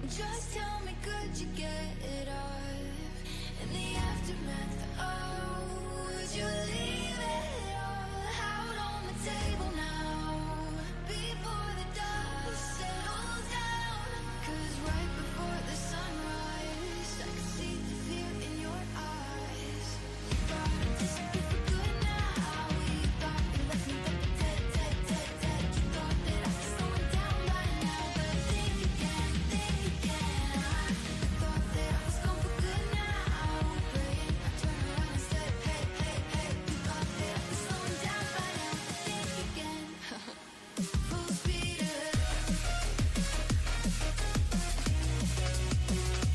Just tell me, could you get it off? In the aftermath, oh, would you leave it all out on the table now? Before the dust settles down, 'cause right before the sunrise, I can see the fear in your eyes. You thought I'd disappear for good now. You thought you left me dead, dead, dead, dead. You thought that I was slowing down by now, but think again, think again. I thought that I was gone for good now, but I turn around and said, hey, hey, hey. You thought that I was slowing down by now, think again. Full speed ahead. Full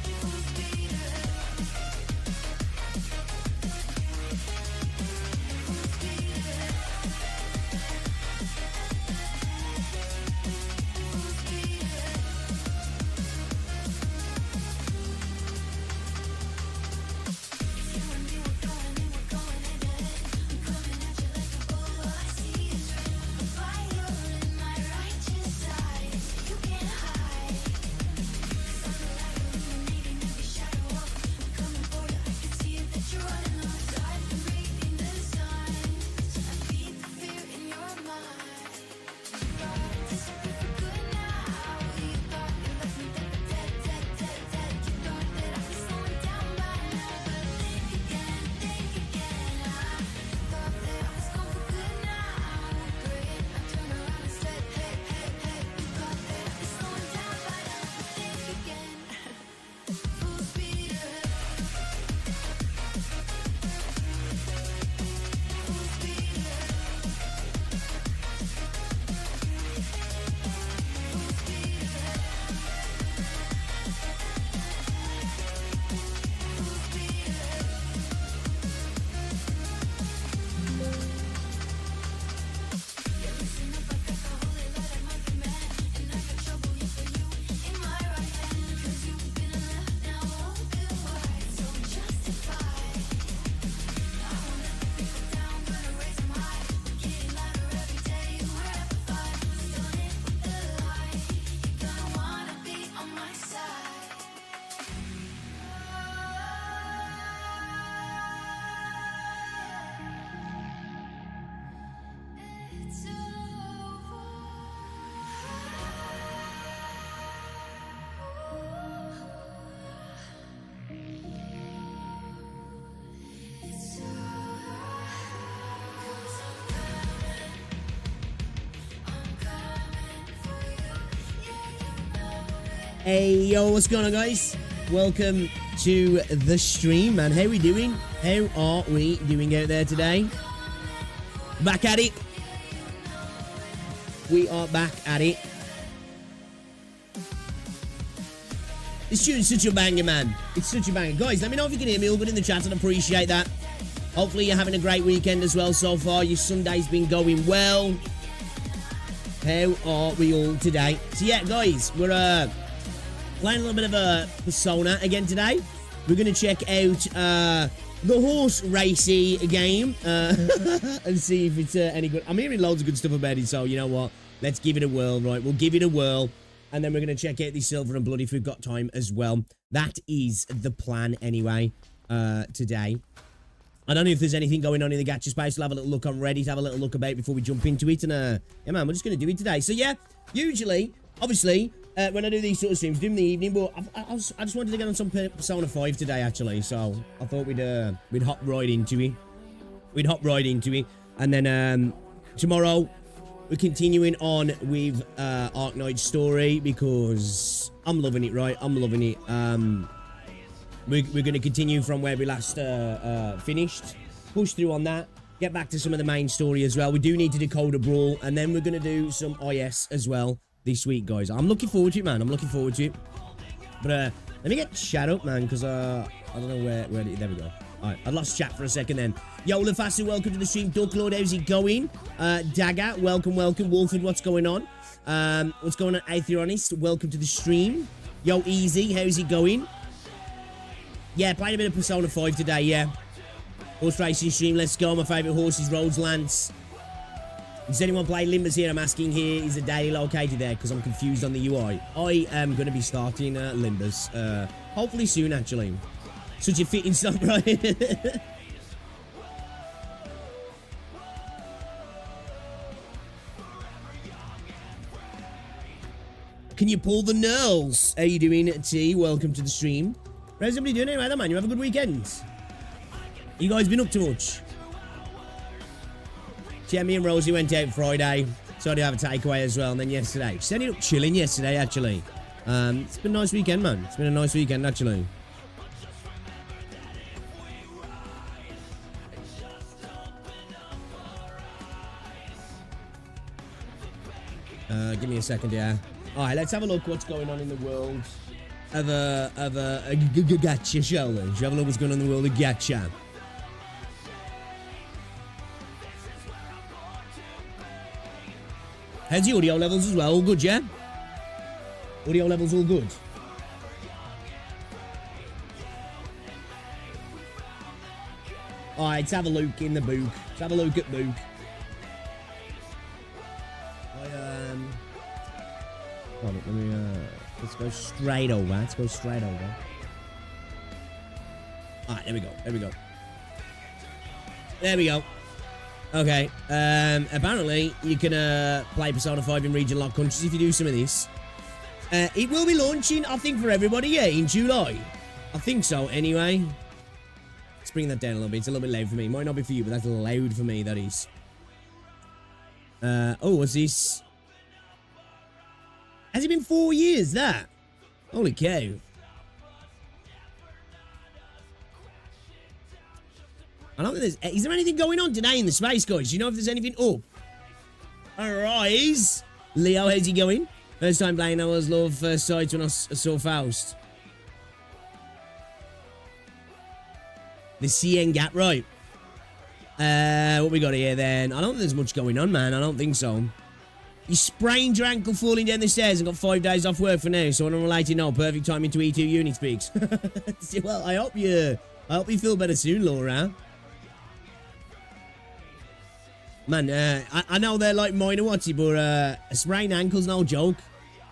speed ahead. Full speed ahead. Full speed ahead. You and me, we're going head to head. I'm coming at you like a bull. All I see is red. Fire in my righteous eyes. You can't hide. 'Cause I'm the light illuminating every shadow off. I'm coming for you. I can see it that you're running off. I've been reading the signs. I feed the fear in your mind. You thought I'd disappear for good now. You thought you left me dead, dead, dead, dead. You thought that I was slowing down by now, but think again, think again. I thought that I was gone for good now, but I turned around and said, hey, hey, hey. You thought that I was slowing down by now, but think again. Full speed ahead. Full speed ahead. Full speed ahead. Full speed ahead. Yeah, listen up, I've got the holy light at my command, and I got trouble here for you in my right hand. 'Cause you've been left, now won't be right, so justify. I won't let the people down, gonna raise them high. We're getting louder every day, we're amplified. Still in with the light, you're gonna wanna be on my side. It's Hey, yo, what's going on, guys? Welcome to the stream, man. How we doing? How are we doing out there today? Back at it. We are back at it. This tune's such a banger, man. It's such a banger. Guys, let me know if you can hear me all good in the chat. I'd appreciate that. Hopefully you're having a great weekend as well so far. Your Sunday's been going well. How are we all today? So yeah, guys, we're playing a little bit of a Persona again today. We're going to check out the horse racy game and see if it's any good. I'm hearing loads of good stuff about it, so you know what? Let's give it a whirl, right? We'll give it a whirl, and then we're going to check out the Silver and Blood if we've got time as well. That is the plan anyway today. I don't know if there's anything going on in the gacha space. We'll have a little look on Reddit, have a little look about before we jump into it. And yeah, man, we're just going to do it today. So yeah, usually, obviously, when I do these sort of streams, do them in the evening, but I just wanted to get on some Persona 5 today, actually. So I thought we'd hop right into it. We'd hop right into it. And then tomorrow, we're continuing on with Arknight's story because I'm loving it, right? I'm loving it. We're going to continue from where we last finished, push through on that, get back to some of the main story as well. We do need to decode a brawl, and then we're going to do some IS as well this week, guys. I'm looking forward to it, man. I'm looking forward to it. But let me get chat up, man, because I don't know where there we go. All right, I lost chat for a second then. Yo, Lefasu, welcome to the stream. Ducklord, how's it going? Dagger, welcome. Wolford, what's going on? What's going on, Atheronist? Welcome to the stream. Yo, Easy, how's it going? Yeah, playing a bit of Persona 5 today, yeah. Horse racing stream, let's go. My favourite horse is Rhodes Lance. Does anyone play Limbus here? I'm asking here. Is the daily located there? Because I'm confused on the UI. I am going to be starting Limbus. Hopefully soon, actually. Such a fitting stuff, right? Can you pull the knurls? How you doing, T? Welcome to the stream. How's everybody doing anyway, man? You have a good weekend? You guys been up to much? Yeah, me and Rosie went out Friday. So I do have a takeaway as well. And then yesterday. Just ended up chilling yesterday, actually. It's been a nice weekend, man. It's been a nice weekend, actually. Give me a second, yeah. All right, let's have a look what's going on in the world of a gacha, shall we? Should we have a look what's going on in the world of gacha? How's the audio levels as well? All good, yeah? Audio levels all good? Alright, let's have a look in the book. Let's have a look at book. Hold on, let me, let's go straight over. Let's go straight over. Alright, there we go. There we go. There we go. Okay, apparently you can play Persona 5 in region lock countries if you do some of this. It will be launching, I think, for everybody, yeah, in July. I think so, anyway. Let's bring that down a little bit. It's a little bit loud for me. Might not be for you, but that's loud for me, that is. Oh, what's this? Has it been 4 years, that? Holy cow. I don't think there's... Is there anything going on today in the space, guys? Do you know if there's anything up? Arise! Leo, how's he going? First time playing, I was love first sight when I saw Faust. The CN gap, right. What we got here then? I don't think there's much going on, man. I don't think so. You sprained your ankle falling down the stairs and got 5 days off work for now, so unrelated, no. Perfect timing to E2 unit speaks. Well, I hope you feel better soon, Laura. Man, I know they're like minor whatsy, but a sprained ankle's no joke.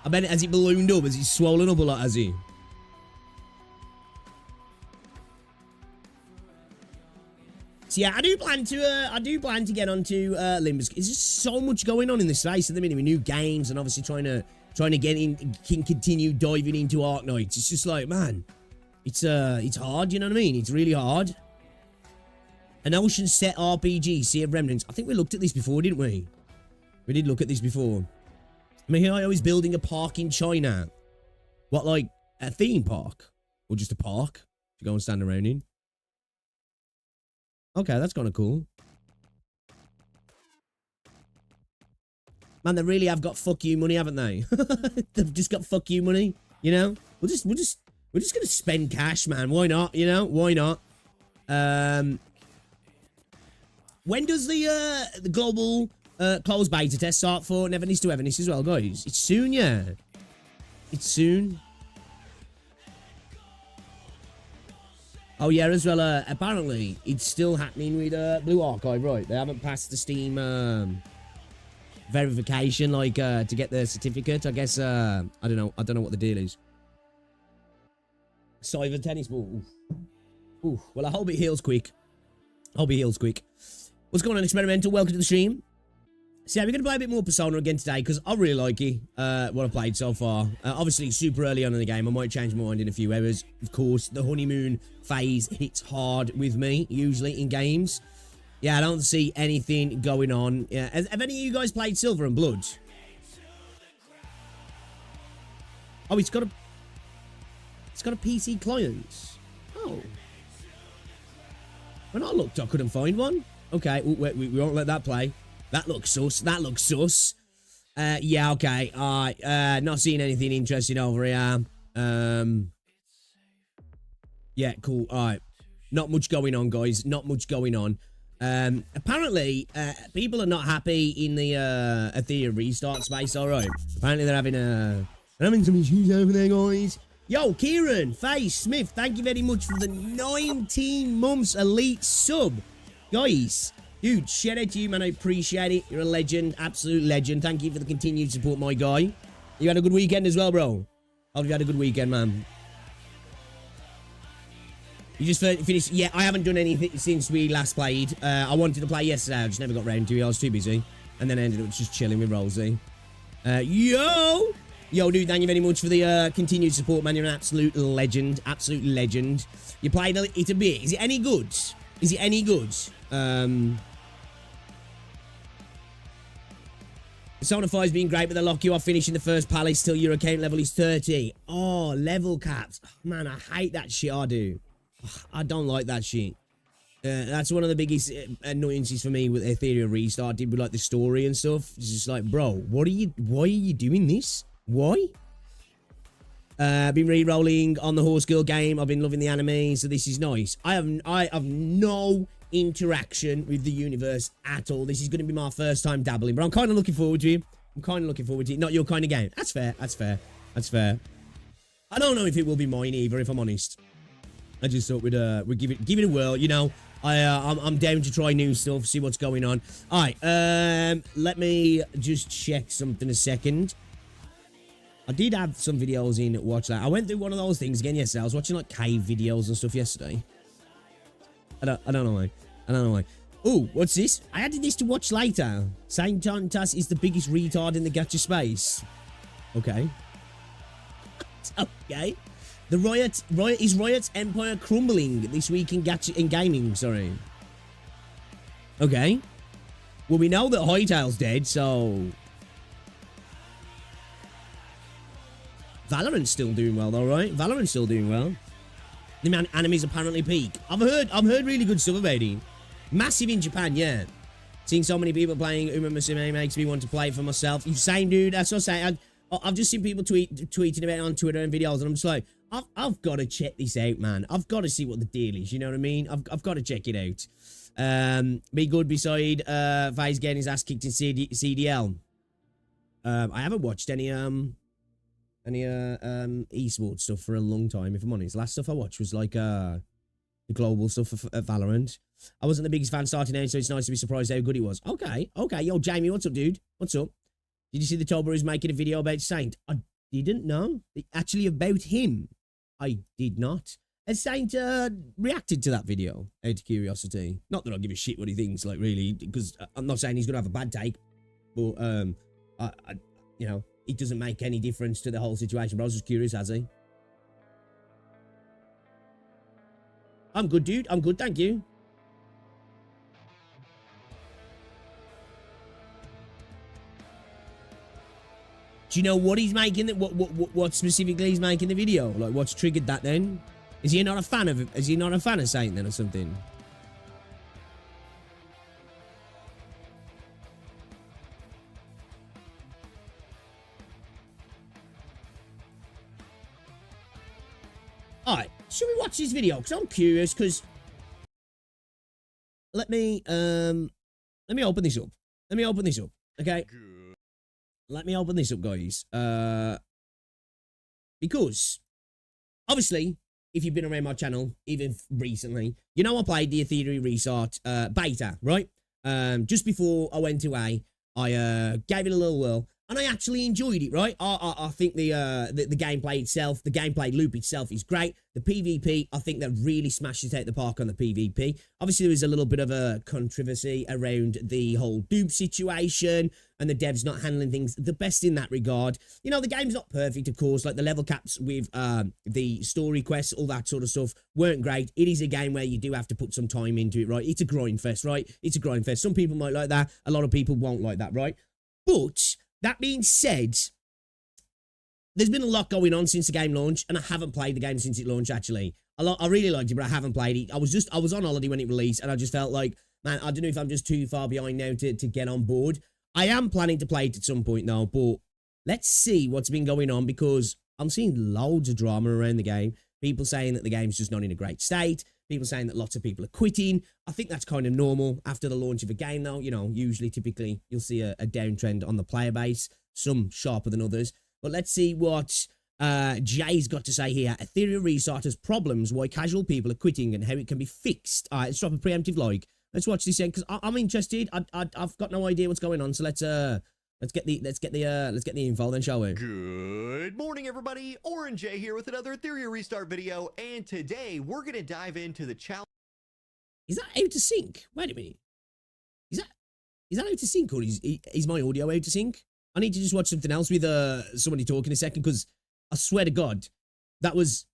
I bet has it ballooned up? Has it swollen up a lot, has he? So yeah, I do plan to get onto Limbus. There's just so much going on in this space at the minute with new games and obviously trying to get in, continue diving into Arknights. It's just like, man, it's hard, you know what I mean? It's really hard. An ocean set RPG, Sea of Remnants. I think we looked at this before, didn't we? We did look at this before. I mean, here I was building a park in China. What, like a theme park? Or just a park to go and stand around in? Okay, that's kind of cool. Man, they really have got fuck you money, haven't they? They've just got fuck you money, you know? We're just gonna spend cash, man. Why not? You know? Why not? When does the global closed beta test start for Nevernice to Evernice as well, guys? It's soon, yeah. It's soon. Oh, yeah, as well, apparently, it's still happening with Blue Archive, right? They haven't passed the Steam verification, like, to get the certificate. I guess, I don't know what the deal is. Cyber tennis ball. Ooh. Well, I hope it heals quick. What's going on, Experimental? Welcome to the stream. So, yeah, we're going to play a bit more Persona again today, because I really like it, what I've played so far. Obviously, super early on in the game. I might change my mind in a few hours. Of course, the honeymoon phase hits hard with me, usually, in games. Yeah, I don't see anything going on. Yeah, have any of you guys played Silver and Blood? Oh, it's got a PC client. Oh. When I looked, I couldn't find one. Okay, we won't let that play. That looks sus. Yeah, okay. Alright, not seeing anything interesting over here. Yeah, cool. Alright. Not much going on, guys. Not much going on. Apparently, people are not happy in the Athea restart space, alright. Apparently they're having some issues over there, guys. Yo, Kieran, Face, Smith, thank you very much for the 19 months elite sub. Guys, Dude, shout out to you, man. I appreciate it. You're a legend. Absolute legend. Thank you for the continued support, my guy. You had a good weekend as well, bro. Hope you had a good weekend, man. You just finished... Yeah, I haven't done anything since we last played. I wanted to play yesterday. I just never got round to it. I was too busy. And then I ended up just chilling with Rosie. Yo, dude, thank you very much for the continued support, man. You're an absolute legend. Absolute legend. You played it a bit. Is it any good? Is it any good? Persona 5's been great, but they lock you off finishing the first palace till your account level is 30. Oh, level caps. Oh, man, I hate that shit, I do. I don't like that shit. That's one of the biggest annoyances for me with Ethereal Restart. Did with like the story and stuff. It's just like, bro, why are you doing this? Why? Been re-rolling on the Horse Girl game. I've been loving the anime, so this is nice. I have no interaction with the universe at all. This is going to be my first time dabbling, but I'm kind of looking forward to it. I'm kind of looking forward to it. Not your kind of game. That's fair. That's fair. That's fair. I don't know if it will be mine either, if I'm honest. I just thought we'd give it a whirl. You know, I'm down to try new stuff, see what's going on. All right, let me just check something a second. I did have some videos in watch that. I went through one of those things again yesterday. I was watching like cave videos and stuff yesterday. I don't know why. I don't know why. Oh, what's this? I added this to watch later. Saint Tantas is the biggest retard in the gacha space. Okay. Okay. The Riot's empire crumbling this week in gaming, sorry. Okay. Well, we know that Hightail's dead, so... Valorant's still doing well, though, right? Valorant's still doing well. The man anime's apparently peak. I've heard really good stuff about it. Massive in Japan, yeah. Seeing so many people playing Umamusume makes me want to play it for myself. Same, dude. That's what I'm saying. I've just seen people tweeting about it on Twitter and videos, and I'm just like, I've got to check this out, man. I've got to see what the deal is. You know what I mean? I've got to check it out. Be good beside Vaz getting his ass kicked in CDL. I haven't watched any esports stuff for a long time, if I'm honest. Last stuff I watched was like the global stuff at Valorant. I wasn't the biggest fan starting out, so it's nice to be surprised how good it was. Okay. Yo, Jamie, what's up, dude? What's up? Did you see the Tober who's making a video about Saint? I didn't know. Actually, about him. I did not. Has Saint reacted to that video out of curiosity? Not that I give a shit what he thinks, like, really, because I'm not saying he's gonna have a bad take, but you know, it doesn't make any difference to the whole situation. But I was just curious, has he? I'm good, dude. I'm good, thank you. Do you know what he's making? What specifically he's making the video? Like, what's triggered that then? Is he not a fan of it? Is he not a fan of Saint then or something? Alright, should we watch this video? Because I'm curious, because... Let me open this up. Let me open this up, okay? Let me open this up, guys. Because, obviously, if you've been around my channel, even recently, you know I played the Ethereal Restart beta, right? Just before I went away, I gave it a little whirl, and I actually enjoyed it, right? I think the gameplay itself, the gameplay loop itself is great. The PvP, I think that really smashes out the park on the PvP. Obviously, there was a little bit of a controversy around the whole dupe situation and the devs not handling things the best in that regard. You know, the game's not perfect, of course. Like, the level caps with the story quests, all that sort of stuff weren't great. It is a game where you do have to put some time into it, right? It's a grind fest, right? It's a grind fest. Some people might like that. A lot of people won't like that, right? But... that being said, there's been a lot going on since the game launched, and I haven't played the game since it launched, actually. I really liked it, but I haven't played it. I was on holiday when it released, and I just felt like, man, I don't know if I'm just too far behind now to get on board. I am planning to play it at some point now, but let's see what's been going on, because I'm seeing loads of drama around the game. People saying that the game's just not in a great state. People saying that lots of people are quitting. I think that's kind of normal after the launch of a game, though. You know, usually, typically, you'll see a downtrend on the player base, some sharper than others. But let's see what Jay's got to say here. Ethereal Restart has problems, why casual people are quitting, and how it can be fixed. All right, let's drop a preemptive like. Let's watch this because I'm interested. I've got no idea what's going on. So let's get the info then, shall we? Good morning, everybody. Orange J here with another Theory Restart video, and today we're gonna dive into the challenge. Is that out of sync? Wait a minute. Is that out of sync, or is my audio out of sync? I need to just watch something else with somebody talking a second, because I swear to God, that was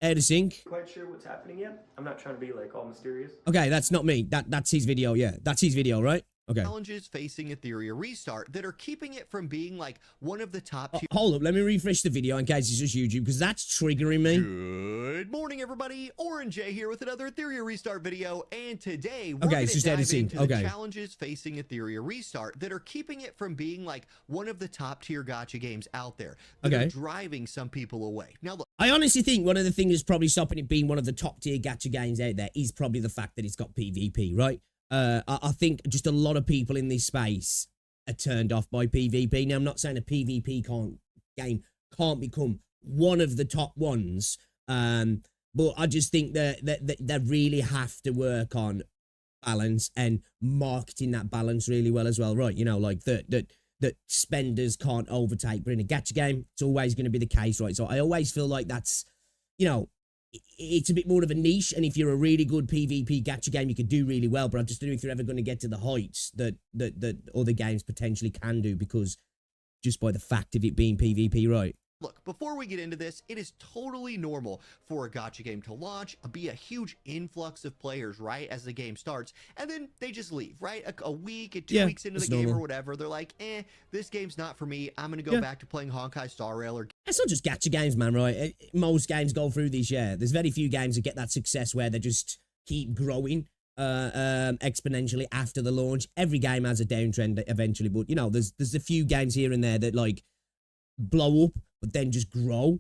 out of sync. Quite sure what's happening yet. I'm not trying to be like all mysterious. Okay, that's not me. That's his video. Yeah, that's his video, right? Okay. Challenges facing Etheria Restart that are keeping it from being like one of the top tier. Hold up, let me refresh the video in case it's just YouTube, because that's triggering me. Good morning, everybody. Orange J here with another Etheria Restart video, and today we're Okay, gonna it's just dive editing. into Okay. the challenges facing Etheria Restart that are keeping it from being like one of the top tier gacha games out there that Okay. are driving some people away. Now, look. I honestly think one of the things that's probably stopping it being one of the top tier gacha games out there is probably the fact that it's got PvP, right? I think just a lot of people in this space are turned off by PvP. Now, I'm not saying a PvP game can't become one of the top ones, but I just think that they really have to work on balance and marketing that balance really well as well, right? You know, like that spenders can't overtake, but in a gacha game, it's always going to be the case, right? So I always feel like that's, you know, it's a bit more of a niche, and if you're a really good PvP gacha game, you could do really well, but I just don't know if you're ever going to get to the heights that other games potentially can do, because just by the fact of it being PvP, right? Look, before we get into this, it is totally normal for a gacha game to launch, be a huge influx of players right as the game starts, and then they just leave, right? A week or 2 weeks into the game or whatever, they're like, this game's not for me. I'm going to go back to playing Honkai Star Rail or... It's not just gacha games, man, right? Most games go through this, yeah. There's very few games that get that success where they just keep growing exponentially after the launch. Every game has a downtrend eventually, but, you know, there's a few games here and there that, like, blow up but then just grow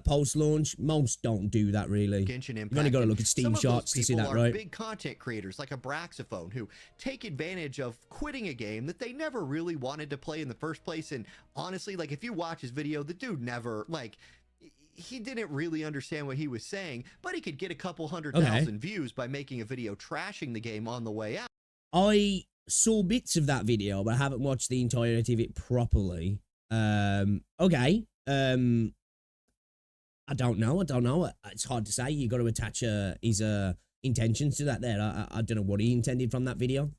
post-launch. Most don't do that, really. You've only got to look at Steam charts to see that, right? Big content creators like a Braxophone who take advantage of quitting a game that they never really wanted to play in the first place. And honestly, like, if you watch his video, the dude never, like, he didn't really understand what he was saying, but he could get a couple 100,000 views by making a video trashing the game on the way out. I saw bits of that video, but I haven't watched the entirety of it properly. Okay. I don't know. It's hard to say. You got to attach his intentions to that there. I don't know what he intended from that video.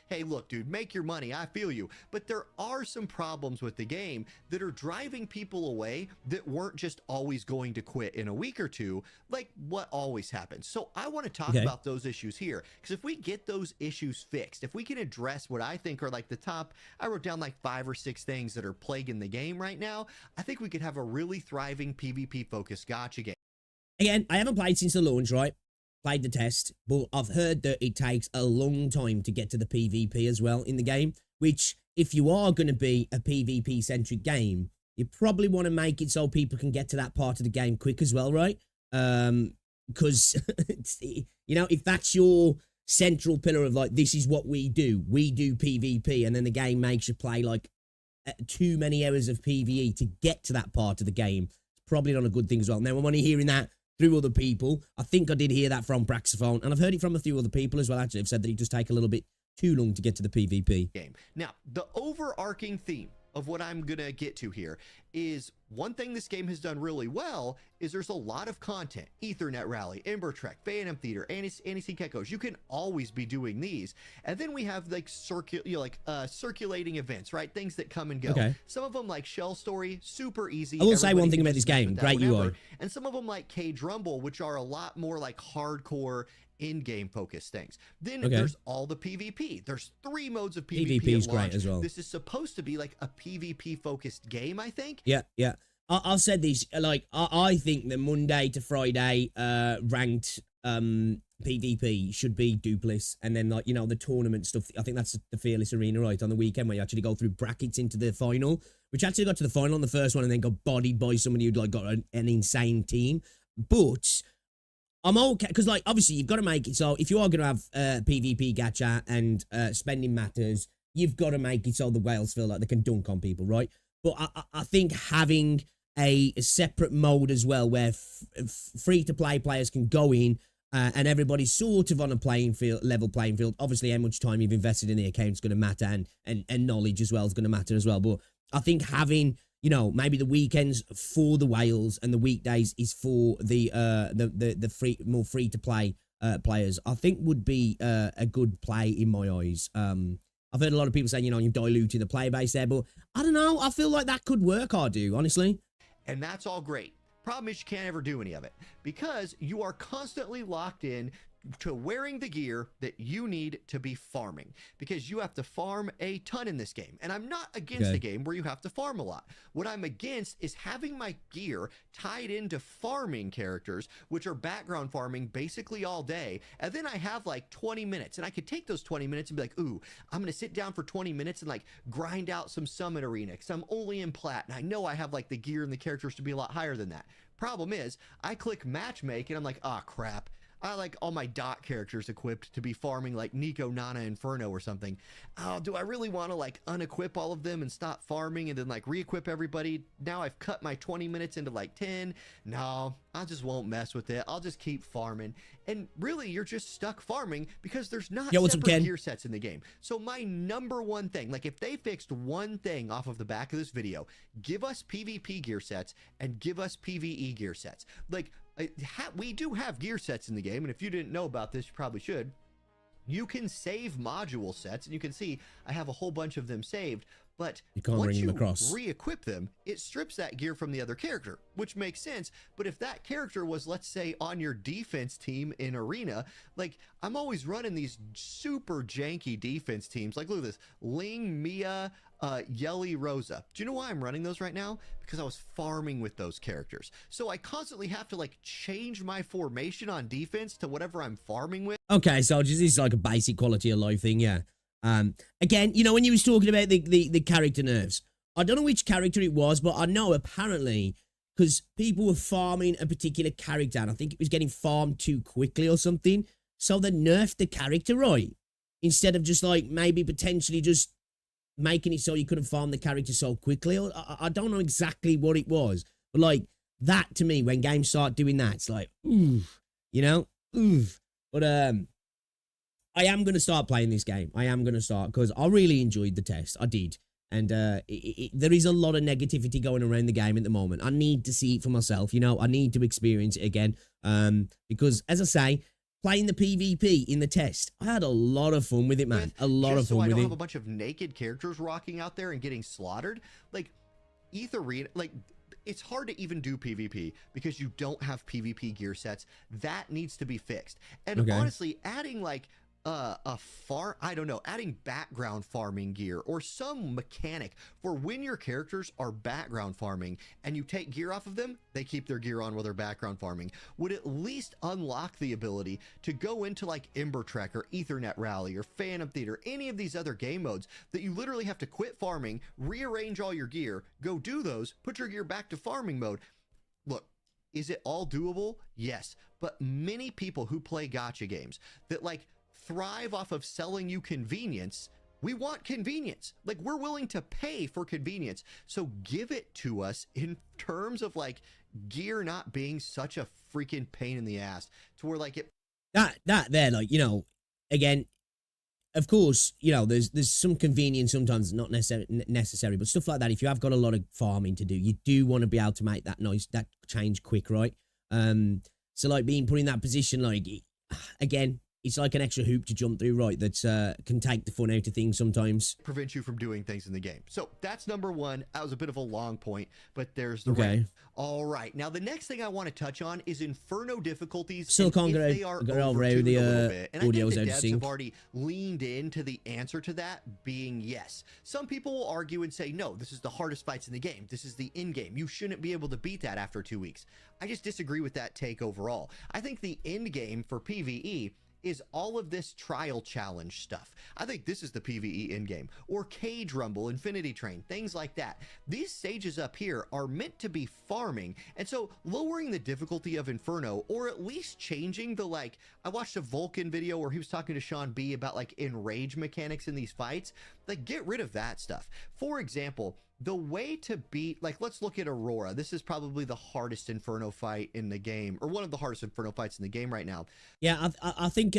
Hey, look, dude, make your money. I feel you. But there are some problems with the game that are driving people away that weren't just always going to quit in a week or two, like what always happens. So I want to talk about those issues here, because if we get those issues fixed, if we can address what I think are like the top, I wrote down like 5 or 6 things that are plaguing the game right now, I think we could have a really thriving PvP-focused gacha game. Again, I haven't played since the launch, right? Played the test, but I've heard that it takes a long time to get to the PvP as well in the game, which, if you are going to be a PvP-centric game, you probably want to make it so people can get to that part of the game quick as well, right? Because, you know, if that's your central pillar of, like, this is what we do PvP, and then the game makes you play, like, too many hours of PvE to get to that part of the game, it's probably not a good thing as well. Now, I'm only hearing that through other people. I think I did hear that from Braxophone, and I've heard it from a few other people as well, actually. They've said that it does take a little bit too long to get to the PvP game. Now, the overarching theme of what I'm gonna get to here is one thing this game has done really well is there's a lot of content. Ethernet Rally, Ember Trek, Phantom Theater, Anti-Sea Geckos. You can always be doing these. And then we have like circulating events, right? Things that come and go. Some of them like Shell Story, super easy. I will say one thing about this game, great UI. And some of them like K-Drumble, which are a lot more like hardcore in-game focused things. Then there's all the PvP. There's 3 modes of PvP. PvP is great as well. This is supposed to be like a PvP focused game, I think. Yeah. I've said this, like, I think the Monday to Friday ranked PvP should be Dupless, and then, like, you know, the tournament stuff, I think that's the Fearless Arena, right, on the weekend, where you actually go through brackets into the final, which actually got to the final on the first one and then got bodied by somebody who'd, like, got an insane team. But I'm okay, because, like, obviously you've got to make it so if you are going to have PvP gacha and spending matters, you've got to make it so the whales feel like they can dunk on people, right? But I think having a separate mode as well where free-to-play players can go in, and everybody's sort of on a level playing field. Obviously, how much time you've invested in the account is going to matter, and knowledge as well is going to matter as well. But I think having, you know, maybe the weekends for the whales and the weekdays is for the more free to play players, I think would be a good play in my eyes. I've heard a lot of people saying, you know, you're diluting the player base there, but I don't know. I feel like that could work. I do, honestly. And that's all great. Problem is you can't ever do any of it because you are constantly locked in to wearing the gear that you need to be farming, because you have to farm a ton in this game. And I'm not against a game where you have to farm a lot. What I'm against is having my gear tied into farming characters, which are background farming basically all day. And then I have like 20 minutes, and I could take those 20 minutes and be like, ooh, I'm going to sit down for 20 minutes and like grind out some summon arena because I'm only in plat. And I know I have like the gear and the characters to be a lot higher than that. Problem is, I click matchmake and I'm like, ah, crap. I like all my dot characters equipped to be farming like Nico, Nana, Inferno or something. Oh, do I really want to like unequip all of them and stop farming and then like re-equip everybody? Now I've cut my 20 minutes into like 10. No, I just won't mess with it. I'll just keep farming. And really, you're just stuck farming because there's not separate gear sets in the game. So my number one thing, like if they fixed one thing off of the back of this video, give us PvP gear sets and give us PvE gear sets. Like, we do have gear sets in the game, and if you didn't know about this, you probably should. You can save module sets, and you can see I have a whole bunch of them saved, but once you re-equip them, it strips that gear from the other character, which makes sense. But if that character was, let's say, on your defense team in Arena, like, I'm always running these super janky defense teams. Like, look at this. Ling, Mia, Yelly, Rosa. Do you know why I'm running those right now? Because I was farming with those characters. So I constantly have to, like, change my formation on defense to whatever I'm farming with. Okay, so this is like a basic quality of life thing, yeah. Again, you know, when you was talking about the character nerfs, I don't know which character it was, but I know apparently because people were farming a particular character, and I think it was getting farmed too quickly or something, so they nerfed the character, right? Instead of just like maybe potentially just making it so you couldn't farm the character so quickly. I don't know exactly what it was, but like that to me, when games start doing that, it's like, ooh, you know, ooh. But I am going to start playing this game. I am going to start because I really enjoyed the test. I did. And there is a lot of negativity going around the game at the moment. I need to see it for myself. You know, I need to experience it again. Because, as I say, playing the PvP in the test, I had a lot of fun with it, man. A lot of fun with it. So I don't have a bunch of naked characters rocking out there and getting slaughtered. Like, Arena, like, it's hard to even do PvP because you don't have PvP gear sets. That needs to be fixed. And honestly, adding like adding background farming gear or some mechanic for when your characters are background farming and you take gear off of them, they keep their gear on while they're background farming, would at least unlock the ability to go into like Ember Trek or Ethernet Rally or Phantom Theater, any of these other game modes that you literally have to quit farming, rearrange all your gear, go do those, put your gear back to farming mode. Look, is it all doable? Yes. But many people who play gacha games that like thrive off of selling you convenience, we want convenience. Like, we're willing to pay for convenience. So give it to us in terms of like gear not being such a freaking pain in the ass to where like it that there, like, you know, again, of course, you know, there's some convenience sometimes, not necessary, but stuff like that. If you have got a lot of farming to do, you do want to be able to make that change quick, right? So like being put in that position, like, again, it's like an extra hoop to jump through, right? That can take the fun out of things sometimes. Prevent you from doing things in the game. So that's number one. That was a bit of a long point, but there's the right. All right. Now, the next thing I want to touch on is Inferno difficulties. Still can't get over the audio's out of sync. Have already leaned into the answer to that being yes. Some people will argue and say, no, this is the hardest fights in the game. This is the end game. You shouldn't be able to beat that after 2 weeks. I just disagree with that take overall. I think the end game for PvE is all of this trial challenge stuff. I think this is the PvE endgame, or Cage Rumble, Infinity Train, things like that. These stages up here are meant to be farming, and so lowering the difficulty of Inferno, or at least changing the, like, I watched a Vulcan video where he was talking to Sean B about like enrage mechanics in these fights. Like, get rid of that stuff. For example, the way to beat, like, let's look at Aurora. This is probably the hardest Inferno fight in the game, or one of the hardest Inferno fights in the game right now. Yeah, I think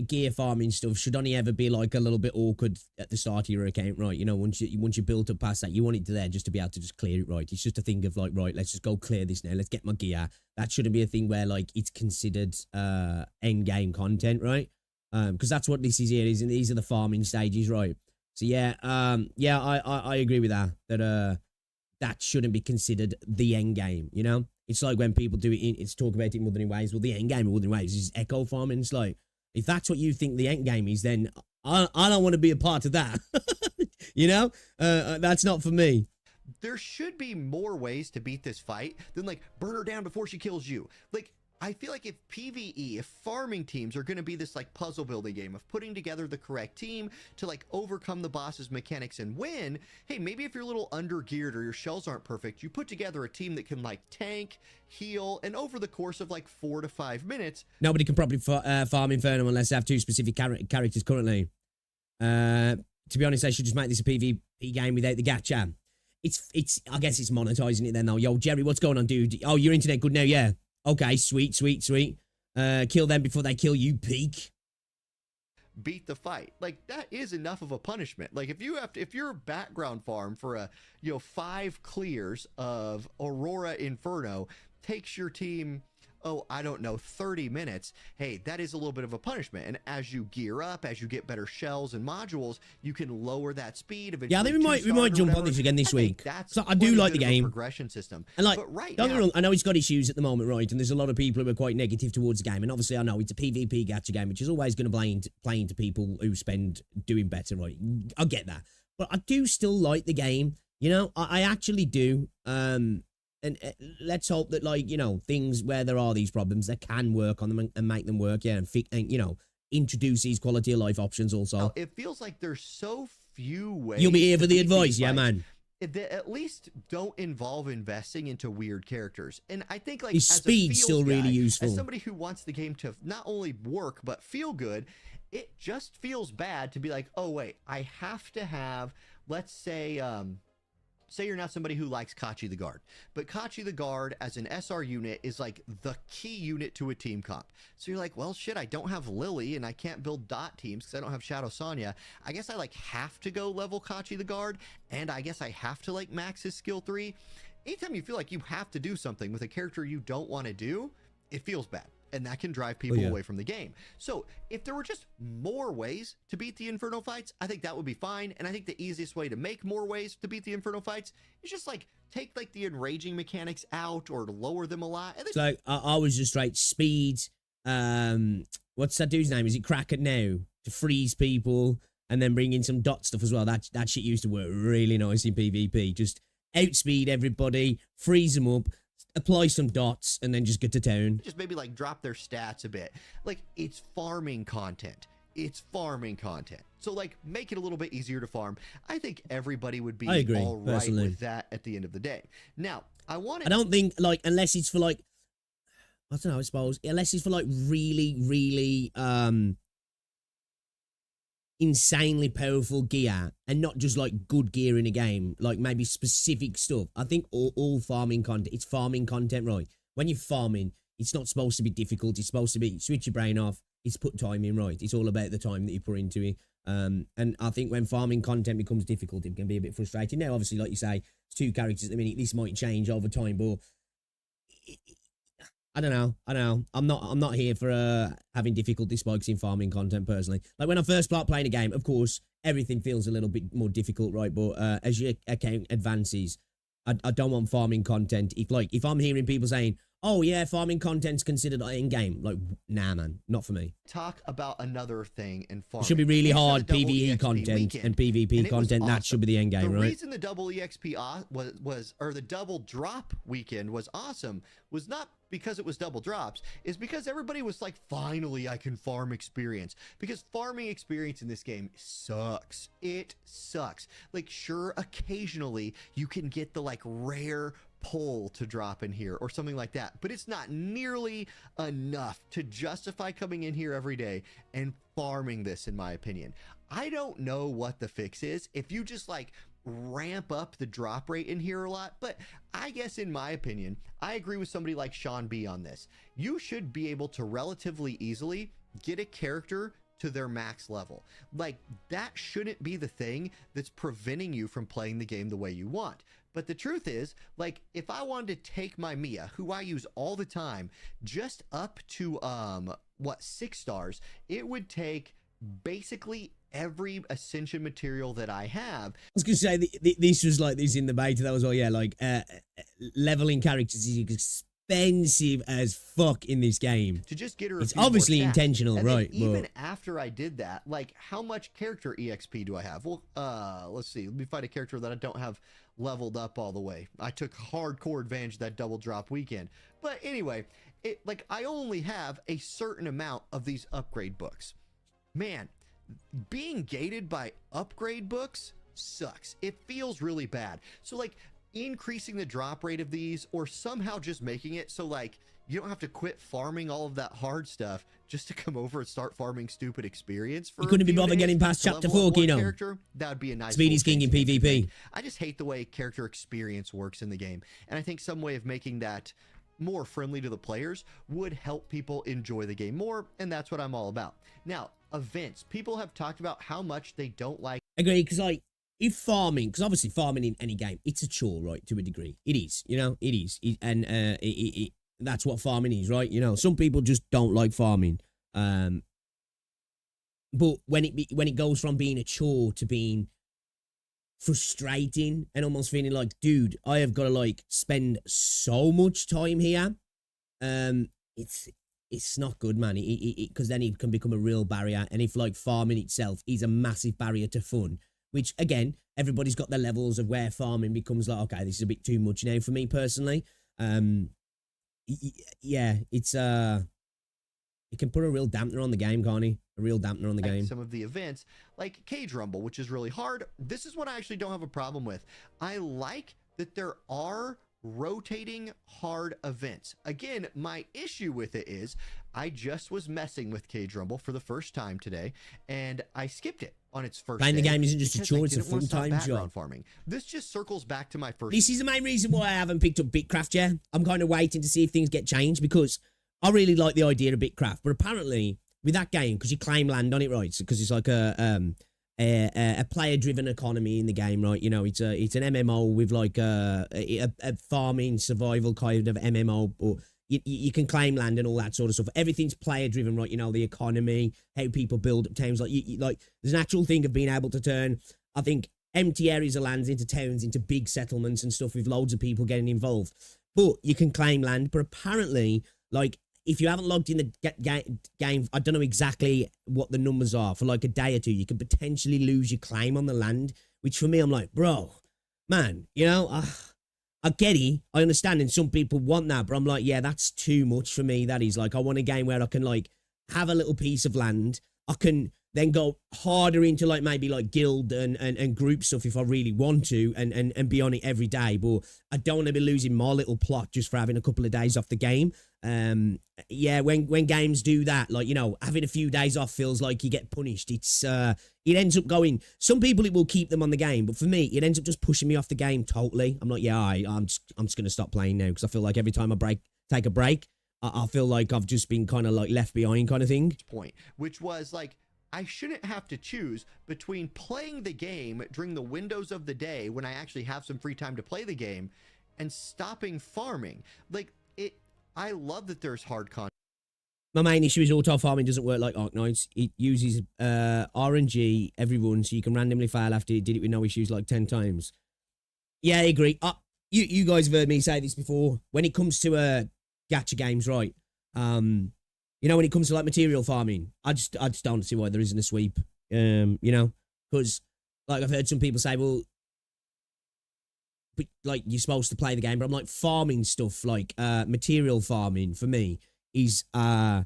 gear farming stuff should only ever be like a little bit awkward at the start of your account, right? You know, once you build up past that, you want it to there just to be able to just clear it, right? It's just a thing of like, right, let's just go clear this now. Let's get my gear. That shouldn't be a thing where like it's considered end game content, right? Because that's what this is here. Is these are the farming stages, right? So yeah, I agree with that. That shouldn't be considered the end game. You know, it's like when people do it. It's talk about it in Wuthering Waves. Well, the end game of Wuthering Waves is echo farming. It's like, if that's what you think the end game is, then I don't want to be a part of that. You know, that's not for me. There should be more ways to beat this fight than like burn her down before she kills you. Like, I feel like if PvE, if farming teams are going to be this like puzzle building game of putting together the correct team to like overcome the boss's mechanics and win, hey, maybe if you're a little under geared or your shells aren't perfect, you put together a team that can like tank, heal, and over the course of like 4 to 5 minutes. Nobody can probably farm Inferno unless they have 2 specific characters currently. To be honest, they should just make this a PvP game without the gacha. It's I guess it's monetizing it then though. Yo, Jerry, what's going on, dude? Oh, your internet good now, yeah. Okay, sweet. Kill them before they kill you, peak. Beat the fight. Like, that is enough of a punishment. Like, if you're a background farm for a 5 clears of Aurora Inferno takes your team, oh, I don't know, 30 minutes, hey, that is a little bit of a punishment. And as you gear up, as you get better shells and modules, you can lower that speed. Yeah, I think we might jump on this again this week. So I do like the game. Progression system. And like, but right don't get now, me wrong, I know it's got issues at the moment, right? And there's a lot of people who are quite negative towards the game. And obviously I know it's a PvP gacha game, which is always going to play into people who spend doing better, right? I get that. But I do still like the game. You know, I actually do. And let's hope that, like, you know, things where there are these problems, they can work on them and make them work, yeah, and you know, introduce these quality of life options also. It feels like there's so few ways. You'll be here for the advice, yeah, man. That at least don't involve investing into weird characters. And I think, like, his speed's still really useful. As somebody who wants the game to not only work but feel good, it just feels bad to be like, oh wait, I have to have, let's say say you're not somebody who likes Kachi the Guard, but Kachi the Guard as an SR unit is like the key unit to a team comp. So you're like, well, shit, I don't have Lily and I can't build dot teams because I don't have Shadow Sonya. I guess I like have to go level Kachi the Guard, and I guess I have to like max his skill 3. Anytime you feel like you have to do something with a character you don't want to do, it feels bad. And that can drive people away from the game. So if there were just more ways to beat the Inferno fights, I think that would be fine. And I think the easiest way to make more ways to beat the Inferno fights is just like take like the enraging mechanics out or lower them a lot. And so I was just like speed. What's that dude's name? Is it Kraken now? To freeze people and then bring in some dot stuff as well. That shit used to work really nice in PvP. Just outspeed everybody, freeze them up, apply some dots, and then just get to town. Just maybe like drop their stats a bit. Like, it's farming content. It's farming content. So like make it a little bit easier to farm. I think everybody would be all right personally with that at the end of the day. Now, I don't think, like, unless it's for like, I don't know, I suppose, unless it's for like really insanely powerful gear and not just like good gear in a game, like maybe specific stuff. I think all farming content, it's farming content, right? When you're farming, it's not supposed to be difficult. It's supposed to be switch your brain off. It's put time in, right? It's all about the time that you put into it. And I think when farming content becomes difficult, it can be a bit frustrating. Now, obviously, like you say, it's 2 characters at the minute. This might change over time, but I don't know. I'm not here for having difficulty spikes in farming content personally. Like when I first start playing a game, of course, everything feels a little bit more difficult, right? But as your account advances, I don't want farming content. If I'm hearing people saying, oh yeah, farming content's considered in game, like, nah, man, not for me. Talk about another thing in farming. It should be really hard PvE content and PvP content. That should be the end game, right? The reason the double EXP was or the double drop weekend was awesome was not because it was double drops, is because everybody was like, finally I can farm experience. Because farming experience in this game sucks. It sucks. Like, sure, occasionally you can get the like rare pull to drop in here or something like that, but it's not nearly enough to justify coming in here every day and farming this, in my opinion. I don't know what the fix is. If you just like ramp up the drop rate in here a lot, but I guess in my opinion, I agree with somebody like Sean B on this. You should be able to relatively easily get a character to their max level. Like, that shouldn't be the thing that's preventing you from playing the game the way you want. But the truth is, like, if I wanted to take my Mia, who I use all the time, just up to 6 stars, it would take basically every ascension material that I have. I was gonna say this was like this in the beta. That was all, yeah. Like leveling characters is expensive as fuck in this game. To just get her, it's obviously intentional, and right? Even after I did that, like, how much character EXP do I have? Well, let's see. Let me find a character that I don't have leveled up all the way. I took hardcore advantage of that double drop weekend. But anyway, like, I only have a certain amount of these upgrade books. Man, being gated by upgrade books sucks. It feels really bad. So, like, increasing the drop rate of these, or somehow just making it so, like, you don't have to quit farming all of that hard stuff just to come over and start farming stupid experience for you couldn't be bothered getting past chapter 4, Kino. That would be a nice Speedy's king in PvP. I just hate the way character experience works in the game, and I think some way of making that more friendly to the players would help people enjoy the game more, and that's what I'm all about. Now, events. People have talked about how much they don't like. Agree, because like, if farming, because obviously farming in any game, it's a chore, right, to a degree. It is, you know, it is. And that's what farming is, right? You know, some people just don't like farming. But when it goes from being a chore to being frustrating and almost feeling like, dude, I have got to like spend so much time here, it's not good, man. Because then it can become a real barrier. And if like farming itself is a massive barrier to fun, which again, everybody's got their levels of where farming becomes like, okay, this is a bit too much now for me personally. Yeah, it's it can put a real dampener on the game, can't it? A real dampener on the game. Some of the events, like Cage Rumble, which is really hard. This is what I actually don't have a problem with. I like that there are rotating hard events. Again, my issue with it is I just was messing with Cage Rumble for the first time today, and I skipped it on its first Playing day the game isn't just a chore, it's a didn't want to stop full-time background job. farming. This just circles back to my first. This is the main reason why I haven't picked up Bitcraft yet. I'm kind of waiting to see if things get changed, because I really like the idea of Bitcraft, but apparently with that game, because you claim land on it, right? Because it's like a player-driven economy in the game, right? You know, it's an MMO with like a farming survival kind of MMO, but you can claim land and all that sort of stuff. Everything's player-driven, right? You know, the economy, how people build up towns. Like, like there's an actual thing of being able to turn, I think, empty areas of lands into towns, into big settlements and stuff with loads of people getting involved. But you can claim land, but apparently, like, if you haven't logged in the game, I don't know exactly what the numbers are, for like a day or two, you could potentially lose your claim on the land, which for me, I'm like, bro, man, you know, I get it. I understand, and some people want that, but I'm like, yeah, that's too much for me. That is like, I want a game where I can like have a little piece of land. I can then go harder into like maybe like guild and group stuff if I really want to, and be on it every day. But I don't want to be losing my little plot just for having a couple of days off the game. Yeah, when games do that, like, you know, having a few days off feels like you get punished. It's it ends up going, some people it will keep them on the game, but for me it ends up just pushing me off the game totally. I'm like, yeah, I'm just gonna stop playing now, because I feel like every time I take a break, I feel like I've just been kind of like left behind kind of thing. Point, which was like, I shouldn't have to choose between playing the game during the windows of the day when I actually have some free time to play the game and stopping farming. Like, I love that there's hard content. My main issue is auto farming doesn't work like Arknights. It uses RNG every run, so you can randomly fail after you did it with no issues like 10 times. Yeah, I agree. You guys have heard me say this before. When it comes to gacha games, right? You know, when it comes to like material farming, I just don't see why there isn't a sweep. You know, because like I've heard some people say, well, but like you're supposed to play the game, but I'm like, farming stuff, like material farming for me is after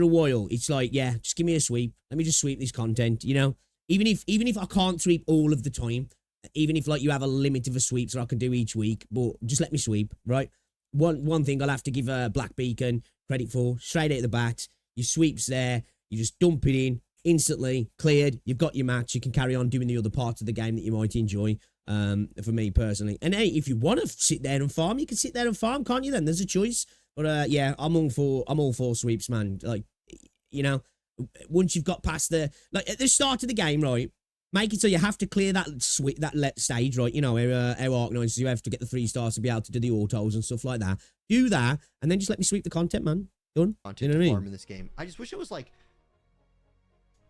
a while, it's like, yeah, just give me a sweep. Let me just sweep this content, you know? Even if I can't sweep all of the time, even if like you have a limit of a sweep that I can do each week, but just let me sweep, right? One thing I'll have to give Black Beacon credit for, straight out the bat, your sweep's there, you just dump it in, instantly cleared. You've got your match. You can carry on doing the other parts of the game that you might enjoy. For me personally, and hey, if you want to sit there and farm, you can sit there and farm, can't you? Then there's a choice. But yeah, I'm all for sweeps, man. Like, you know, once you've got past like at the start of the game, right? Make it so you have to clear that stage, right? You know, our Arc9s, you have to get the 3 stars to be able to do the autos and stuff like that. Do that, and then just let me sweep the content, man. Done. Content You know what I mean? farm in this game. I just wish it was like,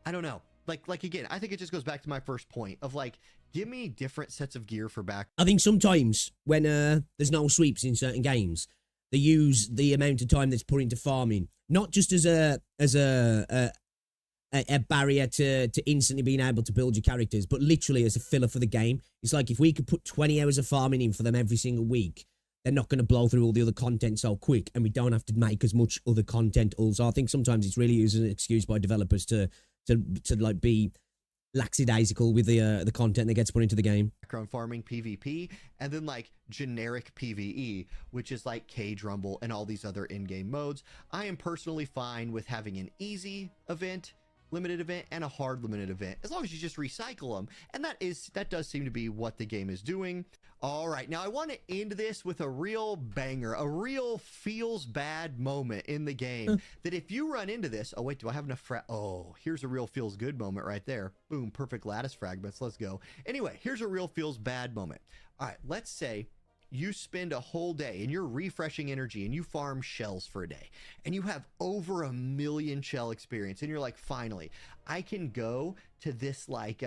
I don't know. Like again, I think it just goes back to my first point of like, give me different sets of gear for back. I think sometimes when there's no sweeps in certain games, they use the amount of time that's put into farming, not just as a barrier to instantly being able to build your characters, but literally as a filler for the game. It's like if we could put 20 hours of farming in for them every single week, they're not going to blow through all the other content so quick, and we don't have to make as much other content. Also, I think sometimes it's really used as an excuse by developers to like be lackadaisical with the content that gets put into the game. Background farming PvP, and then like generic PvE, which is like Cage Rumble and all these other in-game modes. I am personally fine with having an easy event, limited event, and a hard limited event, as long as you just recycle them. And that does seem to be what the game is doing. All right, now I want to end this with a real banger, a real feels bad moment in the game that if you run into this, oh wait, do I have enough oh, here's a real feels good moment right there. Boom, perfect lattice fragments, let's go. Anyway, here's a real feels bad moment. All right, let's say you spend a whole day and you're refreshing energy and you farm shells for a day and you have over 1 million shell experience and you're like, finally, I can go to this like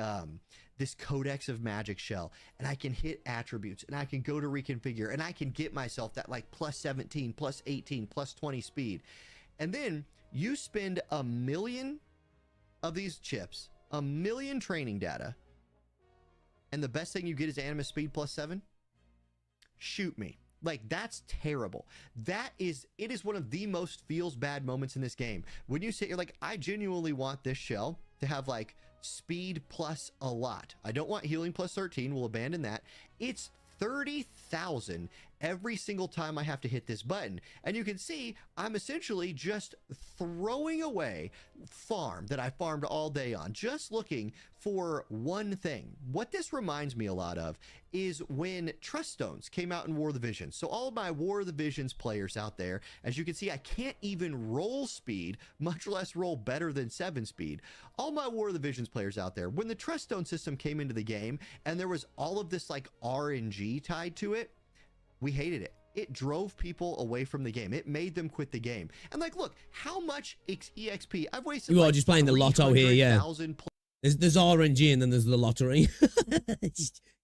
this Codex of Magic shell and I can hit attributes and I can go to reconfigure and I can get myself that like plus 17, plus 18, plus 20 speed. And then you spend 1 million of these chips, 1 million training data, and the best thing you get is animus speed plus 7. Shoot me. Like, that's terrible. It is one of the most feels bad moments in this game. When you sit, you're like, I genuinely want this shell to have like speed plus a lot. I don't want healing plus 13. We'll abandon that. It's 30,000 every single time I have to hit this button. And you can see I'm essentially just throwing away farm that I farmed all day on, just looking for one thing. What this reminds me a lot of is when Trust Stones came out in War of the Visions. So all of my War of the Visions players out there, as you can see, I can't even roll speed, much less roll better than 7 speed. All my War of the Visions players out there, when the Trust Stone system came into the game and there was all of this like RNG tied to it, we hated it. It drove people away from the game. It made them quit the game. And like, look, how much EXP I've wasted. You are like just playing the lotto here, yeah. There's RNG and then there's the lottery.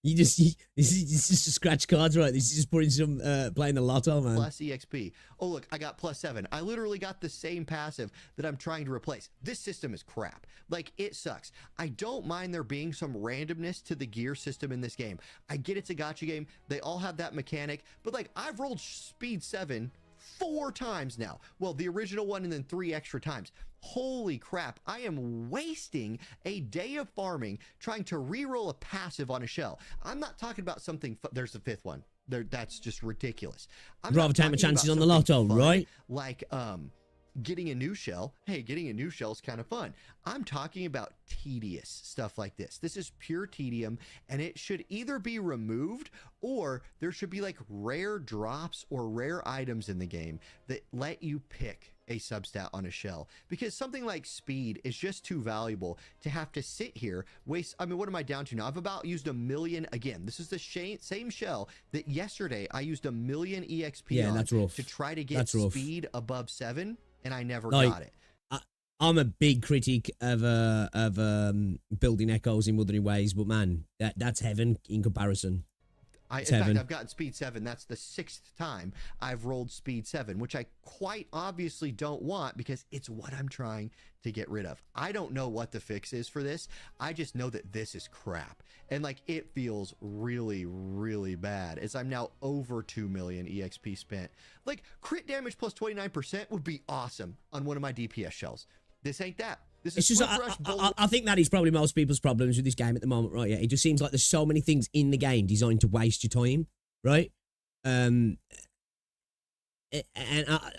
This is just scratch cards, right? This is just putting some playing the lotto, man. Plus EXP. Oh look, I got plus 7. I literally got the same passive that I'm trying to replace. This system is crap. Like, it sucks. I don't mind there being some randomness to the gear system in this game. I get it's a gacha game. They all have that mechanic, but like, I've rolled speed 7 4 times now. Well, the original one and then 3 extra times. Holy crap, I am wasting a day of farming trying to re-roll a passive on a shell. I'm not talking about something, there's the 5th one. That's just ridiculous. I'm rather take my chances on the lotto, right? Like, getting a new shell. Hey, getting a new shell is kind of fun. I'm talking about tedious stuff like this. This is pure tedium, and it should either be removed or there should be like rare drops or rare items in the game that let you pick a substat on a shell, because something like speed is just too valuable to have to sit here, waste. I mean, what am I down to now? I've about used 1 million. Again, this is the same shell that yesterday I used 1 million EXP on that's rough. to try to get speed above 7, and I never like, got it. I'm a big critic of building echoes in Wuthering Ways, but man, that's heaven in comparison. In fact, I've gotten speed 7. That's the 6th time I've rolled speed 7, which I quite obviously don't want because it's what I'm trying to get rid of. I don't know what the fix is for this. I just know that this is crap. And like, it feels really, really bad as I'm now over 2 million EXP spent. Like, crit damage plus 29% would be awesome on one of my DPS shells. This ain't that. It's just, I think that is probably most people's problems with this game at the moment, right? Yeah, it just seems like there's so many things in the game designed to waste your time, right? And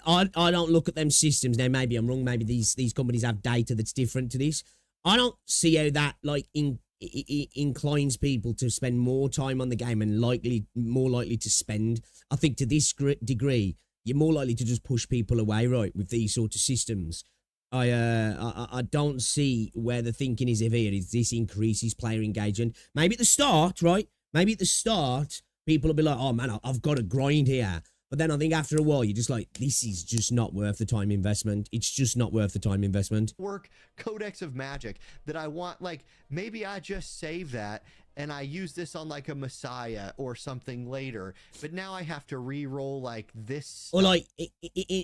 I don't look at them systems. Now, maybe I'm wrong. Maybe these companies have data that's different to this. I don't see how that like inclines people to spend more time on the game and more likely to spend. I think to this degree, you're more likely to just push people away, right, with these sort of systems. I don't see where the thinking is here. Is this increases player engagement? Maybe at the start, right? Maybe at the start, people will be like, oh man, I've got to grind here. But then I think after a while, you're just like, this is just not worth the time investment. It's just not worth the time investment. Work Codex of Magic that I want, like, maybe I just save that and I use this on like a Messiah or something later, but now I have to re-roll like this. Or like,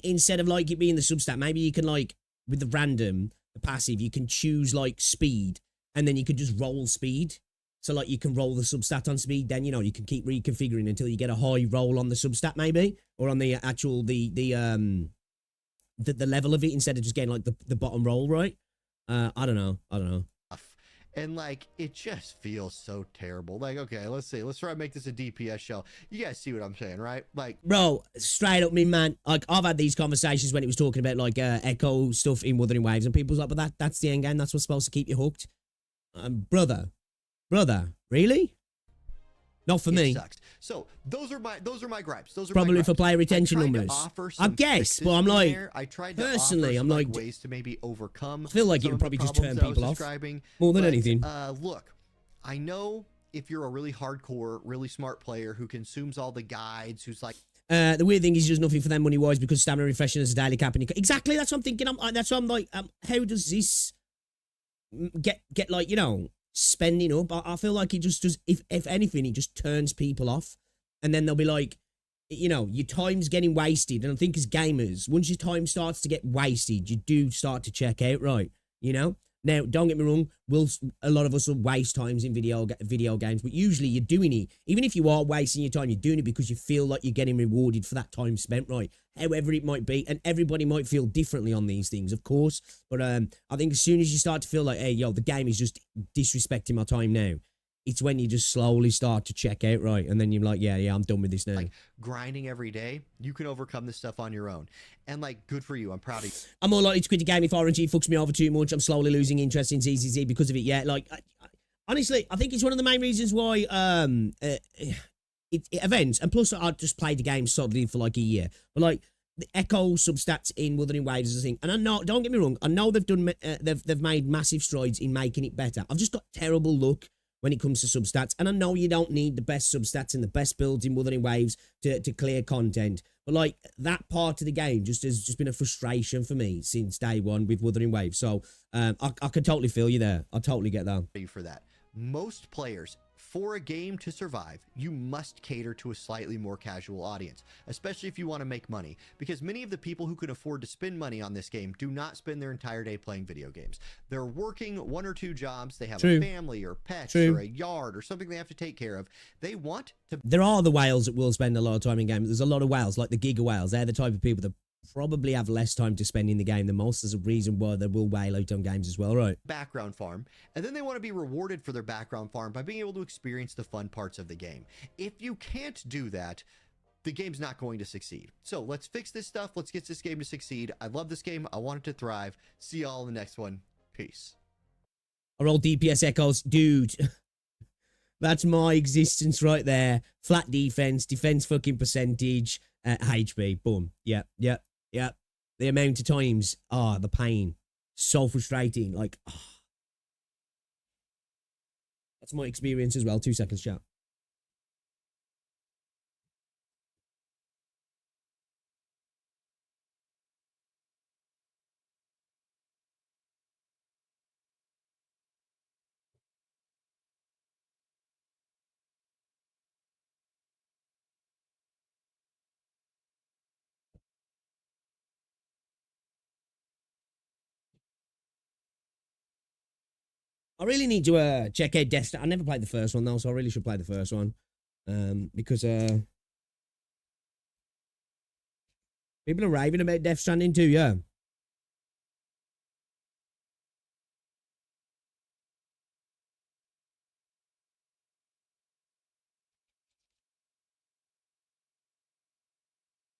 instead of like it being the substat, maybe you can like, with the random, the passive, you can choose like speed, and then you could just roll speed. So like you can roll the substat on speed, then you know you can keep reconfiguring until you get a high roll on the substat maybe, or on the actual the level of it instead of just getting like the bottom roll, right? I don't know. And like it just feels so terrible. Like, okay, let's see. Let's try to make this a DPS show. You guys see what I'm saying, right? Like, bro, straight up, me man. Like I've had these conversations when it was talking about like echo stuff in Wuthering Waves, and people's like, but that's the end game. That's what's supposed to keep you hooked. Brother, really? Not for me. Sucks. So those are my gripes. Those are probably my for player retention numbers. I guess, but I'm like, I tried to personally, offer I'm some, like, ways to maybe overcome. I feel like it would probably just turn people off more than anything. Look, I know if you're a really hardcore, really smart player who consumes all the guides, who's like. The weird thing is just nothing for them money wise because stamina refreshing is a daily cap. And exactly, that's what I'm thinking. That's what I'm like. How does this get like, you know, spending up? I feel like it just does. If anything, it just turns people off, and then they'll be like, you know, your time's getting wasted. And I think as gamers, once your time starts to get wasted, you do start to check out, right? You know. Now, don't get me wrong. A lot of us will waste times in video games, but usually you're doing it. Even if you are wasting your time, you're doing it because you feel like you're getting rewarded for that time spent, right? However it might be, and everybody might feel differently on these things, of course. But I think as soon as you start to feel like, hey, yo, the game is just disrespecting my time now, it's when you just slowly start to check out, right? And then you're like, yeah, I'm done with this now. Like grinding every day, you can overcome this stuff on your own. And like, good for you. I'm proud of you. I'm more likely to quit the game if RNG fucks me over too much. I'm slowly losing interest in ZZZ because of it. Yeah, like, honestly, I think it's one of the main reasons why events, and plus I just played the game solidly for like a year. But like, the echo substats in Wuthering Waves is a thing. And I know, don't get me wrong, I know they've done, they've made massive strides in making it better. I've just got terrible luck when it comes to substats. And I know you don't need the best substats and the best builds in Wuthering Waves to clear content. But like that part of the game has just been a frustration for me since day one with Wuthering Waves. So I can totally feel you there. I totally get that. For that. Most players, for a game to survive, you must cater to a slightly more casual audience, especially if you want to make money, because many of the people who can afford to spend money on this game do not spend their entire day playing video games. They're working 1 or 2 jobs, they have a family or pets or a yard or something they have to take care of. They want to... There are the whales that will spend a lot of time in games. There's a lot of whales, like the giga whales. They're the type of people that probably have less time to spend in the game than most. There's a reason why they will whale out on games as well, right? Background farm, and then they want to be rewarded for their background farm by being able to experience the fun parts of the game. If you can't do that, the game's not going to succeed. So let's fix this stuff. Let's get this game to succeed. I love this game. I want it to thrive. See y'all in the next one. Peace. I roll DPS echoes. Dude, that's my existence right there. Flat defense fucking percentage, HP. Boom. Yep. The amount of times, the pain. So frustrating. Like, that's my experience as well. 2 seconds, chat. I really need to check out Death Stranding. I never played the first one though, so I really should play the first one. Because people are raving about Death Stranding too, yeah.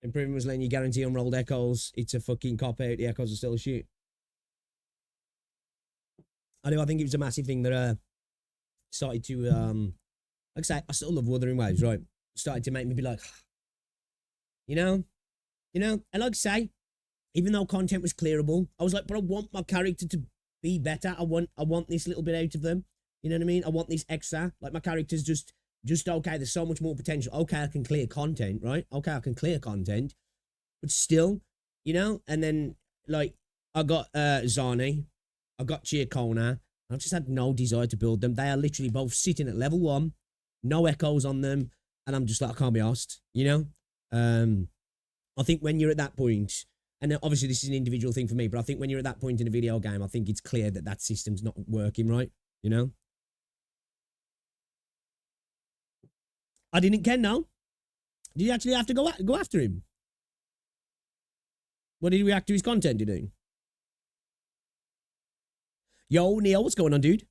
Improvement was letting you guarantee unrolled echoes. It's a fucking cop out. The echoes are still a shoot. I do. I think it was a massive thing that started to like I say, I still love Wuthering Waves, right? Started to make me be like, you know, and like I say, even though content was clearable, I was like, but I want my character to be better. I want this little bit out of them. You know what I mean? I want this extra. Like my character's just okay. There's so much more potential. Okay, I can clear content, right? Okay, I can clear content, but still, And then like I got Zani, I got Chiacona. I just had no desire to build them. They are literally both sitting at level 1, no echoes on them, and I'm just like, I can't be asked. I think when you're at that point, and obviously this is an individual thing for me, but I think when you're at that point in a video game, I think it's clear that that system's not working right, I didn't care, no. Did you actually have to go after him? What did he react to his content, did he? Yo, Neo, what's going on, dude?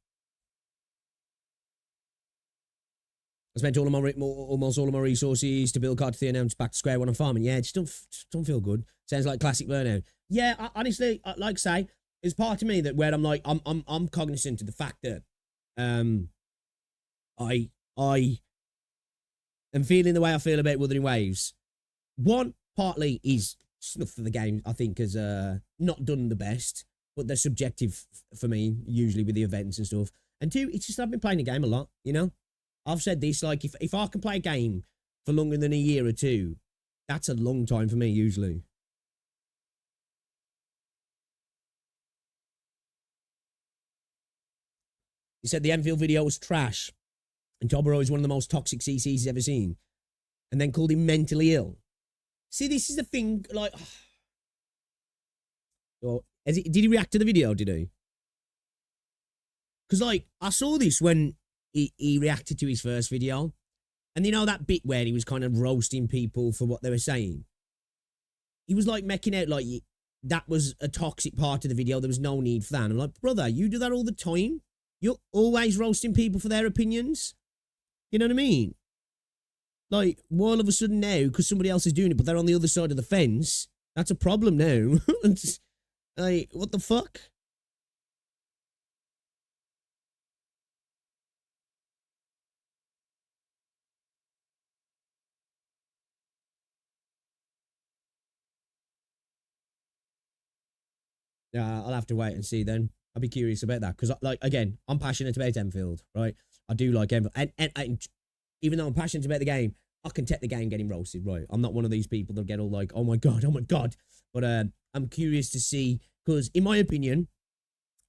I spent almost all of my resources to build Cartagena, and I'm just back to square one on farming. Yeah, it just don't feel good. Sounds like classic burnout. Yeah, honestly, like I say, there's part of me that where I'm like, I'm cognizant of the fact that I am feeling the way I feel about Wuthering Waves. One, partly is snuff for the game, I think, has not done the best, but they're subjective for me, usually with the events and stuff. And two, it's just I've been playing the game a lot, I've said this, like, if I can play a game for longer than a year or two, that's a long time for me, usually. He said the Enfield video was trash, and Tobero is one of the most toxic CCs he's ever seen, and then called him mentally ill. See, this is the thing, like... Well, did he react to the video, did he? Because, like, I saw this when he reacted to his first video. And that bit where he was kind of roasting people for what they were saying? He was, like, making out like that was a toxic part of the video. There was no need for that. And I'm like, brother, you do that all the time? You're always roasting people for their opinions? You know what I mean? Like, all of a sudden now, because somebody else is doing it, but they're on the other side of the fence, that's a problem now. Like, what the fuck? Yeah, I'll have to wait and see then. I'll be curious about that. Because, like, again, I'm passionate about Enfield, right? I do like Enfield. And even though I'm passionate about the game, I can take the game getting roasted, right? I'm not one of these people that get all like, oh my God. But I'm curious to see, because in my opinion,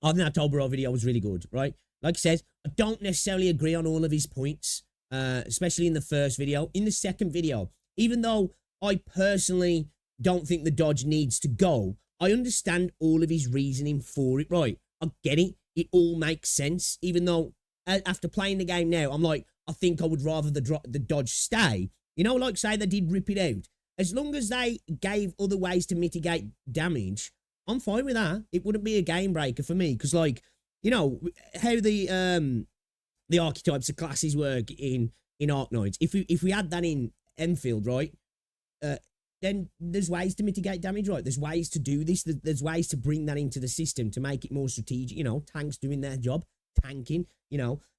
I think that Tobero video was really good, right? Like I said, I don't necessarily agree on all of his points, especially in the first video. In the second video, even though I personally don't think the dodge needs to go, I understand all of his reasoning for it, right? I get it. It all makes sense. Even though after playing the game now, I'm like, I think I would rather the dodge stay. Like say they did rip it out. As long as they gave other ways to mitigate damage, I'm fine with that. It wouldn't be a game breaker for me. Because like, how the archetypes of classes work in Arknights. If we had that in Enfield, right? Then there's ways to mitigate damage, right? There's ways to do this. There's ways to bring that into the system to make it more strategic. Tanks doing their job, tanking,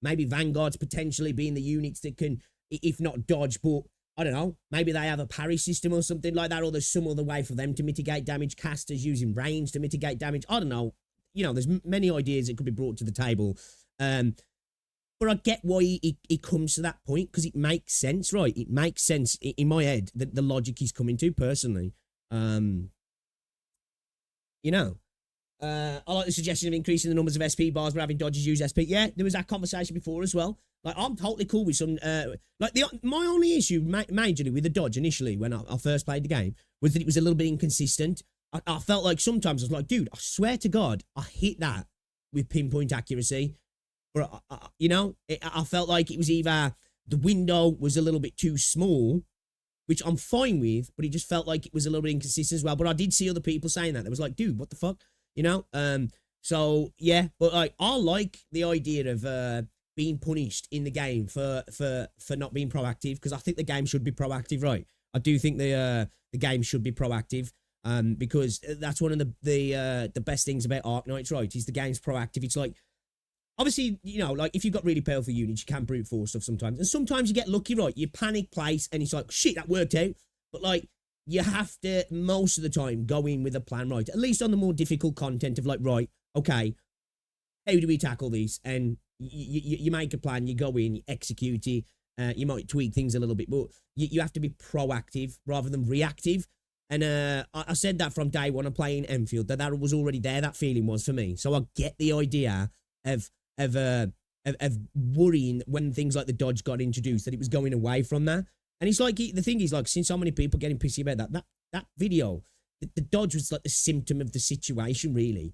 maybe Vanguards potentially being the units that can, if not dodge, but I don't know, maybe they have a parry system or something like that, or there's some other way for them to mitigate damage, casters using range to mitigate damage. I don't know. There's many ideas that could be brought to the table. But I get why it comes to that point, because it makes sense, right? It makes sense in my head, that the logic he's coming to, personally. I like the suggestion of increasing the numbers of SP bars, but having dodges use SP. Yeah, there was that conversation before as well. Like, I'm totally cool with some... my only issue, majorly, with the dodge initially, when I first played the game, was that it was a little bit inconsistent. I felt like sometimes I was like, dude, I swear to God, I hit that with pinpoint accuracy. But, I felt like it was either the window was a little bit too small, which I'm fine with, but it just felt like it was a little bit inconsistent as well. But I did see other people saying that. It was like, dude, what the fuck? So, yeah. But I like the idea of being punished in the game for not being proactive, because I think the game should be proactive, right? I do think the game should be proactive. Because that's one of the best things about Arknights, right? Is the game's proactive. It's like, obviously, you know, like if you've got really powerful units, you can brute force stuff sometimes. And sometimes you get lucky, right? You panic place and it's like, shit, that worked out. But like, you have to, most of the time, go in with a plan, right? At least on the more difficult content of like, right, okay, how do we tackle these? And you make a plan, you go in, you execute it. You might tweak things a little bit, but you have to be proactive rather than reactive. And I said that from day one of playing Enfield, that was already there, that feeling was for me. So I get the idea of worrying when things like the dodge got introduced, that it was going away from that. And it's like, the thing is, like, since so many people getting pissy about that video, the dodge was like the symptom of the situation, really.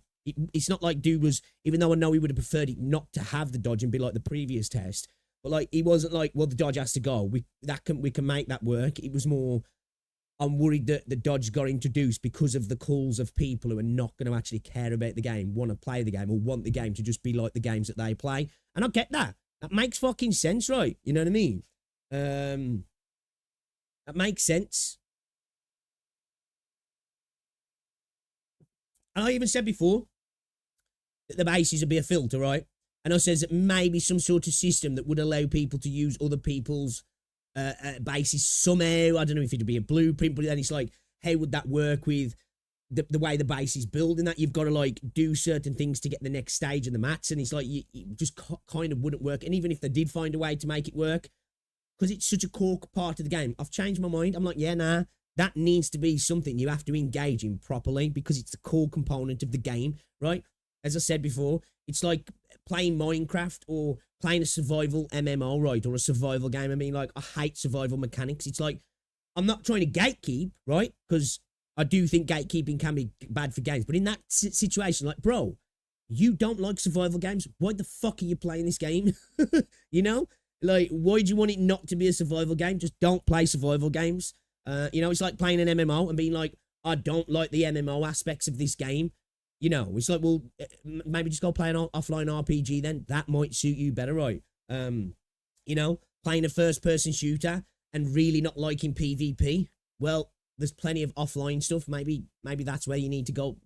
It's not like dude was, even though I know he would have preferred it not to have the dodge and be like the previous test, but like, he wasn't like, well, the dodge has to go. We can make that work. It was more, I'm worried that the dodge got introduced because of the calls of people who are not going to actually care about the game, want to play the game, or want the game to just be like the games that they play. And I get that. That makes fucking sense, right? You know what I mean? That makes sense. And I even said before that the bases would be a filter, right? And I says that maybe some sort of system that would allow people to use other people's bases somehow. I don't know if it'd be a blueprint, but then it's like, how would that work with the way the base is built, and that you've got to like do certain things to get the next stage of the mats, and it's like it just kind of wouldn't work. And even if they did find a way to make it work, because it's such a core part of the game, I've changed my mind. I'm like, yeah, nah, that needs to be something you have to engage in properly, because it's the core component of the game, right? As I said before, it's like playing Minecraft or playing a survival MMO, right? Or a survival game. I mean, like, I hate survival mechanics. It's like, I'm not trying to gatekeep, right? Because I do think gatekeeping can be bad for games. But in that situation, like, bro, you don't like survival games? Why the fuck are you playing this game? You know? Like, why do you want it not to be a survival game? Just don't play survival games. You know, it's like playing an MMO and being like, I don't like the MMO aspects of this game. You know, it's like, well, maybe just go play an offline RPG then. That might suit you better, right? You know, playing a first-person shooter and really not liking PvP. Well, there's plenty of offline stuff. Maybe that's where you need to go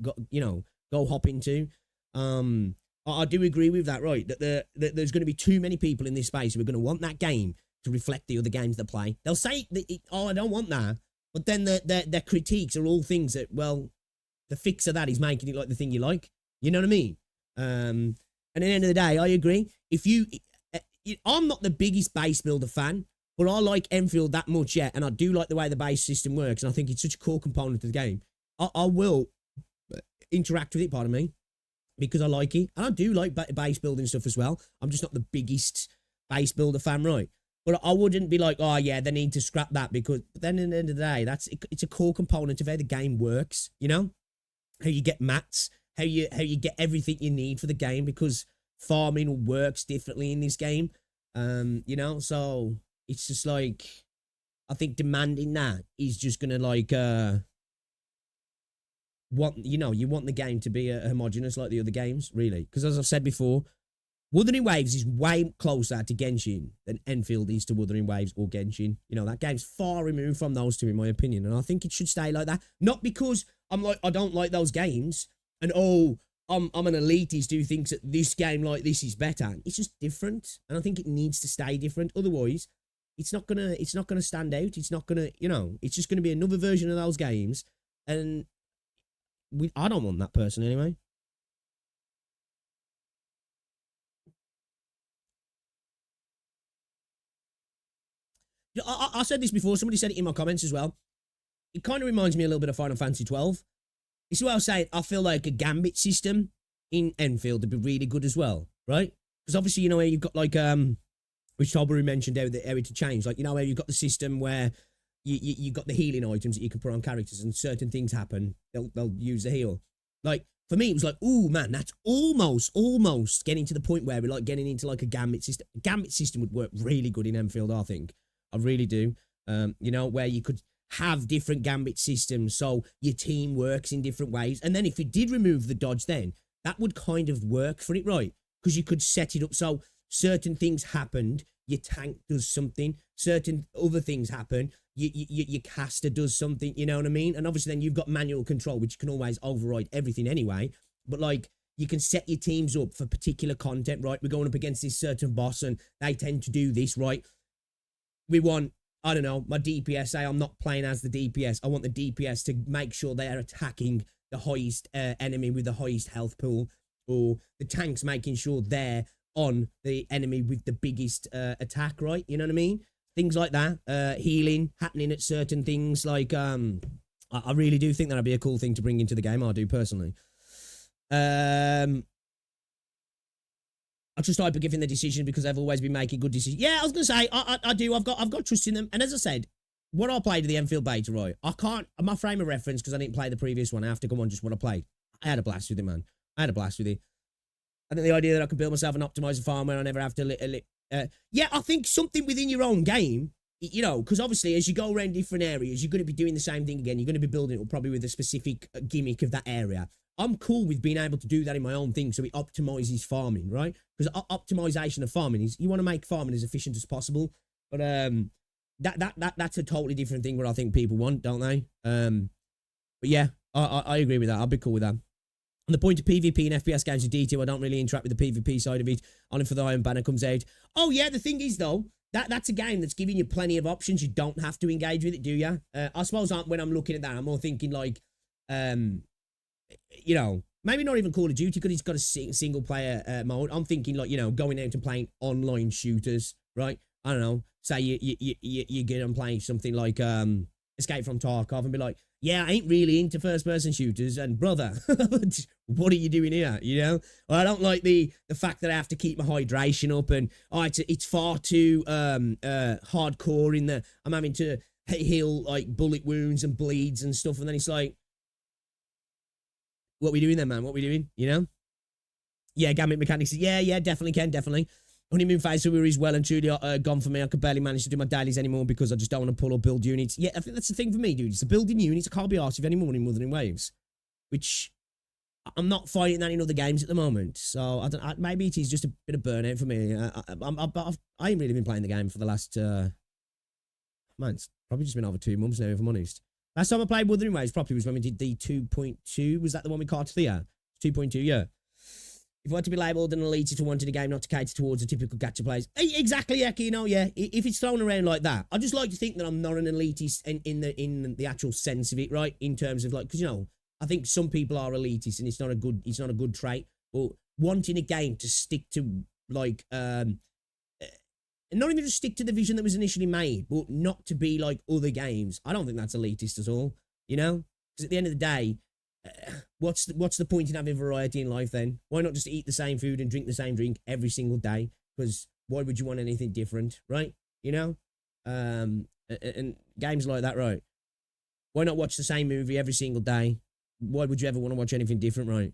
hop into. I do agree with that, right? That there's going to be too many people in this space who are going to want that game to reflect the other games they play. They'll say, oh, I don't want that. But then their critiques are all things that, well, the fix of that is making it like the thing you like. You know what I mean? And at the end of the day, I agree. I'm not the biggest base builder fan, but I like Enfield that much, yeah, and I do like the way the base system works, and I think it's such a core component of the game. I will interact with it, pardon me, because I like it. And I do like base building stuff as well. I'm just not the biggest base builder fan, right? But I wouldn't be like, oh yeah, they need to scrap that, because but then at the end of the day, it's a core component of how the game works, you know? How you get mats, how you get everything you need for the game, because farming works differently in this game. You know, so it's just like, I think demanding that is just gonna like you want the game to be homogenous like the other games, really. Because as I've said before, Wuthering Waves is way closer to Genshin than Enfield is to Wuthering Waves or Genshin. You know, that game's far removed from those two, in my opinion. And I think it should stay like that. Not because I'm like, I don't like those games and, oh, I'm an elitist who thinks that this game like this is better. It's just different. And I think it needs to stay different. Otherwise, it's not gonna stand out. It's not gonna, you know, it's just gonna be another version of those games. And I don't want that person anyway. I said this before. Somebody said it in my comments as well. It kind of reminds me a little bit of Final Fantasy 12. This is what I was saying. I feel like a gambit system in Enfield would be really good as well, right? Because obviously, you know, where you've got like, which Tolbury mentioned how to change. Like, you know, where you've got the system where you got the healing items that you can put on characters, and certain things happen, they'll use the heal. Like, for me, it was like, ooh, man, that's almost getting to the point where we're like getting into like a gambit system. A gambit system would work really good in Enfield, I think. I really do. You know, where you could have different gambit systems so your team works in different ways. And then if you did remove the dodge, then that would kind of work for it, right? Because you could set it up so certain things happened, your tank does something, certain other things happen, your caster does something, you know what I mean? And obviously then you've got manual control, which can always override everything anyway. But like, you can set your teams up for particular content, right? We're going up against this certain boss and they tend to do this, right? We want, I don't know, my DPS, say I'm not playing as the DPS. I want the DPS to make sure they're attacking the highest enemy with the highest health pool, or the tanks making sure they're on the enemy with the biggest attack, right? You know what I mean? Things like that. Healing happening at certain things. Like, I really do think that'd be a cool thing to bring into the game. I do personally. I trust Hyper giving the decision because they've always been making good decisions. Yeah, I was gonna say I do. I've got trust in them. And as I said, what I played at the Enfield beta, right? I can't my frame of reference because I didn't play the previous one. I have to go on just what I played. I had a blast with it, man. I had a blast with it. I think the idea that I can build myself an optimizer farm where I never have to. Yeah, I think something within your own game, you know, because obviously as you go around different areas, you're going to be doing the same thing again. You're going to be building it probably with a specific gimmick of that area. I'm cool with being able to do that in my own thing, so it optimizes farming, right? Because optimization of farming is you want to make farming as efficient as possible. But that's a totally different thing. What I think people want, don't they? But yeah, I agree with that. I'll be cool with that. On the point of PvP and FPS games with D2, I don't really interact with the PvP side of it. Only for the Iron Banner comes out. Oh yeah, the thing is though, that's a game that's giving you plenty of options. You don't have to engage with it, do you? I suppose when I'm looking at that, I'm more thinking like, you know, maybe not even Call of Duty because it's got a single player mode. I'm thinking like, you know, going out and playing online shooters, right? I don't know. Say you get and playing something like Escape from Tarkov and be like, yeah, I ain't really into first person shooters, and brother, what are you doing here? You know, well, I don't like the fact that I have to keep my hydration up, and it's far too hardcore in the I'm having to heal like bullet wounds and bleeds and stuff, and then it's like, what we doing then, man? What we doing? You know? Yeah, Gambit Mechanics. Yeah, definitely, Ken, definitely. Honeymoon phase where is well and truly gone for me. I could barely manage to do my dailies anymore because I just don't want to pull or build units. Yeah, I think that's the thing for me, dude. It's the building units. I can't be arsed with any more in Wuthering Waves, which I'm not fighting that in other games at the moment. So I don't. Maybe it is just a bit of burnout for me. I ain't really been playing the game for the last. Man, it's probably just been over 2 months now, if I'm honest. Last time I played Wuthering Waves properly was when we did the 2.2. Was that the one we caught Thea? 2.2, yeah. If you want to be labelled an elitist or wanted a game not to cater towards the typical gacha players. Exactly, Eki, you know, yeah. If it's thrown around like that, I just like to think that I'm not an elitist in the actual sense of it, right? In terms of like, because, you know, I think some people are elitist and it's not a good trait. But wanting a game to stick to, like, not even just stick to the vision that was initially made, but not to be like other games, I don't think that's elitist at all, you know? Because at the end of the day, what's the point in having variety in life then? Why not just eat the same food and drink the same drink every single day? Because why would you want anything different, right? You know? And games like that, right? Why not watch the same movie every single day? Why would you ever want to watch anything different, right?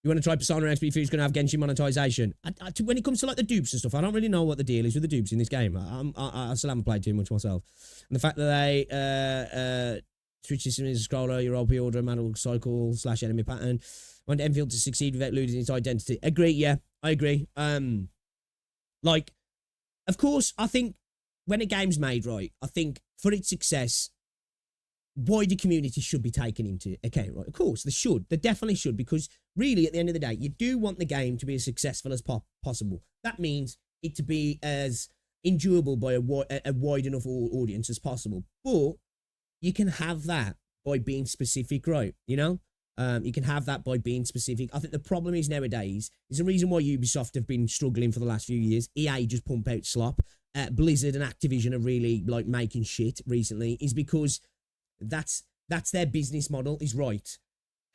You want to try Persona XP who's going to have Genshin monetization? When it comes to like the dupes and stuff, I don't really know what the deal is with the dupes in this game. I still haven't played too much myself. And the fact that they switch system is a scroller, your OP order, manual cycle / enemy pattern. Want Enfield to succeed without losing its identity. Agree, yeah, I agree. Like, of course, I think when a game's made right, I think for its success, wider community should be taken into account, right? Of course, they should. They definitely should, because really, at the end of the day, you do want the game to be as successful as possible. That means it to be as enjoyable by a wide enough audience as possible. But you can have that by being specific, right? You know? You can have that by being specific. I think the problem is nowadays, is the reason why Ubisoft have been struggling for the last few years. EA just pump out slop. Blizzard and Activision are really, like, making shit recently, is because that's their business model, is right.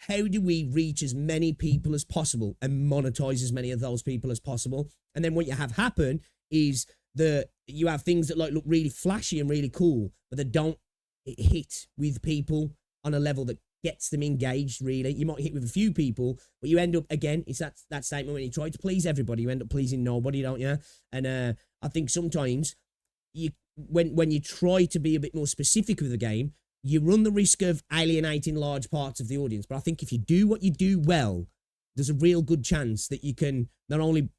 How do we reach as many people as possible and monetize as many of those people as possible? And then what you have happen is that you have things that like look really flashy and really cool, but that don't hit with people on a level that gets them engaged, really. You might hit with a few people, but you end up, again, it's that statement, when you try to please everybody, you end up pleasing nobody, don't you? And I think sometimes when you try to be a bit more specific with the game, you run the risk of alienating large parts of the audience. But I think if you do what you do well, there's a real good chance that you can not only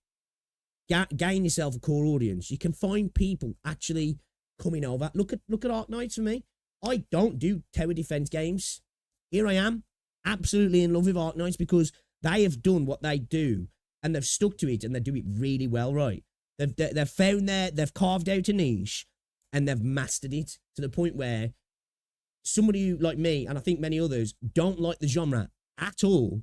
gain yourself a core audience, you can find people actually coming over. Look at Ark Knights for me. I don't do tower defense games. here I am, absolutely in love with Arknights because they have done what they do and they've stuck to it and they do it really well, right? They've found they've carved out a niche and they've mastered it to the point where somebody like me, and I think many others, don't like the genre at all,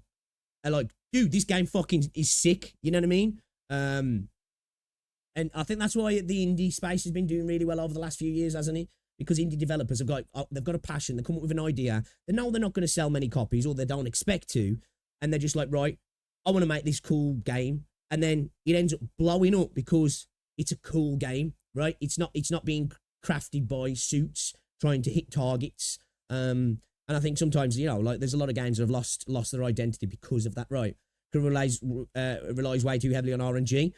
are like, dude, this game fucking is sick. You know what I mean? And I think that's why the indie space has been doing really well over the last few years, hasn't it? Because indie developers have got, they've got a passion. They come up with an idea. They know they're not going to sell many copies, or they don't expect to, and they're just like, right, I want to make this cool game, and then it ends up blowing up because it's a cool game, right? It's not being crafted by suits trying to hit targets. And I think sometimes, you know, like there's a lot of games that have lost their identity because of that, right? Because it relies way too heavily on RNG.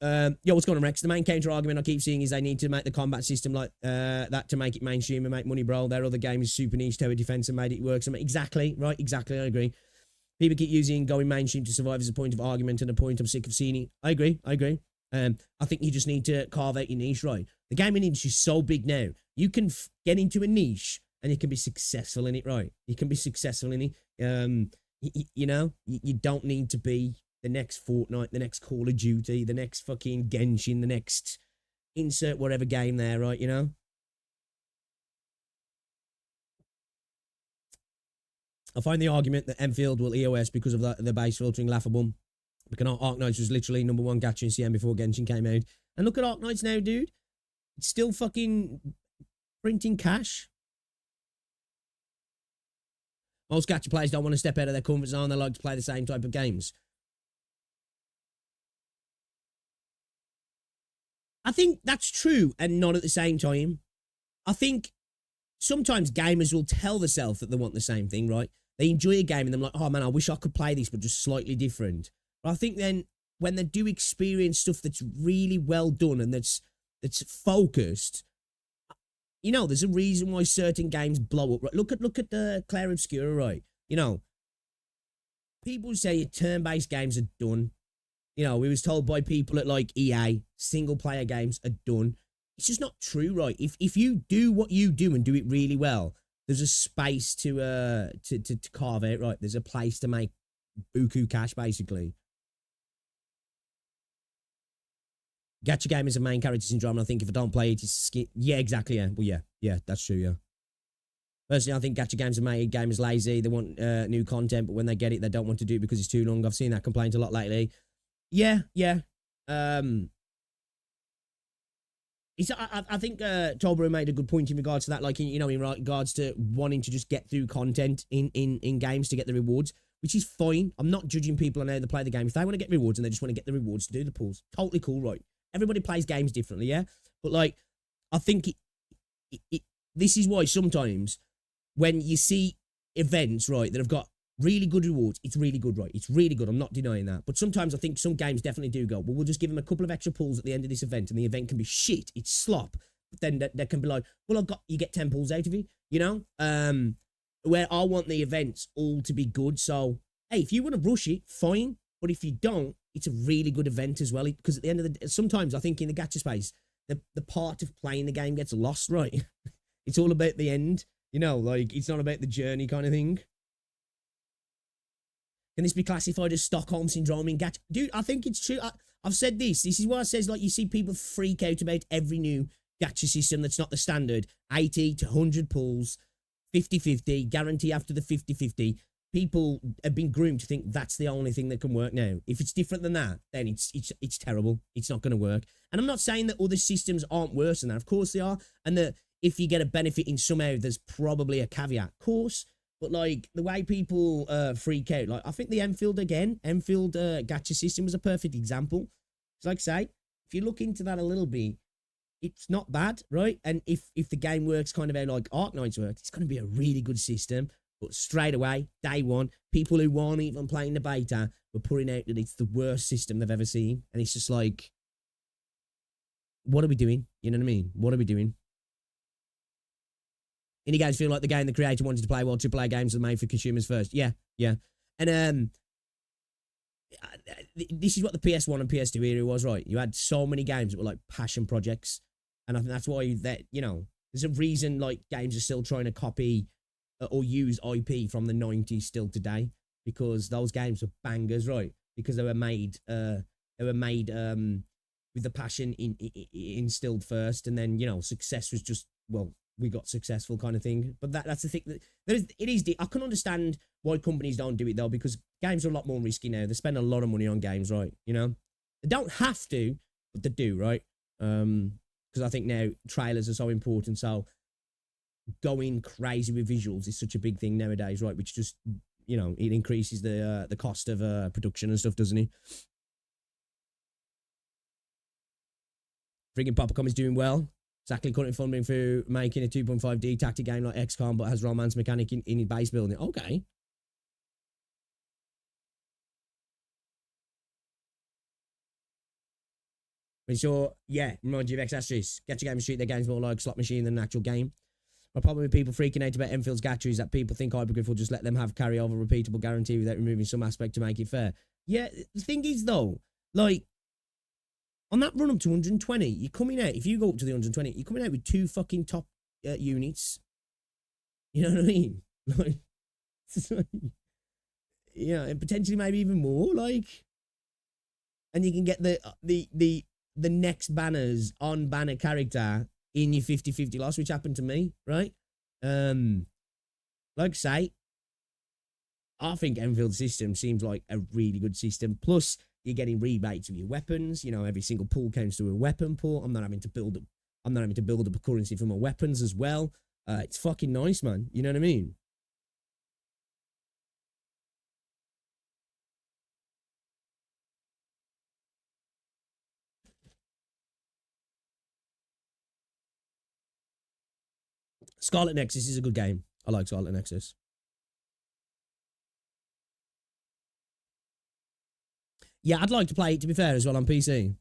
Yo, what's going on, Rex? The main counter argument I keep seeing is they need to make the combat system like that to make it mainstream and make money, bro. Their other game is super niche tower defense and made it work. So exactly, right? Exactly, I agree. People keep using going mainstream to survive as a point of argument and a point I'm sick of seeing it. I agree. I think you just need to carve out your niche, right? The gaming industry is so big now. You can get into a niche and you can be successful in it, right? You can be successful in it. You know, you don't need to be the next Fortnite, the next Call of Duty, the next fucking Genshin, the next insert whatever game there, right? You know? I find the argument that Enfield will EOS because of the base filtering laughable. Because Arknights was literally #1 gacha in CM before Genshin came out. And look at Arknights now, dude. It's still fucking printing cash. Most gacha players don't want to step out of their comfort zone. They like to play the same type of games. I think that's true and not at the same time. I think sometimes gamers will tell themselves that they want the same thing, right? They enjoy a game and they're like, oh man, I wish I could play this, but just slightly different. But I think then when they do experience stuff that's really well done and that's focused, you know, there's a reason why certain games blow up. Right? Look at the Claire Obscura, right? You know, people say turn-based games are done. You know, we was told by people at like EA, single-player games are done. It's just not true, right? If you do what you do and do it really well, there's a space to carve out, right? There's a place to make buku cash, basically. Gacha game is a main character syndrome, and I think if I don't play it, it's yeah, exactly, yeah. Well, yeah, that's true, yeah. Personally, I think gacha games are made gamers lazy. They want new content, but when they get it, they don't want to do it because it's too long. I've seen that complaint a lot lately. Yeah. I think Tolbro made a good point in regards to that, like, you know, in regards to wanting to just get through content in games to get the rewards, which is fine. I'm not judging people on how they play the game. If they want to get rewards and they just want to get the rewards to do the pulls, totally cool, right? Everybody plays games differently, yeah? But, like, I think this is why sometimes when you see events, right, that have got really good rewards, it's really good, right? It's really good. I'm not denying that. But sometimes I think some games definitely do go, well, we'll just give them a couple of extra pulls at the end of this event, and the event can be shit. It's slop. But then they can be like, well, you get 10 pulls out of it, you know? Where I want the events all to be good. So, hey, if you want to rush it, fine. But if you don't, it's a really good event as well. Because at the end of the day, sometimes I think in the gacha space, the part of playing the game gets lost, right? It's all about the end, you know, like it's not about the journey kind of thing. Can this be classified as Stockholm Syndrome in gacha? Dude, I think it's true. I've said this. This is what I says, like, you see people freak out about every new gacha system that's not the standard. 80 to 100 pulls, 50-50, guarantee after the 50-50. People have been groomed to think that's the only thing that can work now. If it's different than that, then it's terrible. It's not going to work. And I'm not saying that other systems aren't worse than that. Of course they are. And that if you get a benefit in somehow, there's probably a caveat. Of course. But, like, the way people freak out, like, I think the Enfield gacha system was a perfect example. It's like I say, if you look into that a little bit, it's not bad, right? And if the game works kind of how, like, Arknights works, it's going to be a really good system. But straight away, day one, people who weren't even playing the beta were putting out that it's the worst system they've ever seen. And it's just like, what are we doing? You know what I mean? What are we doing? Any guys feel like the game the creator wanted to play while AAA games are made for consumers first? Yeah. And this is what the PS1 and PS2 era was, right? You had so many games that were like passion projects. And I think that's why that, you know, there's a reason like games are still trying to copy or use IP from the 90s still today, because those games were bangers, right? Because they were made with the passion instilled first, and then, you know, success was just, well, we got successful kind of thing. But that's the thing, that it is. I can understand why companies don't do it though, because games are a lot more risky now. They spend a lot of money on games, right? You know, they don't have to, but they do, right? Because I think now trailers are so important. So going crazy with visuals is such a big thing nowadays, right? Which just, you know, it increases the cost of production and stuff, doesn't it? Friggin' Popcom is doing well. Exactly, currently funding for making a 2.5D tactic game like XCOM, but has romance mechanic in his base building. Okay. But sure, yeah, remind you of X-Astris. Gacha Game Street, their game's more like slot machine than an actual game. My problem with people freaking out about Enfield's gacha is that people think Hypergriff will just let them have carryover repeatable guarantee without removing some aspect to make it fair. Yeah, the thing is though, like, on that run up to 120, you're coming out, if you go up to the 120, you're coming out with 2 fucking top units. You know what I mean? Like, yeah, and potentially maybe even more, like, and you can get the next banners on banner character in your 50-50 loss, which happened to me, right? Like I say, I think Enfield's system seems like a really good system. Plus, you're getting rebates with your weapons. You know, every single pull counts to a weapon pull. I'm not having to build up a currency for my weapons as well. It's fucking nice, man. You know what I mean? Scarlet Nexus is a good game. I like Scarlet Nexus. Yeah, I'd like to play it, to be fair, as well on PC.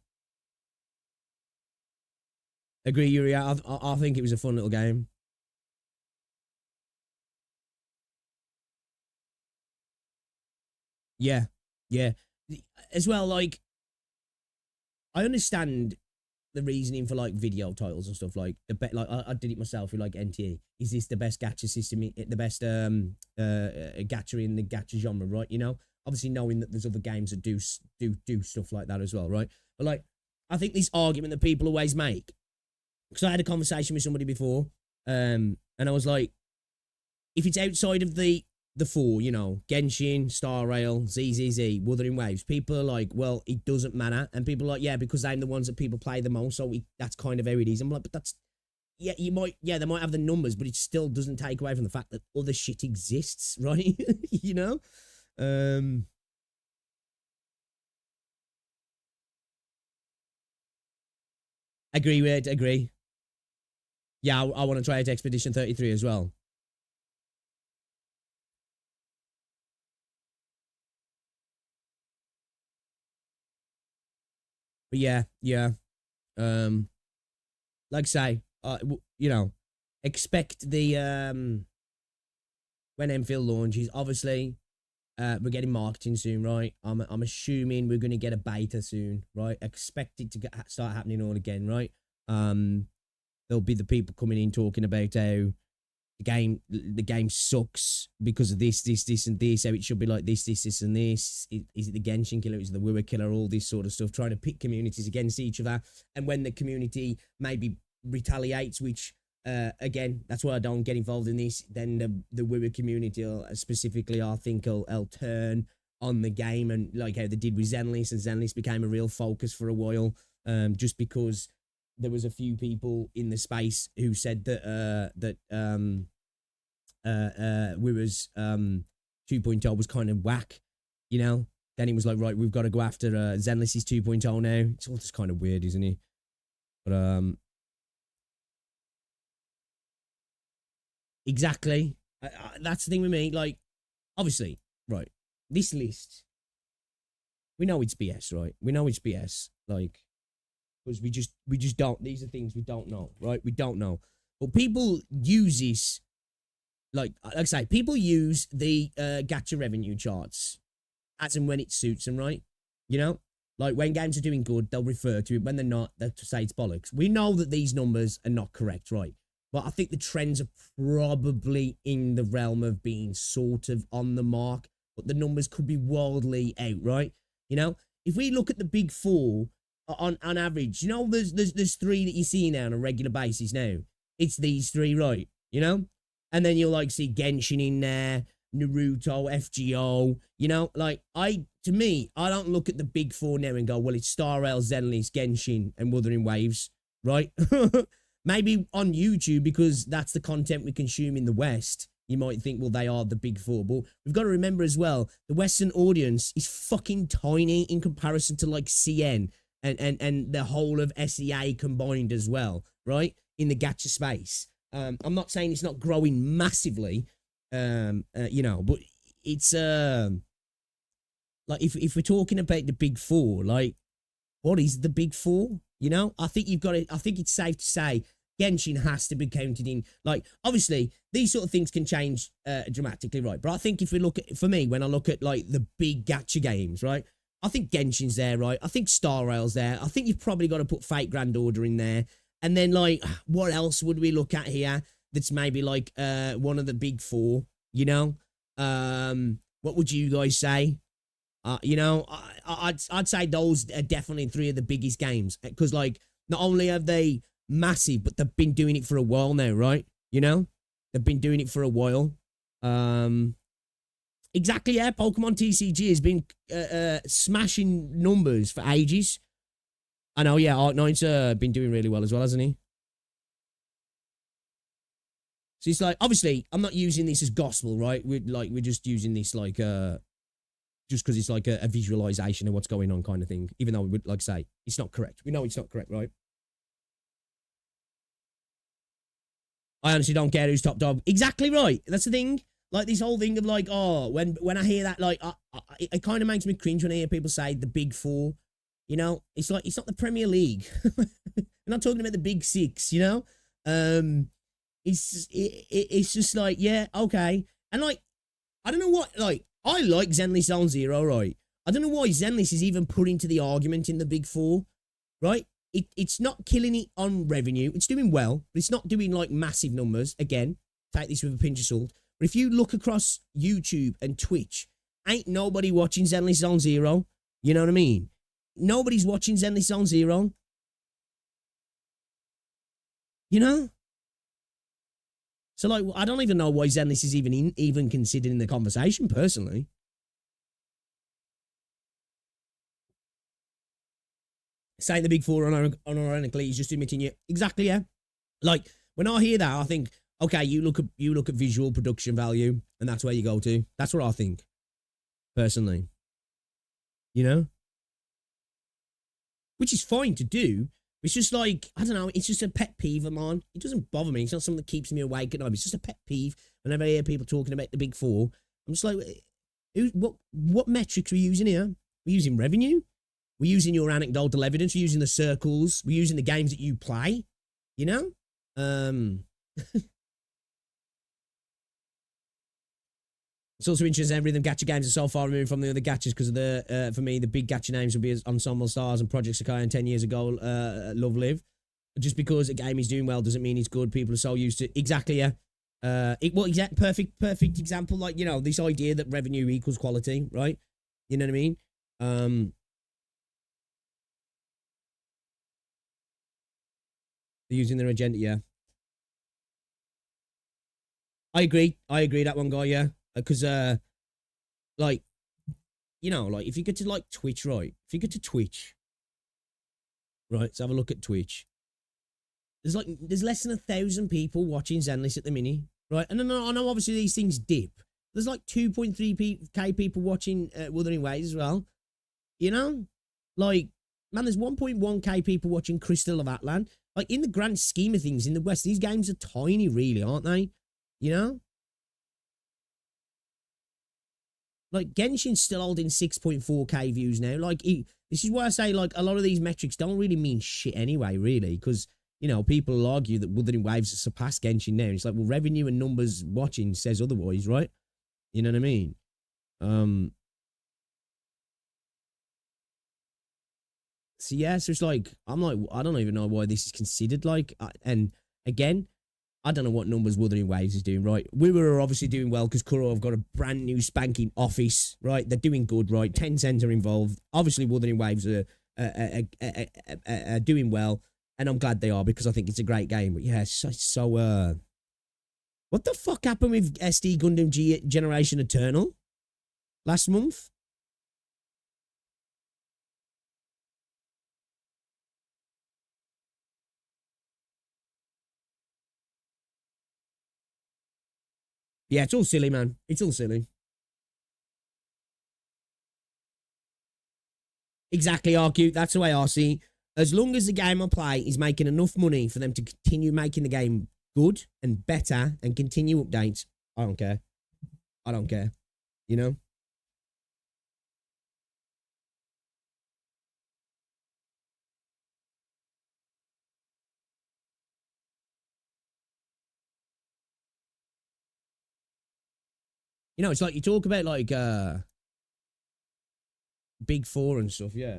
Agree, Yuri. I think it was a fun little game. Yeah, yeah. As well, like, I understand the reasoning for like video titles and stuff. Like I did it myself with like NTE. Is this the best gacha system? The best gacha in the gacha genre, right? You know, obviously knowing that there's other games that do stuff like that as well, right? But like, I think this argument that people always make, because I had a conversation with somebody before, and I was like, if it's outside of the 4, you know, Genshin, Star Rail, ZZZ, Wuthering Waves, people are like, well, it doesn't matter. And people are like, yeah, because I'm the ones that people play the most, so that's kind of how it is. I'm like, but that's, yeah, they might have the numbers, but it still doesn't take away from the fact that other shit exists, right? You know? Agree, Weird, agree. Yeah, I want to try out Expedition 33 as well. But yeah. Like I say, you know, expect the when Enfield launches. Obviously, we're getting marketing soon, right? I'm assuming we're going to get a beta soon, right? Expect it to start happening all again, right? There'll be the people coming in talking about how the game sucks because of this, and this. How it should be like this, and this. Is it the Genshin killer? Is it the Wua killer? All this sort of stuff. Trying to pit communities against each other, and when the community maybe retaliates, which again, that's why I don't get involved in this. Then the Wua community, specifically, I think, will turn on the game, and like how they did with Zenless, and Zenless became a real focus for a while, just because there was a few people in the space who said that Wua's 2.0 was kind of whack, you know. Then he was like, right, we've got to go after Zenless's 2.0 now. It's all just kind of weird, isn't it? But exactly. That's the thing with me. Like, obviously, right, this list, we know it's BS, right? We know it's BS. Like, because we just don't. These are things we don't know, right? We don't know. But people use this, like I say, people use the gacha revenue charts as and when it suits them, right? You know, like when games are doing good, they'll refer to it. When they're not, they'll say it's bollocks. We know that these numbers are not correct, right? but I think the trends are probably in the realm of being sort of on the mark, but the numbers could be wildly out, right? You know, if we look at the big four on average, you know, there's three that you see now on a regular basis now. It's these three, right? You know, and then you'll like see Genshin in there, Naruto, FGO, you know, like to me, I don't look at the big four now and go, well, it's Star Rail, Zenless, Genshin, and Wuthering Waves, right? Maybe on YouTube, because that's the content we consume in the West. You might think, well, they are the big four. But we've got to remember as well, the Western audience is fucking tiny in comparison to like CN and the whole of SEA combined as well, right? In the gacha space. I'm not saying it's not growing massively, you know, but it's like if we're talking about the big four, like what is the big four? You know, I think you've got it. I think it's safe to say Genshin has to be counted in. Like, obviously, these sort of things can change dramatically, right? But I think if we look at, for me, when I look at like the big gacha games, right? I think Genshin's there, right? I think Star Rail's there. I think you've probably got to put Fate Grand Order in there. And then, like, what else would we look at here that's maybe like one of the big four? You know, what would you guys say? You know, I'd say those are definitely three of the biggest games, because like not only have they massive, but they've been doing it for a while now, right? You know, they've been doing it for a while. Exactly, yeah. Pokemon TCG has been smashing numbers for ages. I know, yeah. Art9's been doing really well as well, hasn't he? So it's like, obviously, I'm not using this as gospel, right? We're just using this like just because it's like a visualization of what's going on kind of thing. Even though we would like say it's not correct. We know it's not correct, right? I honestly don't care who's top dog. Exactly right. That's the thing. Like this whole thing of like, oh, when I hear that, like, it kind of makes me cringe when I hear people say the big four. You know, it's like, it's not the Premier League. We're not talking about the big six, you know? It's just like, yeah, okay. And like, I don't know what, like, I like Zenless Zone Zero, right? I don't know why Zenless is even put into the argument in the big four, right? It's not killing it on revenue. It's doing well, but it's not doing like massive numbers. Again, take this with a pinch of salt. But if you look across YouTube and Twitch, ain't nobody watching Zenless Zone Zero. You know what I mean? Nobody's watching Zenless Zone Zero. You know? So like, I don't even know why Zenless is even considered in the conversation, personally. Saying the big four unironically, he's just admitting it. Exactly, yeah. Like, when I hear that, I think, okay, you look at visual production value, and that's where you go to. That's what I think, personally. You know? Which is fine to do. It's just like, I don't know, it's just a pet peeve of mine. It doesn't bother me. It's not something that keeps me awake at night. It's just a pet peeve. Whenever I hear people talking about the big four, I'm just like, what metrics are we using here? We're using revenue? We're using your anecdotal evidence. We're using the circles. We're using the games that you play. You know? It's also interesting every of them gacha games are so far removed from the other gachas because of the, for me, the big gacha names would be Ensemble Stars and Project Sakai and 10 years ago, Love Live. Just because a game is doing well doesn't mean it's good. People are so used to, exactly, yeah. Perfect example, like, you know, this idea that revenue equals quality, right? You know what I mean? They're using their agenda, yeah. I agree, that one guy, yeah. Because, like, you know, like, if you get to, like, Twitch, right? If you get to Twitch, right? Let's have a look at Twitch. There's less than 1,000 people watching Zenless at the minute, right? And I know obviously these things dip. There's, like, 2.3k people watching Wuthering Waves as well. You know? Like, man, there's 1.1k people watching Crystal of Atlan. Like, in the grand scheme of things, in the West, these games are tiny, really, aren't they? You know? Like, Genshin's still holding 6.4k views now. Like, this is why I say, like, a lot of these metrics don't really mean shit anyway, really. Because, you know, people will argue that Wuthering Waves has surpassed Genshin now. It's like, well, revenue and numbers watching says otherwise, right? You know what I mean? So, yeah, so it's like, I'm like, I don't even know why this is considered, like, and again, I don't know what numbers Wuthering Waves is doing, right? We were obviously doing well because Kuro have got a brand new spanking office, right? They're doing good, right? Tencent are involved. Obviously, Wuthering Waves are doing well, and I'm glad they are because I think it's a great game. But yeah, what the fuck happened with SD Gundam Generation Eternal last month? Yeah, it's all silly, man. It's all silly. Exactly, RQ. That's the way I see. As long as the game I play is making enough money for them to continue making the game good and better and continue updates, I don't care. I don't care. You know? You know, it's like you talk about like Big Four and stuff, yeah.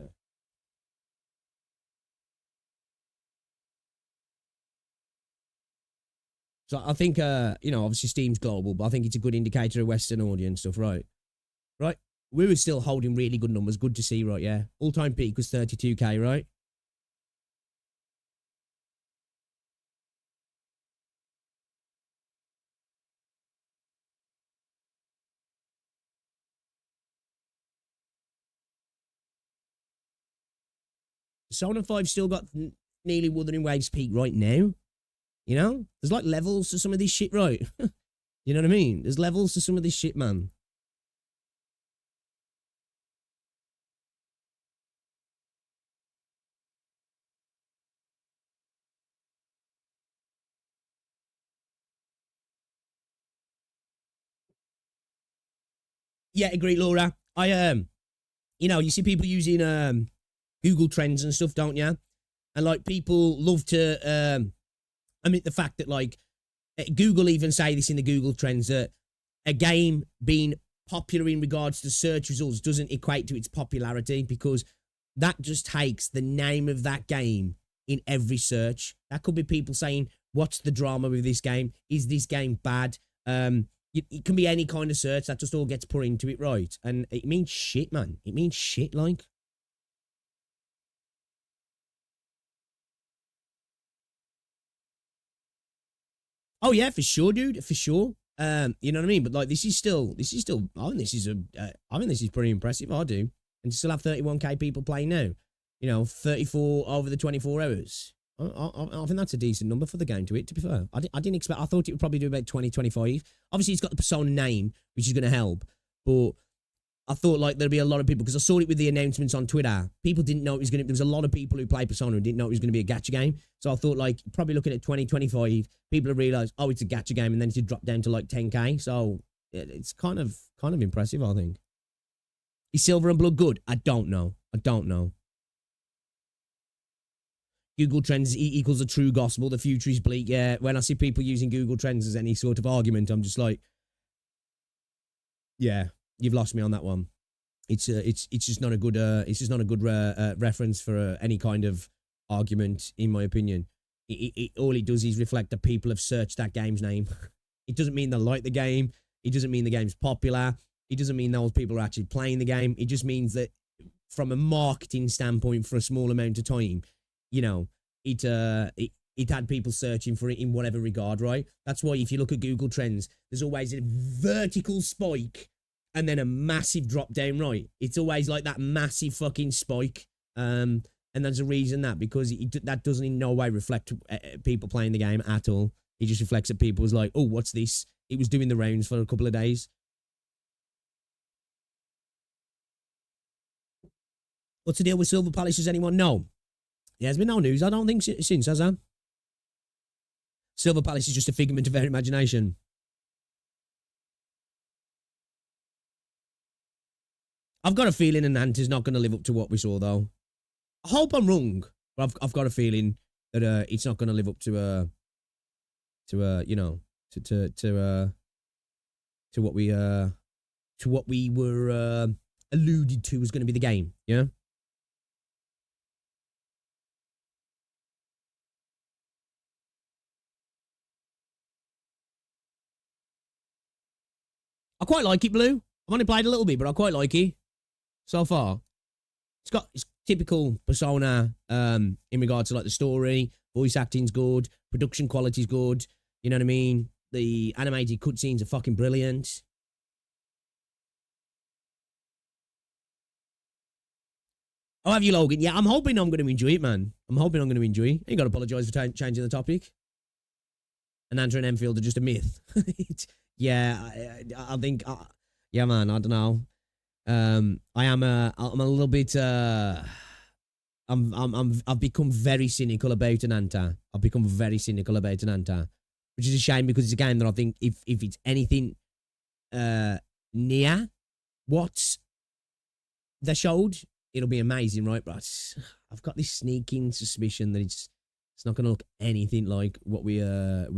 So I think you know, obviously Steam's global, but I think it's a good indicator of Western audience stuff, right? Right? We were still holding really good numbers. Good to see, right? Yeah. All-time peak was 32K, right? Persona 5 still got nearly Wuthering Waves peak right now. You know? There's like levels to some of this shit, right? You know what I mean? There's levels to some of this shit, man. Yeah, agree, Laura. You know, you see people using Google Trends and stuff, don't you? And like people love to I mean the fact that like Google even say this in the Google Trends that a game being popular in regards to search results doesn't equate to its popularity because that just takes the name of that game in every search. That could be people saying, what's the drama with this game? Is this game bad? It can be any kind of search. That just all gets put into it, right? And it means shit, man. It means shit, like. Oh yeah, for sure, dude, for sure. You know what I mean? But like, this is still. I think this is I think this is pretty impressive. I do, and to still have 31K people playing now. You know, 34 over the 24 hours. I think that's a decent number for the game to it, to be fair. I didn't expect, I thought it would probably do about 20, 25. Obviously, it's got the Persona name, which is going to help. But I thought like there'd be a lot of people, because I saw it with the announcements on Twitter. People didn't know it was going to, there was a lot of people who play Persona who didn't know it was going to be a gacha game. So I thought like, probably looking at 20, 25, people have realised, oh, it's a gacha game, and then it dropped down to like 10K. So it's kind of impressive, I think. Is Silver and Blood good? I don't know. Google Trends equals a true gospel. The future is bleak. Yeah, when I see people using Google Trends as any sort of argument, I'm just like, yeah, you've lost me on that one. It's just not a good reference for any kind of argument, in my opinion. All it does is reflect that people have searched that game's name. It doesn't mean they like the game. It doesn't mean the game's popular. It doesn't mean those people are actually playing the game. It just means that from a marketing standpoint, for a small amount of time, you know, it had people searching for it in whatever regard, right? That's why if you look at Google Trends, there's always a vertical spike and then a massive drop down, right? It's always like that massive fucking spike. And there's a reason because that doesn't in no way reflect people playing the game at all. It just reflects that people was like, oh, what's this? It was doing the rounds for a couple of days. What's the deal with Silver Palace? Does anyone know? There's been no news, I don't think, since, has there? Silver Palace is just a figment of their imagination. I've got a feeling Anant is not going to live up to what we saw, though. I hope I'm wrong, but I've got a feeling that it's not going to live up to you know, to what we were alluded to was going to be the game. Yeah. I quite like it, Blue. I've only played a little bit, but I quite like it so far. It's typical Persona in regard to like the story, voice acting's good, production quality's good. You know what I mean? The animated cutscenes are fucking brilliant. Oh, have you, Logan? Yeah, I'm hoping I'm going to enjoy it, man. I'm hoping I'm going to enjoy it. You got to apologise for changing the topic. Ananta and Enfield are just a myth. Yeah, I think. Yeah, man. I don't know. I'm a little bit. I've become very cynical about Ananta. I've become very cynical about Ananta, which is a shame because it's a game that I think if it's anything near what they showed, it'll be amazing, right? But I've got this sneaking suspicion that it's not going to look anything like what we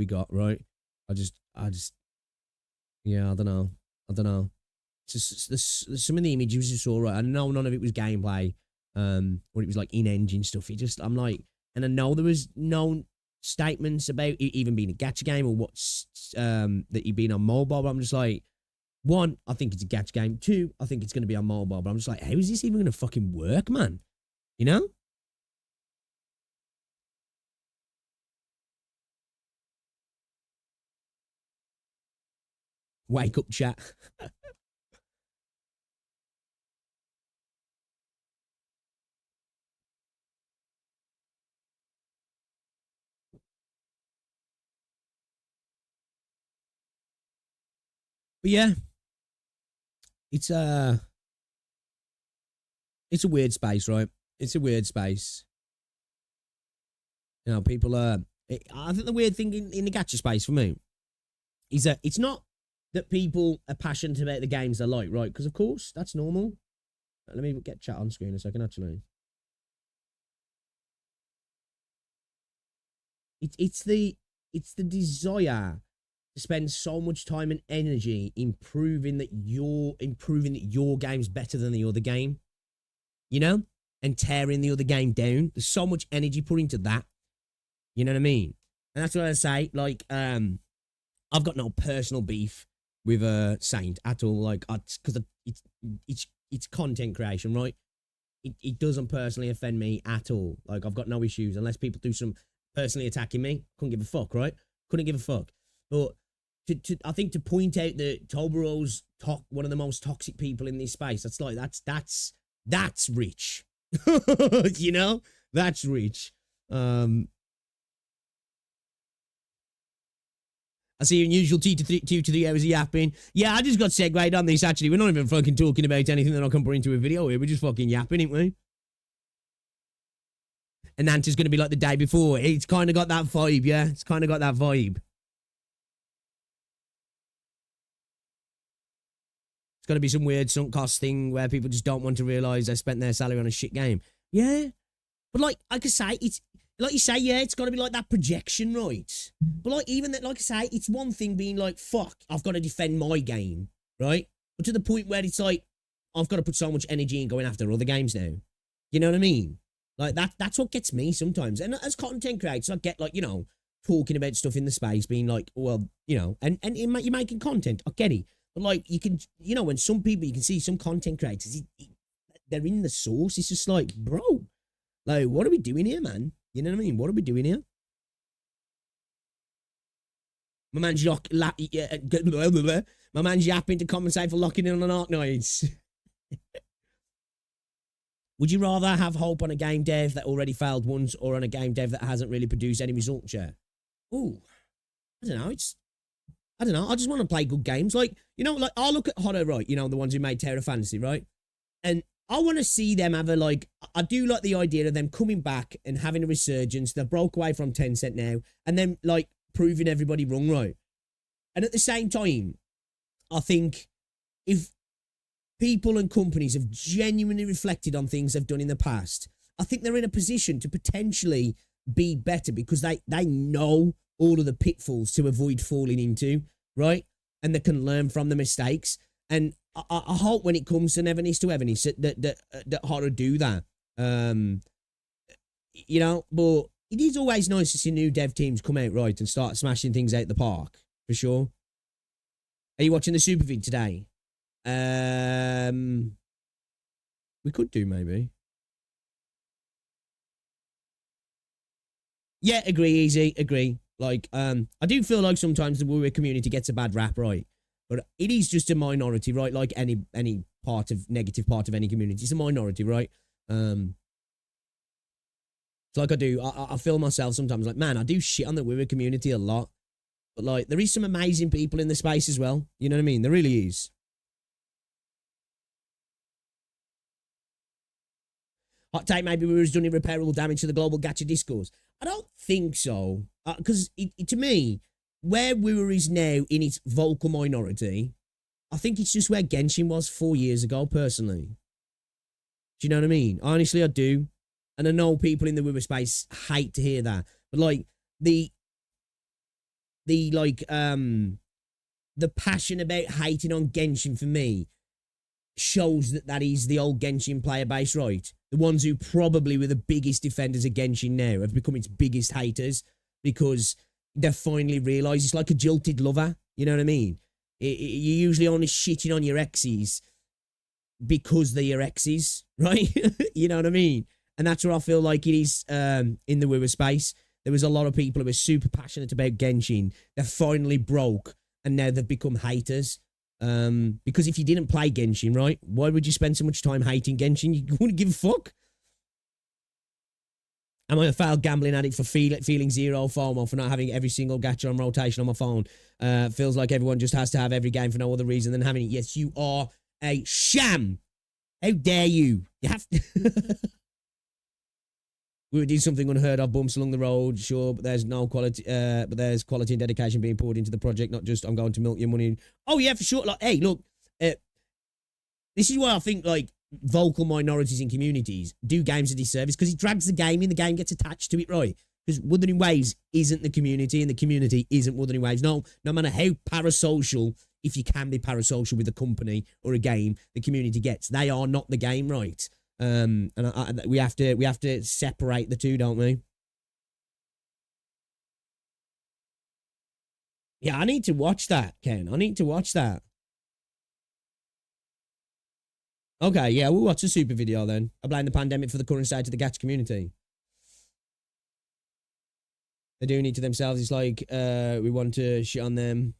got, right? I just, yeah, I don't know. It's just, some of the images you saw, right? I know none of it was gameplay, or it was like in-engine stuff. I'm like, and I know there was no statements about it even being a gacha game or what's that you've been on mobile. But I'm just like, one, I think it's a gacha game. Two, I think it's going to be on mobile. But I'm just like, how is this even going to fucking work, man? You know? Wake up, chat. But yeah, it's a weird space, right? It's a weird space. You know, people are. I think the weird thing in the gacha space for me is that it's not that people are passionate about the games they like, right? Because of course that's normal. Let me get chat on screen a second, actually. It's the desire to spend so much time and energy improving that your game's better than the other game, you know, and tearing the other game down. There's so much energy put into that. You know what I mean? And that's what I say. Like, I've got no personal beef with Saint at all. Like, because it's content creation, right? It doesn't personally offend me at all. Like, I've got no issues unless people do some personally attacking me. Couldn't give a fuck, right? Couldn't give a fuck. But I think to point out that Tobaro's one of the most toxic people in this space, that's rich. You know? That's rich. I see unusual 2 to 3 hours of yapping. Yeah, I just got segued on this, actually. We're not even fucking talking about anything that I can put into a video here. We're just fucking yapping, ain't we? And Nanta's going to be like the day before. It's kind of got that vibe, yeah? It's kind of got that vibe. It's got to be some weird sunk cost thing where people just don't want to realise they spent their salary on a shit game. Yeah. But like I say, it's like you say, yeah, it's got to be like that projection, right? But like even that, like I say, it's one thing being like, fuck, I've got to defend my game, right? But to the point where it's like, I've got to put so much energy in going after other games now. You know what I mean? Like that's what gets me sometimes. And as content creators, I get like, you know, talking about stuff in the space, being like, well, you know, and you're making content. I get it. But like you can, you know, when some people, you can see some content creators, they're in the source. It's just like, bro, like, what are we doing here, man? You know what I mean? What are we doing here? My man's my man's yapping to compensate for locking in on an Arknights. Would you rather have hope on a game dev that already failed once or on a game dev that hasn't really produced any results yet? Ooh, I don't know. I don't know. I just want to play good games. Like, you know, like I'll look at Hotto, right? You know, the ones who made Terra Fantasy, right? And I want to see them have I do like the idea of them coming back and having a resurgence. They broke away from Tencent now and then like proving everybody wrong, right? And at the same time, I think if people and companies have genuinely reflected on things they've done in the past, I think they're in a position to potentially be better because they know all of the pitfalls to avoid falling into, right? And they can learn from the mistakes. And I hope when it comes to Never Needs to Ever Needs that Horror do that. You know, but it is always nice to see new dev teams come out, right, and start smashing things out the park, for sure. Are you watching the super vid today? We could do maybe. Yeah, agree, easy, agree. Like, I do feel like sometimes the Woo community gets a bad rap, right? But it is just a minority, right? Like any negative part of any community, it's a minority, right? It's like I feel myself sometimes like, man, I do shit on the Woo community a lot, but like there is some amazing people in the space as well. You know what I mean? There really is. Hot take, maybe we was doing irreparable damage to the global gacha discourse. I don't think so. Because to me, where Woo is now in its vocal minority, I think it's just where Genshin was 4 years ago, personally. Do you know what I mean? Honestly, I do. And I know people in the Woo space hate to hear that. But like the passion about hating on Genshin for me shows that is the old Genshin player base, right? The ones who probably were the biggest defenders of Genshin now have become its biggest haters because they've finally realised it's like a jilted lover. You know what I mean? You're usually only shitting on your exes because they're your exes, right? You know what I mean? And that's where I feel like it is in the Woo space. There was a lot of people who were super passionate about Genshin. They finally broke and now they've become haters. Because if you didn't play Genshin, right, why would you spend so much time hating Genshin? You wouldn't give a fuck. Am I a failed gambling addict for feeling zero FOMO for not having every single gacha on rotation on my phone? Feels like everyone just has to have every game for no other reason than having it. Yes, you are a sham. How dare you? You have to... We would do something unheard of, bumps along the road, sure, but there's no quality, but there's quality and dedication being poured into the project, not just I'm going to milk your money. Oh yeah, for sure. Like, hey, look, this is why I think like vocal minorities in communities do games a disservice because it drags the game in, the game gets attached to it, right? Because Wuthering Waves isn't the community, and the community isn't Wuthering Waves. No matter how parasocial, if you can be parasocial with a company or a game, the community gets. They are not the game, right? And we have to separate the two, don't we? Yeah, I need to watch that, Ken. I need to watch that. Okay, yeah, we'll watch a super video then. I blame the pandemic for the current state of the gacha community. They're doing it to themselves. It's like we want to shit on them.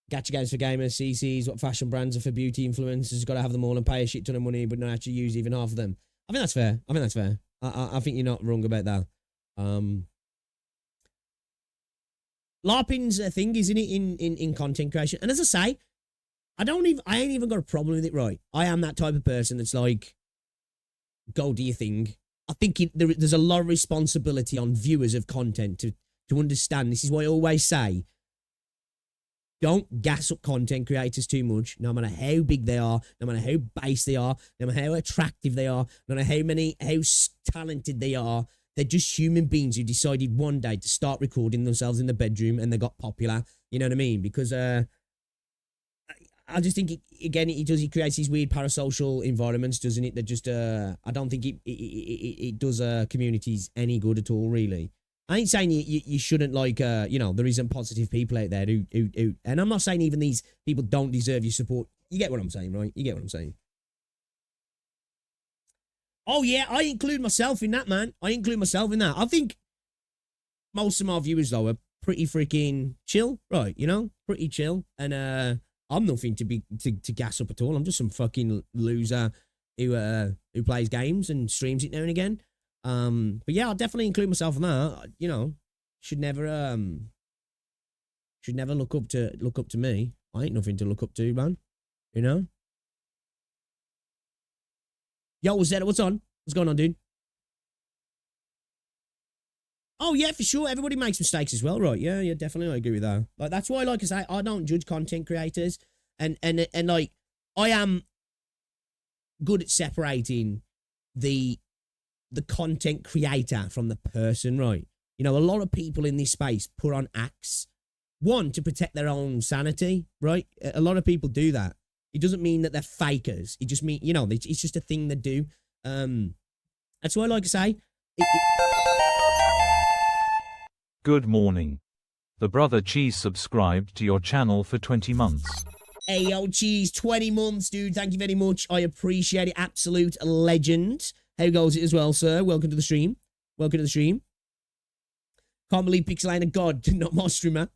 Gacha games for gamers, CCs, what fashion brands are for beauty influencers. Got to have them all and pay a shit ton of money, but not actually use even half of them. I think that's fair. I think you're not wrong about that. LARPing's a thing, isn't it, in content creation? And as I say, I ain't even got a problem with it, right? I am that type of person that's like, go do your thing. I think there's a lot of responsibility on viewers of content to understand. This is why I always say, don't gas up content creators too much, no matter how big they are, no matter how base they are, no matter how attractive they are, no matter how talented they are. They're just human beings who decided one day to start recording themselves in the bedroom and they got popular. You know what I mean? Because I just think, it creates these weird parasocial environments, doesn't it? That just, I don't think it does communities any good at all, really. I ain't saying you shouldn't, like, there isn't positive people out there who, and I'm not saying even these people don't deserve your support. You get what I'm saying, right? You get what I'm saying. Oh, yeah, I include myself in that, man. I think most of my viewers, though, are pretty freaking chill, right? Pretty chill. And I'm nothing to gas up at all. I'm just some fucking loser who plays games and streams it now and again. But yeah, I'll definitely include myself in that. Should never look up to me. I ain't nothing to look up to, man. Yo, what's that? What's on? What's going on, dude? Oh yeah, for sure. Everybody makes mistakes as well, right? Yeah, definitely. I agree with that. Like, that's why, like I say, I don't judge content creators, and like, I am good at separating the content creator from the person, right? A lot of people in this space put on acts, one, to protect their own sanity, right? A lot of people do that. It doesn't mean that they're fakers. It just means, it's just a thing they do. That's why, like I say, Good morning. The Brother Cheese subscribed to your channel for 20 months. Hey, yo, Cheese, 20 months, dude. Thank you very much. I appreciate it. Absolute legend. How goes it as well, sir? Welcome to the stream. Welcome to the stream. Can't believe Pixelane a god, not my streamer.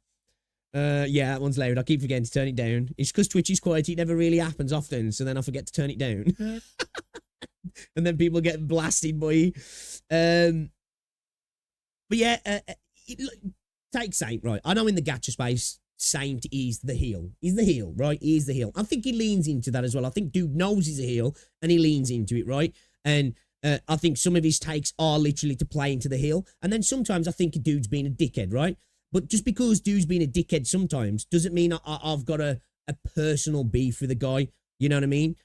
Yeah, that one's loud. I keep forgetting to turn it down. It's because Twitch is quiet. It never really happens often, so then I forget to turn it down. And then people get blasted by... But yeah, take Saint, right? I know in the gacha space, Saint is the heel. He's the heel, right? He is the heel. I think he leans into that as well. I think dude knows he's a heel, and he leans into it, right? And I think some of his takes are literally to play into the heel. And then sometimes I think a dude's being a dickhead, right? But just because dude's being a dickhead sometimes doesn't mean I've got a personal beef with the guy. You know what I mean?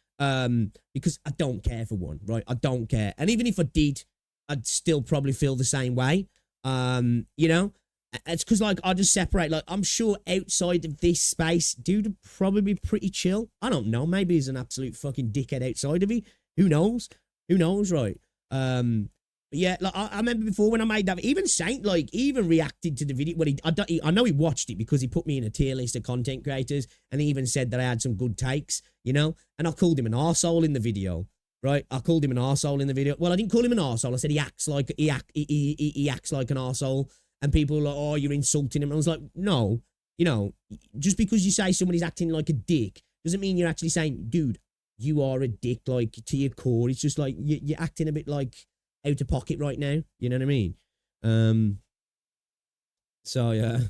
Because I don't care for one, right? I don't care. And even if I did, I'd still probably feel the same way. You know? It's because, like, I just separate. Like, I'm sure outside of this space, dude would probably be pretty chill. I don't know. Maybe he's an absolute fucking dickhead outside of it. Who knows? Who knows, right? But yeah, like, I remember before when I made that, even Saint, like, even reacted to the video. Well, I know he watched it because he put me in a tier list of content creators, and he even said that I had some good takes, you know? And I called him an arsehole in the video, right? I called him an arsehole in the video. Well, I didn't call him an arsehole. I said he acts like he acts like an arsehole. And people were like, oh, you're insulting him. And I was like, no, you know, just because you say somebody's acting like a dick doesn't mean you're actually saying, dude, you are a dick, like, to your core. It's just like you're acting a bit like out of pocket right now. You know what I mean? So, yeah.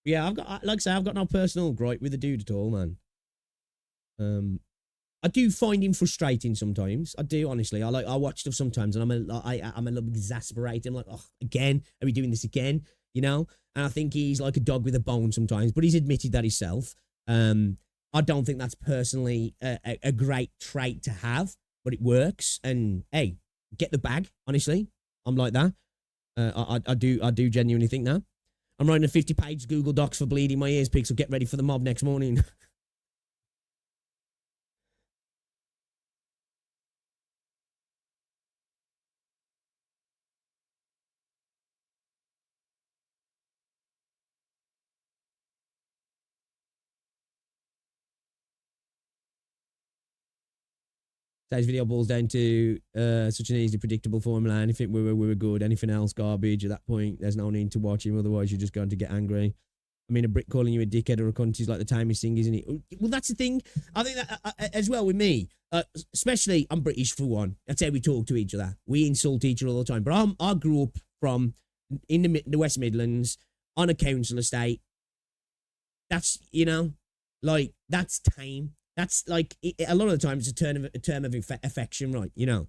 Yeah, I've got, like I say, I've got no personal gripe with the dude at all, man. I do find him frustrating sometimes. I do, honestly. I watch stuff sometimes, and I'm a little exasperated. I'm like, oh, again? Are we doing this again? You know? And I think he's like a dog with a bone sometimes, but he's admitted that himself. I don't think that's personally a great trait to have, but it works. And hey, get the bag. Honestly, I'm like that. I do genuinely think that. I'm writing a 50-page Google Docs for bleeding my ears, Pixel. Get ready for the mob next morning. Today's video boils down to such an easy, predictable formula, and if it we were good, anything else garbage. At that point, there's no need to watch him, otherwise you're just going to get angry. I mean, a brick calling you a dickhead or a cunt is like the timest thing, isn't it? Well, that's the thing. I think that as well with me, especially I'm British for one. That's how we talk to each other. We insult each other all the time. But I grew up in the West Midlands on a council estate. That's, you know, like, that's tame. That's like, a lot of the time it's a term of affection, right? You know,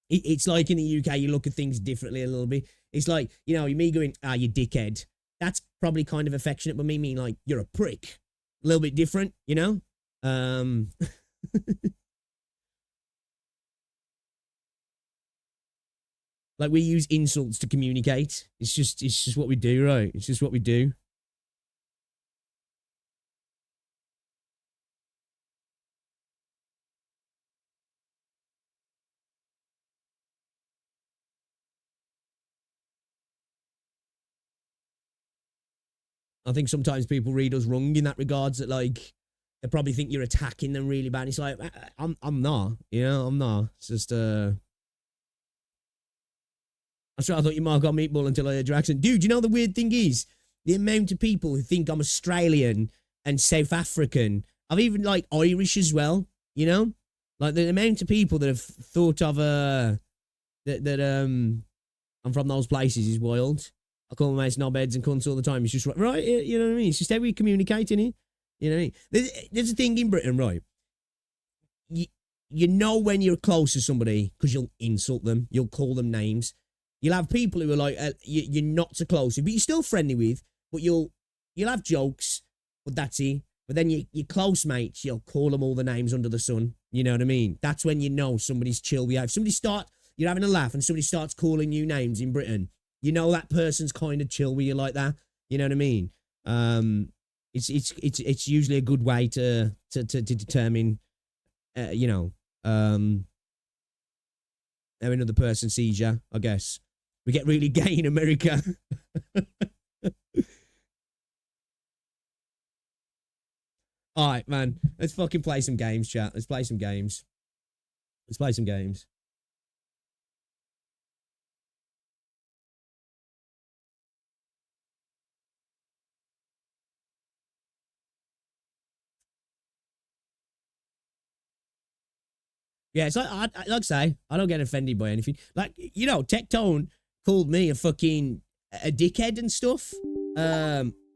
it's like in the UK, you look at things differently a little bit. It's like, you know, me going, you dickhead. That's probably kind of affectionate, but me mean like, you're a prick. A little bit different, you know? Like, we use insults to communicate. It's just what we do, right? It's just what we do. I think sometimes people read us wrong in that regards, that like they probably think you're attacking them really bad. It's like, I'm not, you know, I'm not. It's just that's right. I thought you might have got meatball until I heard your accent. Dude, you know the weird thing is the amount of people who think I'm Australian and South African. I've even like Irish as well, you know? Like the amount of people that have thought of I'm from those places is wild. I call my mates knobheads and cunts all the time. It's just right, you know what I mean? It's just how we communicate, innit? You know what I mean? There's a thing in Britain, right? You know when you're close to somebody because you'll insult them, you'll call them names. You'll have people who are like you're not so close with, but you're still friendly with. But you'll have jokes, but that's it. But then your close mates, you'll call them all the names under the sun. You know what I mean? That's when you know somebody's chill with you. If you're having a laugh and somebody starts calling you names in Britain, you know that person's kind of chill with you like that. You know what I mean? It's usually a good way to determine, you know, another person sees you, I guess. We get really gay in America. Alright, man. Let's fucking play some games, chat. Let's play some games. Let's play some games. Yeah, it's like I say, I don't get offended by anything. Like, you know, Tectone called me a fucking a dickhead and stuff.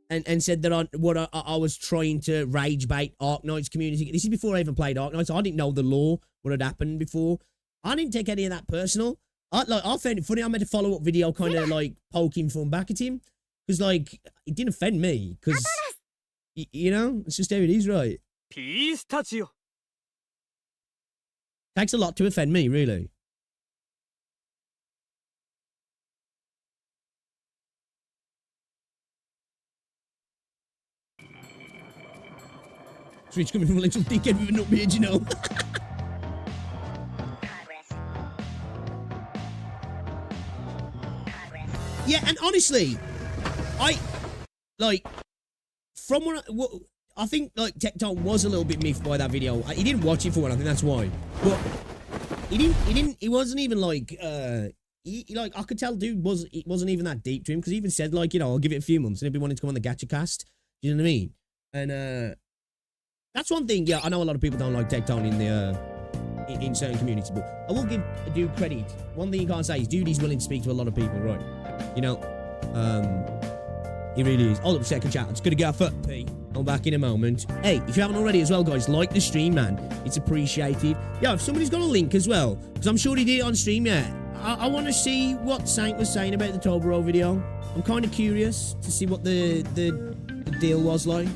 And said that I was trying to rage bait Arknight's community. This is before I even played Arknight, so I didn't know the law, what had happened before. I didn't take any of that personal. I found it funny. I made a follow-up video kind of like poking fun back at him. Because, like, it didn't offend me. Because, you know, it's just how it is, right? Pistachio. Takes a lot to offend me, really. Switch coming from a little dickhead with a nut beard, you know. Yeah, and honestly, from what I think, like, Tectone was a little bit miffed by that video. He didn't watch it for one, I think that's why. But he wasn't even like, like, I could tell dude it wasn't even that deep to him, because he even said, like, you know, I'll give it a few months, and he'd be wanting to come on the gacha cast. Do you know what I mean? And, that's one thing, yeah, I know a lot of people don't like Tectone in certain communities, but I will give dude credit. One thing you can't say is dude is willing to speak to a lot of people, right? You know, he really is. Hold up a second, chat. I'm just gonna go for pee. I'm back in a moment. Hey, if you haven't already as well, guys, like the stream, man. It's appreciated. Yeah, if somebody's got a link as well, because I'm sure he did it on stream, yeah. I want to see what Saint was saying about the Toblerone video. I'm kind of curious to see what the deal was like.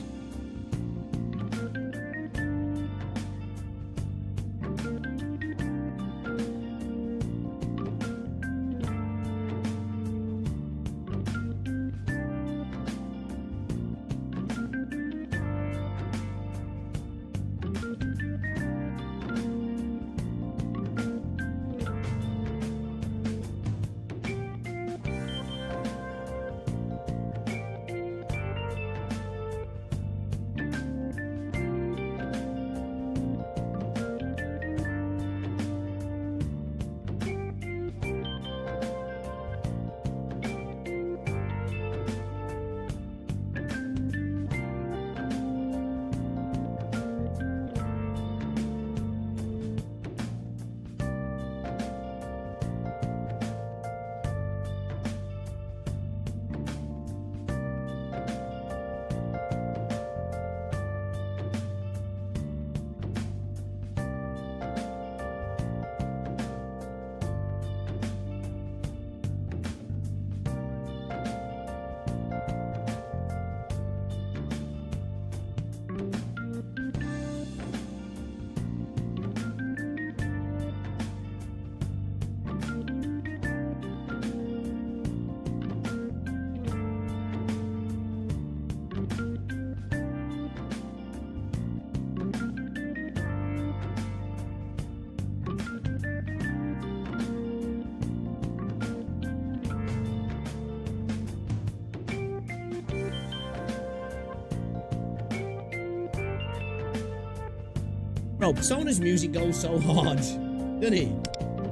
Bro, Persona's music goes so hard, doesn't it?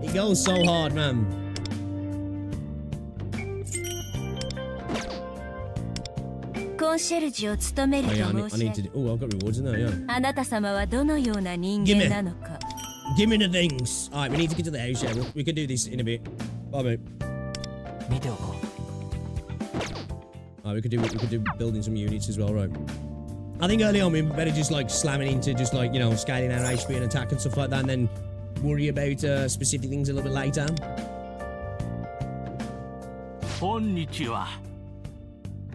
It goes so hard, man. Oh yeah, I need to do... Oh, I've got rewards in there, yeah. Give me the things. Alright, we need to get to the house, yeah. We can do this in a bit. Bye, mate. Alright, we could do building some units as well, right? I think early on we better just like slamming into just like, you know, scaling our HP and attack and stuff like that, and then worry about specific things a little bit later. Konnichiwa.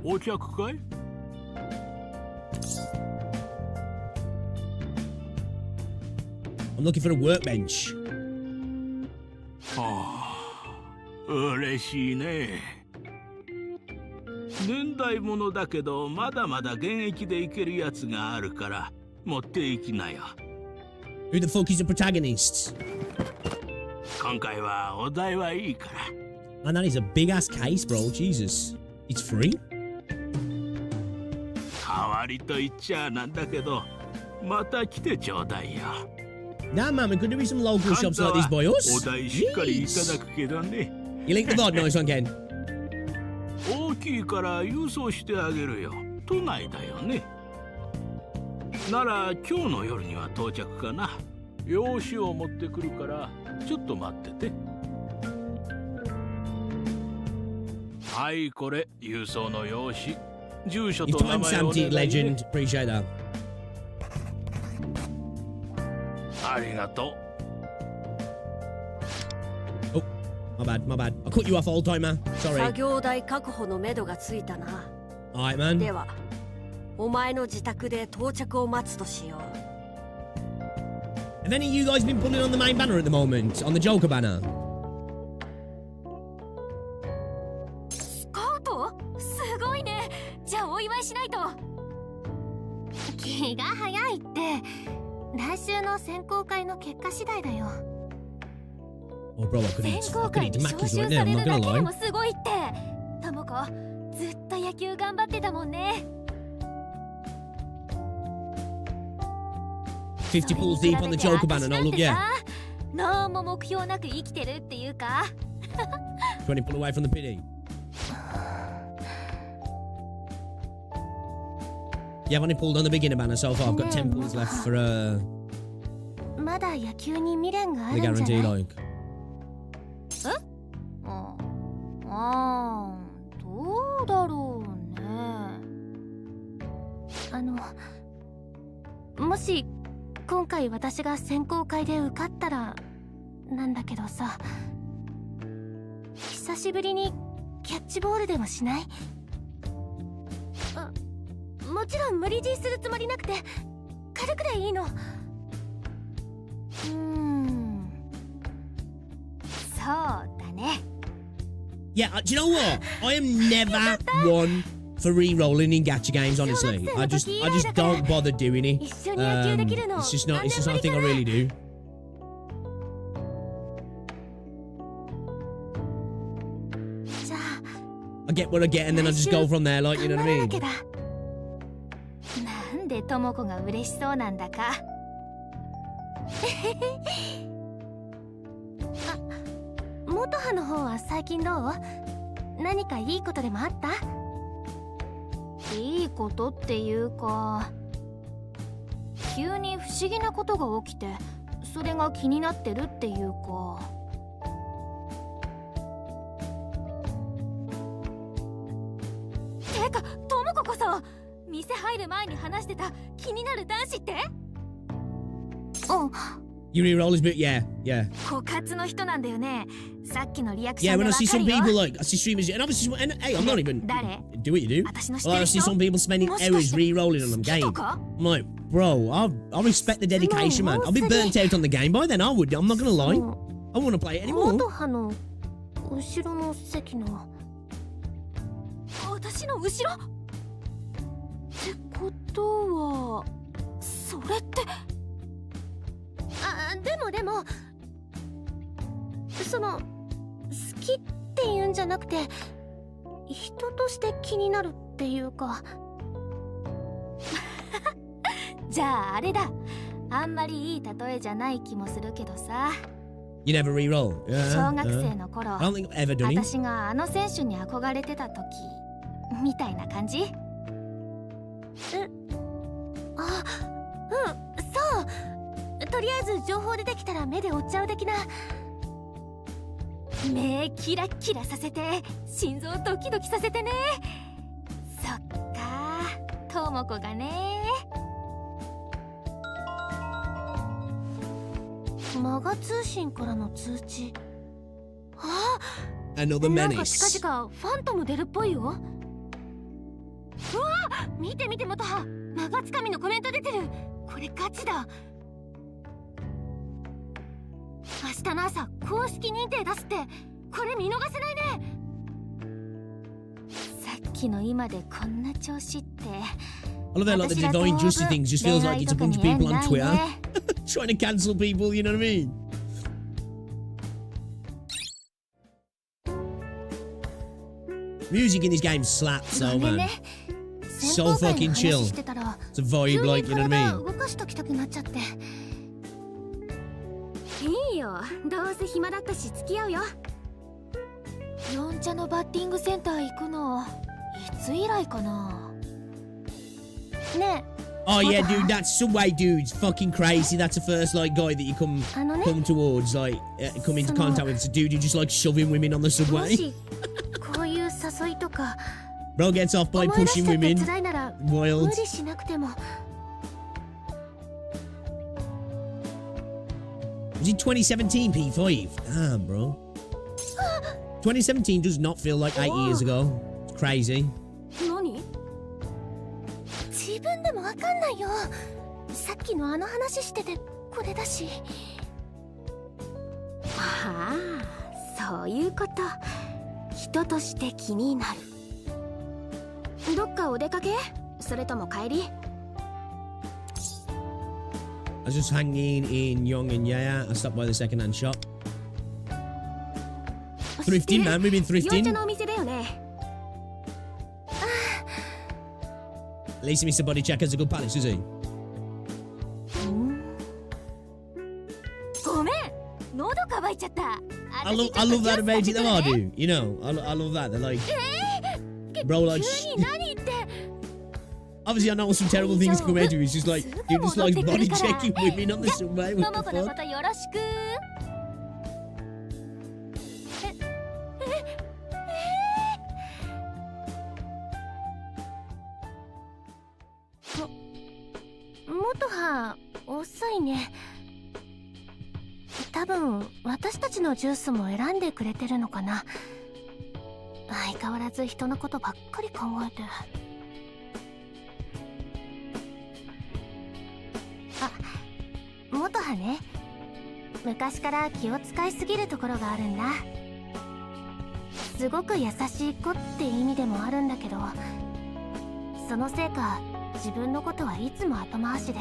Otaku kai? I'm looking for a workbench. Ah, 嬉しいね。年代物だけどまだまだ現役でいけるやつがあるから持っていきなよ。 Who the fuck is the protagonist? 今回はお題はいいから。 Man, that is a big ass case, bro. Jesus. It's free? 代わりと言っちゃなんだけど、また来てちょうだいよ。 Damn, man, could there be some local カン shops タ like this by は us? お題しっかりいた Jeez. だくけどね。 You link the VOD, nice one, Ken. 大きいから郵送してあげるよ。都内だよね。なら今日の夜には到着かな。用紙を持ってくるからちょっと待ってて。はい、これ郵送の用紙。住所 You've と名 time 前をお stamped 願 it, いね。 legend. Appreciate that. ありがとう。 Oh, my bad, my bad. I cut you off, old timer. 作 Sorry. 業台確保のめどがついたな。 Alright, man. ではお前の自宅で到着を待つとしよう。 Have any of you guys been pulling on the main banner at the moment? On the Joker banner? スカウト？すごいね。じゃあお祝いしないと。気が早いって。来週の選考会の結果次第だよ。 Oh, bro, I could 選 eat, 考 I could 会 eat に Mackey's 招 right 集 now. さ I'm れ not るだ gonna けで lie. もすごいって。ともこ、ずっと野球頑張ってたもんね。 50 pulls deep on the Joker banner, no look, yeah. 何も目標なく生きてるっていうか。 20 pull away from the pity. Yeah, I've only pulled on the beginner banner so far. I've got 10 pulls left forまだ野球に未練があ the るんじゃ guarantee, ない？ like. どうだろうね。もし今回私が選考会で受かったらなんだけどさ、久しぶりにキャッチボールでもしない？もちろん無理強いするつもりなくて軽くでいいの。そうだね。 Yeah, do you know what? I am never one for re-rolling in gacha games, honestly. I just don't bother doing it. It's just not a thing I really do. じゃあ I get what I get and then I just go from there, like, you know what I 頑張らな mean? きゃだ。なんでともこが嬉しそうなんだか。元葉の方は最近どう？何かいいことでもあった？いいことっていうか、急に不思議なことが起きてそれが気になってるっていうか。てかともここそ店入る前に話してた気になる男子って？うん。 You re-roll his bit, yeah, yeah. 枯渇の人なんだよね。さっきのリアクシ Yeah, ョンで when I わ see かる some よ。 people, like, I see streamers, and obviously, and hey, I'm not even... 誰？ Do what you do. 私の知っ Well, て I る see 人？ some people spending もしかして hours re-rolling on the 好き game. とか？ I'm like, bro, I respect the dedication, man. I'll be burnt out on the game by then, I would. I'm not gonna lie. I wouldn't play it anymore. 元葉の後ろの席の私の後ろってことはそれってでもその好きっていうんじゃなくて人として気になるっていうかじゃああれだ、あんまりいい例えじゃない気もするけどさ、 You never re-roll. Yeah, 小学生の頃、 I don't think I've ever done it. 私があの選手に憧れてた時みたいな感じ？そうとりあえず情報出てきたら目で追っちゃう的な。目キラッキラさせて心臓ドキドキさせてね。そっか、ともこがね。マガ通信からの通知。あ、 Another なんか menace. 近々ファントム出るっぽいよ。うわ、見て見て元葉、長つかみのコメント出てる。これガチだ。明日の朝公式認定出すって、これ見逃せないね。さっきの今でこんな調子って。 I love how like the divine justice thing just feels like it's a bunch of people on Twitter trying to cancel people, you know what I mean? Music in this game slaps, ご so めん man. ね。 So 先 fucking 輩の chill. 話してたら It's a vibe, 急 like, に you know what I 体 mean? 動かしときたくなっちゃって。いいよ、どうせ暇だったし付き合うよ。四茶のバッティングセンター行くのいつ以来かな。ね Oh yeah, dude, that subway dude's fucking crazy. That's the first like guy that you come え、あのね、 come towards, like come into contact with. It's a dude who just like shoving women on the も subway. しこういう誘いとか Bro gets off by 思い出し pushing ちゃって women. 辛いなら Wild. 無理しなくても。 Was it 2017 P5? Damn, bro. 2017 does not feel like 8 years ago. It's crazy. 何？自分でもわかんないよ。さっきのあの話しててこれだし。ああ、そういうこと。人として気になる。どっかお出かけ？それとも帰り？ I was just hanging in Yong and Yaya. I stopped by the second-hand shop. Thrifting, man. We've been 四茶 thrifting. のお店だよね。 At least Mr. Bodychecker's a good palace, is he? ごめん、喉乾いちゃった。 I love that about it, though, I do. You know, I love that. They're like, bro, like, 急に何言って。 obviously I know some terrible things come into it. It's just like, dude just likes body checking women on the subway. も What も the このこ fuck? とよろしく。元葉遅いね。多分私たちのジュースも選んでくれてるのかな。相変わらず人のことばっかり考えて。あ、元葉ね。昔から気を使いすぎるところがあるんだ。すごく優しい子って意味でもあるんだけど、そのせいか自分のことはいつも後回しで。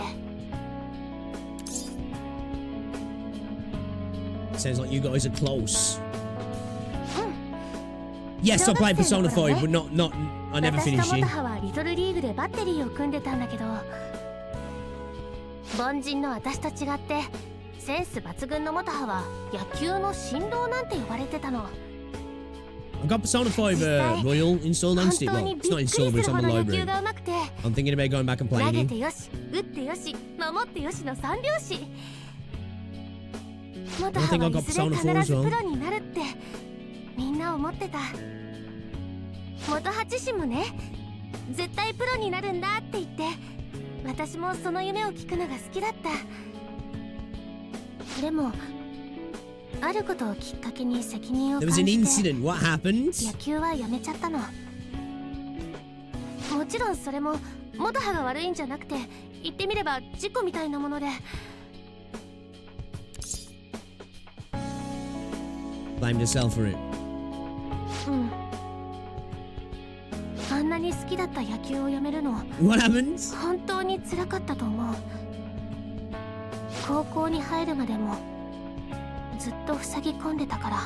Sounds like you guys are close. Yes, I played Persona 5, but not. I never 私 finished と it. 元葉はリトルリーグでバッテリーを組んでたんだけど、凡人の私と違ってセンス抜群の元葉は野球の神童なんて呼ばれてたの。 I've got Persona 5 Royal installed on 本 Steam. 当 Well, に it's びっ not くり installed, but す it's る on ほ the ど野 library. 球が上手くて、 I'm thinking about going back and 投 playing げ it. てよし、打ってよし、守ってよしの三拍子。元葉はいずれ必ずプロになるってみんな思ってた。元葉自身もね、絶対プロになるんだって言って、私もその夢を聞くのが好きだった。でもあることをきっかけに責任を There 感 was an じて incident. What happened? 野球はやめちゃったの。もちろんそれも元葉が悪いんじゃなくて、言ってみれば事故みたいなもので。 Blamed herself for it. うん。あんなに好きだった野球をやめるの What happened? 本当に辛かったと思う。高校に入るまでもずっと塞ぎ込んでたから。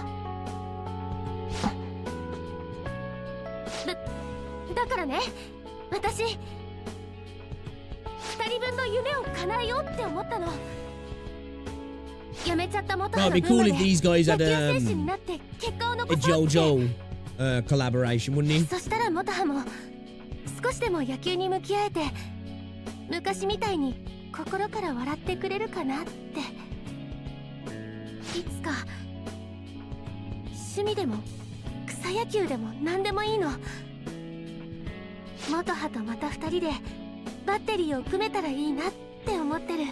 だからね、私2人分の夢を叶えようって思ったの。やめちゃった元葉 Well, の it'd be 分ま cool で if these guys 野 had 球選手になって結果を a 残そうって。 JoJo collaboration, wouldn't he? そしたら元葉も少しでも野球に向き合えて、昔みたいに心から笑ってくれるかなって。いつか趣味でも草野球でも何でもいいの。元葉とまた2人でバッテリーを組めたらいいなって思ってる。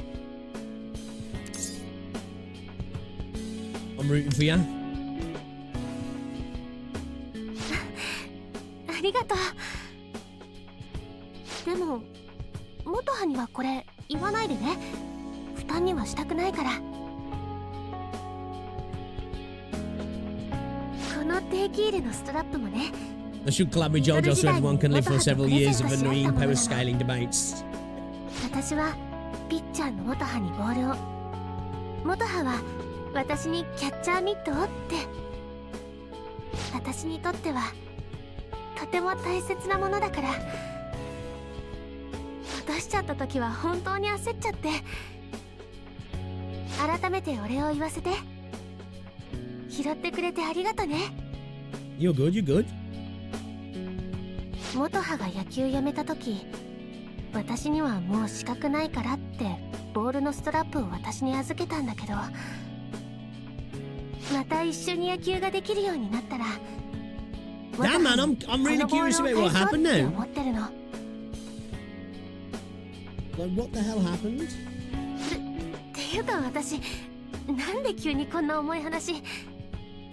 I'm rooting for you. ありがとう。でも元葉にはこれ言わないでね。負担にはしたくないから。この定期入れのストラップもね。 I should collab with JoJo so everyone can live for several years of annoying power scaling debates. 私はピッチャーの元葉にボールを、元葉は私にキャッチャーミットをって。私にとってはとても大切なものだから。落としちゃった時は本当に焦っちゃって。改めてお礼を言わせて。拾ってくれてありがとね。 You're good, you're good. 元葉が野球やめた時、私にはもう資格ないからってボールのストラップを私に預けたんだけど、また一緒に野球ができるようになったら、 Damn, man, I'm really curious about what happened now. 思ってるの。 Like, what the hell happened? っていうか私、なんで急にこんな重い話。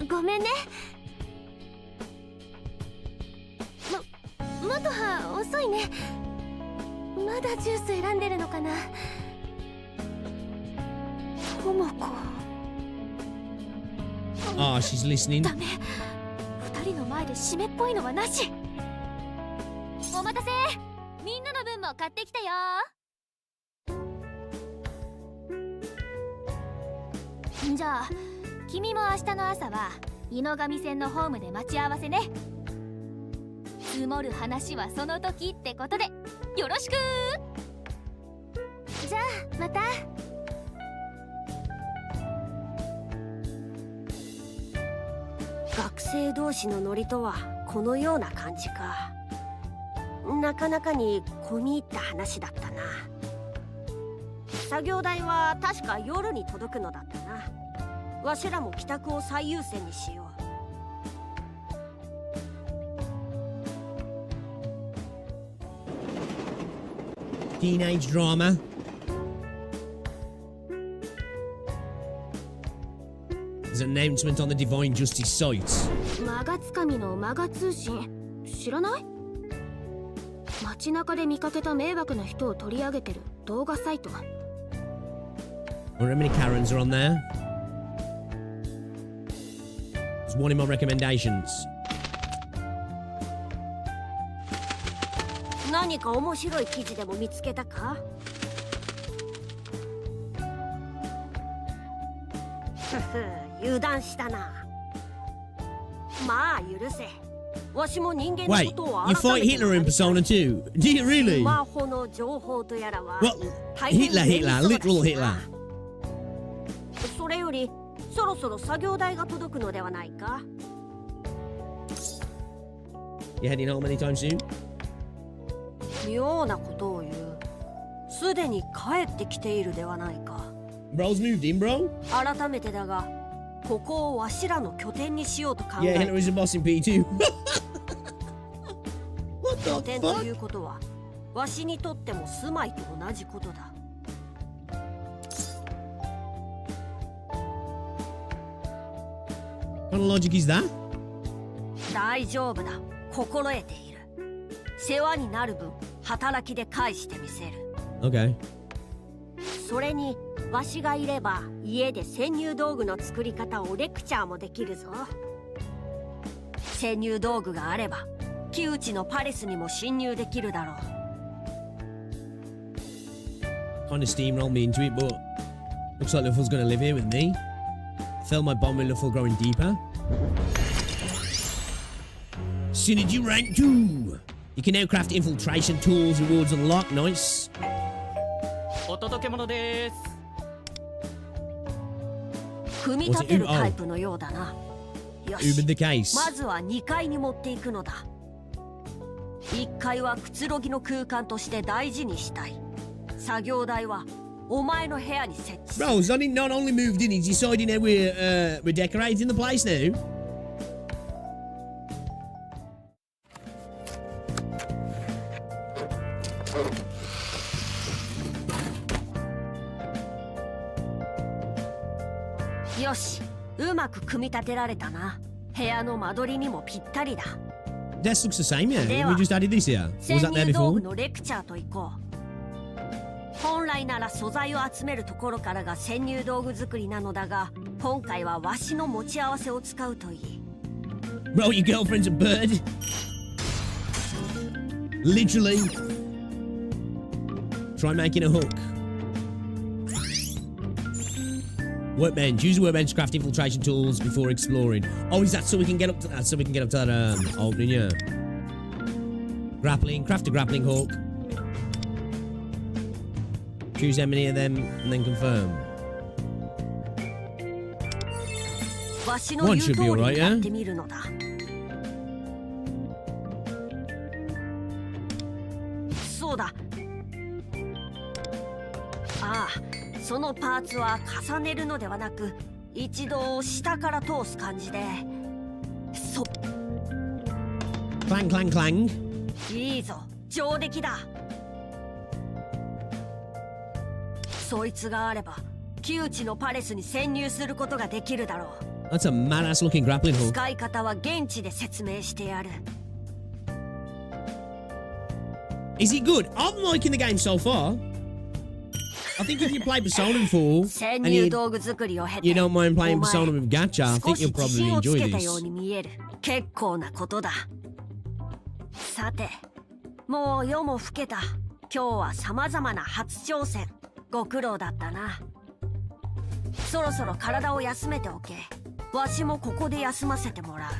ごめんね。元葉遅いね。まだジュース選んでるのかな。ともこ。 Oh, she's listening. ダメ。二人の前で締めっぽいのはなし。お待たせ。みんなの分も買ってきたよ。じゃあ君も明日の朝は井の上線のホームで待ち合わせね。積もる話はその時ってことでよろしく。じゃあまた。学生同士のノリとはこのような感じか。なかなかに込み入った話だったな。作業代は確か夜に届くのだったな。わしらも帰宅を最優先にしよう。 Teenage drama. There's an announcement on the Divine Justice site. マガつかみのマガ通信知らない？街中で見かけた迷惑な人を取り上げてる動画サイト。 I wonder how many Karens are on there. There's one in my recommendations. 何か面白い記事でも見つけたか？ふふ、油断したな。まあ許せ。わしも人間の Wait, ことを you 改 fight めて Hitler in Persona 2? Do you ス really? マホの情報とやらは What? 大変 Hitler, 便利 Hitler, そうだ literal しな。 Hitler. それよりそろそろ作業台が届くのではないか？ You heading home anytime soon? 妙なことを言う。すでに帰ってきているではないか。 Bro's moved in, bro? 改めてだが、ここをわしらの拠点にしようと考 Yeah, え Hitler is a boss in P2. What 拠 the 点とい fuck? うことは、わしにとっても住まいと同じことだ。 What kind of logic is that? 大丈夫だ。心得ている。世話になる分、働きで返してみせる。 Okay. それに、わしがいれば、家で潜入道具の作り方をレクチャーもできるぞ。潜入道具があれば、木内のパレスにも侵入できるだろう。 Kind of steamrolled me into it, but looks like Luffle's gonna live here with me. I felt my bond with Luffle growing deeper. Synergy rank 2! You can now craft infiltration tools, rewards unlocked, nice. お届け物です。組み立てるタイプのようだな。よ Uber し、 the case. まずは2階に持っていくのだ。1階はくつろぎの空間として大事にしたい。作業台はお前の部屋に設置する。 Bro, Sonny not only moved in, he's deciding how we're decorating the place now. Yoし、うまく組み立てられたな。部屋の間取りにもぴったりだ。 Desk looks the same, yeah. We Dewa. just added this here. Was 潜 that there 入道 before? 具のレクチャーといこう。本来なら素材を集めるところからが潜入道具作りなのだが、今回はわしの持ち合わせを使うといい。 Bro, your girlfriend's a bird. Literally. Try making a hook. Workbench. Use a workbench to craft infiltration tools before exploring. Oh, is that so we can get up to that? So we can get up to that opening, yeah. Grappling. Craft a grappling hook. Choose how many of them and then confirm. わしの言う通りにやってみるのだ。そうだ。ああ、そのパーツは重ねるのではなく、一度下から通す感じで。そ。クランクランクラン。いいぞ、上出来だ。そいつがあれば、窮地のパレスに潜入することができるだろう。That's a mad-ass looking grappling hook. 使い方は現地で説明してやる。Is it good? I'm liking the game so far. I think if you play Persona 4潜 and 入 you, 道具作りを経て you don't mind playing Persona with gacha, I 少 think し you'll 自 probably 信をつ enjoy けたよう this. に見える。結構なことだ。さて、もう夜も更けた。今日は様々な初挑戦。ご苦労だったな。そろそろ体を休めておけ。わしもここで休ませてもらう。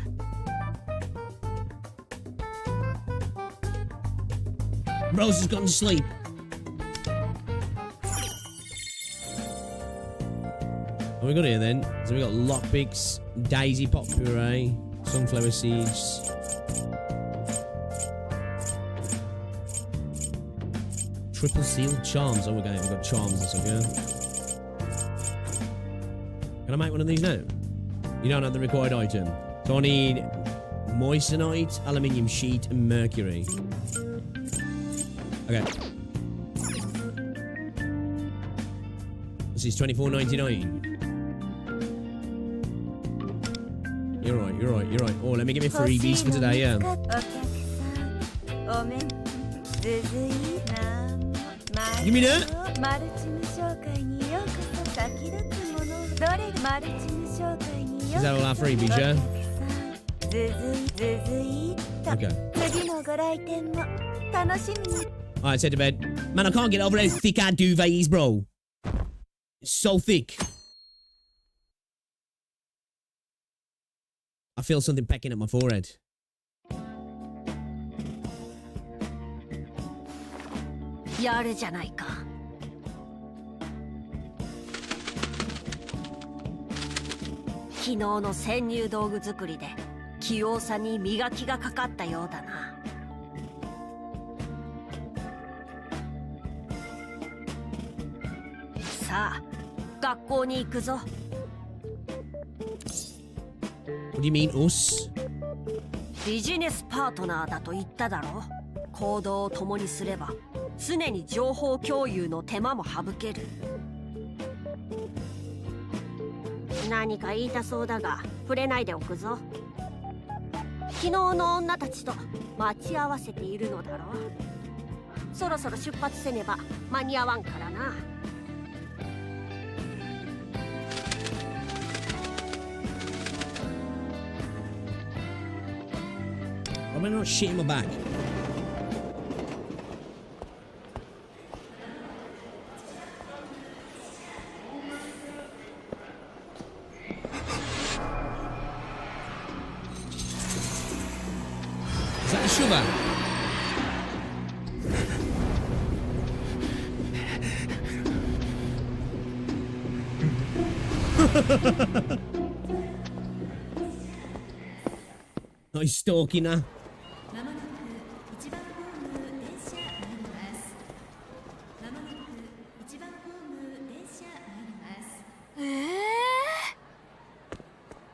Rose has gone to sleep. What we got here then? So we got lockpicks, daisy pot puree, sunflower seeds. Triple sealed charms. Oh, okay, we've got charms and stuff, yeah. Can I make one of these now? You don't have the required item. So I need moissanite, aluminium sheet, and mercury. Okay. This is $24.99. You're right, you're right, you're right. Oh, let me get me freebies for today, yeah. Give me that. Is that all our freebies, yeah? Okay. Alright, head to bed. Man, I can't get over how thick our duvet is, bro. It's so thick. I feel something pecking at my forehead. Yaるじゃないか。昨日の潜入道具作りで器用さに磨きがかかったようだな。さあ、学校に行くぞ。What do you mean, us? ビジネスパートナーだと言っただろ。行動を共にすれば常に情報共有の手間も省ける。何か言いたそうだが触れないでおくぞ。昨日の女たちと待ち合わせているのだろう。そろそろ出発せねば間に合わんからな。I'm not shitting my back. Is that the sugar? Oh, he's stalking her.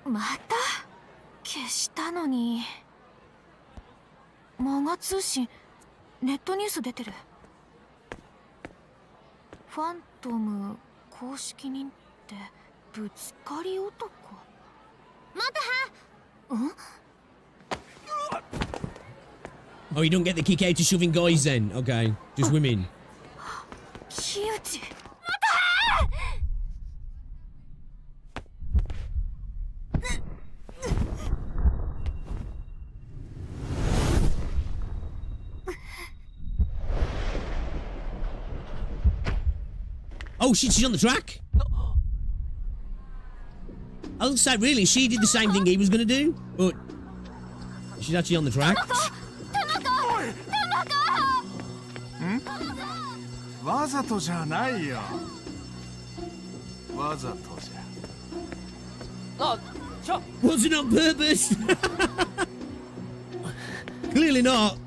Mata? 消したのに。マガ通信、ネットニュース出てる。ファントム公式認定、ぶつかり男。または。んOh, you don't get the kick out of shoving guys then? Okay, just women. 木内。 Oh shit, she's on the track? I was say, really, she did the same thing he was gonna do? But she's actually on the track? わざとじゃないよ。わざとじゃ。あ、ちょ。 Was it on purpose? Clearly not.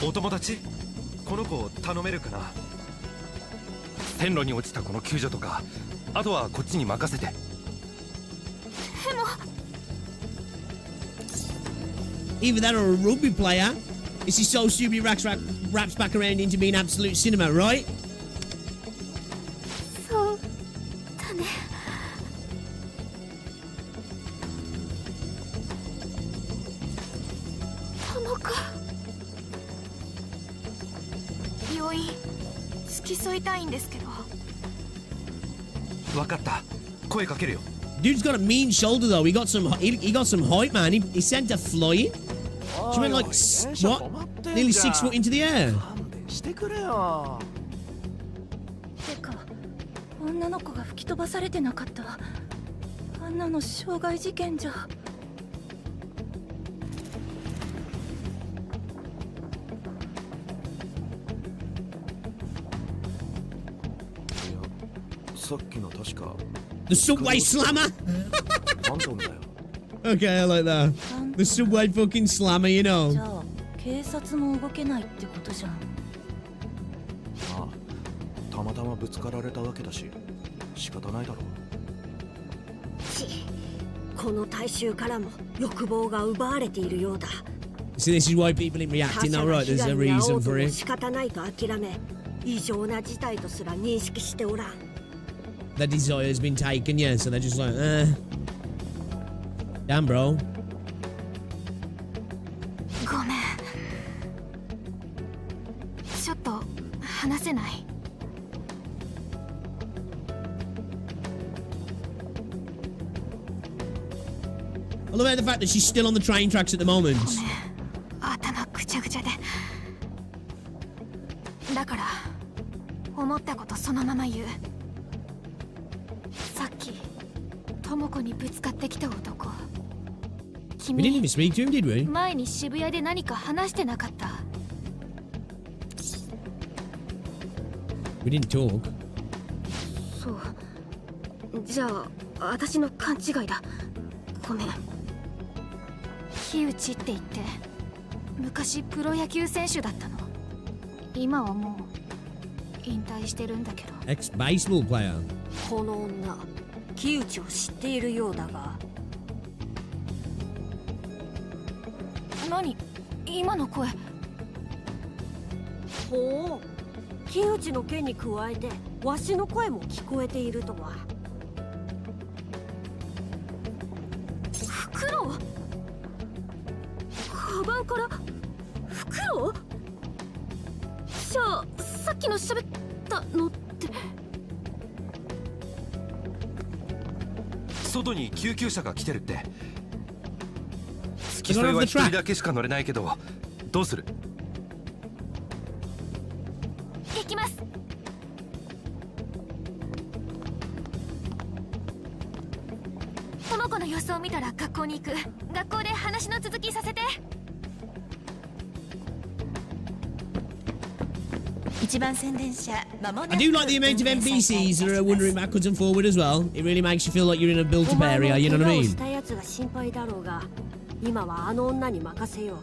お友達、この子を頼めるかな。線路に落ちたこの救助とか、あとはこっちに任せて。でも Either that or a rugby player. This is so stupid it wraps back around into being absolute cinema, right? そうだね。友果、病院付き添いたいんですけど。わかった、声かけるよ。 Dude's got a mean shoulder though. He got some height, man. He sent her flying. She went like what? Nearly 6 foot into the air. してくれよ。てか、女の子が吹き飛ばされてなかった。あんなの傷害事件じゃ。さっきの確か The subway slammer. ファントムだよ。 Okay, I like that. The subway fucking slammer, you じ know. ゃあ警察も動けないってことじゃん。ああ、たまたまぶつかられたわけだし、仕方ないだろう。この大衆からも欲望が奪われているようだ。 So this is why people ain't reacting. All right, there's a reason for it. 仕方ないと諦め、異常な事態とすら認識しておらん。 Their desire has been taken, yeah. So they're just like, damn, bro. ごめん。ちょっと話せない。 I love the fact that she's still on the train tracks at the moment. ごめん。頭ぐちゃぐちゃで。だから思ったことそのまま言う。さっき智子にぶつかってきた男。 We didn't even speak to him, did we? 前に渋谷で何か話してなかった。 We didn't talk. そう。じゃあ私の勘違いだ。ごめん。木内って言って昔プロ野球選手だったの。今はもう引退してるんだけど。 Ex-baseball player. この女、木内を知っているようだが。何？今の声。ほう、木内の件に加えてわしの声も聞こえているとは。袋？カバンから袋？じゃあさっきの喋ったのって。外に救急車が来てるって。付き添いは一人だけしか乗れないけど、どうする？行きます。智子の様子を見たら学校に行く。学校で話の続きさせて。I do like the amount of NPCs that are wandering backwards and forward as well. It really makes you feel like you're in a built-up area, you know what I し mean? たやつが心配だろうが、今はあの女に任せよ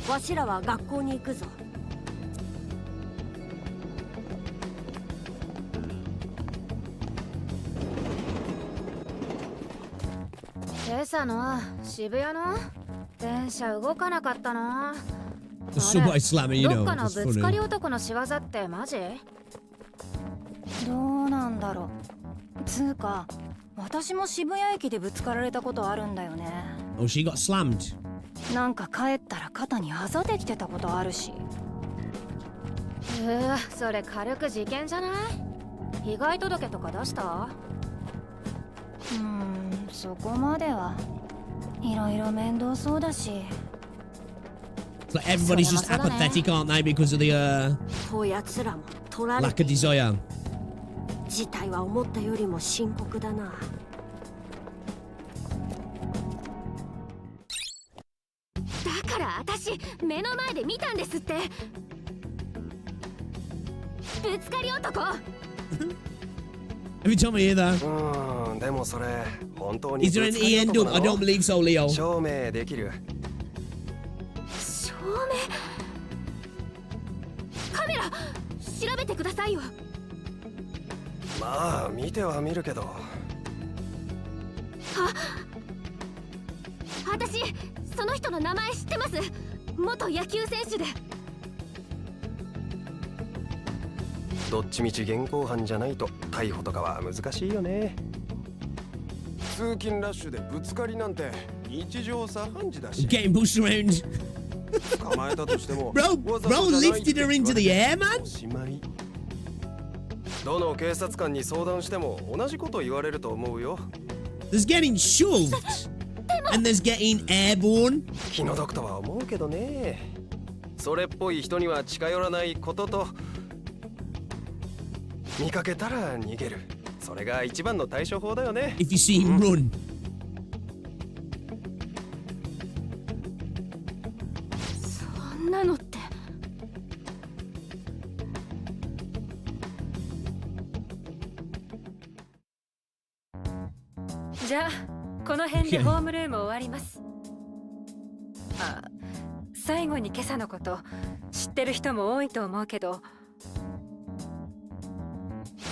う。わしらは学校に行くぞ。今朝の渋谷の電車動かなかったな。 The subway slammer, you ど know. っかの It's ぶつかり funny. 男の仕業ってマジ？どうなんだろう。つうか私も渋谷駅でぶつかられたことあるんだよね。 Oh, she got slammed. なんか帰ったら肩にあざできてたことあるし。それ軽く事件じゃない？被害届とか出した？そこまではいろいろ面倒そうだし。It's like everybody's just apathetic, aren't they, because of the こやつらも取られ lack て of desire. 事態は思ったよりも深刻だな。だから私目の前で見たんですって。ぶつかり男。 Every time I hear that, でもそれ本当に is there an E end up? I don't believe so, Leo. 証明できる。証明。カメラ調べてくださいよ。まあ見ては見るけど。私その人の名前知ってます。元野球選手で。どっちみち現行犯じゃないと逮捕とかは難しいよね。通勤ラッシュでぶつかりなんて日常茶飯事だし。 Getting pushed around. 捕まえたとしても Bro lifted her into the air, man. おしまい。どの警察官に相談しても同じこと言われると思うよ。 There's getting shoved, and there's getting airborne. 気の毒とは思うけどね。それっぽい人には近寄らないことと、見かけたら逃げる。それが一番の対処法だよね。 If you see him run. そんなのって。じゃあこの辺でホームルーム終わります。あ、最後に今朝のこと知ってる人も多いと思うけど、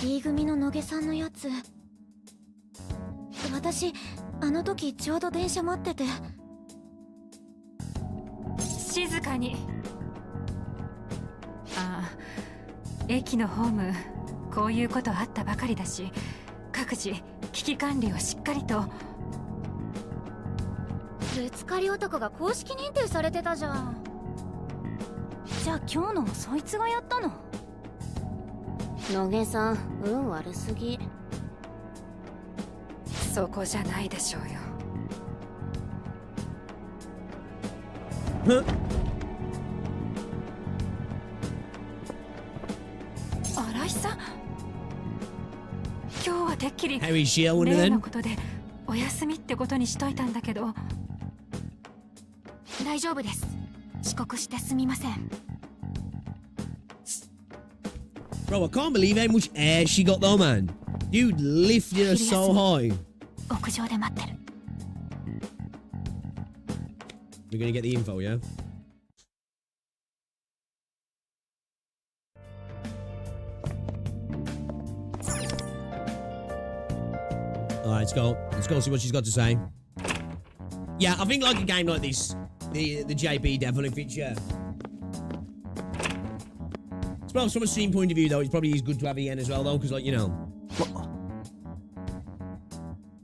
D 組の野毛さんのやつ。私あの時ちょうど電車待ってて。静かに。ああ、駅のホームこういうことあったばかりだし、各自危機管理をしっかりと。ぶつかり男が公式認定されてたじゃん。じゃあ今日のもそいつがやったの？野毛さん運悪すぎ。そこじゃないでしょうよ。新井さん、今日はてっきり How is she, I wonder 例 then? のことでお休みってことにしといたんだけど。大丈夫です。遅刻してすみません。 Bro, I can't believe how much air she got though, man. Dude lifted her so high. 屋上で待ってる。 We're gonna get the info, yeah? Alright, let's go. Let's go see what she's got to say. Yeah, I think like a game like this, the JP definitely fits, yeah. Well, from a stream point of view, though, it's probably as good to have Ian as well, though, because, like, you know,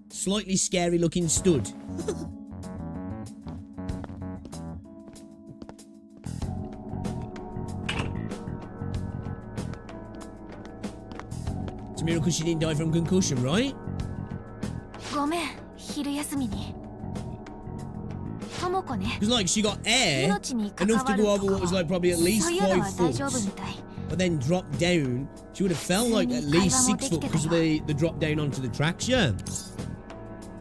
slightly scary-looking stud. It's a miracle she didn't die from concussion, right? ごめん、昼休みに。ともこね。 Because, like, she got air 命に関 enough わ to る go と over what was, like, probably at least そういうの 5 は大丈夫 foot. みたい。 But then dropped down, she would have fell, like, at least 6 foot because of the drop down onto the tracks, yeah.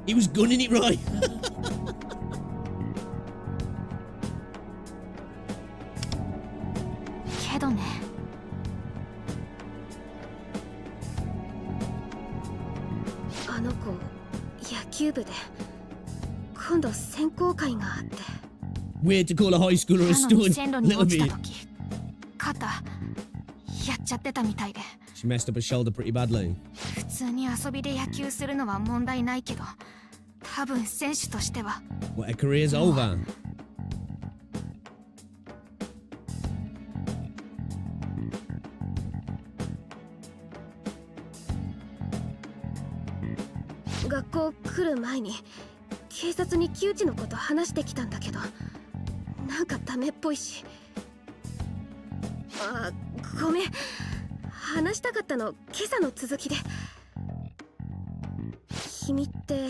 He was gunning it right. けどね。あの子、野球部で今度選考会があって。 Weird to call a high schooler a なのに stud. 線路に Little 落ちた bit. 時、肩やっちゃってたみたいで。 She messed up her shoulder pretty badly. 普通に遊びで野球するのは問題ないけど、多分選手としては。 What, her career's over? 学校来る前に警察に木内のこと話してきたんだけど、なんかダメっぽいし。あ、ごめん、話したかったの今朝の続きで。君って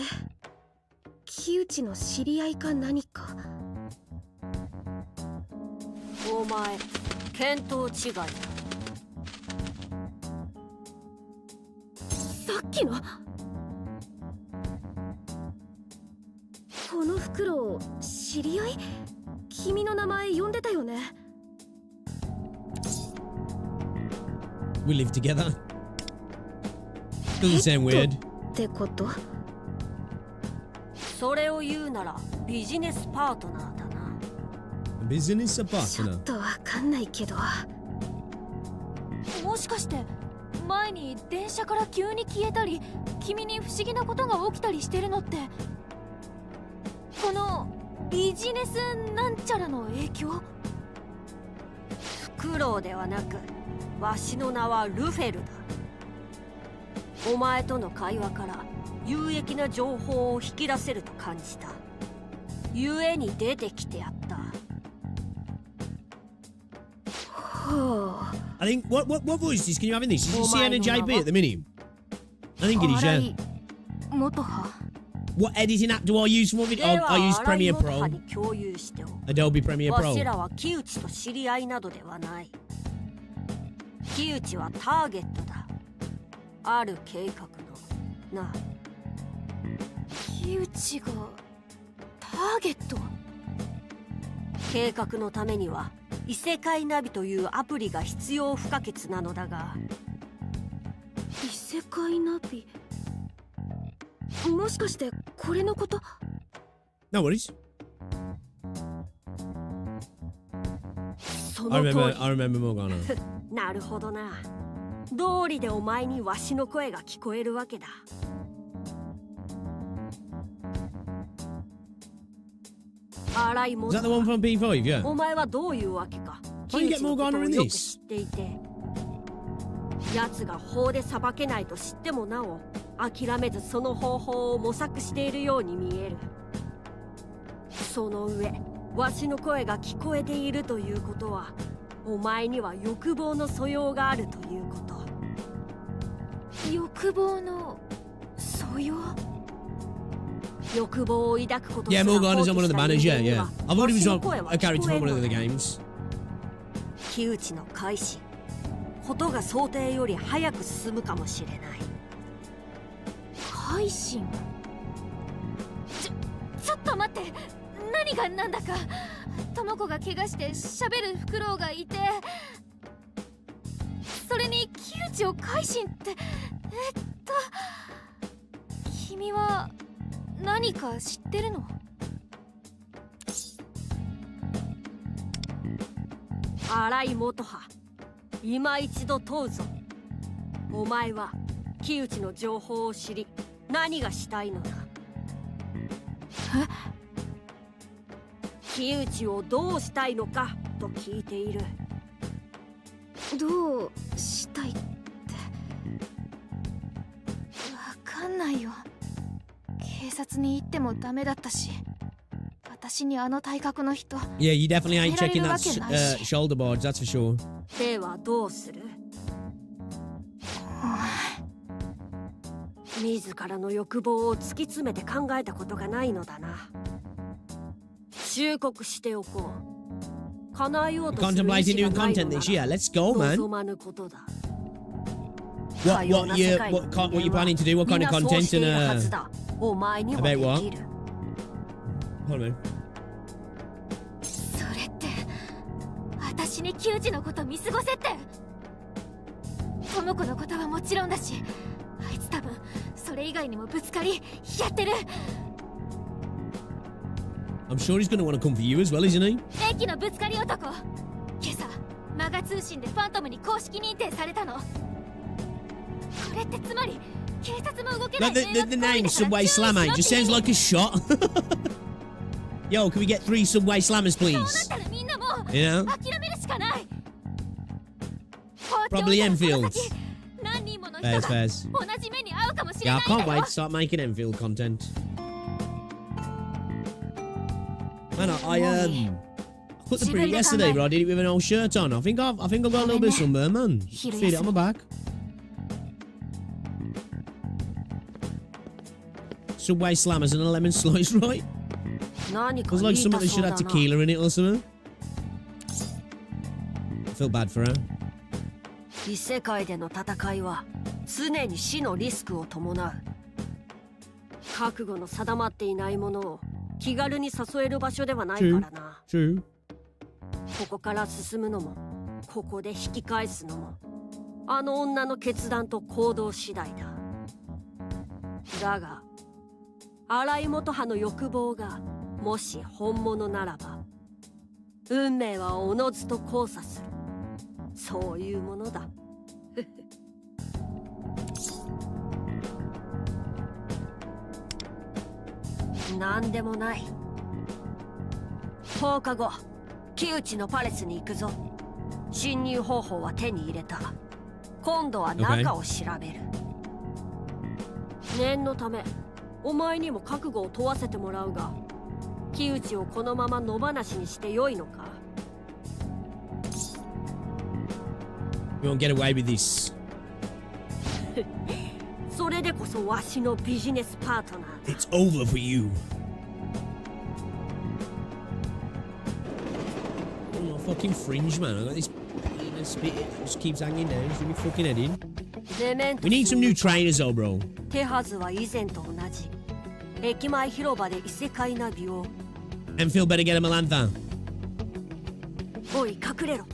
木内の知り合いか何か？お前見当違いだ。さっきのこの袋知り合い？君の名前呼んでたよね。 We live together. Doesn't sound weird. ってこと？それを言うならビジネスパートナーだな。ビジネスパちょっートナー。とわかんないけど。もしかして前に電車から急に消えたり君に不思議なことが起きたりしてるのってこのビジネスなんちゃらの影響？フクロウではなくわしの名はルフェルだ。お前との会話から有益な情報を引き出せると感じた。故に出てきてやった。I think what voices can you have in this? Is it Sienna JP at the minute? I think it is, yeah. 元葉 What editing app do I use for it? I use Premiere Pro. に共有しておく。 Adobe Premiere わし Pro. らは木内と知り合いなどではない。木内はターゲットだ。ある計画のな。木内がターゲット？計画のためには異世界ナビというアプリが必要不可欠なのだが。異世界ナビ？もしかしてこれのこと？ No worries. その通り。 I remember Morgana. なるほどな。道理でお前にわしの声が聞こえるわけだ。荒いも Is that the one from P5? Yeah. お前はどういうわけか。 How do you get Morgana in よく this? 知っていて、奴が法で裁けないと知ってもなお諦めずその方法を模索しているように見える。その上、わしの声が聞こえているということは、お前には欲望の素養があるということ。欲望の素養？欲望を抱くこと Yeah, すら Morgana's on one of the 放棄 banners, した yeah, 人間に yeah. は I've already わし been の on 声は a character 聞こえ from one of る the のだ。 games. 木内の改心、ことが想定より早く進むかもしれない。改心？ちょっと待って、何がなんだか。智子が怪我して喋るフクロウがいて、それに木内を改心って君は何か知ってるの？荒井元葉、今一度問うぞ。お前は木内の情報を知り何がしたいのだ？木内をどうしたいのかと聞いている。どうしたいって？わかんないよ。警察に行ってもダメだったし、私にあの体格の人。 Yeah, you definitely ain't 止め checking られるわ that けないし。 shoulder boards, that's for sure. ではどうする？自らの欲望を突き詰めて考えたことがないのだな。忠告しておこう。叶えようとする意 Contemplating 志 new がない content のな this year. ら Let's go, man. 望まぬことだ。 What you planning to do? What kind of content and お前にはで about きる。 Hold on. それって私に木内のこと見過ごせって。智子のことはもちろんだし、あいつ多分それ以外にもぶつかりやってる。 I'm sure he's going to want to come for you as well, isn't he? 駅のぶつかり男。今朝マガ通信でファントムに公式認定されたの。これってつまり警察も動けない。 Like the name Subway Slammer just sounds like a shot. Yo, can we get 3 Subway Slammers, そうな please? ったらみんなも You know? 諦めるしかない。 Probably Enfield. 何人もの人が Fairs, fairs. 同じ目に遭うかもしれ Yeah, な I いんだ can't よ。 wait to start making Enfield content. Man, I put the preview yesterday, but I did it with an old shirt on. I think I've got a little bit of sunburn, man. Feel it on my back. Subway Slammers and a lemon slice, right? 何か There's 言 like い something た that そう should だ have な。 tequila in it or something. feel bad for her. 異世界での戦いは常に死のリスクを伴う。覚悟の定まっていないものを気軽に誘える場所ではないからな。True. ここから進むのもここで引き返すのもあの女の決断と行動次第だ。だが荒井元葉の欲望がもし本物ならば運命はおのずと交差する。そういうものだ。なんでもない。放課後木内のパレスに行くぞ。侵入方法は手に入れた。今度は中を調べる。念のためお前にも覚悟を問わせてもらうが、木内をこのまま野放しにしてよいのか。 You won't get away with this. それでこそわしのビジネスパートナー。 It's over for you. Oh, fucking fringe, man. I got this bit that just keeps hanging down. It's in my fucking head in. We need some new trainers, though, bro. 手はずは以前と同じ。駅前広場で異世界ナビを。And feel better get him a lantern. おい、隠れろ。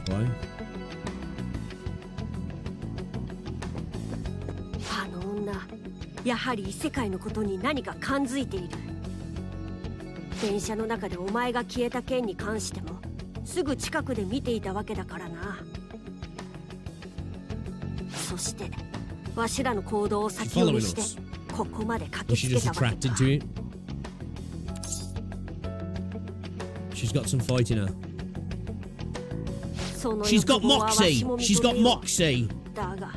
Why? あの女、やはり異世界のことに何か感づいている。電車の中でお前が消えた件に関してもすぐ近くで見ていたわけだからな。そしてわしらの行動を先読みしてここまで駆けつけたわけだ。 She's got some fight in her. その She's got 欲望はわし moxie. も She's 認 got めよう。 moxie. だが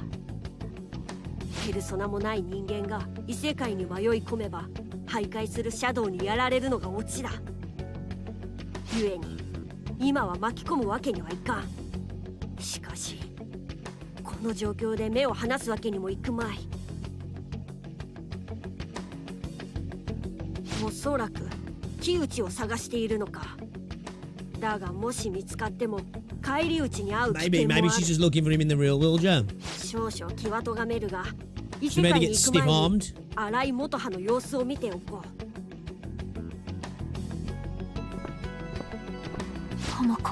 ペルソナもない人間が異世界に迷い込めば徘徊するシャドウにやられるのがオチだ。故に今は巻き込むわけにはいかん。しかしこの状況で目を離すわけにもいくまい。おそらく木内を探しているのか。だがもし見つかっても返り討ちに遭う危険もある。 Maybe she's just looking for him in the real world, yeah. 少々気はとがめるが異世界に行く前に荒井元葉の様子を見ておこう。智子。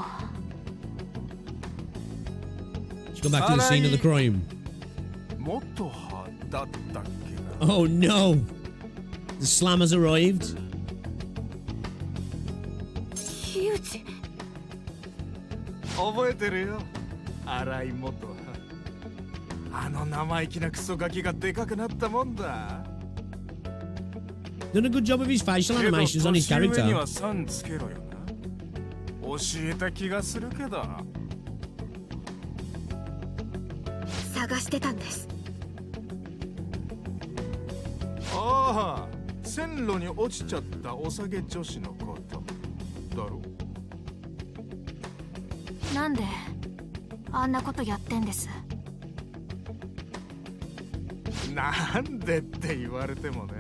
She's gone back to the scene of the crime. 元葉だったっけな。 Oh no! The slammer's arrived. 木内。覚えてるよ、荒井元葉。あの生意気なクソガキがでかくなったもんだ。 Done a good job of his facial animations on his けど年上に character. は3つけろよな。教えた気がするけど。探してたんです。ああ、線路に落ちちゃったお下げ女子のことだろ。なんであんなことやってんです？なんでって言われてもね。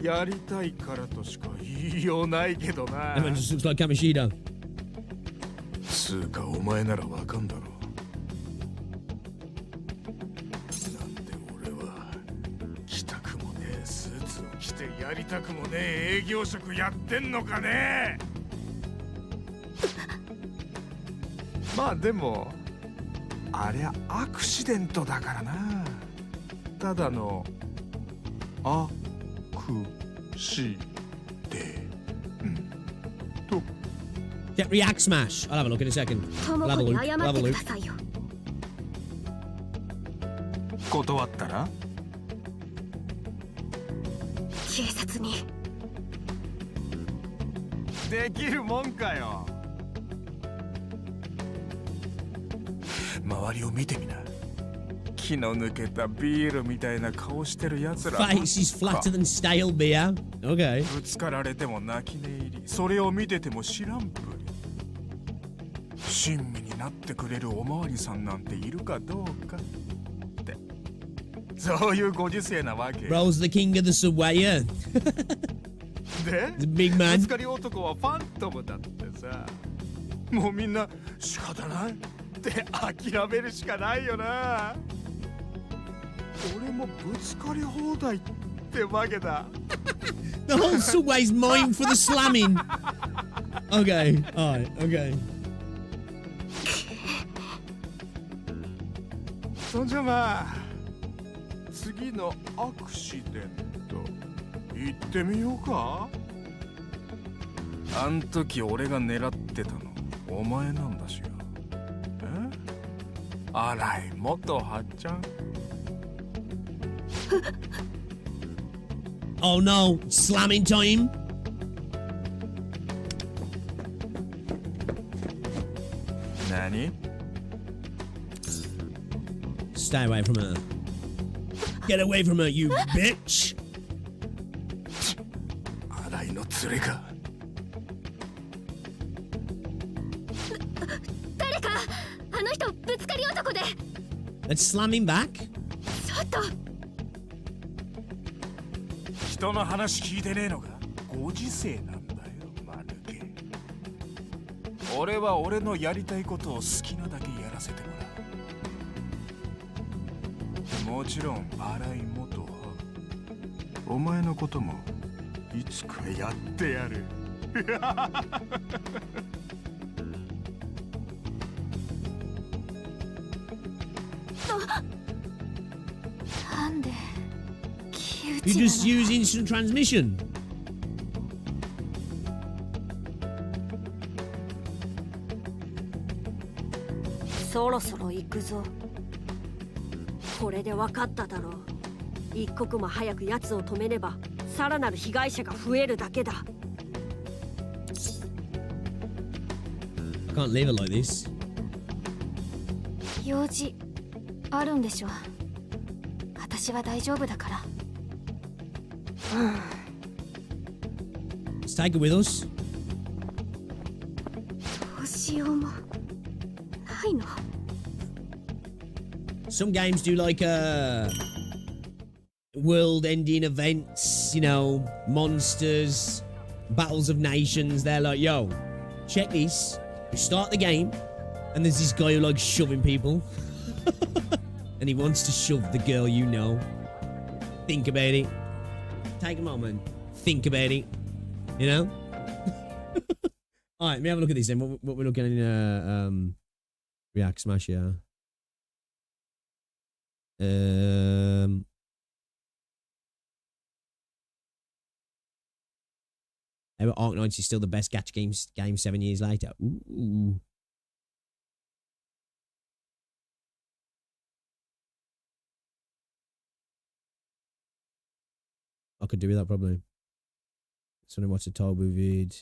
やりたいからとしか言いようないけどな。 That man just looks like Kamishida. つうかお前ならわかんだろ。なんで俺は着たくもねえスーツを着てやりたくもねえ営業職やってんのかね。まあでもありゃアクシデントだからな。ただのアクシデント。 Get react smash. I'll have a look in a second. 智 I'll have 子 a に look. 謝 I'll have っ a てく look. ださいよ。断ったら警察に。できるもんかよ。周りを見てみな。気の抜けたビールみたいな顔してるやつら。 Face is flatter than stale beer. Okay. ぶつかられても泣き寝入り、それを見てても知らんぷり。親身になってくれるおまわりさんなんているかどうかって、そういうご時世なわけ。 Bro's the king of the subway, yeah. で He's a big man. ぶつかり男はファントムだってさ。もうみんな仕方ないって諦めるしかないよな。俺もぶつかり放題ってわけだ。The whole subway's mine for the slamming. Okay, alright, okay. そんじゃまあ次のアクシデント行ってみようか。あん時俺が狙ってたのお前なんだしよ。え？荒い元はっちゃん。Oh no, slamming time. Nani? Stay away from her. Get away from her, you bitch. 荒いの連れか。誰かあの人ぶつかり男で。 Let's slam him back. ちょっと人の話聞いてねえのか。ご時世なんだよ、間抜け。俺は俺のやりたいことを好きなだけやらせてもらう。もちろん荒井元はお前のこともいつかやってやる。なんで You just use instant transmission. そろそろ行くぞ。これで分かっただろう。一刻も早く奴を止めねばさらなる被害者が増えるだけだ。 I can't leave it like this. 用事あるんでしょ。私は大丈夫だから。Let's take it with us. どうしようもないの。 Some games do like world-ending events, you know, monsters, battles of nations. They're like, yo, check this. We start the game, and there's this guy who likes shoving people. And he wants to shove the girl you know. Think about it. Take a moment. Think about it. You know? Alright, let me have a look at this then. What we're looking at in React Smash, yeah. Arknights is still the best gacha game 7 years later. Ooh. I could do with that probably. Someone watch the Tobu vid.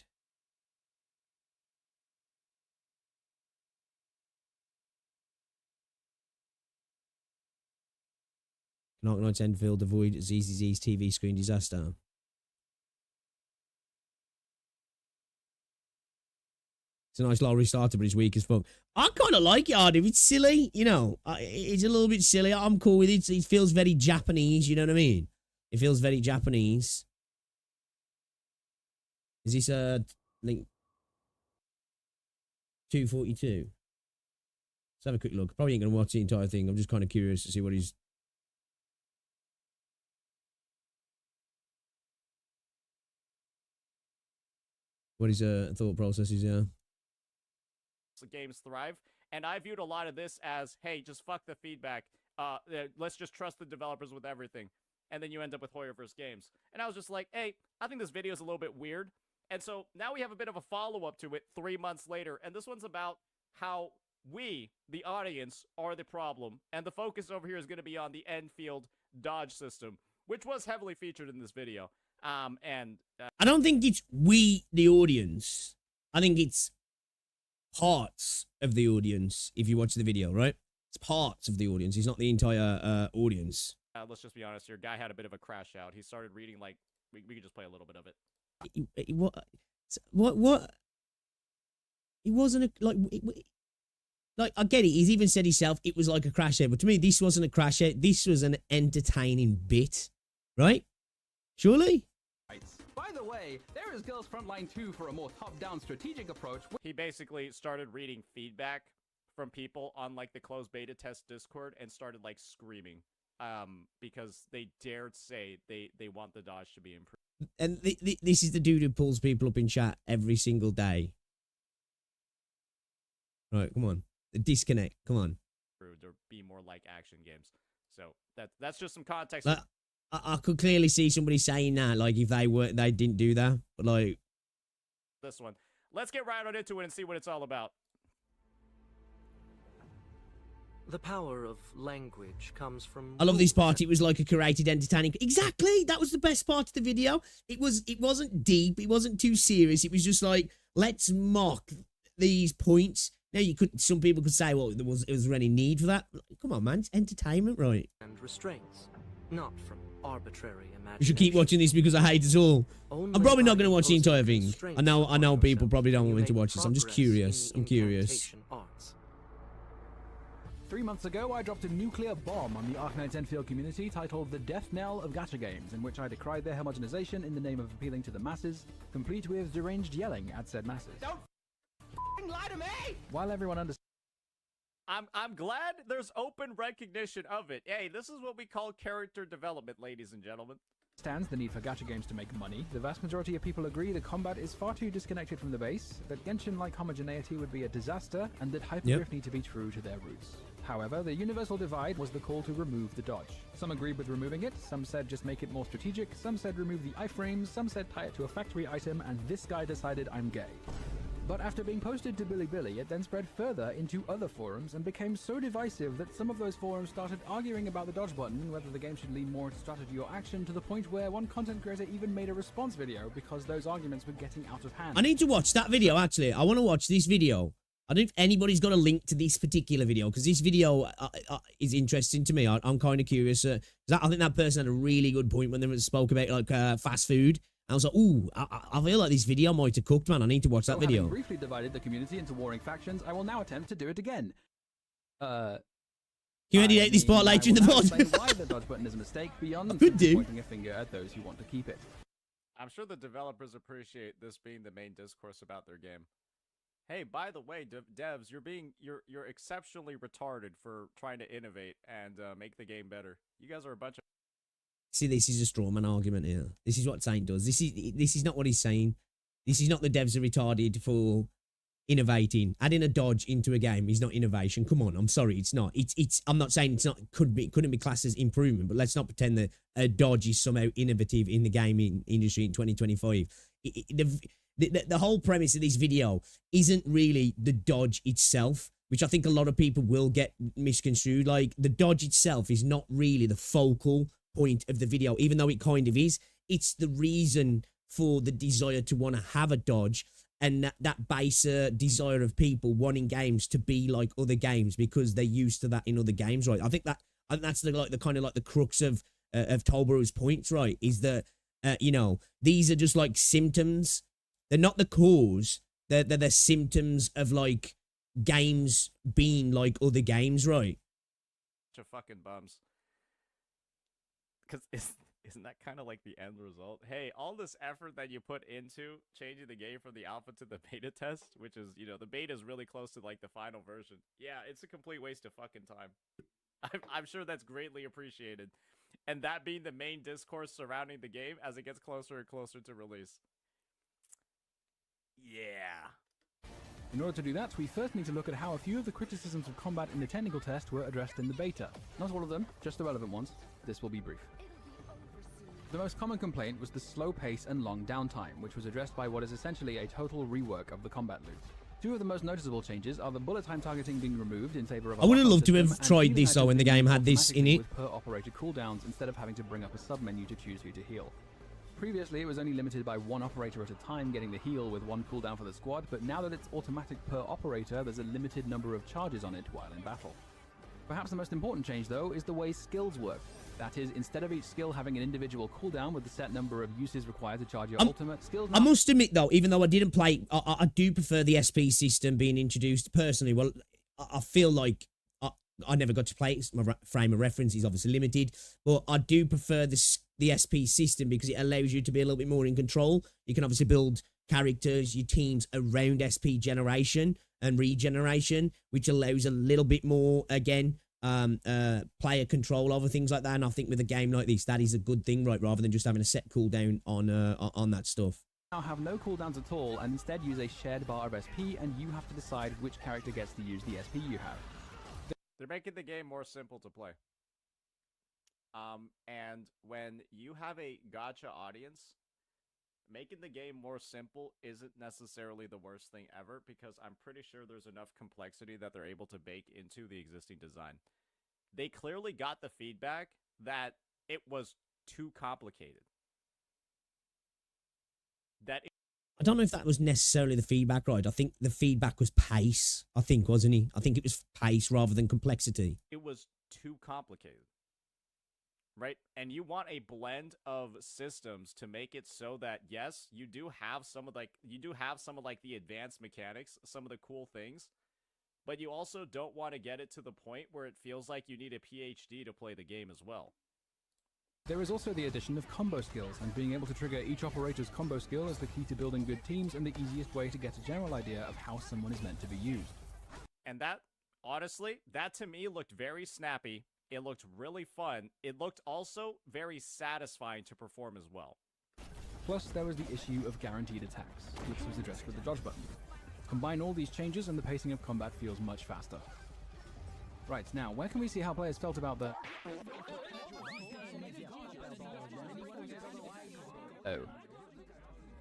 Can Arknights Enfield avoid ZZZ's TV screen disaster? It's a nice little restarter, but it's weak as fuck. I kind of like it, Ardiv. It's silly, you know. It's a little bit silly. I'm cool with it. It feels very Japanese, you know what I mean? It feels very Japanese. Is this link 242? Let's have a quick look. Probably ain't going to watch the entire thing. I'm just kind of curious to see what he's... What his thought process is, yeah. The games thrive, and I viewed a lot of this as, hey, just fuck the feedback. Let's just trust the developers with everything. And then you end up with Hoyoverse Games. And I was just like, hey, I think this video is a little bit weird. And so now we have a bit of a follow-up to it 3 months later, and this one's about how we, the audience, are the problem. And the focus over here is going to be on the Enfield dodge system, which was heavily featured in this video. I don't think it's we, the audience. I think it's parts of the audience, if you watch the video, right? It's parts of the audience. It's not the entire audience. Let's just be honest here. Guy had a bit of a crash out. He started reading, like, we could just play a little bit of it. What? It wasn't a, like, I get it. He's even said himself it was like a crash out. But to me, this wasn't a crash out. This was an entertaining bit, right? Surely? By By the way, there is Girls Frontline 2 for a more top-down strategic approach. He basically started reading feedback from people on like the closed beta test Discord and started like screaming because they dared say they want the dodge to be improved. And this is the dude who pulls people up in chat every single day. Right, come on. The disconnect, come on. Or be more like action games. So that's just some context. Like, I could clearly see somebody saying that, like if they didn't do that, but like this one. Let's get right on into it and see what it's all about. The power of language comes from... I love this part. It was like a curated, entertaining. Exactly. That was the best part of the video. It wasn't deep. It wasn't too serious. It was just like, let's mock these points. Now some people could say, well, was there any need for that? Come on, man. It's entertainment, right? And restraints, not from arbitrary imagination. We should keep watching this because I hate it all. I'm probably not going to watch the entire thing. I know people probably don't want me to watch this. I'm just curious. I'm curious. 3 months ago, I dropped a nuclear bomb on the Arknights Enfield community titled The Death Knell of Gacha Games, in which I decried their homogenization in the name of appealing to the masses, complete with deranged yelling at said masses. Don't lie to me! While everyone understands I'm glad there's open recognition of it. Hey, this is what we call character development, ladies and gentlemen. the need for gacha games to make money, the vast majority of people agree the combat is far too disconnected from the base, that Genshin-like homogeneity would be a disaster, and that hypergriff need to be true to their roots. However, the universal divide was the call to remove the dodge. Some agreed with removing it, some said just make it more strategic, some said remove the iframes, some said tie it to a factory item, and this guy decided I'm gay. But after being posted to Bilibili, it then spread further into other forums and became so divisive that some of those forums started arguing about the dodge button and whether the game should lean more into strategy or action, to the point where one content creator even made a response video because those arguments were getting out of hand. I need to watch that video, actually. I want to watch this video. I don't know if anybody's got a link to this particular video, because this video is interesting to me. I'm kind of curious. I think that person had a really good point when they spoke about like fast food. I was like, ooh, I feel like this video might have cooked, man. I need to watch that video. Having briefly divided the community into warring factions, I will now attempt to do it again. Can you edit this part later in the pod? Why the dodge button is a mistake beyond pointing a finger at those who want to keep it. I'm sure the developers appreciate this being the main discourse about their game. Hey, by the way, devs, you're exceptionally retarded for trying to innovate and make the game better. You guys are a bunch of... See, this is a straw man argument here. This is what Saint does. This is not what he's saying. This is not the devs are retarded for innovating. Adding a dodge into a game is not innovation. Come on, I'm sorry, it's not. It's. I'm not saying it's not. Couldn't be classed as improvement, but let's not pretend that a dodge is somehow innovative in the gaming industry in 2025. The whole premise of this video isn't really the dodge itself, which I think a lot of people will get misconstrued. Like, the dodge itself is not really the focal point of the video, even though it kind of is. It's the reason for the desire to want to have a dodge, and that baser desire of people wanting games to be like other games because they're used to that in other games, right? I think that's the kind of like the crux of Tolbaru's points, right? Is that these are just like symptoms. They're not the cause. They're the symptoms of like games being like other games, right? Bunch of fucking bums. Because isn't that kind of like the end result? Hey, all this effort that you put into changing the game from the alpha to the beta test, which is, the beta is really close to like the final version. Yeah, it's a complete waste of fucking time. I'm sure that's greatly appreciated. And that being the main discourse surrounding the game as it gets closer and closer to release. Yeah. In order to do that, we first need to look at how a few of the criticisms of combat in the technical test were addressed in the beta. Not all of them, just the relevant ones. This will be brief. The most common complaint was the slow pace and long downtime, which was addressed by what is essentially a total rework of the combat loop. Two of the most noticeable changes are the bullet time targeting being removed in favor of... I would have loved to have tried this though when the game had this in it. With per operator cooldowns instead of having to bring up a sub-menu to choose who to heal. Previously, it was only limited by one operator at a time getting the heal with one cooldown for the squad, but now that it's automatic per operator, there's a limited number of charges on it while in battle. Perhaps the most important change, though, is the way skills work. That is, instead of each skill having an individual cooldown with the set number of uses required to charge your ultimate, skills... I must admit, though, even though I didn't play, I do prefer the SP system being introduced personally. Well, I feel like I never got to play it. My frame of reference is obviously limited, but I do prefer the SP system because it allows you to be a little bit more in control. You can obviously build characters, your teams around SP generation and regeneration, which allows a little bit more, again, player control over things like that. And I think with a game like this, that is a good thing, right? Rather than just having a set cooldown on that stuff. Now have no cooldowns at all and instead use a shared bar of SP, and you have to decide which character gets to use the SP you have. They're making the game more simple to play. And when you have a gacha audience, making the game more simple isn't necessarily the worst thing ever, because I'm pretty sure there's enough complexity that they're able to bake into the existing design. They clearly got the feedback that it was too complicated. I don't know if that was necessarily the feedback, right? I think the feedback was pace, I think, wasn't he? I think it was pace rather than complexity. It was too complicated. Right? And you want a blend of systems to make it so that, yes, you do have some of the advanced mechanics, some of the cool things, but you also don't want to get it to the point where it feels like you need a PhD to play the game as well. There is also the addition of combo skills, and being able to trigger each operator's combo skill is the key to building good teams and the easiest way to get a general idea of how someone is meant to be used. And that, honestly, that to me looked very snappy. It looked really fun. It looked also very satisfying to perform as well. Plus, there was the issue of guaranteed attacks, which was addressed with the dodge button. Combine all these changes and the pacing of combat feels much faster. Right, now, where can we see how players felt about the... Oh.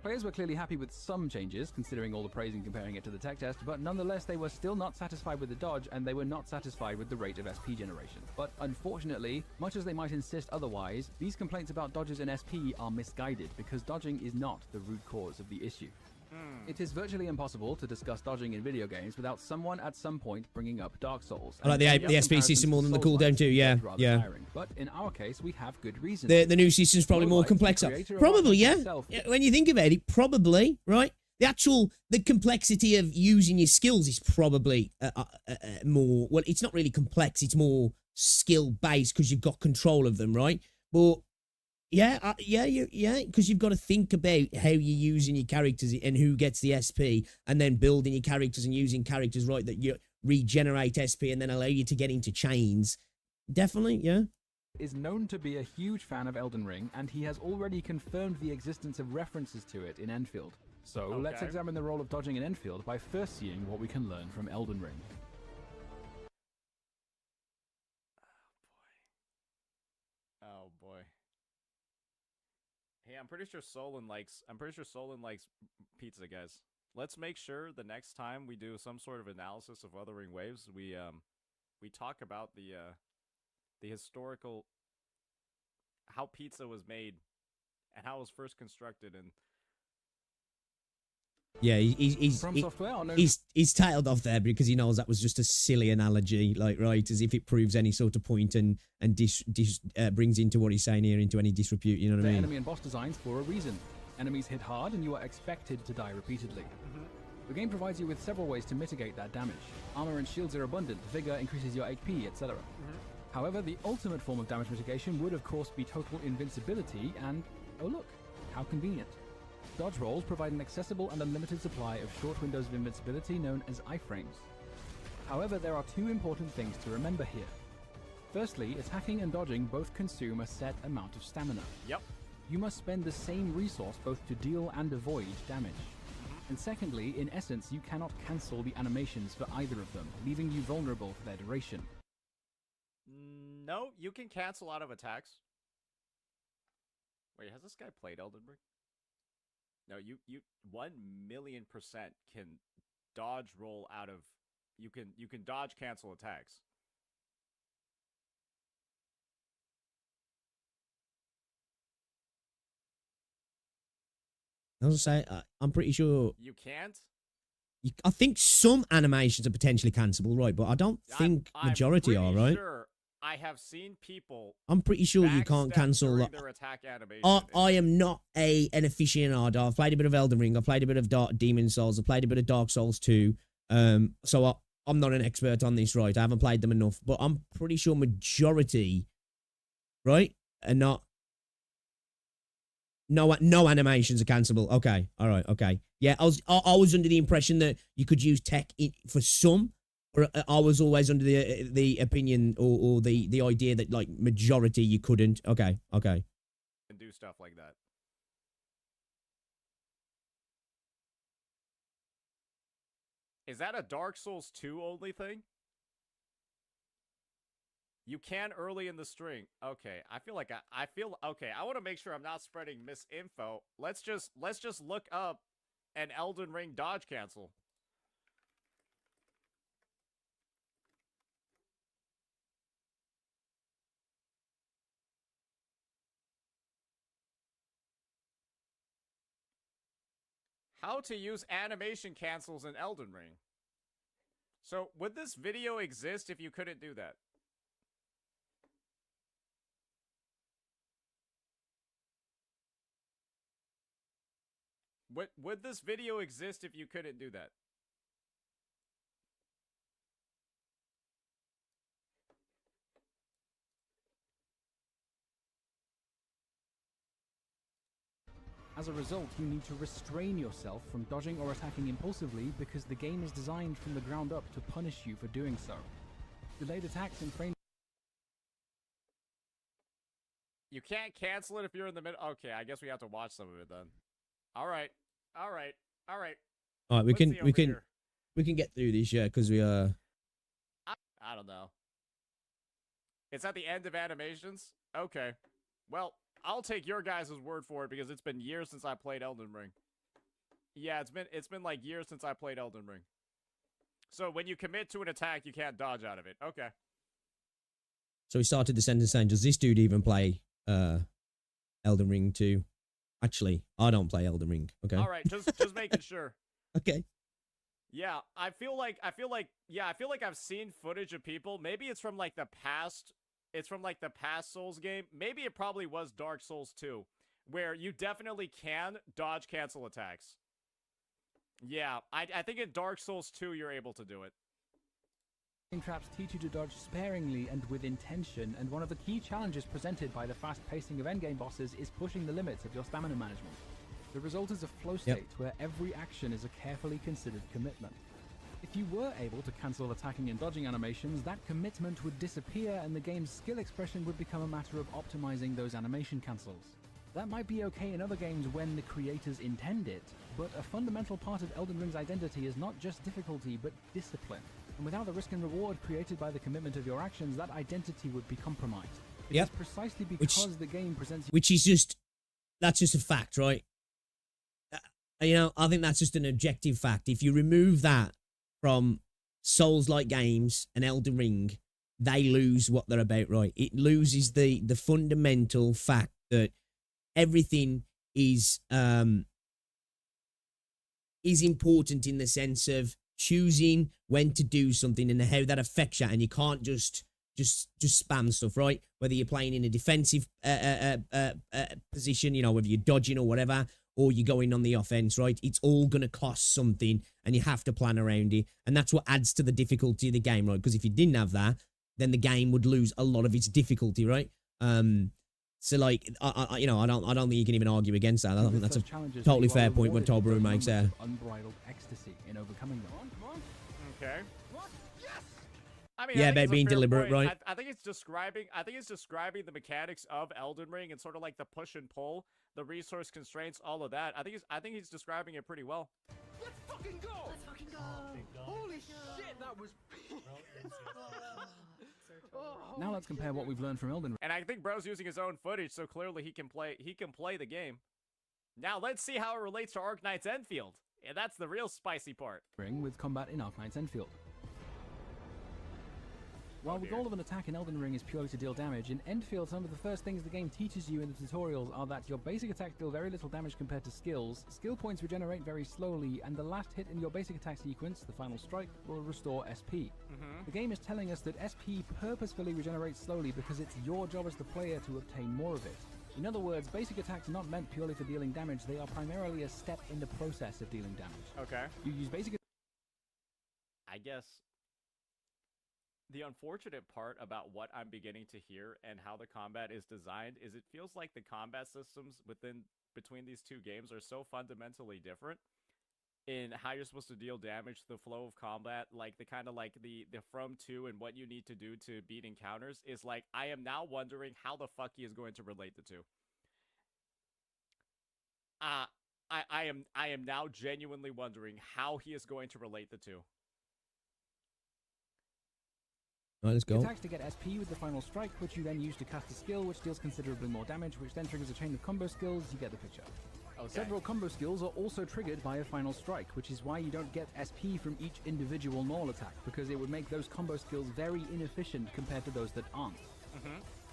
Players were clearly happy with some changes, considering all the praise and comparing it to the tech test, but nonetheless they were still not satisfied with the dodge, and they were not satisfied with the rate of SP generation. But unfortunately, much as they might insist otherwise, these complaints about dodges in SP are misguided, because dodging is not the root cause of the issue. It is virtually impossible to discuss dodging in video games without someone at some point bringing up Dark Souls. I like the SP system more than the cooldown too, yeah. Tiring. But in our case, we have good reason. The new system's probably more complex. Probably, yeah. When you think about it, probably, right? The complexity of using your skills is probably more, well, it's not really complex, it's more skill-based because you've got control of them, right? But yeah, because you've got to think about how you're using your characters and who gets the SP, and then building your characters and using characters, right, that you regenerate SP and then allow you to get into chains. Definitely, yeah. Is known to be a huge fan of Elden Ring, and he has already confirmed the existence of references to it in Enfield. So let's examine the role of dodging in Enfield by first seeing what we can learn from Elden Ring. Oh boy. Hey, I'm pretty sure Solon likes pizza, guys. Let's make sure the next time we do some sort of analysis of Wuthering Waves, we talk about the historical, how pizza was made and how it was first constructed. And yeah, he's tailed off there because he knows that was just a silly analogy, like, right, as if it proves any sort of point and brings into what he's saying here into any disrepute, you know what I mean? Enemy and boss designs for a reason. Enemies hit hard and you are expected to die repeatedly. The game provides you with several ways to mitigate that damage. Armor and shields are abundant, vigor increases your HP, etc. However, the ultimate form of damage mitigation would of course be total invincibility, and oh look, how convenient. Dodge rolls provide an accessible and unlimited supply of short windows of invincibility known as iframes. However, there are two important things to remember here. Firstly, attacking and dodging both consume a set amount of stamina. Yep. You must spend the same resource both to deal and avoid damage. And secondly, in essence, you cannot cancel the animations for either of them, leaving you vulnerable for their duration. No, you can cancel out of attacks. Wait, has this guy played Elden Ring? No, you 1,000,000% can dodge roll out of, you can dodge cancel attacks. I was gonna say, I'm pretty sure you can't. I think some animations are potentially cancelable, right? But I don't think majority are, right? Sure I have seen people. I'm pretty sure you can't cancel their attack animation. I am not an aficionado. I've played a bit of Elden Ring. I've played a bit of Demon Souls. I've played a bit of Dark Souls 2. So I'm not an expert on this, right? I haven't played them enough, but I'm pretty sure majority, right, are not. No animations are cancelable. Okay, all right, okay. Yeah, I was under the impression that you could use tech for some, or I was always under the opinion or the idea that like majority you couldn't. Okay, okay. And do stuff like that. Is that a Dark Souls 2 only thing? You can early in the string. Okay, I feel like I feel okay. I want to make sure I'm not spreading misinfo. Let's just look up an Elden Ring dodge cancel. How to use animation cancels in Elden Ring. So, would this video exist if you couldn't do that? Would this video exist if you couldn't do that? As a result, you need to restrain yourself from dodging or attacking impulsively because the game is designed from the ground up to punish you for doing so. Delayed attacks and frame... You can't cancel it if you're in the middle. Okay, I guess we have to watch some of it then. All right. All right. All right. All right, we can get through this, yeah, because we I don't know. It's at the end of animations? Okay. Well, I'll take your guys' word for it because it's been years since I played Elden Ring. Yeah, it's been like years since I played Elden Ring. So when you commit to an attack, you can't dodge out of it. Okay. So we started the sentence saying, does this dude even play Elden Ring 2? Actually, I don't play Elden Ring. Okay. All right, just making sure. Okay. Yeah, I feel like I've seen footage of people. Maybe it's from like the past. It's from like the past Souls game. Maybe it probably was Dark Souls 2, where you definitely can dodge cancel attacks. Yeah, I think in Dark Souls 2 you're able to do it. Traps teach you to dodge sparingly and with intention, and one of the key challenges presented by the fast pacing of endgame bosses is pushing the limits of your stamina management. The result is a flow state where every action is a carefully considered commitment. If you were able to cancel attacking and dodging animations, that commitment would disappear and the game's skill expression would become a matter of optimizing those animation cancels. That might be okay in other games when the creators intend it, but a fundamental part of Elden Ring's identity is not just difficulty, but discipline. And without the risk and reward created by the commitment of your actions, that identity would be compromised. It's precisely because the game presents... Which is just... That's just a fact, right? You know, I think that's just an objective fact. If you remove that from Souls-like games and Elden Ring, they lose what they're about, right? It loses the fundamental fact that everything is important in the sense of choosing when to do something and how that affects you, and you can't just spam stuff, right? Whether you're playing in a defensive position, you know, whether you're dodging or whatever, or you're going on the offense, right? It's all going to cost something, and you have to plan around it, and that's what adds to the difficulty of the game, right? Because if you didn't have that, then the game would lose a lot of its difficulty, right? So, like, I don't think you can even argue against that. I think that's a totally fair point what Tobru makes there. Unbridled ecstasy in overcoming them. Okay. I mean, yeah, I think being deliberate, point. right? I think it's describing the mechanics of Elden Ring and sort of like the push and pull, the resource constraints, all of that. I think he's describing it pretty well. Let's fucking go! Let's fucking go! Holy shit, that was... Now let's compare what we've learned from Elden Ring. And I think bro's using his own footage, so clearly he can play the game. Now let's see how it relates to Arknight's Enfield. Yeah, that's the real spicy part. With combat in Arknight's Enfield. While the goal of an attack in Elden Ring is purely to deal damage, in Enfield some of the first things the game teaches you in the tutorials are that your basic attacks deal very little damage compared to skills, skill points regenerate very slowly, and the last hit in your basic attack sequence, the final strike, will restore SP. The game is telling us that SP purposefully regenerates slowly because it's your job as the player to obtain more of it. In other words, basic attacks are not meant purely for dealing damage, they are primarily a step in the process of dealing damage. Okay. You use basic... I guess The unfortunate part about what I'm beginning to hear and how the combat is designed is it feels like the combat systems between these two games are so fundamentally different in how you're supposed to deal damage, the flow of combat, like the kind of like the from to and what you need to do to beat encounters is like I am now wondering how the fuck he is going to relate the two. I am now genuinely wondering how he is going to relate the two. All right, let's go. Attacks to get SP with the final strike, which you then use to cast a skill, which deals considerably more damage, which then triggers a chain of combo skills. You get the picture. Okay. Several combo skills are also triggered by a final strike, which is why you don't get SP from each individual normal attack, because it would make those combo skills very inefficient compared to those that aren't.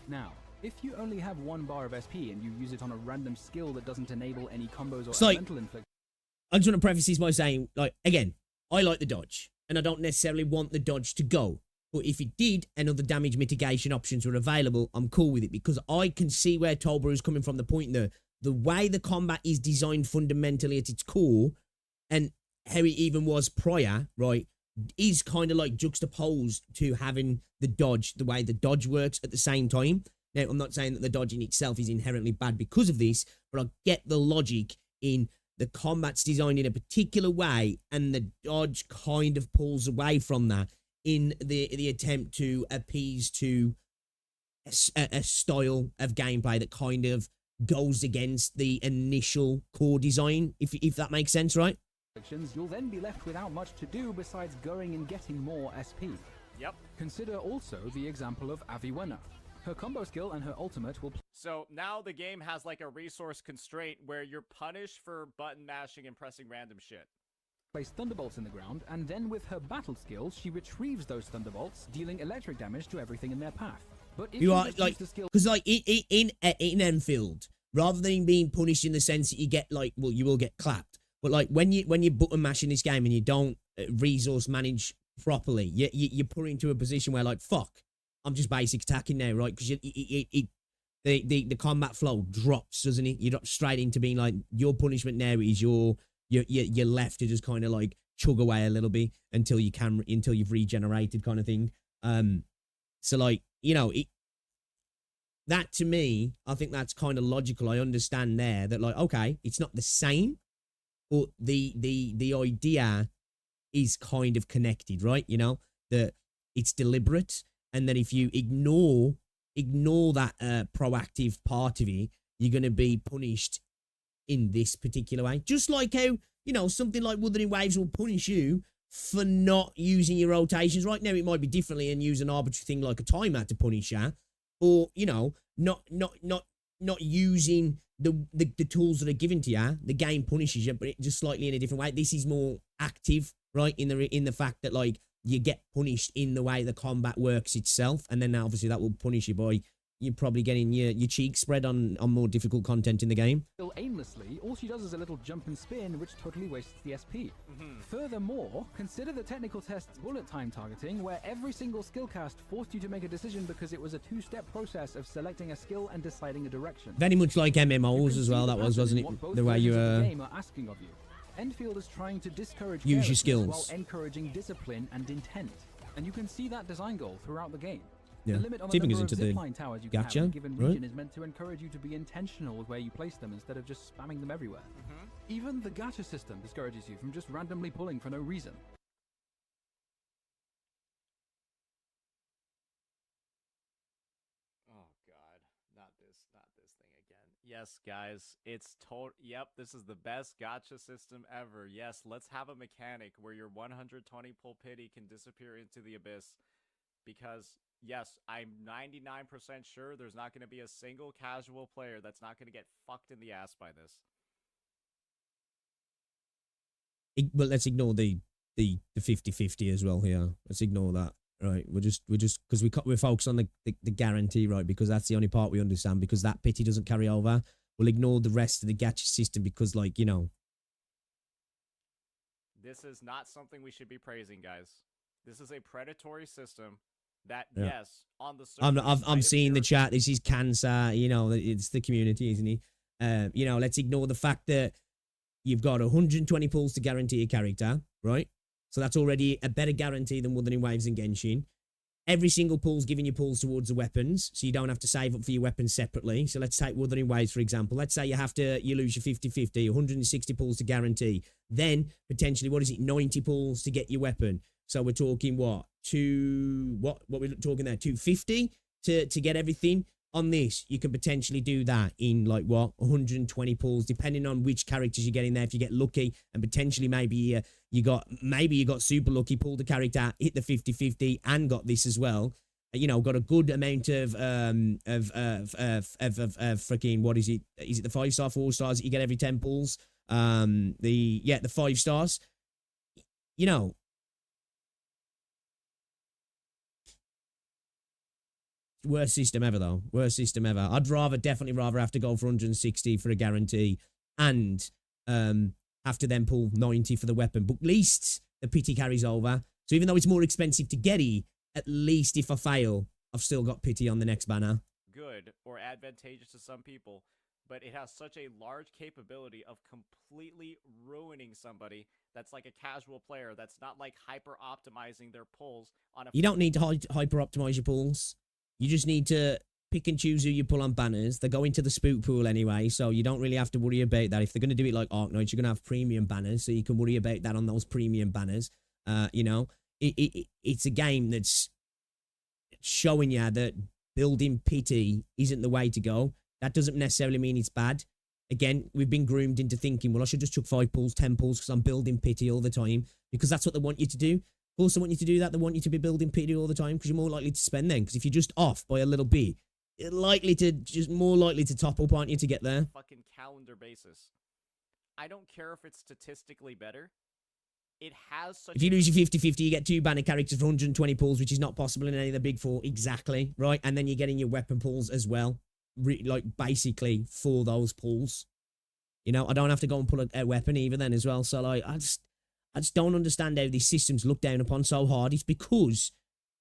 Now, if you only have 1 bar of SP and you use it on a random skill that doesn't enable any combos or elemental inflict. I just want to preface this by saying, like, again, I like the dodge, and I don't necessarily want the dodge to go. But if it did and other damage mitigation options were available, I'm cool with it, because I can see where Tolbur is coming from. The point there, the way the combat is designed fundamentally at its core, and how it even was prior, right, is kind of like juxtaposed to having the dodge, the way the dodge works at the same time. Now, I'm not saying that the dodge in itself is inherently bad because of this, but I get the logic in the combat's designed in a particular way, and the dodge kind of pulls away from that in the attempt to appease to a style of gameplay that kind of goes against the initial core design, if that makes sense, right? You'll then be left without much to do besides going and getting more SP. Yep. Consider also the example of Aviwena. Her combo skill and her ultimate will... So now the game has like a resource constraint where you're punished for button mashing and pressing random shit. Place thunderbolts in the ground, and then with her battle skills, she retrieves those thunderbolts, dealing electric damage to everything in their path. But if you are just like, use the skill... because like in Enfield, rather than being punished in the sense that you get like, well, you will get clapped, but like when you button mash in this game and you don't resource manage properly, you're put into a position where like, fuck, I'm just basic attacking now, right? Because the combat flow drops, doesn't it? You drop straight into being like, your punishment now is you're left to just kind of like chug away a little bit until you've regenerated, kind of thing. So like, you know, that to me, I think that's kind of logical. I understand there that like, okay, it's not the same, but the idea is kind of connected, right? You know, that it's deliberate. And then if you ignore that proactive part of it, you're going to be punished in this particular way. Just like how, you know, something like Wuthering Waves will punish you for not using your rotations. Right now, it might be differently and use an arbitrary thing like a timeout to punish you, or, you know, not using the tools that are given to you. The game punishes you, but it just slightly in a different way. This is more active, right? In the fact that like you get punished in the way the combat works itself, and then obviously that will punish you by you're probably getting your cheeks spread on more difficult content in the game. Aimlessly, all she does is a little jump and spin, which totally wastes the SP. Furthermore, consider the technical test's bullet time targeting, where every single skill cast forced you to make a decision because it was a two-step process of selecting a skill and deciding a direction. Very much like MMOs as well, that was, wasn't it? The way you game are asking of you. Enfield is trying to discourage use your skills while encouraging discipline and intent, and you can see that design goal throughout the game. Yeah. The limit on Tipping the us number into of the zipline towers you can have gacha, in a given region right? is meant to encourage you to be intentional with where you place them instead of just spamming them everywhere. Even the gacha system discourages you from just randomly pulling for no reason. Oh god, not this thing again. Yes, guys, it's yep, this is the best gacha system ever. Yes, let's have a mechanic where your 120 pull pity can disappear into the abyss. Because, yes, I'm 99% sure there's not going to be a single casual player that's not going to get fucked in the ass by this. Well, let's ignore the 50-50 as well here. Let's ignore that, right? We're just because we're focused on the guarantee, right? Because that's the only part we understand. Because that pity doesn't carry over. We'll ignore the rest of the gacha system because, like, you know, this is not something we should be praising, guys. This is a predatory system. That yeah. Yes, on the surface, I'm seeing the chat. This is cancer. You know, it's the community, isn't it? You know, let's ignore the fact that you've got 120 pulls to guarantee a character, right? So that's already a better guarantee than Wuthering Waves and Genshin. every single pool's giving you pulls towards the weapons, so you don't have to save up for your weapons separately. So let's take Wuthering Waves, for example. Let's say you lose your 50-50, 160 pulls to guarantee. Then, potentially, 90 pulls to get your weapon. So we're talking, what we're talking there, 250 to get everything. On this, you can potentially do that in 120 pulls, depending on which characters you're getting there. If you get lucky, and potentially maybe you got super lucky, pulled the character, hit the 50-50, and got this as well. Got a good amount of freaking, what is it? Is it the 5-star, 4 stars that you get every 10 pulls? The 5 stars. Worst system ever, though. Worst system ever. I'd definitely rather have to go for 160 for a guarantee and have to then pull 90 for the weapon. But at least the pity carries over. So even though it's more expensive to get it, at least if I fail, I've still got pity on the next banner. Good or advantageous to some people, but it has such a large capability of completely ruining somebody that's like a casual player that's not like hyper optimizing their pulls on a. You don't need to hyper optimize your pulls. You just need to pick and choose who you pull on banners. They go into the spook pool anyway, so you don't really have to worry about that. If they're going to do it like Arknights, you're going to have premium banners, so you can worry about that on those premium banners. It's a game that's showing you that building pity isn't the way to go. That doesn't necessarily mean it's bad. Again, we've been groomed into thinking, well, I should just chuck 5 pulls, 10 pulls because I'm building pity all the time, because that's what they want you to do. Of course, they want you to do that. They want you to be building pity all the time because you're more likely to spend then. Because if you're just off by a little bit, you're more likely to top up, aren't you, to get there? Fucking calendar basis. I don't care if it's statistically better. It has such. If you lose your 50-50, you get 2 banner characters for 120 pulls, which is not possible in any of the big 4. Exactly, right? And then you're getting your weapon pulls as well. Basically for those pulls. I don't have to go and pull a weapon either then as well. So I just don't understand how these systems look down upon so hard. It's because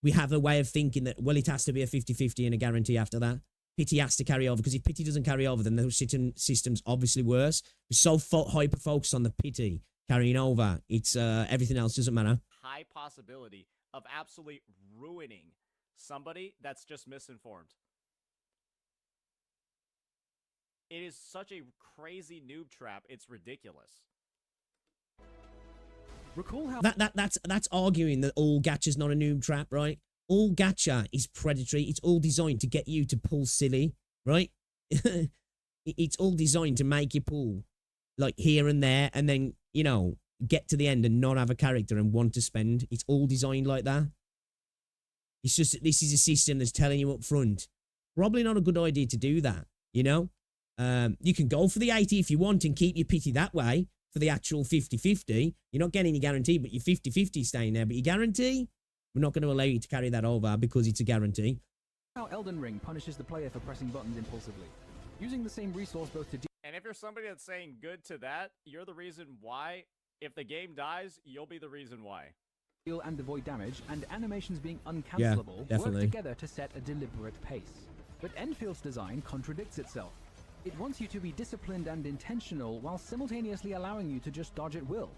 we have a way of thinking that, well, it has to be a 50-50 and a guarantee after that. Pity has to carry over, because if pity doesn't carry over, then the system's obviously worse. We're so hyper-focused on the pity carrying over. It's everything else doesn't matter. High possibility of absolutely ruining somebody that's just misinformed. It is such a crazy noob trap. It's ridiculous. Recall how that's arguing that all gacha's not a noob trap, right? All gacha is predatory. It's all designed to get you to pull silly, right? It's all designed to make you pull like here and there, and then get to the end and not have a character and want to spend. It's all designed like that. It's just that this is a system that's telling you up front, probably not a good idea to do that. You can go for the 80 if you want and keep your pity that way. For the actual 50-50, you're not getting your guarantee, but your 50-50 staying there. But your guarantee, we're not going to allow you to carry that over because it's a guarantee. How Elden Ring punishes the player for pressing buttons impulsively, using the same resource both to And if you're somebody that's saying good to that, you're the reason why. If the game dies, you'll be the reason why. deal and avoid damage, and animations being uncancelable work together to set a deliberate pace. But Enfield's design contradicts itself. It wants you to be disciplined and intentional while simultaneously allowing you to just dodge at will.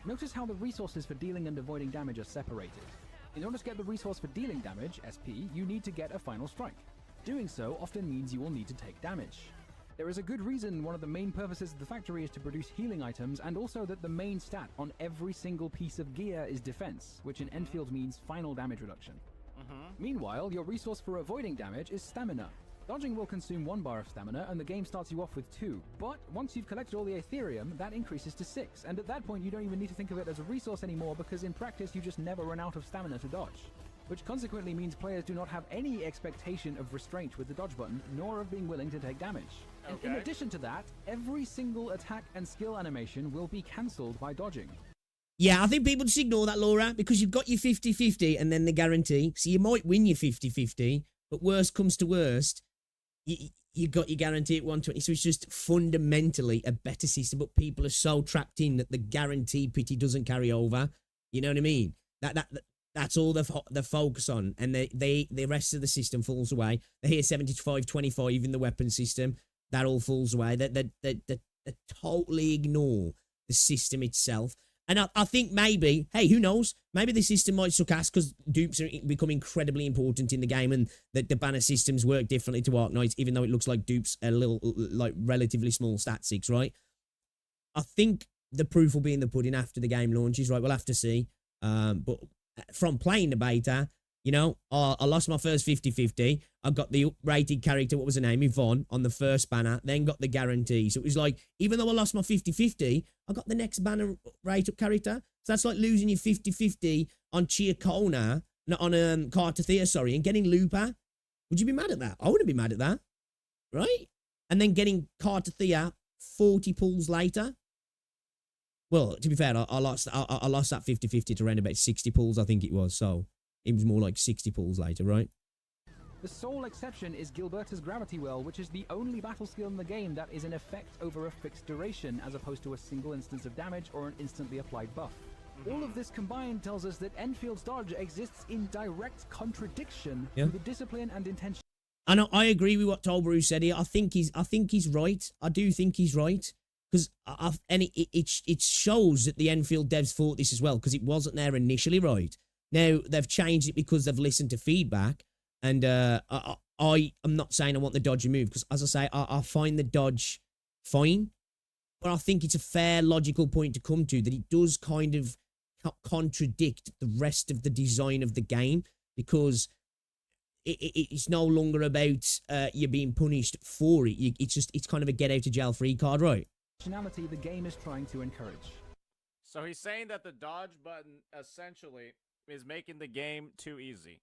Notice how the resources for dealing and avoiding damage are separated. In order to get the resource for dealing damage, SP, you need to get a final strike. Doing so often means you will need to take damage. There is a good reason one of the main purposes of the factory is to produce healing items, and also that the main stat on every single piece of gear is defense, which in Enfield means final damage reduction. Meanwhile, your resource for avoiding damage is stamina. Dodging will consume 1 bar of stamina, and the game starts you off with 2. But once you've collected all the Aetherium, that increases to 6, and at that point you don't even need to think of it as a resource anymore, because in practice you just never run out of stamina to dodge. Which consequently means players do not have any expectation of restraint with the dodge button, nor of being willing to take damage. And in addition to that, every single attack and skill animation will be cancelled by dodging. Yeah, I think people just ignore that, Laura, because you've got your 50-50 and then the guarantee. So you might win your 50-50, but worst comes to worst, you got your guarantee at 120. So it's just fundamentally a better system, but people are so trapped in that the guarantee pity doesn't carry over. You know what I mean? That's all the focus on, and the rest of the system falls away. They hear 75-25 in the weapon system. That all falls away. They totally ignore the system itself. And I think maybe, hey, who knows? Maybe the system might suck ass because dupes are become incredibly important in the game, and that the banner systems work differently to Arknights, even though it looks like dupes are a little, like, relatively small stat 6, right? I think the proof will be in the pudding after the game launches, right? We'll have to see. But from playing the beta, you know, I lost my first 50-50. I got the rated character, what was her name, Yvonne, on the first banner, then got the guarantee. So it was like, even though I lost my 50-50, I got the next banner rated character. So that's like losing your 50-50 on Chiacona, on Cartathea, sorry, and getting Looper. Would you be mad at that? I wouldn't be mad at that, right? And then getting Cartathea 40 pulls later. Well, to be fair, I lost that 50-50 to around about 60 pulls, I think it was. So it was more like 60 pulls later, right? The sole exception is Gilberta's Gravity Well, which is the only battle skill in the game that is in effect over a fixed duration, as opposed to a single instance of damage or an instantly applied buff. All of this combined tells us that Enfield's dodge exists in direct contradiction to the discipline and intention. And I agree with what Tolbrew said here. I think he's right. I do think he's right. Because it shows that the Enfield devs thought this as well, because it wasn't there initially, right? Now, they've changed it because they've listened to feedback, and I am not saying I want the dodge removed, because, as I say, I find the dodge fine, but I think it's a fair, logical point to come to, that it does kind of contradict the rest of the design of the game, because it's no longer about you being punished for it. It's kind of a get-out-of-jail-free card, right? The game is trying to encourage. So he's saying that the dodge button essentially is making the game too easy.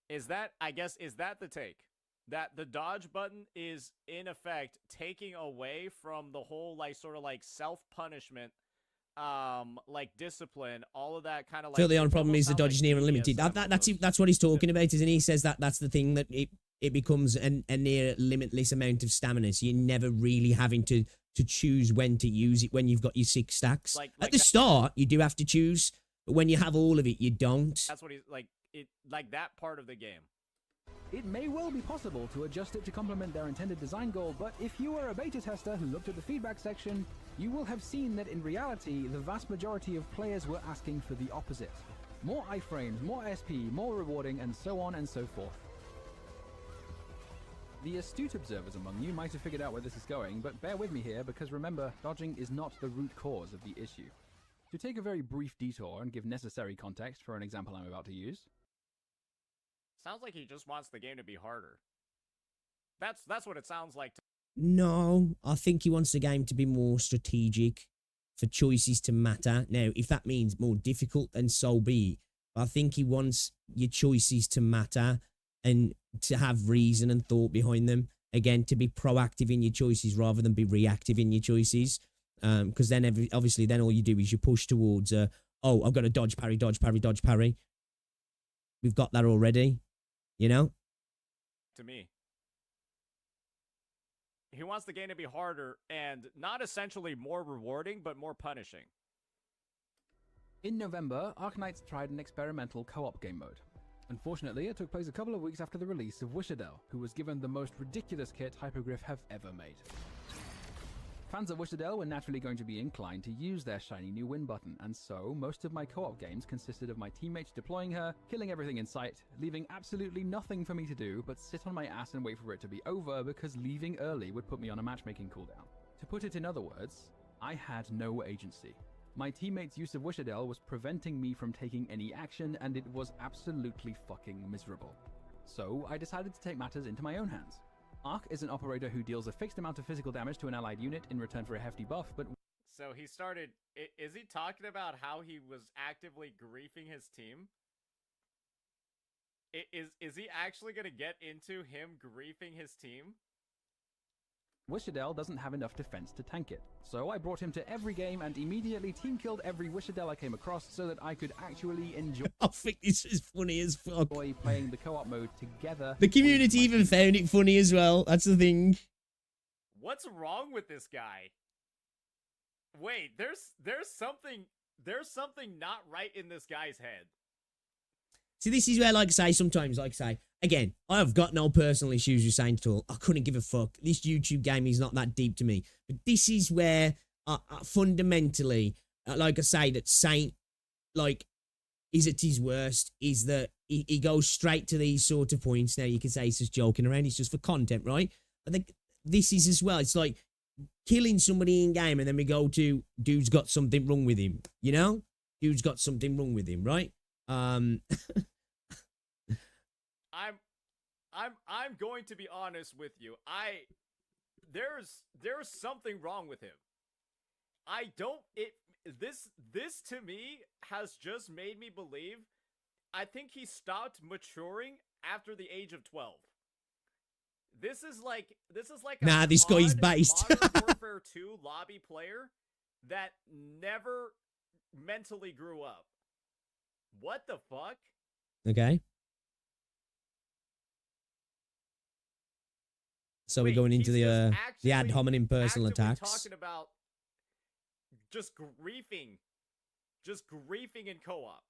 Is that the take? That the dodge button is in effect taking away from the whole sort of self-punishment, like discipline, all of that kind of Feel the only problem is the dodge is near unlimited. That's what he's talking about, isn't he? He says that's the thing, that it becomes a near limitless amount of stamina, so you're never really having to choose when to use it when you've got your 6 stacks. At the start, you do have to choose, but when you have all of it, you don't. That's what he's like that part of the game. It may well be possible to adjust it to complement their intended design goal, but if you are a beta tester who looked at the feedback section, you will have seen that in reality, the vast majority of players were asking for the opposite. More iframes, more SP, more rewarding, and so on and so forth. The astute observers among you might have figured out where this is going, but bear with me here, because remember, dodging is not the root cause of the issue. To take a very brief detour and give necessary context for an example I'm about to use. Sounds like he just wants the game to be harder. That's what it sounds like to No, I think he wants the game to be more strategic, for choices to matter. Now, if that means more difficult, then so be it. But I think he wants your choices to matter and to have reason and thought behind them. Again, to be proactive in your choices rather than be reactive in your choices. Because then obviously then all you do is you push towards, oh, I've got to dodge, parry, dodge, parry, dodge, parry. We've got that already, you know? to me. He wants the game to be harder and not essentially more rewarding, but more punishing. In November, Arknights tried an experimental co-op game mode. Unfortunately, it took place a couple of weeks after the release of Wishadel, who was given the most ridiculous kit Hypogryph have ever made. Fans of Wishadel were naturally going to be inclined to use their shiny new win button, and so most of my co-op games consisted of my teammates deploying her, killing everything in sight, leaving absolutely nothing for me to do but sit on my ass and wait for it to be over, because leaving early would put me on a matchmaking cooldown. To put it in other words, I had no agency. My teammates' use of Wishadel was preventing me from taking any action, and it was absolutely fucking miserable. So I decided to take matters into my own hands. Ark is an operator who deals a fixed amount of physical damage to an allied unit in return for a hefty buff, but... So he started... Is he talking about how he was actively griefing his team? Is he actually going to get into him griefing his team? Wishadel doesn't have enough defense to tank it. So I brought him to every game and immediately team killed every Wishadel I came across so that I could actually enjoy... I think this is funny as fuck. ...playing the co-op mode together. The community even found it funny as well. That's the thing. What's wrong with this guy? Wait, there's something not right in this guy's head. See, this is where, like I say, sometimes, like I say, again, I've got no personal issues with Saint at all. I couldn't give a fuck. This YouTube game is not that deep to me. But this is where, fundamentally, like I say, that Saint, like, is at his worst, is that he goes straight to these sort of points. Now, you can say he's just joking around, it's just for content, right? I think this is as well. It's like killing somebody in game, and then we go to dude's got something wrong with him, you know? Dude's got something wrong with him, right? I'm going to be honest with you. There's something wrong with him. This to me has just made me believe, I think he stopped maturing after the age of 12. This is like nah, this guy is based. Modern Warfare 2 lobby player that never mentally grew up. What the fuck? Okay. So we're going into the ad hominem personal attacks. Talking about just griefing in co-op.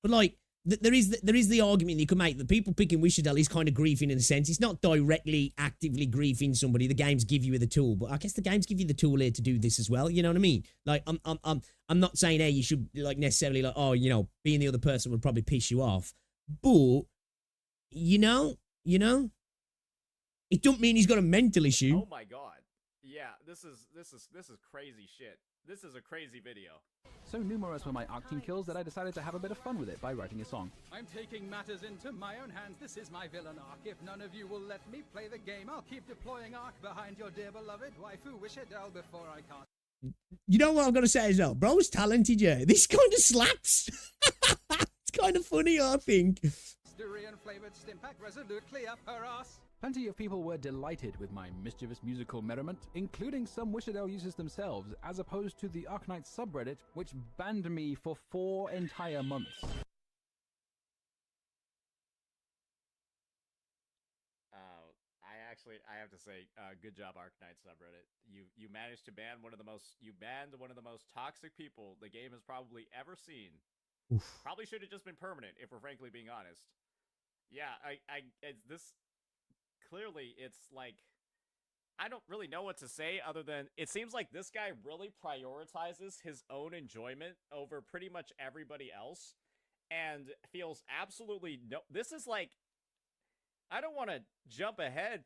But like, there is the argument you can make that people picking Wishadel is kind of griefing in a sense. It's not directly actively griefing somebody. The games give you the tool, but I guess the games give you the tool here to do this as well. You know what I mean? Like, I'm not saying, hey, you should like necessarily like, oh, you know, being the other person would probably piss you off, but you know, it don't mean he's got a mental issue. Oh my god. Yeah, this is crazy shit. This is a crazy video. So numerous were my arc team kills that I decided to have a bit of fun with it by writing a song. I'm taking matters into my own hands. This is my villain arc. If none of you will let me play the game, I'll keep deploying arc behind your dear beloved waifu Wishadel before I can't. You know what I'm going to say as well? Bro's talented, yeah. This kind of slaps. It's kind of funny, I think. Durian-flavored stimpack resolutely up her ass. Plenty of people were delighted with my mischievous musical merriment, including some Wishadel users themselves, as opposed to the Arknight subreddit, which banned me for 4 entire months. I have to say, good job, Arknight subreddit. You managed to ban one of the most toxic people the game has probably ever seen. Oof. Probably should have just been permanent, if we're frankly being honest. Yeah, clearly it's like, I don't really know what to say other than it seems like this guy really prioritizes his own enjoyment over pretty much everybody else and feels absolutely no. This is like, I don't want to jump ahead.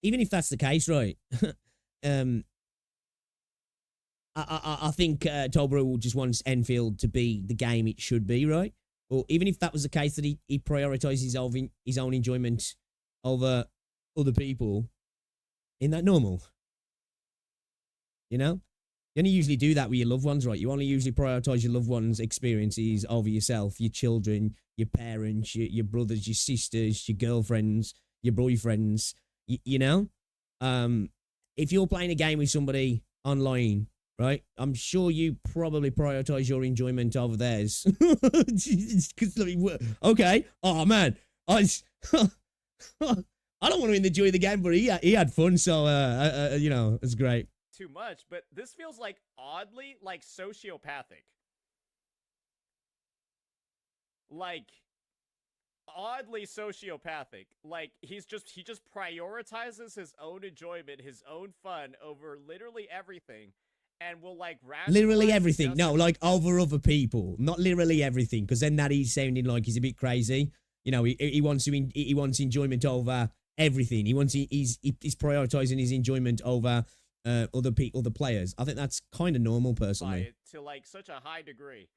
Even if that's the case, right? I think Tobro just wants Enfield to be the game it should be, right? Or even if that was the case, that he prioritizes his own enjoyment over other people, isn't that normal? You know? You only usually do that with your loved ones, right? You only usually prioritize your loved ones' experiences over yourself, your children, your parents, your brothers, your sisters, your girlfriends, your boyfriends, you know? If you're playing a game with somebody online, right? I'm sure you probably prioritize your enjoyment over theirs. Okay. Oh, man. I don't want to enjoy the game, but he had fun, so, you know, it's great. Too much, but this feels like oddly like sociopathic. Like, oddly sociopathic. Like, he just prioritizes his own enjoyment, his own fun over literally everything. And will like literally everything. No, like over other people, not literally everything, because then that is sounding like he's a bit crazy. You know, he wants enjoyment over everything. He's prioritizing his enjoyment over other players. I think that's kind of normal, personally. To like such a high degree.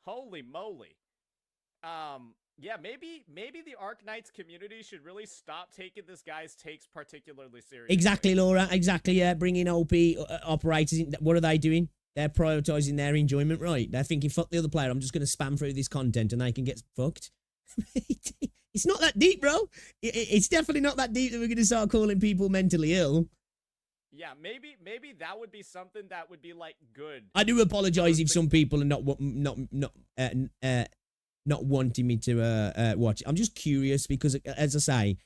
Holy moly. Yeah, maybe the Arknights community should really stop taking this guy's takes particularly seriously. Exactly, Laura. Exactly, yeah. Bringing OP operators in. What are they doing? They're prioritizing their enjoyment, right? They're thinking, fuck the other player. I'm just going to spam through this content and they can get fucked. It's not that deep, bro. It's definitely not that deep that we're going to start calling people mentally ill. Yeah, maybe that would be something that would be like good. I do apologize if some people are not wanting me to watch it. I'm just curious because, as I say,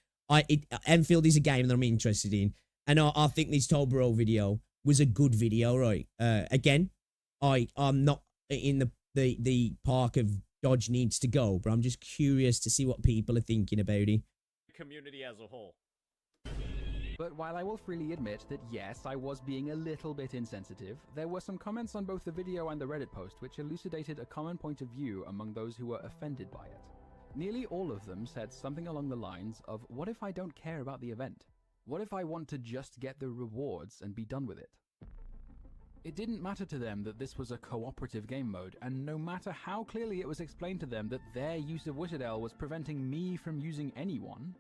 Enfield is a game that I'm interested in, and I think this Tobro video was a good video, right? Again, I'm not in the park of Dodge needs to go, but I'm just curious to see what people are thinking about it. Community as a whole. But while I will freely admit that yes, I was being a little bit insensitive, there were some comments on both the video and the Reddit post which elucidated a common point of view among those who were offended by it. Nearly all of them said something along the lines of, what if I don't care about the event? What if I want to just get the rewards and be done with it? It didn't matter to them that this was a cooperative game mode, and no matter how clearly it was explained to them that their use of Wishadel was preventing me from using anyone.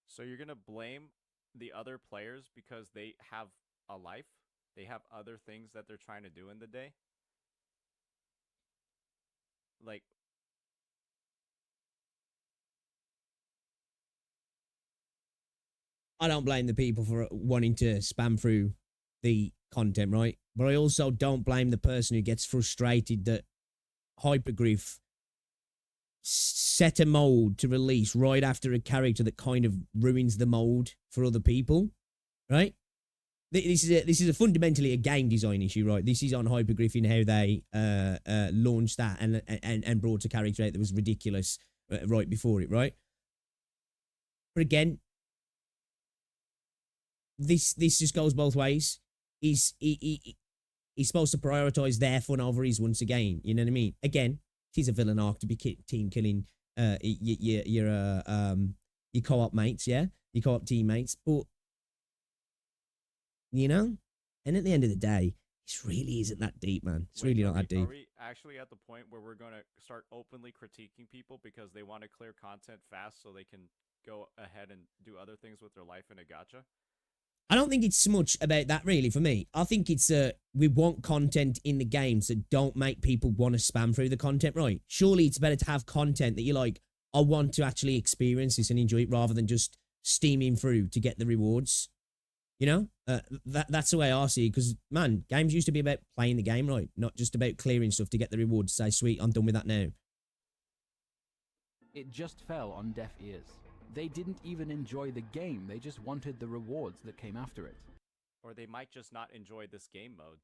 So you're gonna blame the other players because they have a life? They have other things that they're trying to do in the day? Like, I don't blame the people for wanting to spam through the content, right? But I also don't blame the person who gets frustrated that Hypergriff set a mode to release right after a character that kind of ruins the mode for other people, right? This is a fundamentally a game design issue, right? This is on Hypergriff in how they launched that and brought a character out that was ridiculous right before it, right? But again, this just goes both ways. He's supposed to prioritize their fun over his once again. You know what I mean? Again, it is a villain arc to be team killing your co-op mates, yeah, your co-op teammates. But you know, and at the end of the day, it really isn't that deep, man. It's really not that deep. Are we actually at the point where we're going to start openly critiquing people because they want to clear content fast so they can go ahead and do other things with their life in a gacha? I don't think it's so much about that, really, for me. I think it's we want content in the games that don't make people want to spam through the content, right? Surely it's better to have content that you're like, I want to actually experience this and enjoy it rather than just steaming through to get the rewards. You know? That's the way I see it, because, man, games used to be about playing the game, right? Not just about clearing stuff to get the rewards, say, sweet, I'm done with that now. It just fell on deaf ears. They didn't even enjoy the game, they just wanted the rewards that came after it. Or they might just not enjoy this game mode.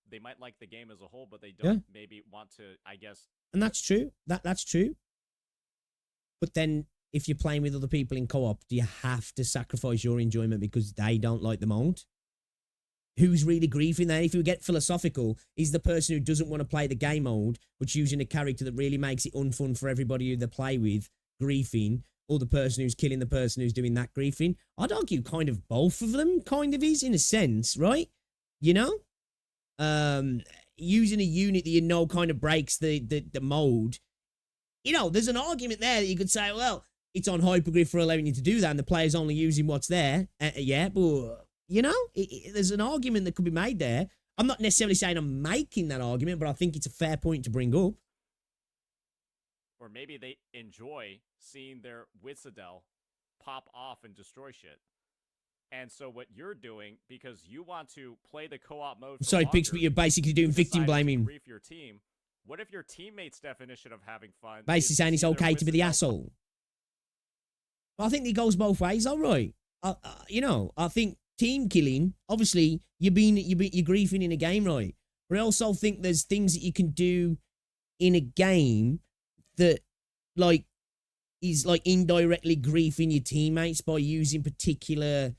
They might like the game as a whole, but they don't maybe want to, I guess. And that's true. That's true. But then, if you're playing with other people in co-op, do you have to sacrifice your enjoyment because they don't like the mode? Who's really griefing there? If you get philosophical, is the person who doesn't want to play the game mode, but choosing a character that really makes it unfun for everybody who they play with, griefing, or the person who's killing the person who's doing that griefing? I'd argue kind of both of them kind of is, in a sense, right? You know? Using a unit that you know kind of breaks the mode. You know, there's an argument there that you could say, well, it's on Hypergriff for allowing you to do that, and the player's only using what's there. Yeah, but, you know, there's an argument that could be made there. I'm not necessarily saying I'm making that argument, but I think it's a fair point to bring up. Or maybe they enjoy seeing their Witsadel pop off and destroy shit. And so what you're doing, because you want to play the co-op mode for Sorry, longer, Pix, but you're basically doing victim blaming. Grief your team. What if your teammate's definition of having fun Basically saying it's okay to be the asshole? Well, I think it goes both ways, all right. You know, I think team killing, obviously, you're griefing in a game, right? But I also think there's things that you can do in a game that, like, is, like, indirectly griefing your teammates by using particular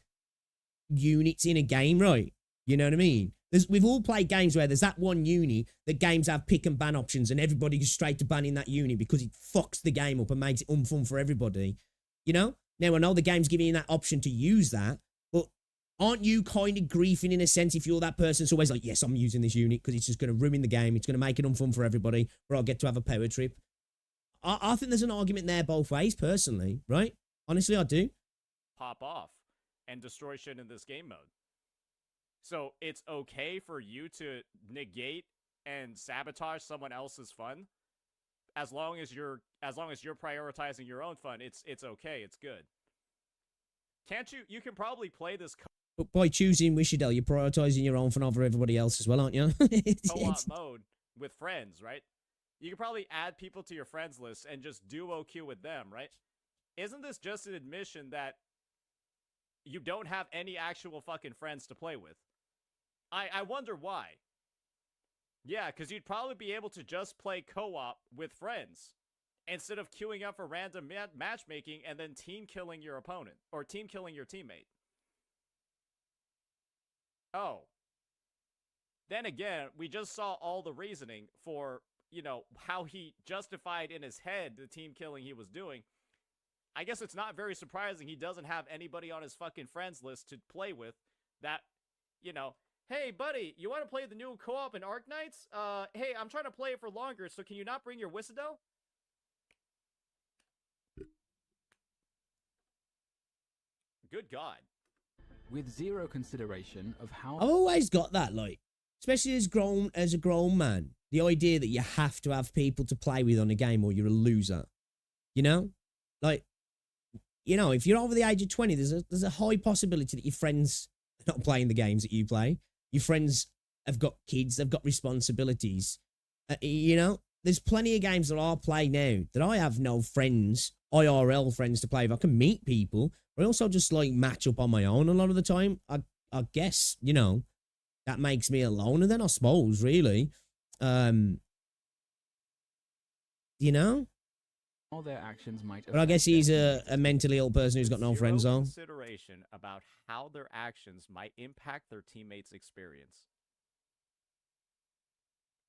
units in a game, right? You know what I mean? We've all played games where there's that one unit that games have pick and ban options and everybody goes straight to banning that unit because it fucks the game up and makes it unfun for everybody. You know? Now, I know the game's giving you that option to use that, but aren't you kind of griefing in a sense if you're that person who's always like, yes, I'm using this unit because it's just going to ruin the game. It's going to make it unfun for everybody, or I'll get to have a power trip. I think there's an argument there both ways, personally, right? Honestly, I do. Pop off and destroy shit in this game mode. So it's okay for you to negate and sabotage someone else's fun, as long as you're prioritizing your own fun. It's okay. It's good. Can't you? You can probably play this. But by choosing Wishadel, you're prioritizing your own fun over everybody else as well, aren't you? Co-op mode with friends, right? You can probably add people to your friends list and just duo queue with them, right? Isn't this just an admission that you don't have any actual fucking friends to play with? I wonder why. Yeah, because you'd probably be able to just play co-op with friends instead of queuing up for random matchmaking and then team killing your opponent or team killing your teammate. Oh. Then again, we just saw all the reasoning for, you know, how he justified in his head the team killing he was doing. I guess it's not very surprising he doesn't have anybody on his fucking friends list to play with that, you know, hey, buddy, you want to play the new co-op in Arc Knights? Hey, I'm trying to play it for longer, so can you not bring your Whisado? Good God. With zero consideration of how... I've always got that, like, especially as a grown man, the idea that you have to have people to play with on a game or you're a loser. You know? Like, you know, if you're over the age of 20, there's a high possibility that your friends are not playing the games that you play. Your friends have got kids, they've got responsibilities. You know, there's plenty of games that I'll play now that I have no friends, IRL friends to play with. I can meet people, but I also just like match up on my own a lot of the time. I guess, you know, that makes me a loner then, I suppose, really. You know? All their actions might... But I guess he's a mentally ill person who's got no friends, though. Consideration about how their actions might impact their teammates' experience.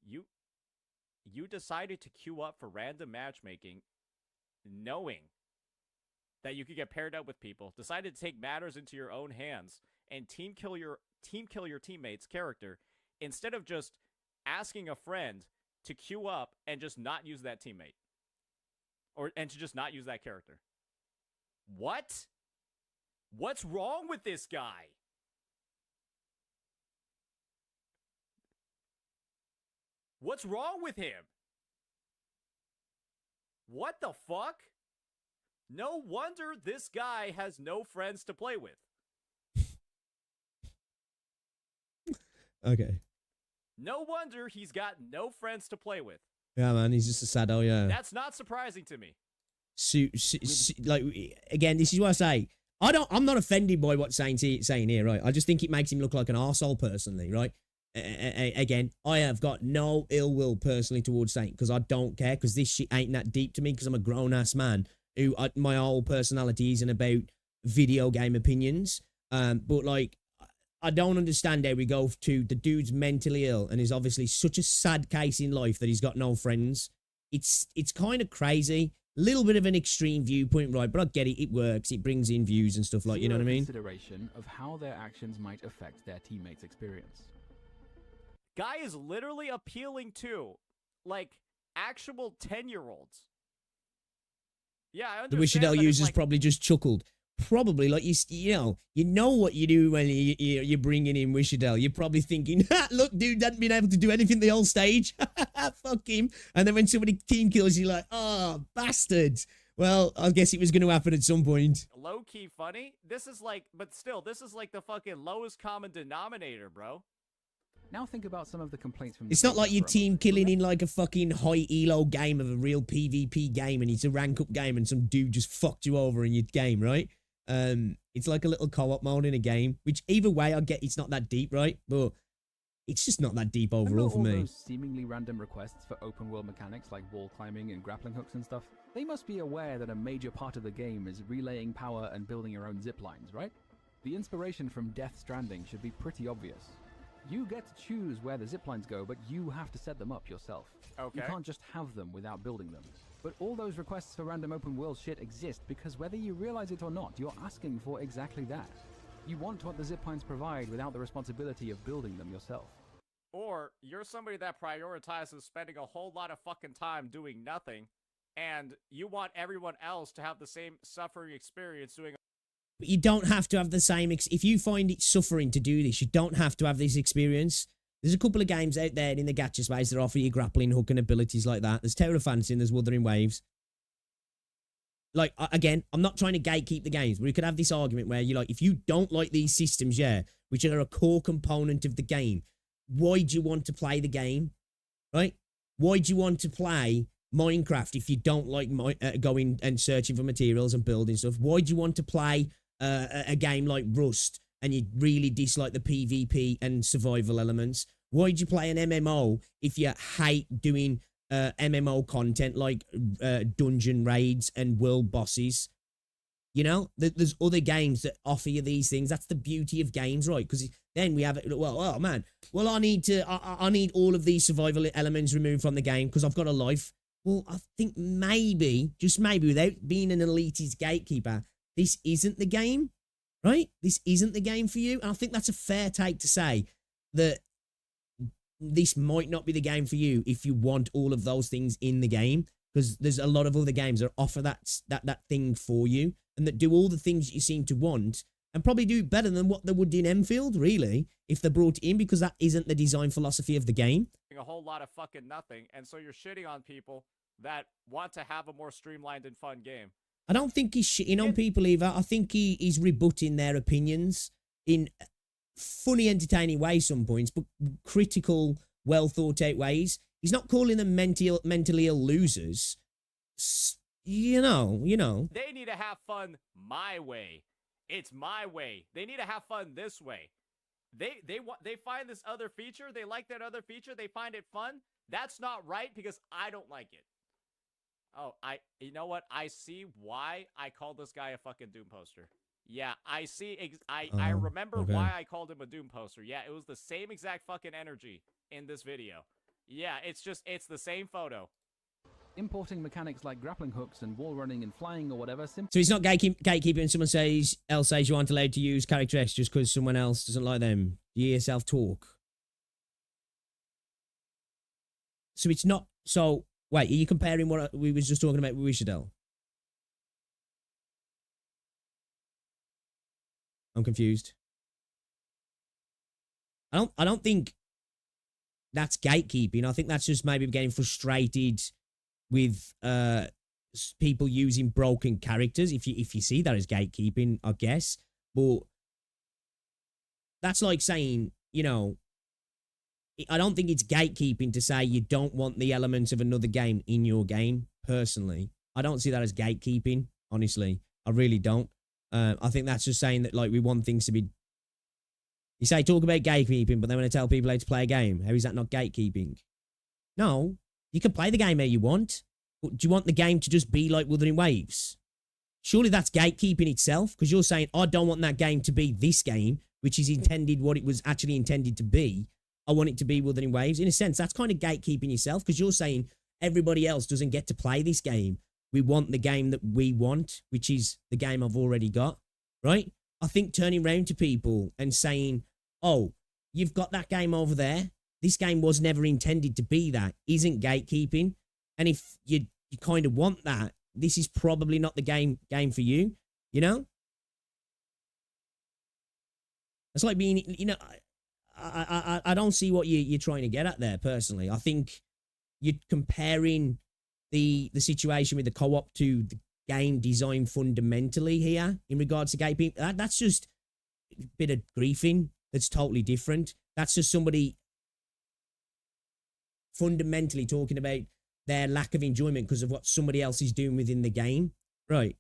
You decided to queue up for random matchmaking, knowing that you could get paired up with people, decided to take matters into your own hands, and team kill your teammate's character, instead of just asking a friend to queue up and just not use that teammate. And to just not use that character. What? What's wrong with this guy? What's wrong with him? What the fuck? No wonder this guy has no friends to play with. Okay. No wonder he's got no friends to play with. Yeah, man, he's just a sado, yeah. That's not surprising to me. Like, again, this is what I say. I'm not offended by what saying here, right? I just think it makes him look like an arsehole personally, right? Again, I have got no ill will personally towards Saint because I don't care, because this shit ain't that deep to me, because I'm a grown-ass man who my whole personality isn't about video game opinions. But, like, I don't understand how we go to the dude's mentally ill and is obviously such a sad case in life that he's got no friends. It's kind of crazy. A little bit of an extreme viewpoint, right? But I get it. It works. It brings in views and stuff like, you know what I mean? Consideration of how their actions might affect their teammates' experience. Guy is literally appealing to, like, actual 10-year-olds. Yeah, I The understand. Wishadell that it's users like, probably just chuckled. Probably, like, you know what you do when you're bringing in Wishadell. You're probably thinking, look, dude, hasn't been able to do anything the whole stage. Fuck him. And then when somebody team kills you, like, oh, bastard. Well, I guess it was going to happen at some point. low-key funny. This is like, but still, this is like the fucking lowest common denominator, bro. Now think about some of the complaints from... It's not like you're team killing in like a fucking high elo game of a real PvP game and it's a rank up game and some dude just fucked you over in your game, right? It's like a little co-op mode in a game, which either way I get it's not that deep, right? But it's just not that deep overall for me. Those seemingly random requests for open world mechanics like wall climbing and grappling hooks and stuff? They must be aware that a major part of the game is relaying power and building your own zip lines, right? The inspiration from Death Stranding should be pretty obvious. You get to choose where the ziplines go, but you have to set them up yourself. Okay. You can't just have them without building them. But all those requests for random open world shit exist because whether you realize it or not, you're asking for exactly that. You want what the ziplines provide without the responsibility of building them yourself. Or you're somebody that prioritizes spending a whole lot of fucking time doing nothing, and you want everyone else to have the same suffering experience doing. But you don't have to have the same... if you find it suffering to do this, you don't have to have this experience. There's a couple of games out there in the gacha space that offer you grappling hook and abilities like that. There's Tower of Fantasy and there's Wuthering Waves. Like, again, I'm not trying to gatekeep the games, but we could have this argument where you're like, if you don't like these systems, yeah, which are a core component of the game, why do you want to play the game? Right? Why do you want to play Minecraft if you don't like going and searching for materials and building stuff? Why do you want to play a game like Rust and you really dislike the PvP and survival elements? Why do you play an MMO if you hate doing MMO content like dungeon raids and world bosses. You know, there's other games that offer you these things. That's the beauty of games, right? Because then we have, well, oh man, well, I need all of these survival elements removed from the game because I've got a life. Well, I think maybe, just maybe, without being an elitist gatekeeper, this isn't the game, right? This isn't the game for you. And I think that's a fair take to say that this might not be the game for you if you want all of those things in the game, because there's a lot of other games that offer that thing for you and that do all the things that you seem to want and probably do better than what they would in Enfield, really, if they brought it in, because that isn't the design philosophy of the game. A whole lot of fucking nothing, and so you're shitting on people that want to have a more streamlined and fun game. I don't think he's shitting on people either. I think he's rebutting their opinions in funny, entertaining ways some points, but critical, well thought out ways. He's not calling them mentally ill losers. You know. They need to have fun my way. It's my way. They need to have fun this way. They find this other feature. They like that other feature. They find it fun. That's not right because I don't like it. Oh, you know what? I see why I called this guy a fucking Doom poster. Yeah, I see. I remember why I called him a Doom poster. Yeah, it was the same exact fucking energy in this video. Yeah, it's the same photo. Importing mechanics like grappling hooks and wall running and flying or whatever. So it's not gatekeeping and someone else says you aren't allowed to use character X just because someone else doesn't like them. You hear yourself talk. So it's not. So wait, are you comparing what we was just talking about with Wishadel? I'm confused. I don't think that's gatekeeping. I think that's just maybe getting frustrated with people using broken characters. If you see that as gatekeeping, I guess. But that's like saying, you know, I don't think it's gatekeeping to say you don't want the elements of another game in your game, personally. I don't see that as gatekeeping, honestly. I really don't. I think that's just saying that, like, we want things to be... You say, talk about gatekeeping, but then when I tell people how to play a game, how is that not gatekeeping? No, you can play the game how you want. But do you want the game to just be like Wuthering Waves? Surely that's gatekeeping itself, because you're saying, I don't want that game to be this game, which is intended what it was actually intended to be. I want it to be Wuthering Waves. In a sense, that's kind of gatekeeping yourself, because you're saying everybody else doesn't get to play this game. We want the game that we want, which is the game I've already got, right? I think turning around to people and saying, oh, you've got that game over there. This game was never intended to be that, isn't gatekeeping. And if you kind of want that, this is probably not the game for you, you know? It's like being, you know, I don't see what you're trying to get at there, personally. I think you're comparing the situation with the co-op to the game design fundamentally here in regards to gatekeeping. That's just a bit of griefing. That's totally different. That's just somebody fundamentally talking about their lack of enjoyment because of what somebody else is doing within the game. Right.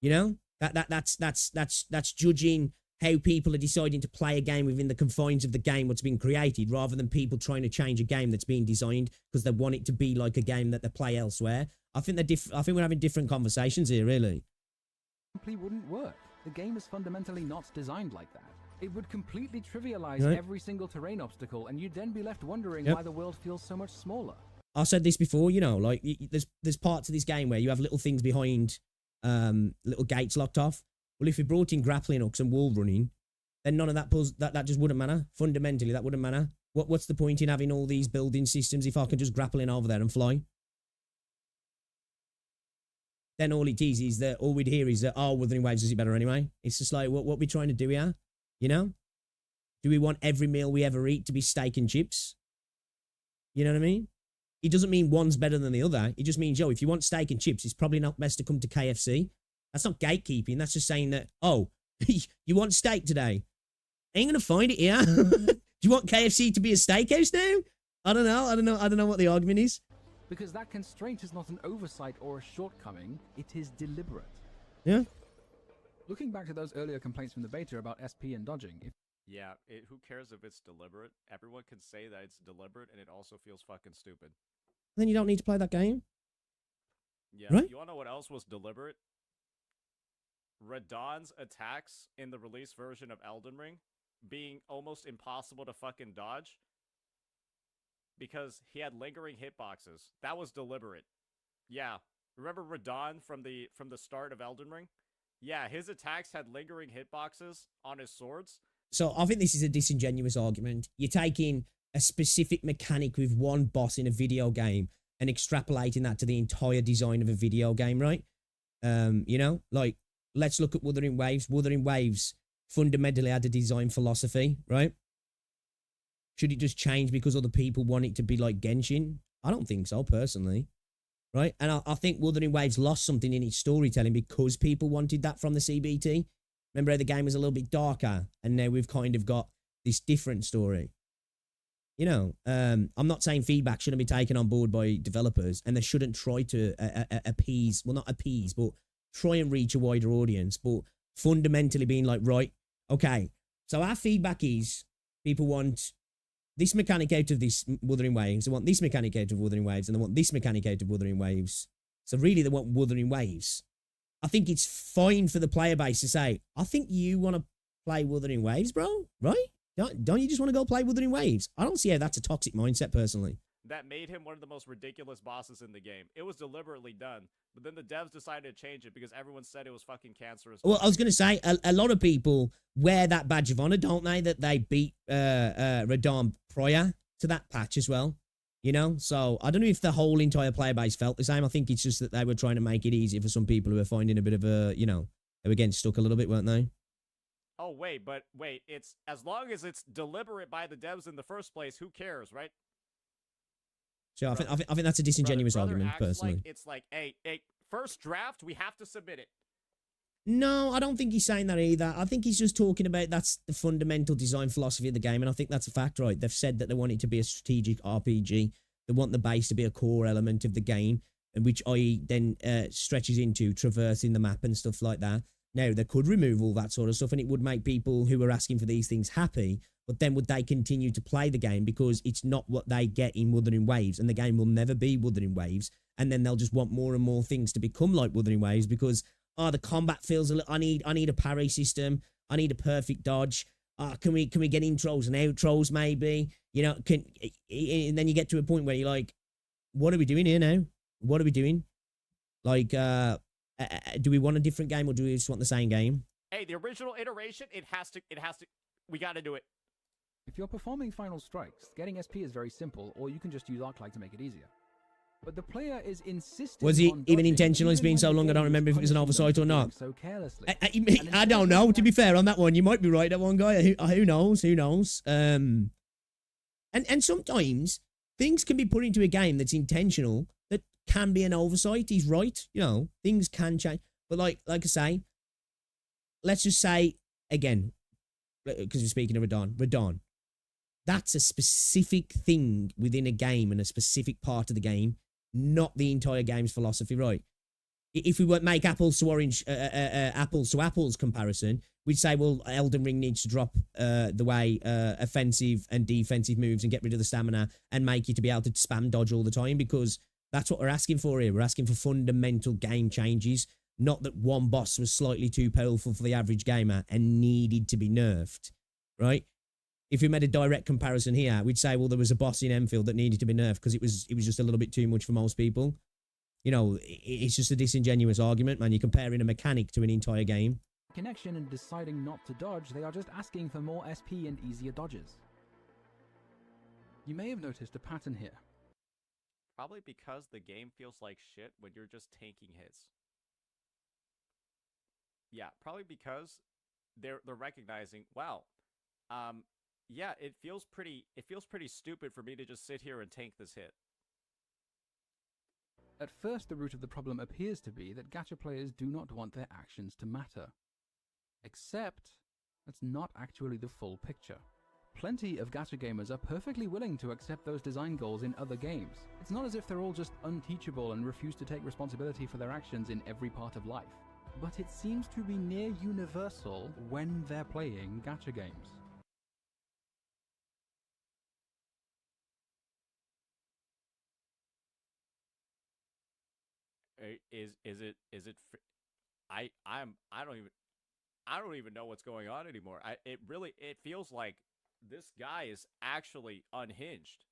You know? That's judging how people are deciding to play a game within the confines of the game what's been created, rather than people trying to change a game that's being designed because they want it to be like a game that they play elsewhere. I think we're having different conversations here, really. Simply wouldn't work. The game is fundamentally not designed like that. It would completely trivialize every single terrain obstacle, and you'd then be left wondering why the world feels so much smaller. I said this before, you know, like there's parts of this game where you have little things behind, little gates locked off. Well, if we brought in grappling hooks and wall running, then none of that just wouldn't matter. Fundamentally, that wouldn't matter. What's the point in having all these building systems if I can just grapple in over there and fly? Then all it is that all we'd hear is that, oh, Wuthering Waves does it better anyway. It's just like, what we're trying to do here, you know? Do we want every meal we ever eat to be steak and chips? You know what I mean? It doesn't mean one's better than the other. It just means, yo, if you want steak and chips, it's probably not best to come to KFC. That's not gatekeeping. That's just saying that, oh, you want steak today? Ain't gonna find it here. Do you want KFC to be a steakhouse now? I don't know what the argument is. Because that constraint is not an oversight or a shortcoming, it is deliberate. Yeah. Looking back to those earlier complaints from the beta about SP and dodging, Yeah, who cares if it's deliberate? Everyone can say that it's deliberate, and it also feels fucking stupid. Then you don't need to play that game. Yeah, right? You wanna know what else was deliberate? Radahn's attacks in the release version of Elden Ring being almost impossible to fucking dodge because he had lingering hitboxes. That was deliberate. Yeah. Remember Radahn from the start of Elden Ring? Yeah, his attacks had lingering hitboxes on his swords. So I think this is a disingenuous argument. You're taking a specific mechanic with one boss in a video game and extrapolating that to the entire design of a video game, right? You know, like, let's look at Wuthering Waves. Wuthering Waves fundamentally had a design philosophy, right? Should it just change because other people want it to be like Genshin? I don't think so, personally. Right? And I think Wuthering Waves lost something in its storytelling because people wanted that from the CBT. Remember how the game was a little bit darker, and now we've kind of got this different story. You know, I'm not saying feedback shouldn't be taken on board by developers, and they shouldn't try to appease, well, not appease, but try and reach a wider audience, but fundamentally being like, right, okay, so our feedback is people want this mechanic out of this Wuthering Waves, they want this mechanic out of Wuthering Waves, and they want this mechanic out of Wuthering Waves. So really they want Wuthering Waves. I think it's fine for the player base to say, I think you want to play Wuthering Waves, bro, right? Don't you just want to go play Wuthering Waves? I don't see how that's a toxic mindset, personally. That made him one of the most ridiculous bosses in the game. It was deliberately done, but then the devs decided to change it because everyone said it was fucking cancerous. Well, I was going to say, a lot of people wear that badge of honor, don't they? That they beat Radahn prior to that patch as well. You know? So, I don't know if the whole entire player base felt the same. I think it's just that they were trying to make it easier for some people who were finding a bit of a, you know, they were getting stuck a little bit, weren't they? Oh, wait, it's as long as it's deliberate by the devs in the first place, who cares, right? So I think that's a disingenuous argument, personally. Like, it's like, hey, first draft, we have to submit it. No, I don't think he's saying that either. I think he's just talking about that's the fundamental design philosophy of the game, and I think that's a fact, right? They've said that they want it to be a strategic RPG. They want the base to be a core element of the game, and which I then stretches into traversing the map and stuff like that. Now, they could remove all that sort of stuff, and it would make people who are asking for these things happy, but then would they continue to play the game because it's not what they get in Wuthering Waves, and the game will never be Wuthering Waves, and then they'll just want more and more things to become like Wuthering Waves because, the combat feels a little, I need a parry system, I need a perfect dodge, can we get intros and outros maybe, you know, and then you get to a point where you're like, what are we doing here now? What are we doing? Like, do we want a different game or do we just want the same game? Hey, the original iteration, it has to, we gotta do it. If you're performing final strikes, getting SP is very simple, or you can just use Arc Light to make it easier. But the player is insisting. Was it on even dodging, intentional? It's been so long I don't remember if it was an oversight or not. So carelessly. I don't know. To be fair on that one, you might be right. That one guy, who knows? Who knows? And sometimes things can be put into a game that's intentional that can be an oversight. He's right. You know, things can change. But like I say, let's just say again, because we're speaking of Radahn. That's a specific thing within a game and a specific part of the game, not the entire game's philosophy, right? If we were make apples to orange, apples to apples comparison, we'd say, well, Elden Ring needs to drop the way offensive and defensive moves and get rid of the stamina and make you to be able to spam dodge all the time because that's what we're asking for here. We're asking for fundamental game changes, not that one boss was slightly too powerful for the average gamer and needed to be nerfed, right? If we made a direct comparison here, we'd say, well, there was a boss in Enfield that needed to be nerfed because it was just a little bit too much for most people. You know, it's just a disingenuous argument, man. You're comparing a mechanic to an entire game. Connection and deciding not to dodge, they are just asking for more SP and easier dodges. You may have noticed a pattern here. Probably because the game feels like shit when you're just tanking hits. Yeah, probably because they're recognizing, wow, yeah, it feels pretty stupid for me to just sit here and tank this hit. At first, the root of the problem appears to be that gacha players do not want their actions to matter. Except, that's not actually the full picture. Plenty of gacha gamers are perfectly willing to accept those design goals in other games. It's not as if they're all just unteachable and refuse to take responsibility for their actions in every part of life. But it seems to be near universal when they're playing gacha games. is it? I don't even know what's going on anymore. It feels like this guy is actually unhinged.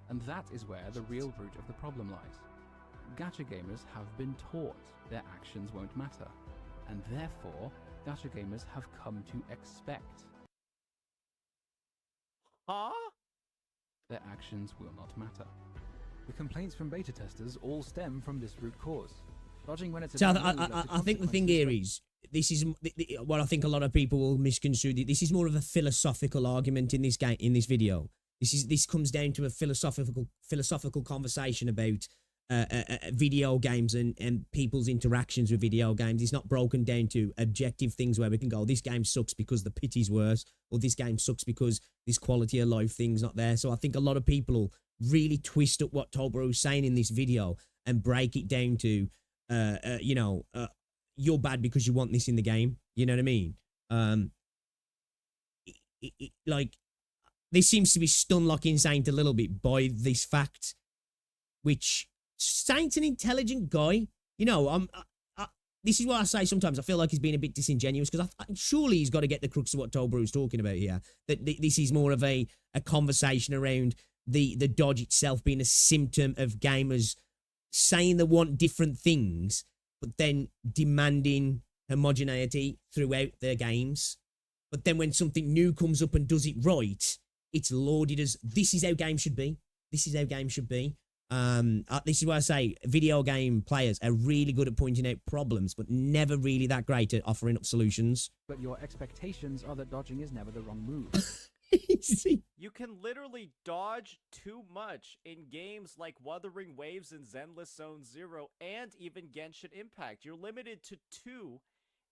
And that is where the real root of the problem lies. Gacha gamers have been taught their actions won't matter, and therefore gacha gamers have come to expect their actions will not matter. The complaints from beta testers all stem from this root cause. Dodging when it's So I think the thing here is, this is what I think a lot of people will misconstrue. This is more of a philosophical argument in this game, in this video. This comes down to a philosophical conversation about video games and people's interactions with video games. It's not broken down to objective things where we can go, this game sucks because the pity's worse, or this game sucks because this quality of life thing's not there. So I think a lot of people will really twist up what Tobro's saying in this video and break it down to, you're bad because you want this in the game. You know what I mean? Like, this seems to be stunlocking Saint a little bit by this fact, which Saint's an intelligent guy. You know, this is what I say sometimes. I feel like he's being a bit disingenuous because surely he's got to get the crux of what Tobro's talking about here. That this is more of a conversation around the dodge itself being a symptom of gamers saying they want different things, but then demanding homogeneity throughout their games. But then when something new comes up and does it right, it's lauded as, this is how games should be. This is how games should be. This is why I say video game players are really good at pointing out problems, but never really that great at offering up solutions. But your expectations are that dodging is never the wrong move. You can literally dodge too much in games like Wuthering Waves and Zenless Zone Zero and even Genshin Impact. You're limited to 2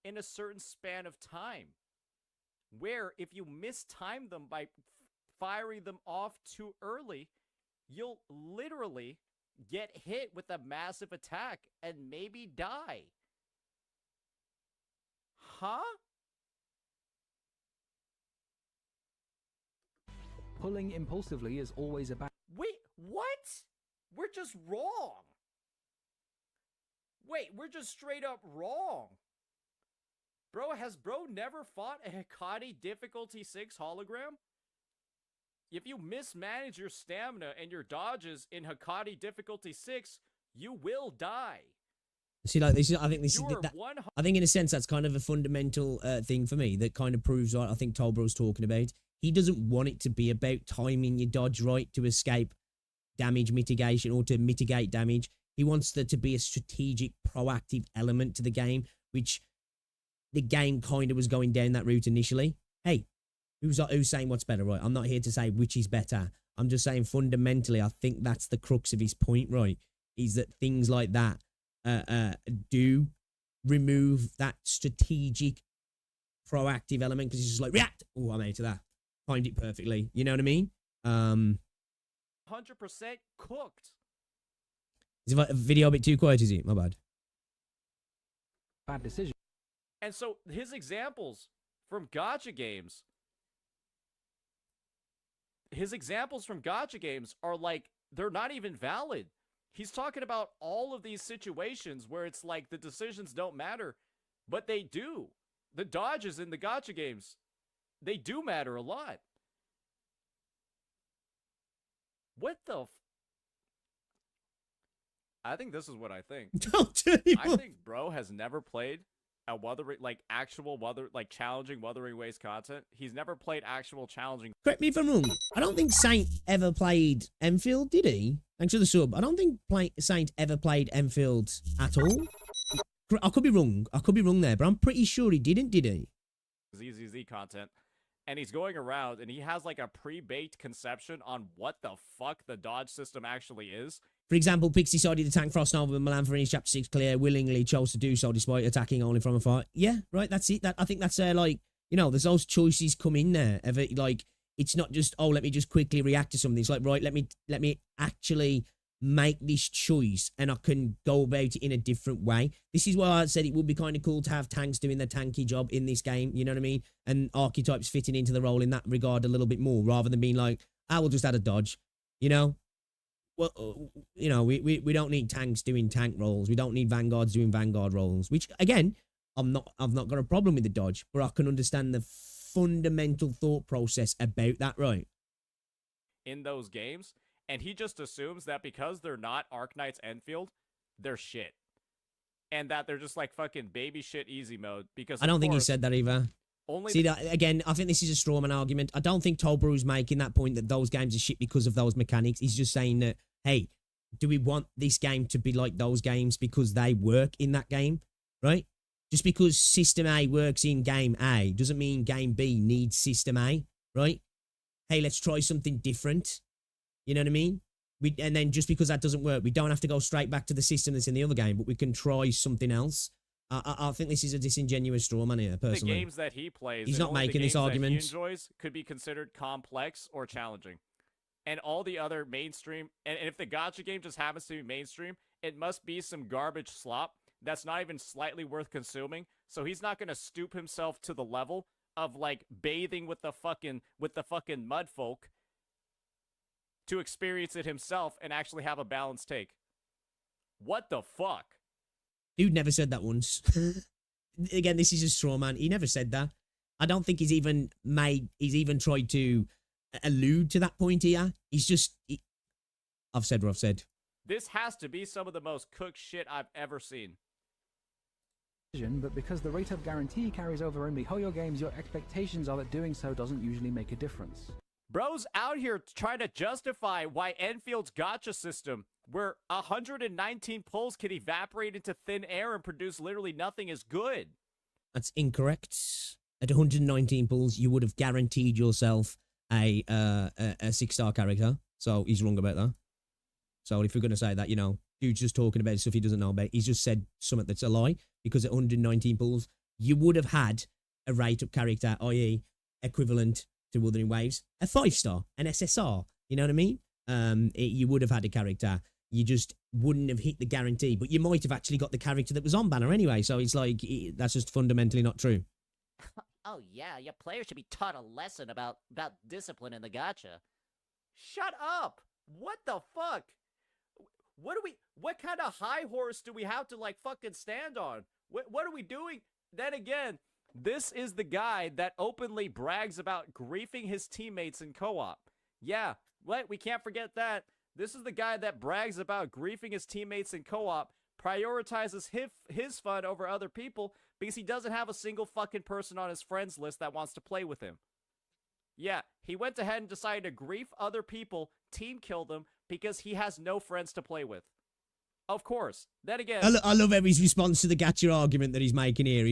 in a certain span of time, where if you mistime them by firing them off too early, you'll literally get hit with a massive attack and maybe die. Huh? Pulling impulsively is always a bad... Wait, what? We're just wrong. Wait, we're just straight up wrong. Bro, has bro never fought a Hikari difficulty 6 hologram? If you mismanage your stamina and your dodges in Hikari difficulty 6, you will die. See, like this is, I think I think in a sense that's kind of a fundamental thing for me that kind of proves what I think Tolbro's talking about. He doesn't want it to be about timing your dodge right to escape damage mitigation or to mitigate damage. He wants there to be a strategic, proactive element to the game, which the game kind of was going down that route initially. Hey, who's saying what's better, right? I'm not here to say which is better. I'm just saying fundamentally, I think that's the crux of his point, right? Is that things like that do remove that strategic, proactive element because it's just like, react. Oh, I'm out of that. Timed it perfectly. You know what I mean? 100% cooked. Is the video a bit too quiet, is it? My bad. Bad decision. And so his examples from gacha games, are like, they're not even valid. He's talking about all of these situations where it's like the decisions don't matter, but they do. The dodges in the gacha games, they do matter a lot. What the I think this is what I think. I think bro has never played a challenging Wuthering Waves content. He's never played actual challenging. Correct me if I'm wrong. I don't think Saint ever played Enfield, did he? Thanks for the sub. I don't think Saint ever played Enfield at all. I could be wrong. I could be wrong there, but I'm pretty sure he didn't, did he? ZZZ content. And he's going around and he has like a pre-baked conception on what the fuck the dodge system actually is. For example, Pixie decided to tank Frost Nova and Milan for Chapter 6 clear, willingly chose to do so despite attacking only from afar. Yeah, right, that's it. I think that's like, you know, there's those choices come in there. Like, it's not just, oh, let me just quickly react to something. It's like, right, let me actually make this choice and I can go about it in a different way. This is why I said it would be kind of cool to have tanks doing their tanky job in this game, you know what I mean? And archetypes fitting into the role in that regard a little bit more, rather than being like, I will just add a dodge, you know? well, we don't need tanks doing tank roles. We don't need vanguards doing vanguard roles. Which again, I've not got a problem with the dodge, but I can understand the fundamental thought process about that, right? In those games, and he just assumes that because they're not Arknights Enfield, they're shit. And that they're just like fucking baby shit easy mode because I don't think he said that either. See, again, I think this is a strawman argument. I don't think Tolbaru's making that point that those games are shit because of those mechanics. He's just saying that, hey, do we want this game to be like those games because they work in that game, right? Just because System A works in Game A doesn't mean Game B needs System A, right? Hey, let's try something different. You know what I mean? And then just because that doesn't work, we don't have to go straight back to the system that's in the other game, but we can try something else. I think this is a disingenuous straw man here, personally. The games that he plays, he's and not only making the this games argument. that he enjoys could be considered complex or challenging. And all the other mainstream, and if the gacha game just happens to be mainstream, it must be some garbage slop that's not even slightly worth consuming. So he's not going to stoop himself to the level of like bathing with the fucking mud folk to experience it himself and actually have a balanced take. What the fuck? Dude never said that once. Again, this is a straw man. He never said that. I don't think he's even tried to allude to that point here. He's just... I've said what I've said. This has to be some of the most cooked shit I've ever seen. But because the rate of guarantee carries over only Hoyo games, your expectations are that doing so doesn't usually make a difference. Bro's out here trying to justify why Enfield's gacha system, where 119 pulls can evaporate into thin air and produce literally nothing, is good. That's incorrect. At 119 pulls, you would have guaranteed yourself a 6-star character. So he's wrong about that. So if you're going to say that, dude's just talking about stuff he doesn't know about. He's just said something that's a lie, because at 119 pulls, you would have had a rate-up character, i.e. equivalent to Wuthering Waves, a 5-star, an SSR, you know what I mean? You would have had a character. You just wouldn't have hit the guarantee, but you might have actually got the character that was on banner anyway, so it's like, that's just fundamentally not true. Oh yeah, your player should be taught a lesson about discipline in the gacha. Shut up! What the fuck? What kind of high horse do we have to like fucking stand on? What are we doing? Then again, this is the guy that openly brags about griefing his teammates in co-op. Yeah, we can't forget that. This is the guy that brags about griefing his teammates in co-op, prioritizes his fun over other people because he doesn't have a single fucking person on his friends list that wants to play with him. Yeah, he went ahead and decided to grief other people, team kill them, because he has no friends to play with. Of course. Then again... I love Evie's response to the gacha argument that he's making here.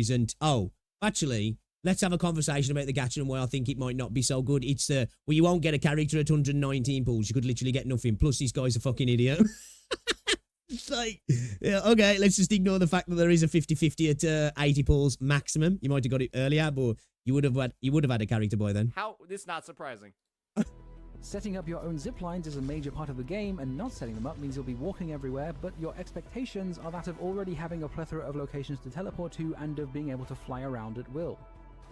Actually, let's have a conversation about the gacha and why I think it might not be so good. It's you won't get a character at 119 pulls. You could literally get nothing. Plus, this guy's a fucking idiot. It's like, yeah, okay, let's just ignore the fact that there is a 50-50 at 80 pulls maximum. You might have got it earlier, but you would have had a character by then. How? It's not surprising. Setting up your own zip lines is a major part of the game, and not setting them up means you'll be walking everywhere, but your expectations are that of already having a plethora of locations to teleport to and of being able to fly around at will.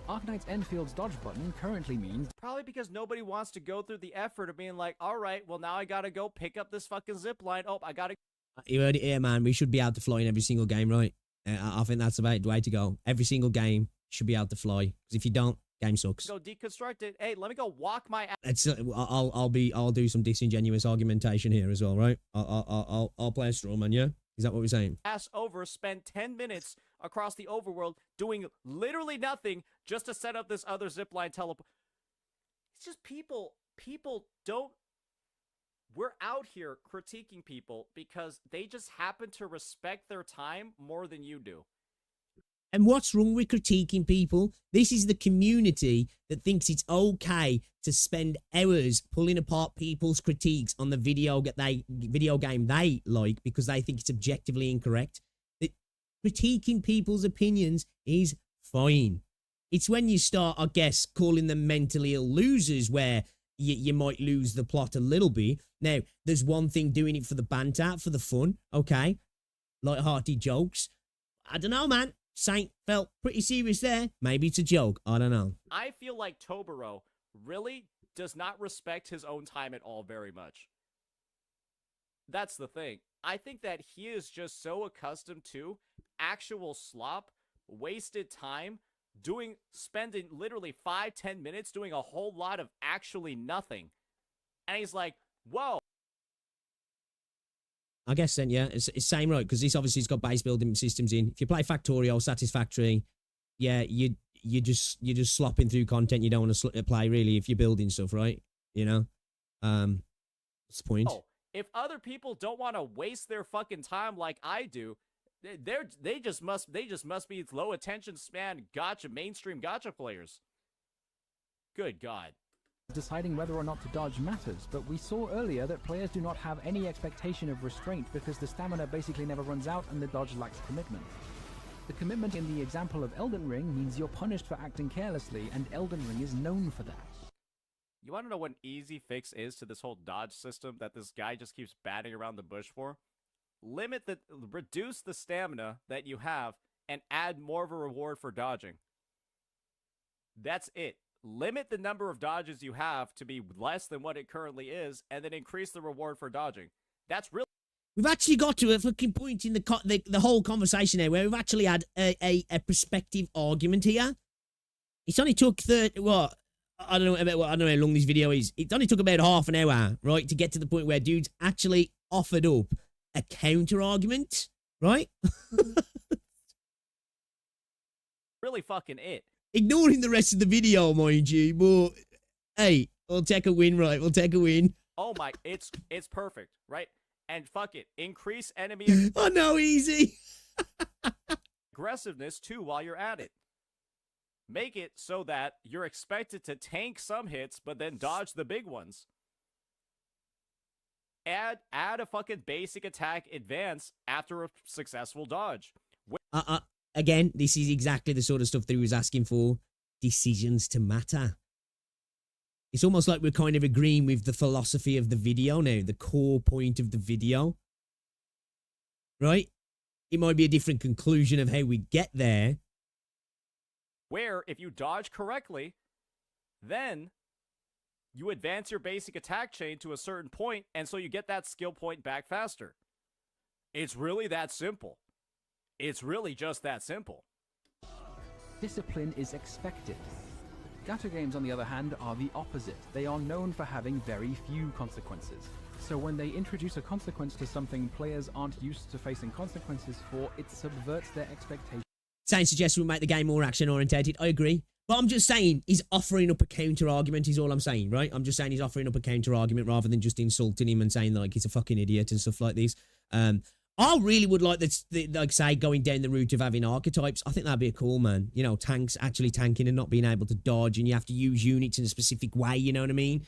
Arknight's Enfield's dodge button currently means... Probably because nobody wants to go through the effort of being like, alright, well now I gotta go pick up this fucking zip line. Oh, I gotta... You heard it here, man. We should be able to fly in every single game, right? I think that's about the way to go. Every single game should be able to fly. Because if you don't, game sucks. Go deconstruct it. Hey, let me go walk my ass. I'll do some disingenuous argumentation here as well, right? I'll play a straw man, yeah? Is that what we're saying? Ass over, spend 10 minutes across the overworld doing literally nothing just to set up this other zipline teleport. It's just people don't... We're out here critiquing people because they just happen to respect their time more than you do. And what's wrong with critiquing people? This is the community that thinks it's okay to spend hours pulling apart people's critiques on the video game they like because they think it's objectively incorrect. Critiquing people's opinions is fine. It's when you start, I guess, calling them mentally ill losers where you might lose the plot a little bit. Now, there's one thing doing it for the banter, for the fun, okay? Light-hearted jokes. I don't know, man. Saint felt pretty serious there. Maybe it's a joke. I don't know. I feel like Tobaro really does not respect his own time at all very much. that's the thing. I think that he is just so accustomed to actual slop, wasted time, spending literally 5-10 minutes doing a whole lot of actually nothing. And he's like, whoa. I guess then, yeah, it's same, right? Because this obviously has got base building systems in. If you play Factorio, Satisfactory, yeah, you're just slopping through content you don't want to play, really, if you're building stuff, right? You know? What's the point? Oh, if other people don't want to waste their fucking time like I do, they just must be low attention span mainstream gacha players. Good God. Deciding whether or not to dodge matters, but we saw earlier that players do not have any expectation of restraint because the stamina basically never runs out and the dodge lacks commitment. The commitment in the example of Elden Ring means you're punished for acting carelessly, and Elden Ring is known for that. You want to know what an easy fix is to this whole dodge system that this guy just keeps batting around the bush for? Reduce the stamina that you have and add more of a reward for dodging. That's it. Limit the number of dodges you have to be less than what it currently is, and then increase the reward for dodging. That's really... We've actually got to a fucking point in the whole conversation here where we've actually had a perspective argument here. It's only took I don't know how long this video is. It only took about half an hour, right, to get to the point where dudes actually offered up a counter argument, right? really fucking it. Ignoring the rest of the video, mind you, but hey, we'll take a win, right? We'll take a win. Oh my, it's perfect, right? And fuck it, increase enemy oh no, easy. aggressiveness too while you're at it. Make it so that you're expected to tank some hits, but then dodge the big ones. Add a fucking basic attack advance after a successful dodge. Again, this is exactly the sort of stuff that he was asking for. Decisions to matter. It's almost like we're kind of agreeing with the philosophy of the video now, the core point of the video. Right? It might be a different conclusion of how we get there. Where, if you dodge correctly, then you advance your basic attack chain to a certain point, and so you get that skill point back faster. It's really that simple. It's really just that simple. Discipline is expected. Gacha games, on the other hand, are the opposite. They are known for having very few consequences. So when they introduce a consequence to something players aren't used to facing consequences for, it subverts their expectations. Saying suggests we make the game more action-orientated. I agree. But I'm just saying he's offering up a counter-argument is all I'm saying, right? I'm just saying he's offering up a counter-argument rather than just insulting him and saying, like, he's a fucking idiot and stuff like this. I really would like this, like, say, going down the route of having archetypes. I think that'd be a cool, man. You know, tanks actually tanking and not being able to dodge, and you have to use units in a specific way, you know what I mean?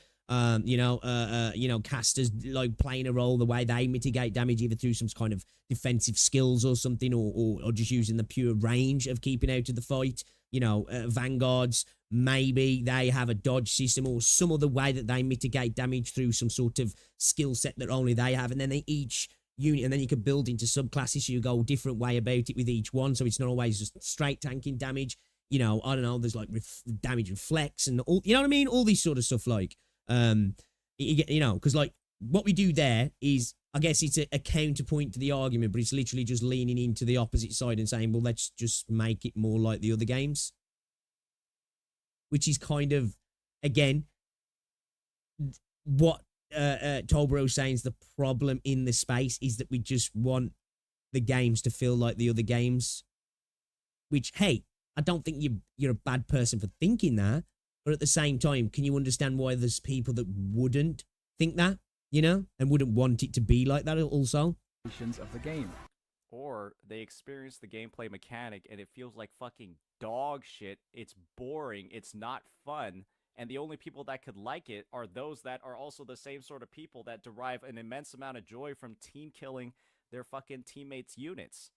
Casters, like, playing a role the way they mitigate damage, either through some kind of defensive skills or something, or just using the pure range of keeping out of the fight. You know, vanguards, maybe they have a dodge system or some other way that they mitigate damage through some sort of skill set that only they have, and then they each unit, and then you could build into subclasses, so you go a different way about it with each one, so it's not always just straight tanking damage. You know, I don't know, there's like damage reflex and all, you know what I mean? All these sort of stuff, like, you know, because like what we do there is, I guess it's a counterpoint to the argument, but it's literally just leaning into the opposite side and saying, well, let's just make it more like the other games. Which is kind of, again, what Tolbro saying the problem in the space is that we just want the games to feel like the other games. Which, hey, I don't think you're a bad person for thinking that, but at the same time, can you understand why there's people that wouldn't think that, you know, and wouldn't want it to be like that also? Of the game. Or they experience the gameplay mechanic and it feels like fucking dog shit. It's boring. It's not fun. And the only people that could like it are those that are also the same sort of people that derive an immense amount of joy from team killing their fucking teammates' units.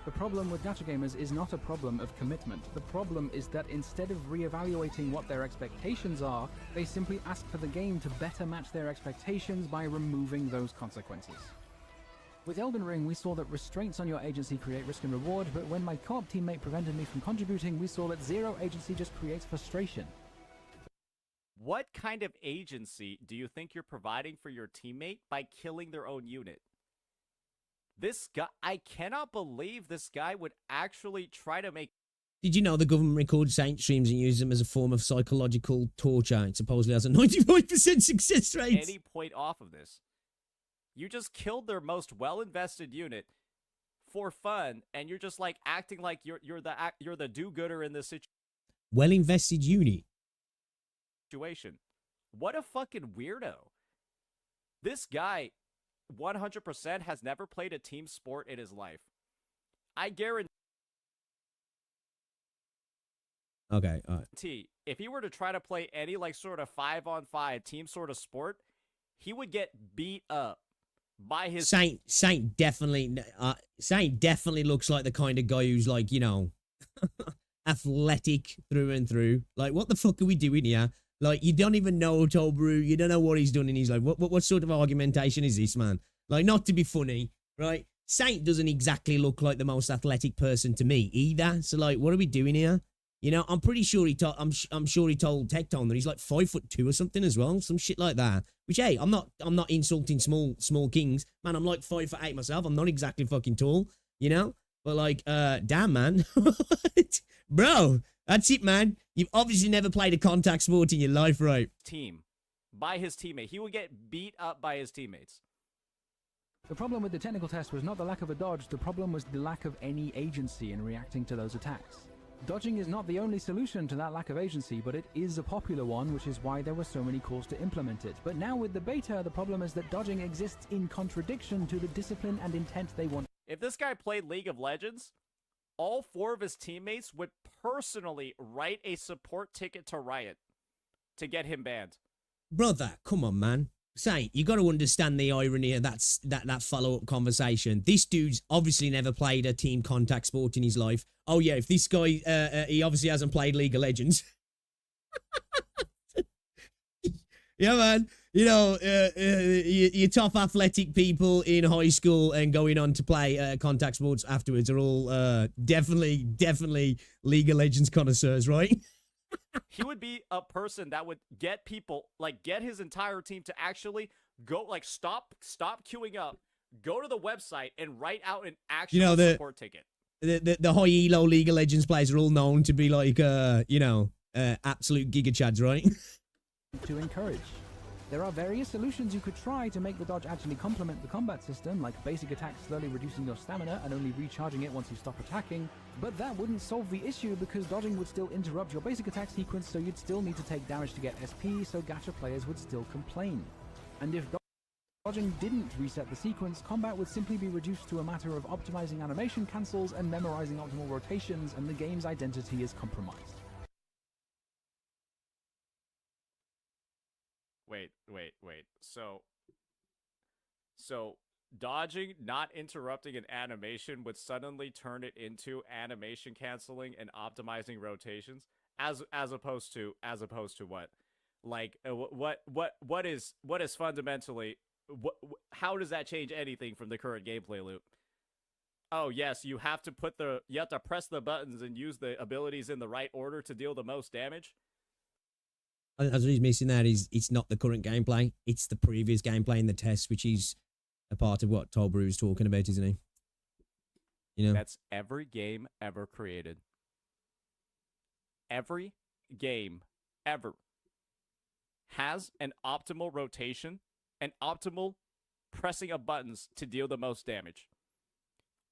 The problem with gacha gamers is not a problem of commitment. The problem is that instead of reevaluating what their expectations are, they simply ask for the game to better match their expectations by removing those consequences. With Elden Ring, we saw that restraints on your agency create risk and reward, but when my co-op teammate prevented me from contributing, we saw that zero agency just creates frustration. What kind of agency do you think you're providing for your teammate by killing their own unit? This guy, I cannot believe this guy would actually try to make... Did you know the government records Saint streams and uses them as a form of psychological torture? It supposedly has a 95% success rate. Any point off of this. You just killed their most well-invested unit for fun, and you're just like acting like you're the do-gooder in this Well-invested unit. situation. What a fucking weirdo. This guy 100% has never played a team sport in his life. I guarantee Okay, all right. if he were to try to play any like sort of 5-on-5 team sort of sport, he would get beat up by his Saint definitely looks like the kind of guy who's like, you know, athletic through and through. Like, what the fuck are we doing here? Like, you don't even know Tobru, you don't know what he's done, and he's like, what sort of argumentation is this, man? Like, not to be funny, right? Saint doesn't exactly look like the most athletic person to me either. So, like, what are we doing here? You know, I'm pretty sure he told I'm sure he told Tecton that he's like 5'2" or something as well, some shit like that. Which, hey, I'm not insulting small kings, man. I'm like 5'8" myself. I'm not exactly fucking tall, you know. But like, damn, man, bro, that's it, man. You've obviously never played a contact sport in your life, right? Team by his teammate. He would get beat up by his teammates. The problem with the technical test was not the lack of a dodge, the problem was the lack of any agency in reacting to those attacks. Dodging is not the only solution to that lack of agency, but it is a popular one, which is why there were so many calls to implement it. But now with the beta, the problem is that dodging exists in contradiction to the discipline and intent they want. If this guy played League of Legends, all 4 of his teammates would personally write a support ticket to Riot to get him banned. Brother, come on, man. Saint, you got to understand the irony of that follow-up conversation. This dude's obviously never played a team contact sport in his life. Oh yeah, if this guy, he obviously hasn't played League of Legends. Yeah, man. You know, your top athletic people in high school and going on to play contact sports afterwards are all definitely League of Legends connoisseurs, right? He would be a person that would get people, like, get his entire team to actually go, like, stop queuing up, go to the website, and write out an actual support ticket. The high elo League of Legends players are all known to be like, absolute gigachads, right? To encourage. There are various solutions you could try to make the dodge actually complement the combat system, like basic attacks slowly reducing your stamina and only recharging it once you stop attacking, but that wouldn't solve the issue because dodging would still interrupt your basic attack sequence, so you'd still need to take damage to get SP, so gacha players would still complain. And if dodging didn't reset the sequence, combat would simply be reduced to a matter of optimizing animation cancels and memorizing optimal rotations, and the game's identity is compromised. Wait. So dodging, not interrupting an animation would suddenly turn it into animation canceling and optimizing rotations, as opposed to what? Like what is fundamentally how does that change anything from the current gameplay loop? Oh yes, you have to press the buttons and use the abilities in the right order to deal the most damage. As what he's missing there is it's not the current gameplay, it's the previous gameplay in the test, which is a part of what Tolbrew is talking about, isn't he? You know? That's every game ever created. Every game ever has an optimal rotation and optimal pressing of buttons to deal the most damage.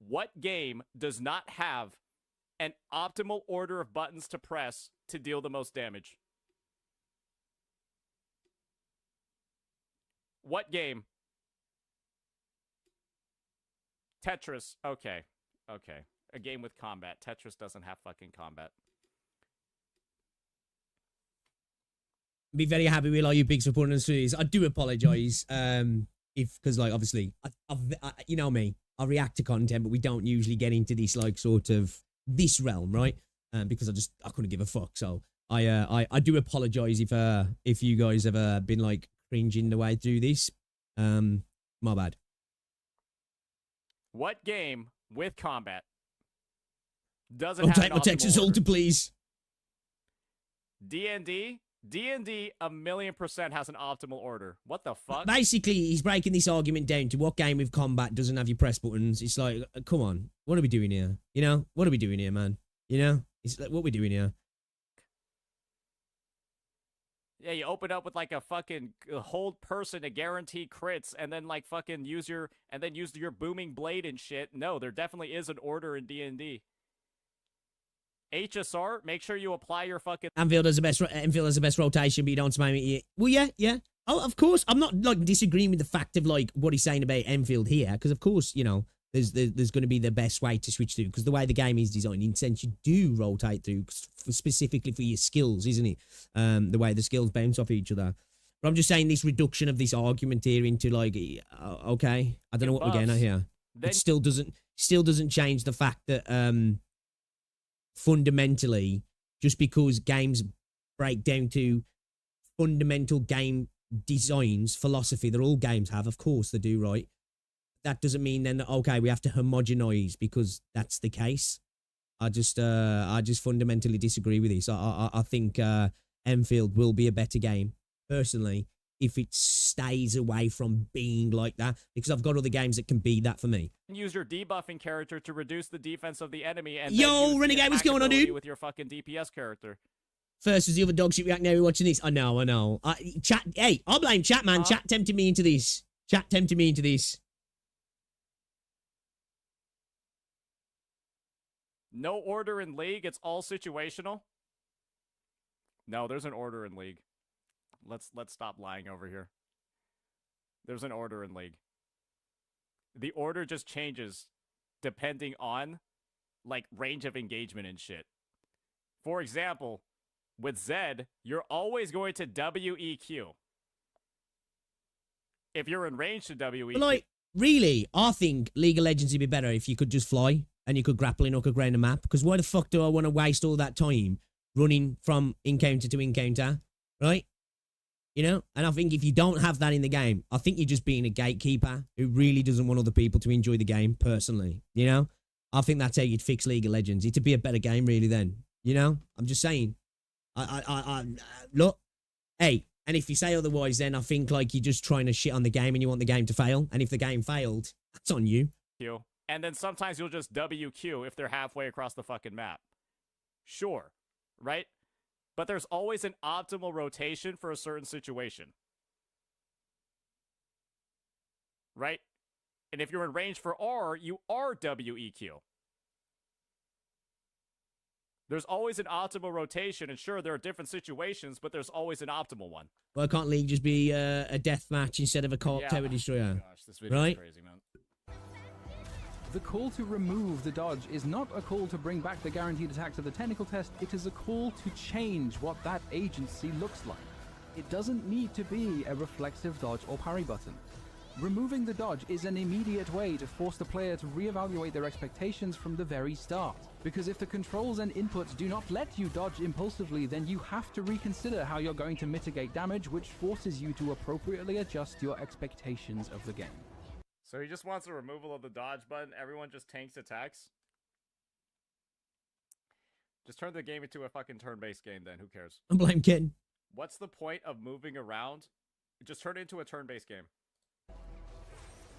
What game does not have an optimal order of buttons to press to deal the most damage? What game? Tetris. Okay. A game with combat. Tetris doesn't have fucking combat. Be very happy with all you big supporters. I do apologize. Because like obviously, I you know me, I react to content, but we don't usually get into this like sort of this realm, right? Because I couldn't give a fuck. So I do apologize if you guys have been like cringing the way through this. My bad. What game with combat doesn't I'll have take my Texas Ultra, please. D&D D&D 1,000,000% has an optimal order. What the fuck? Basically, he's breaking this argument down to what game with combat doesn't have your press buttons. It's like, come on, what are we doing here? You know, what are we doing here, man? You know, it's like, what are we doing here? Yeah, you open up with like a fucking hold person to guarantee crits, and then like fucking use your booming blade and shit. No, there definitely is an order in D&D. HSR, make sure you apply your fucking. Anfield has the best rotation, but you don't spam it. Well, yeah. Oh, of course, I'm not like disagreeing with the fact of like what he's saying about Enfield here, because of course, you know, there's going to be the best way to switch through, because the way the game is designed, in sense, you do rotate through specifically for your skills, isn't it? The way the skills bounce off each other. But I'm just saying this reduction of this argument here into like, okay, I don't know what we're getting at here. It still doesn't change the fact that fundamentally, just because games break down to fundamental game designs, philosophy that all games have, of course they do, right? That doesn't mean then that, okay, we have to homogenize because that's the case. I just fundamentally disagree with this. I think Enfield will be a better game, personally, if it stays away from being like that, because I've got other games that can be that for me. Use your debuffing character to reduce the defense of the enemy, and yo, Renegade, what's going on, dude? With your fucking DPS character. First was the other dog shit react. Now we're watching this. I know. Chat. Hey, I'll blame chat, man. Chat tempted me into this. No order in League. It's all situational. No, there's an order in League. Let's stop lying over here. There's an order in League. The order just changes depending on like range of engagement and shit. For example, with Zed, you're always going to WEQ. If you're in range to WEQ. But like, really, I think League of Legends would be better if you could just fly and you could grapple in or could ground a map. Because why the fuck do I want to waste all that time running from encounter to encounter, right? You know? And I think if you don't have that in the game, I think you're just being a gatekeeper who really doesn't want other people to enjoy the game, personally. You know? I think that's how you'd fix League of Legends. It'd be a better game, really, then. You know? I'm just saying. Look. Hey, and if you say otherwise, then I think, like, you're just trying to shit on the game and you want the game to fail. And if the game failed, that's on you. And then sometimes you'll just WQ if they're halfway across the fucking map. Sure. Right? But there's always an optimal rotation for a certain situation. Right? And if you're in range for R, you are WEQ. There's always an optimal rotation, and sure, there are different situations, but there's always an optimal one. Why can't League just be a death match instead of a co-op tower destroyer? Gosh, this video is crazy, man. The call to remove the dodge is not a call to bring back the guaranteed attack to the technical test, it is a call to change what that agency looks like. It doesn't need to be a reflexive dodge or parry button. Removing the dodge is an immediate way to force the player to reevaluate their expectations from the very start. Because if the controls and inputs do not let you dodge impulsively, then you have to reconsider how you're going to mitigate damage, which forces you to appropriately adjust your expectations of the game. So he just wants a removal of the dodge button. Everyone just tanks attacks. Just turn the game into a fucking turn-based game then. Who cares? I'm blame kidding. What's the point of moving around? Just turn it into a turn-based game.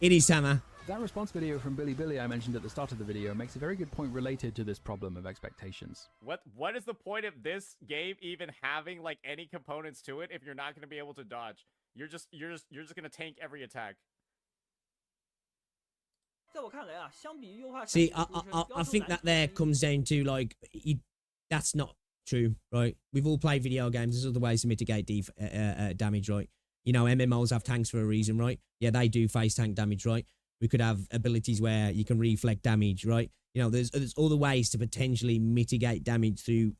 It is, Hammer. That response video from Billy I mentioned at the start of the video makes a very good point related to this problem of expectations. What is the point of this game even having like any components to it if you're not going to be able to dodge? You're just going to tank every attack. See, I think that there comes down to, like, that's not true, right? We've all played video games. There's other ways to mitigate damage, right? You know, MMOs have tanks for a reason, right? Yeah, they do face tank damage, right? We could have abilities where you can reflect damage, right? You know, there's other ways to potentially mitigate damage through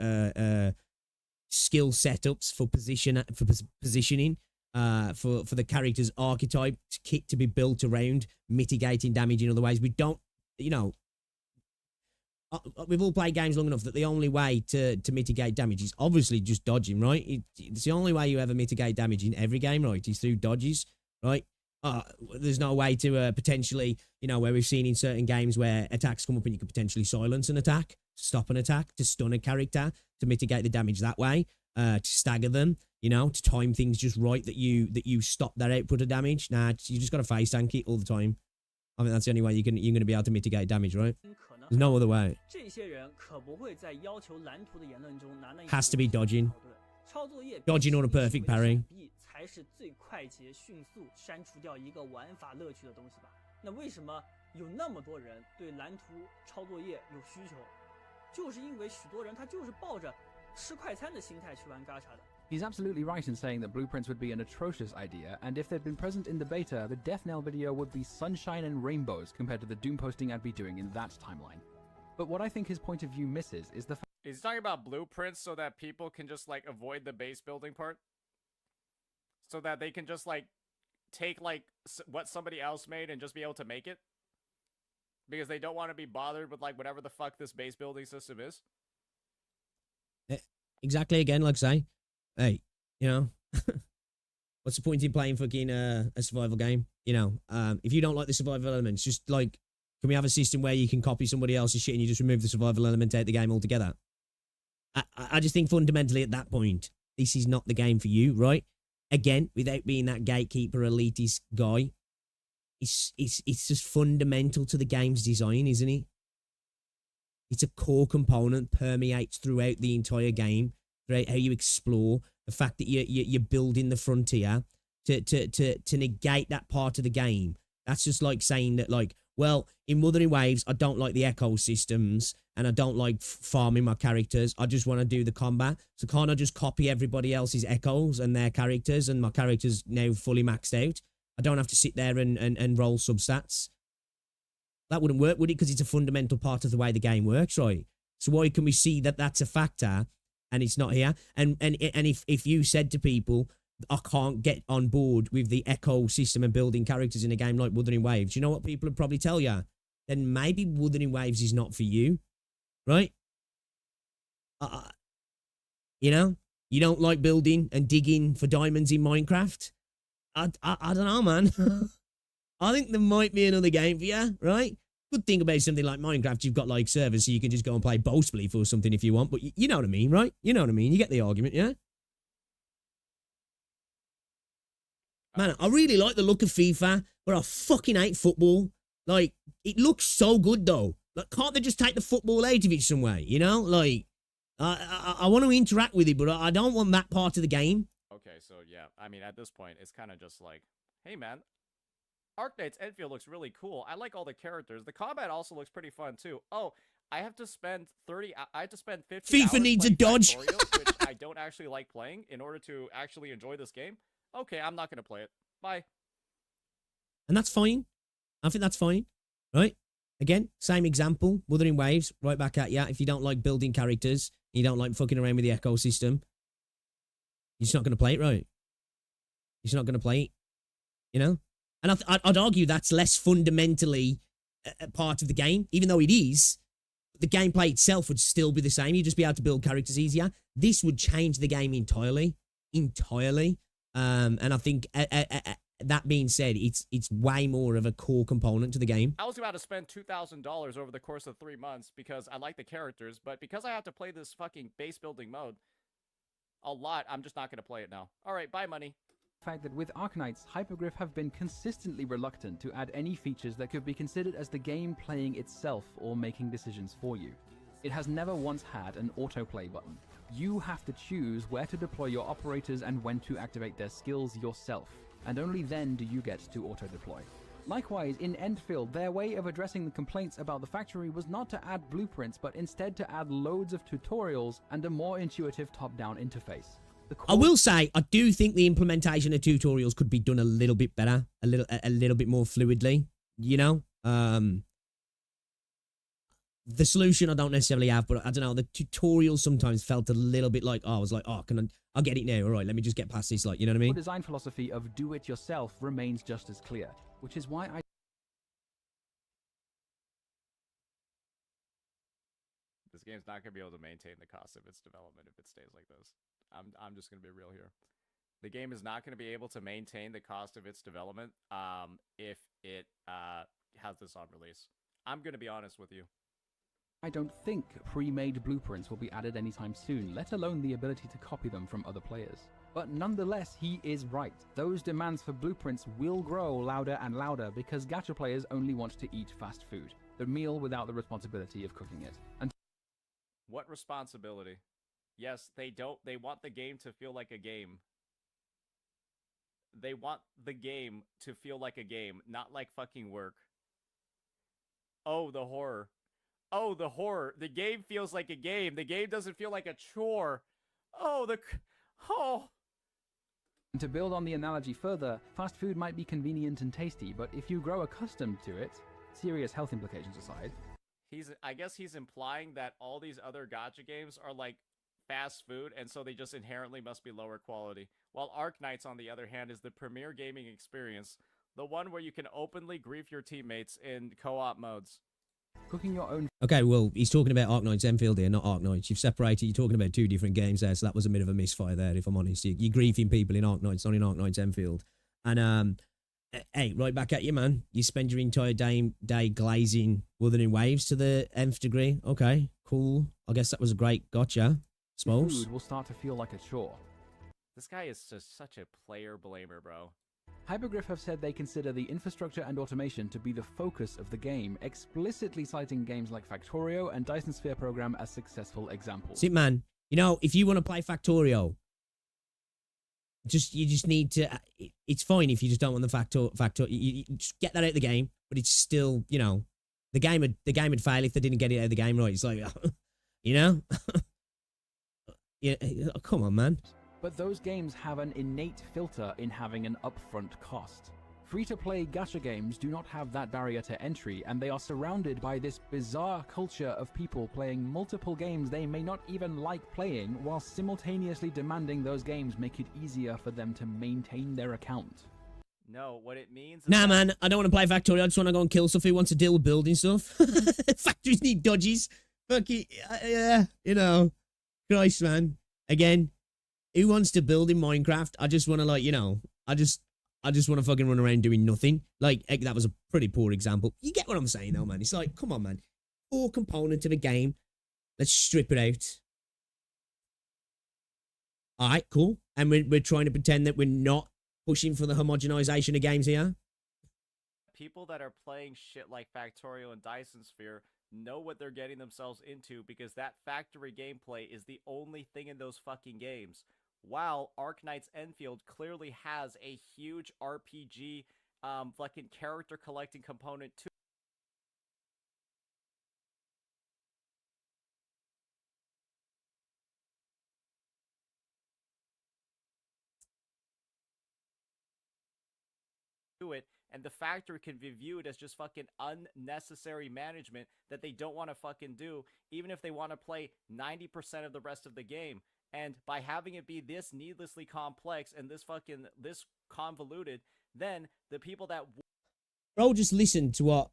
skill setups for positioning. For the character's archetype kit to be built around mitigating damage in other ways. We don't, you know, we've all played games long enough that the only way to mitigate damage is obviously just dodging, right? It's the only way you ever mitigate damage in every game, right? Is through dodges, right? There's no way to potentially, you know, where we've seen in certain games where attacks come up and you can potentially silence an attack, stop an attack, to stun a character, to mitigate the damage that way. to stagger them, you know, to time things just right that you stop their output of damage. Nah, you just got to face tank it all the time. I think that's the only way you're going to be able to mitigate damage, right? There's no other way. Has to be dodging. Dodging or a perfect parry. 才是最快捷、迅速删除掉一个玩法乐趣的东西吧？那为什么有那么多人对蓝图抄作业有需求？就是因为许多人他就是抱着吃快餐的心态去玩 gacha 的。 He's absolutely right in saying that blueprints would be an atrocious idea, and if they'd been present in the beta, the Death Knell video would be sunshine and rainbows compared to the Doom posting I'd be doing in that timeline. But what I think his point of view misses is the fact He's talking about blueprints so that people can just, like, avoid the base building part? So that they can just, like, take, like, what somebody else made and just be able to make it? Because they don't want to be bothered with, like, whatever the fuck this base building system is? Exactly, again, like I say. Hey, you know, what's the point in playing fucking a survival game? You know, if you don't like the survival elements, just, like, can we have a system where you can copy somebody else's shit and you just remove the survival element out of the game altogether? I just think fundamentally at that point, this is not the game for you, right? Again, without being that gatekeeper elitist guy, it's just fundamental to the game's design, isn't it? It's a core component, permeates throughout the entire game, throughout how you explore, the fact that you're building the frontier to negate that part of the game. That's just like saying that, like, well, in Wuthering Waves, I don't like the echo systems and I don't like farming my characters. I just want to do the combat. So can't I just copy everybody else's echoes and their characters and my character's now fully maxed out? I don't have to sit there and roll substats. That wouldn't work, would it? Because it's a fundamental part of the way the game works, right? So why can we see that that's a factor and it's not here? And if you said to people, I can't get on board with the echo system and building characters in a game like Wuthering Waves, you know what people would probably tell you? Then maybe Wuthering Waves is not for you, right? You know, you don't like building and digging for diamonds in Minecraft. I don't know, man. I think there might be another game for you, right? Good thing about something like Minecraft, you've got like servers, so you can just go and play Bow Spleef or something if you want. But you know what I mean, right? You know what I mean. You get the argument, yeah? Man, I really like the look of FIFA, but I fucking hate football. Like, it looks so good, though. Like, can't they just take the football out of it some way, you know? Like, I want to interact with it, but I don't want that part of the game. Okay, so yeah, I mean, at this point, it's kind of just like, hey, man, Arknight's Enfield looks really cool. I like all the characters. The combat also looks pretty fun, too. Oh, I have to spend 50 FIFA needs a dodge. Which I don't actually like playing in order to actually enjoy this game. Okay, I'm not going to play it. Bye. And that's fine. I think that's fine, right? Again, same example, Wuthering Waves, right back at you. If you don't like building characters, you don't like fucking around with the ecosystem, you're just not going to play it, right? You're just not going to play it, you know? And I'd argue that's less fundamentally a part of the game, even though it is. The gameplay itself would still be the same. You'd just be able to build characters easier. This would change the game entirely. And I think that being said, it's way more of a core component to the game. I was about to spend $2,000 over the course of 3 months because I like the characters, but because I have to play this fucking base building mode a lot, I'm just not going to play it now. All right, bye money. The fact that with Arknights, Hypergriff have been consistently reluctant to add any features that could be considered as the game playing itself or making decisions for you. It has never once had an autoplay button. You have to choose where to deploy your operators and when to activate their skills yourself, and only then do you get to auto-deploy. Likewise, in Enfield, their way of addressing the complaints about the factory was not to add blueprints, but instead to add loads of tutorials and a more intuitive top-down interface. I will say, I do think the implementation of tutorials could be done a little bit better, a little bit more fluidly, you know? The solution I don't necessarily have, but I don't know, the tutorials sometimes felt a little bit like, oh, I was like, oh, I'll get it now, all right, let me just get past this, like, you know what I mean? The design philosophy of do-it-yourself remains just as clear, which is why This game's not going to be able to maintain the cost of its development if it stays like this. I'm just going to be real here. The game is not going to be able to maintain the cost of its development if it has this on release. I'm going to be honest with you. I don't think pre-made blueprints will be added anytime soon, let alone the ability to copy them from other players. But nonetheless, he is right. Those demands for blueprints will grow louder and louder because gacha players only want to eat fast food, the meal without the responsibility of cooking it. And What responsibility? Yes, they don't. They want the game to feel like a game. They want the game to feel like a game, not like fucking work. Oh, the horror. Oh, the horror. The game feels like a game. The game doesn't feel like a chore. Oh, oh. to build on the analogy further, fast food might be convenient and tasty, but if you grow accustomed to it, serious health implications aside, I guess he's implying that all these other gacha games are like fast food, and so they just inherently must be lower quality. While Arknights, on the other hand, is the premier gaming experience, the one where you can openly grief your teammates in co-op modes. Cooking your own. Okay, well, he's talking about Arknights Enfield here, not Arknights. You've separated, you're talking about two different games there, so that was a bit of a misfire there, if I'm honest. You're griefing people in Arknights, not in Arknights Enfield. And, hey, right back at you, man. You spend your entire day glazing Wuthering Waves to the nth degree. Okay, cool. I guess that was a great gotcha, suppose. Food will start to feel like a chore. This guy is just such a player blamer, bro. Hypergriff have said they consider the infrastructure and automation to be the focus of the game, explicitly citing games like Factorio and Dyson Sphere Program as successful examples. See, man, you know, if you want to play Factorio, you just need to. It's fine if you just don't want the Factorio. You just get that out of the game, but it's still, you know, the game would fail if they didn't get it out of the game right. It's like, you know, yeah, come on, man. But those games have an innate filter in having an upfront cost. Free-to-play gacha games do not have that barrier to entry, and they are surrounded by this bizarre culture of people playing multiple games they may not even like playing, while simultaneously demanding those games make it easier for them to maintain their account. No, what it means is Nah, man, I don't want to play Factorio. I just want to go and kill stuff. Who wants to deal with building stuff? Factories need dodges. Fuck it. Yeah, you know. Christ, man. Again, who wants to build in Minecraft? I just want to, like, you know, I just want to fucking run around doing nothing. Like, that was a pretty poor example. You get what I'm saying, though, man. It's like, come on, man. Core component of a game. Let's strip it out. All right, cool. And we're trying to pretend that we're not pushing for the homogenization of games here. people that are playing shit like Factorio and Dyson Sphere know what they're getting themselves into because that factory gameplay is the only thing in those fucking games. While Arknights Enfield clearly has a huge RPG fucking character collecting component to it, and the factory can be viewed as just fucking unnecessary management that they don't want to fucking do, even if they want to play 90% of the rest of the game. And by having it be this needlessly complex and this convoluted, then the people that Bro, just listen to what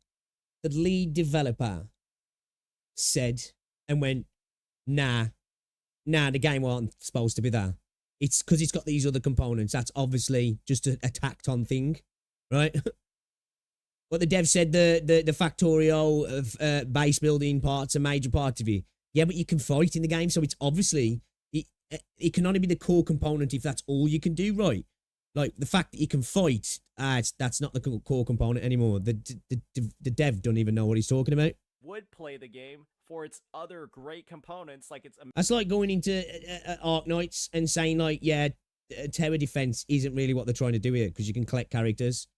the lead developer said and went, nah, the game wasn't supposed to be there. It's because it's got these other components. That's obviously just a tacked on thing, right? What the dev said, the Factorio of base building part's a major part of it. Yeah, but you can fight in the game, so it's obviously, it can only be the core component if that's all you can do, right? Like, the fact that you can fight, that's not the core component anymore. The dev don't even know what he's talking about. would play the game for its other great components, like its That's like going into Arknights and saying, like, yeah, tower defense isn't really what they're trying to do here because you can collect characters.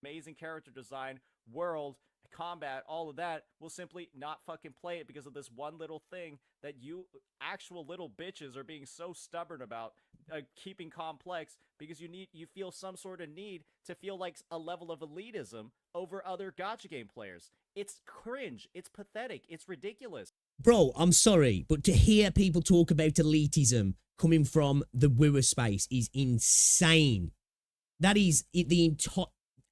amazing character design, world, combat, all of that, will simply not fucking play it because of this one little thing that you actual little bitches are being so stubborn about keeping complex because you feel some sort of need to feel like a level of elitism over other gacha game players. It's cringe, it's pathetic, it's ridiculous. Bro, I'm sorry, but to hear people talk about elitism coming from the wooer space is insane. That is the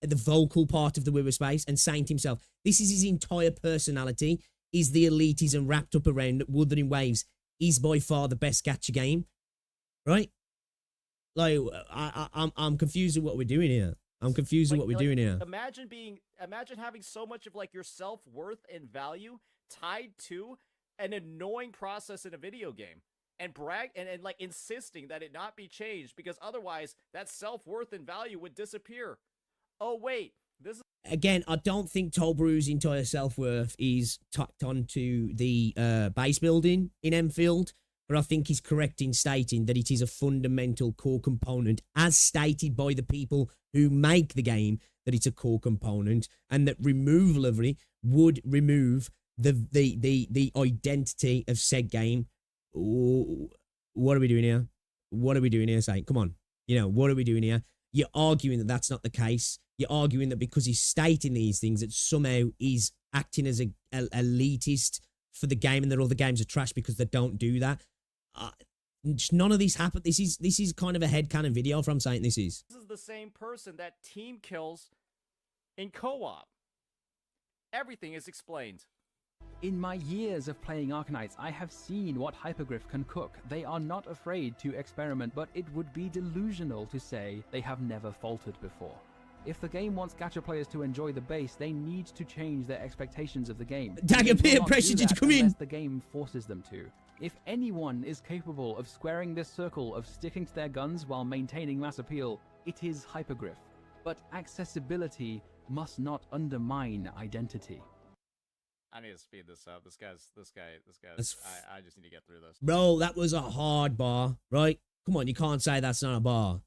vocal part of the wooer space, and saying to himself, this is his entire personality, is the elitism wrapped up around that Wuthering Waves is by far the best gacha game, right? Like, I'm confused with what we're doing here. I'm confused with what we're doing here. Imagine having so much of like your self-worth and value tied to an annoying process in a video game, and like insisting that it not be changed, because otherwise that self-worth and value would disappear. Oh wait, this is Again, I don't think Tolbaru's entire self-worth is tucked onto the base building in Enfield, but I think he's correct in stating that it is a fundamental core component, as stated by the people who make the game, that it's a core component, and that removal of it would remove the identity of said game. Ooh, what are we doing here? What are we doing here, Saint? Come on. What are we doing here? You're arguing that that's not the case. You're arguing that because he's stating these things, that somehow he's acting as a elitist for the game, and that all the games are trash because they don't do that. None of this happened. This is kind of a headcanon video from Saint. This is the same person that team kills in co-op. Everything is explained. In my years of playing Arkanites, I have seen what Hypergriff can cook. They are not afraid to experiment, but it would be delusional to say they have never faltered before. If the game wants gacha players to enjoy the base, they need to change their expectations of the game. Dagger peer pressure to come in. Unless the game forces them to. If anyone is capable of squaring this circle of sticking to their guns while maintaining mass appeal, it is Hypergriff. But accessibility must not undermine identity. I need to speed this up. This guy's. I just need to get through this. Bro, that was a hard bar, right? Come on, you can't say that's not a bar.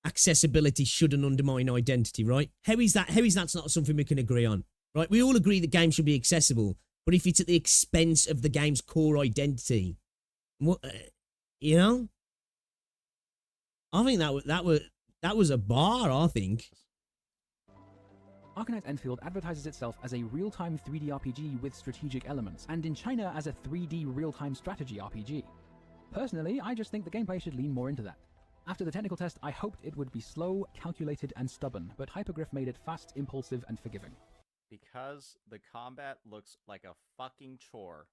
Accessibility shouldn't undermine identity, right? How is that not something we can agree on, right? We all agree that games should be accessible, but if it's at the expense of the game's core identity, what, I think that was a bar. I think. Arcanite Enfield advertises itself as a real-time 3D RPG with strategic elements, and in China as a 3D real-time strategy RPG. Personally, I just think the gameplay should lean more into that. After the technical test, I hoped it would be slow, calculated, and stubborn, but Hypergriff made it fast, impulsive, and forgiving. Because the combat looks like a fucking chore.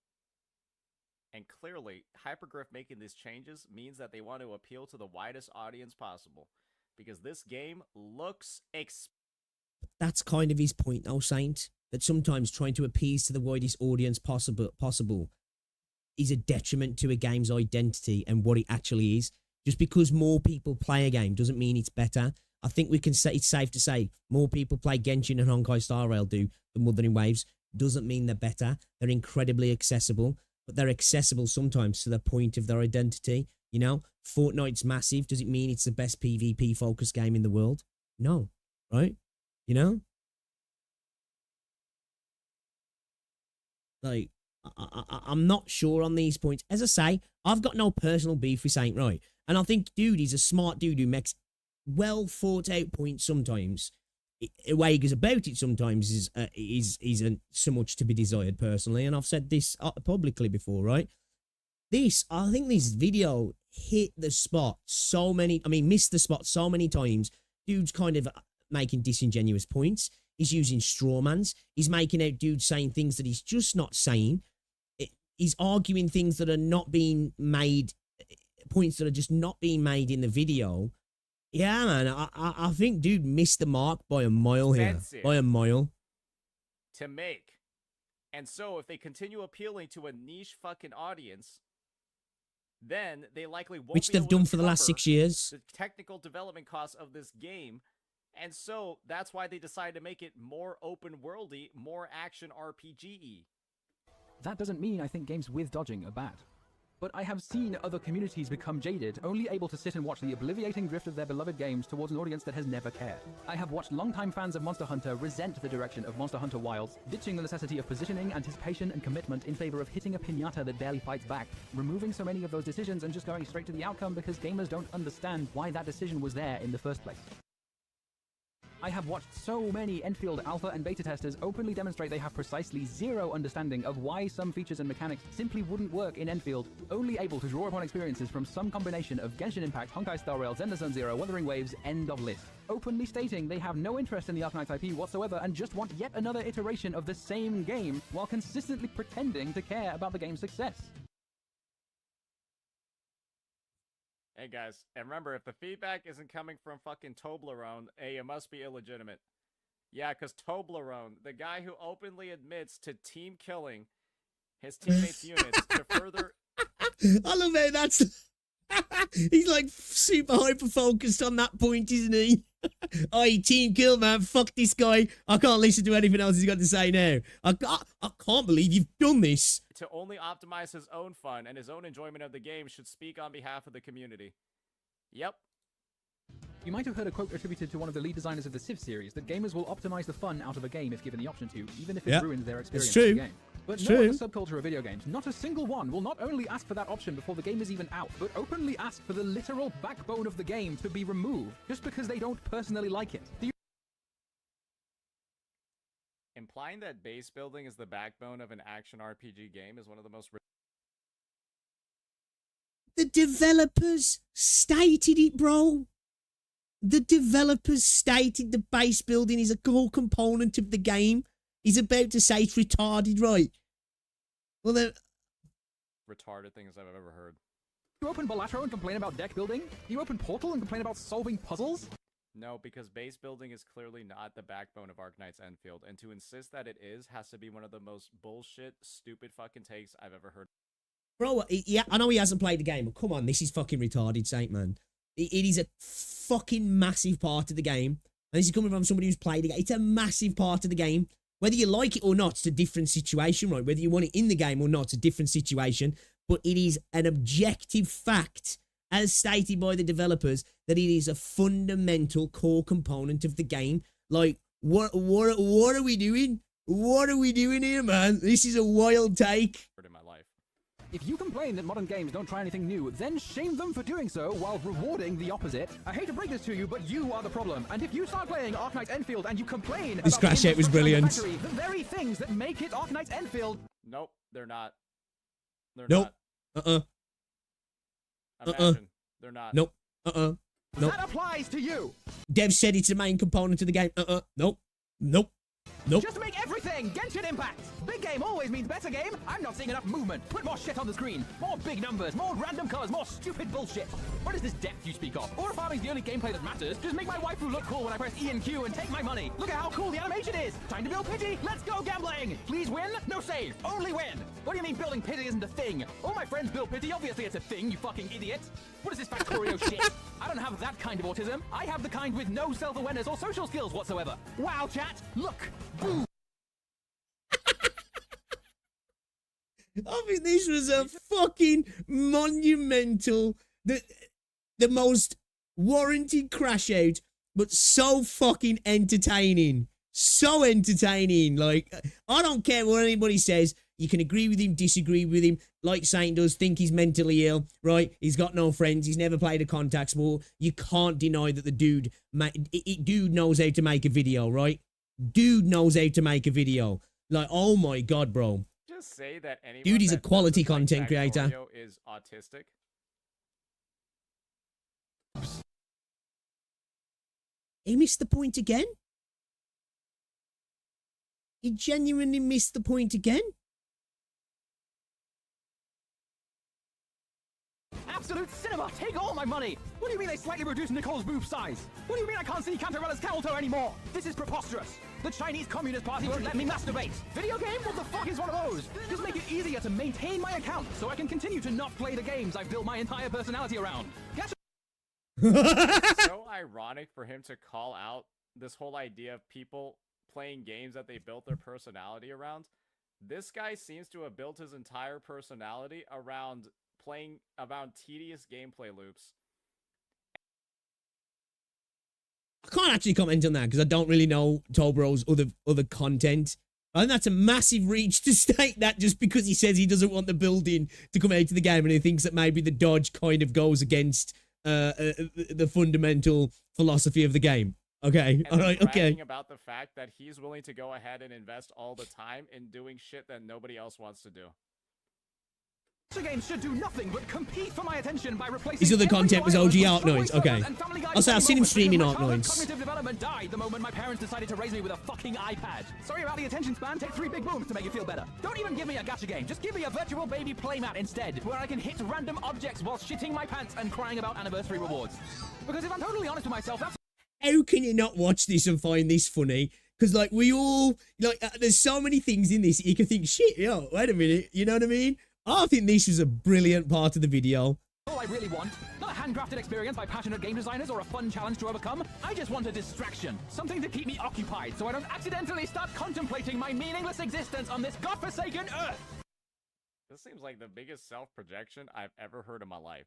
And clearly, Hypergriff making these changes means that they want to appeal to the widest audience possible. Because this game looks That's kind of his point, though, Saint. That sometimes trying to appease to the widest audience possible is a detriment to a game's identity and what it actually is. Just because more people play a game doesn't mean it's better. I think we can say it's safe to say more people play Genshin and Honkai Star Rail do than Wuthering Waves. Doesn't mean they're better. They're incredibly accessible, but they're accessible sometimes to the point of their identity. Fortnite's massive. Does it mean it's the best PvP focused game in the world? No, right? Like, I'm not sure on these points. As I say, I've got no personal beef with Saint, right? And I think, dude, he's a smart dude who makes well thought out points sometimes. The way he goes about it sometimes is so much to be desired personally. And I've said this publicly before, right? I think this video hit the spot missed the spot so many times. Dude's kind of making disingenuous points. He's using strawmans. He's making out dudes saying things that he's just not saying. He's arguing things that are not being made, points that are just not being made in the video. Yeah, man, I think dude missed the mark by a mile here. By a mile. to make. And so if they continue appealing to a niche fucking audience, then they likely won't which be they've able done to for the last cover 6 years. the technical development costs of this game. And so that's why they decided to make it more open worldy, more action RPG-y. That doesn't mean I think games with dodging are bad. But I have seen other communities become jaded, only able to sit and watch the obliviating drift of their beloved games towards an audience that has never cared. I have watched longtime fans of Monster Hunter resent the direction of Monster Hunter Wilds, ditching the necessity of positioning, anticipation, and commitment in favor of hitting a piñata that barely fights back, removing so many of those decisions and just going straight to the outcome because gamers don't understand why that decision was there in the first place. I have watched so many Enfield alpha and beta testers openly demonstrate they have precisely zero understanding of why some features and mechanics simply wouldn't work in Enfield, only able to draw upon experiences from some combination of Genshin Impact, Honkai Star Rail, Zenless Zone Zero, Wuthering Waves, end of list. Openly stating they have no interest in the Arknights IP whatsoever and just want yet another iteration of the same game while consistently pretending to care about the game's success. Hey guys, and remember, if the feedback isn't coming from fucking Toblerone, hey, it must be illegitimate. Yeah, because Toblerone, the guy who openly admits to team killing his teammates' units to further... I love it. That's... He's like super hyper focused on that point, isn't he? Oi, team kill, man. Fuck this guy. I can't listen to anything else he's got to say now. I can't believe you've done this. To only optimize his own fun and his own enjoyment of the game should speak on behalf of the community. Yep. You might have heard a quote attributed to one of the lead designers of the Civ series that gamers will optimize the fun out of a game if given the option to, even if it ruins their experience with the game. But no other subculture of video games, not a single one, will not only ask for that option before the game is even out, but openly ask for the literal backbone of the game to be removed, just because they don't personally like it. Implying that base building is the backbone of an action RPG game is one of the most... The developers stated it, bro. The developers stated the base building is a core component of the game. He's about to say it's retarded, right? Well, then... retarded things I've ever heard. You open Balatro and complain about deck building? You open Portal and complain about solving puzzles? No, because base building is clearly not the backbone of Arknight's Enfield, and to insist that it is has to be one of the most bullshit, stupid fucking takes I've ever heard. Bro, yeah, I know he hasn't played the game, but come on, this is fucking retarded, Saint, man. It is a fucking massive part of the game. And this is coming from somebody who's played the game. It's a massive part of the game. Whether you like it or not, it's a different situation, right? Whether you want it in the game or not, it's a different situation. But it is an objective fact, as stated by the developers, that it is a fundamental core component of the game. Like, what are we doing? What are we doing here, man? This is a wild take. In my life. If you complain that modern games don't try anything new, then shame them for doing so while rewarding the opposite. I hate to break this to you, but you are the problem. And if you start playing Arknight's Enfield and you complain This crash out was brilliant. The very things that make it Arknight's Enfield... Nope, they're not. They're nope. not. Imagine. They're not. Nope. Nope. That applies to you! Dev said it's a main component of the game. Nope. Nope. Nope. Just make everything Genshin Impact! Big game always means better game! I'm not seeing enough movement! Put more shit on the screen! More big numbers, more random colors, more stupid bullshit! What is this depth you speak of? Or farming's the only gameplay that matters. Just make my waifu look cool when I press E and Q and take my money! Look at how cool the animation is! Time to build pity! Let's go gambling! Please win? No save! Only win! What do you mean building pity isn't a thing? All my friends build pity, obviously it's a thing, you fucking idiot! What is this Factorio shit? I don't have that kind of autism. I have the kind with no self-awareness or social skills whatsoever. Wow, chat! Look! Boo! I think this was a fucking monumental, the most warranted crash out, but so fucking entertaining. So entertaining. Like, I don't care what anybody says. You can agree with him, disagree with him, like Saint does, think he's mentally ill, right? He's got no friends. He's never played a contact sport. You can't deny that the dude knows how to make a video, right? Dude knows how to make a video. Like, oh my God, bro. Just say that anyone Dude, he's a that quality doesn't like content creator. Factorio is autistic. He missed the point again? He genuinely missed the point again? Absolute cinema! Take all my money! What do you mean they slightly reduced Nicole's boob size? What do you mean I can't see Cantarella's camel toe anymore? This is preposterous! The Chinese Communist Party won't let me masturbate! Video game? What the fuck is one of those? Just make it easier to maintain my account so I can continue to not play the games I've built my entire personality around. It's so ironic for him to call out this whole idea of people playing games that they built their personality around. This guy seems to have built his entire personality around playing around tedious gameplay loops. I can't actually comment on that because I don't really know Tobro's other content. I think that's a massive reach to state that just because he says he doesn't want the building to come out to the game and he thinks that maybe the dodge kind of goes against the fundamental philosophy of the game. Okay, all right, okay. About the fact that he's willing to go ahead and invest all the time in doing shit that nobody else wants to do. games should do nothing but compete for my attention by replacing His other every content was rival OG with Arknoids. Subway Okay. Surfers and Family Guy I'll say I've seen him moments streaming because my childhood Arknoids. Cognitive development died the moment my parents decided to raise me with a fucking iPad. Sorry about the attention span. Take 3 big booms to make it feel better. Don't even give me a gacha game. Just give me a virtual baby playmat instead, where I can hit random objects while shitting my pants and crying about anniversary rewards. Because if I'm totally honest with myself, that's How can you not watch this and find this funny? Because, like, we all, like, there's so many things in this that you can think, shit, yo, wait a minute, you know what I mean? I think this was a brilliant part of the video. all I really want. Not a handcrafted experience by passionate game designers or a fun challenge to overcome. I just want a distraction. Something to keep me occupied so I don't accidentally start contemplating my meaningless existence on this godforsaken earth. This seems like the biggest self-projection I've ever heard in my life.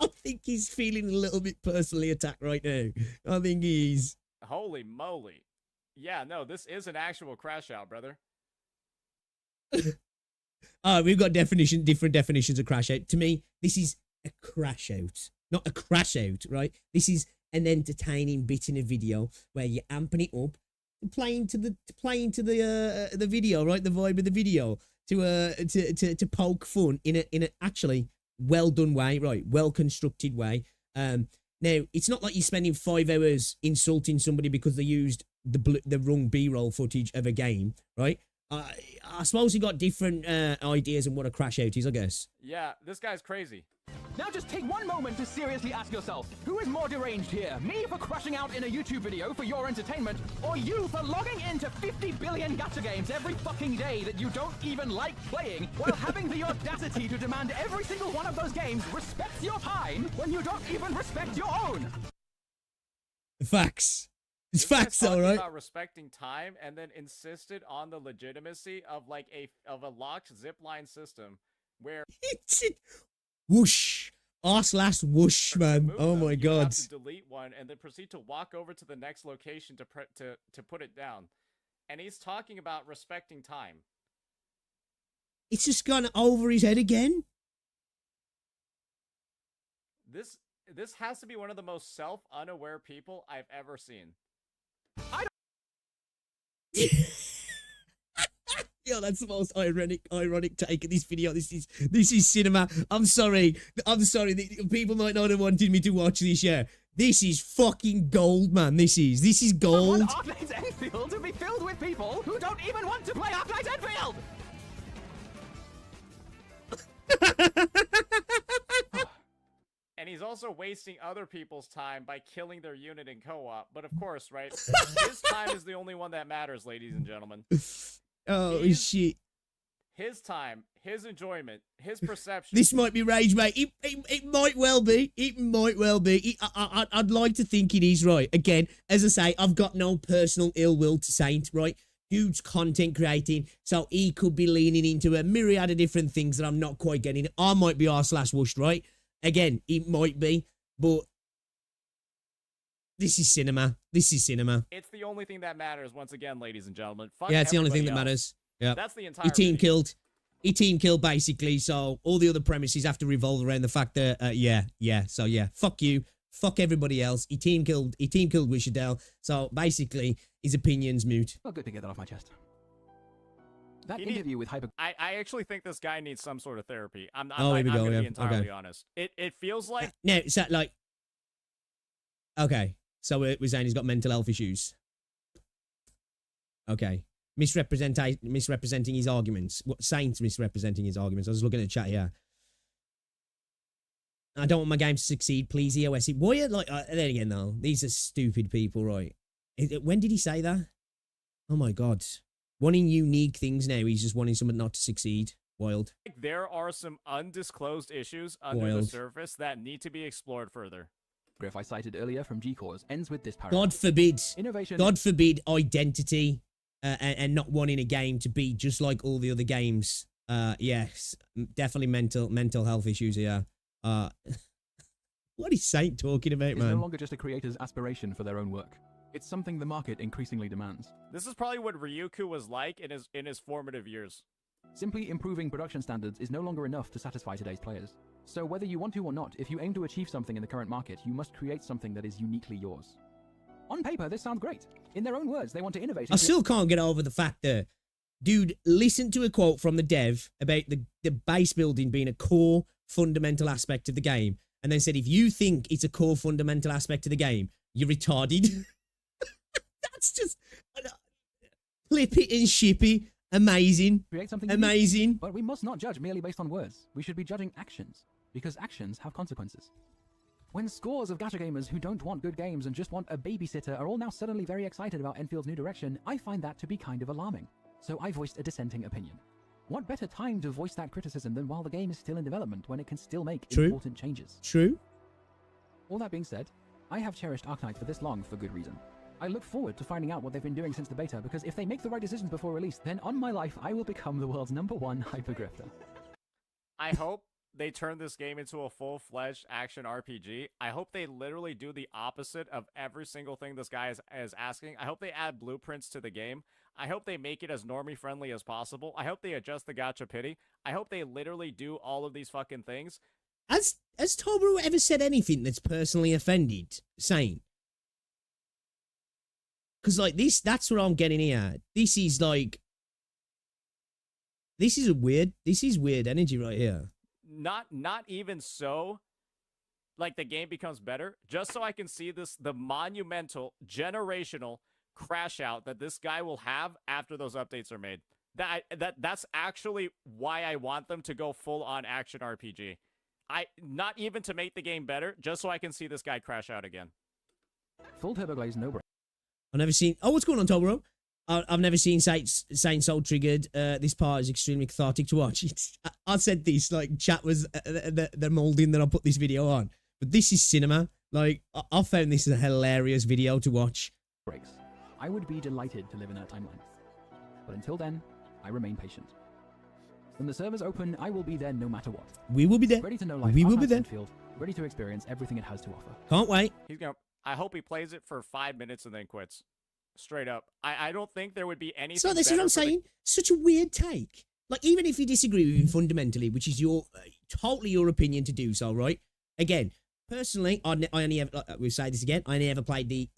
I think he's feeling a little bit personally attacked right now. I think he's... Holy moly. Yeah, no, this is an actual crash out, brother. We've got different definitions of crash out. To me, this is a crash out, not a crash out, right? This is an entertaining bit in a video where you're amping it up, playing to the video, right? The vibe of the video to poke fun in a actually well done way, right? Well constructed way. Now it's not like you're spending 5 hours insulting somebody because they used the wrong B-roll footage of a game, right? I suppose you got different ideas on what a crash out is, I guess. Yeah, this guy's crazy. Now just take one moment to seriously ask yourself, who is more deranged here? Me for crashing out in a YouTube video for your entertainment, or you for logging into 50 billion gacha games every fucking day that you don't even like playing, while having the audacity to demand every single one of those games respects your time when you don't even respect your own? Facts. It's facts, though, right? About respecting time, and then insisted on the legitimacy of like a locked zipline system where whoosh, // whoosh, man. Oh my god. You have to delete one and then proceed to walk over to the next location to put it down. And he's talking about respecting time. It's just gone over his head again. This has to be one of the most self-unaware people I've ever seen. Yo, that's the most ironic take of this video. This is cinema. I'm sorry. People might not have wanted me to watch this. Yeah, this is fucking gold, man. This is gold. I want Arknight's Enfield to be filled with people who don't even want to play Arknight's Enfield. And he's also wasting other people's time by killing their unit in co-op. But of course, right? His time is the only one that matters, ladies and gentlemen. Oh, shit. His time, his enjoyment, his perception. This might be rage, mate. It might well be. It might well be. I'd like to think it is, right? Again, as I say, I've got no personal ill will to Saint, right? Dude's content creating, so he could be leaning into a myriad of different things that I'm not quite getting. I might be r/whooshed, right? Again, it might be, but this is cinema. This is cinema. It's the only thing that matters, once again, ladies and gentlemen. Fuck Yeah, it's the only thing that everybody matters. else. Yeah. That's the entire He team video. killed. He team killed, basically, so all the other premises have to revolve around the fact that, so yeah, fuck you. Fuck everybody else. He team killed Wishadell, so basically, his opinion's moot. Well, good to get that off my chest. That interview with Hyper... I actually think this guy needs some sort of therapy. I'm Oh, here we go, going to yeah, be entirely okay. honest. It feels like... Now, is that like... Okay, so we're saying he's got mental health issues. Okay. Misrepresenting his arguments. What, Saints misrepresenting his arguments. I was looking at the chat here. I don't want my game to succeed, please, EOS. Why, then again, though, these are stupid people, right? When did he say that? Oh, my God. Wanting unique things now, he's just wanting someone not to succeed. Wild. There are some undisclosed issues under the surface that need to be explored further. Graph I cited earlier from G-Cores ends with this paragraph. God forbid. Innovation. God forbid identity and not wanting a game to be just like all the other games. Yes, definitely mental health issues here. What is Saint talking about, It's man? no longer just a creator's aspiration for their own work. It's something the market increasingly demands. This is probably what Ryuku was like in his formative years. Simply improving production standards is no longer enough to satisfy today's players. So whether you want to or not, if you aim to achieve something in the current market, you must create something that is uniquely yours. On paper, this sounds great. In their own words, they want to innovate. I still can't get over the fact that Dude, listen to a quote from the dev about the base building being a core fundamental aspect of the game, and then said, if you think it's a core fundamental aspect of the game, you're retarded. That's just flip it and shippy. Amazing. Create something amazing. Unique. But we must not judge merely based on words. We should be judging actions, because actions have consequences. When scores of gacha gamers who don't want good games and just want a babysitter are all now suddenly very excited about Enfield's new direction, I find that to be kind of alarming. So I voiced a dissenting opinion. What better time to voice that criticism than while the game is still in development, when it can still make important changes? True. All that being said, I have cherished Arknight for this long for good reason. I look forward to finding out what they've been doing since the beta, because if they make the right decisions before release, then on my life I will become the world's #1 hypergrifter. I hope they turn this game into a full-fledged action RPG. I hope they literally do the opposite of every single thing this guy is asking. I hope they add blueprints to the game. I hope they make it as normie-friendly as possible. I hope they adjust the gacha pity. I hope they literally do all of these fucking things. Has Toblerone ever said anything that's personally offended Saint? Because, like, that's what I'm getting here. This is weird energy right here. Not even so, like, the game becomes better, just so I can see the monumental, generational crash out that this guy will have after those updates are made. That's actually why I want them to go full-on action RPG. Not even to make the game better, just so I can see this guy crash out again. Full Turbo Glaze, no break. I've never seen... Oh, what's going on, Toblerone? I've never seen Saint Soul Triggered. This part is extremely cathartic to watch. I said this, like, chat was the molding that I put this video on. But this is cinema. Like, I found this a hilarious video to watch. Breaks. I would be delighted to live in that timeline. But until then, I remain patient. When the servers open, I will be there no matter what. We will be there. Ready to know life. We will be there. Field, ready to experience everything it has to offer. Can't wait. I hope he plays it for 5 minutes and then quits. Straight up. I don't think there would be anything. So this is what I'm saying. Such a weird take. Like, even if you disagree with him fundamentally, which is totally your opinion to do so, right? Again, personally, I only ever, we'll say this again, I only ever played the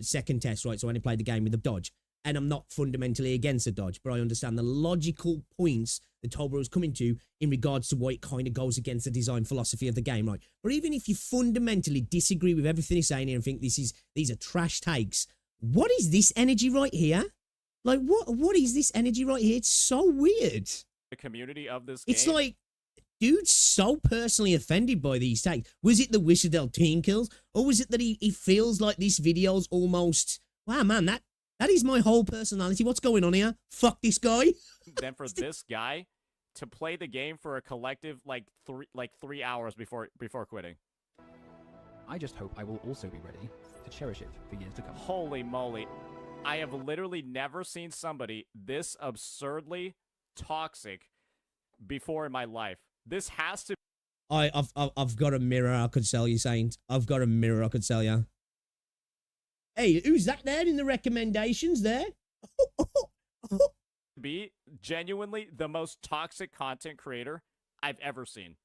second test, right? So I only played the game with the dodge. And I'm not fundamentally against the dodge, but I understand the logical points that Toblerone is coming to in regards to why it kind of goes against the design philosophy of the game, right? But even if you fundamentally disagree with everything he's saying here and think these are trash takes, what is this energy right here? Like, what is this energy right here? It's so weird. The community of this game. It's like, dude's so personally offended by these takes. Was it the Wishadel teen kills? Or was it that he feels like this video's almost, wow, man, that is my whole personality. What's going on here? Fuck this guy. Then for this guy to play the game for a collective, like 3 hours before quitting. I just hope I will also be ready to cherish it for years to come. Holy moly. I have literally never seen somebody this absurdly toxic before in my life. This has to... I've got a mirror I could sell you, Saint. I've got a mirror I could sell you. Hey, who's that there in the recommendations there? Be genuinely the most toxic content creator I've ever seen.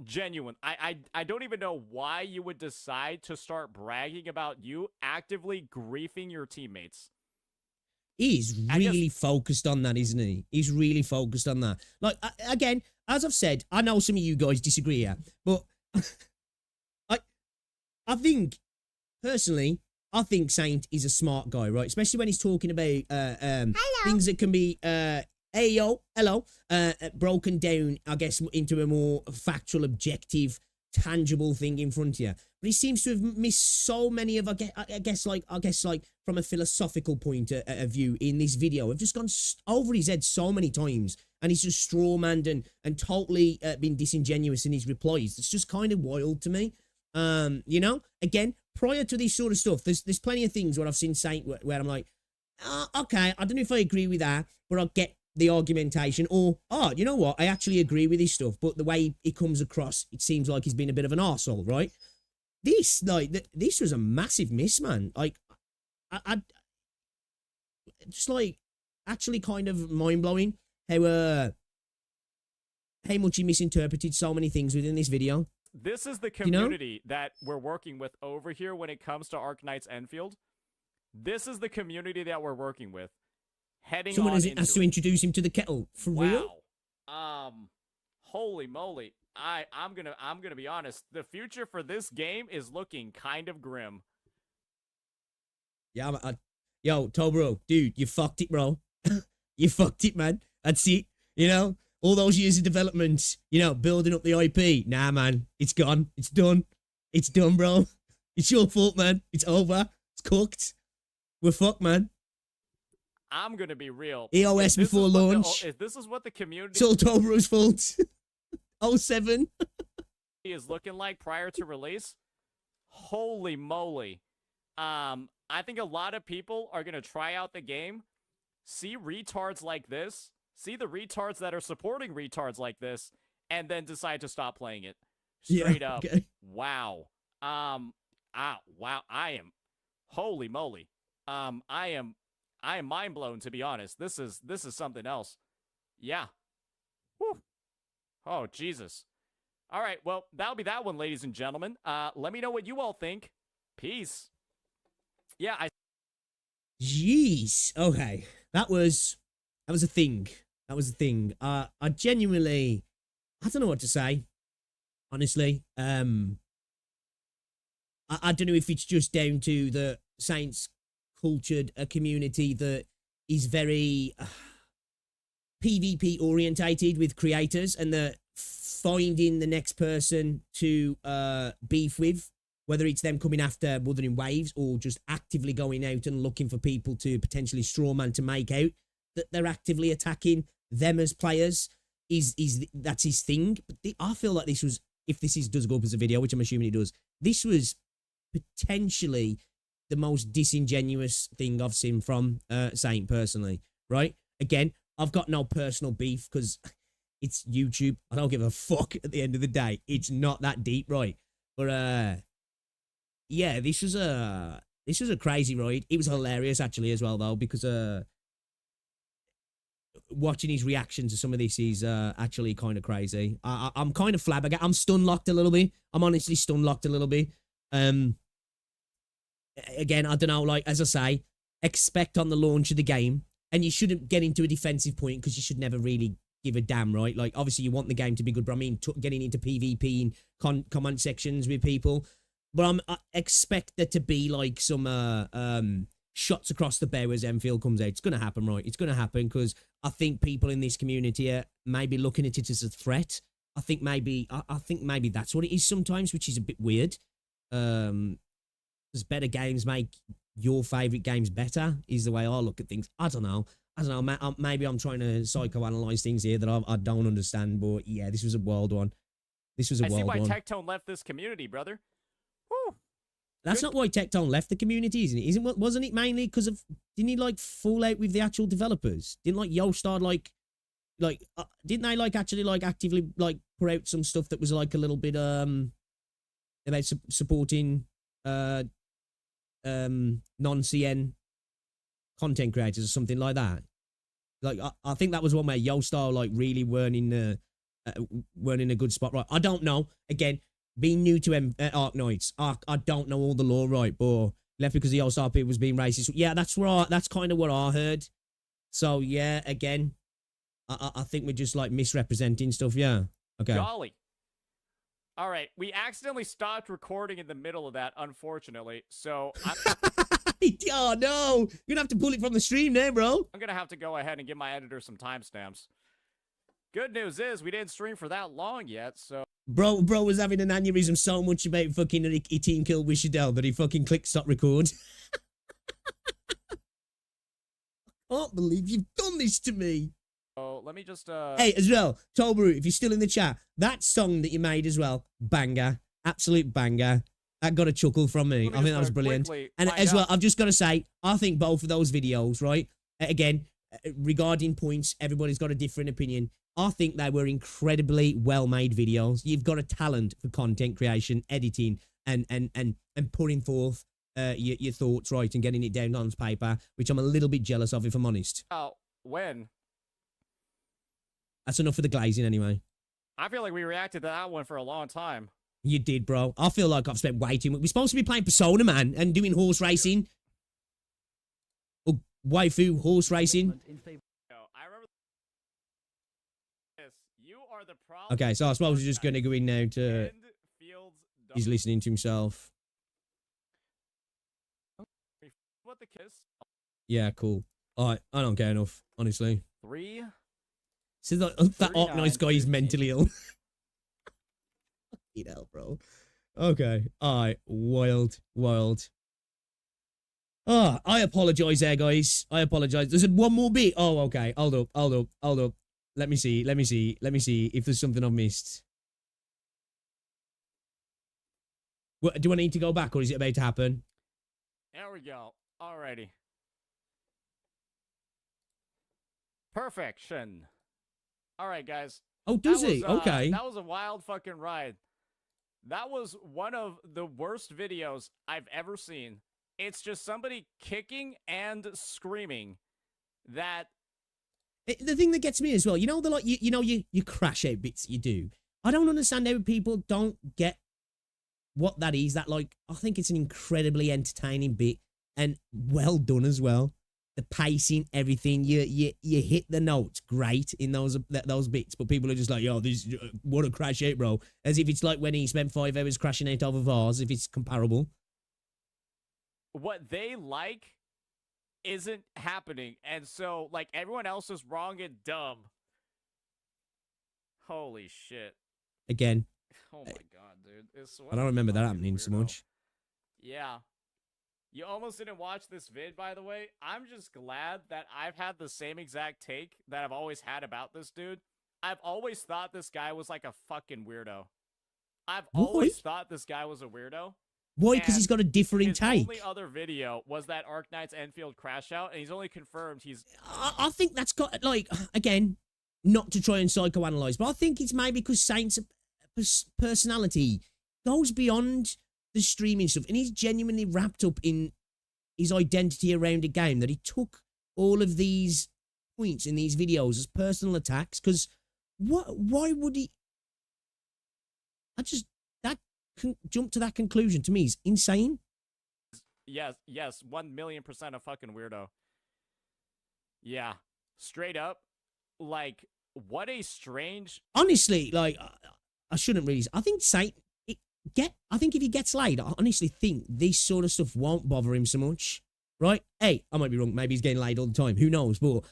Genuine. I don't even know why you would decide to start bragging about you actively griefing your teammates. He's really focused on that, isn't he? He's really focused on that. Like, again, as I've said, I know some of you guys disagree here, but I think, personally, I think Saint is a smart guy, right? Especially when he's talking about things that can be broken down, I guess, into a more factual, objective, tangible thing in front of you. But he seems to have missed so many of, I guess, from a philosophical point of view in this video. I've just gone over his head so many times, and he's just strawmanned and totally been disingenuous in his replies. It's just kind of wild to me. You know, again, prior to this sort of stuff, there's plenty of things where I've seen Saint where I'm like, okay, I don't know if I agree with that, but I get the argumentation, or, you know what, I actually agree with his stuff, but the way he comes across, it seems like he's been a bit of an arsehole, right? This was a massive miss, man. Like, I just, like, actually kind of mind-blowing how much he misinterpreted so many things within this video. This is the community that we're working with over here when it comes to Arknight's Enfield. This is the community that we're working with. heading Someone on has into to it. introduce him to the kettle. For real? Wow. Holy moly. I'm gonna be honest. The future for this game is looking kind of grim. Yeah, yo, Tobro, dude, you fucked it, bro. You fucked it, man. That's it. You know, all those years of development, you know, building up the IP. Nah, man, it's gone. It's done. It's done, bro. It's your fault, man. It's over. It's cooked. We're fucked, man. I'm gonna be real. EOS before launch. If this is what the community It's all Tobro's fault. 07. is looking like prior to release, holy moly. I think a lot of people are gonna try out the game, see retards like this, see the retards that are supporting retards like this, and then decide to stop playing it. Straight up. Okay. Wow. Wow. I am, holy moly. I am mind blown, to be honest. This is something else. Yeah. Whew. Oh, Jesus. All right, well, that'll be that one, ladies and gentlemen. Let me know what you all think. Peace. Yeah, Jeez. Okay. That was a thing. That was a thing. I genuinely, I don't know what to say. Honestly. I don't know if it's just down to the Saints cultured a community that is very PvP orientated with creators, and the finding the next person to beef with, whether it's them coming after Wuthering Waves or just actively going out and looking for people to potentially strawman to make out that they're actively attacking them as players, that's his thing. But I feel like this was, if this does go up as a video, which I'm assuming it does, this was potentially the most disingenuous thing I've seen from Saint personally, right? Again, I've got no personal beef because it's YouTube. I don't give a fuck at the end of the day. It's not that deep, right? But yeah, this was a crazy ride. It was hilarious actually as well though, because watching his reaction to some of this is actually kind of crazy. I'm kind of flabbergasted. I'm stun-locked a little bit. I'm honestly stun-locked a little bit. Again, I don't know, like, as I say, expect on the launch of the game, and you shouldn't get into a defensive point because you should never really give a damn, right? Like, obviously you want the game to be good, but I mean, getting into PvP and comment sections with people, but I expect there to be, like, some shots across the bow as Enfield comes out. It's going to happen, right? It's going to happen because I think people in this community are maybe looking at it as a threat. I think maybe that's what it is sometimes, which is a bit weird. Because better games make your favourite games better, is the way I look at things. I don't know. Maybe I'm trying to psychoanalyze things here that I don't understand, but yeah, this was a wild one. This was a wild one. I see why Tectone left this community, brother. Whew. That's not why Tectone left the community, isn't it? Wasn't it mainly because of, didn't he like fall out with the actual developers? Didn't like Yostar didn't they like actually like actively like put out some stuff that was like a little bit about supporting non-CN content creators or something like that? Like I think that was one where Yostar like really weren't in a good spot, right? I don't know. Again, being new to Arknights, I don't know all the lore, right? But left because the Yostar people was being racist. Yeah, that's kind of what I heard. So yeah, again, I think we're just like misrepresenting stuff. Yeah. Okay. Golly. All right, we accidentally stopped recording in the middle of that, unfortunately. So oh no, you're gonna have to pull it from the stream there, bro. I'm gonna have to go ahead and give my editor some timestamps. Good news is we didn't stream for that long yet, so bro was having an aneurysm so much about fucking he team killed Wishadel that he fucking clicked stop record. I can't believe you've done this to me. So let me just Hey, as well, Tolbaru, if you're still in the chat, that song that you made as well, banger, absolute banger. That got a chuckle from me. I think that was brilliant. And as well, I've just got to say, I think both of those videos, right? Again, regarding points, everybody's got a different opinion. I think they were incredibly well-made videos. You've got a talent for content creation, editing, and putting forth your thoughts, right, and getting it down on paper, which I'm a little bit jealous of, if I'm honest. Oh, when? That's enough for the glazing anyway. I feel like we reacted to that one for a long time. You did, bro. I feel like I've spent way too much. We're supposed to be playing Persona, man, and doing horse racing. Oh, waifu horse racing. I remember this. You are the problem. Okay, so I suppose we're just going to go in now to... He's listening to himself. What the kiss? Yeah, cool. Alright, I don't care enough, honestly. 3. So that Arknights guy is mentally ill. You know, bro. Okay. Alright. Wild. Oh, I apologize there, guys. I apologize. There's one more bit. Oh, okay. Hold up. Let me see if there's something I've missed. What, do I need to go back, or is it about to happen? There we go. Alrighty. Perfection. Alright, guys. Oh, does he? Okay. That was a wild fucking ride. That was one of the worst videos I've ever seen. It's just somebody kicking and screaming. That The thing that gets me as well, you know, the like you crash out bits you do. I don't understand how people don't get what that is. That, like, I think it's an incredibly entertaining bit and well done as well. The pacing, everything, you hit the notes great in those bits, but people are just like, yo, this what a crash out, bro. As if it's like when he spent 5 hours crashing out of a vase, if it's comparable. what they like isn't happening, and so like everyone else is wrong and dumb. Holy shit. Again. Oh my god, dude. I don't remember that happening so much. Yeah. You almost didn't watch this vid, by the way. I'm just glad that I've had the same exact take that I've always had about this dude. I've always thought this guy was like a fucking weirdo. I've always thought this guy was a weirdo. Why? Because he's got a differing his take. only other video was that Arknight's Enfield crash out, and he's only confirmed he's... I think that's got, like, again, not to try and psychoanalyze, but I think it's maybe because Saint's personality goes beyond the streaming stuff, and he's genuinely wrapped up in his identity around a game, that he took all of these points in these videos as personal attacks, because why would he... jump to that conclusion to me is insane. Yes, 1,000,000% a fucking weirdo. Yeah, straight up, like, what a strange... Honestly, like, I shouldn't really... I think Saint... I think if he gets laid, I honestly think this sort of stuff won't bother him so much, right? Hey, I might be wrong. Maybe he's getting laid all the time. Who knows? But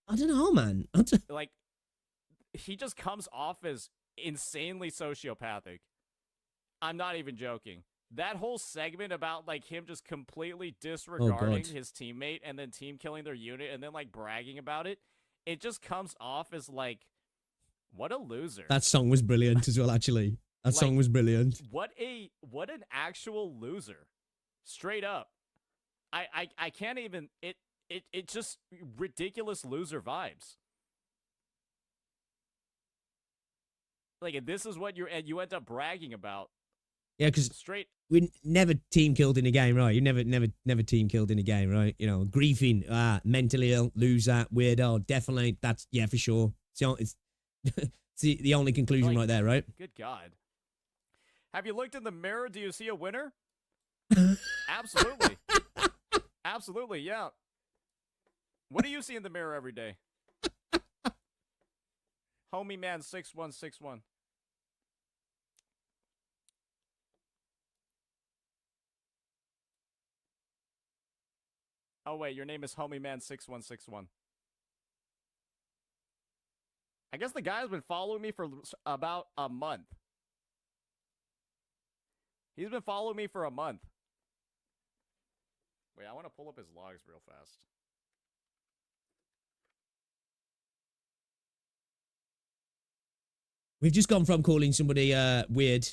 I don't know, man. Like, he just comes off as insanely sociopathic. I'm not even joking. That whole segment about, like, him just completely disregarding his teammate and then team killing their unit and then, like, bragging about it, it just comes off as, like, what a loser. That song was brilliant as well, actually. That song was brilliant. What an actual loser. Straight up. I can't even... It just ridiculous loser vibes. Like, this is what you end up bragging about. Yeah, because we never team killed in a game, right? You never team killed in a game, right? You know, griefing, mentally ill, loser, weirdo, definitely. That's, yeah, for sure. It's the only conclusion right there, right? Good God. Have you looked in the mirror? Do you see a winner? Absolutely. Absolutely, yeah. What do you see in the mirror every day? Homie man 6161. Oh wait, your name is Homie Man 6161. I guess the guy's been following me for about a month. He's been following me for a month. Wait, I want to pull up his logs real fast. We've just gone from calling somebody weird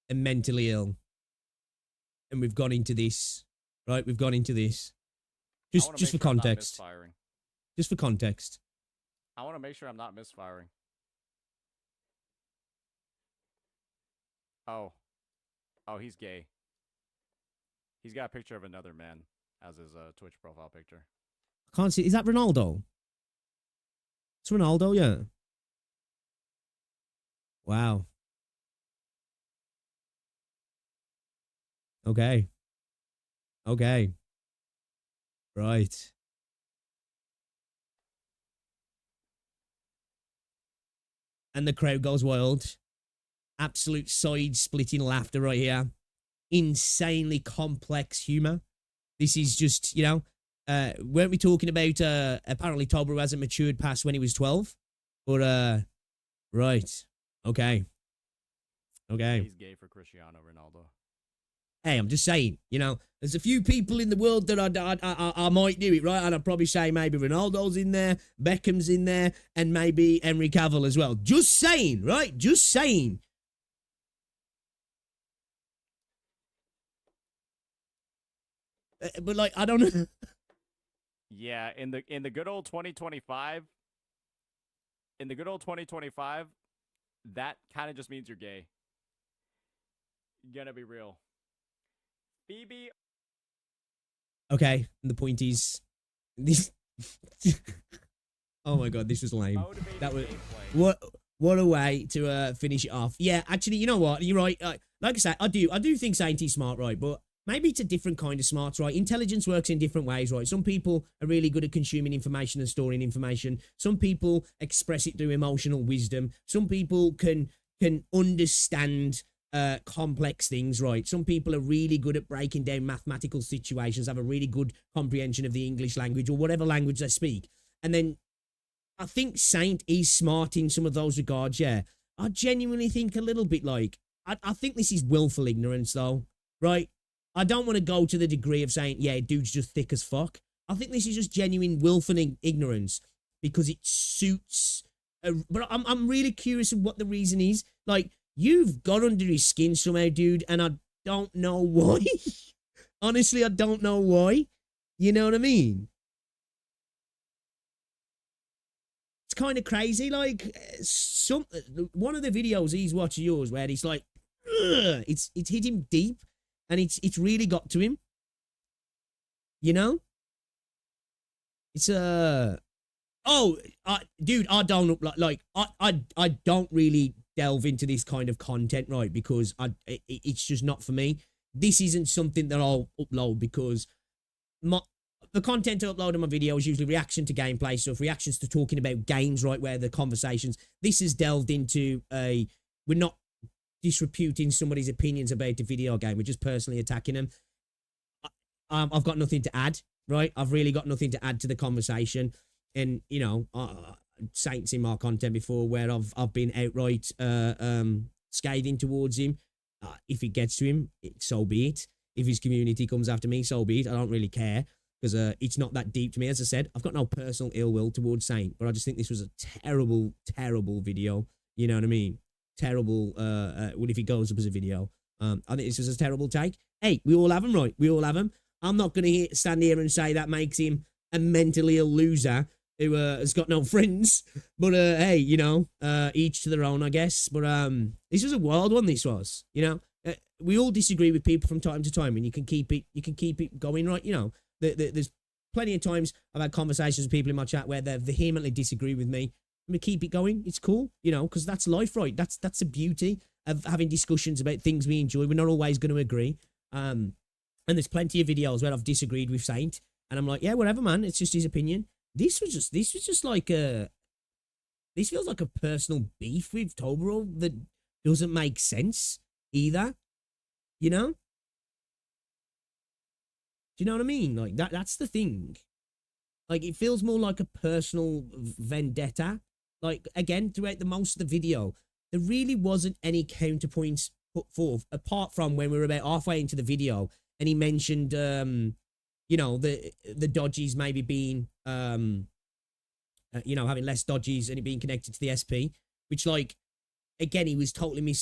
and mentally ill, and we've gone into this, right? We've gone into this. Just for context. Just for context. I want to make sure I'm not misfiring. Oh, he's gay. He's got a picture of another man as his Twitch profile picture. I can't see. Is that Ronaldo? It's Ronaldo, yeah. Wow. Okay. Right. and the crowd goes wild. Absolute side-splitting laughter right here. Insanely complex humor. This is just, you know, weren't we talking about apparently Toblerone hasn't matured past when he was 12? But, right. Okay. Okay. He's gay for Cristiano Ronaldo. Hey, I'm just saying, you know, there's a few people in the world that I might do it, right? And I'd probably say maybe Ronaldo's in there, Beckham's in there, and maybe Henry Cavill as well. Just saying, right? Just saying. But like, I don't know. Yeah, in the good old 2025, that kind of just means you're gay. Gonna be real. Phoebe. Okay, and the point is, this. Oh my god, this was lame. That was what a way to finish it off. Yeah, actually, you know what? You're right. Like I say, I do think Saint is smart, right? But maybe it's a different kind of smart, right? Intelligence works in different ways, right? Some people are really good at consuming information and storing information. Some people express it through emotional wisdom. Some people can understand complex things, right? Some people are really good at breaking down mathematical situations, have a really good comprehension of the English language or whatever language they speak. And then I think Saint is smart in some of those regards, yeah. I genuinely think a little bit like, I think this is willful ignorance though, right? I don't want to go to the degree of saying, yeah, dude's just thick as fuck. I think this is just genuine willful ignorance because it suits. But I'm really curious of what the reason is. Like, you've got under his skin somehow, dude, and I don't know why. Honestly, I don't know why. You know what I mean? It's kind of crazy. Like, one of the videos he's watching yours where he's like, ugh, it's hit him deep. And it's really got to him. You know? It's dude, I don't like I don't really delve into this kind of content, right? Because it's just not for me. This isn't something that I'll upload because the content I upload on my video is usually reaction to gameplay stuff, reactions to talking about games, right? Where the conversations. This has delved into we're not disreputing somebody's opinions about a video game. We're just personally attacking them. I've got nothing to add, right? I've really got nothing to add to the conversation. And, you know, Saint's in my content before where I've been outright scathing towards him. If it gets to him, so be it. If his community comes after me, so be it. I don't really care because it's not that deep to me. As I said, I've got no personal ill will towards Saint, but I just think this was a terrible, terrible video. You know what I mean? Terrible, what if he goes up as a video? I think this was a terrible take. Hey, we all have him, right? We all have him. I'm not going to stand here and say that makes him a mentally ill loser who has got no friends. But, hey, you know, each to their own, I guess. But this was a wild one, this was. You know, we all disagree with people from time to time, and you can keep it going, right? You know, there's plenty of times I've had conversations with people in my chat where they vehemently disagree with me. We keep it going. It's cool, you know, because that's life, right? That's the beauty of having discussions about things we enjoy. We're not always going to agree. And there's plenty of videos where I've disagreed with Saint, and I'm like, yeah, whatever, man. It's just his opinion. This was just like this feels like a personal beef with Toblerone that doesn't make sense either. You know? Do you know what I mean? Like that's the thing. Like it feels more like a personal vendetta. Like, again, throughout the most of the video, there really wasn't any counterpoints put forth, apart from when we were about halfway into the video, and he mentioned, you know, the dodgies maybe being, you know, having less dodgies and it being connected to the SP, which, like, again, he was totally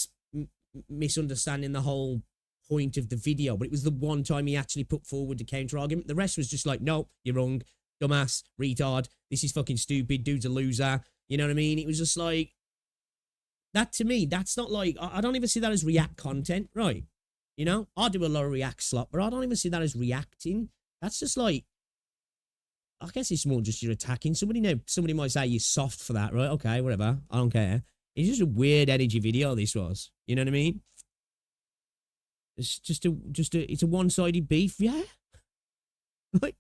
misunderstanding the whole point of the video, but it was the one time he actually put forward the counter-argument. The rest was just like, no, you're wrong, dumbass, retard, this is fucking stupid, dude's a loser. You know what I mean? It was just like, that to me, that's not like, I don't even see that as react content, right? You know, I do a lot of react slot, but I don't even see that as reacting. That's just like, I guess it's more just you're attacking somebody. Now, somebody might say you're soft for that, right? Okay, whatever. I don't care. It's just a weird energy video, this was. You know what I mean? It's just it's a one-sided beef, yeah? Like,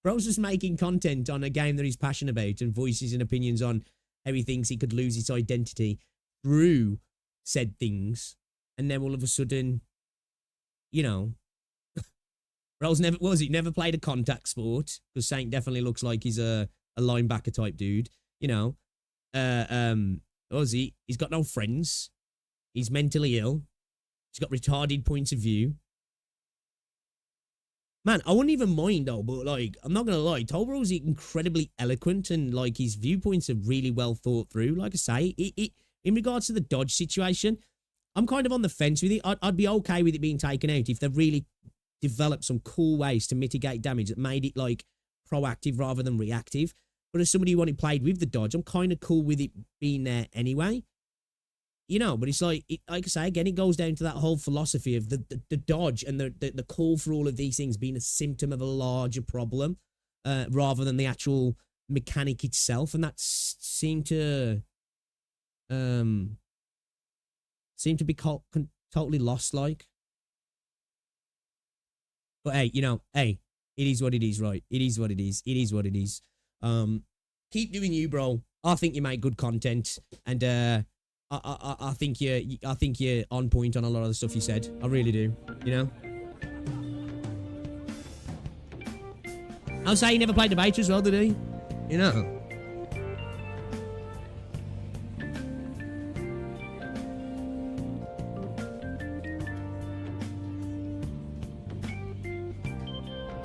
bro's just making content on a game that he's passionate about and voices and opinions on how he thinks he could lose his identity through said things, and then all of a sudden, you know, Rose never never played a contact sport, because Saint definitely looks like he's a linebacker type dude, you know. Ozzy, he's got no friends. He's mentally ill. He's got retarded points of view. Man, I wouldn't even mind though, but like, I'm not gonna lie, Tobro's incredibly eloquent, and like his viewpoints are really well thought through. Like I say, in regards to the dodge situation, I'm kind of on the fence with it. I'd be okay with it being taken out if they really developed some cool ways to mitigate damage that made it like proactive rather than reactive. But as somebody who only played with the dodge, I'm kind of cool with it being there anyway. You know, but it's like, like I say, again, it goes down to that whole philosophy of the dodge and the call for all of these things being a symptom of a larger problem, rather than the actual mechanic itself. And that seemed to be totally lost, like. But hey, you know, hey, it is what it is, right? It is what it is. It is what it is. Keep doing you, bro. I think you make good content, and I think you're on point on a lot of the stuff you said. I really do. You know. I'll say he never played the beta as well, did he? You know.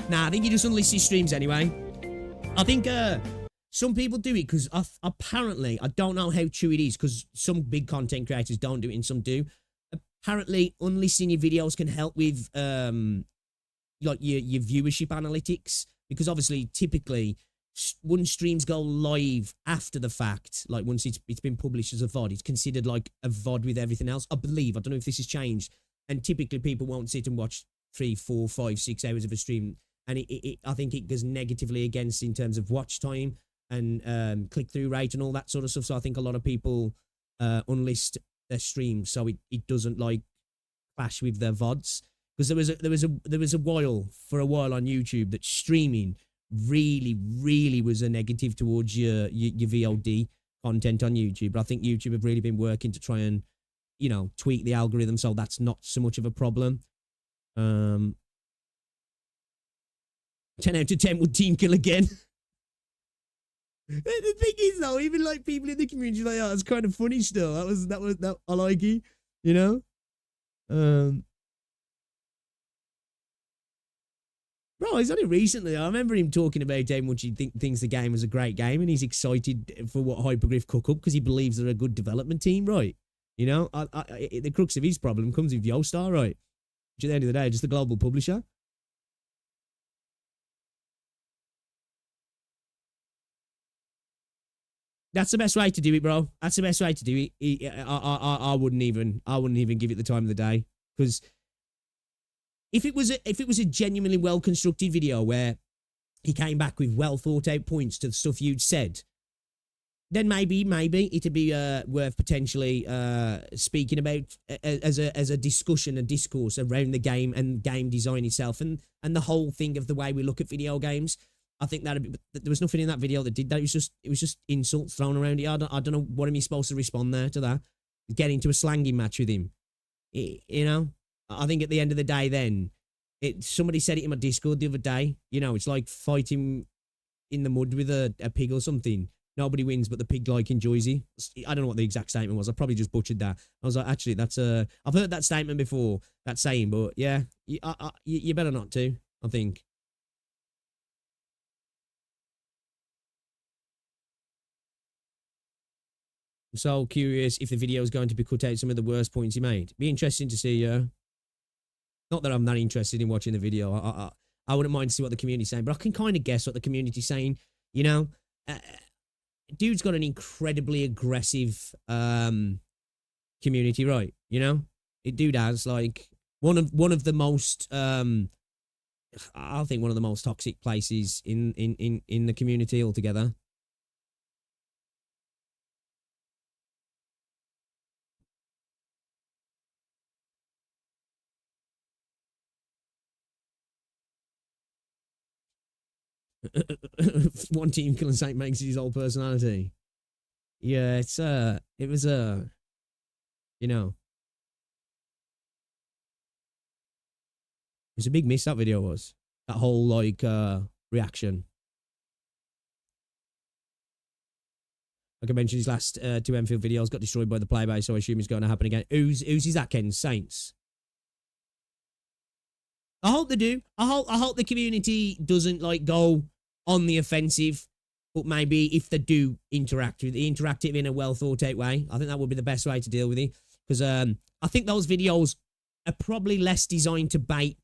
Nah, I think he just unlists his streams anyway. I think some people do it because apparently, I don't know how true it is, because some big content creators don't do it and some do. Apparently, unlisting your videos can help with like your viewership analytics, because obviously, typically, once streams go live after the fact, like once it's been published as a VOD, it's considered like a VOD with everything else. I believe. I don't know if this has changed. And typically, people won't sit and watch 3, 4, 5, 6 hours of a stream. And I think it goes negatively against in terms of watch time and click-through rate and all that sort of stuff. So I think a lot of people unlist their streams so it doesn't like clash with their VODs. Because there was a while on YouTube that streaming really was a negative towards your VOD content on YouTube. But I think YouTube have really been working to try and, you know, tweak the algorithm so that's not so much of a problem. 10 out of 10 would team kill again. The thing is though, even like people in the community like, oh, it's kind of funny still. That I like it, you know? Bro, it's only recently, I remember him talking about how much he thinks the game was a great game, and he's excited for what Hypergriff cook up because he believes they're a good development team, right? You know, the crux of his problem comes with Yostar, right? Which at the end of the day, just a global publisher. That's the best way to do it, bro. That's the best way to do it. I wouldn't even give it the time of the day, because if it was a genuinely well constructed video where he came back with well thought out points to the stuff you'd said, then maybe it'd be worth potentially speaking about as a discussion, a discourse around the game and game design itself and the whole thing of the way we look at video games. I think there was nothing in that video that did that. It was just insults thrown around it. I don't know what am you supposed to respond there to that. Get into a slanging match with him. You know, I think at the end of the day, then somebody said it in my Discord the other day. You know, it's like fighting in the mud with a pig or something. Nobody wins, but the pig like enjoys it. I don't know what the exact statement was. I probably just butchered that. I was like, actually, I've heard that statement before, that saying, but yeah, you better not to, I think. I'm so curious if the video is going to be cut out some of the worst points he made. Be interesting to see, not that I'm that interested in watching the video. I wouldn't mind to see what the community's saying, but I can kind of guess what the community's saying, you know? Dude's got an incredibly aggressive community, right? You know? Dude has, like, one of the most, I think one of the most toxic places in the community altogether. One team killing Saint makes his whole personality. Yeah, it was You know. It was a big miss, that video was. That whole, like, reaction. Like I mentioned, his last two Enfield videos got destroyed by the Playbase, so I assume it's going to happen again. Who's is that, Ken? Saints? I hope they do. I hope the community doesn't, like, go on the offensive, but maybe if they do interact with it, interact it in a well-thought-out way. I think that would be the best way to deal with it. Because I think those videos are probably less designed to bait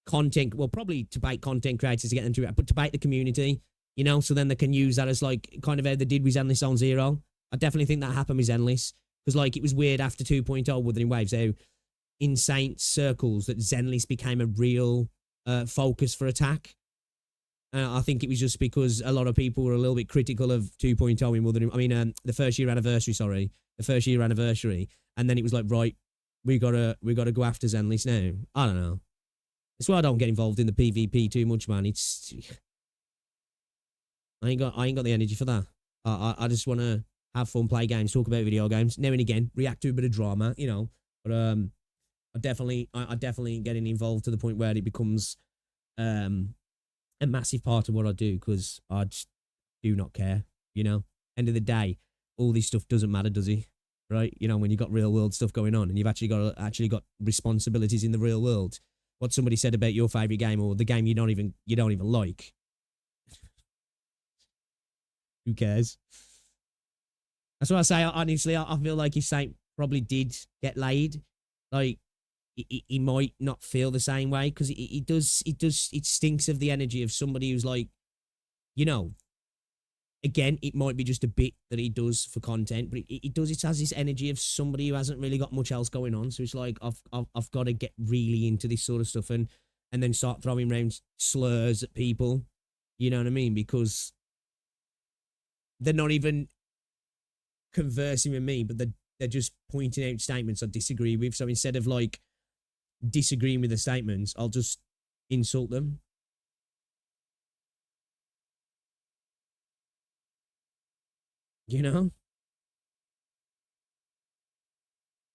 content, well, probably to bait content creators to get them to react, but to bait the community, you know, so then they can use that as, like, kind of how they did with Zenless on Zero. I definitely think that happened with Zenless. Because, like, it was weird after 2.0 Wuthering Waves, how in Saint circles that Zenless became a real focus for attack. I think it was just because a lot of people were a little bit critical of 2.0 in Wuthering... I mean, the first year anniversary, and then it was like, right, we gotta go after Zenless now. I don't know. That's why I don't get involved in the PvP too much, man. It's... I ain't got the energy for that. I just want to have fun, play games, talk about video games, now and again, react to a bit of drama, you know. But I definitely getting involved to the point where it becomes a massive part of what I do, because I just do not care, you know. End of the day, all this stuff doesn't matter, does it? Right? You know, when you've got real world stuff going on and you've actually got responsibilities in the real world. What somebody said about your favorite game or the game you don't even like. Who cares? That's what I say. Honestly, I feel like if Saint probably did get laid, like he might not feel the same way, because it stinks of the energy of somebody who's like, you know. Again, it might be just a bit that he does for content, but it has this energy of somebody who hasn't really got much else going on. So it's like, I've got to get really into this sort of stuff and then start throwing around slurs at people. You know what I mean? Because they're not even conversing with me, but they're just pointing out statements I disagree with. So instead of, like, disagreeing with the statements, I'll just insult them. You know?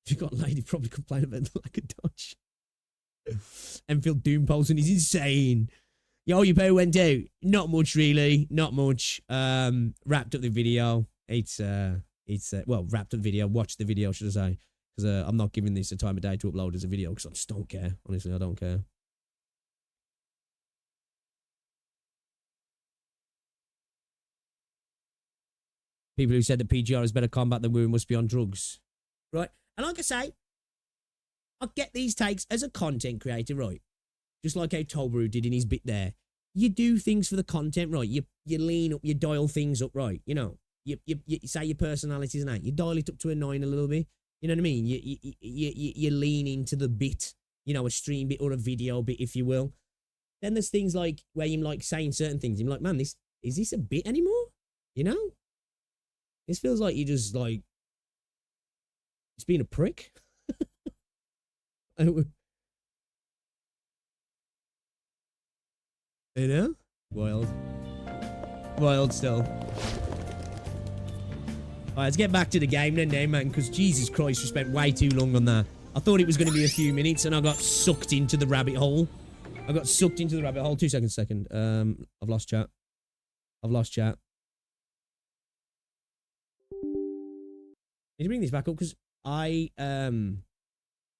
If you got laid, you'd probably complain about the lack of dodge. Enfield Doom Polson is insane. Yo, your pay went out. Not much, really. Not much. Wrapped up the video. It's well, wrapped up the video. Watched the video, should I say. Because I'm not giving this the time of day to upload as a video, because I just don't care. Honestly, I don't care. People who said that PGR is better combat than WoW must be on drugs. Right? And like I say, I get these takes as a content creator, right? Just like how Tobaru did in his bit there. You do things for the content, right? You lean up, you dial things up, right? You know, you say your personality's an 8. You dial it up to a 9 a little bit. You know what I mean? You lean into the bit, you know, a stream bit or a video bit, if you will. Then there's things like where you're like saying certain things. You're like, man, is this a bit anymore? You know? This feels like you just, like, it's being a prick. You know? Wild. Wild still. Alright, let's get back to the game then, man, because Jesus Christ, we spent way too long on that. I thought it was going to be a few minutes, and I got sucked into the rabbit hole. 2 seconds, I've lost chat. Need to bring this back up because my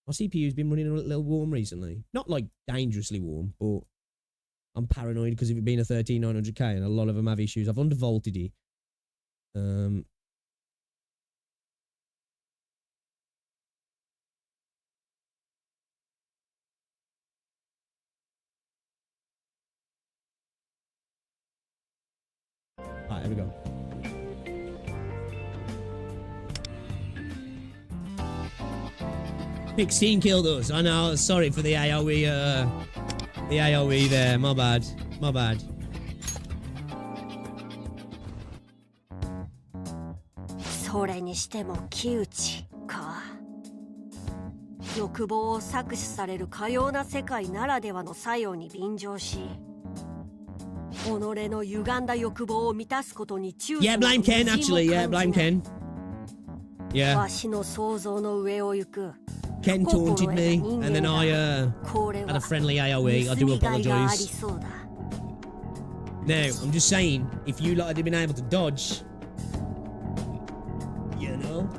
CPU's been running a little warm recently. Not like dangerously warm, but I'm paranoid because of it being a 13900K and a lot of them have issues. I've undervolted it. Alright, here we go. Mixteen killed us. I know. Sorry for the AOE. The AOE there. My bad.それにしても窮地か。欲望を搾取されるかような世界ならではの作用に便乗し、己の歪んだ欲望を満たすことに注意。Yeah, blame Ken. Actually, yeah, blame Ken. Yeah. わしの想像の上を行く Ken taunted me, and then I had a friendly AoE. I do 盗みがいがあり apologise. そうだ Now, I'm just saying, if you lot had been able to dodge, you know.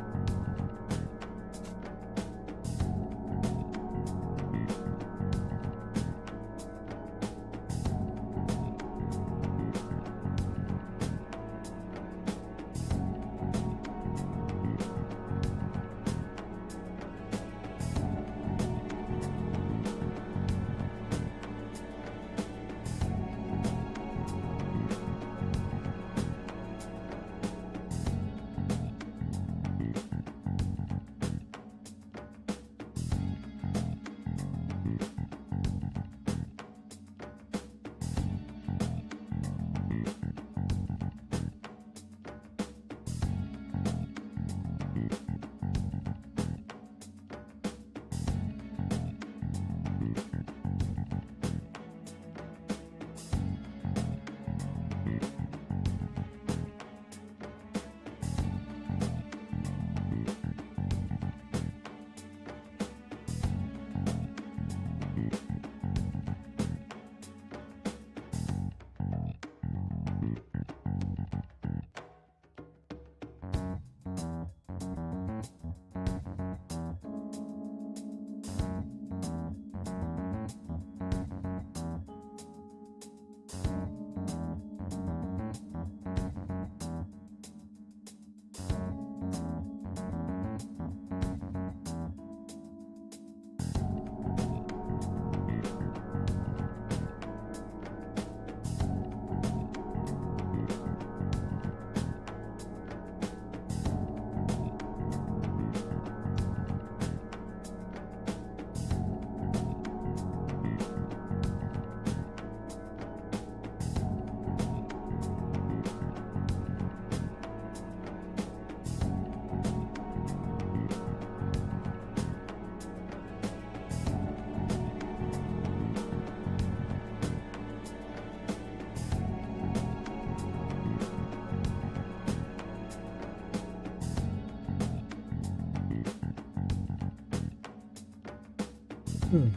Hmm.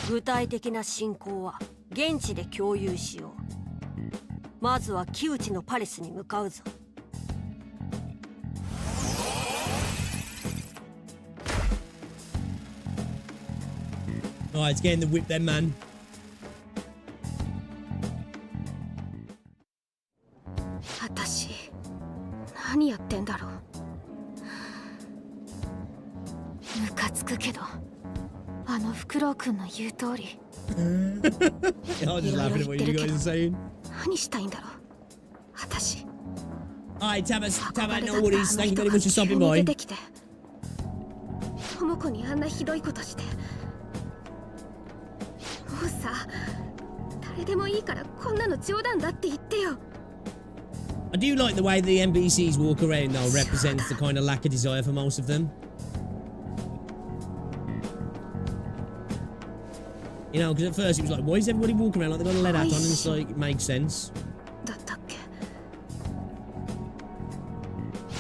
具体的な進行は現地で共有しよう。まずは木内のパレスに向かうぞ。Alright, it's getting the whip then, man. 私何やってんだろう。ムカつくけど、あのフクロウくんの言う通り。I was just laughing at what you guys are saying. 何したいんだろう。私。Alright, Taba, no worries. Thank you very much for stopping by. 出てきて。ともこにあんなひどいことして。もうさ、誰でもいいからこんなの冗談だって言ってよ。I do like the way the NPCs walk around, though, represents the kind of lack of desire for most of them. You know, because at first it was like, why is everybody walking around like they've got a lead hat on? And it's like, it makes sense. だったっけ。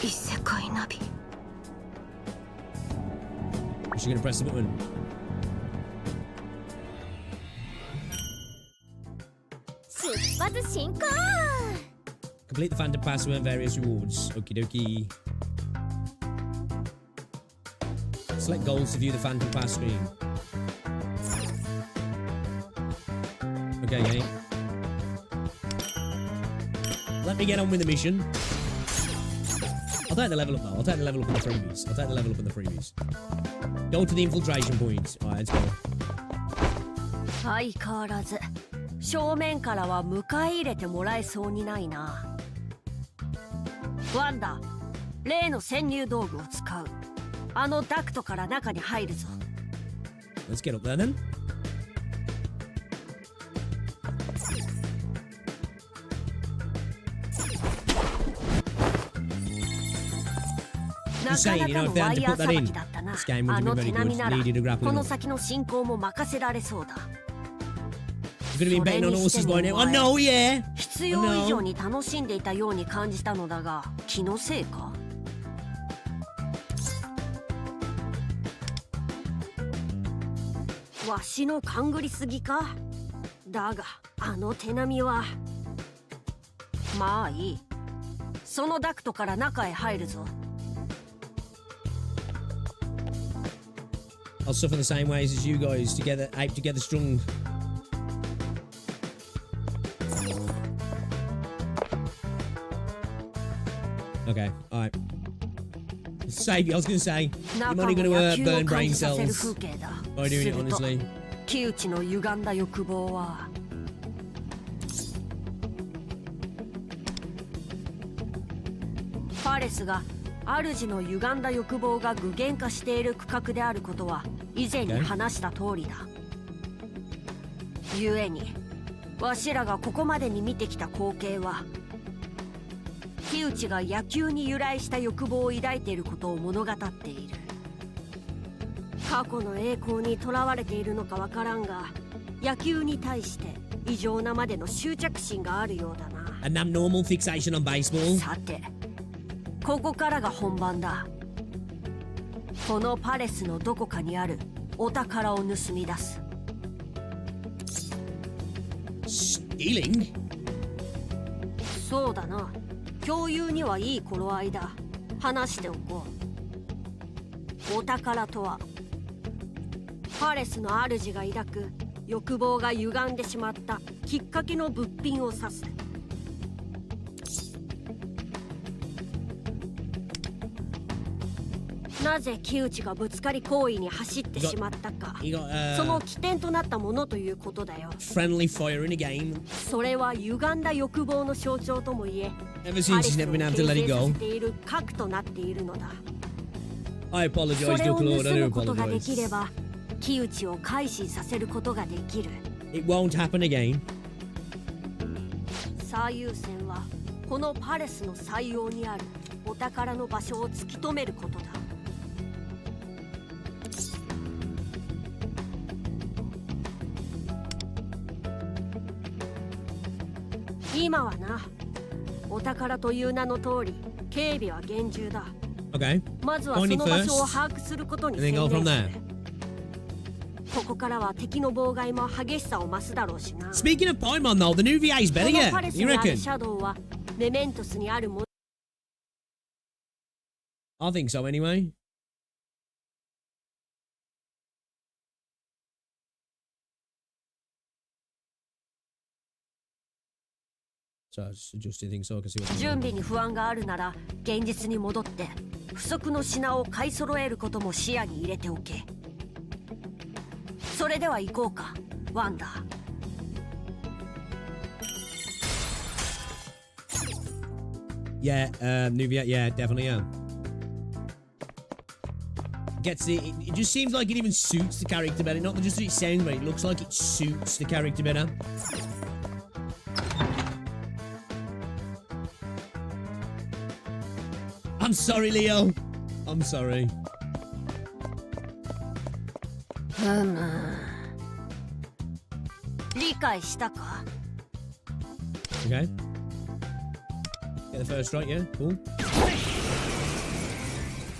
異世界ナビ。Is she gonna press the button? Complete the Phantom Pass to earn various rewards. Okie dokie. Select goals to view the Phantom Pass screen. Okay, game. Let me get on with the mission. I'll take the level up though. I'll take the level up in the freebies. I'll take the level up in the freebies. Go to the infiltration point. Alright, let's go. 相変わらず正面からは迎え入れてもらえそうにないな。ワンダ、例の潜入道具を使う。あのダクトから中に入るぞ。Let's get up there then. Just saying, you know, if they had to put that in, this game would have been very good. Needed a grappling hook. この先の進行も任せられそうだ。You're gonna be betting on horses by now. I know, yeah. 必要以上に楽しんでいたように感じたのだが、気のせいか？わしの勘ぐりすぎか？だがあの手並みは。まあいい。そのダクトから中へ入るぞ。I'll suffer the same ways as you guys together, ape together strong. Okay, alright. Save you, I was gonna say. You're only gonna burn brain cells by doing it, honestly. 木内の歪んだ欲望は。パレスが主の歪んだ欲望が具現化している区画であることは以前に話した通りだ。故にわしらがここまでに見てきた光景は木内が野球に由来した欲望を抱いていることを物語っている。過去の栄光にとらわれているのかわからんが、野球に対して異常なまでの執着心があるようだな。An abnormal fixation on baseball. さて、ここからが本番だ。このパレスのどこかにあるお宝を盗み出す。Stealing? そうだな。共有にはいい頃合いだ。話しておこう。お宝とはパレスの主が抱く欲望が歪んでしまったきっかけの物品を指す。なぜ木内がぶつかり行為に走ってしまったか、その起点となったものということだよ。Friendly fire in a game. それは歪んだ欲望の象徴ともいえ、 Ever since he's never been able to let it go. パレスを形成させている核となっているのだ。I apologize, それを Claude. 盗 I do むことができれ apologize. ば、木内を改心させることができる。 It won't happen again. 最優先はこのパレスの採用にあるお宝の場所を突き止めることだ。今はな、お宝という名の通り警備は厳重だ。Okay. まずはその場所を把握することに専念する。ここからは敵の妨害も激しさを増すだろうしな。 Speaking of Paimon though, the new VA is better この yet. パレス You にある reckon? シャドウはメメントスにあるもの。 I think so anyway. So I just adjusted things so I can see what. 準備に不安があるなら現実に戻って不足の品を買い揃えることも視野に入れておけ。それでは行こうか、ワンダー。Yeah, Nubia, yeah, definitely, yeah. Gets it. It just seems like it even suits the character better. Not just that it sounds better, it looks like it suits the character better. I'm sorry, Leo. I'm sorry. Hmm. 理解したか? Okay. Get the first strike, yeah? Cool.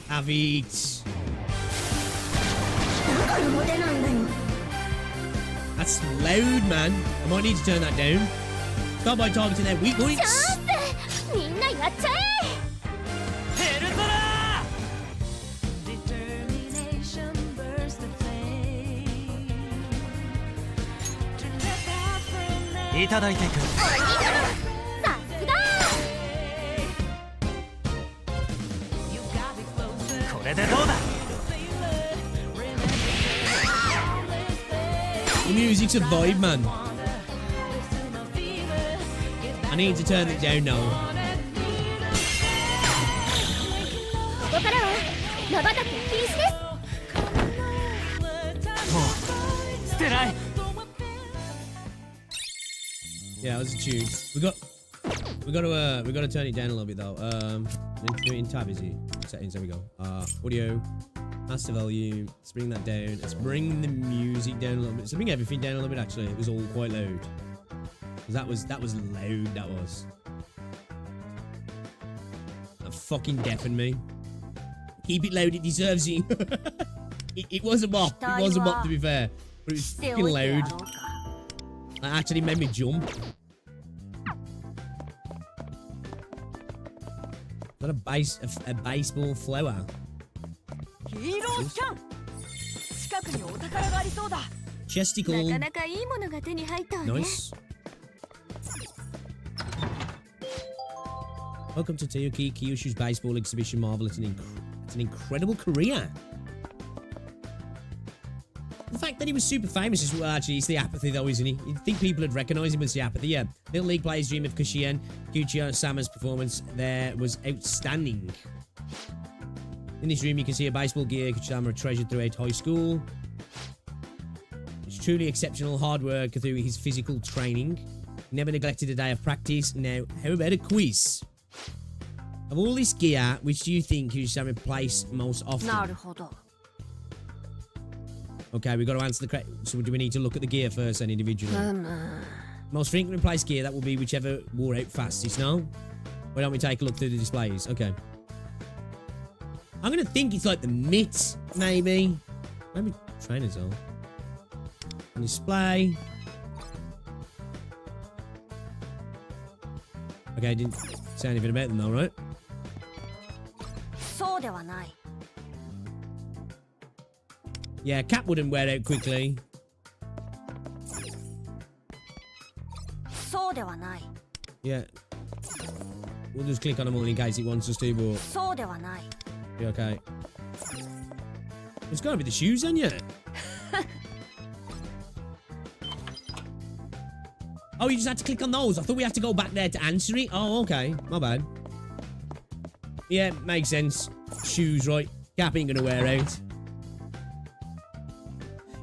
Avit. That's loud, man. I might need to turn that down. Start by targeting their weak points. みんなやっちゃえ。ヘルトラいただいていく。さすが。これでどうだ。 The music's a vibe, man. I need to turn it down now. ここからは瞬き禁止です。もう捨てない。 Yeah, that was a tune. We got We gotta turn it down a little bit though. Do it in tab, is it? Settings, there we go. Audio, master volume. Let's bring that down. Let's bring the music down a little bit. Let's bring everything down a little bit actually. It was all quite loud. That was loud, that was. That fucking deafened me. Keep it loud, it deserves it. It was a bop. It was a bop to be fair. But it was fucking loud. That actually made me jump. Not a baseball flower. Chesticle. Nice. Welcome to Teyuki Kyushu's baseball exhibition. Marvel. It's an incredible career. The fact that he was super famous is, well, actually, it's the apathy though, isn't he? You'd think people would recognize him as the apathy, yeah. Little League players dream of Kuchiyo Sama's performance there was outstanding. In this room, you can see a baseball gear Kuchiyama treasured throughout high school. It's truly exceptional hard work through his physical training. Never neglected a day of practice. Now, how about a quiz? Of all this gear, which do you think Kuchiyama plays most often? Okay, we've got to answer the correct. So do we need to look at the gear first then individually? Most frequently placed gear, that will be whichever wore out fastest, no? Why don't we take a look through the displays? Okay. I'm going to think it's like the mitts, maybe. Maybe trainers on. On display. Okay, I didn't say anything about them though, right? Yeah, cap wouldn't wear out quickly. Yeah. We'll just click on them all in case it wants us to, but... Yeah, okay. It's gotta be the shoes then, yeah? Oh, you just had to click on those. I thought we had to go back there to answer it. Oh, okay. My bad. Yeah, makes sense. Shoes, right. Cap ain't gonna wear out.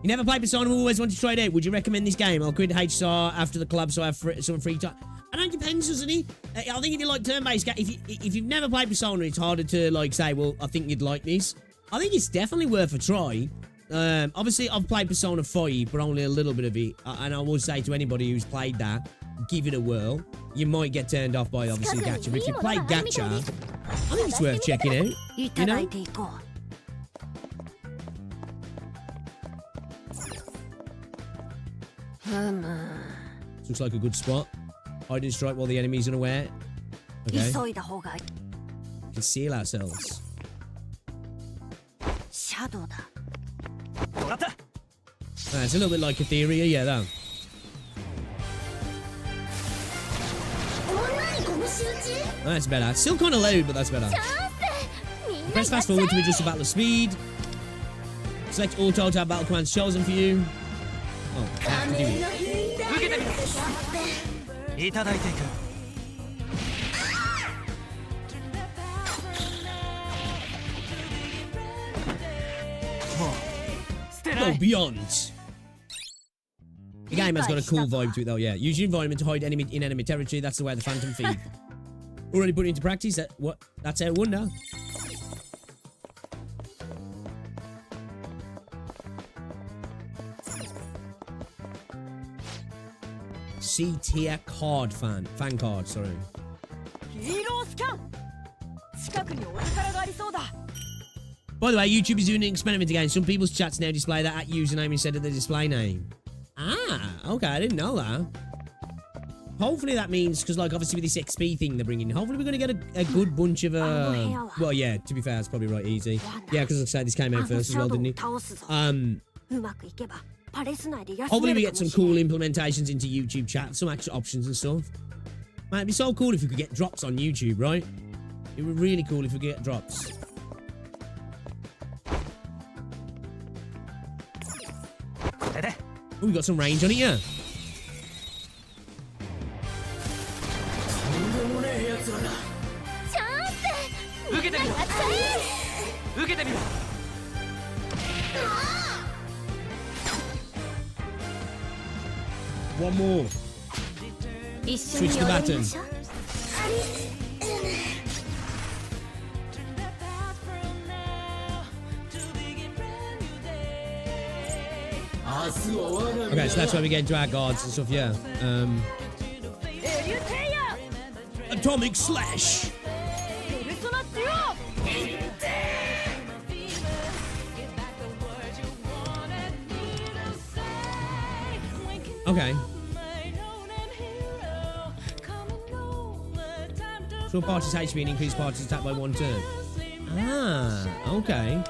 You never played Persona, always wanted to try it out. Would you recommend this game? I'll quit HSR after the club so I have some free time. I don't know, it depends, doesn't it? I think if you like turn-based games, if you've never played Persona, it's harder to like say, well, I think you'd like this. I think it's definitely worth a try. Obviously, I've played Persona 5, but only a little bit of it. And I will say to anybody who's played that, give it a whirl. You might get turned off by, obviously, gacha. But if you play gacha, I think it's worth checking out. You know? Looks like a good spot. Hide and strike while the enemy's unaware. Okay. Conceal ourselves. It's a little bit like Etheria, yeah, though. That's better. Still kind of loud, but that's better. Press fast forward to adjust the battle speed. Select auto to have battle commands chosen for you. Oh, I have to do it. Go beyond. The game has got a cool vibe to it though, yeah. Use your environment to hide in enemy territory. That's the way the Phantom Thief. Already put it into practice. That's our wonder. C tier card fan card, sorry. By the way, YouTube is doing an experiment again. Some people's chats now display that at username instead of the display name. Ah, okay, I didn't know that. Hopefully that means, because like obviously with this XP thing they're bringing, hopefully we're going to get a good bunch of, well yeah, to be fair, it's probably right easy. Yeah, because like I said, this came out first as well, didn't it? Hopefully we get some cool implementations into YouTube chat, some extra options and stuff. Man, it'd be so cool if we could get drops on YouTube, right? It would be really cool if we could get drops. Oh, we got some range on it, yeah. One more. Switch the button. Okay, so that's where we get into our guards and stuff, yeah. Atomic Slash! Okay. So party's HP and increase party's attack by 1 turn. Ah, okay.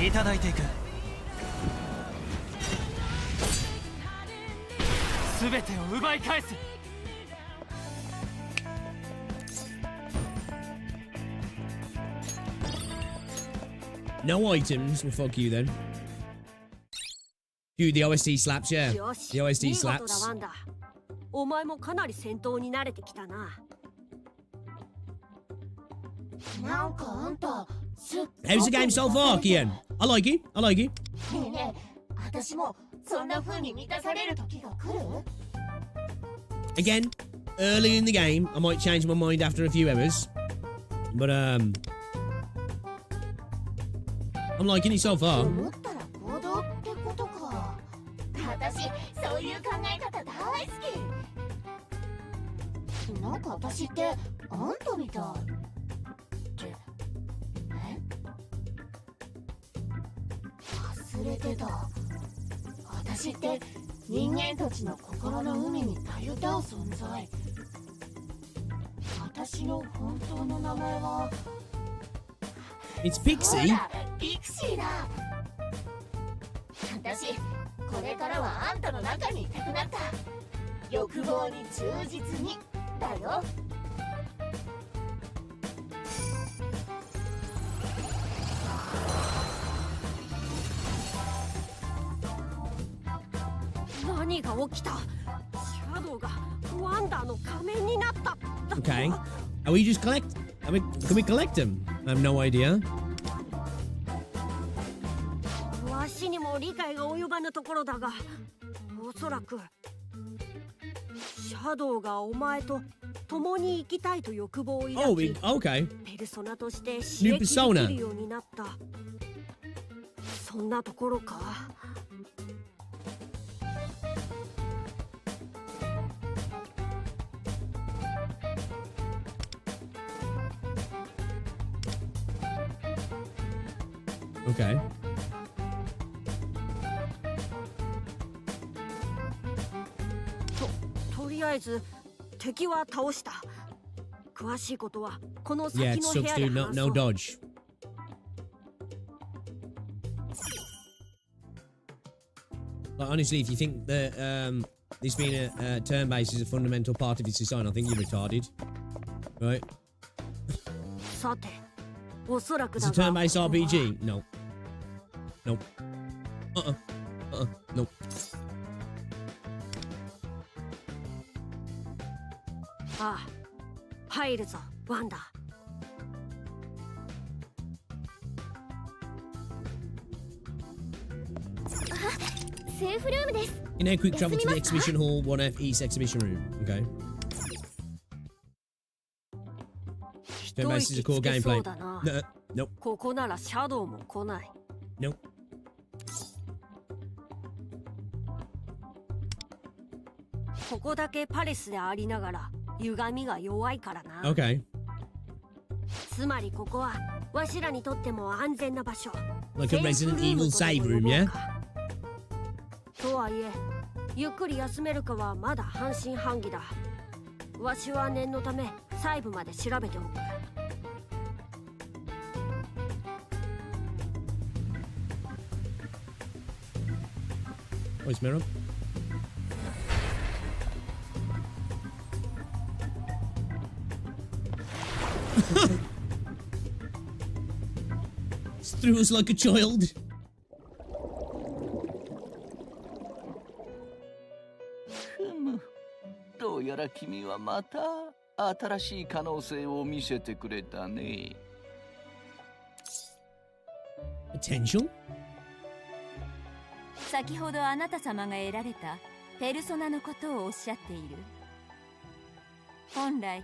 いただいていく。すべてを奪い返す。No items. Well, fuck you then. Dude, the OST slaps, yeah. The OST slaps. お前もかなり戦闘に慣れてきたな。なんかあんた How's the game so far, Kian? I like it. I like it. ねえねえ、私もそんな風に満たされる時が来る？ Again, early in the game, I might change my mind after a few hours. But, I'm liking it so far. 思ったら行動ってことか。私、そういう考え方大好き。なんか私ってあんたみたい。忘れてた。私って人間たちの心の海にたゆたう存在。私の本当の名前は It's Pixie. そうだ、ピクシーだ。私、これからはあんたの中にいたくなった。欲望に忠実にだよ。何が起きた？シャドウがワンダーの仮面になった。 Okay. Are we just collect? Can we collect them? I have no idea. わしにも理解が及ばぬところだが、おそらくシャドウがお前と共に生きたいと欲望を抱き、okay. ペルソナとして刺激できるようになった。そんなところか。Okay. とりあえず敵は倒した。詳しいことはこの Yeah, 先 it の部 sucks, 屋で dude. 話 No そう。 dodge. Like, honestly, if you think that this being a turn-based is a fundamental part of its design, I think you're retarded. Right? さて、おそらく It's だ a が。 turn-based RPG? No. Nope. Nope. ああ、入るぞ、ワンダー。セーフルームです。 You now quick travel to the exhibition hall, 1F East exhibition room. Okay. Turn-based is a core gameplay. Nope. ここならシャドウも来ない。 Nope. ここだけパレスでありながら歪みが弱いからな。 Okay. つまりここはわしらにとっても安全な場所。 Like a Resident Evil save room, yeah? とはいえ、ゆっくり休めるかはまだ半信半疑だ。わしは念のため細部まで調べておく。Voice mirror. Threw us like a child. ふむ、どうやら君はまた新しい可能性を見せてくれたね。Potential? 先ほどあなた様が得られたペルソナのことをおっしゃっている。本来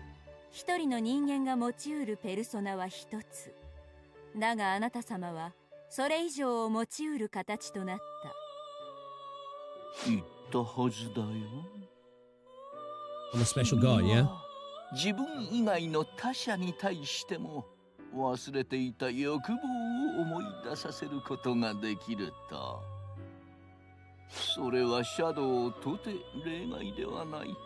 一人の人間が持ちうるペルソナは一つ。だがあなた様はそれ以上を持ちうる形となった。言ったはずだよ。I'm a special guy, yeah? 自分以外の他者に対しても忘れていた欲望を思い出させることができると。それはシャドウとて例外ではない。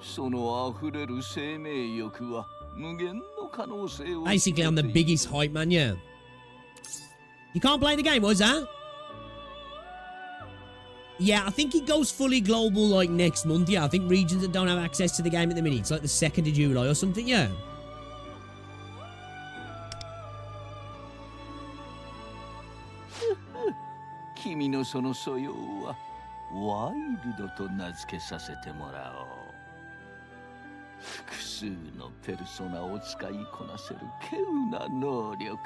その溢れる生命欲は無限の可能性を。Basically, I'm the biggest hype man, yeah. You can't play the game, was that? Yeah, I think it goes fully global like next month. Yeah, I think regions that don't have access to the game at the minute, it's like the 2nd of July or something, yeah. 君のその素養はワイルドと名付けさせてもらおう。複数のペルソナを使いこなせる稀有な能力、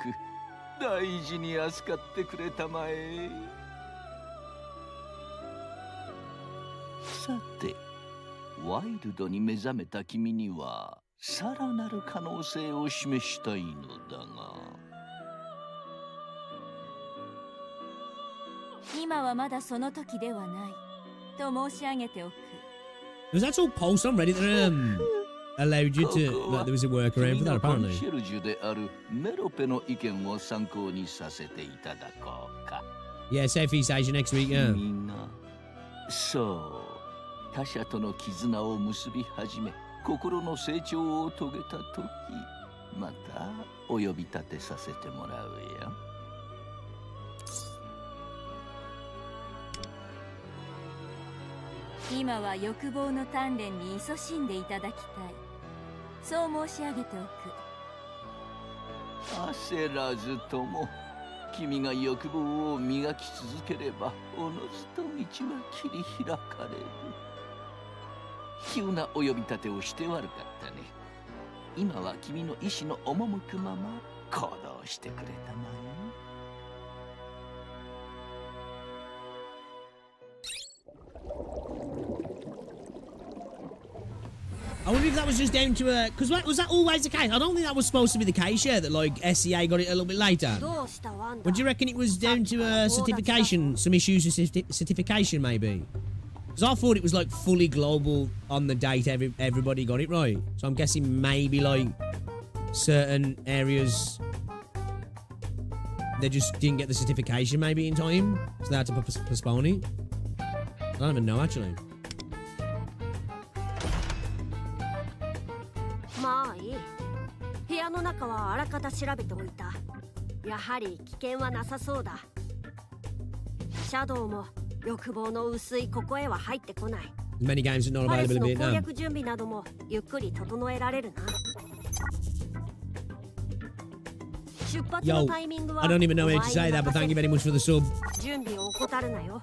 大事に扱ってくれたまえ。さて、ワイルドに目覚めた君にはさらなる可能性を示したいのだが。今はまだその時ではないと申し上げておく。Was that all post on Reddit that allowed you to, like there was a workaround for that apparently? コンシェルジュであるメロペの意見を参考にさせていただこうか。Yeah, Southeast Asia next week, yeah. 君がそう、他者との絆を結び始め、心の成長を遂げた時、またお呼び立てさせてもらうよ。今は欲望の鍛錬に勤しんでいただきたい。そう申し上げておく。焦らずとも、君が欲望を磨き続ければおのずと道は切り開かれる。急なお呼び立てをして悪かったね。今は君の意志の赴くまま行動してくれたまえ。I wonder if that was just down to a... Because was that always the case? I don't think that was supposed to be the case, yeah, that, like, SCA got it a little bit later. What do you reckon it was down to a certification? Some issues with certification, maybe? Because I thought it was, like, fully global on the date everybody got it right. So I'm guessing maybe, like, certain areas... They just didn't get the certification, maybe, in time. So they had to postpone it. I don't even know, actually. まあいい。部屋の中はあらかた調べておいた。やはり危険はなさそうだ。シャドウも欲望の薄いここへは入ってこない。Many games are not パレ available ス in の Vietnam. 攻略準備などもゆっくり整えられるな。出発の Yo, タイミングは I don't even know how to say that, but thank you very much for the sub. 準備を怠るなよ。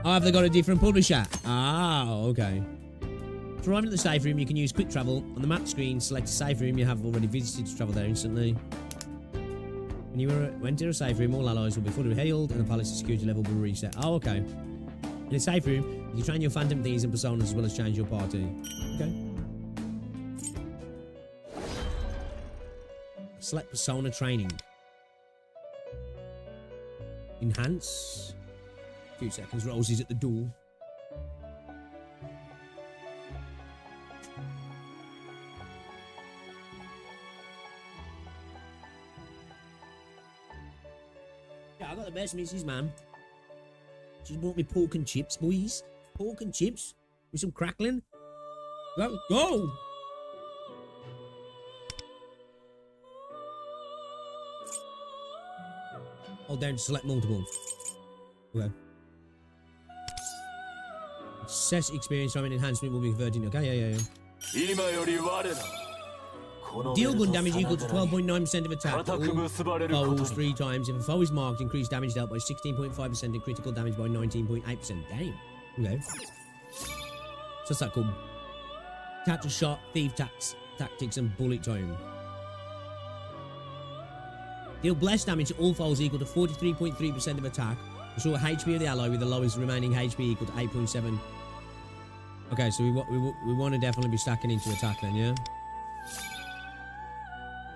Oh, have they got a different publisher? Ah, okay. To arrive at the safe room, you can use quick travel. On the map screen, select a safe room you have already visited to travel there instantly. When you enter a safe room, all allies will be fully healed and the palace's security level will reset. Oh, okay. In a safe room, you can train your phantom thieves and personas as well as change your party. Okay. Select persona training. Enhance. 2 seconds, Rosie's at the door. Yeah, I got the best missus, man. She's brought me pork and chips, boys. Pork and chips with some crackling. Go, go! Hold down to select multiple. Okay. Success experience from an enhancement will be converted. Okay, yeah. Deal gun damage equal to 12.9% of attack. All foes 3 times. If a foe is marked, increase damage dealt by 16.5% and critical damage by 19.8%. Damn. Okay. So what's that called? Tactical shot, thief tactics, and bullet time. Deal blessed damage to all foes equal to 43.3% of attack. So HP of the ally with the lowest remaining HP equal to 8.7. Okay, so we want to definitely be stacking into attack then, yeah?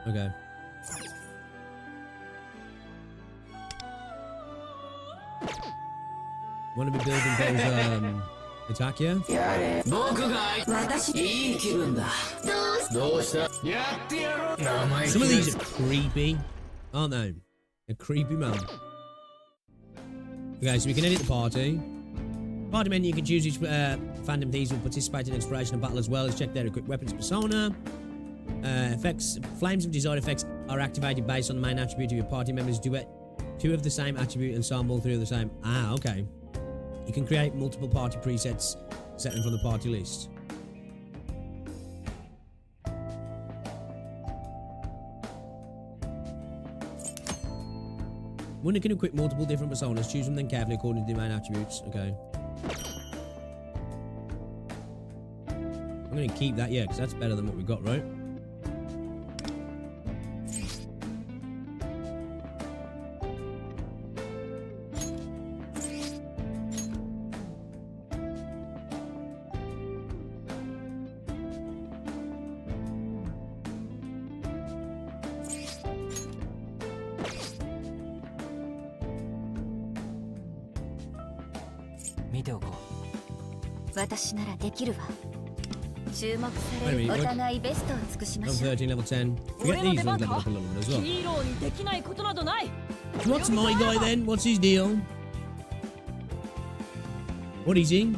Okay. Want to be building those attack, yeah? Some of these are creepy, aren't they? A creepy man. Okay, so we can edit the party. Party menu, you can choose which fandom thieves will participate in exploration and battle as well as check their equipped weapons persona. Effects, flames of desired effects are activated based on the main attribute of your party members. Duet 2 of the same attribute ensemble, 3 of the same. Ah, okay. You can create multiple party presets, set them from the party list. One can equip multiple different personas. Choose them then carefully according to the main attributes. Okay. I'm going to keep that, yeah, because that's better than what we got, right? Wait a minute, what? Level 13, level 10. We get these ones level up a little bit as well. So what's my guy then? What's his deal? What is he?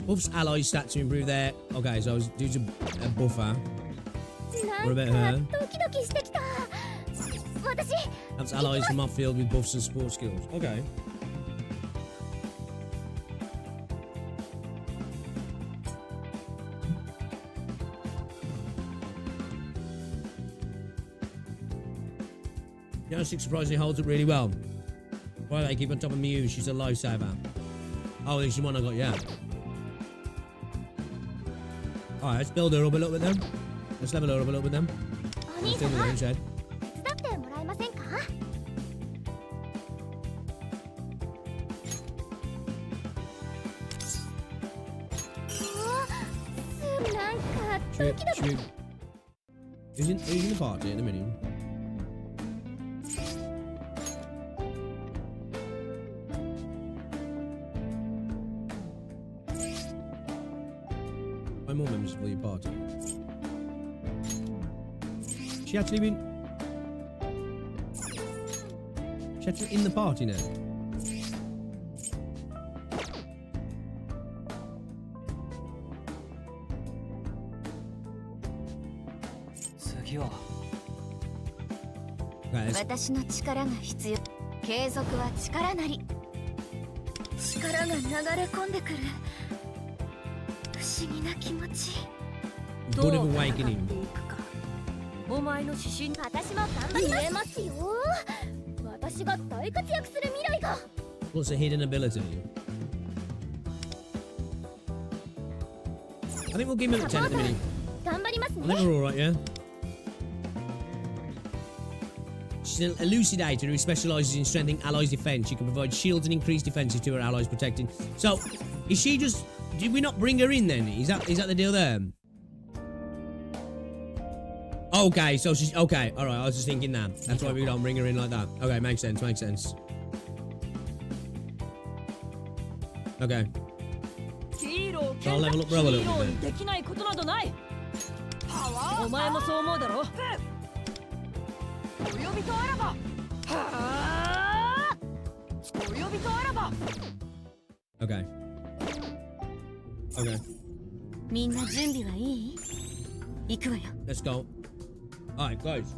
Buffs allies stats to improve their... Okay, so I was due to a buffer. What about her? That's allies from off field with buffs and support skills. Okay. Young Six surprisingly holds up really well. Why do they keep on top of Mew? She's a lifesaver. Oh, there's the one I got, yeah. Alright, let's build her up a little bit then. Let's level her up a little bit then. Let's deal with her instead. Shoot. Who's in the party at the minute? Find more members for your party. She actually been... She actually in the party now? Guys. 私の力が必要。継続は力なり。力が流れ込んでくる。不思議な気持ち。Good of awakening. お前の指針。私も頑張ります。言えますよ。私が大活躍する未来が。What's a hidden ability? I think we'll give him a 10 at the minute. 頑張りますね。I think we're alright, yeah? She's an elucidator who specialises in strengthening allies' defense. She can provide shields and increased defenses to her allies protecting. So, is she just... Did we not bring her in then? Is that the deal there? Okay, so she's... Okay, alright, I was just thinking that. That's why we don't bring her in like that. Okay, makes sense, makes sense. Okay. So I'll level up bro a little bit. お前もそう思うだろ。お呼びとあらば。はあ。お呼びとあらば。Okay. Okay. みんな準備はいい？行くわよ。Let's go. Alright, guys.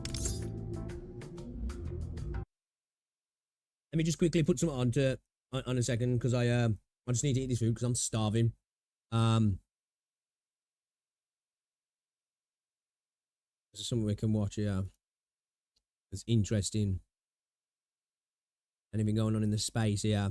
Let me just quickly put some on a second because I just need to eat this food because I'm starving. This is something we can watch here. It's interesting. Anything going on in the space here?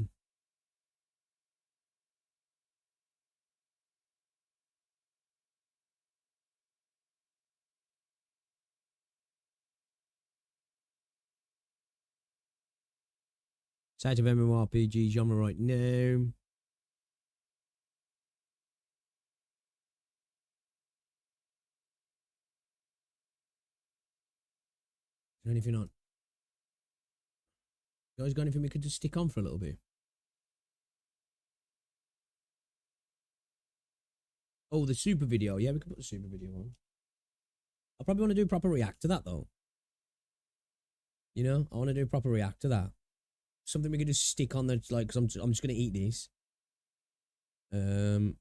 State of MMORPG genre right now. Is there anything on? You guys got anything we could just stick on for a little bit? Oh, the super video. Yeah, we could put the super video on. I probably want to do a proper react to that though. You know, I want to do a proper react to that. Something we could just stick on the like, because I'm just gonna eat this. I don't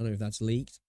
know if that's leaked.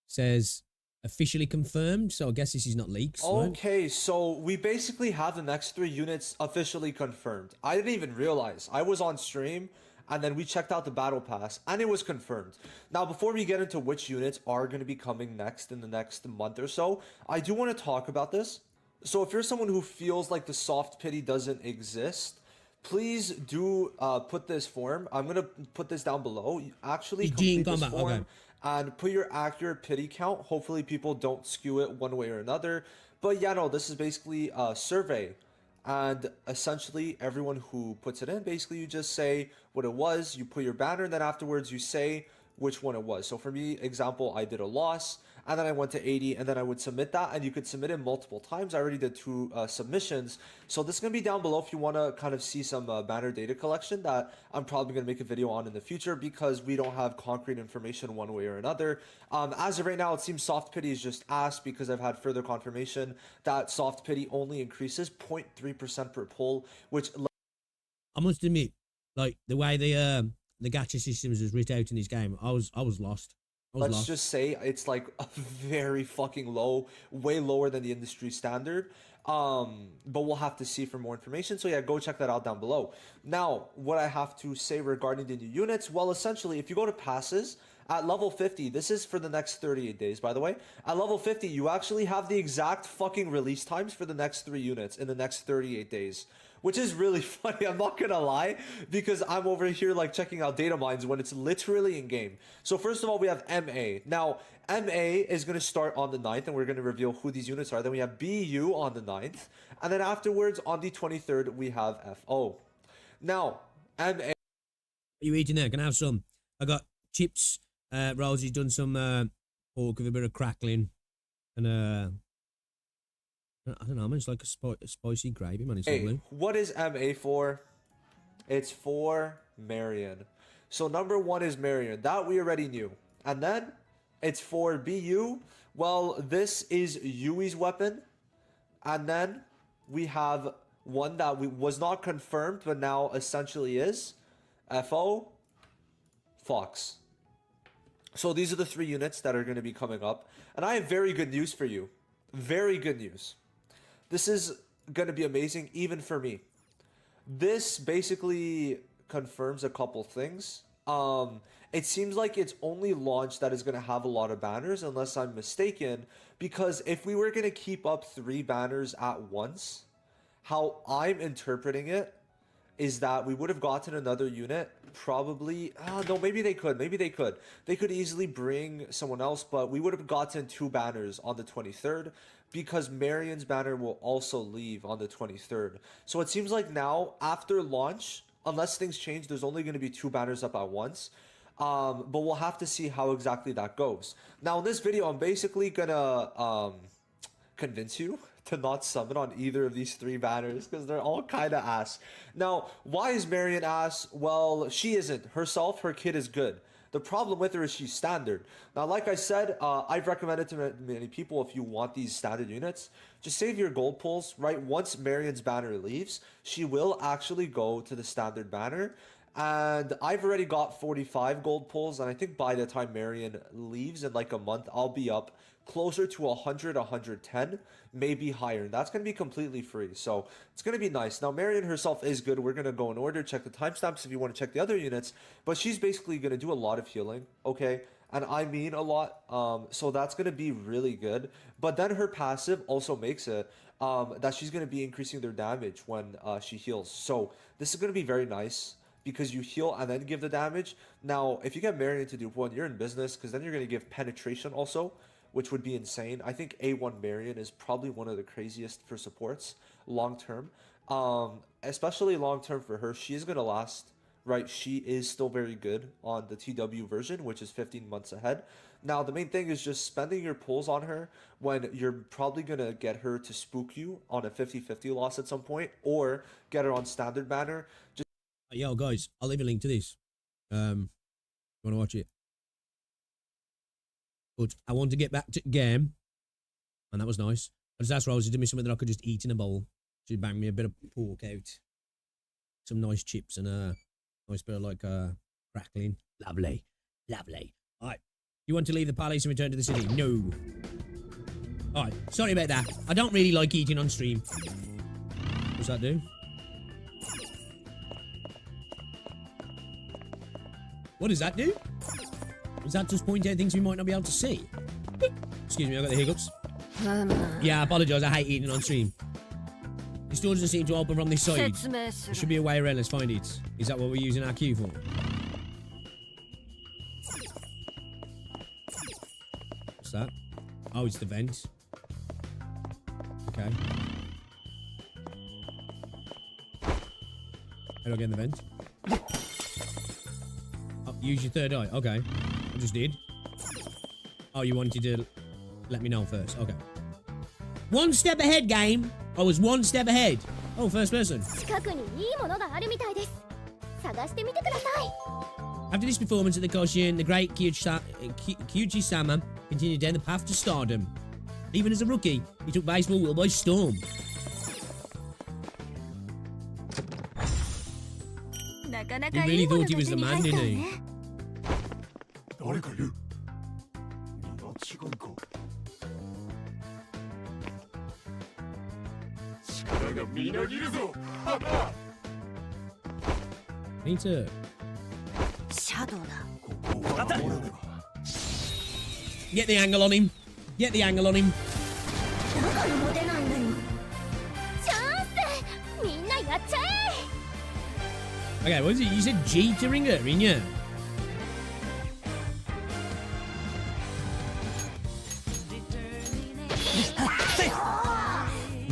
Says officially confirmed, so I guess this is not leaks. Right? Okay, so we basically have the next 3 units officially confirmed. I didn't even realize. I was on stream and then we checked out the battle pass and it was confirmed. Now, before we get into which units are going to be coming next in the next month or so, I do want to talk about this. So if you're someone who feels like the soft pity doesn't exist, please do put this form. I'm going to put this down below. You actually complete this form. Okay. And put your accurate pity count. Hopefully people don't skew it one way or another. But yeah, no, this is basically a survey. And essentially everyone who puts it in, basically you just say what it was, you put your banner, and then afterwards you say which one it was. So for me, example, I did a loss, and then I went to 80, and then I would submit that, and you could submit it multiple times. I already did 2 submissions. So this is going to be down below if you want to kind of see some banner data collection that I'm probably going to make a video on in the future, because we don't have concrete information one way or another. As of right now, it seems soft pity is just asked, because I've had further confirmation that soft pity only increases 0.3% per pull, which... I must admit, like, the way the gacha systems was written out in this game, I was lost. Let's just say it's like a very fucking low, way lower than the industry standard. But we'll have to see for more information. So yeah, go check that out down below. Now, what I have to say regarding the new units, well, essentially, if you go to passes at level 50, this is for the next 38 days, by the way. At level 50, you actually have the exact fucking release times for the next 3 units in the next 38 days. Which is really funny, I'm not gonna lie, because I'm over here like checking out data mines when it's literally in game. So first of all, we have MA. Now, MA is gonna start on the 9th, and we're gonna reveal who these units are. Then we have BU on the 9th, and then afterwards on the 23rd, we have FO. Now, MA. What are you eating there? Can I have some? I got chips. Rosie's done some pork with a bit of crackling, and I don't know, man. It's like a spicy gravy, man. It's lovely. What is MA for? It's for Marion. So number 1 is Marion. That we already knew. And then it's for BU. Well, this is Yui's weapon. And then we have one that was not confirmed, but now essentially is. FO. Fox. So these are the 3 units that are going to be coming up. And I have very good news for you. Very good news. This is going to be amazing, even for me. This basically confirms a couple things. It seems like it's only launch that is going to have a lot of banners, unless I'm mistaken. Because if we were going to keep up 3 banners at once, how I'm interpreting it is that we would have gotten another unit, probably... no, maybe they could. Maybe they could. They could easily bring someone else, but we would have gotten 2 banners on the 23rd, because Marion's banner will also leave on the 23rd. So it seems like now, after launch, unless things change, there's only going to be 2 banners up at once. But we'll have to see how exactly that goes. Now, in this video, I'm basically going to convince you to not summon on either of these 3 banners, because they're all kind of ass. Now, why is Marion ass? Well, she isn't. Herself, her kid is good. The problem with her is she's standard. Now, like I said, I've recommended to many people, if you want these standard units, just save your gold pulls, right? Once Marion's banner leaves, she will actually go to the standard banner. And I've already got 45 gold pulls, and I think by the time Marion leaves in like a month, I'll be up closer to 100, 110, maybe higher. And that's going to be completely free. So it's going to be nice. Now, Marion herself is good. We're going to go in order, check the timestamps if you want to check the other units. But she's basically going to do a lot of healing, okay? And I mean a lot. So that's going to be really good. But then her passive also makes it that she's going to be increasing their damage when she heals. So this is going to be very nice, because you heal and then give the damage. Now, if you get Marion to do one, you're in business, because then you're going to give penetration also, which would be insane. I think A1 Marion is probably one of the craziest for supports long term. Especially long term for her. She is going to last, right? She is still very good on the TW version, which is 15 months ahead. Now, the main thing is just spending your pulls on her when you're probably going to get her to spook you on a 50-50 loss at some point, or get her on standard banner. Just Yo, guys, I'll leave a link to this. You want to watch it? But I want to get back to the game, and that was nice. I just asked Rosie to do me something that I could just eat in a bowl. She banged me a bit of pork out, some nice chips, and a nice bit of like crackling. Lovely, lovely. All right, you want to leave the palace and return to the city? No. All right, sorry about that. I don't really like eating on stream. What's that do? What does that do? Does that just point out things we might not be able to see? Excuse me, I got the hiccups. Yeah, I apologise. I hate eating on stream. This door doesn't seem to open from this side. There should be a way around. Let's find it. Is that what we're using our queue for? What's that? Oh, it's the vent. Okay. How do I get in the vent? Oh, use your third eye. Okay. I just did. Oh, you wanted to let me know first. Okay. One step ahead, game. I was one step ahead. Oh, first person. After this performance at the Koshien, the great Kyuchi-sama continued down the path to stardom. Even as a rookie, he took baseball world by storm. He really thought he was the man, didn't he? Me too. Get the angle on him. Get the angle on him. Okay, what is it? You said G to ring her, in ya?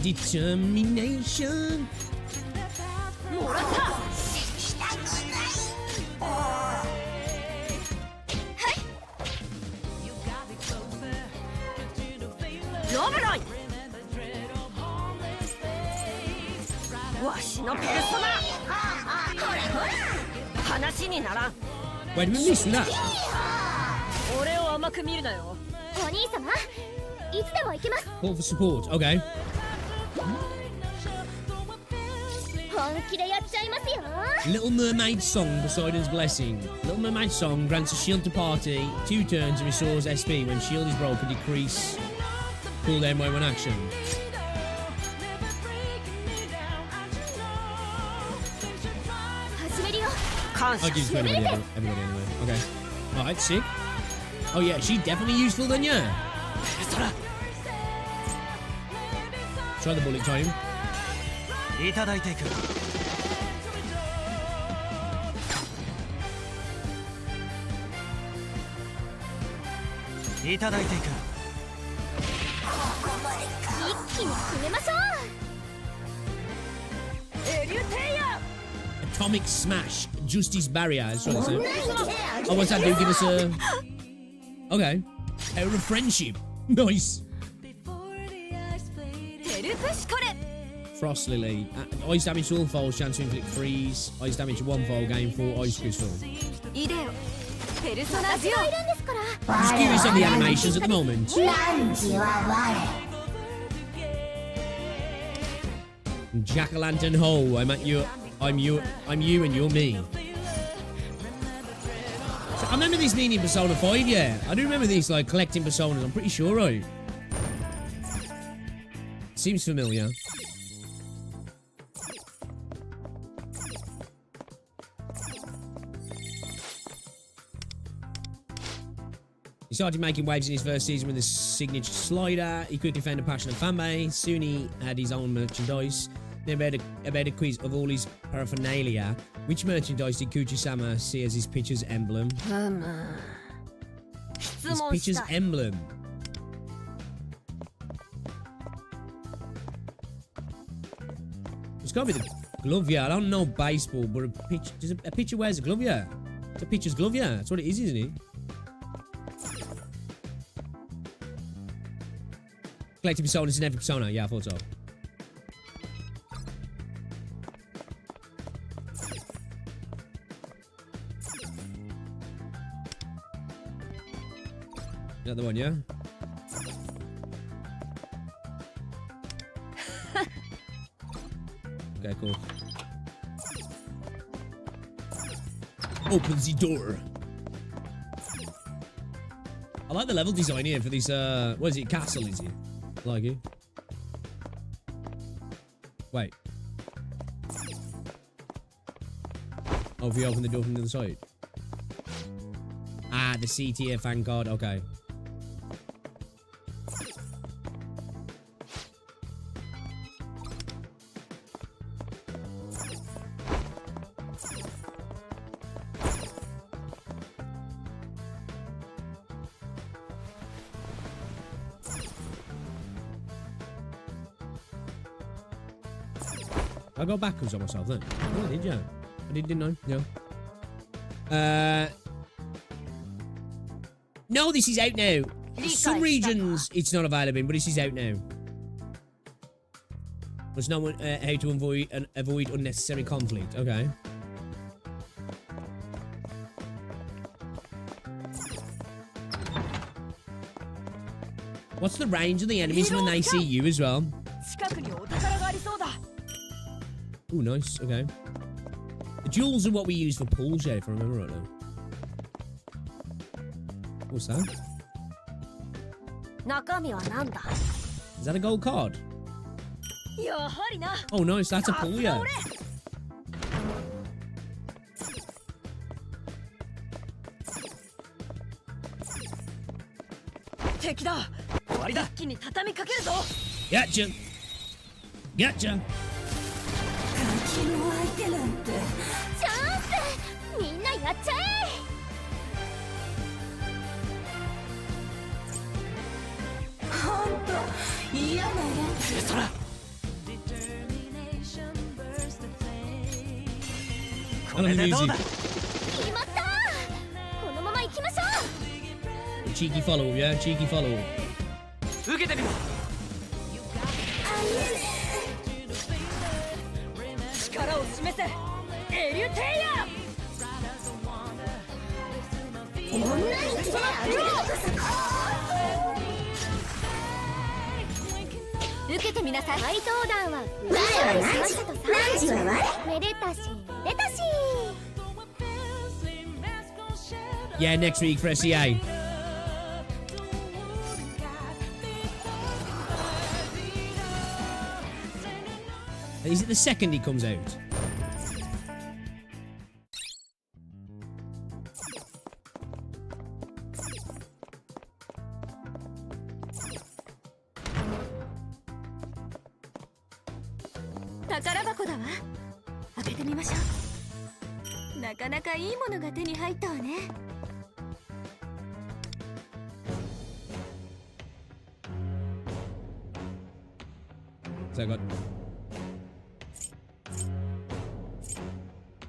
Determination. Wait, did we miss that? Call for support, okay. Little Mermaid Song, Poseidon's Blessing. Little Mermaid Song grants a shield to party, 2 turns and restores SP. When shield is broken, decrease cooldown by 1 action. I'll give it to everybody anyway. Okay. Alright, sick. Oh yeah, she's definitely useful then, yeah. Try the bullet time. Atomic Smash, Justice Barrier. That's what it said. Oh, what's that do? Give us a... Okay. Power of Friendship. Nice. Frost Lily. Ice damage to all foes, chance to inflict freeze. Ice damage to 1 foe, gain 4 ice crystal. Just curious on the animations at the moment. Jack-o'-lantern ho, I'm you and you're me. So I remember this being in Persona 5, yeah. I do remember these, like, collecting personas, I'm pretty sure, right? Seems familiar. He started making waves in his first season with his signature slider. He quickly found a passionate fanbase. Soon he had his own merchandise. Then about a quiz of all his paraphernalia. Which merchandise did Kuchi-sama see as his pitcher's emblem? His pitcher's emblem. It's got to be the glove, yeah. I don't know baseball, but a pitcher wears a glove, yeah. It's a pitcher's glove, yeah. That's what it is, isn't it? Collective personas in every persona. Yeah, I thought so. Is that the one, yeah? Okay, cool. Open the door. I like the level design here for this, what is it, castle, is it? I like it. Wait. Oh, if you open the door from the other side. Ah, the C tier fan card, okay. I go backwards on myself then. Oh, I did, yeah. I didn't know. Yeah. No, this is out now. Some regions it's not available in, but this is out now. There's no how to avoid unnecessary conflict. Okay. What's the range of the enemies when they see you as well? Oh, nice. Okay. The jewels are what we use for pools, yeah, if I remember right now. What's that? Is that a gold card? Oh, nice. That's a pool, yeah. Gotcha. Gotcha. チャンスみんなやっちゃえほんと嫌なやつそらこれでどうだ 決まったこのまま行きましょう Cheeky follow, yeah? Cheeky follow. 受けてみろ力を示せエリュテイヤこんなに手ある受けてみなさい怪盗団は我は何時と何時は我めでたしめでたし Yeah, next week for SEA. Is it the second he comes out? Takara bako da wa. Akete mimashou. Nakanaka ii mono ga te ni haitta wa ne. So I got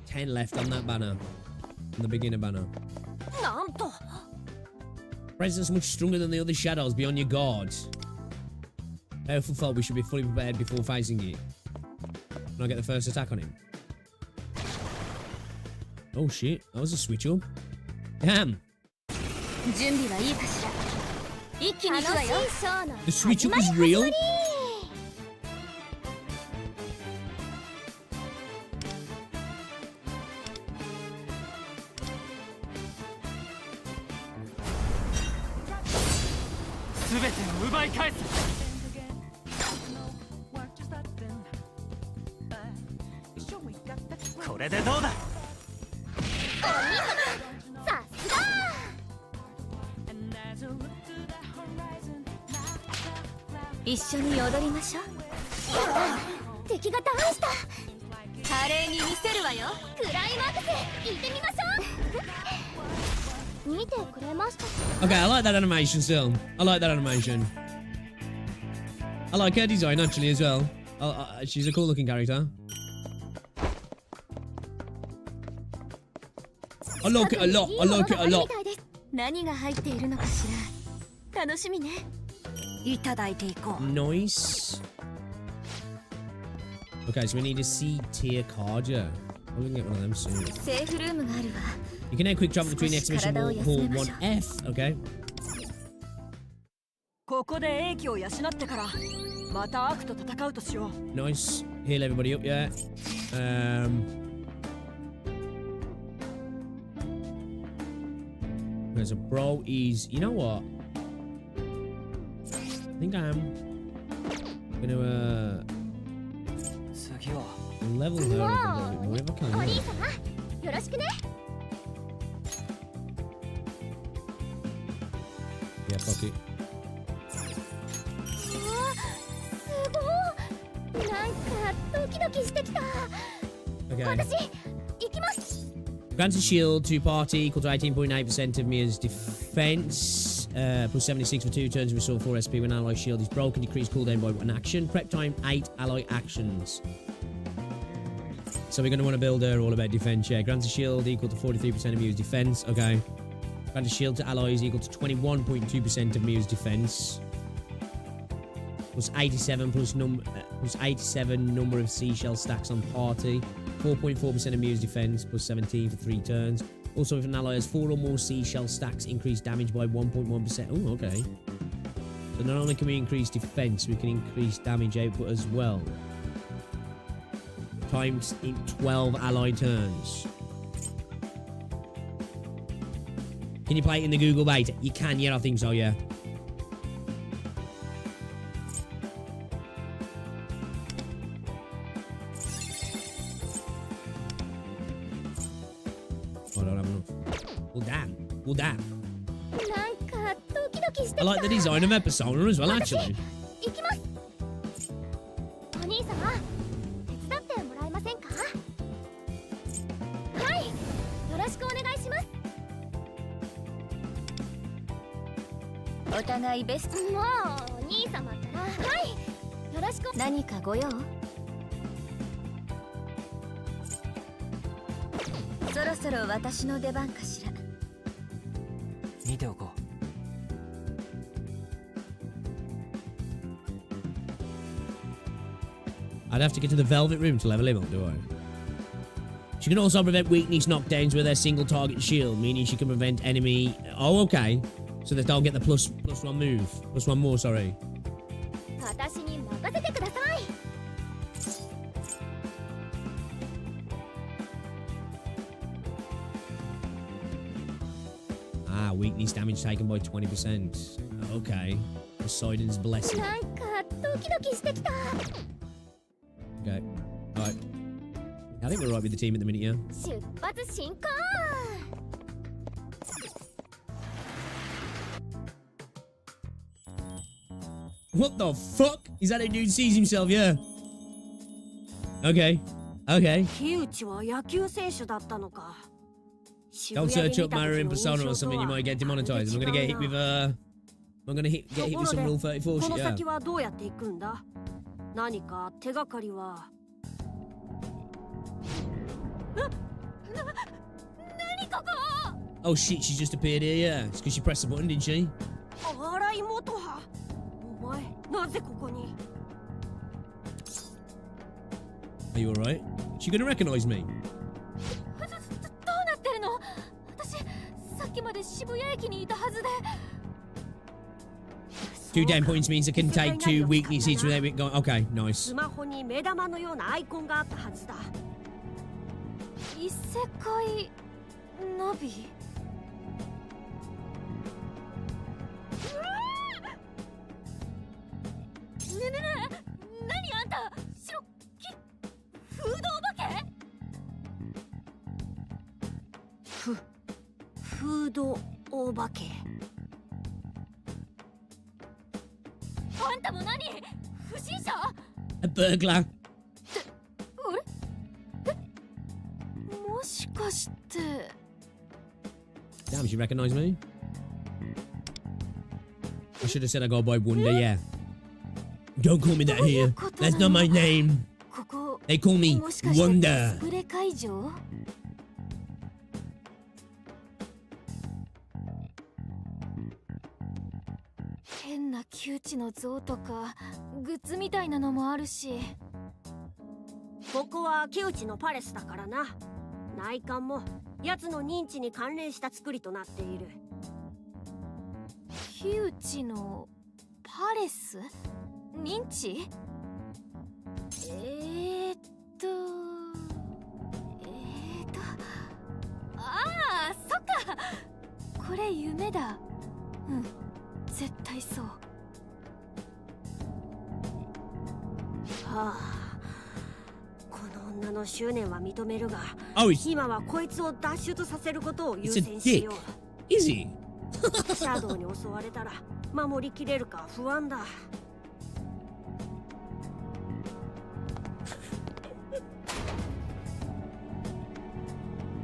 10 left on that banner. On the beginner banner. Presence much stronger than the other shadows beyond your guard. Powerful foe, we should be fully prepared before facing it. Can I get the first attack on him? Oh shit, that was a switch up. Damn! The switch up is real? Okay, I like that animation still. I like that animation. I like her design actually as well. She's a cool looking character. I like it a lot. I like it a lot. 何が入っているのかしら。楽しみね。いただいていこう。 Nice. Okay, so we need a C tier card, yeah. We can get one of them soon. セーフルームがあるわ。You can then quick travel between the exhibition hall 1F, okay? ここで英気を養ってからまた悪と戦うとしよう。 Nice. Heal everybody up, yeah. There's a bro. He's. You know what? I think I'm gonna level her up a little bit more if I can. お兄様、よろしくね。 Yeah, fuck it. すごい。なんかドキドキしてきた。 Okay. 私、行きます。 Grants a shield to party equal to 18.8% of Mia's defense. Plus 76 for 2 turns. Restore 4 SP when ally shield is broken. Decrease cooldown by 1 action. Prep time 8 ally actions. So we're going to want to build her all about defense. Yeah, grants a shield equal to 43% of Mia's defense. Okay. Grant a shield to allies equal to 21.2% of Mia's defense. Plus 87 plus 87 number of seashell stacks on party. 4.4% of Mia's defense plus 17 for 3 turns. Also, if an ally has 4 or more seashell stacks, increase damage by 1.1%. Oh, okay. So not only can we increase defense, we can increase damage output as well. Times in 12 ally turns. Can you play it in the Google beta? You can, yeah, I think so, yeah. Oh, I don't have enough. Well, damn. Well, damn. なんかドキドキしてき I た。 like the design of Persona as well, actually. 行きます。お兄様、手伝ってもらえませんか。はい、よろしくお願いします。お互いベスト。もうお兄様ったら。はい、よろしく。何かご用？そろそろ私の出番かしら。見ておこう。 I'd have to get to the Velvet Room to level him up, do I? She can also prevent weakness knockdowns with her single target shield, meaning she can prevent enemy... Oh, okay. So that they'll get the plus 1 move. Plus 1 more, sorry. 私に任せてください。 Ah, weakness damage taken by 20%. Okay. Poseidon's blessing. なんかドキドキしてきた。 Okay. Alright. I think we're right with the team at the minute, yeah? 出発進行。 What the fuck? Is that how dude sees himself? Yeah. Okay. Okay. 木内は野球選手だったのか。 Don't search up Mario in Persona or something, you might get demonetized. I'm gonna get hit with I'm gonna get hit with some Rule 34 こ shit, の yeah. 先はどうやって行くんだ。何か手がかりは。何ここ。 Oh shit, she just appeared here, yeah. It's because she pressed the button, didn't she? あら妹は。お前なぜここに。 Are you alright? She gonna recognize me? どうなってるの。私さっきまで渋谷駅にいたはずで。 2 down points means I can take 2 weaknesses without it going. Okay, nice. スマホに目玉のようなアイコンがあったはずだ。異世界ナビ。ねえねえねえ、何あんた白きフードお化け。フードお化け。あんたも何不審者。 A burglar. あれえ、もしかして。 Damn, she recognized me. I should have said I got by wonder, yeah. Don't call me that here. That's not my name. ここ They call me もしかして Wonder. コスプレ会場？変な窮地の像とかグッズみたいなのもあるし。ここは窮地のパレスだからな。内観も奴の認知に関連した作りとなっている。窮地のパレス？認知？ああ、そっか。これ夢だ。うん、絶対そう。はあ、この女の執念は認めるが、 Oh, 今はこいつを脱出させることを優 it's a 先しよ dick. Is he? う。シャドウに襲われたら守りきれるか不安だ。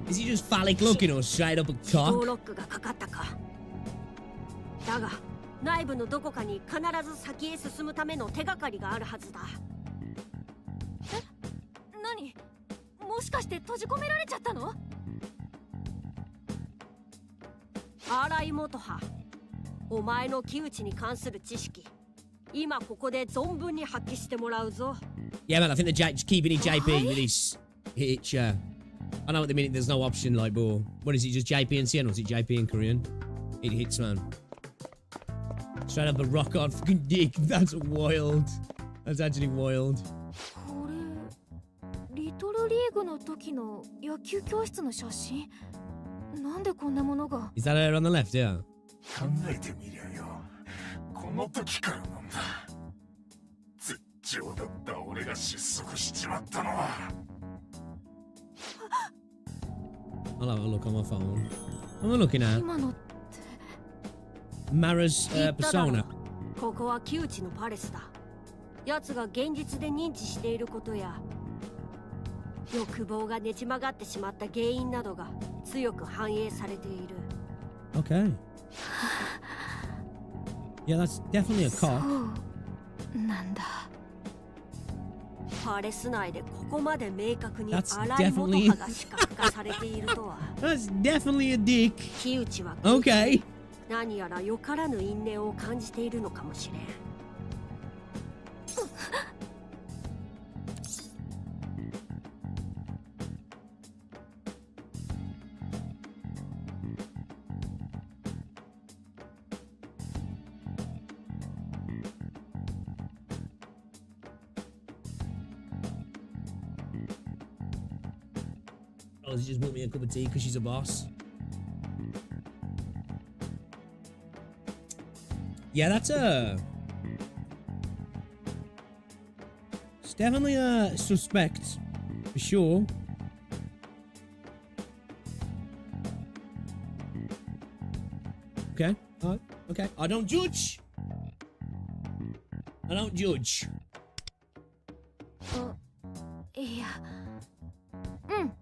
Is he just phallic looking or straight up a 自動 cock? ロックがかかったか。だが内部のどこかに必ず先へ進むための手がかりがあるはずだ。何？もしかして閉じ込められちゃったの？荒井元葉、お前の木内に関する知識、今ここで存分に発揮してもらうぞ。 Yeah, man, I think they're just keeping it JP with this hitch. I know at the minute there's no option like, but what is it, just JP and CN or is it JP and Korean? It hits, man. Straight up a rock hard fucking dick. That's wild. That's actually wild. これリトルリーグの時の野球教室の写真？なんでこんなものが？ Is that her on the left? Yeah. 考えてみりゃよ、この時からなんだ。絶頂だった俺が失速しちまったのは。I'll have a look on my phone. What am I looking at? 今の Mara's 言っただろ persona. ここは木内のパレスだ。奴が現実で認知していることや欲望がねじ曲がってしまった原因などが強く反映されている。 Okay. Yeah, that's definitely a そ cock. うなんだ。パレス内でここまで明確に That's 荒井元葉が視覚化されているとは。That's definitely a dick. 木内は Okay. 何やらよからぬ因縁を感じているのかもしれん。Oh, she just bought me a cup of tea because she's a boss. Yeah, that's a... It's definitely a suspect, for sure. Okay, okay. I don't judge. I don't judge. いや、うん、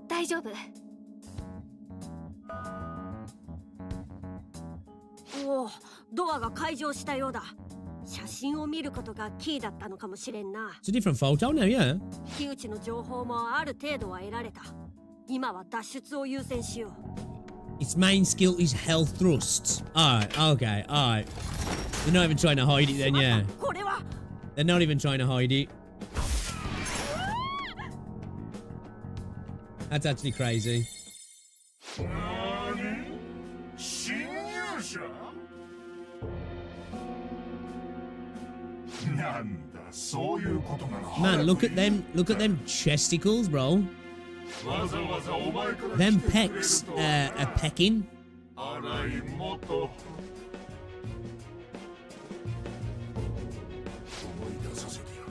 大丈夫。おお、ドアが開錠したようだ。写真を見ることがキーだったのかもしれんな。 It's a different photo now, yeah. 木内の情報もある程度は得られた。今は脱出を優先しよう。 Its main skill is health thrusts. Alright, okay, alright. They're not even trying to hide it then, yeah. これは They're not even trying to hide it. That's actually crazy. 侵入者？なんだ、そういうことなの。 Man, look at them chesticles, bro. わざわざお前から Them pecs are pecking. 荒井元。思い出させてやる。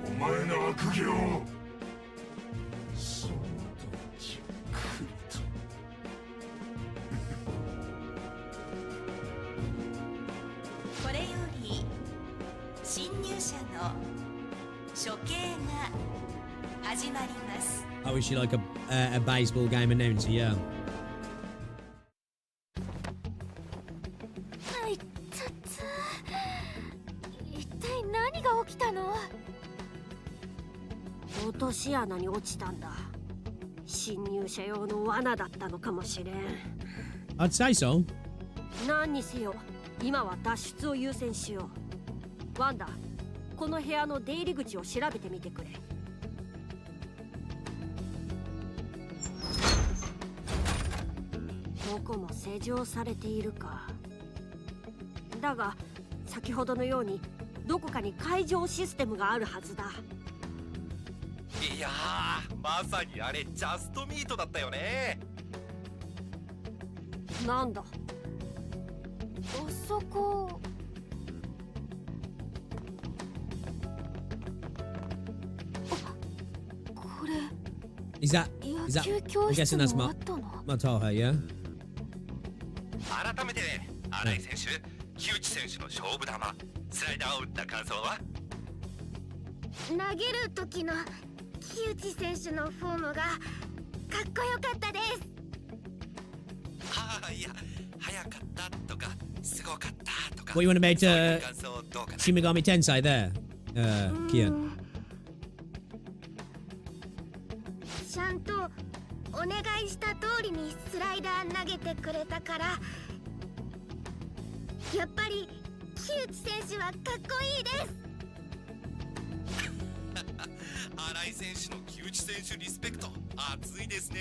お前の悪行を。そのとじっくりと。これより侵入者の処刑が始まります。 Oh, is she like a baseball game announcer? Yeah. あいった。一体何が起きたの？落とし穴に落ちたんだ。侵入者用の罠だったのかもしれん。 I'd say so. 何にせよ今は脱出を優先しよう。ワンダ、この部屋の出入り口を調べてみてくれ。どこも施錠されているか。だが先ほどのようにどこかに解錠システムがあるはずだ。いやー、まさにあれジャストミートだったよね。なんだ、あそこ。これ Is that? 野 Is that? 球教 I'm 室 guessing that's もあったの？ Mataha, yeah. 改めて新井選手、木内選手の勝負球スライダーを打った感想は？投げる時の木内選手のフォームがかっこよかったです。はあ、いや、早かったとかすごかったとか。 What you want to make そういう感想どうかな？ Shin Megami Tensei there, Kian. ちゃんとお願いした通りにスライダー投げてくれたから、やっぱり木内選手はかっこいいです。新井選手の木内選手リスペクト熱いですね。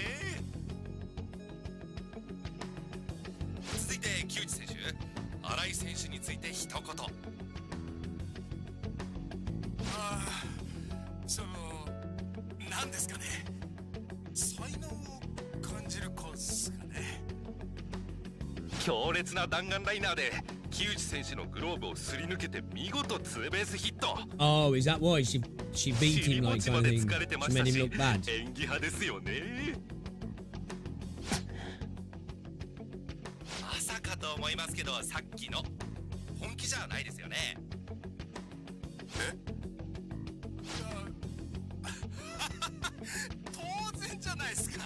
続いて木内選手、新井選手について一言。なんですかね、才能を感じる子っすかね。強烈な弾丸ライナーで木内選手のグローブをすり抜けて見事ツーベースヒット。 Oh, is that why she beat him like 尻餅 kind ま of で thing? 疲れてま She した made し、 him look bad. 演技派ですよね。まさかと思いますけど、さっきの本気じゃないですよね。当然じゃないですか。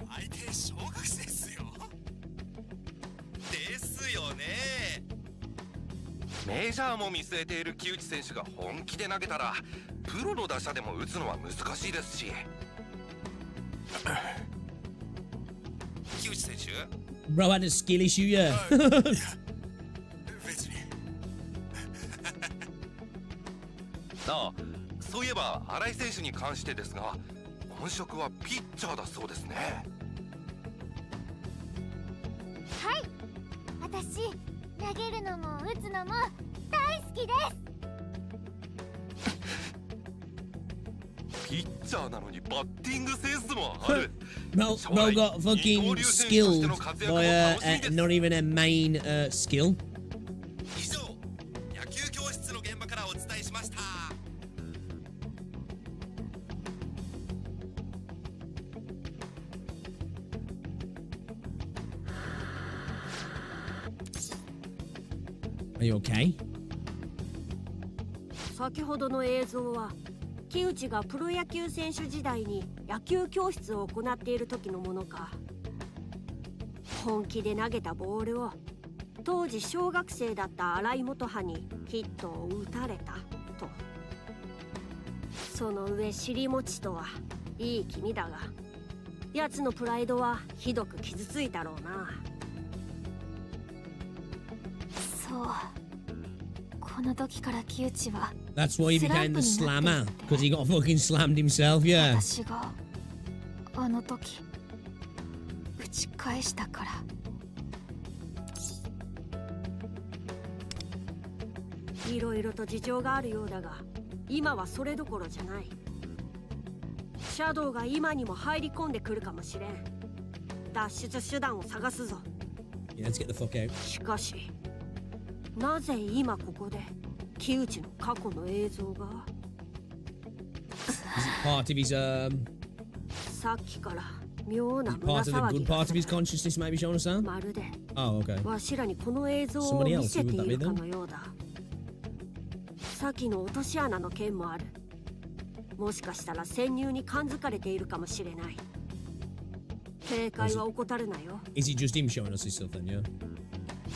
相手小学生っすよ。ですよね。メジャーも見据えている木内選手が本気で投げたら、プロの打者でも打つのは難しいですし。木内選手、 Bro had a skill issue, yeah. 別に。ああ、そういえば新井選手に関してですが、本職はピッチャーだそうですね。はい、私投げるのも打つのも大好きです。ピッチャーなのにバッティングセンスもある。 Bro got fucking skilled by not even a main skill. 以上、野球教室の現場からお伝えしました。Are you okay? 先ほどの映像は木内がプロ野球選手時代に野球教室を行っている時のものか。本気で投げたボールを当時小学生だった新井元葉にヒットを打たれたと。その上尻餅とはいい気味だが、奴のプライドはひどく傷ついたろうな。そう。この時から木内は That's why he became the slammer, because he got fucking slammed himself, yeah. 私があの時打ち返したから。いろいろと事情があるようだが、今はそれどころじゃない。シャドウが今にも入り込んでくるかもしれん。脱出手段を探すぞ。Yeah, let's get the fuck out. しかし、なぜ今ここで木内の過去の映像が？ Is it part of his さっきから妙な part 胸 of the 騒 good ぎ part が of his consciousness maybe showing us that? まるで Oh, okay. わしらにこの映像を Somebody 見 else, せて would that い be るか them? のようだ。先の落とし穴の件もある。もしかしたら潜入に感づかれているかもしれない。警戒は怠るなよ。 Is it just him showing us his stuff then, yeah?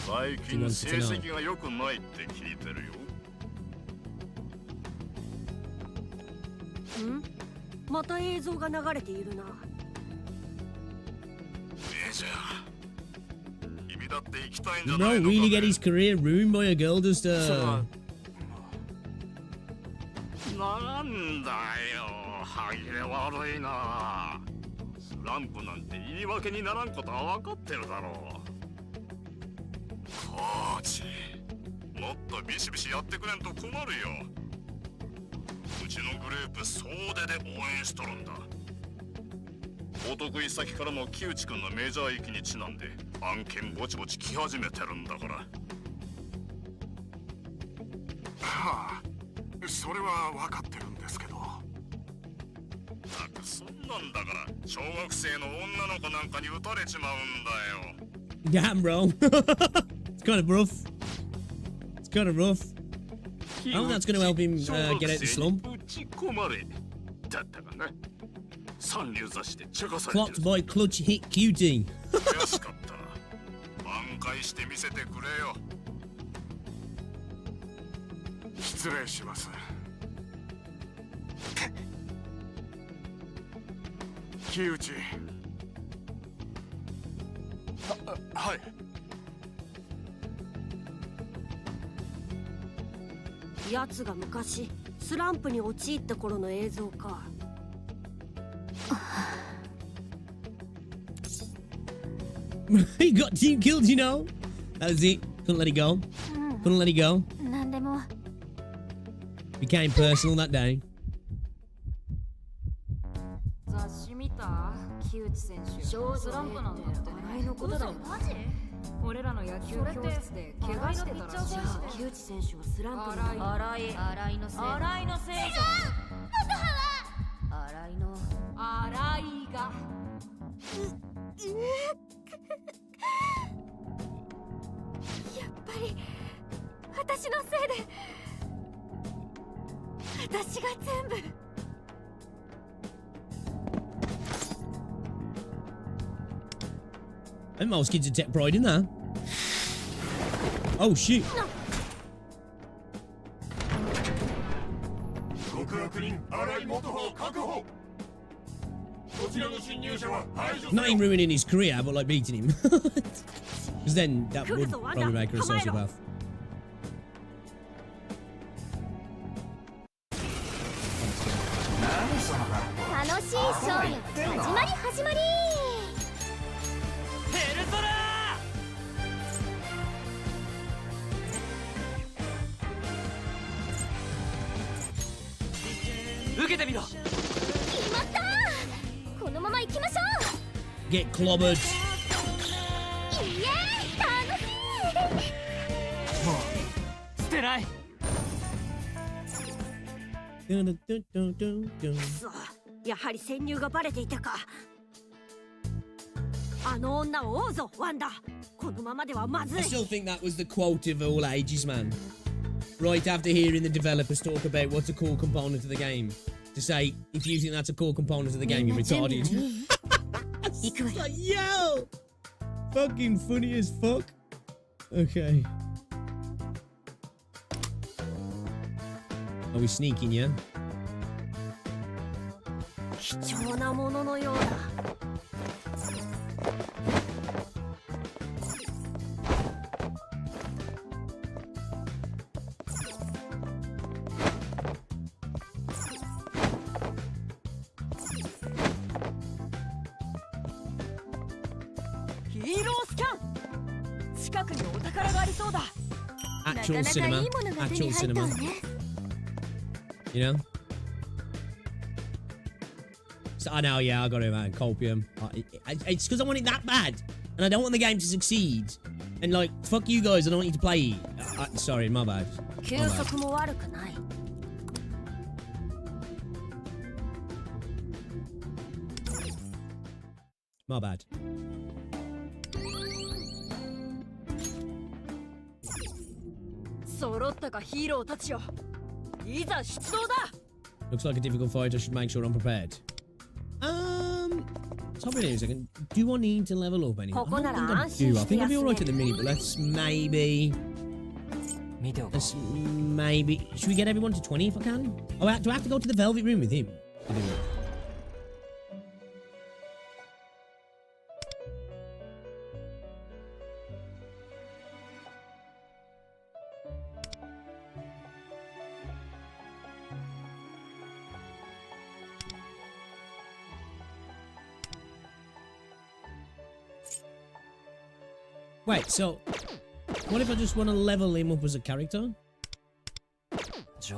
最 He 近 wants 成 to know. 績が良くないって聞いてるよ。ん？また映像が流れているな。メジャー。君だって行きたいんじ You ゃない don't のか really ね get his career ruined by a girl, does なんだよ、歯切れ悪いな。スランプなんて言い訳にならんことは分かってるだろう。コーチ、もっとビシビシやってくれんと困るよ。うちのグループ総出で応援しとるんだ。お得意先からの木内くんのメジャー行きにちなんで案件ぼちぼち来始めてるんだから。はあ、それは分かってるんですけど。たくそんなんだから小学生の女の子なんかに撃たれちまうんだよ。 Damn, bro. It's kind of rough. It's kind of rough. I think that's going to help him get out the slump. 打ち込まれだったかな。三流雑誌で茶化されて Clocked by clutch hit cutie. 悔しかったな。挽回してみせてくれよ。失礼します。木内。はい。奴が昔スランプに陥った頃の映像か。He got team killed, you know. That was it. Couldn't let it go. Couldn't let it go. なんでも Became personal that day. 雑誌見た？木内選手。スランプなんだってね。笑いのことだよ。マジ？俺らの野球教室で怪我してたらしい。木内選手はスランプ新井のせい。新井のせいじゃん。元は新井の新井が。やっぱり私のせいで私が全部 And most kids would take pride in that. Oh shit. Not him ruining his career, but like beating him. Because then that would probably make her a sociopath. 楽しいショーよ始まり始まりペルソナ受けてみろ。決まったこのまま行きましょ Get clobbered. うイエーイ楽しいもう捨てない。そう、やはり潜入がバレていたか。あの女を追うぞ、ワンダ。このままではまずい。 I still think that was the quote of all ages, man. Right after hearing the developers talk about what's a core component of the game, to say, if you think that's a core component of the game, you're retarded. It's like, yo! Fucking funny as fuck. Okay. Are we sneaking, yeah? 貴重なもののようだ。ヒーロースキャン。近くにお宝がありそうだ。 Actual cinema. Actual cinema. You know? So, I know, yeah, I got it, man. Copium. It's because I want it that bad. And I don't want the game to succeed. And, like, fuck you guys, I don't want you to play it. Sorry, my bad. 休息も悪くない。My bad. 揃ったかヒーローたちよ。いざ出動だ。 Looks like a difficult fight. I should make sure I'm prepared. top it in a second. Do I need to level up anything? I don't think I do. I think I'll be alright at the minute, but let's maybe... Should we get everyone to 20 if I can? Oh, do I have to go to the Velvet Room with him to do it? Wait, so what if I just want to level him up as a character? Does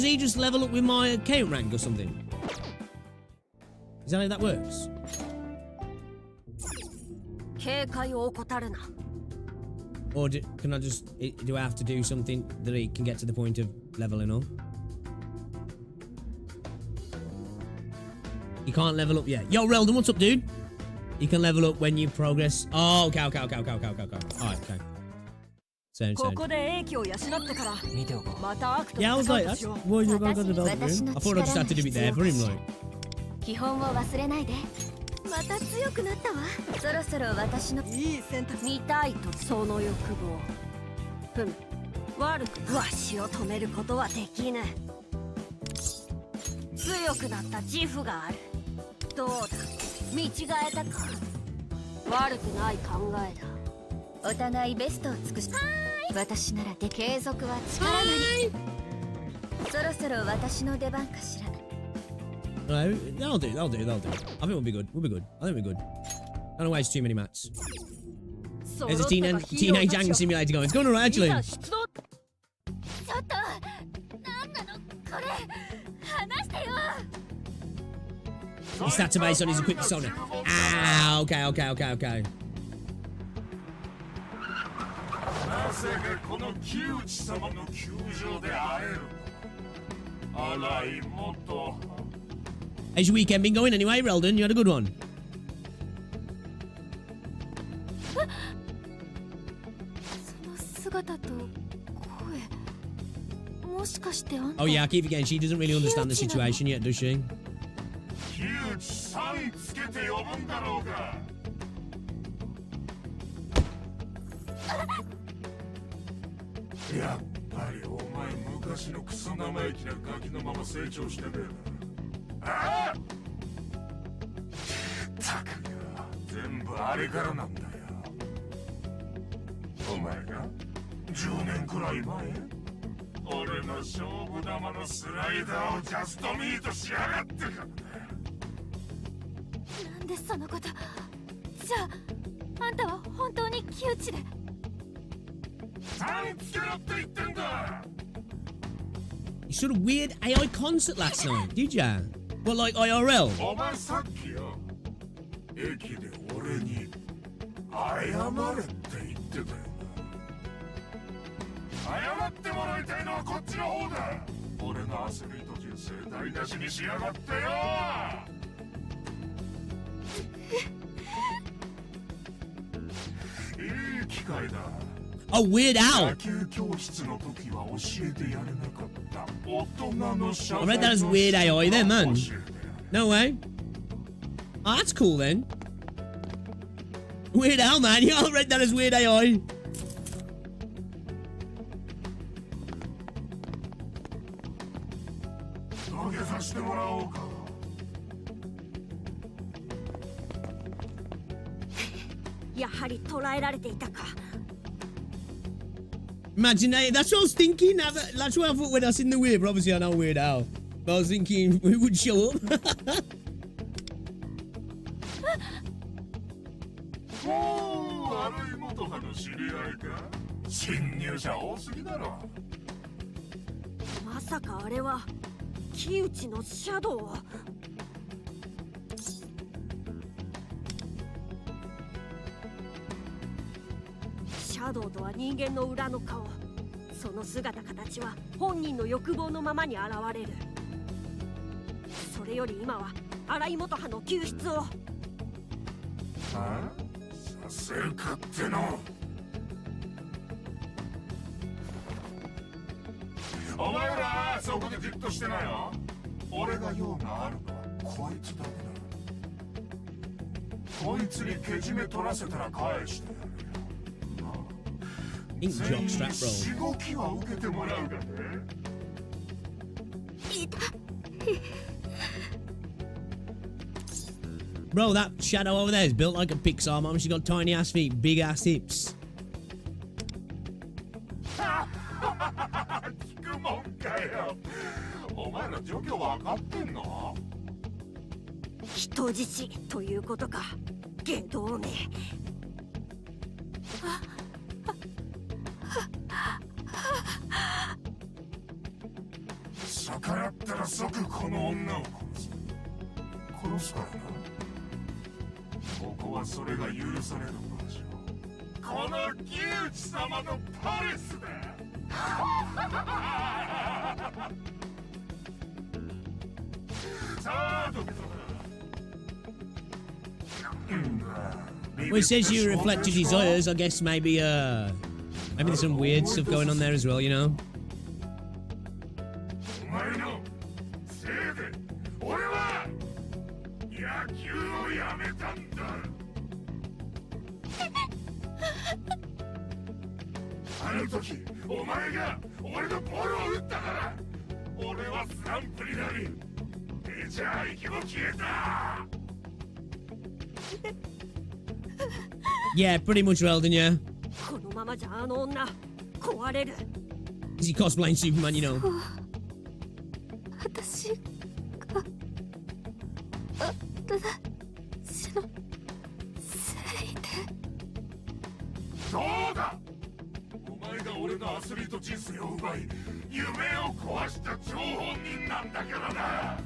he just level up with my account rank or something? Is that how that works? Or can I just... Do I have to do something that he can get to the point of leveling up? You can't level up yet. Yo, Reldon, what's up, dude? You can level up when you progress. Oh, okay. Alright, okay. Same. Yeah, I was like, that's why you're going to the Velvet Room. I thought I just had to do it there for him, like. 基本を忘れないで。また強くなったわ。そろそろ私のいい選択。見たいとその欲望。悪くわしを止めることはできぬ。強くなった自負がある。どうだ、見違えたか。悪くない考えだ。お互いベストを尽くし。私ならで継続は力なり。そろそろ私の出番かしら。No, that'll do. I think we'll be good. I think we're good. I don't waste too many mats. There's a teenage anger simulator going. It's going alright, actually. His stats are based on his equipped persona. Ah, okay. なぜかこの木内様の球場で会える。洗い元。How's your weekend been going anyway, Reldon? You had a good one? Oh yeah, I keep forgetting she doesn't really understand the situation yet, does she? 木内さんつけて呼ぶんだろうか。やっぱりお前昔のクソ生意気なガキのまま成長してねえな。ああ！ったくよ、全部あれからなんだよ。お前が10年くらい前、俺の勝負玉のスライダーをジャストミートしやがってからだ。なんでそのこと。じゃああんたは本当に木内で。You saw a weird AI concert last night, did ya? What, like IRL? お前さっきよ、駅で俺に謝れって言ってたよな。謝ってもらいたいのはこっちの方だ。俺のアスリート人生台無しにしやがってよ。いい機会だ。Oh, Weird Al! I read that as Weird AI then, man. No way. Oh, that's cool then. Weird Al, man. You all read that as Weird AI. Imagine that. That's what I was thinking. That's what I thought when I was in the Weird. But obviously, I know Weird Al. But I was thinking we would show up. お前らそこでじっとしてなよ。俺が用があるのはこいつだけだ。こいつにけじめ取らせたら返してやるよ。Ink jockstrap しごきは受けてもらうがね。Bro, that shadow over there is built like a Pixar mom. She got tiny ass feet, big ass hips. 聞くもんかよ。お前ら状況分かってんの？人質ということか。下道め。逆らったら即この女を殺すからな。ここはそれが許される場所。この木内様のパレスだ。さあどけた。Well, it says you reflected desires. I guess maybe there's some weird stuff going on there as well, you know. お前のせいで俺は野球をやめたんだ。あの時お前が俺のボールを打ったから俺はスランプになりメジャー行きも消えた。Yeah, pretty much well, didn't you? このままじゃあの女壊れる。 Is he cosplaying Superman, you know? 私が私のせいで。そうだ。お前が俺のアスリート人生を奪い夢を壊した張本人なんだからな。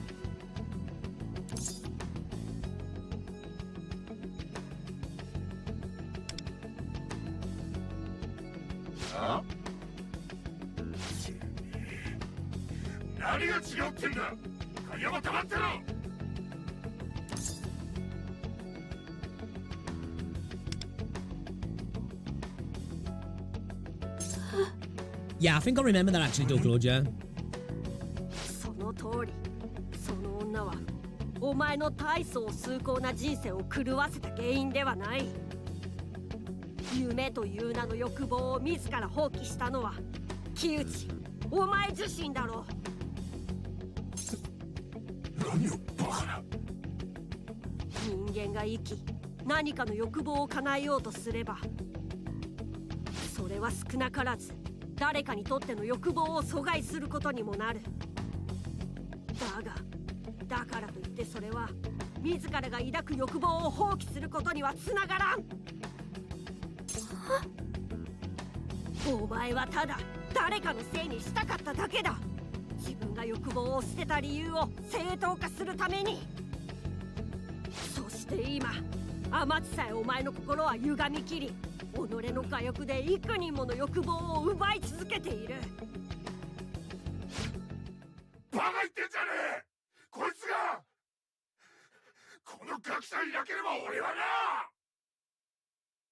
あ？何が違うってんだ。会話黙ってろ。Yeah, I think I remember that actually, Doug Lord, yeah. その通り。その女はお前の大層崇高な人生を狂わせた原因ではない。夢という名の欲望を自ら放棄したのは木内、お前自身だろう。何をバカな。人間が生き何かの欲望を叶えようとすればそれは少なからず誰かにとっての欲望を阻害することにもなる。だからといってそれは自らが抱く欲望を放棄することにはつながらん。お前はただ誰かのせいにしたかっただけだ。自分が欲望を捨てた理由を正当化するために。そして今天地さえお前の心は歪みきり己の我欲で幾人もの欲望を奪い続けている。バカ言ってんじゃねえ。こいつがこの学者いなければ俺はな。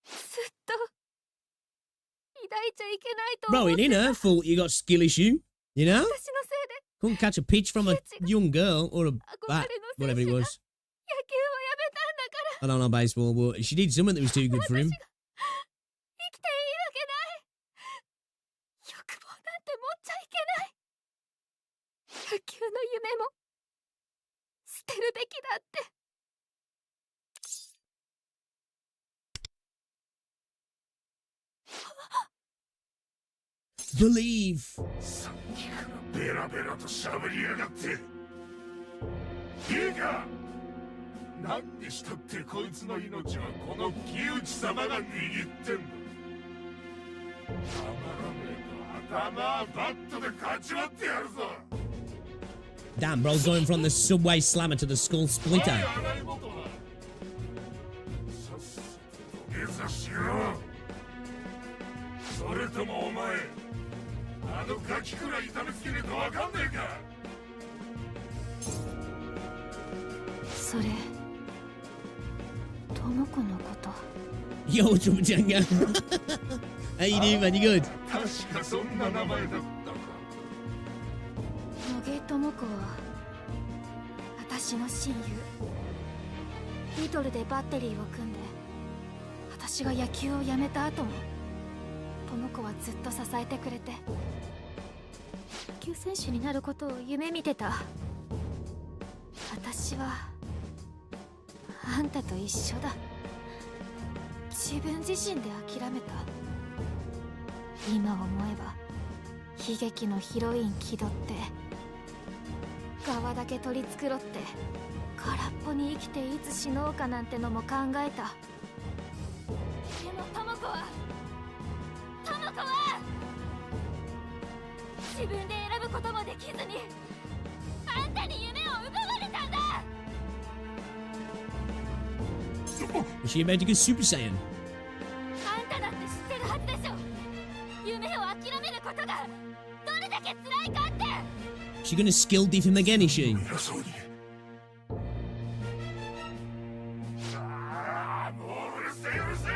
ずっと抱いちゃいけないと Bro, 思っ it て ain't た。 her fault you got skill issue, you know? 私のせいで Couldn't catch a pitch from a young girl or a bat, whatever it was. 野球をやめたんだから。 I don't know baseball, but she did something that was too good for him. 生きていいわけない。欲望なんて持っちゃいけない。野球の夢も捨てるべきだって。Believe. さっきからベラベラと喋りやがって。いいか。何にしたってこいつの命はこの木内様が握ってんだ。たまらねえと頭バットで勝ち割ってやるぞ。 Damn, bro's going from the subway slammer to the skull splitter. 洗い物だ。さっさと土下座しろ。それともお前あのガキくらい痛めつけねえとわかんねえか。それ智子のこと。 Yo, Chumachanga. How you doing, man? You good? 確かそんな名前だったか。智子は私の親友。リトルでバッテリーを組んで、私が野球をやめた後も智子はずっと支えてくれて、野球選手になることを夢見てた。私はあんたと一緒だ。自分自身で諦めた。今思えば悲劇のヒロイン気取って側だけ取り繕って空っぽに生きていつ死のうかなんてのも考えた。でも智子は自分で選ぶこともできずにあんたに夢を奪われたんだ。 Is she about to get Super Saiyan? あんただって知ってるはずでしょ。夢を諦めることがどれだけ辛いかって。 She gonna skill diff him again, is she? もううるせえうるせえ。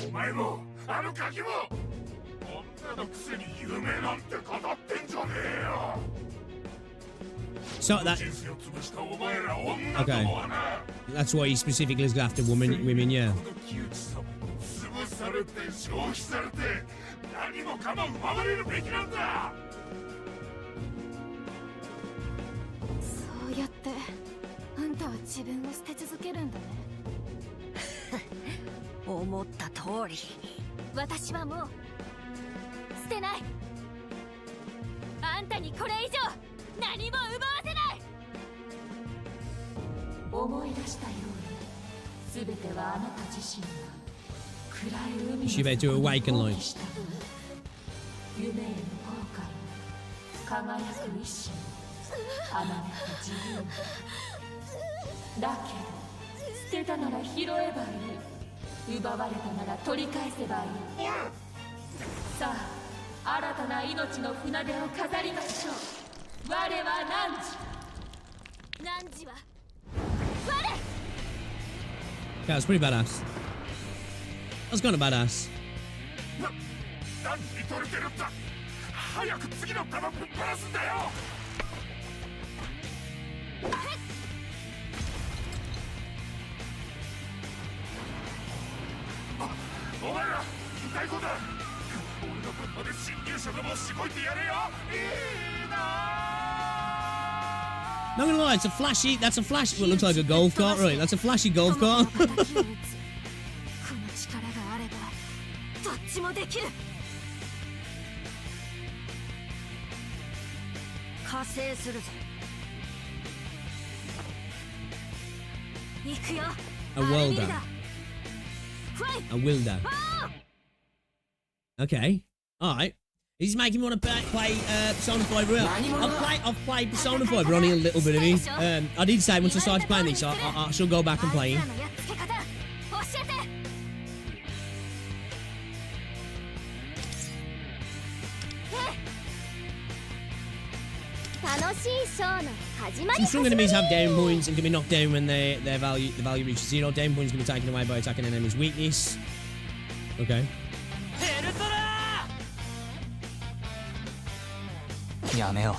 お前もあのガキも女のくせに夢なんて語ってんじゃねえよ。 So that. Okay. That's why he specifically is after women, yeah. 潰されて消費されて何もかも奪われるべきなんだ。そうやってあんたは自分を捨て続けるんだね。思った通り。私はもう捨てない。あんたにこれ以上何も奪わせない。思い出したように、全てはあなた自身が暗い海に She about to awaken, like. 夢への後悔、輝く一心、あなた自由。だけど捨てたなら拾えばいい、奪われたなら取り返せばいい。さあ、新たな命の船出を飾りましょう。我は汝。汝は Yeah, that's pretty badass. That's kind of badass. 何に取れてるんだ。早く次の弾ぶっ放すんだよ。お前ら大根だ。俺の分まで侵入者どもをしごいてやれよ。いいな。 Not gonna lie, it's a flashy. That's a flash. Well, it looks like a golf cart, right? That's a flashy golf cart. この力があればどっちもできる。加勢するぞ。行くよ。 A welder. A welder. Okay. All right. He's making me want to play Persona 5 Real. I've played Persona 5, but only a little bit of it. I did say once I started playing this, I shall go back and play it. 楽しいショーの始まり。 Some strong enemies have down points and can be knocked down when the value reaches 0. Down points can be taken away by attacking an enemy's weakness. Okay. やめよう。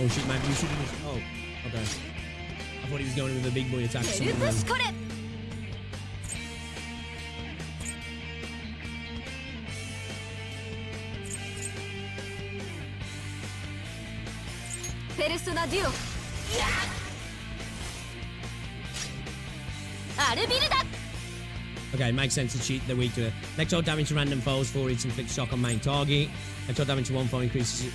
Oh shit, man! You should have. Oh, okay. I thought he was going in with a big boy attack. Or something. ペルソナデュオ。アルビルダ。 Okay, makes sense to cheat the weak to it. Electro damage to random foes, 4 hits inflict shock on main target. Electro damage to one foe increases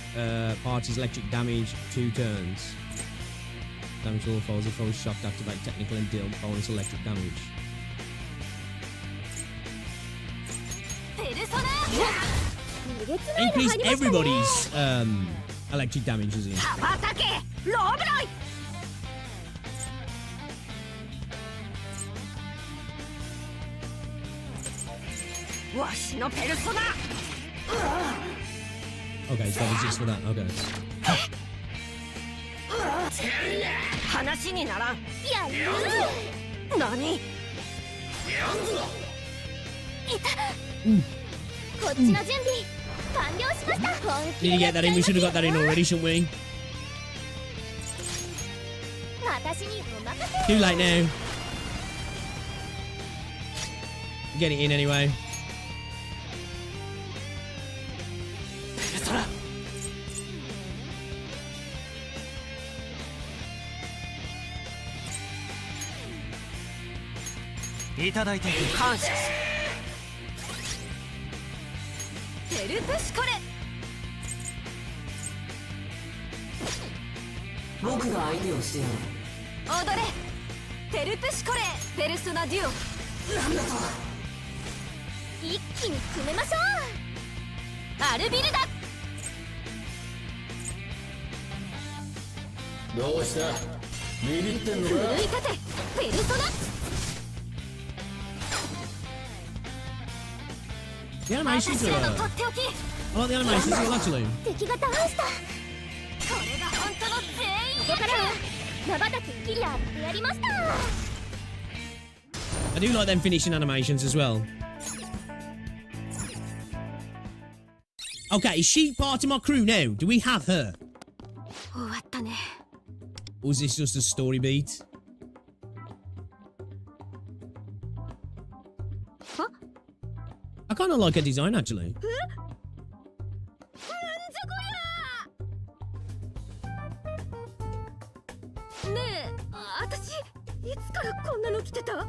party's electric damage 2 turns. Damage to all foes if foes shocked activate technical and deal bonus electric damage. Increase everybody's electric damage, is it? 羽ばたけローブロイ。 わしのペルソナ。 Okay, so that exists for that. Okay. 話にならん。やる。何？こっちの準備完了しました。 Need to get that in. We should have got that in already, shouldn't we? 私にお任せ。 Too late now. Get it in anyway. いただいて感謝する。テルプシコレ。僕が相手をしてやる。踊れテルプシコレペルソナデュオ。なんだと。一気に組めましょアルビルだ。どうしたビビってんのか。奮い立てペルソナ。 The animations are. I like the animations as well, actually. 敵がダウンした。これが本当の全員。ここからは瞬きキラーってやりました。 I do like them finishing animations as well. Okay, is she part of my crew now? Do we have her? 終わったね。 Or is this just a story beat? I kind of like her design, actually. ねえ、私いつからこんなの着てた？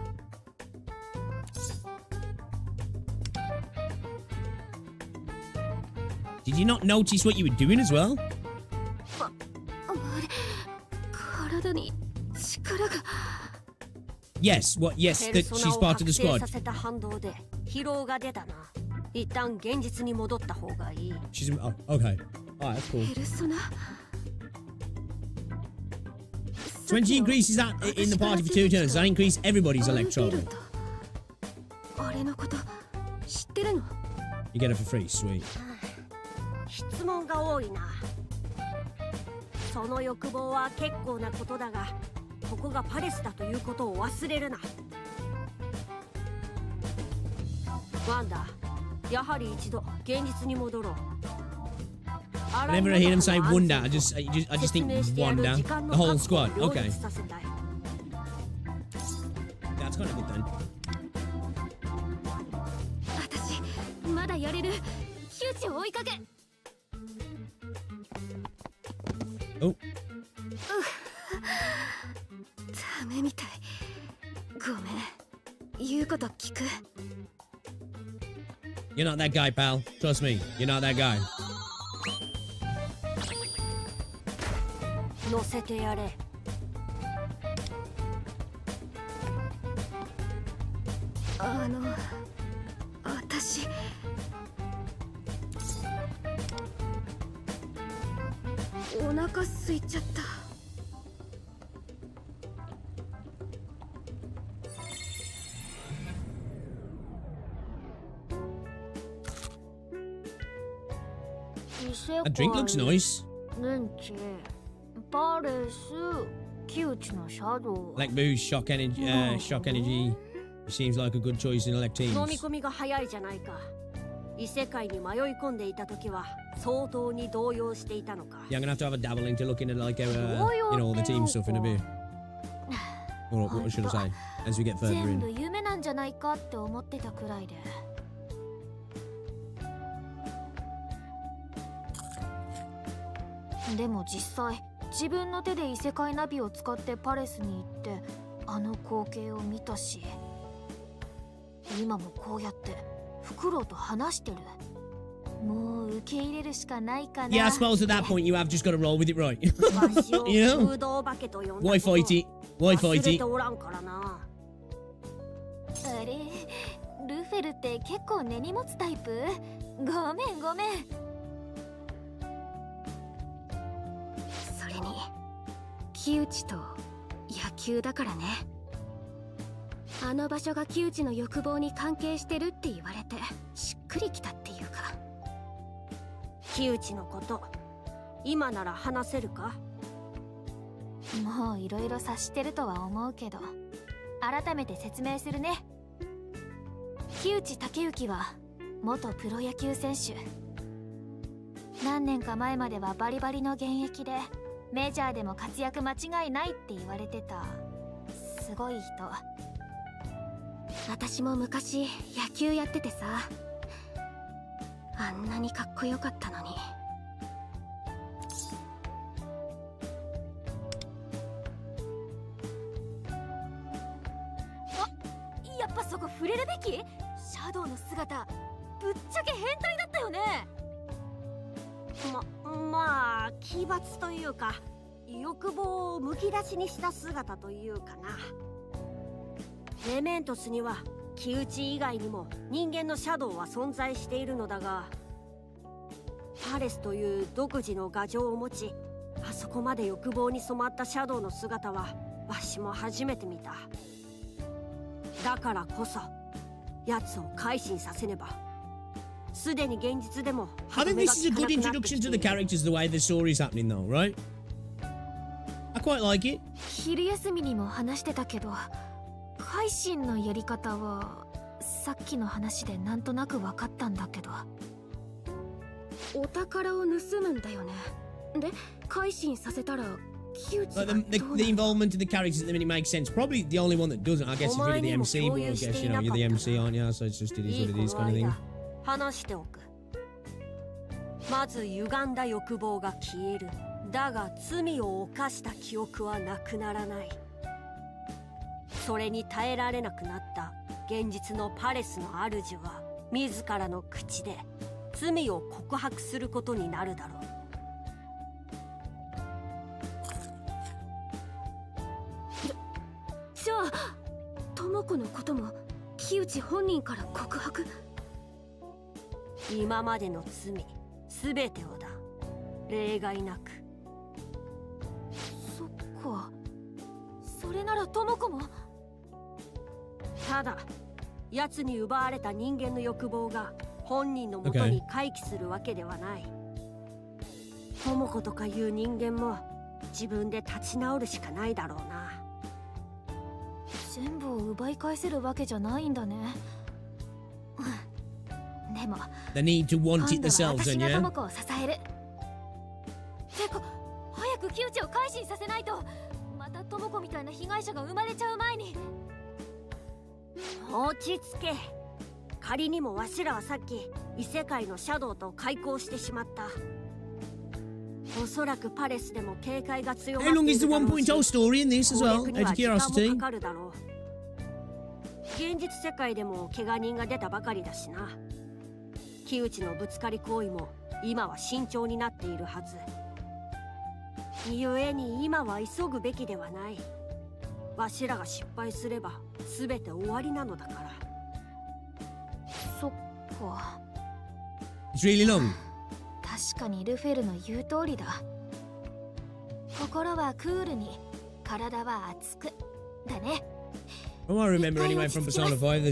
Did you not notice what you were doing as well? 体に力が。 Yes, what? Yes, that she's part of the squad. させた反動で疲労が出たな。一旦現実に戻った方がいい。 She's oh, okay. Alright, that's cool. ペルソナ。 So when she increases that in the party for 2 turns, that increase everybody's electro. 俺のこと知ってるの？ You get it for free, sweet. 質問が多いな。その欲望は結構なことだが、ここがパレスだということを忘れるな。ワンダ、やはり一度現実に戻ろう。 Whenever I hear them say Wonder, I just think Wonder. The whole squad. Okay. That's kind of good then. 私まだやれる。窮地を追いかけ。 Oh. ダメみたい。ごめん。言うこと聞く。 You're not that guy, pal. Trust me, you're not that guy. 乗せてやれ。私お腹空いちゃった。That drink looks nice. パレス、窮地のシャドウ。 Like booze, shock energy. Shock energy. Seems like a good choice in elect 飲 teams. み込みが早いじゃないか。異世界に迷い込んでいた時は相当に動揺していたのか。 Yeah, I'm gonna have to have a dabble into looking at like our, you know, the team stuff in a bit. Or what should I say? As we get further 全部 in. 夢なんじゃないかって思ってたくらいで。でも実際自分の手で異世界ナビを使ってパレスに行ってあの光景を見たし、今もこうやってフクロウと話してる。もう受け入れるしかないかな。 Yeah, I suppose at that point you have just got to roll with it, right? わしを You know? 空洞化けと呼んだこと Why fight it? Why 忘 fight れ it? ておらんからな。あれ、ルフェルって結構根に持つタイプ？ごめんごめん。それに木内と野球だからね。あの場所が木内の欲望に関係してるって言われてしっくりきたっていうか。木内のこと今なら話せるか？もういろいろ察してるとは思うけど、改めて説明するね。木内武之は元プロ野球選手。何年か前まではバリバリの現役でメジャーでも活躍間違いないって言われてたすごい人。私も昔野球やっててさ、あんなにかっこよかったのに。あ、やっぱそこ触れるべき？シャドウの姿ぶっちゃけ変態だったよね。まあ奇抜というか欲望をむき出しにした姿というかな。メメントスには木内以外にも人間のシャドウは存在しているのだが、パレスという独自の牙城を持ち、あそこまで欲望に染まったシャドウの姿はわしも初めて見た。だからこそ奴を改心させねば。すでに現実でも I think this is a good introduction to the characters, the way the story's happening though, right? I quite like it. 昼休みにも話してたけど、改心のやり方はさっきの話でなんとなく分かったんだけど。お宝を盗むんだよね。で、改心させたら木内がどうなる？ The involvement of the characters at the minute makes sense. Probably the only one that doesn't, I guess, is really the MC, but I guess, you know, you're the MC, aren't you? So it's just it is what it is kind of thing. 話しておく。まず歪んだ欲望が消える。だが罪を犯した記憶はなくならない。それに耐えられなくなった現実のパレスの主は自らの口で罪を告白することになるだろう。じゃあ智子のことも木内本人から告白？今までの罪すべてをだ。例外なく。そっか。それなら智子も。ただ奴に奪われた人間の欲望が本人のもとに回帰するわけではない。智子とかいう人間も自分で立ち直るしかないだろうな。全部を奪い返せるわけじゃないんだね。でも They need to want it 今度は themselves, 私 then, が yeah? 智子を支える。てか早く木内を改心させないと、また智子みたいな被害者が生まれちゃう前に。落ち着け。仮にもわしらはさっき異世界のシャドウと開口してしまった。おそらくパレスでも警戒が強まっているだろうし、 How long is the 1.0 story in this as well? 攻略 Out には of 時間も curiosity. かかるだろう。現実世界でも怪我人が出たばかりだしな。木内のぶつかり行為も今は慎重になっているはず。故に今は急ぐべきではない。わしらが失敗すれば全て終わりなのだから。そっか。 It's really long. 確かにルフェルの言う通りだ。心はクールに、体は熱くだね。 From what I remember anyway from Persona 5,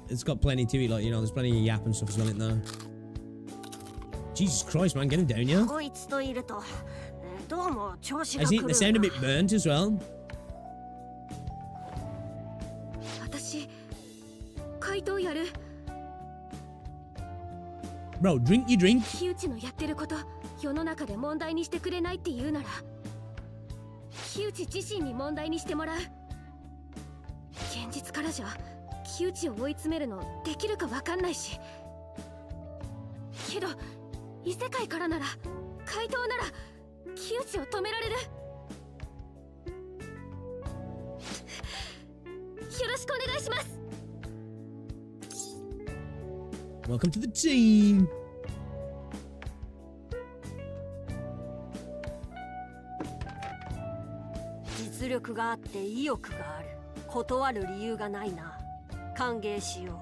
it's got plenty to it, like, you know, there's plenty of yap and stuff as well in there. Jesus Christ, man, get him down, yeah? こいつといるとどうも調子が I 狂 think う they sound a bit burnt as well. 私怪盗やる。 Bro, drink your drink. 木内のやってること世の中で問題にしてくれないって言うなら、木内自身に問題にしてもらう。現実からじゃ木内を追い詰めるのできるか分かんないし、けど異世界からなら、怪盗なら木内を止められる。よろしくお願いします。 Welcome to the team. 実力があって意欲がある。断る理由がないな。歓迎しよう。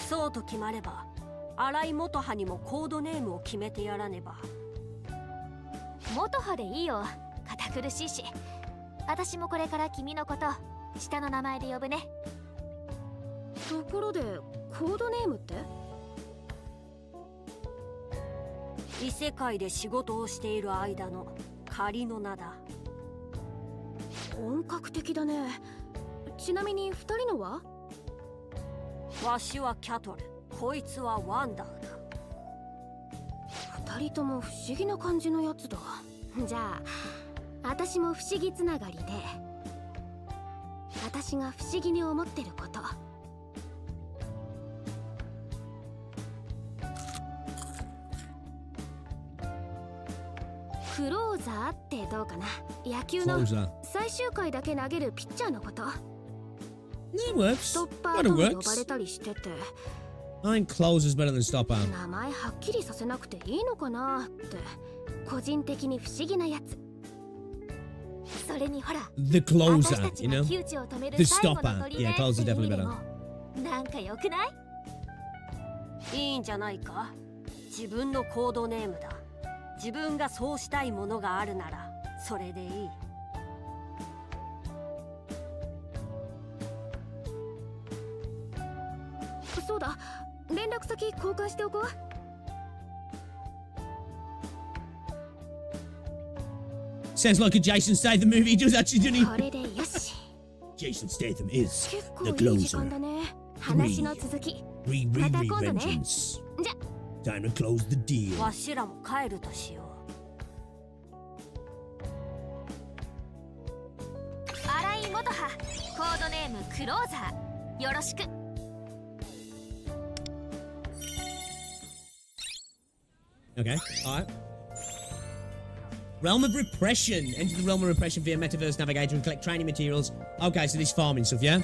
そうと決まれば荒井元葉にもコードネームを決めてやらねば。元葉でいいよ。堅苦しいし。私もこれから君のこと下の名前で呼ぶね。ところでコードネームって？異世界で仕事をしている間の仮の名だ。本格的だね。ちなみに2人のは？わしはキャトル、こいつはワンダーだ。二人とも不思議な感じのやつだ。じゃあ私も不思議つながりで、私が不思議に思ってること。クローザーってどうかな。野球の最終回だけ投げるピッチャーのこと。ストッパーとも呼ばれたりしてて。I think closer's better than stopper. 名前はっきりさせなくていいのかなって個人的に不思議なやつ。それにほら The closer, 私たち you が know? 窮地を止める The 最後の stopper. 砦 Yeah, closer's って definitely 意味で better. もなんか良くない？いいんじゃないか。自分のコードネームだ。自分がそうしたいものがあるならそれでいい。そうだ、連絡先交換しておこう。Sounds like a Jason Statham movie. He does actually, doesn't he? これでよし。 Jason Statham is 結 the 構いい時間 closer. だね。話の続き。 Re また今度ね。 vengeance. じゃ。 Time to close the deal. わしらも帰るとしよ新井元葉、コードネームクローザー。よろしく。Okay, alright. Realm of Repression. Enter the Realm of Repression via Metaverse Navigator and collect training materials. Okay, so this farming stuff, yeah?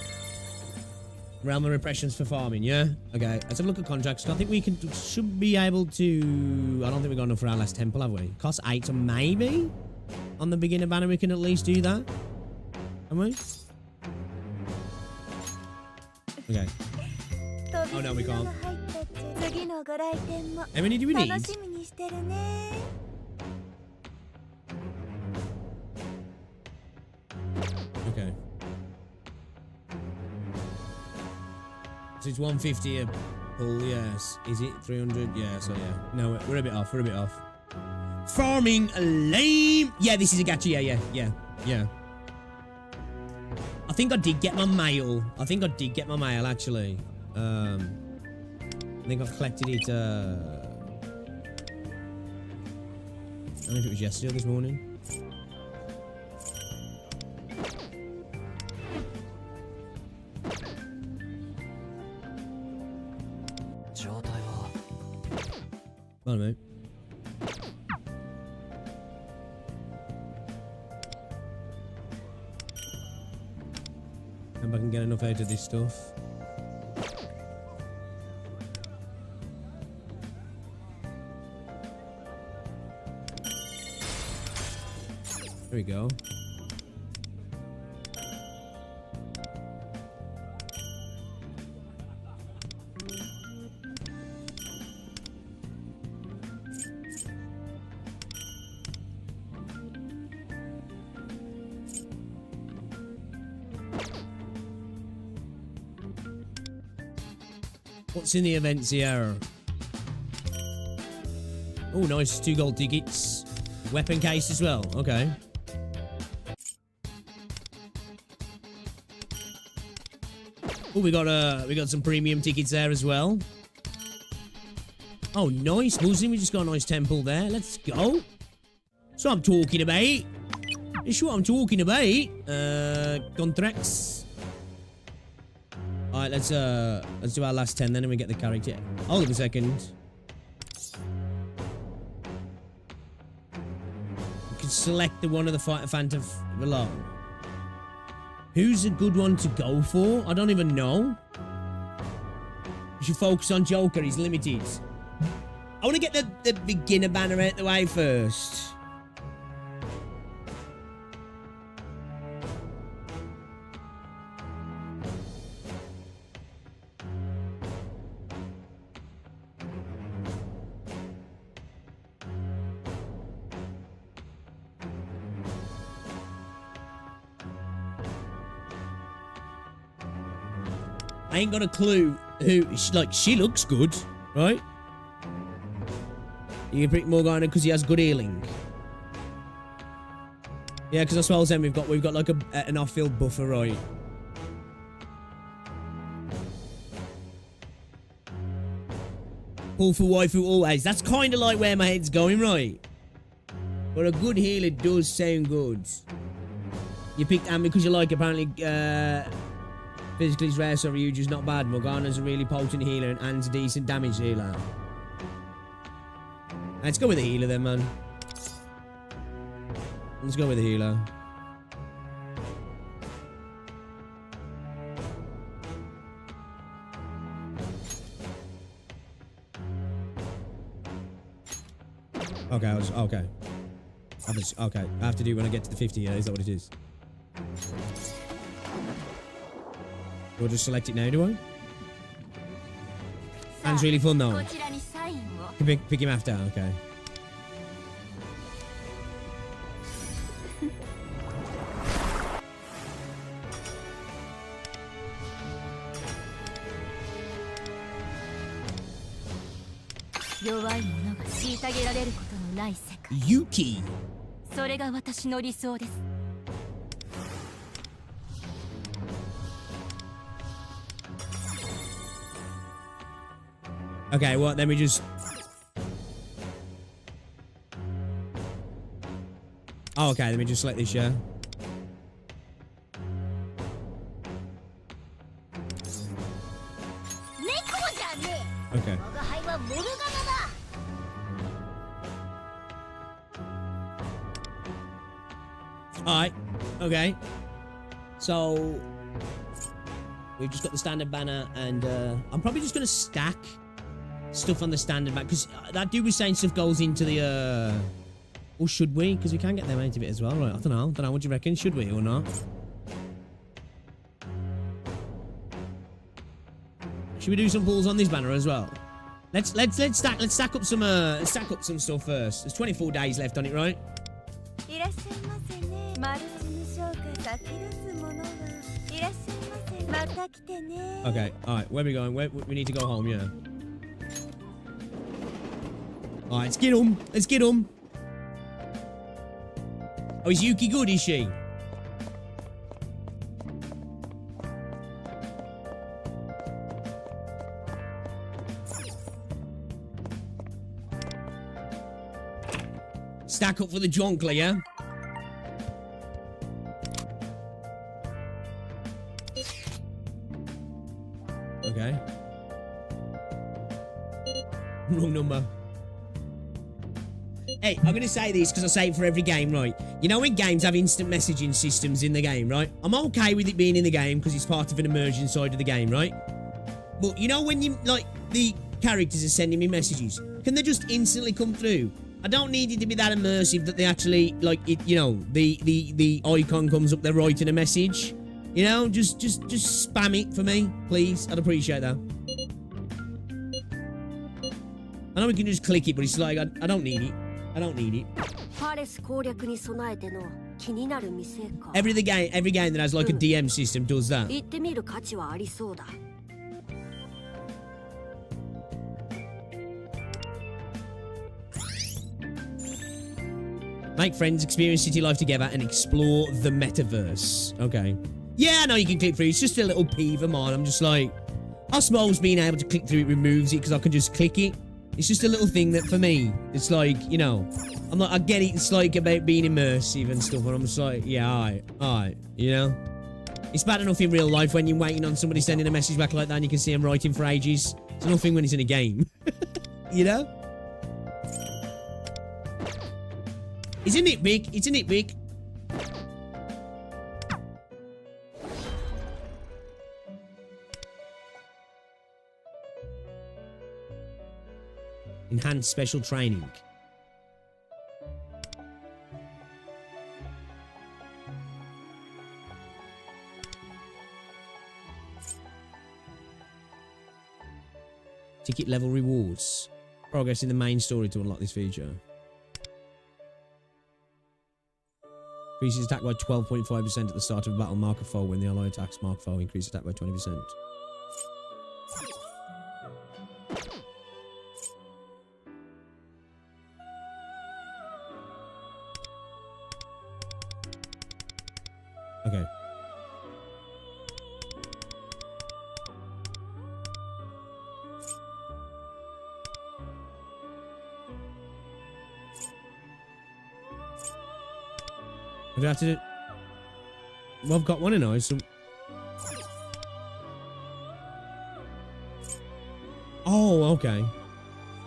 Realm of Repression's for farming, yeah? Okay, let's have a look at contracts. I think we should be able to... I don't think we've got enough for our last temple, have we? Cost 8, so maybe? On the beginner banner we can at least do that? Can we? Okay. Oh no, we can't. How many do we need? Okay. So it's 150 a pull, yes. Is it 300? Yeah, so yeah. No, we're a bit off, Farming lame! Yeah, this is a gacha, yeah. I think I did get my mail. Actually. I think I've collected it, I don't know if it was yesterday or this morning. Well, mate. Hope I can get enough out of this stuff. There we go. What's in the events here? Oh, nice. 2 gold tickets. Weapon case as well. Okay. Oh, we got some premium tickets there as well. Oh, nice. Muslim, we just got a nice temple there. Let's go. That's what I'm talking about. That's what I'm talking about. Contracts. Alright, let's do our last 10 then and we get the character. Hold on a second. We can select the one of the Fighter Phantom below. Who's a good one to go for? I don't even know. We should focus on Joker, he's limited. I want to get the beginner banner out the way first. I ain't got a clue who, she looks good, right? You can pick Morgana because he has good healing. Yeah, because that's what I was saying, we've got like an off-field buffer, right? Pull for waifu always. That's kind of like where my head's going, right? But a good healer does sound good. You picked Anne because you like apparently physically is rare, so Ryuju's not bad. Morgana's a really potent healer and Anne's a decent damage healer. Let's go with the healer then, man. Let's go with the healer. Okay, okay. Okay, I have to do it when I get to the 50, yeah? Is that what it is? We'll just select it now, do I? Sounds really fun, though. Can pick him after, okay. Yuki. それが私の理想です。 Okay, what? Then we just... Oh, okay, let me just select this, yeah? Okay. Alright, okay. So... we've just got the standard banner, and I'm probably just going to stack stuff on the standard banner, because that dude was saying stuff goes into the... or should we? Because we can get them out of it as well, right? I don't know. What do you reckon? Should we or not? Should we do some pulls on this banner as well? Let's stack up some stuff first. There's 24 days left on it, right? Okay, alright, where are we going? We need to go home, yeah. Alright, let's get him. Let's get him. Oh, is Yuki good, is she? Stack up for the Jonkler, yeah? Okay. Wrong number. Hey, I'm gonna say this because I say it for every game, right? You know when games have instant messaging systems in the game, right? I'm okay with it being in the game because it's part of an immersion side of the game, right? But you know when you, like, the characters are sending me messages, can they just instantly come through? I don't need it to be that immersive that they actually, like, it, you know, the icon comes up, they're writing a message. You know, just spam it for me, please. I'd appreciate that. I know we can just click it, but it's like, I don't need it. I don't need it. Every game that has like a DM system does that. Make friends, experience city life together, and explore the metaverse. Okay. Yeah, I know you can click through. It's just a little peeve of mine. I'm just like, I suppose being able to click through it removes it because I can just click it. It's just a little thing that for me, it's like, you know, I'm like, I get it. It's like about being immersive and stuff. And I'm just like, yeah, alright, you know. It's bad enough in real life when you're waiting on somebody sending a message back like that and you can see them writing for ages. It's nothing when it's in a game. You know? It's a nitpick. It's a nitpick. Enhanced special training. Ticket level rewards. Progress in the main story to unlock this feature. Increases attack by 12.5% at the start of a battle. Mark a foe. When the ally attacks, mark foe. Increase attack by 20%. Okay. I do have to do... Well, I've got one in eyes, so... Oh, okay.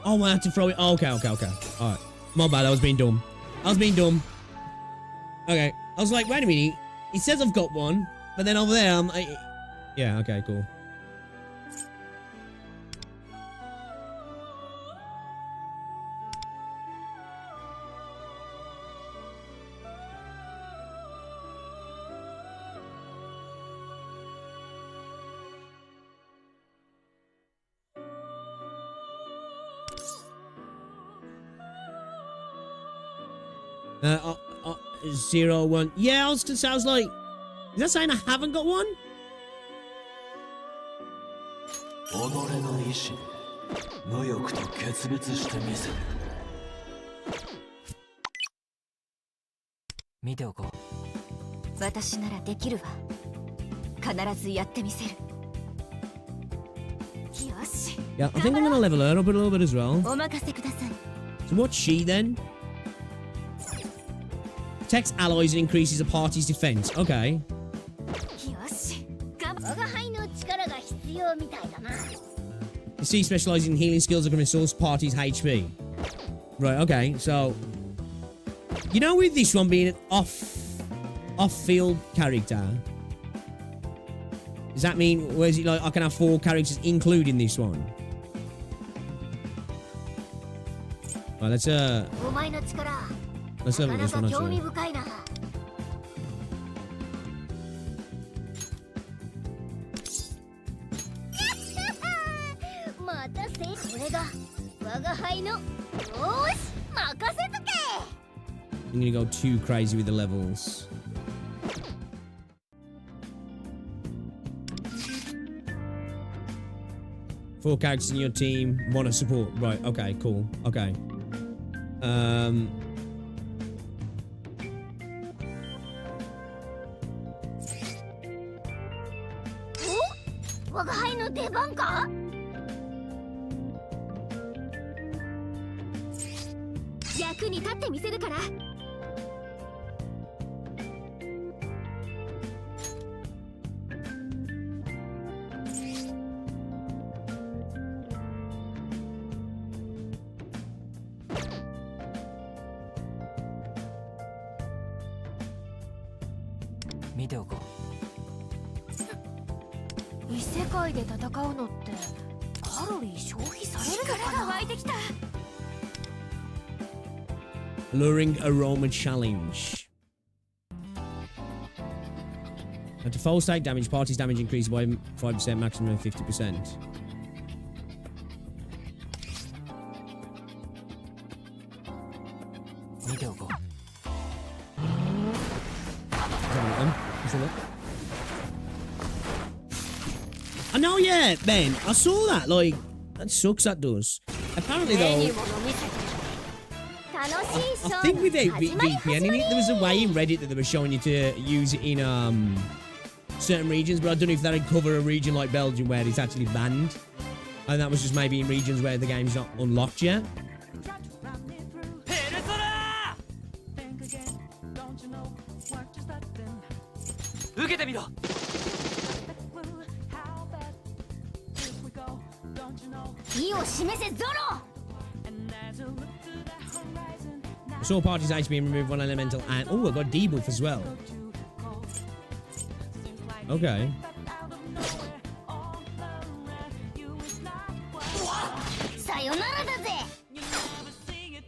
Oh, I have to throw it. Oh, okay. Alright. My bad, I was being dumb. Okay. I was like, wait a minute. It says I've got one, but then over there, yeah, okay, cool. Zero, one. Yeah, I was gonna say, I was like, is that saying I haven't got one? Yeah, I think I'm gonna level her up a little bit as well. So what's she then? Protects allies and increases a party's defense. Okay. The C specializes in healing skills that can restore party's HP. Right, okay, so... You know, with this one being an off-field character, does that mean, where's it like, I can have 4 characters including this one? Right, let's level this one actually. I'm gonna go too crazy with the levels. Four characters in your team, 1 of support. Right, okay, cool. Okay. Alluring Aroma Challenge. At a full stake damage, party's damage increases by 5%, maximum of 50%. I know, yeah, Ben. I saw that. Like, that sucks, that does. Apparently, though... I think without VPN, there was a way in Reddit that they were showing you to use it in certain regions, but I don't know if that would cover a region like Belgium where it's actually banned. And that was just maybe in regions where the game's not unlocked yet. Saw parties actually being removed one elemental and oh, I got debuff as well. Okay.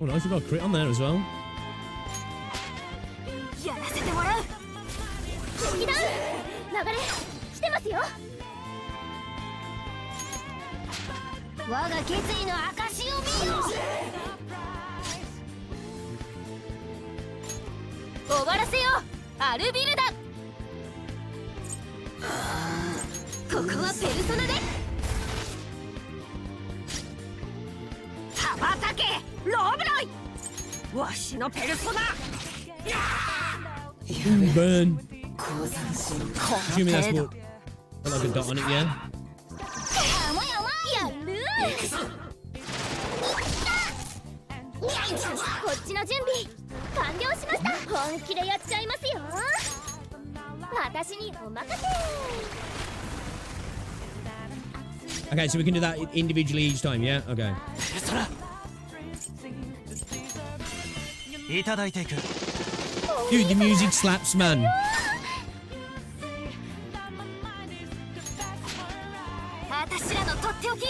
Oh nice, we got a crit on there as well. Burn. Assuming that's what got like a dot on it, yeah? こっちの準備完了しました。本気でやっちゃいますよ。私にお任せ。 Okay, so we can do that individually each time, yeah? Okay. いただいていく。 Dude, the music slaps, man. 私らのとっておき。こ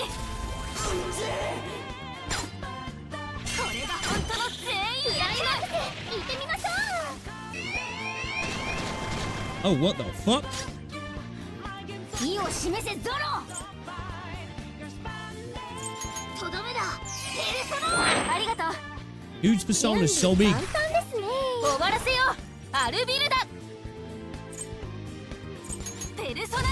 れが本当の全員やりませ。行ってみましょ Oh, what the fuck? う。意を示せゾロ。とどめだ。ペルソナ。ありがとう。 Dude's persona is so big. 簡単ですね。終わらせよう。アルビルダ。ペルソナ。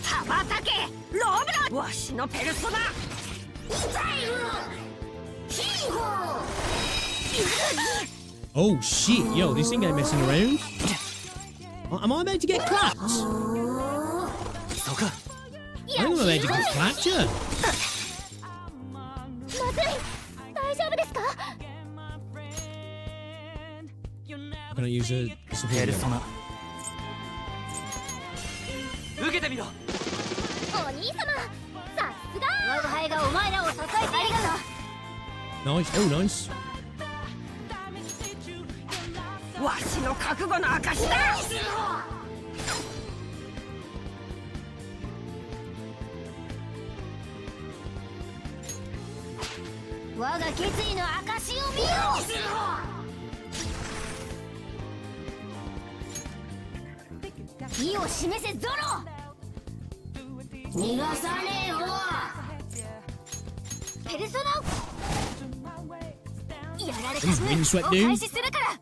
羽ばたけロブロ。わしのペルソナ。Oh shit, yo, this thing ain't messing around. Am I about to get clapped? I think I'm about to get clapped, yeah. まずい。大丈夫ですか。 Can I use a support? ペルソナ。 受けてみろ。お兄様、さすが。我が輩がお前らを支えてありがとう。 Nice, oh nice. わしの覚悟の証だ。我が決意の証を見よ。意を示せゾロ。逃がさねえよ。ペルソナ。やられた分お返しするから。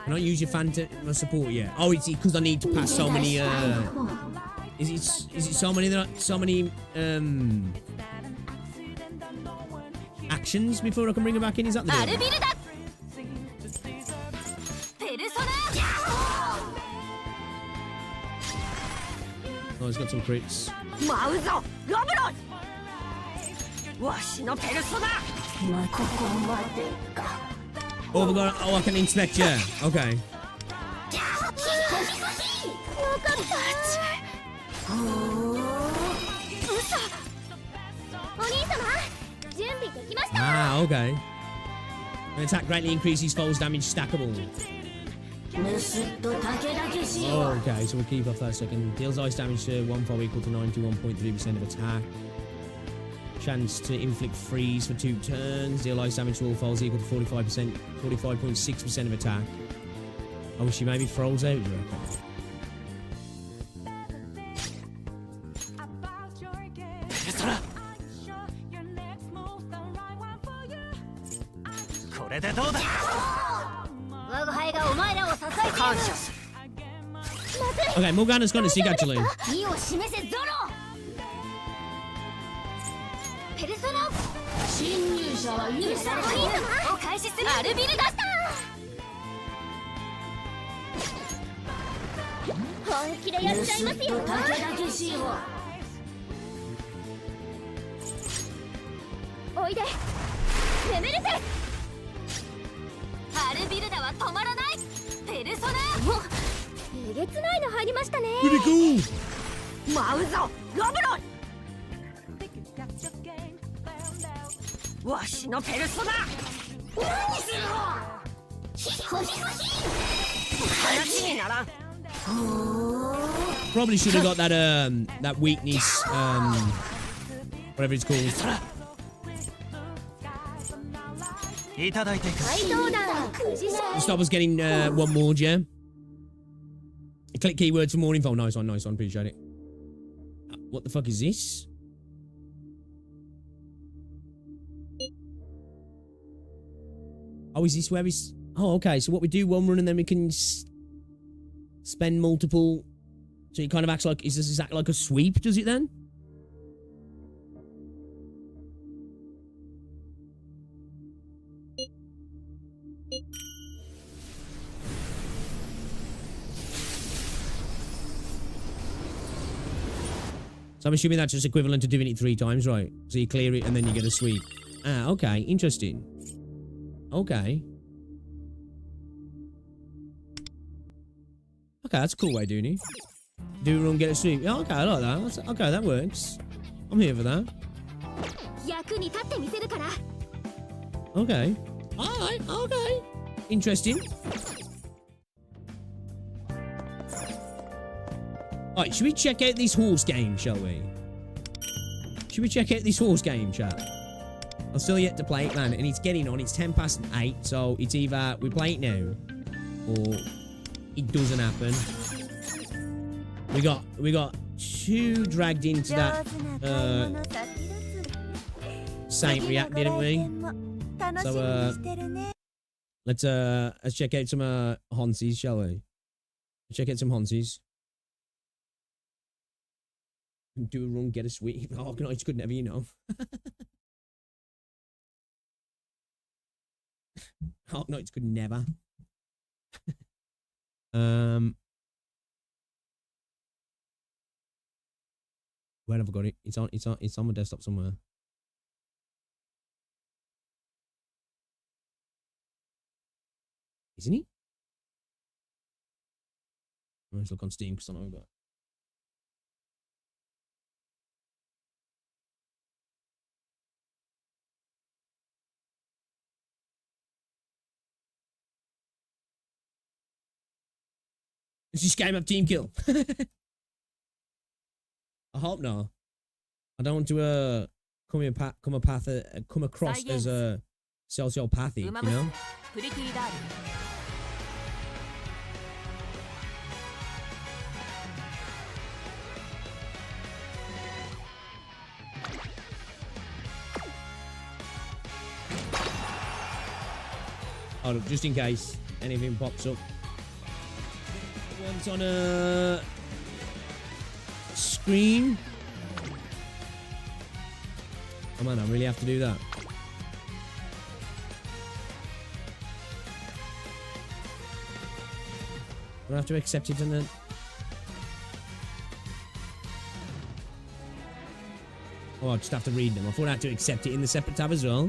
Can I use your Phantom support yet? Oh, it's because I need to pass so many. Is it so many actions before I can bring her back in? Is that the deal? アルビルダ。ペルソナ。 Oh, he's got some crits. 舞うぞロブロ。わしのペルソナ。ここまでか。 Oh, I can inspect, yeah. Okay. お兄様、準備できました。 Ah, okay. An attack greatly increases foes' damage stackable. Oh, okay, so we'll keep off that second. Deals ice damage to one foe equal to 91.3% of attack. Chance to inflict freeze for 2 turns. Deal ice damage to all foes equal to 45.6% of attack. Oh, she maybe throws out, do you reckon? これでどうだ。我が輩がお前らを支えている。感謝する。 Okay, Morgana's gonna sing actually. 意を示せゾロ。ペルソナ。侵入者は許されない。お開始する。アルビルダスター。本気でやっちゃいますよ。おいで。眠れて。アルビルダは止まらない。ペルソナ。えげつないの入りましたね。Pretty cool. 舞うぞロブロ。わしのペルソナ。話にならん。 Probably should have got that that weakness whatever it's called. いただいていく。 Stop us getting one more, yeah. Click keywords for more info. Nice one, nice one. Appreciate it. What the fuck is this? Oh, is this where he's... Oh, okay. So what we do one run and then we can spend multiple... So it kind of acts like... Does this act like a sweep, does it then? So I'm assuming that's just equivalent to doing it 3 times, right? So you clear it and then you get a sweep. Ah, okay. Interesting. Okay. Okay, that's a cool way of doing it. Do a run, get a sweep. Yeah, okay, I like that. Okay, that works. I'm here for that. Okay. Alright, okay. Interesting. Alright, should we check out this horse game, shall we? Should we check out this horse game, chat? I'm still yet to play it, man, and it's getting on. It's 8:10, so it's either we play it now, or it doesn't happen. We got 2 dragged into that Saint React, didn't we? So let's check out some Honsies, shall we? Check out some Honsies. Do a run, get a sweep. Oh, no, it's good never, you know. Oh, no, it's good never. Where have I got it? It's on my desktop somewhere. Isn't he? Let's look on Steam because I know I've got it. Does this game have team kill? I hope not. I don't want to come across as a sociopathic, you know? Oh, look, just in case anything pops up. One's on a screen. Oh man, I really have to do that. I have to accept it and then. Oh, I just have to read them. I thought I had to accept it in the separate tab as well.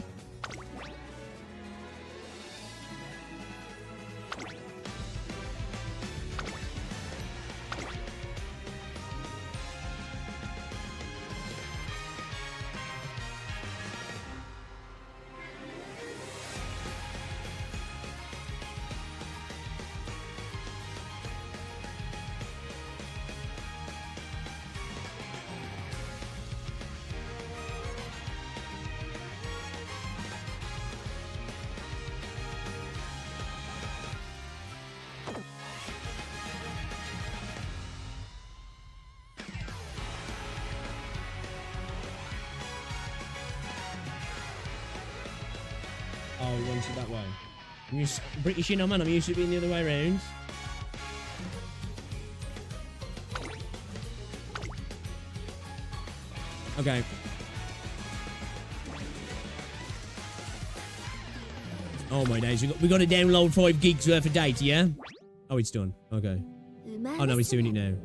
Oh, we went it that way. I'm used British, you know, man. I'm used to being the other way around. Okay. Oh my days, we got to download 5 gigs worth of data, yeah? Oh, it's done. Okay. Oh no, he's doing it now.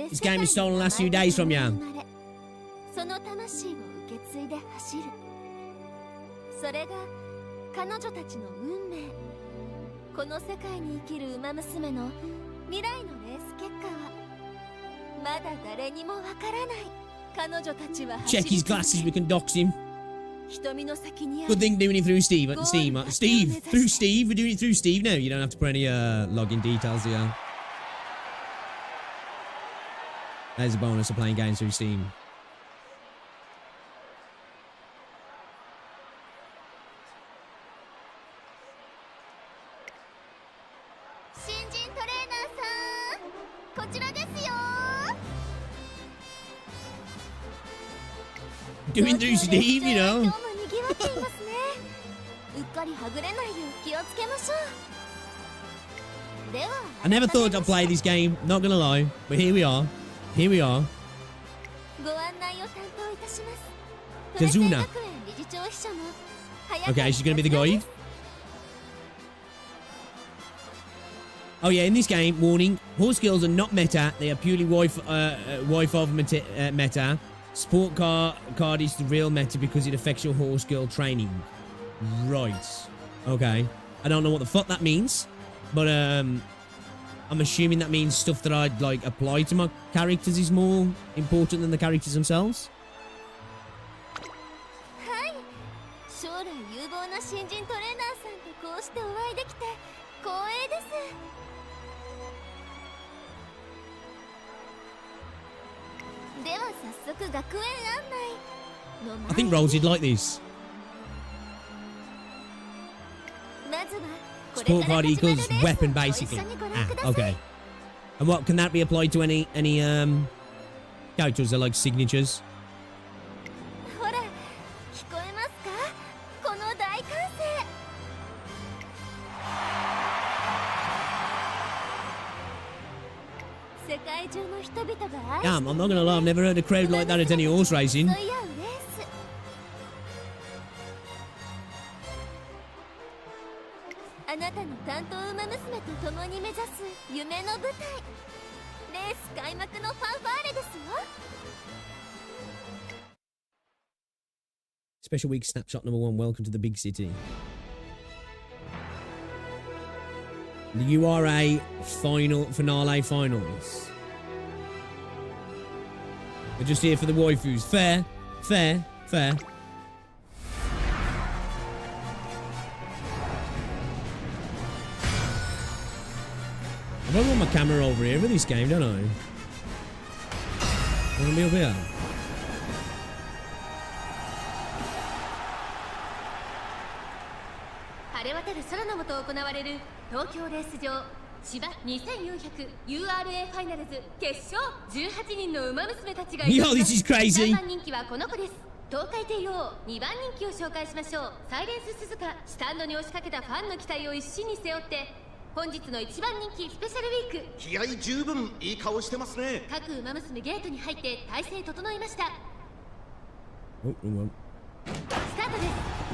This game is stolen the last few days from you. その魂を受け継いで走る。それが彼女たちの運命。この世界に生きる馬娘の未来のレース結果はまだ誰にもわからない。彼女たちは Check his glasses, we can dox him. 瞳の先にある Good thing doing it through Steve. Steve, through Steve. We're doing it through Steve now. You don't have to put any login details here. There's a bonus of playing games through Steam. Doing through Steve, you know. I never thought I'd play this game, not gonna lie, but here we are. Here we are. Kazuna. Okay, she's gonna be the guide. Oh yeah, in this game, warning, horse skills are not meta. They are purely wife of meta. Sport card is the real meta because it affects your horse girl training. Right. Okay. I don't know what the fuck that means, but I'm assuming that means stuff that I'd like apply to my characters is more important than the characters themselves. はい。将来有望な新人トレーナーさんとこうしてお会いできて光栄です。では早速学園案内の I think Rose'd like this. まずは Sport card equals weapon, basically. Ah, okay. And what can that be applied to any characters? They're like signatures. ほら聞こえますかこの大歓声。世界中の人々が愛して Damn, I'm not gonna lie, I've never heard a crowd like that at any horse racing. 競い合うレース。あなたの担当馬娘と共に目指す夢の舞台。レース開幕のファンファーレですよ。 Special week snapshot number 1. Welcome to the big city. The URA finale finals. We're just here for the waifus. Fair, fair, fair. I don't want my camera over here for this game, don't I? I want to be up here. 晴れ渡る空の下行われる東京レース場芝 2400URA ファイナルズ決勝。18人の馬娘たちが Yo, this is crazy. 3番人気はこの子です。東海帝王2番人気を紹介しましょう。サイレンス鈴鹿。スタンドに押しかけたファンの期待を一身に背負って本日の1番人気スペシャルウィーク。気合十分いい顔してますね。各馬娘ゲートに入って体勢整いました。 Oh, wrong one. スタートです。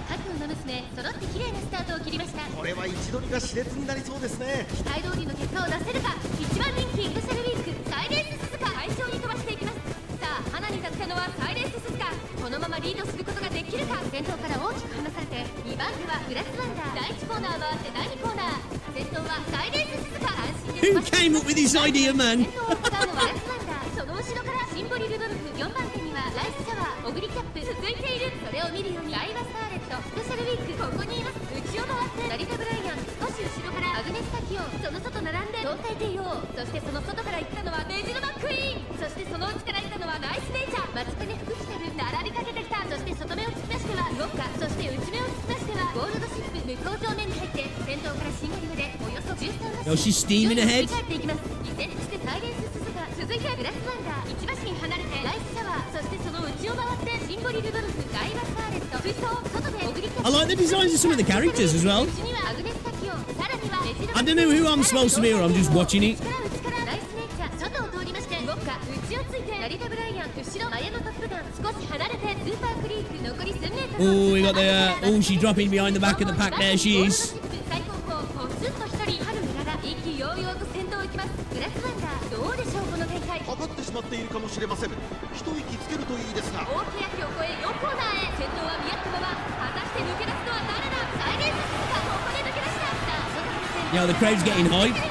各馬娘揃って綺麗なスタートを切りました。これは位置取りが熾烈になりそうですね。期待通りの結果を出せるか。1番人気スペシャルウィークサイレンス鈴鹿。快調に飛ばしていきます。さあ花に立ったのはサイレンス鈴鹿。このままリードすることができるか。先頭から大きく離されて2番手はグラスワンダー。第1コーナー回って第2コーナー。先頭はサイレンス鈴鹿。安心で Who came up with this idea, man? 先頭を使うのはグラスワンダー。その後ろからシンボリルドルフ。4番手にはライスシャワーオグリキャップ続いている。それを見るようにガイバスターレットスペシャルウィークここにいます。内を回って成田ブライアン。少し後ろからアグネスタキオ。その外並んで東海帝王。そしてその外から行ったのはメジロマックイーン。そしてその内から行ったのはナイスネイチャー。松金福来たる並びかけてきた。そして外目を突き出してはウォッカ。そして内目を突き出してはゴールドシップ。向こう上面に入って先頭からシンガリまでおよそ13 Yo, she's steaming ahead. 振り返っていきます。依然としてサイレンス鈴鹿。続いてグラスワンダー。1馬身離れてライスシャワー。そしてその内を回ってシンボリルドルフガイバスターレット。追走外でオグリキャップ。 I like the designs of some of the characters as well. 内にはアグネスタキオ。さらにはメジロ I don't know who I'm supposed to be or I'm just watching it. 内からライスネイチャー。外を通りましてウォッカ。内をついて成田ブライアン。後ろマヤのトップガン。少し離れてスーパークリーク。残り1000メートル。 Oh, we got the oh, she's dropping behind the back of the pack. There she is. 最高峰ポツンと一人春メララ。意気揚々と先頭を行きます。グラスワンダー。どうでしょうこの展開。かかってしまっているかもしれません。一息つけるといいですが。大欅を越え4コーナーへ。先頭は見合ったまま。果たして抜け出すのは誰だ。サイレンス鈴鹿。ここで抜け出した。さあ外から先頭。 Yo, the crowd's getting hype. さ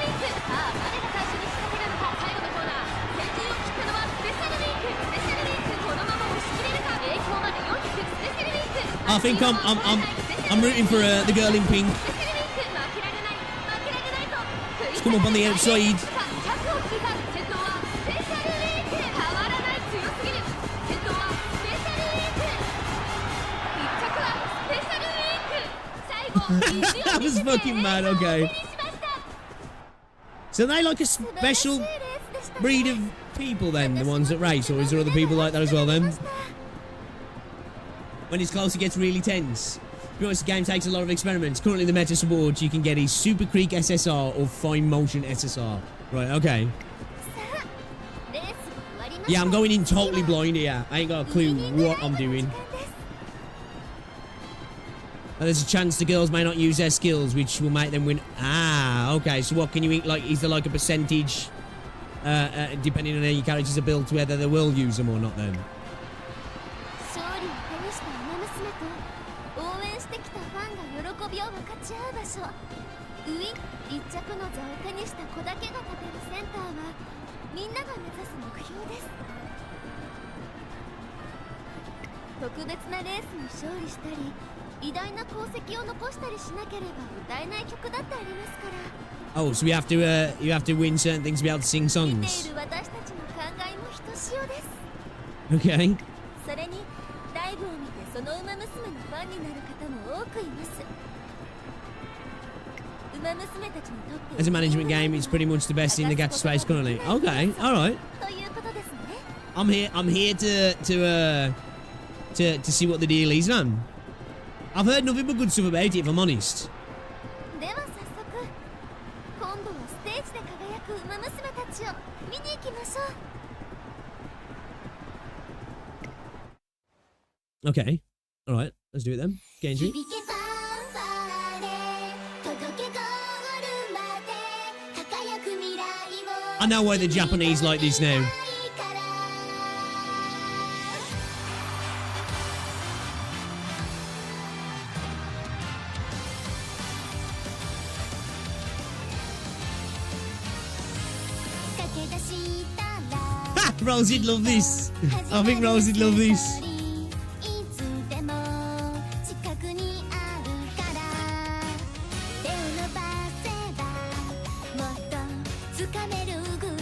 あ誰が最初に仕掛けるのか。最後のコーナー。先陣を切ったのはスペシャルウィーク。スペシャルウィーク。このまま押し切れるか。栄光まで400。スペシャルウィーク。 I think I'm rooting for the girl in pink. She's come up on the outside. That was fucking mad, okay. So they like a special breed of people then, the ones that race, or is there other people like that as well then? When it's close, it gets really tense. To be honest, the game takes a lot of experiments. Currently, the meta support you can get is Super Creek SSR or Fine Motion SSR. Right, okay. Yeah, I'm going in totally blind here. I ain't got a clue what I'm doing. There's a chance the girls may not use their skills, which will make them win. Ah, okay. So what can you eat? Like, is there like a percentage, depending on how your characters are built, whether they will use them or not? Then. 勝利を手にしたウマ娘と応援してきたファンが喜びを分かち合う場所。ウィン一着の座を手にした子だけが立てるセンターはみんなが目指す目標です。特別なレースに勝利したり偉大な功績を残したりしなければ歌えない曲だってありますから。 Oh, so you have to win certain things to be able to sing 見 songs. ている私たちの考えもひとしおです。 Okay. それにライブを見てそのウマ娘のファンになる方も多くいます。ウマ娘たちにとって As a management game, it's pretty much the best in the gacha space currently. Okay, all right. ということですね。 I'm here to see what the deal is, man. I've heard nothing but good stuff about it, if I'm honest. では早速今度はステージで輝くウマ娘たちを見に行きましょう。 Okay, all right. Let's do it then. Get into it. I know why the Japanese like this now. Ha! Rosie'd love this. I think Rosie'd love this. いつでも近くにあるから手を伸ばせばもっと掴めるグロ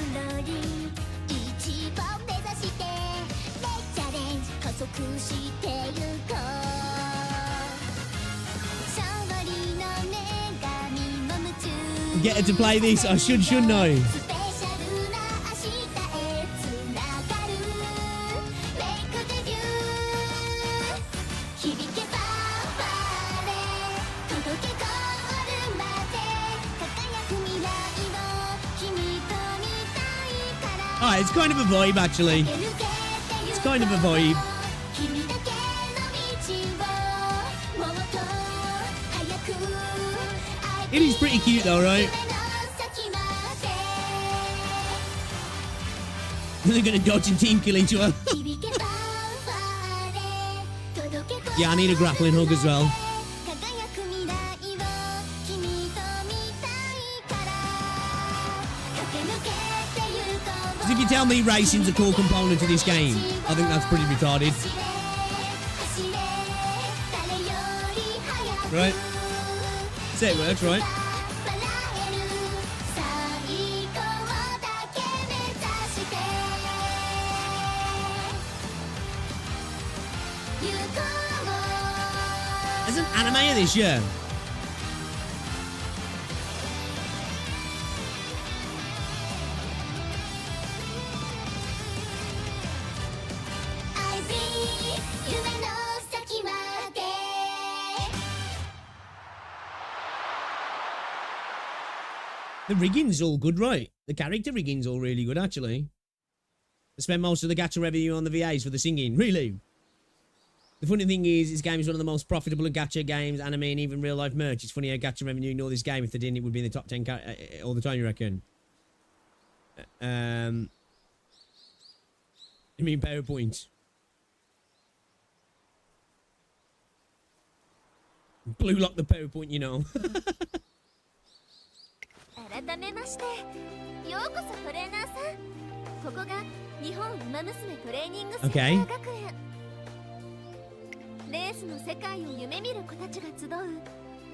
リー一番目指してチャレンジ加速してゆこう勝利の女神も夢中 Get her to play this. I shouldn't I? スペシャルな明日へつながるメイクデビュー響けファンファーレ届けゴールまで輝く未来を君と見たいから Alright, it's kind of a vibe actually. It's kind of a vibe. 君だけの道をもっと早く It is pretty cute though, right? They're gonna dodge and team kill each other. Yeah, I need a grappling hook as well. Because if you tell me racing's a core component to this game, I think that's pretty retarded. Right? Say it works, right? There's an anime of this year. The rigging's all good, right? The character rigging's all really good, actually. I spent most of the gacha revenue on the VAs for the singing. Really? The funny thing is, this game is one of the most profitable of gacha games, anime, and even real-life merch. It's funny how gacha revenue ignore this game. If they didn't, it would be in the top 10 all the time, you reckon? You mean PowerPoint? Blue lock the PowerPoint, you know. 改めましてようこそトレーナーさんここが日本ウマ娘トレーニングセンター学園、レースの世界を夢見る子たちが集う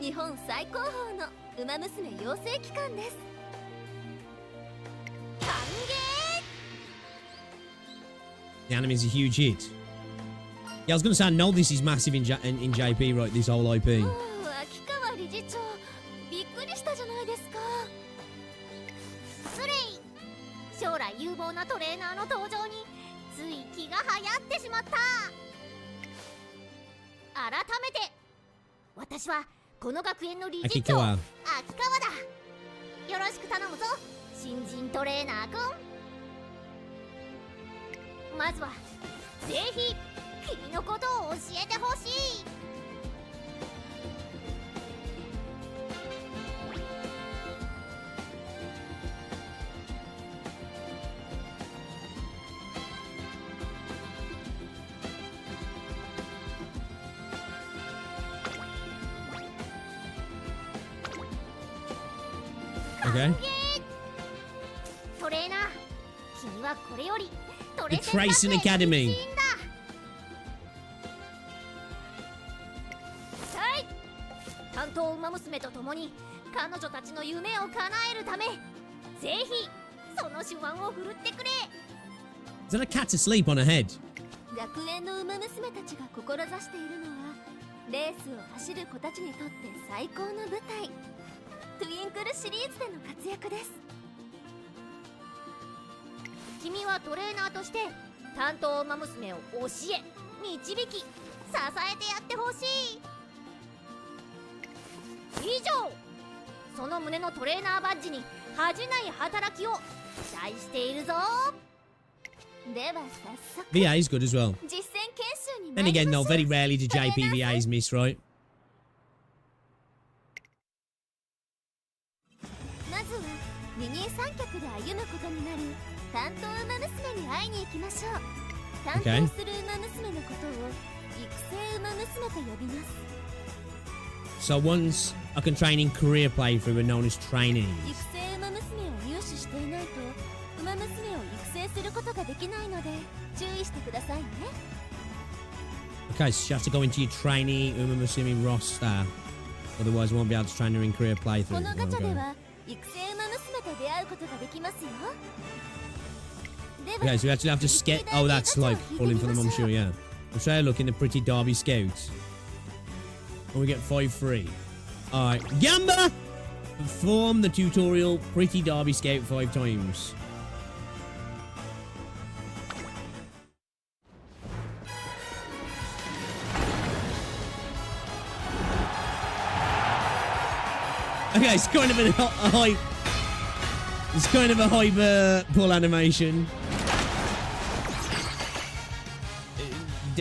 日本最高峰のウマ娘養成機関です。歓迎 The anime is a huge hit. Yeah, I was going to say, I know this is massive in JP, right? This whole IP. 秋川理事長びっくりしたじゃないですか。将来有望なトレーナーの登場につい気が流行ってしまった。改めて私はこの学園の理事長秋川だ。よろしく頼むぞ新人トレーナーくん。まずはぜひ君のことを教えてほしい。Okay. トレーナー、君はこれよりト The レセン学 Tracing 園 Academy. 一員だ。はい。担当馬娘と共に彼女たちの夢を叶えるため、ぜひその手腕を振るってくれ。 Is that a cat asleep on her head? 学園の馬娘たちが志しているのはレースを走る子たちにとって最高の舞台トゥインクルシリーズでの活躍です。君はトレーナーとして担当馬娘を教え、導き、支えてやってほしい。以上、その胸のトレーナーバッジに恥じない働きを期待しているぞ。では早速 VA is good as well. 実践研修に Then 参り again, ま though, しょう。 very rarely do JPVAs miss, right? まずは二人三脚で歩むことになる担当馬娘に会いに行きましょう。担当 Okay. する馬娘のことを育成馬娘と呼びます。 So ones I can train in career playthrough are known as trainees. 育成馬娘を入手していないと馬娘を育成することができないので注意してくださいね。 Okay, so you have to go into your trainee Umamusume roster. Otherwise, you won't be able to train her in career こ playthrough. のガチャ Okay. では育成馬娘と出会うことができますよ。で Okay, so we actually have to skip. Oh, that's like pulling for them, I'm sure, yeah. We'll try a look in the Pretty Derby Scouts. And we get 5-3. Alright, Gamba! Perform the tutorial Pretty Derby Scout 5 times. Okay, it's kind of a hype. It's kind of a hyper pull animation.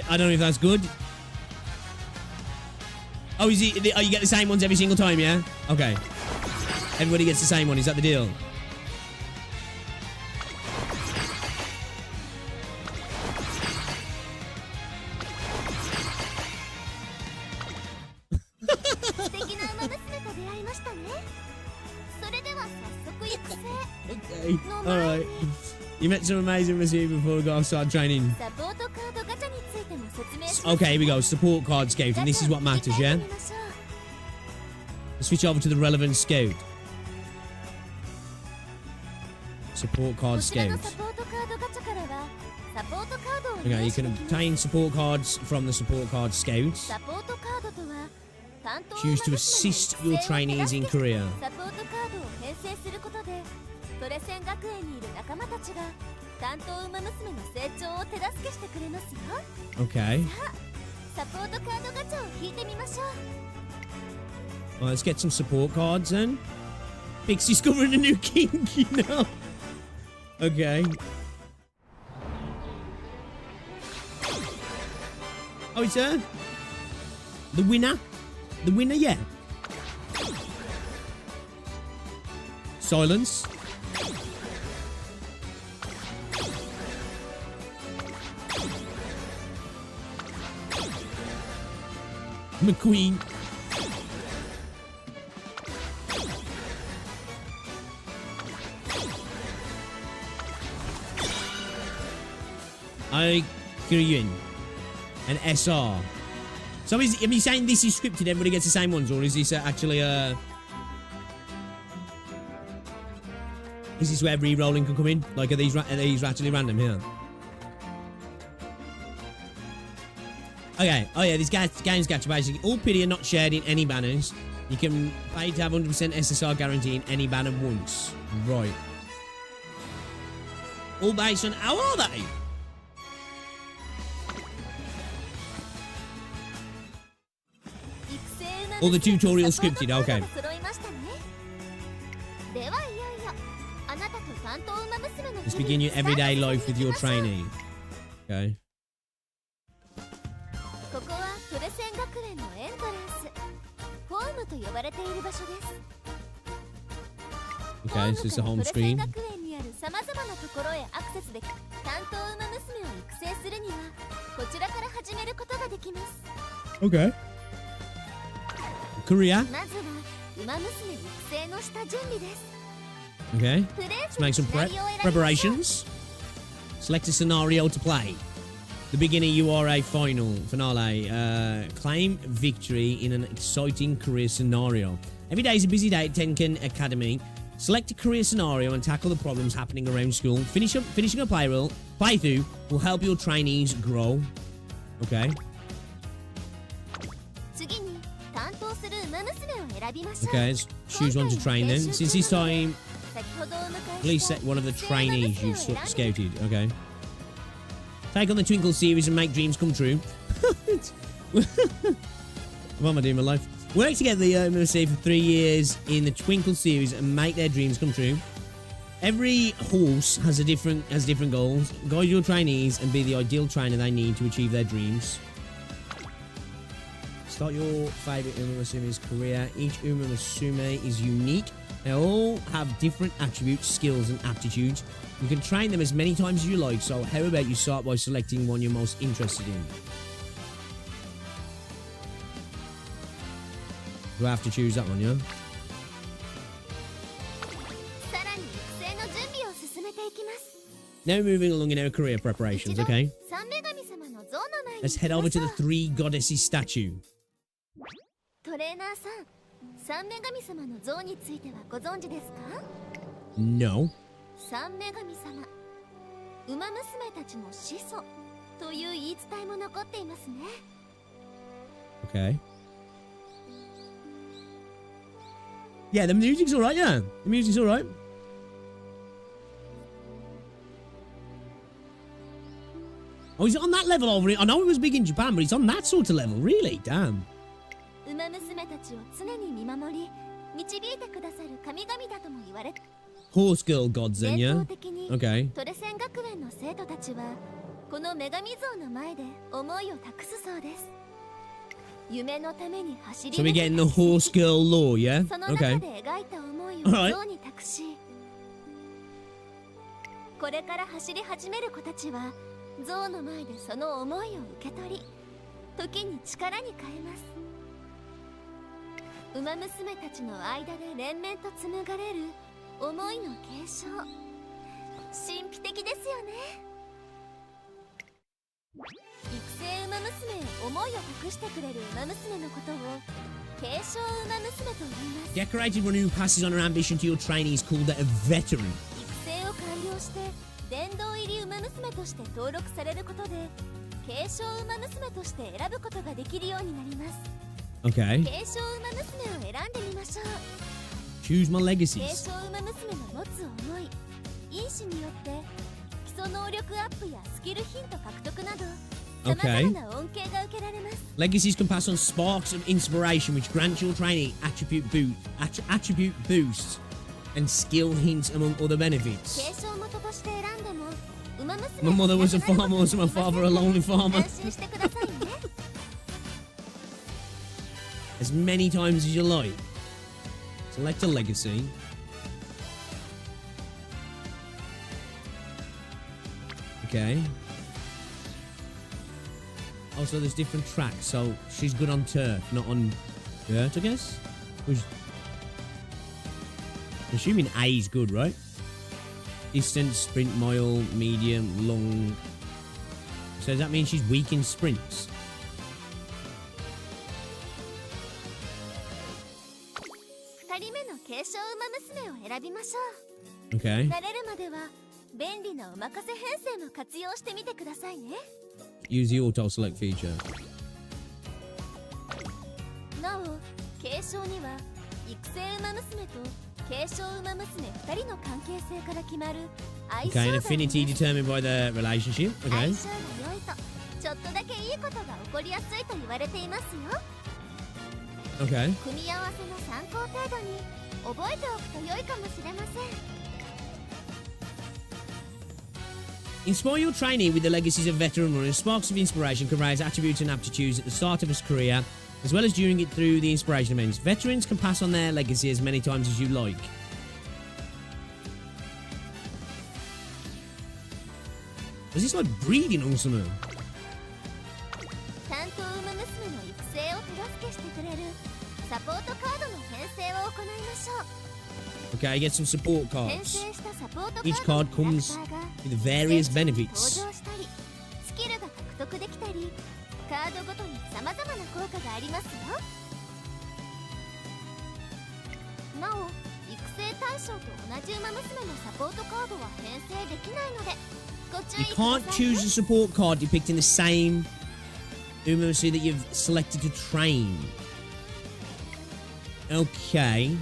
I don't know if that's good. Oh, is it? Oh, you get the same ones every single time, yeah? Okay. Everybody gets the same one. Is that the deal? Okay. Alright. You met some amazing machine before we got off start training. Okay, here we go. Support card scouting. This is what matters, yeah? Let's switch over to the relevant scout. Support card scout. Okay, you can obtain support cards from the support card scouts. Choose to assist your trainees in career. トレセン学園にいる仲間たちが担当馬娘の成長を手助けしてくれますよ。 Okay. さあ、サポートカードガチャを引いてみましょう。 Well, let's get some support cards then. Big's discovering a new kink, you know. Okay. Oh, it's her? The winner? The winner, yeah. Silence. McQueen. I Green. An SR. So are you saying this is scripted, everybody gets the same ones, or is this actually a... Is this where re-rolling can come in? Like, are these actually random here? Okay, oh yeah, these games gacha basically. All pity are not shared in any banners. You can pay to have 100% SSR guarantee in any banner once. Right. All based on... How are they? All the tutorial scripted, okay. Let's begin your everyday life with your trainee. Okay. Okay, this is the home screen. Okay. Korea. Okay, let's make some preparations. Select a scenario to play. The beginning URA finale. Claim victory in an exciting career scenario. Every day is a busy day at Tenkan Academy. Select a career scenario and tackle the problems happening around school. Finishing a playthrough will help your trainees grow. Okay. Okay, let's choose one to train then. Since this time, please set one of the trainees you've scouted. Okay. Take on the Twinkle series and make dreams come true. What am I doing in my life? Work together, the immersive, for 3 years in the Twinkle series and make their dreams come true. Every horse has different goals. Guide your trainees and be the ideal trainer they need to achieve their dreams. Start your favorite Umamasume's career. Each Umamusume is unique. They all have different attributes, skills, and aptitudes. You can train them as many times as you like, so how about you start by selecting one you're most interested in? You have to choose that one, yeah? Now moving along in our career preparations, okay? Let's head over to the 3 goddesses statue. No. Okay. Yeah, the music's alright, yeah. The music's alright. Oh, he's on that level over it. I know it was big in Japan, but he's on that sort of level. Really? Damn. Horse girl gods then, yeah? Okay. So we're getting the horse girl lore, yeah? Okay. Alright. 象の前でその思いを受け取り、時に力に変えます。馬娘たちの間で連綿と紡がれる思いの継承。神秘的ですよね。育成馬娘へ思いを託してくれる馬娘のことを継承馬娘と言います。Decorated one who passes on her ambition to your trainees called a veteran. 育成を完了して殿堂入り馬娘として登録されることで継承馬娘として選ぶことができるようになります。Okay. 継承馬娘を選んでみましょう。 Choose my 継 legacies. 承馬娘の持つ思い、因子によって基礎能力アップやスキルヒント獲得など Okay. 様々な恩恵が受けられます。 Legacies can pass on sparks of inspiration which grant your trainee attribute boosts and skill hints among other benefits. 継承元として選んでも馬娘 My mother was a farmer, so my father a lonely farmer. 安心してくださいね。 As many times as you like. Select a legacy. Okay. Also, there's different tracks, so she's good on turf, not on dirt, I guess? Assuming A is good, right? Distance, sprint, mile, medium, long. So does that mean she's weak in sprints? 2人目の継承馬娘を選びましょう。 Okay. 慣れるまでは便利なお任せ編成も活用してみてくださいね。 Use the auto select feature. なお、継承には育成馬娘と継承馬娘2人の関係性から決まる相性 Okay, が an あります。 affinity determined by the relationship. 相 Okay. 性が良いとちょっとだけいいことが起こりやすいと言われていますよ。 Okay. 組み合わせの参考程度に覚えておくと良いかもしれません。 Inspire your trainee with the legacies of veteran runners. Sparks of inspiration can raise attributes and aptitudes at the start of his career, as well as during it through the inspiration events. Veterans can pass on their legacy as many times as you like. Is this like breeding or something? 担当馬娘の育成を手助けしてくれるサポートカードの編成を行いましょう。Okay, get some support 転 cards. 生したサポート Each カー card ドの comes キャラクターが with various 登 benefits. 場したりスキルが獲得できたりカードごとに様々な効果がありますよ。なお育成対象と同じウマ娘のサポートカードは編成できないのでご注 You 意くだ can't さい choose ね a support card depicting the same Umamusume that you've selected to train. Okay.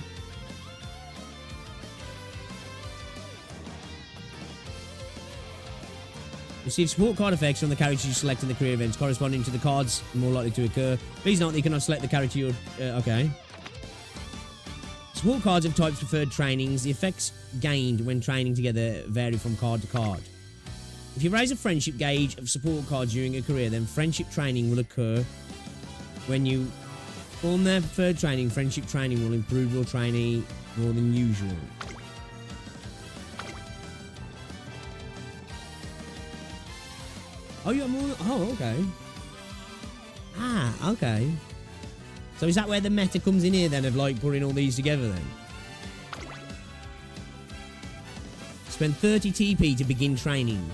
Receive support card effects from the characters you select in the career events corresponding to the cards more likely to occur. Please note that you cannot select the character you're... okay. Support cards have types preferred trainings. The effects gained when training together vary from card to card. If you raise a friendship gauge of support cards during a career, then friendship training will occur. When you form their preferred training, friendship training will improve your trainee more than usual. Oh, you have more... oh, okay. Ah, okay. So is that where the meta comes in here then, of like putting all these together then? Spend 30 TP to begin training.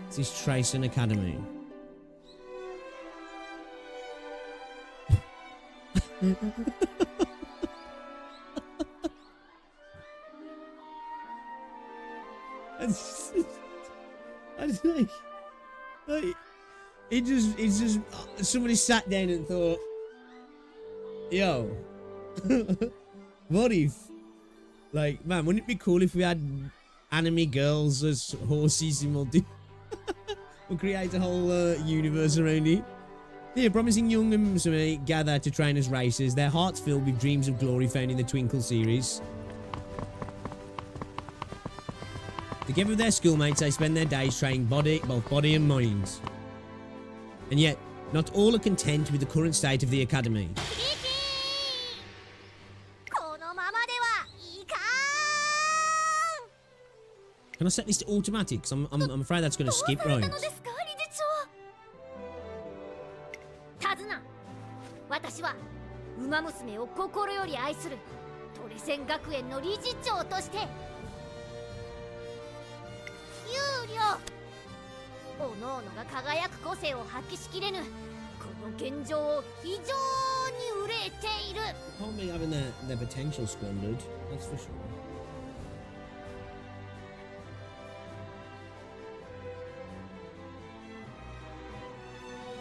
This is Trayson Academy. I just like it's just somebody sat down and thought, yo, what if, like, man, wouldn't it be cool if we had anime girls as horses in multi? We'll create a whole universe around it. Here, promising young Umamusume gather to train as racers, their hearts filled with dreams of glory found in the Twinkle series. Together with their schoolmates, they spend their days training both body and mind. And yet, not all are content with the current state of the academy. Can I set this to automatic? 'Cause I'm afraid that's going to skip rounds. タズナ、私はウマ娘を心より愛するトレセン学園の理事長として有料おのおのが輝く個性を発揮しきれぬこの現状を非常に憂えている Can't be having their potential squandered, that's for sure.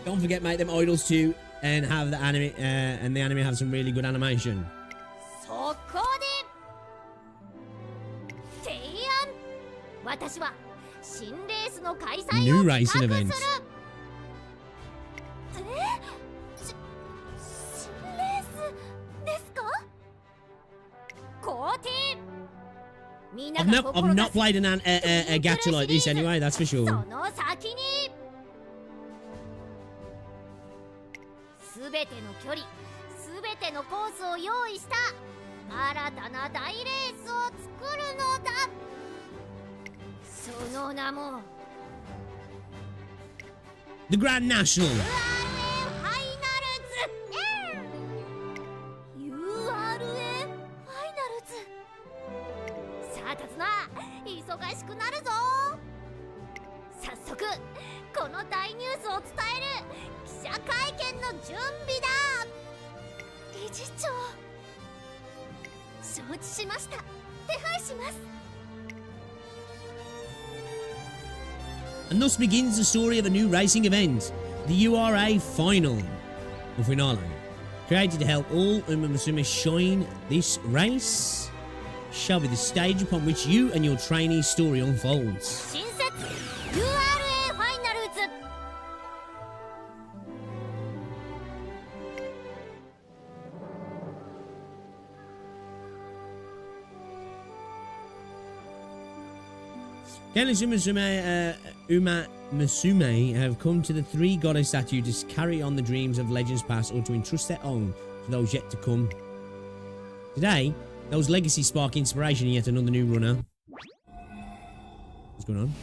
Don't forget, mate, them idols too, and have the anime, and the anime have some really good animation. そこで提案私は新レースの開催 New を企 racing 画する events. 新レースですか肯定みんな I've が not 志す played a gacha like this anyway, that's for そ sure. の先にすべての距離すべてのコースを用意した新たな大レースを作るのだその名も The Grand National. ファイナルズ URA ファイナルズさあタツナ忙しくなるぞ早速この大ニュースを伝える記者会見の準備だ理事長承知しました手配します And thus begins the story of a new racing event, the URA Final, or Finale. Created to help all Umamusume shine, this race shall be the stage upon which you and your trainee's story unfolds. 新設 URA ファイナルズ Countless Umamusume have come to the three goddess statue to carry on the dreams of legends past or to entrust their own to those yet to come. Today, those legacies spark inspiration in yet another new runner. What's going on?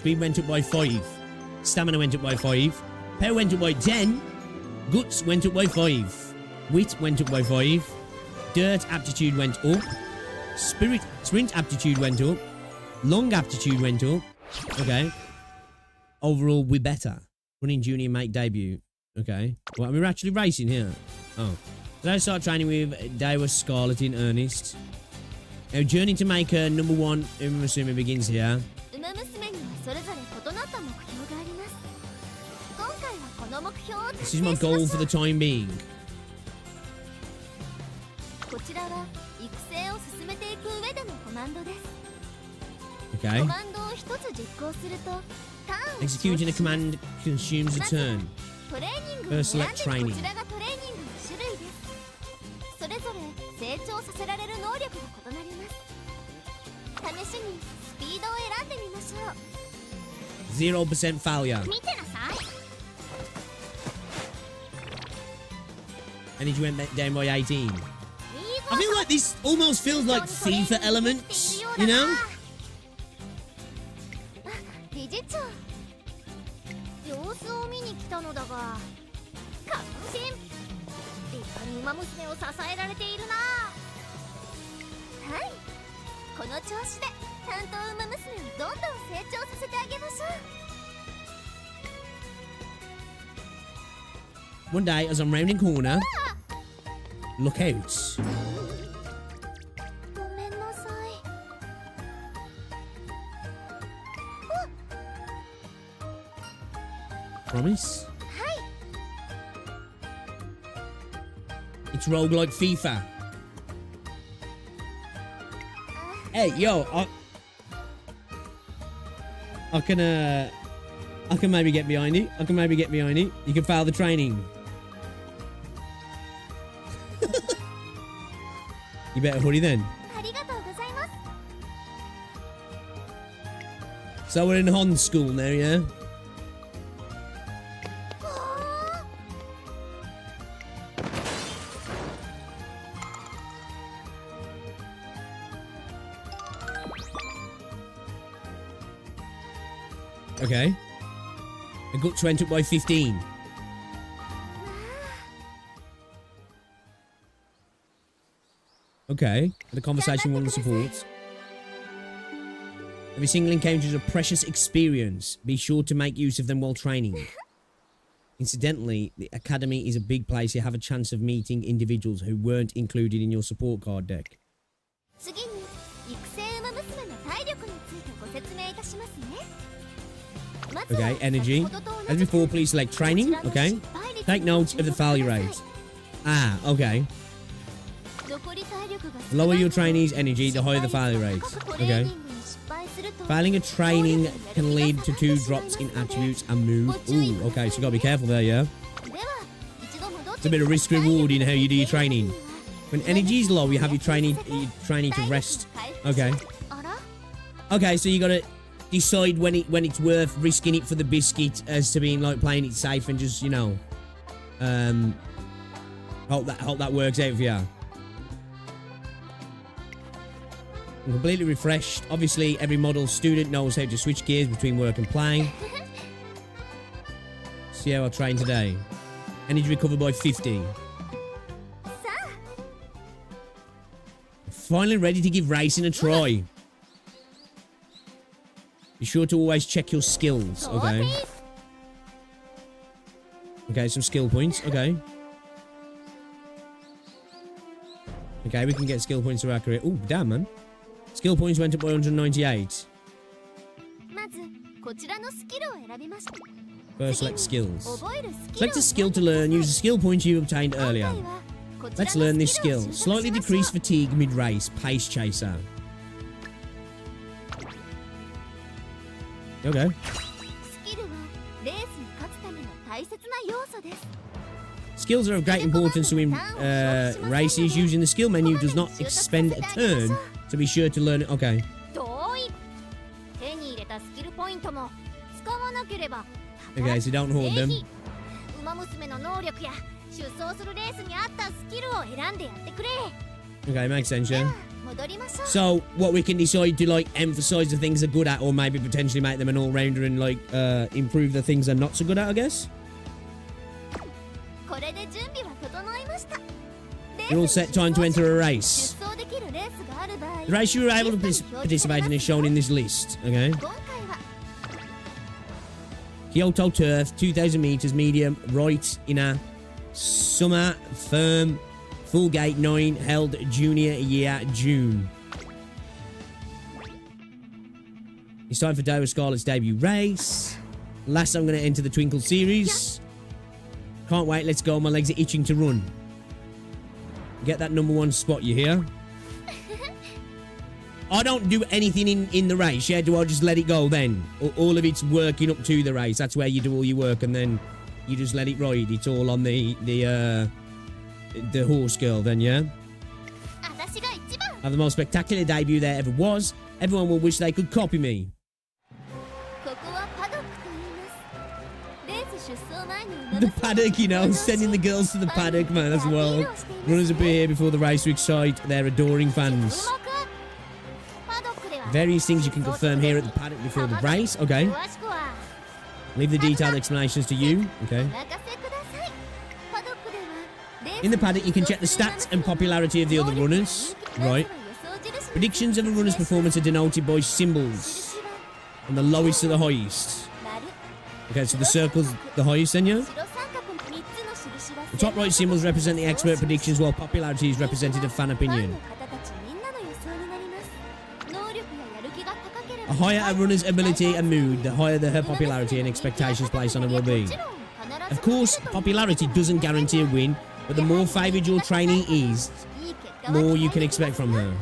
Speed went up by 5. Stamina went up by 5. Power went up by 10. Guts went up by 5. Wit went up by 5. Dirt aptitude went up. Sprint aptitude went up. Lung aptitude went up. Okay. Overall, we're better. Running junior mate debut. Okay. Well, we're actually racing here. Oh. Did I start training with Daiwa Scarlet in earnest? Our journey to make her number 1 Umamusume begins here. ウマ娘にはそれぞれ異なった目標があります。今回はこの目標を This 達 is 成 my しま goal しょ for う。 the time being. こちらは育成を進めていく上でのコマンドです。 Okay. コマンドを一つ実行するとターンを Executing a command consumes a turn. トレーニングを First 選ん select で training. こちらがトレーニングの種類です。それぞれ成長させられる能力が異なります。試しにスピードを選んでみましょう。 0% failure. 見てなさい。 Energy went down by 18. I feel like this almost feels like FIFA elements, you know? 理事長、様子を見に来たのだが感心。立派に馬娘を支えられているな。はい、この調子で担当馬娘をどんどん成長させてあげましょう。 One day, as I'm rounding corner, look out. ごめんなさい。 Promise? はい。 It's roguelike FIFA. Hey, yo, I can maybe get behind it. You can fail the training. You better hurry then. ありがとうございます。 So we're in Hon school now, yeah? Okay. The guts went up by 15. Okay. Had a conversation with one of the supports. Every single encounter is a precious experience. Be sure to make use of them while training. Incidentally, the academy is a big place. You have a chance of meeting individuals who weren't included in your support card deck. 次に育成馬娘の体力についてご説明いたしますね。 Okay, energy. As before, please select training. Okay. Take note of the failure rate. Ah, okay. Lower your trainees' energy, the higher the failure rate. Okay. Failing a training can lead to 2 drops in attributes and mood. Ooh, okay, so you gotta be careful there, yeah? It's a bit of risk reward in how you do your training. When energy is low, you have your training to rest. Okay. Okay, so you gotta decide when it's worth risking it for the biscuit as to being like playing it safe and just, you know, hope that works out for you. I'm completely refreshed. Obviously, every model student knows how to switch gears between work and play. See how I train today. Energy recovered by 50. Finally ready to give racing a try. Be sure to always check your skills, okay? Okay, some skill points, okay. Okay, we can get skill points to our career. Oh, damn, man. Skill points went up by 198. First, select skills. Select a skill to learn. Use a skill point you obtained earlier. Let's learn this skill. Slightly decrease fatigue mid-race. Pace chaser. Okay. Skills are of great importance to win races. Using the skill menu does not expend a turn, so be sure to learn it. Okay. Okay, so don't hold them. Okay, makes sense, yeah. So what we can decide to like emphasize the things they're good at, or maybe potentially make them an all-rounder and like improve the things they're not so good at, I guess. You're all set. Time to enter a race. The race you were able to participate in is shown in this list. Okay. Kyoto turf, 2,000 meters, medium, right inner, summer, firm, full gate 9, held junior year, June. It's time for Dowa Scarlet's debut race. Last I'm going to enter the Twinkle series. Can't wait, let's go. My legs are itching to run. Get that #1 spot, you hear? I don't do anything in the race, yeah? Do I just let it go then? All of it's working up to the race. That's where you do all your work and then you just let it ride. It's all on the horse girl then, yeah? I have the most spectacular debut there ever was. Everyone will wish they could copy me. The paddock, you know, sending the girls to the paddock, man, as well. Runners appear here before the race to excite their adoring fans. Various things you can confirm here at the paddock before the race. Okay. Leave the detailed explanations to you. Okay. In the paddock, you can check the stats and popularity of the other runners. Right. Predictions of a runner's performance are denoted by symbols. From the lowest to the highest. Okay, so the circle's the highest then, yeah? The top right symbols represent the expert predictions, while popularity is represented of fan opinion. The higher a runner's ability and mood, the higher her popularity and expectations placed on her will be. Of course, popularity doesn't guarantee a win, but the more favoured your trainee is, more you can expect from her.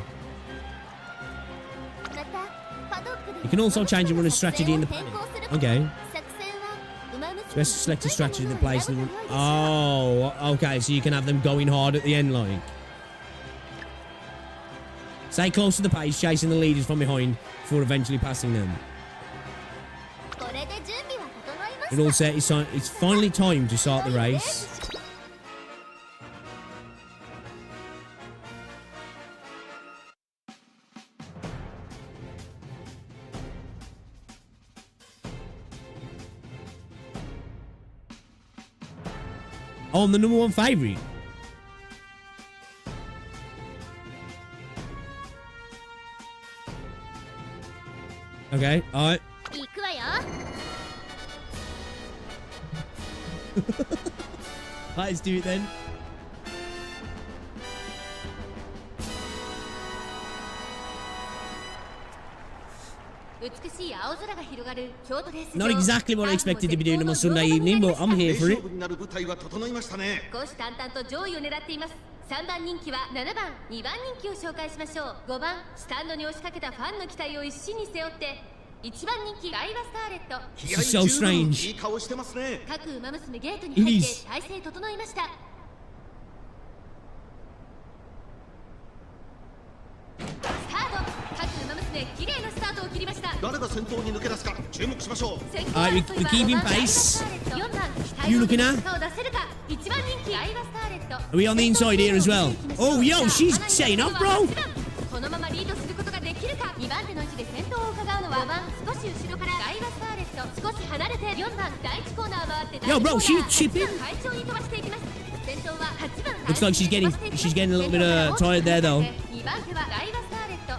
You can also change a runner's strategy in the paddock. Okay. Best to select a strategy that plays the... Oh, okay, so you can have them going hard at the end, like. Stay close to the pace, chasing the leaders from behind before eventually passing them. It all set. It's finally time to start the race. Oh, I'm the #1 favourite. Okay, alright. Let's do it then. Not exactly what I expected to be doing on my Sunday evening, but I'm here for it. 3番人気は7番、2番人気を紹介しましょう。5番、スタンドに押しかけたファンの期待を一身に背負って、1番人気、ガイバスターレット。 This is so strange. いい顔してますね。各馬娘ゲートに入って体勢整いました。スタート。各馬娘、綺麗なスタートを切りました。誰が先頭に抜け出すか注目しましょう。Alright, we keep in pace. You looking at? Are we on the inside here as well? Oh, yo, she's setting up, bro. Yo, bro, she's chipping. Looks like she's getting a little bit tired there, though.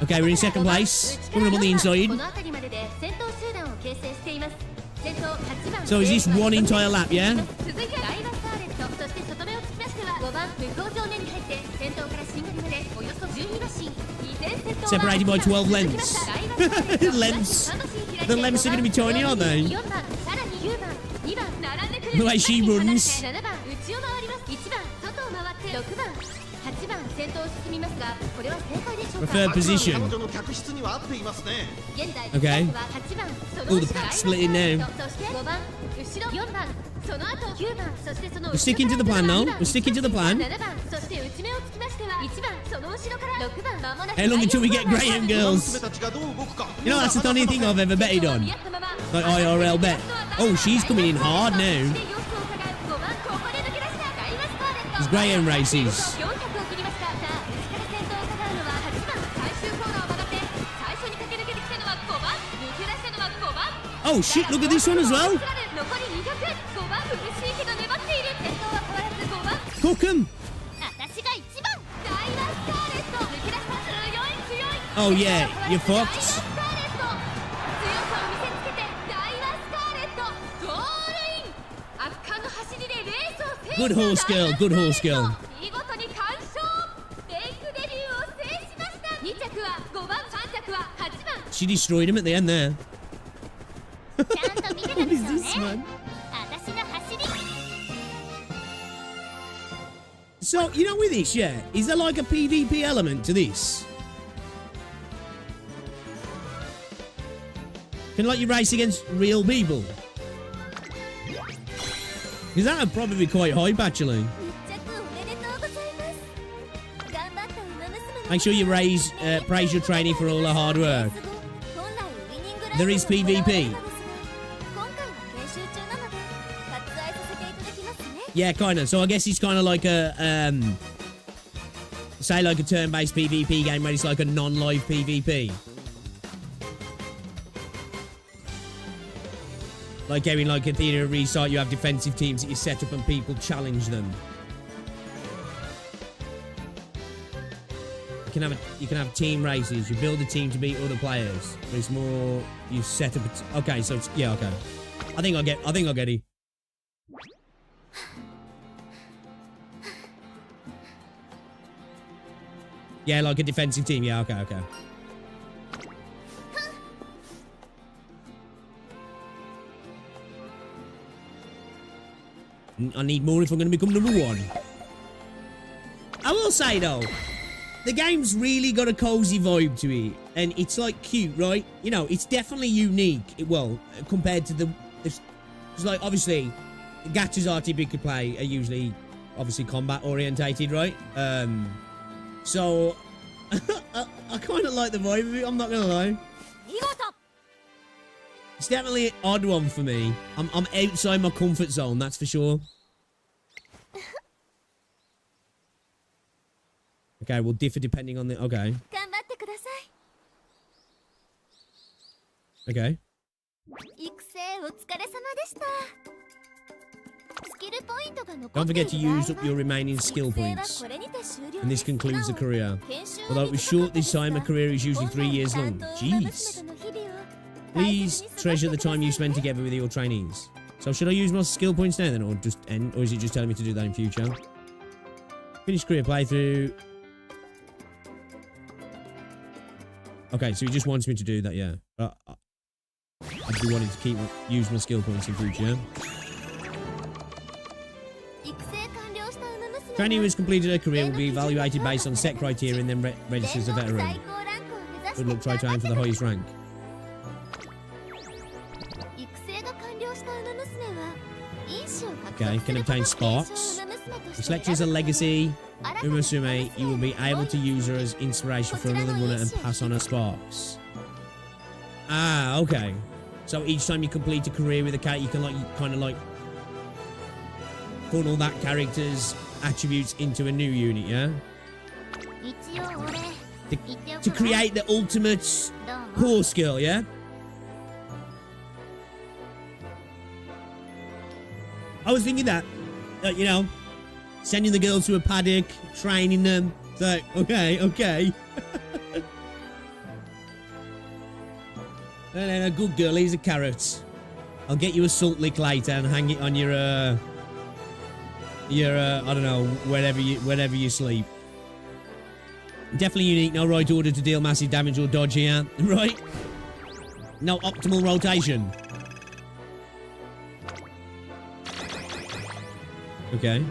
Okay, we're in second place. Coming up on the inside. So is this one entire lap, yeah? Separated by 12 lengths. Lengths. The lengths are going to be tiny, aren't they? The way she runs. Preferred position. Okay. Oh, the pack's splitting now. We're sticking to the plan now. We're sticking to the plan. How long until we get Graham girls? You know, that's the only thing I've ever betted on. Like IRL bet. Oh, she's coming in hard now. It's Graham races. Oh shit, look at this one as well. 残り200 5番苦しいけど粘っている先頭は変わらず5番 Cook 'em. 私が1番ダイワスカーレット抜け出した強い強い Oh yeah, you're fucked. スカーレット強さを見せつけてダイワスカーレットゴールイン圧巻の走りでレースを制した Good horse girl, good horse girl. 見事に完勝レイクデビューを制しました2着は5番3着は8番 She destroyed him at the end there. ちゃんと見てた What で is しょう this, ね man? 私の走り So, you know with this, yeah, is there like a PvP element to this? Can like you race against real people? Because that would probably be quite hype, actually. 1着おめでとうございます頑張ったウマ娘の Make sure you praise your trainee for all her hard work. 本来ウィニングライ There ブ is が行われる PvP. のですが今回は研修中なので割愛させていただきますね Yeah, kind of. So I guess it's kind of like a, say like a turn-based PvP game where it's like a non-live PvP. Like having like a theatre restart, you have defensive teams that you set up and people challenge them. You can have team races. You build a team to beat other players. But it's more you set up. Okay, so it's, yeah, okay. I think I get it. Yeah, like a defensive team. Yeah, okay. I need more if I'm going to become number 1. I will say though, the game's really got a cozy vibe to it, and it's like cute, right? You know, it's definitely unique. Well, compared to it's like obviously, the gachas I typically play are usually obviously combat orientated, right? So I kind of like the vibe of it. I'm not gonna lie. It's definitely an odd one for me. I'm outside my comfort zone, that's for sure. Okay, we'll differ depending on the... Okay. 頑張ってください Okay. 育成お疲れ様でしたスキルポイントが残 Don't ってい forget to る場合 use up your remaining skill 育成は points. これにて終了 And this です concludes the career. 研修を Although it was short this time, a career is usually 3 years long. 担当ウマ Jeez. 娘との日々を Please treasure the time you spend together with your trainees. So should I use my skill points now then, or just end? Or is it just telling me to do that in future? Finish career playthrough. Okay, so he just wants me to do that, yeah. I'd be wanting to use my skill points in future. 育成完了したウマ娘 Trainee who has completed her career will be evaluated based on set criteria and then registered as a 最 veteran. 高ランクを目指し Good て luck, try to aim for the highest rank. 育成が完了したウマ娘は因子を獲 Okay, 得す can ること obtain で継承 sparks. ウマ娘として Select as a legacy Umamusume, you will be able to use her as inspiration for another runner and pass on her sparks. Ah, okay. So each time you complete a career with a character, you can kind of like funnel that character's attributes into a new unit, yeah? 一応俺 To create the ultimate horse girl, yeah? I was thinking that, you know, sending the girls to a paddock, training them. It's like, okay. And then a good girl, here's a carrot. I'll get you a salt lick later and hang it on your I don't know, wherever you sleep. Definitely unique, no right order to deal massive damage or dodge here, right? No optimal rotation. Okay.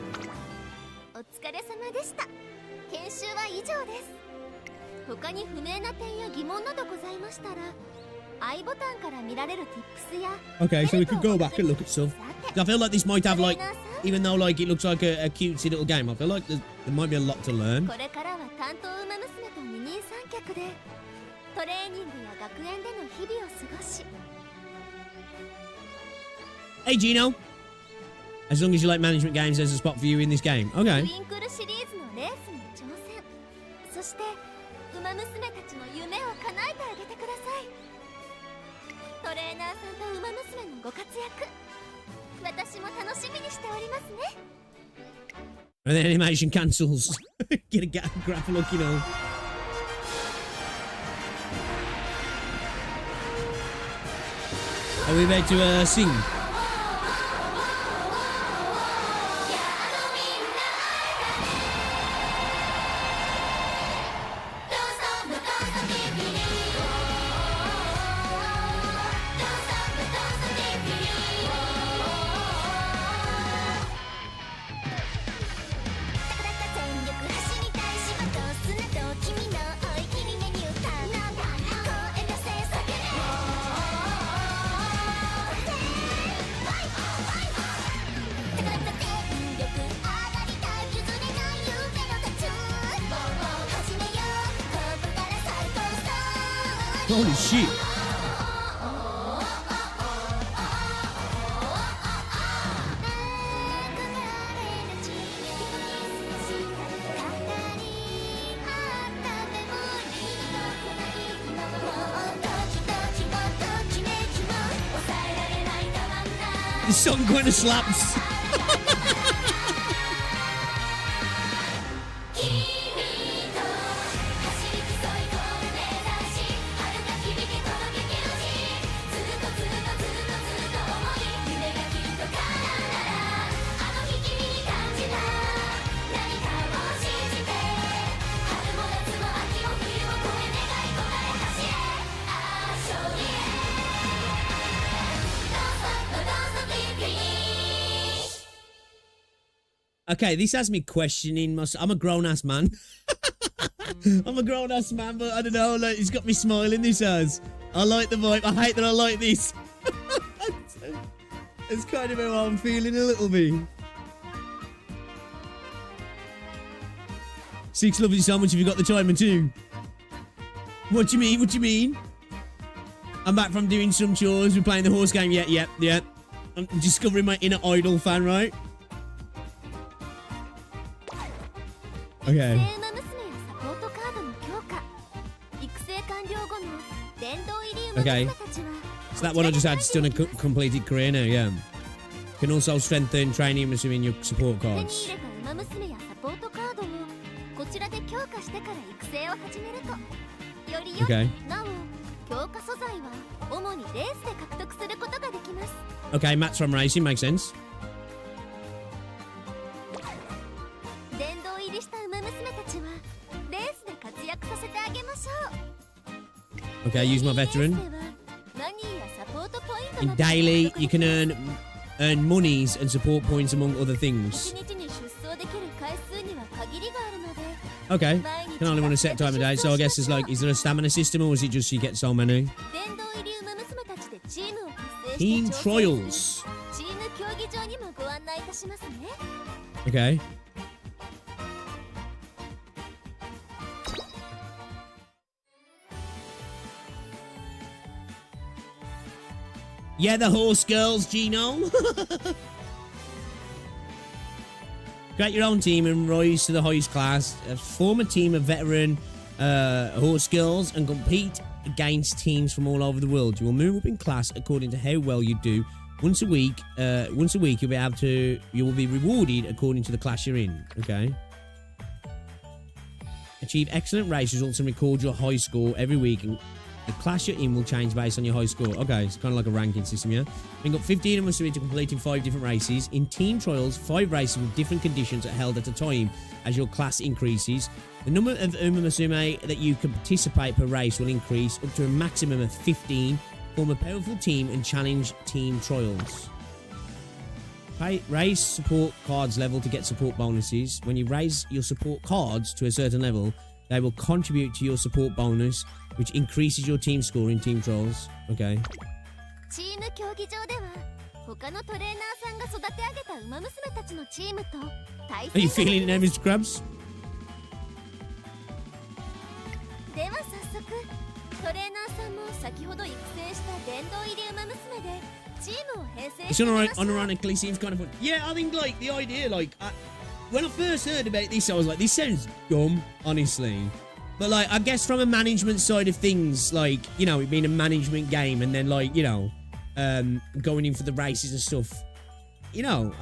お疲れ様でした研修は以上です他に不明な点や疑問などございましたら I ボタンから見られる tips や Okay, so we could go back and look at stuff. I feel like this might have like, even though like it looks like a cutesy little game, I feel like there might be a lot to learn. これからは担当ウマ娘と二人三脚でトレーニングや学園での日々を過ごし Hey Gino! As long as you like management games, there's a spot for you in this game. ト Okay. ゥインクルシリーズのレースに挑戦そしてウマ娘たちの夢を叶えてあげてくださいトレーナーさんとウマ娘のご活躍、私も楽しみにしておりますね。 And then animation cancels. Get a graph look, you know. Are we ready to sing? Holy shit. This song kind of slaps. Okay, this has me questioning I'm a grown-ass man. I'm a grown-ass man, but I don't know, like, it's got me smiling, this has. I like the vibe. I hate that I like this. It's kind of how I'm feeling a little bit. Six loves you so much if you got the timer too. What do you mean? What do you mean? I'm back from doing some chores. We're playing the horse game. Yeah. I'm discovering my inner idol fan, right? Okay. Okay. So that one I just had done a completed career now, yeah. Can also strengthen training Umamusume in your support cards. Okay. Okay, mats from racing makes sense. Okay, use my veteran. In daily, you can earn monies and support points among other things. Okay, can only run a set time a day, so I guess there's like, is there a stamina system or is it just you get so many? Team trials. Okay. Yeah, the horse girls, Gino. Create your own team and rise to the highest class. Form a team of veteran horse girls and compete against teams from all over the world. You will move up in class according to how well you do. Once a week, you will be rewarded according to the class you're in. Okay. Achieve excellent race results and record your high score every week. And the class you're in will change based on your high score. Okay, it's kind of like a ranking system, yeah? Bring up 15 of Umamusume to completing 5 different races. In team trials, 5 races with different conditions are held at a time as your class increases. The number of Umamusume that you can participate per race will increase up to a maximum of 15. Form a powerful team and challenge team trials. Raise support cards level to get support bonuses. When you raise your support cards to a certain level, they will contribute to your support bonus, which increases your team score in team trials. Okay. Are you feeling it now, Mr. Krabs? It's unironically seems kind of fun. Yeah, I think like the idea, like when I first heard about this, I was like, this sounds dumb, honestly. But, like, I guess from a management side of things, like, you know, it being a management game and then, like, you know, going in for the races and stuff, you know,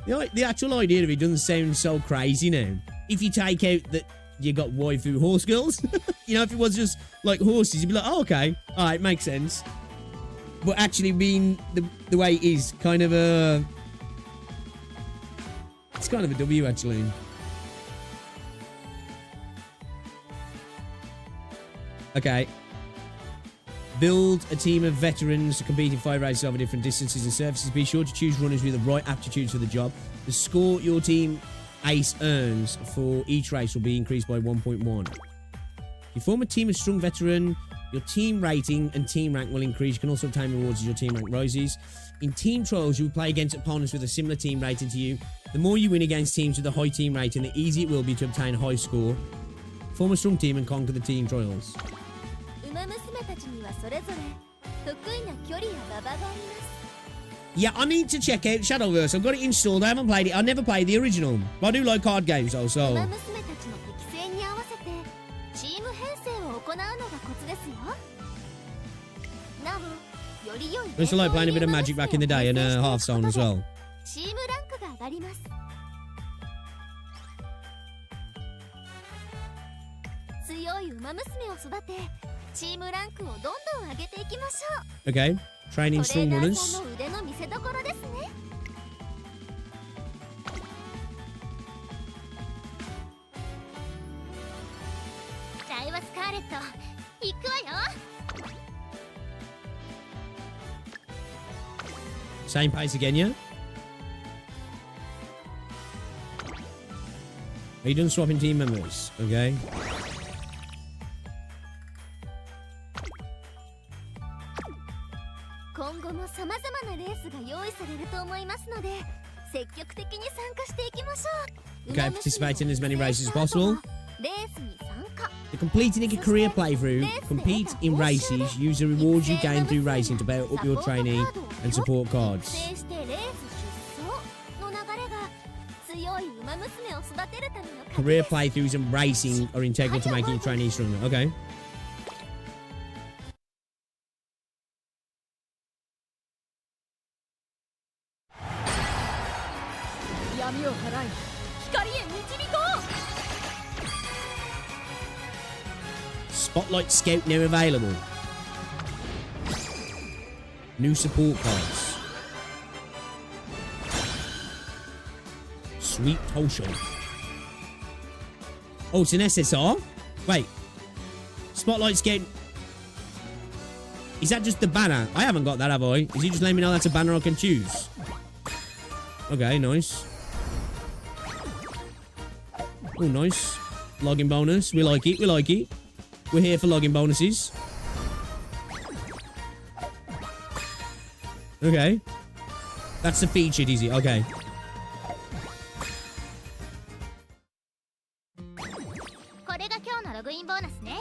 the actual idea of it doesn't sound so crazy now. If you take out that you got waifu horse girls, you know, if it was just, like, horses, you'd be like, oh, okay, all right, makes sense. But actually being the way it is, kind of a... It's kind of a W, actually. Okay. Build a team of veterans to compete in 5 races over different distances and surfaces. Be sure to choose runners with the right aptitudes for the job. The score your team ace earns for each race will be increased by 1.1. If you form a team of strong veteran, your team rating and team rank will increase. You can also obtain rewards as your team rank rises. In team trials, you will play against opponents with a similar team rating to you. The more you win against teams with a high team rating, the easier it will be to obtain a high score. Form a strong team and conquer the team trials. Yeah, I need to check out Shadowverse. I've got it installed. I haven't played it. I never played the original. But I do like card games also. I used to like playing a bit of Magic back in the day and Hearthstone as well. 強い馬娘を育て、チームランクをどんどん上げていきましょう。 Okay, training strong runners. それがその腕の見せ所ですね。じゃあはスカーレット、行くわよ。 Same pace again, yeah? Are you done swapping team members? Okay. 今後も様々なレースが用意されると思いますので、積極的に参加していきましょう。 Okay, participate in as many races as possible. レースに参加。 To completing a career playthrough, compete in races, use the rewards you gain through racing to build up your trainee and support cards. 制してレース出走の流れが強い馬娘を育てるための Career playthroughs and racing are integral to making your trainee stronger. Okay. 闇を払い、光へ導こう。 Spotlight Scout now available. New support cards. Sweet Tosho. Oh, it's an SSR? Wait. Spotlight Scout. Is that just the banner? I haven't got that, have I? Is he just letting me know that's a banner I can choose? Okay, nice. Oh, nice. Login bonus. We like it. We like it. We're here for login bonuses. Okay. That's the featured, is it? Okay.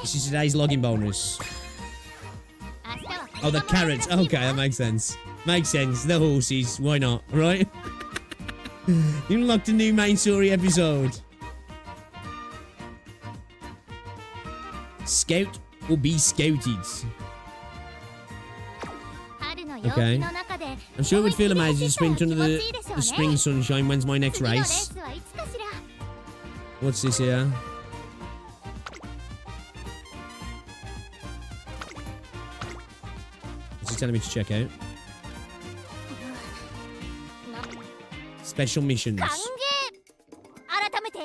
This is today's login bonus. Oh, the carrots. Okay, that makes sense. Makes sense. The horses. Why not? Right? You unlocked a new main story episode. Scout will be scouted. Okay. I'm sure it would feel amazing to sprint under the spring sunshine. When's my next race? What's this here? What's it telling me to check out? Special missions. 改めて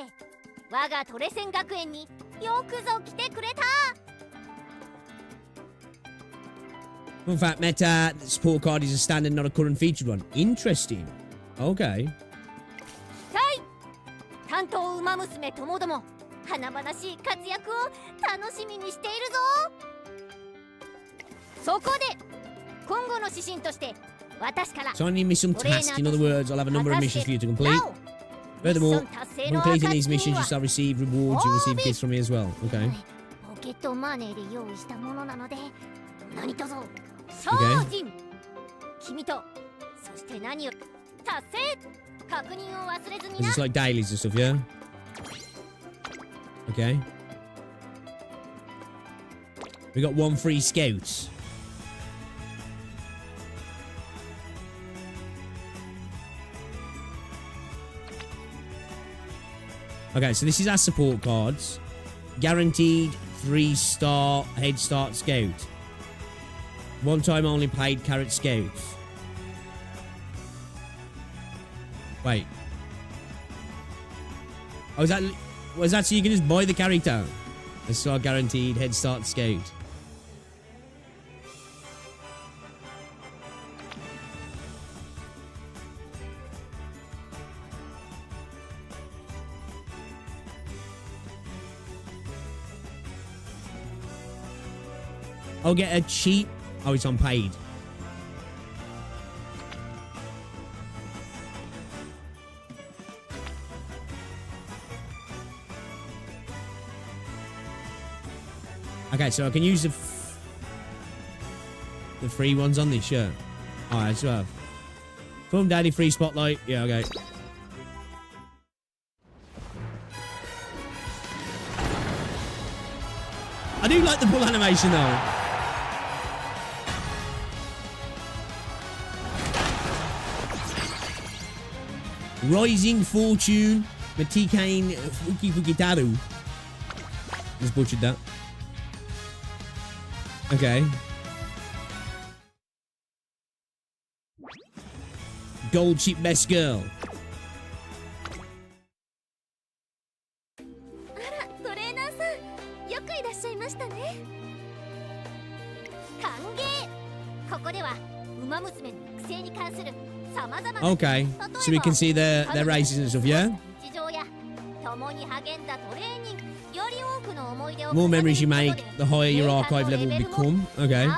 我がトレセン学園によくぞ来てくれた。 In fact, Meta support card is a standard, not a current featured one. Interesting. Okay. 担当馬娘ともども、華々しい活躍を楽しみにしているぞ。そこで今後の指針として私から So I need me some tasks. In other words, I'll have a number of missions for you to complete. Furthermore, when completing these missions, you start receive rewards. You receive gifts from me as well. Okay. ポケットマネーで用意したものなので、何卒精進。君とそして何より達成。確認を忘れずに Is な。 this like dailies and stuff? Yeah. Okay. We got 1 free scout. Okay, so this is our support cards. Guaranteed 3-star head start scout. One time only paid carrot scouts. Wait. Oh, was that so you can just buy the character? A star guaranteed head start scout. I'll get a cheap. Oh, it's unpaid. Okay, so I can use the free ones on this shirt. Alright, so I have Film Daddy free spotlight. Yeah, okay. I do like the bull animation though. Rising Fortune, Matikane Fukitaru. Just butchered that. Okay. Gold Chip Best Girl. トレーナーさん、よくいらっしゃいましたね。歓迎。ここではウマ娘の育成に関する様々な Okay, so we can see their races and stuff, yeah? 日常や共に励んだトレーニング、より多くの思い出を More memories you make, the higher your archive level will become. Okay.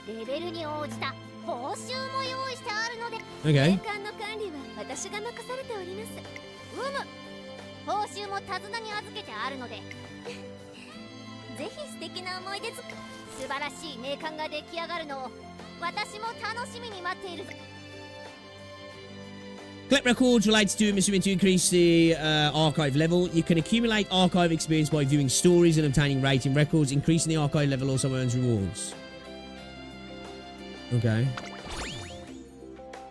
レベルに応じた報酬も用意してあるので、 Okay. 年間の管理は私が任されております。報酬も手綱に預けてあるのでぜひ素敵な思い出作り、素晴らしい名鑑が出来上がるのを私も楽しみに待っている。 Collect records related to Umamusume to increase the archive level. You can accumulate archive experience by viewing stories and obtaining rating records. Increasing the archive level also earns rewards. Okay.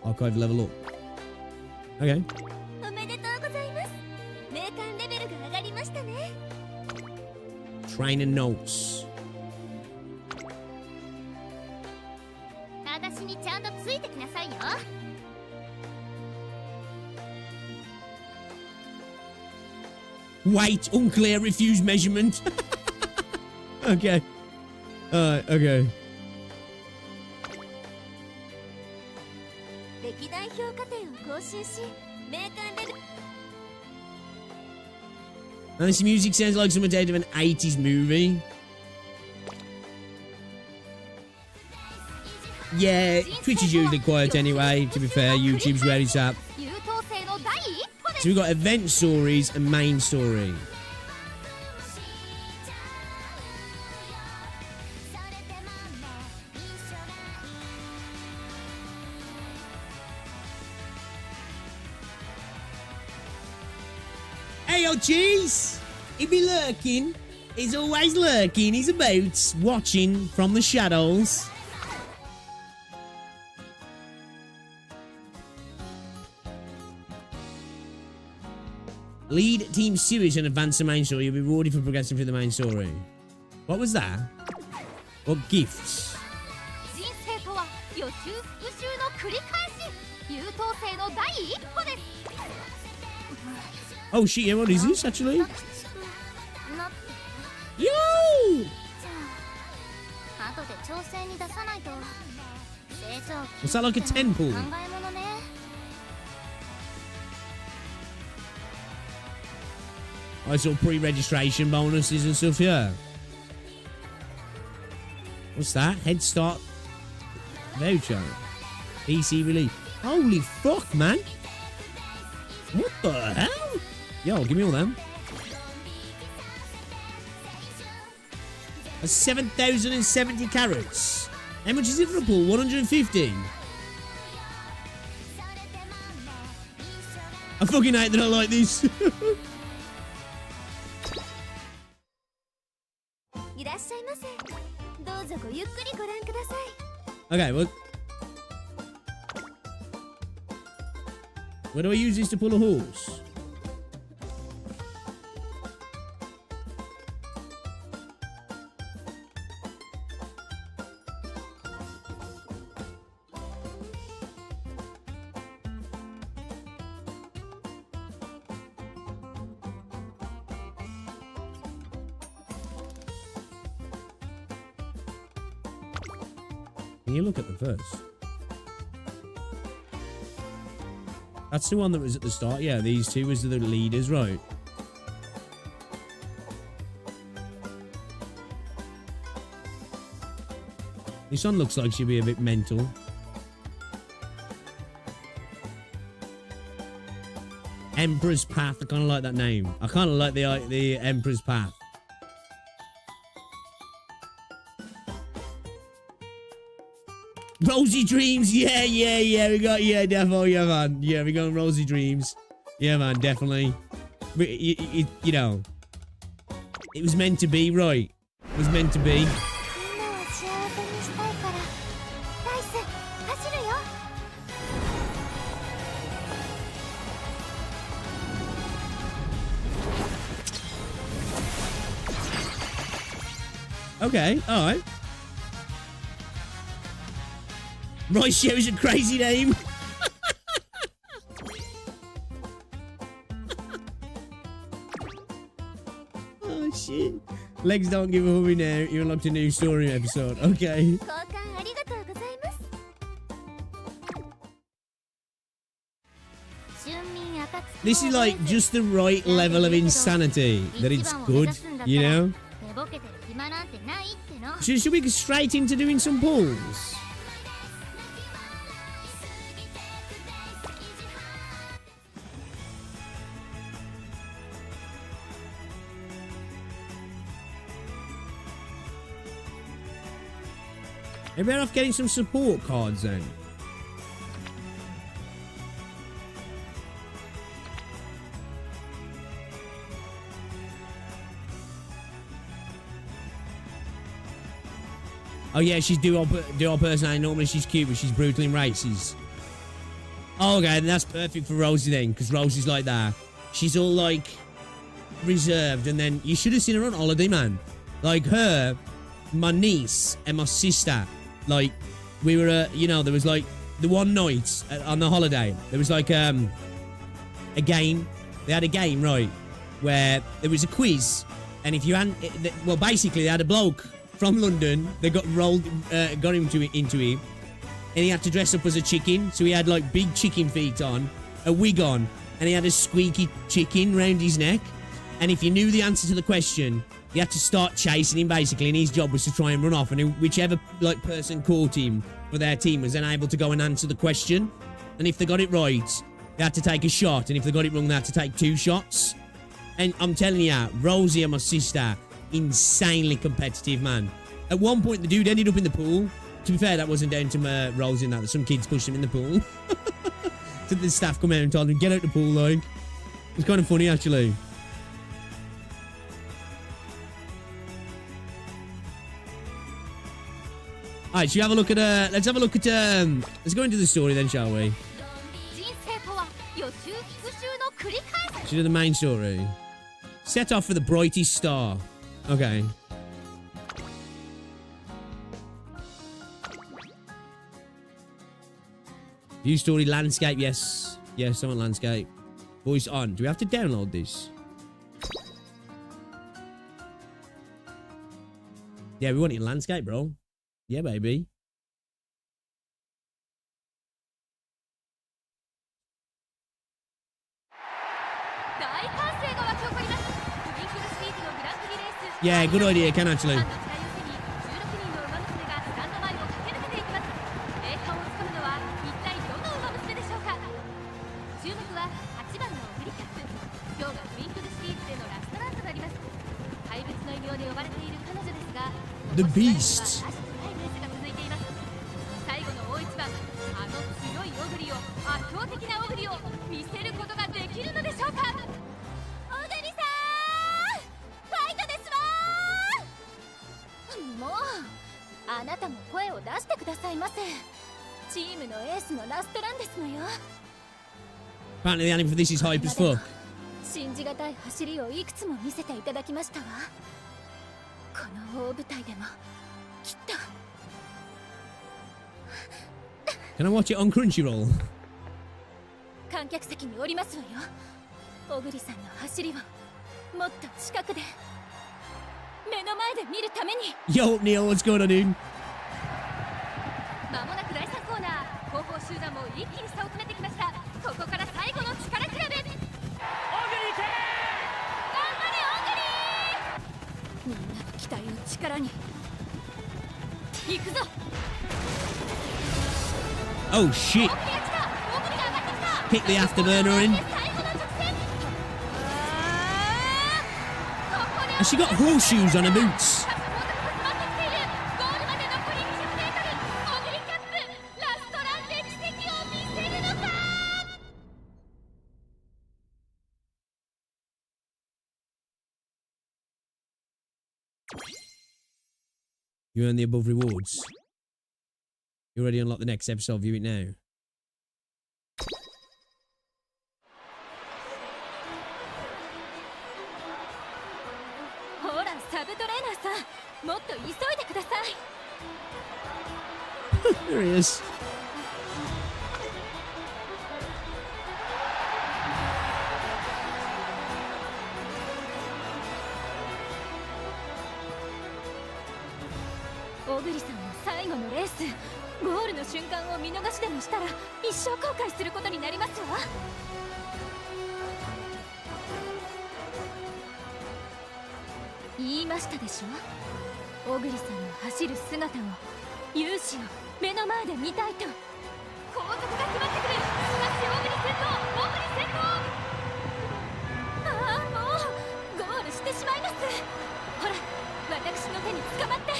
Archive level up. Okay. おめでとうございます。名鑑レベルが上がりましたね。 Trainer notes. 私にちゃんとついてきなさいよ。 Wait, unclear, refuse measurement. Okay. Okay. 歴代評価点を更新し、名鑑レベル And this music sounds like someone out of an 80s movie. Yeah, Twitch is usually quiet anyway, to be fair. YouTube's where it's at. 優等生の第一歩です。 So we've got event stories and main story. Hey, oh, jeez! He be lurking. He's always lurking. He's about watching from the shadows. Lead team series and advance the main story. You'll be rewarded for progressing through the main story. What was that? What gifts? 人生とは予習復習の繰り返し。優等生の第一歩です。 Oh shit, yeah, what is this actually? なって。 Yo! じゃあ後で調整に出さないと。成長 What's that, like a 10 pool? 考え物ね。 I saw pre-registration bonuses and stuff, yeah. What's that? Head start voucher. PC release. Holy fuck, man. What the hell? Yo, give me all them. That's 7,070 carats. How much is it for a pool? 150. I fucking hate that I like this. いらっしゃいませ。Okay, well. Where do I use this to pull a horse? Can you look at the verse? That's the one that was at the start. Yeah, these two was the leaders, right? This one looks like she'd be a bit mental. Emperor's Path. I kind of like that name. I kind of like the Emperor's Path. Rosy Dreams, yeah, we got, definitely, yeah, man. Yeah, we got Rosy Dreams. Yeah, man, definitely. You know, it was meant to be, right? It was meant to be. Okay, alright. Royce is a crazy name. Oh shit. Legs don't give a hurry now. You unlocked a new story episode. Okay. This is like just the right level of insanity that it's good, you know? Should we go straight into doing some pulls? Maybe better off getting some support cards then. Oh yeah, she's dual personality. Normally she's cute, but she's brutally racist. Oh, okay, then that's perfect for Rosie then, because Rosie's like that. She's all like reserved, and then you should have seen her on holiday, man. Like her, my niece, and my sister. Like, we were, you know, there was like the one night on the holiday, there was like a game. They had a game, right, where there was a quiz, and if you hadn't, well, basically they had a bloke from London. They got into him, and he had to dress up as a chicken. So he had like big chicken feet on, a wig on, and he had a squeaky chicken round his neck. And if you knew the answer to the question, you had to start chasing him basically, and his job was to try and run off. And whichever like person caught him for their team was then able to go and answer the question. And if they got it right, they had to take a shot, and if they got it wrong, they had to take 2 shots. And I'm telling you, Rosie and my sister, insanely competitive, man. At one point, the dude ended up in the pool. To be fair, that wasn't down to Rosie and that. Some kids pushed him in the pool. So the staff come out and told him, get out the pool, like. It was kind of funny, actually. Alright, should we have a look at, let's have a look at, let's go into the story then, shall we? Should we do the main story? Set off for the brightest star. Okay. View story, landscape, yes. Yes, I want landscape. Voice on. Do we have to download this? Yeah, we want it in landscape, bro. Yeah, baby. Yeah, good idea, Ken, actually. The Beast. なたも声を出してくださいませ。チームのエースのラストランですのよ。 Apparently the anime for this is hype as fuck. 信じがたい走りをいくつも見せていただきましたわ。この大舞台でもきっと。 Can I watch it on Crunchyroll? 観客席におりますわよ。小栗さんの走りをもっと近くで目の前で見るために。 Yo, Neil, what's going on, dude? まもなく第3コーナー、後方集団も一気に差を詰めてきました。ここから最後の力比べ。オグリーけ頑張れオグリー。みんなの期待を力に行くぞ。 Oh shit! Kick the afterburner in. Has she got horseshoes on her boots? You earn the above rewards. You already unlocked the next episode. View it now. ほらサブトレーナーさん、もっと急いでください。 There he is. 小栗さんの最後のレース、ゴールの瞬間を見逃しでもしたら一生後悔することになりますわ。言いましたでしょ、小栗さんの走る姿を、勇姿を目の前で見たいと。後続が迫ってくる。しかし小栗先頭、小栗先頭。ああ、もうゴールしてしまいます。ほら、私の手に捕まって。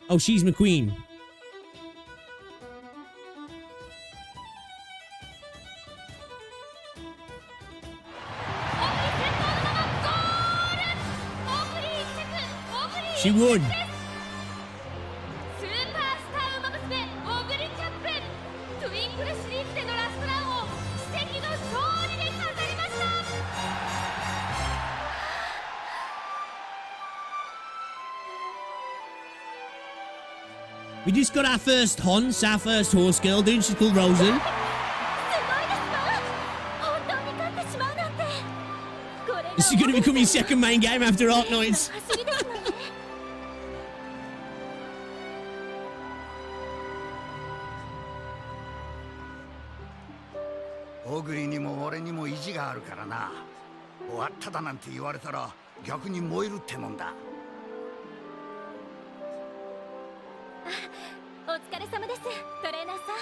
Oh, she's McQueen. She won. スーパースターウマ娘オグリキャップ、トゥインクルシリーズでのラストランを奇跡の勝利で飾りました。 We just got our first Hans, our first horse girl, dude. She's called Rosen. This is going to become your second main game after Ark Knights. オグリにも俺にも意地があるからな。終わっただなんて言われたら逆に燃えるってもんだ。お疲れ様です、トレーナーさん。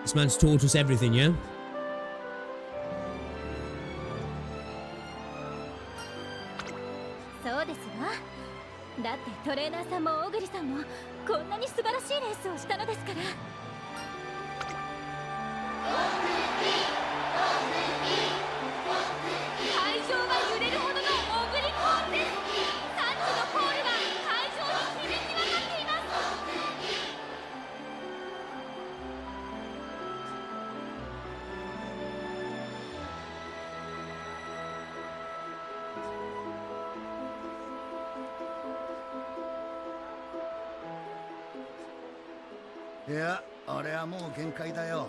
This man's taught us everything, yeah? そうですわ。だってトレーナーさんも小栗さんもこんなに素晴らしいレースをしたのですから。会場が揺れるほどのオグリコールです。3時のコールが会場に響き渡っています。 いや、俺はもう限界だよ。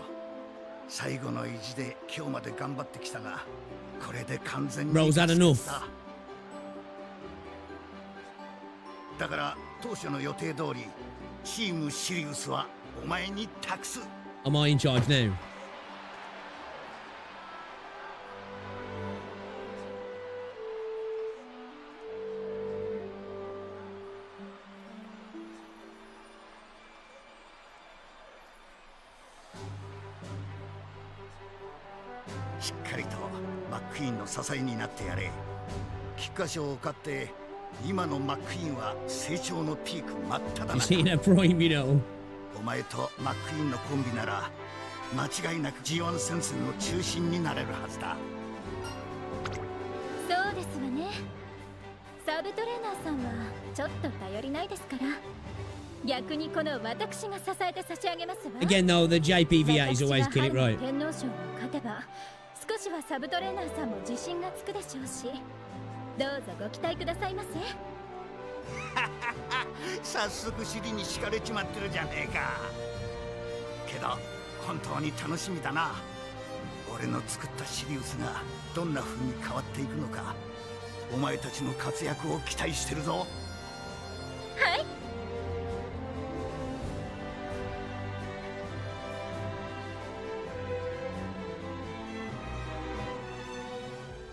最後の意地で今日まで頑張ってきたが、これで完全に Rose had enough. だから当初の予定通り、チームシリウスはお前に託す。 Am I in charge now? しっかりとマックイーンの支えになってやれ。菊花賞を勝って今のマックイーンは成長のピーク真っ只 You see in her prime, you know. お前とマックイーンのコンビなら間違いなく G1 戦線の中心になれるはずだ。そうですわね。サブトレーナーさんはちょっと頼りないですから、逆にこの私が支えて差し上げますわ。 Again, though, the JPV8 is always kill it right. 天皇賞を勝てば少しはサブトレーナーさんも自信がつくでしょうし、どうぞご期待くださいませ。早速尻に敷かれちまってるじゃねえか。けど本当に楽しみだな。俺の作ったシリウスがどんな風に変わっていくのか、お前たちの活躍を期待してるぞ。はい。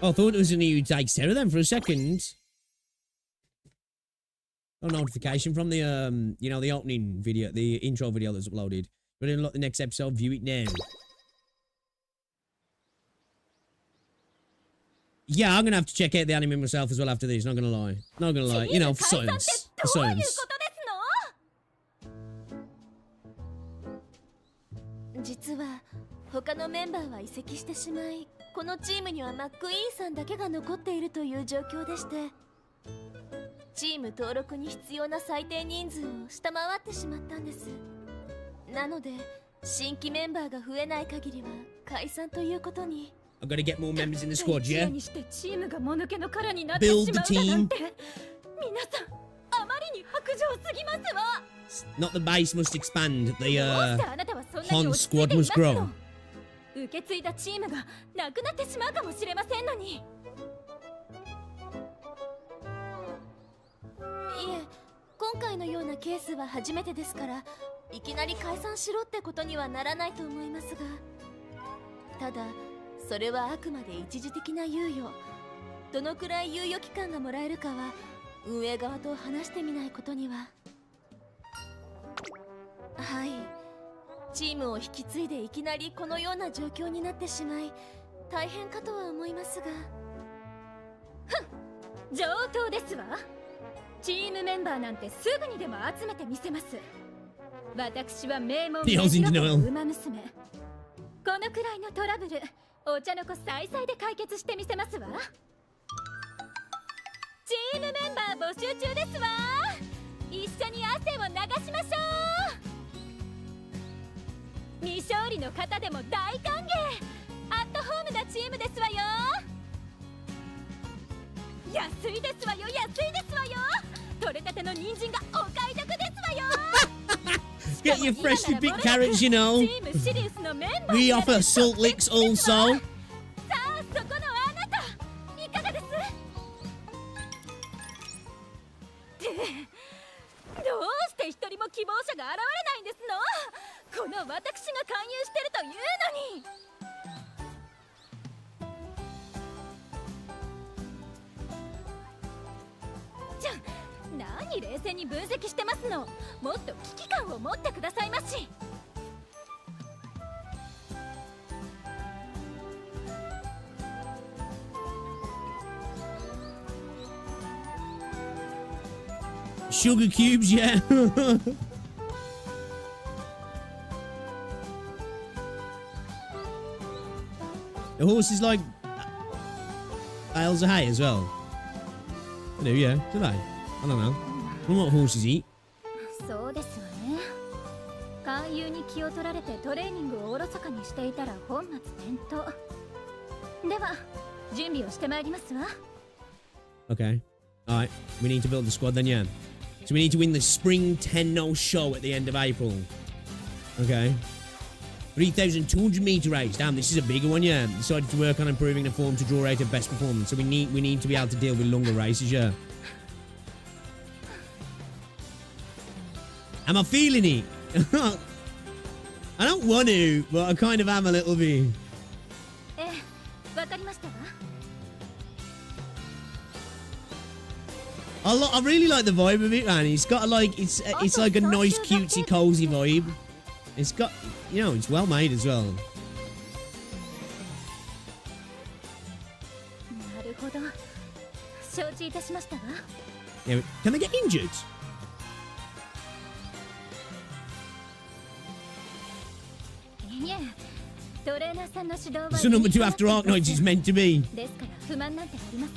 Oh, I thought it was a new take Sarah then for a second. Oh, notification from the you know, the opening video, the intro video that's uploaded. Ready to unlock the next episode? View it now. Yeah, I'm gonna have to check out the anime myself as well after this. Not gonna lie. Not gonna lie. You know, for science. For science. 実は他のメンバーは移籍してしまい、このチームにはマックイーンさんだけが残っているという状況でして、チーム登録に必要な最低人数を下回ってしまったんです。なので新規メンバーが増えない限りは解散ということに。 I've got to get more members in the squad, yeah? にしてチームがもぬけの殻になってしまうだなんて、皆さんあまりに薄情すぎますわ。 Not the base must expand, the どうしてあなたはそんなに Hon 落ち着いてい squad ます must の？ grow. 受け継いだチームがなくなってしまうかもしれませんのに。いえ、今回のようなケースは初めてですから、いきなり解散しろってことにはならないと思いますが、ただそれはあくまで一時的な猶予。どのくらい猶予期間がもらえるかは運営側と話してみないことには。はい、チームを引き継いでいきなりこのような状況になってしまい、大変かとは思いますが。上等ですわ。チームメンバーなんてすぐにでも集めてみせます。私は名門メジロのウマ娘。このくらいのトラブル、お茶の子さいさいで解決してみせますわ。チームメンバー募集中ですわ。一緒に汗を流しましょう。未勝利の方でも大歓迎。アットホームなチームですわよ。安いですわよ、安いですわよ。取れたての人参がお買い得ですわよ。Get your freshly picked carrots, you know. We offer salt licks also. さあ、そこのあなた、いかがです？ってどうして一人も希望者が現れないんですの？この私が勧誘してるというのに。じゃあ何冷静に分析してますの？もっと危機感を持ってくださいまし。Sugar cubes, yeah. The horse is like bales of hay as well. I do, yeah. Do they? I don't know. I don't know what horses eat. そうですわね。勧誘に気を取られてトレーニングをおろそかにしていたら本末転倒。では準備をしてまいりますわ。 Okay. Alright. We need to build the squad then, yeah. So we need to win the Spring Tenno show at the end of April. Okay. 3,200 meter race. Damn, this is a bigger one, yeah. Decided to work on improving the form to draw rate of best performance. So we need to be able to deal with longer races, yeah. Am I feeling it? I don't want to, but I kind of am a little bit. わかりましたわ。I really like the vibe of it, man. It's got it's like a nice, cutesy, cozy vibe. It's got, you know, it's well made as well. なるほど。承知いたしましたわ。 Yeah, can they get injured? いえ、トレーナーさんの指導は It's the number 2 after Arknights is meant to be. ですから不満なんてありません。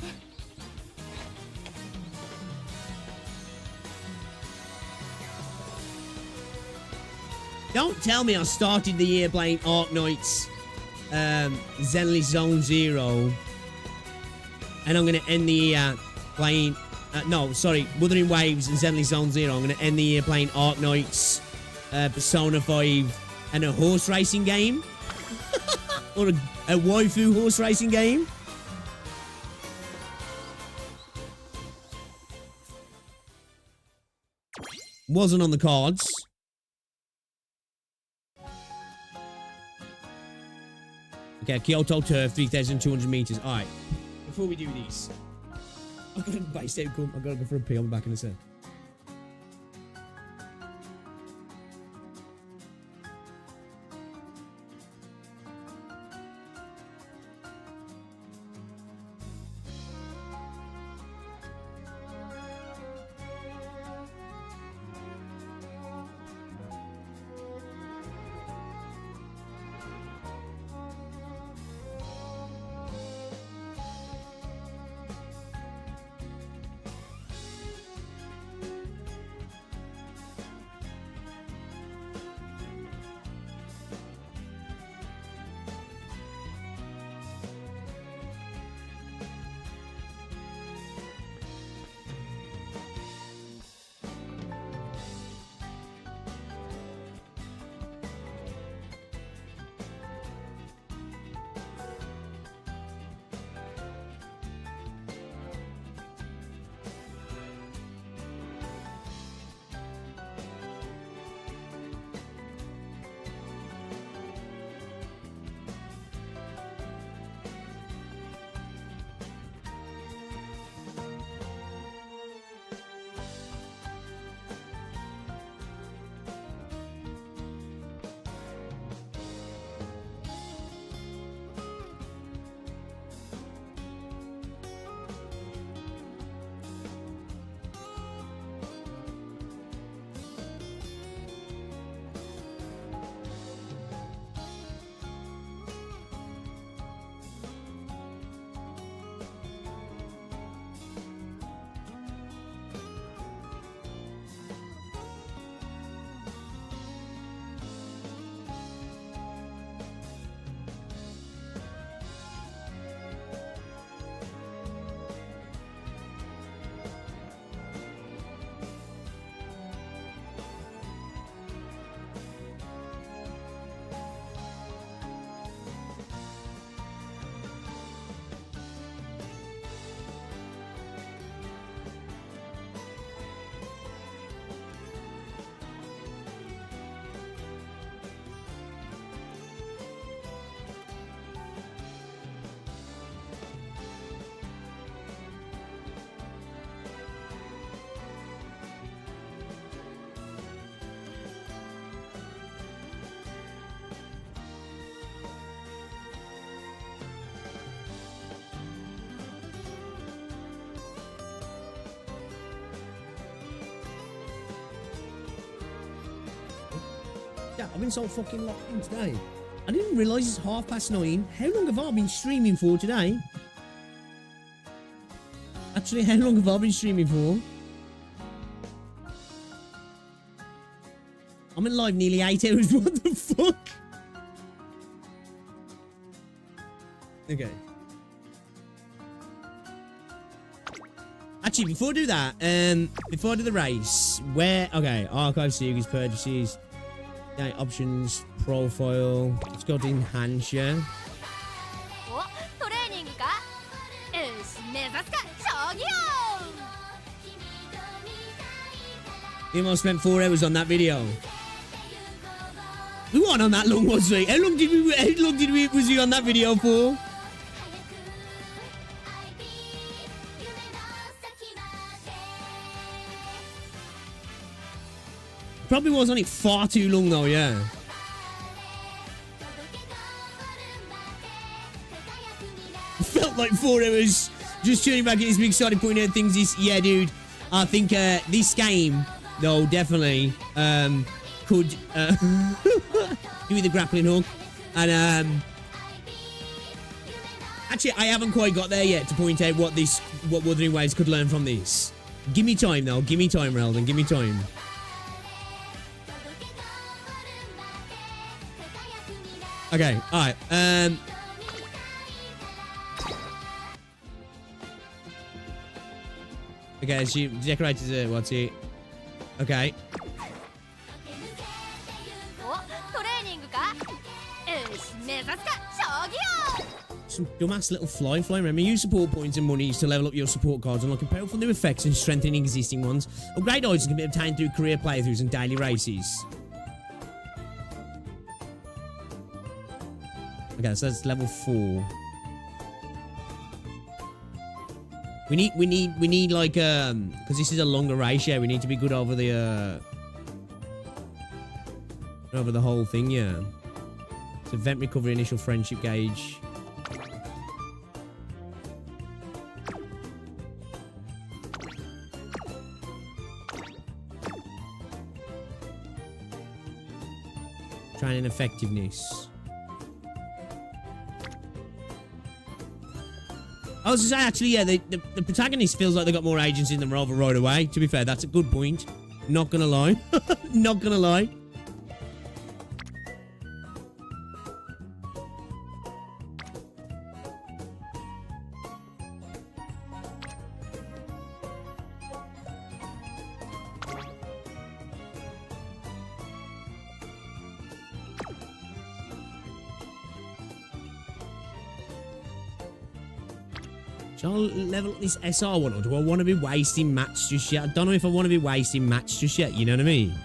Don't tell me I started the year playing Arknights, Zenly Zone Zero, and I'm going to end the year playing... Wuthering Waves and Zenly Zone Zero. I'm going to end the year playing Arknights, Persona 5, and a horse racing game. Or a waifu horse racing game. Wasn't on the cards. Okay, Kyoto Turf, 3,200 meters. Alright. Before we do these, I've got to base outcome. I've got to go for a pee. I'll be back in a sec. Yeah, I've been so fucking locked in today. I didn't realise it's 9:30. How long have I been streaming for today? Actually, how long have I been streaming for? I'm in live nearly 8 hours. What the fuck? Okay. Actually, before I do that, before I do the race, okay, archive series, purchases, options, profile, let's go to enhance, yeah. You almost spent 4 hours on that video. We weren't on that long, was we? How long was we on that video for? Probably was on it far too long though, yeah. Felt like 4 hours just tuning back at this big started pointing out things. Yeah, dude. I think this game, though, definitely could do the grappling hook. And actually, I haven't quite got there yet to point out what Wuthering Waves could learn from this. Give me time, though. Give me time, Relden. Give me time. Okay, alright. Okay, she decorated it. What's it? Okay. おトレーニングかよし目指すか将棋よ Some dumbass little fly. Remember, use support points and monies to level up your support cards, unlocking powerful new effects and strengthening existing ones. Upgrade items can be obtained through career playthroughs and daily races. Okay, so that's level 4. We need like because this is a longer ratio. We need to be good over the whole thing. Yeah. So event recovery, initial friendship gauge. Training effectiveness. I was to say, actually, yeah, the protagonist feels like they got more agency in them rather right away. To be fair, that's a good point. Not gonna lie. Not gonna lie. Shall I level up this SR one, or do I want to be wasting mats just yet? I don't know if I want to be wasting mats just yet, you know what I mean?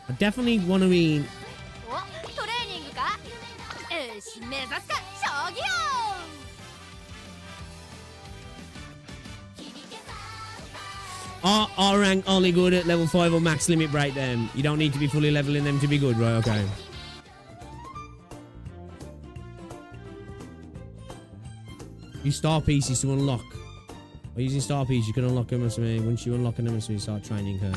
I definitely want to be... おトレーニングかよし目指すか将棋よ R rank only good at level 5 or max limit break them. You don't need to be fully leveling them to be good, right? Okay. Use star pieces to unlock. By using star pieces, you can unlock them. Once you unlock them, you start training her.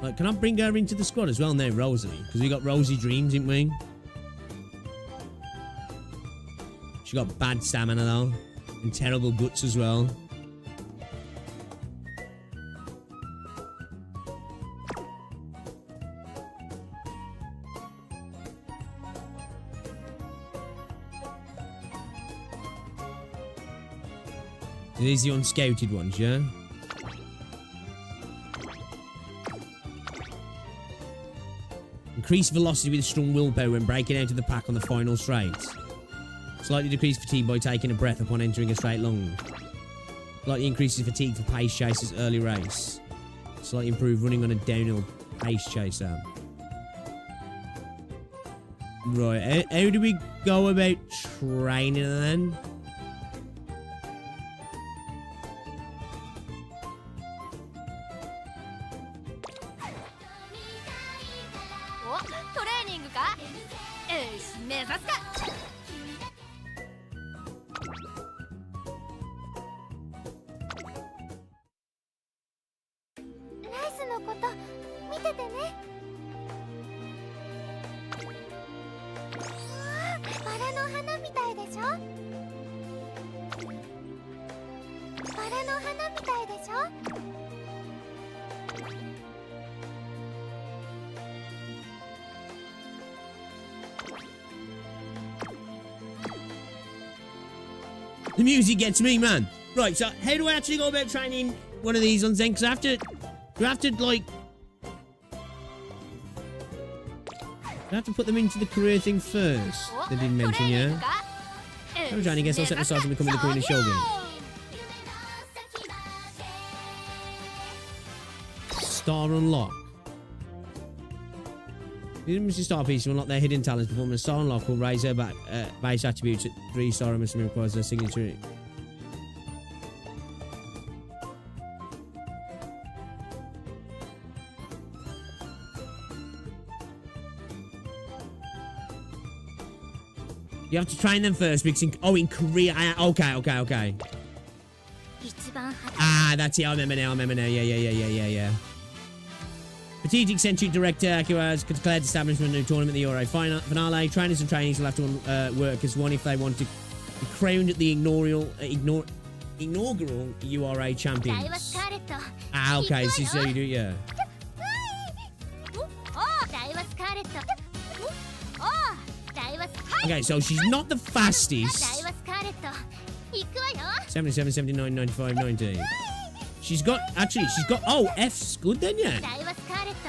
Like, can I bring her into the squad as well now, Rosie? Because we got Rosie Dreams, didn't we? She got bad stamina though, and terrible guts as well. These are the unscouted ones, yeah? Increase velocity with a strong willpower when breaking out of the pack on the final straight. Slightly decrease fatigue by taking a breath upon entering a straight long. Slightly increases fatigue for pace chasers early race. Slightly improve running on a downhill pace chaser. Right, how do we go about training then? The music gets me, man. Right, so how do I actually go about training one of these ones then? Because I have to, like... I have to put them into the career thing first. They didn't mention, yeah? I'm trying to guess I'll set aside to becoming the Queen of Shogun. Star unlock. Use the star piece to unlock their hidden talents. Performing a star unlock will raise their base attributes at 3 star and requires their signature. You have to train them first because in Korea. Okay. Ah, that's it. I remember now. Yeah. Strategic eccentric director Akira has declared establishment of a new tournament, the Euro finale. Trainers and trainees will have to work as one if they want to be crowned the inaugural URA champions. Ah, okay. This is how you do it, yeah. Okay, so she's not the fastest. ダイワスカーレット行くわよ 77, 79, 95, 90. She's got, actually, she's got, oh, F's good then, yeah. ダイワスカーレット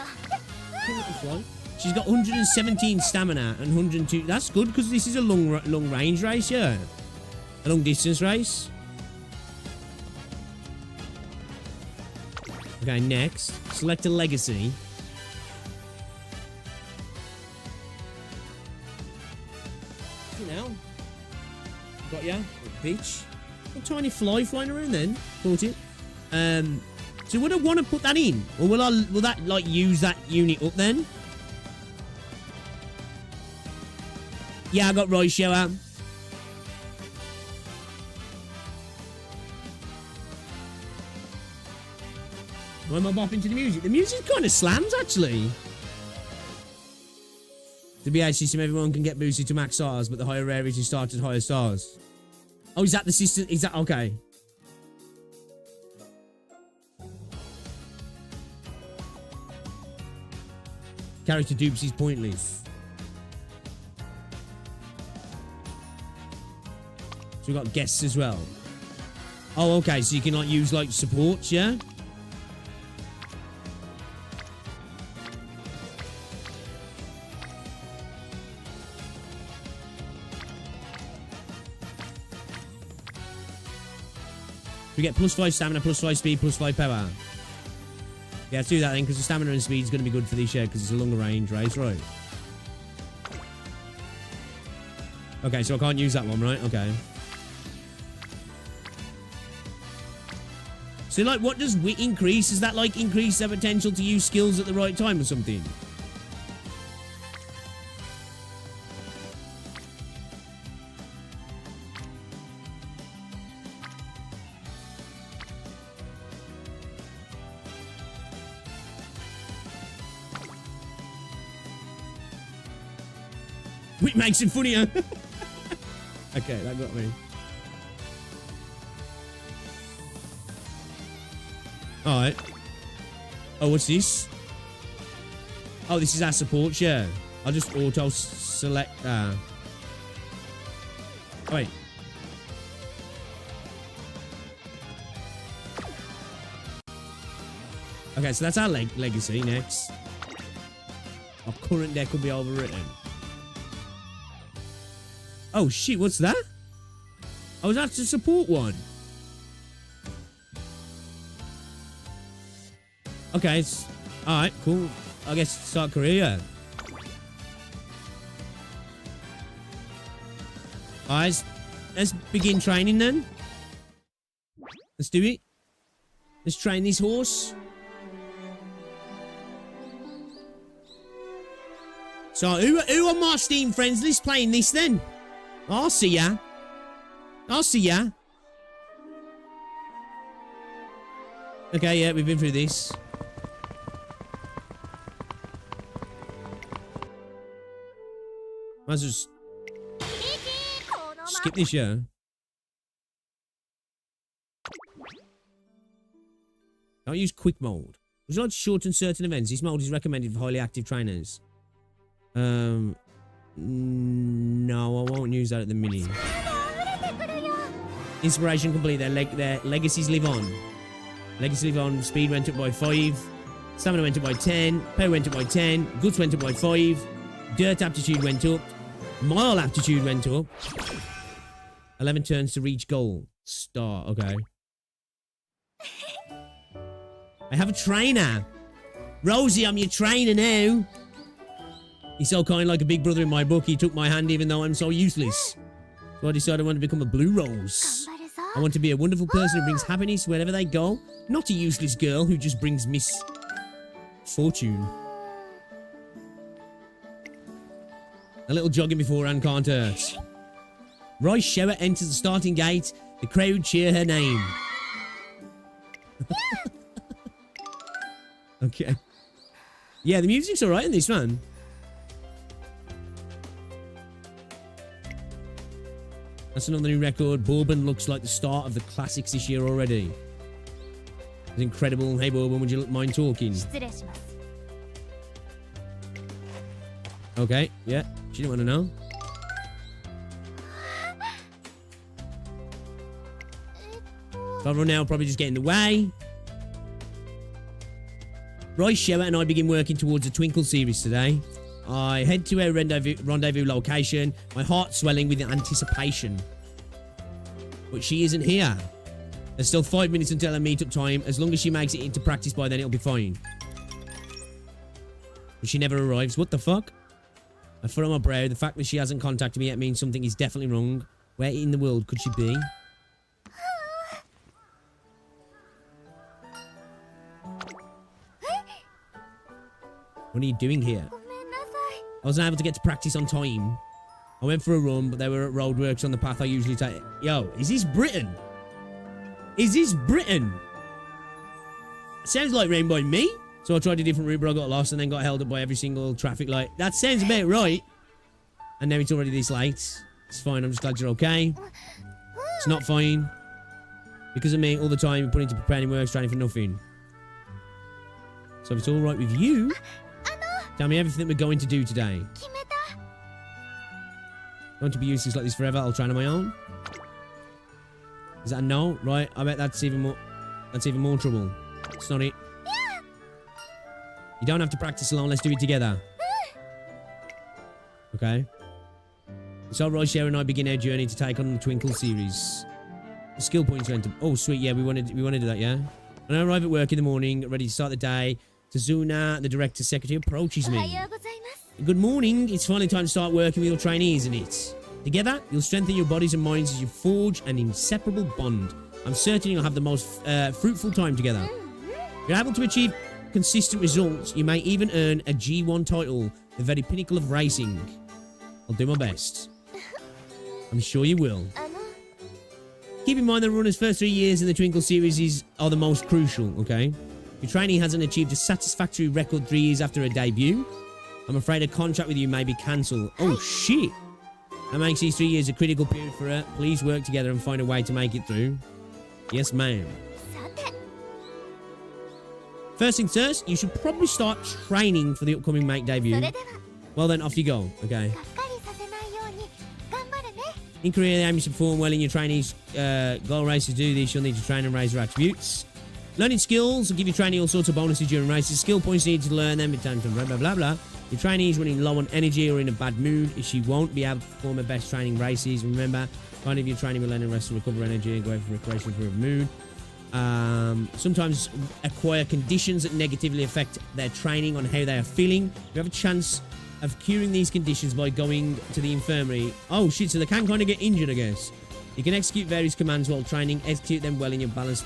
She's got 117 stamina and 102. That's good because this is a long range race, yeah. A long distance race. Okay, next. Select a legacy. You know. Got ya. Bitch. A tiny fly flying around then. Caught it. So would I want to put that in? Or will that like use that unit up then? Yeah, I got Roy Shower. Why am I bopping to the music? The music kind of slams, actually. The BH system, everyone can get boosted to max stars, but the higher rarity starts at higher stars. Oh, is that the system? Is that okay? Character dupes is pointless. So we've got guests as well. Oh, okay, so you can like use like supports, yeah? We get +5 stamina, +5 speed, +5 power. Yeah, let's do that then, because the stamina and speed is going to be good for this year, because it's a longer range race, right? Okay, so I can't use that one, right? Okay. So, like, what does wit increase? Does that, like, increase their potential to use skills at the right time or something? Wit makes it funnier. Okay, that got me. Alright. Oh, what's this? Oh, this is our support, yeah. I'll just auto-select... Oh, wait. Okay, so that's our legacy next. Our current deck will be overwritten. Oh, shit, what's that? Oh, that's the support one. Okay, it's... Alright, cool. I guess start career. Alright, let's begin training then. Let's do it. Let's train this horse. So, who are my Steam friends list playing this then? I'll see ya. I'll see ya. Okay, yeah, we've been through this. Might as well just skip this, yeah. Don't use quick mode. Would you like to shorten certain events? This mode is recommended for highly active trainers. No, I won't use that at the minute. Inspiration complete. Their legacies live on. Legacy live on. Speed went up by 5. Stamina went up by 10. Power went up by 10. Guts went up by 5. Dirt aptitude went up. Mile aptitude went up. 11 turns to reach goal. Start. Okay. I have a trainer. Rosie, I'm your trainer now. He's so kind, like a big brother in my book. He took my hand even though I'm so useless. So I decided I want to become a blue rose. I want to be a wonderful person who brings happiness wherever they go. Not a useless girl who just brings misfortune. A little jogging beforehand can't hurt. Roy Shower enters the starting gate. The crowd cheer her name. Okay. Yeah, the music's alright in this, man. That's another new record. Bourbon looks like the start of the classics this year already. It's incredible. Hey, Bourbon, would you mind talking? Okay, yeah. She didn't want to know. If I run now, I'll probably just get in the way. Roy Shewer and I begin working towards a Twinkle series today. I head to a rendezvous location, my heart swelling with anticipation. But she isn't here. There's still 5 minutes until her meet-up time. As long as she makes it into practice by then, it'll be fine. But she never arrives. What the fuck? I furrow my brow. The fact that she hasn't contacted me yet means something is definitely wrong. Where in the world could she be? What are you doing here? I wasn't able to get to practice on time. I went for a run, but there were roadworks on the path I usually take. Yo, is this Britain? Is this Britain? Sounds like rain by me. So I tried a different route, but I got lost and then got held up by every single traffic light. That sounds about right. And now it's already this late. It's fine, I'm just glad you're okay. It's not fine. Because of me, all the time you're putting into preparing work, training for nothing. So if it's alright with you, tell me everything we're going to do today. I want to be useless like this forever. I'll train on my own. Is that a no? Right, I bet that's even more trouble. It's not it. You don't have to practice alone. Let's do it together. Okay. So Roy Shewer and I begin our journey to take on the Twinkle series. The skill points are entered. Oh, sweet. Yeah, we want to do that, yeah? When I arrive at work in the morning, ready to start the day, Tazuna, the director's secretary, approaches me. Good morning. It's finally time to start working with your trainees, isn't it? Together, you'll strengthen your bodies and minds as you forge an inseparable bond. I'm certain you'll have the most fruitful time together. If you're able to achieve consistent results, you may even earn a G1 title, the very pinnacle of racing. I'll do my best. I'm sure you will. Keep in mind the runner's first 3 years in the Twinkle series are the most crucial, okay? Your trainee hasn't achieved a satisfactory record 3 years after her debut. I'm afraid a contract with you may be cancelled. Oh, shit. That makes these 3 years a critical period for her. Please work together and find a way to make it through. Yes, ma'am. First things first, you should probably start training for the upcoming Make debut. Well then, off you go, okay? In Korea, the aim is to perform well in your trainees' goal races. To do this, you'll need to train and raise your attributes. Learning skills will give your trainee all sorts of bonuses during races. Skill points you need to learn them in terms of blah, blah, blah, blah. Your trainee is running low on energy or in a bad mood. She won't be able to perform her best training races. Remember, kind of your training will learn and rest to recover energy and go for recreation for a mood. Sometimes acquire conditions that negatively affect their training on how they are feeling. You have a chance of curing these conditions by going to the infirmary. Oh shit, so they can kind of get injured, I guess. You can execute various commands while training. Execute them well in your balance,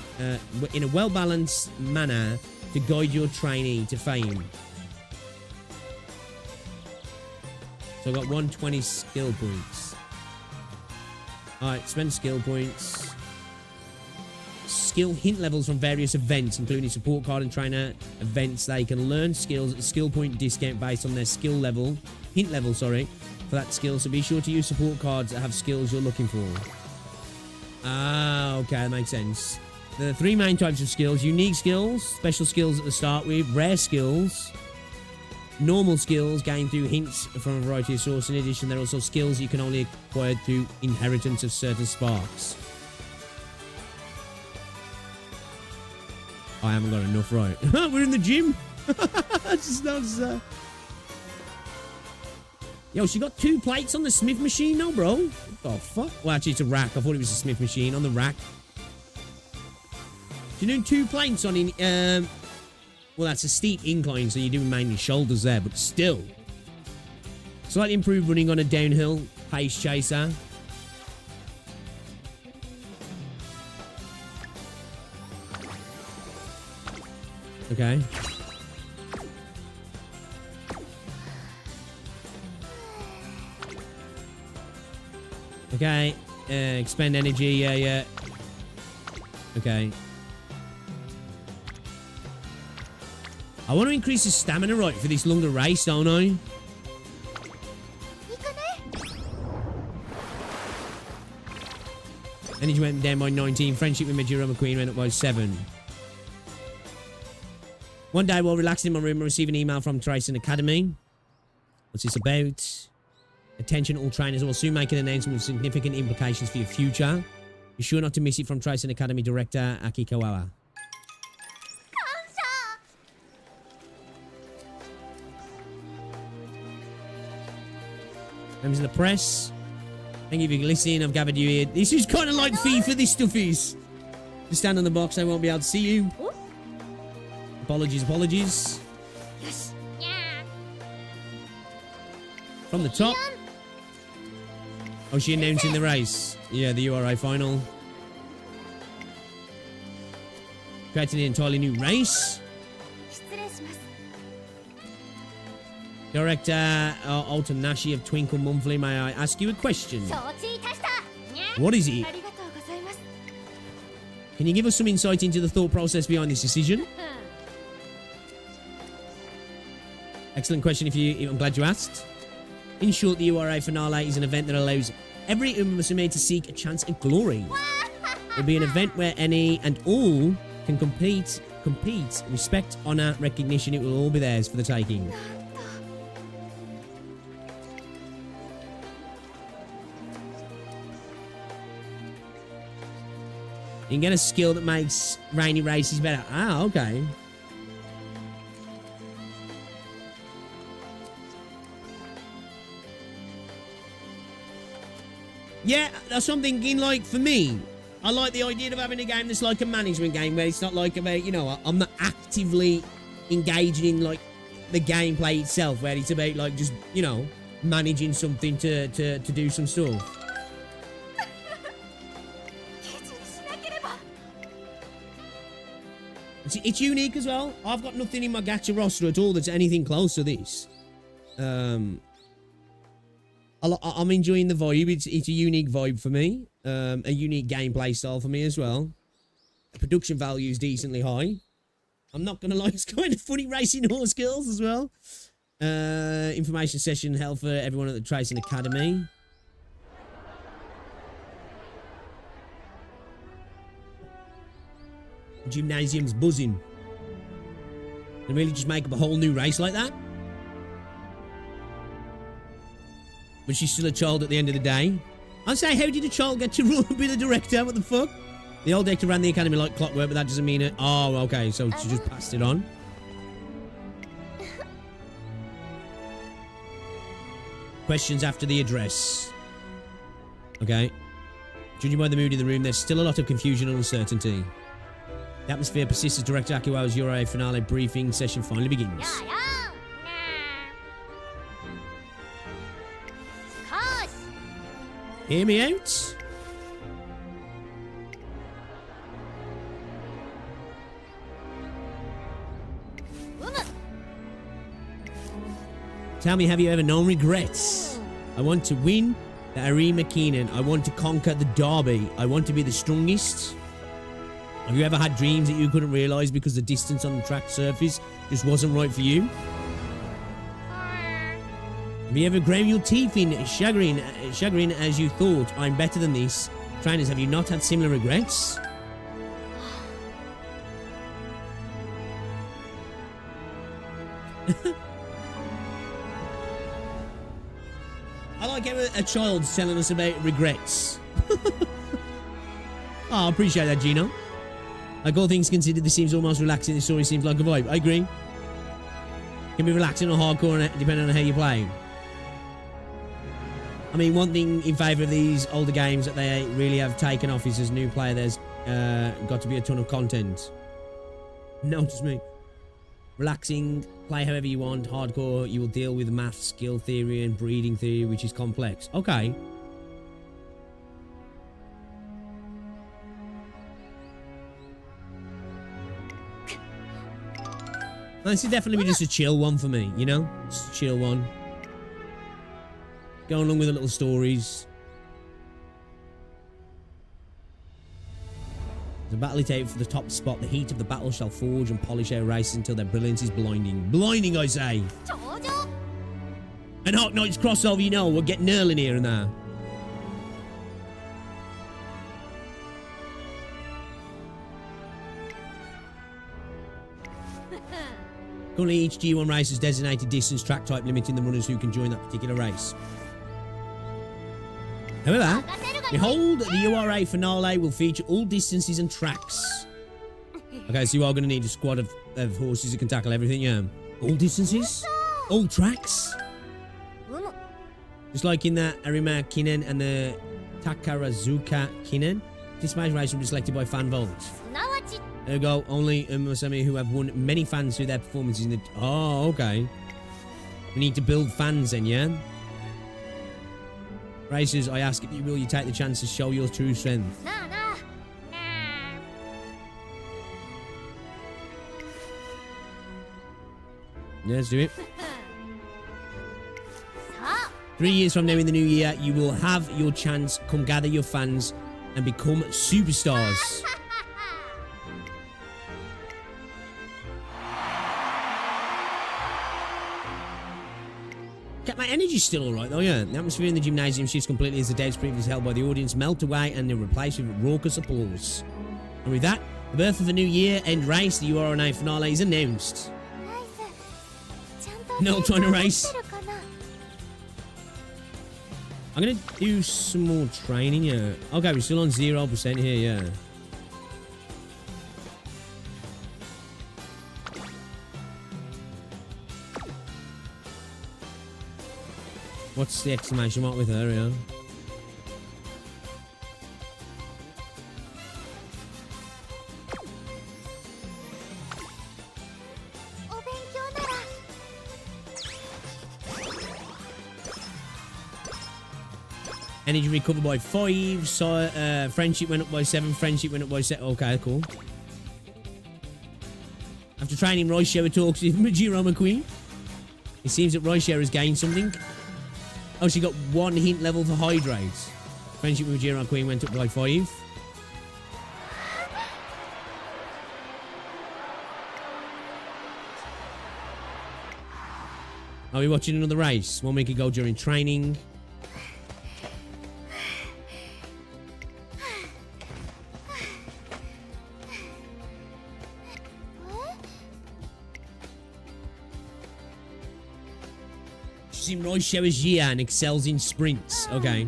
in a well-balanced manner to guide your trainee to fame. So I've got 120 skill points. Alright, spend skill points. Skill hint levels from various events, including support card and trainer events. They can learn skills at a skill point discount based on their skill level. Hint level, sorry, for that skill. So be sure to use support cards that have skills you're looking for. Ah, okay, that makes sense. There are 3 main types of skills. Unique skills, special skills at the start with, rare skills, normal skills gained through hints from a variety of sources. In addition, there are also skills you can only acquire through inheritance of certain sparks. I haven't got enough, right? We're in the gym. Yo, she got 2 plates on the Smith machine now, bro. What the fuck? Well, actually, it's a rack. I thought it was a Smith machine on the rack. You're doing 2 plates on in. Well, that's a steep incline, so you're doing mainly shoulders there, but still. Slightly improved running on a downhill pace chaser. Okay. Okay. Expend energy. Yeah. Okay. I want to increase his stamina right for this longer race, don't I? Energy went down by 19. Friendship with Majorama Queen went up by 7. One day while relaxing in my room, I received an email from Tracing Academy. What's this about? Attention all trainers, I will soon make an announcement with significant implications for your future. Be sure not to miss it from Tracing Academy director Aki Kawawa. Members of the press, thank you for listening. I've gathered you here. This is kind of like FIFA, this stuff is. Just stand on the box, I won't be able to see you. Apologies. From the top. Oh, she announcing the race. Yeah, the URI final. Creating an entirely new race. Director Alton Nashi of Twinkle Monthly, may I ask you a question? What is it? Can you give us some insight into the thought process behind this decision? Excellent question. I'm glad you asked. In short, the URA finale is an event that allows every Umamusume to seek a chance at glory. It'll be an event where any and all can compete, respect, honor, recognition. It will all be theirs for the taking. You can get a skill that makes rainy races better. Ah, okay. Yeah, that's what I'm thinking. Like, for me, I like the idea of having a game that's like a management game where it's not like about, you know, I'm not actively engaging in, like, the gameplay itself, where it's about, like, just, you know, managing something to do some stuff. It's unique as well. I've got nothing in my gacha roster at all that's anything close to this. I'm enjoying the vibe. It's a unique vibe for me. A unique gameplay style for me as well. The production value is decently high. I'm not gonna lie, it's kind of funny racing horse girls as well. Information session held for everyone at the Tracing Academy. Gymnasium's buzzing. They really just make up a whole new race like that? But she's still a child at the end of the day. I'd say, how did a child get to be the director? What the fuck? The old director ran the academy like clockwork, but that doesn't mean it. Oh, okay, so she just passed it on. Questions after the address. Okay. Judging by the mood in the room, there's still a lot of confusion and uncertainty. The atmosphere persists as Director Akiwa's URA finale briefing session finally begins. Hear me out? Tell me, have you ever known regrets? I want to win the Arima Keenan. I want to conquer the Derby. I want to be the strongest. Have you ever had dreams that you couldn't realise because the distance on the track surface just wasn't right for you? Have you ever ground your teeth in chagrin as you thought, I'm better than this? Trainers, have you not had similar regrets? I like how a child's telling us about regrets. I appreciate that, Gino. Like, all things considered, this seems almost relaxing. This story seems like a vibe. I agree. Can be relaxing or hardcore depending on how you're playing. I mean, one thing in favour of these older games that they really have taken off is as a new player, there's got to be a ton of content. No, just me. Relaxing, play however you want. Hardcore, you will deal with math, skill theory, and breeding theory, which is complex. Okay. This is definitely just a chill one for me, you know? Just a chill one. Going along with the little stories. The battle it out for the top spot. The heat of the battle shall forge and polish our races until their brilliance is blinding. Blinding, I say! And Hawk Knight's crossover, you know, we're getting Erling here and there. Currently, each G1 race has designated distance track type, limiting the runners who can join that particular race. However, behold, the URA finale will feature all distances and tracks. Okay, so you are going to need a squad of horses that can tackle everything, yeah. All distances? All tracks? Just like in the Arima Kinen and the Takarazuka Kinen, this match race will be selected by fan votes. There we go, only Umamusume who have won many fans through their performances in the... Oh, okay. We need to build fans then, yeah? Racers, I ask if you will, you take the chance to show your true strength. Yeah, let's do it. 3 years from now in the new year, you will have your chance. Come gather your fans and become superstars. Kept my energy still alright though, yeah. The atmosphere in the gymnasium shifts completely as the dates previously held by the audience melt away and they're replaced with raucous applause. And with that, the birth of the new year end race, the URNA finale is announced. No trying to race. I'm gonna do some more training, yeah. Okay, we're still on 0% here, yeah. What's the exclamation mark with her, yeah? Energy recovered by 5. So, friendship went up by 7. Friendship went up by 7. Okay, cool. After training, Royshare talks with Majiro McQueen. It seems that Royshare has gained something. Oh, she got 1 hint level for hydrate. Friendship with Majiro McQueen went up by 5. Are we watching another race? 1 week ago during training. She's in Royshera's year and excels in sprints. Okay.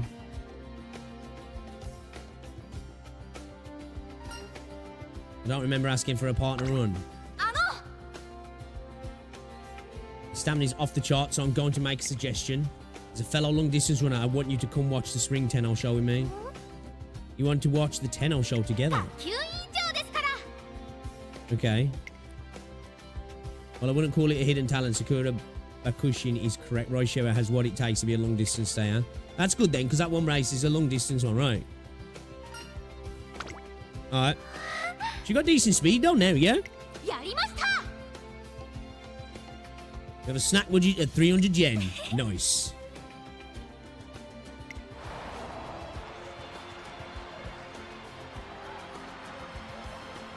I don't remember asking for a partner run. Stamina's off the chart, so I'm going to make a suggestion. As a fellow long distance runner, I want you to come watch the spring Tenno show with me. You want to watch the Tenno show together? Okay. Well, I wouldn't call it a hidden talent. Sakura Bakushin is correct. Royshera has what it takes to be a long distance stayer. That's good then, because that one race is a long distance one, right? Alright. She got decent speed, don't know, yeah? We have a snack budget at 300 yen. Nice.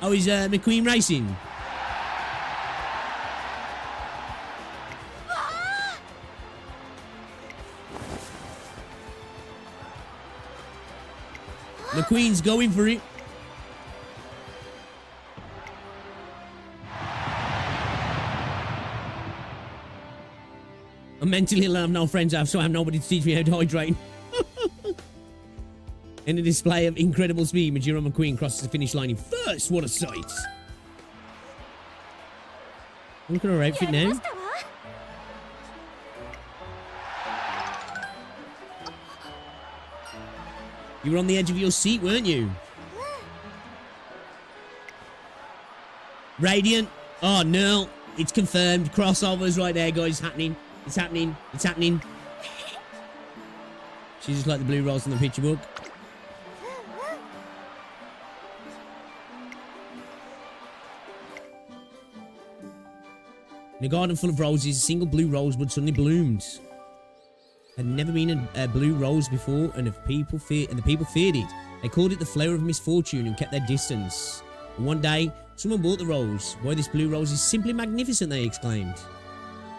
Oh, is McQueen racing? McQueen's going for it. I'm mentally ill and I have no friends, so I have nobody to teach me how to hydrate. In a display of incredible speed, Majiro McQueen crosses the finish line in first. What a sight. Look at her outfit now. You were on the edge of your seat, weren't you? Radiant. Oh, no. It's confirmed. Crossovers right there, guys. Happening. It's happening. It's happening. She's just like the blue rolls in the picture book. In a garden full of roses, a single blue rosebud suddenly bloomed. Had never been a blue rose before, and the people feared it. They called it the flower of misfortune and kept their distance. And one day, someone bought the rose. Why, this blue rose is simply magnificent, they exclaimed.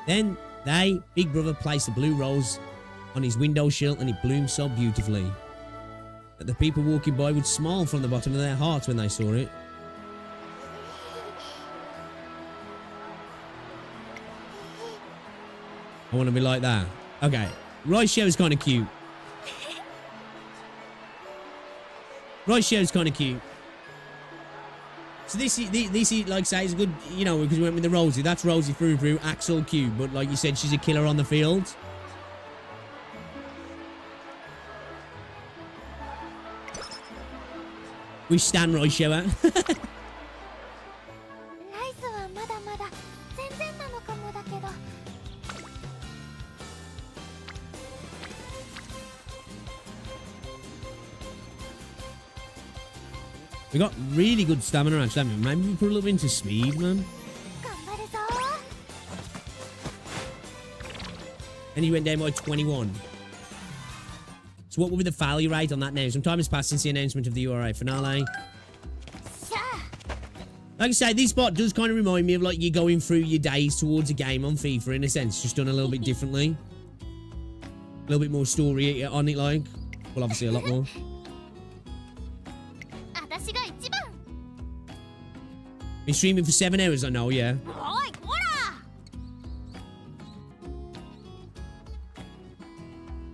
Then they, Big Brother, placed the blue rose on his window sill, and it bloomed so beautifully that the people walking by would smile from the bottom of their hearts when they saw it. I want to be like that. Okay. Royshare is kind of cute. Royshow's kind of cute. So this is like say is a good, you know, because we went with the Rosie. That's Rosie through and through. Axel cute, but like you said, she's a killer on the field. We stand Royshower. ライスはまだまだ全然なのかもだけど。 We got really good stamina actually, haven't we? Maybe we put a little bit into speed, man. 頑張るぞ。 And he went down by 21. So what will be the failure rate on that now? Some time has passed since the announcement of the URA finale. Like I say, this spot does kind of remind me of like you going through your days towards a game on FIFA in a sense, just done a little bit differently. A little bit more story on it, like. Well, obviously a lot more. 私が一番。 Been streaming for 7 hours, I know, yeah. おい、こら。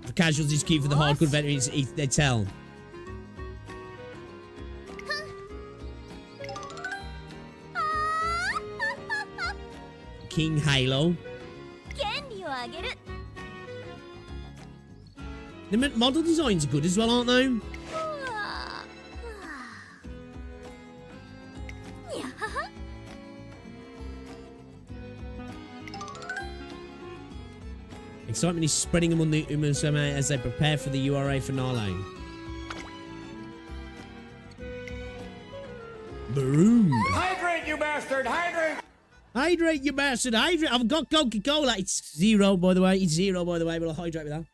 The casuals is key for the hardcore veterans, they tell. King Halo. 権利をあげる。 The model designs are good as well, aren't they? にゃはは。 Excitement is spreading among the Umamusume as they prepare for the URA finale. Boom! Hydrate, you bastard! Hydrate! Hydrate, you bastard! Hydrate! I've got Coca-Cola. It's 0, by the way. It's 0, by the way, but I'll hydrate with that.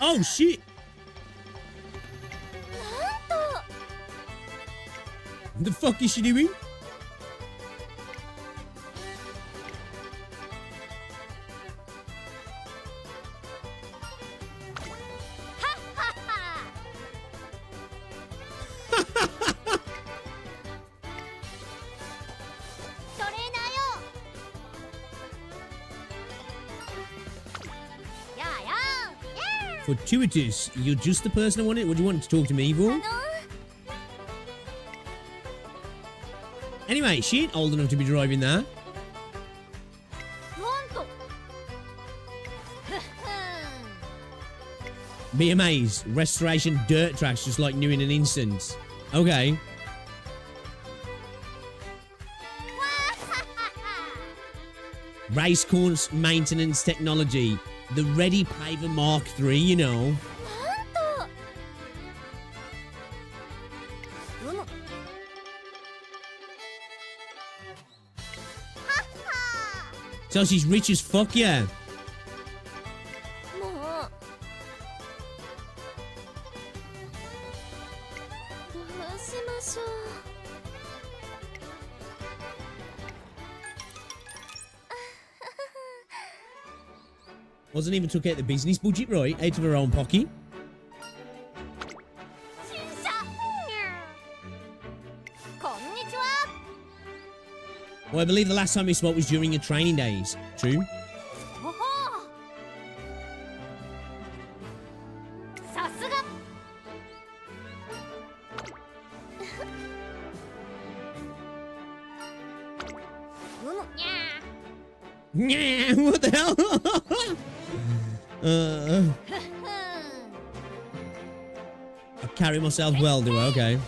Oh, shit! なんと。 What the fuck is she doing? Fortuitous, you're just the person I wanted. What do you want to talk to me for? Anyway, she ain't old enough to be driving that. Be amazed. Restoration dirt tracks just like new in an instant. Okay. Race course maintenance technology. The Ready Paver Mark III, you know. So she's rich as fuck, yeah. Wasn't even took out the business budget, right? Out of her own pocket. Well, I believe the last time we spoke was during your training days. True? Yeah, what the hell? I carry myself well, do I? Okay.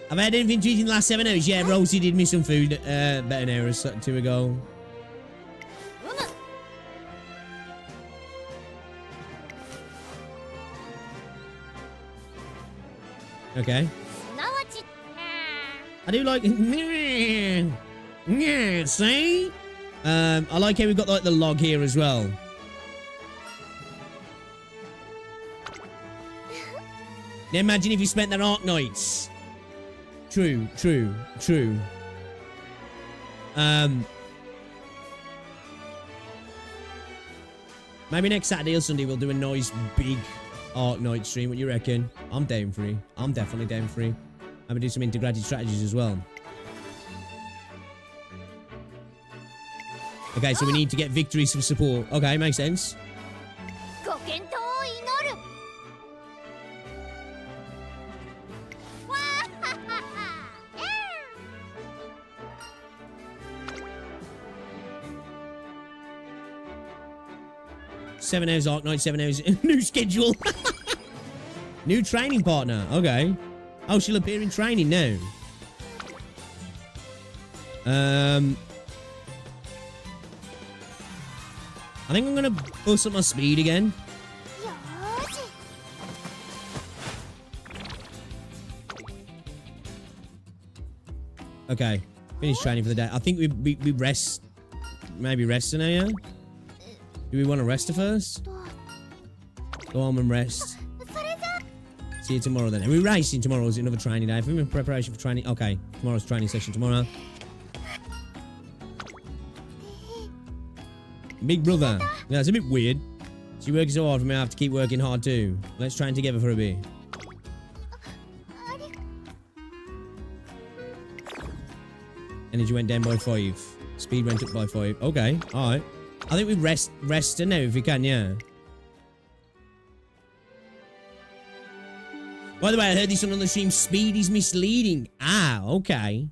Have I had anything to eat in the last 7 hours? Yeah, Rosie did me some food about an hour or two ago. Okay. I do like... Yeah, see? I like how we've got like the log here as well. Now imagine if you spent their Ark Nights. True, true, true. Maybe next Saturday or Sunday we'll do a nice big Ark Night stream. What you reckon? I'm down for it. I'm definitely down for it. Maybe do some integrated strategies as well. Okay, so we need to get victories for support. Okay, makes sense. ご健闘を祈るわーははは 7 hours Arc Night, 7 hours. New schedule. New training partner. Okay. Oh, she'll appear in training now. I think I'm gonna boost up my speed again. Okay. Finish training for the day. I think we rest. Maybe rest now, yeah? Do we want to rest her first? Go home and rest. See you tomorrow then. Are we racing tomorrow? Is it another training day? I think we're in preparation for training. Okay. Tomorrow's training session tomorrow. Big brother. Yeah, it's a bit weird. She working so hard for me, I have to keep working hard too. Let's train together for a bit. Energy went down by 5. Speed went up by 5. Okay, alright. I think we rest her now if we can, yeah. By the way, I heard this on the stream. Speed is misleading. Ah, okay.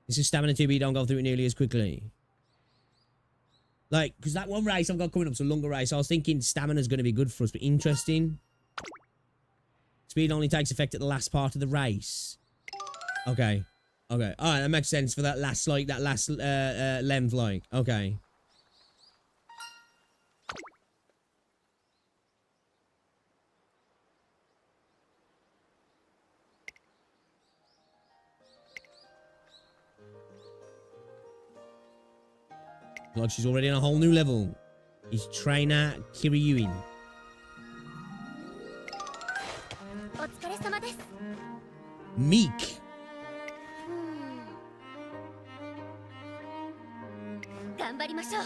This is stamina 2, but you don't go through it nearly as quickly. Like, because that one race I've got coming up, so longer race, I was thinking stamina's going to be good for us, but interesting. Speed only takes effect at the last part of the race. Okay. Okay. Alright, that makes sense for that last, like, length, like. Okay. Like she's already on a whole new level. Is trainer Kiryuin. お疲れ様です Meek. 頑張りましょう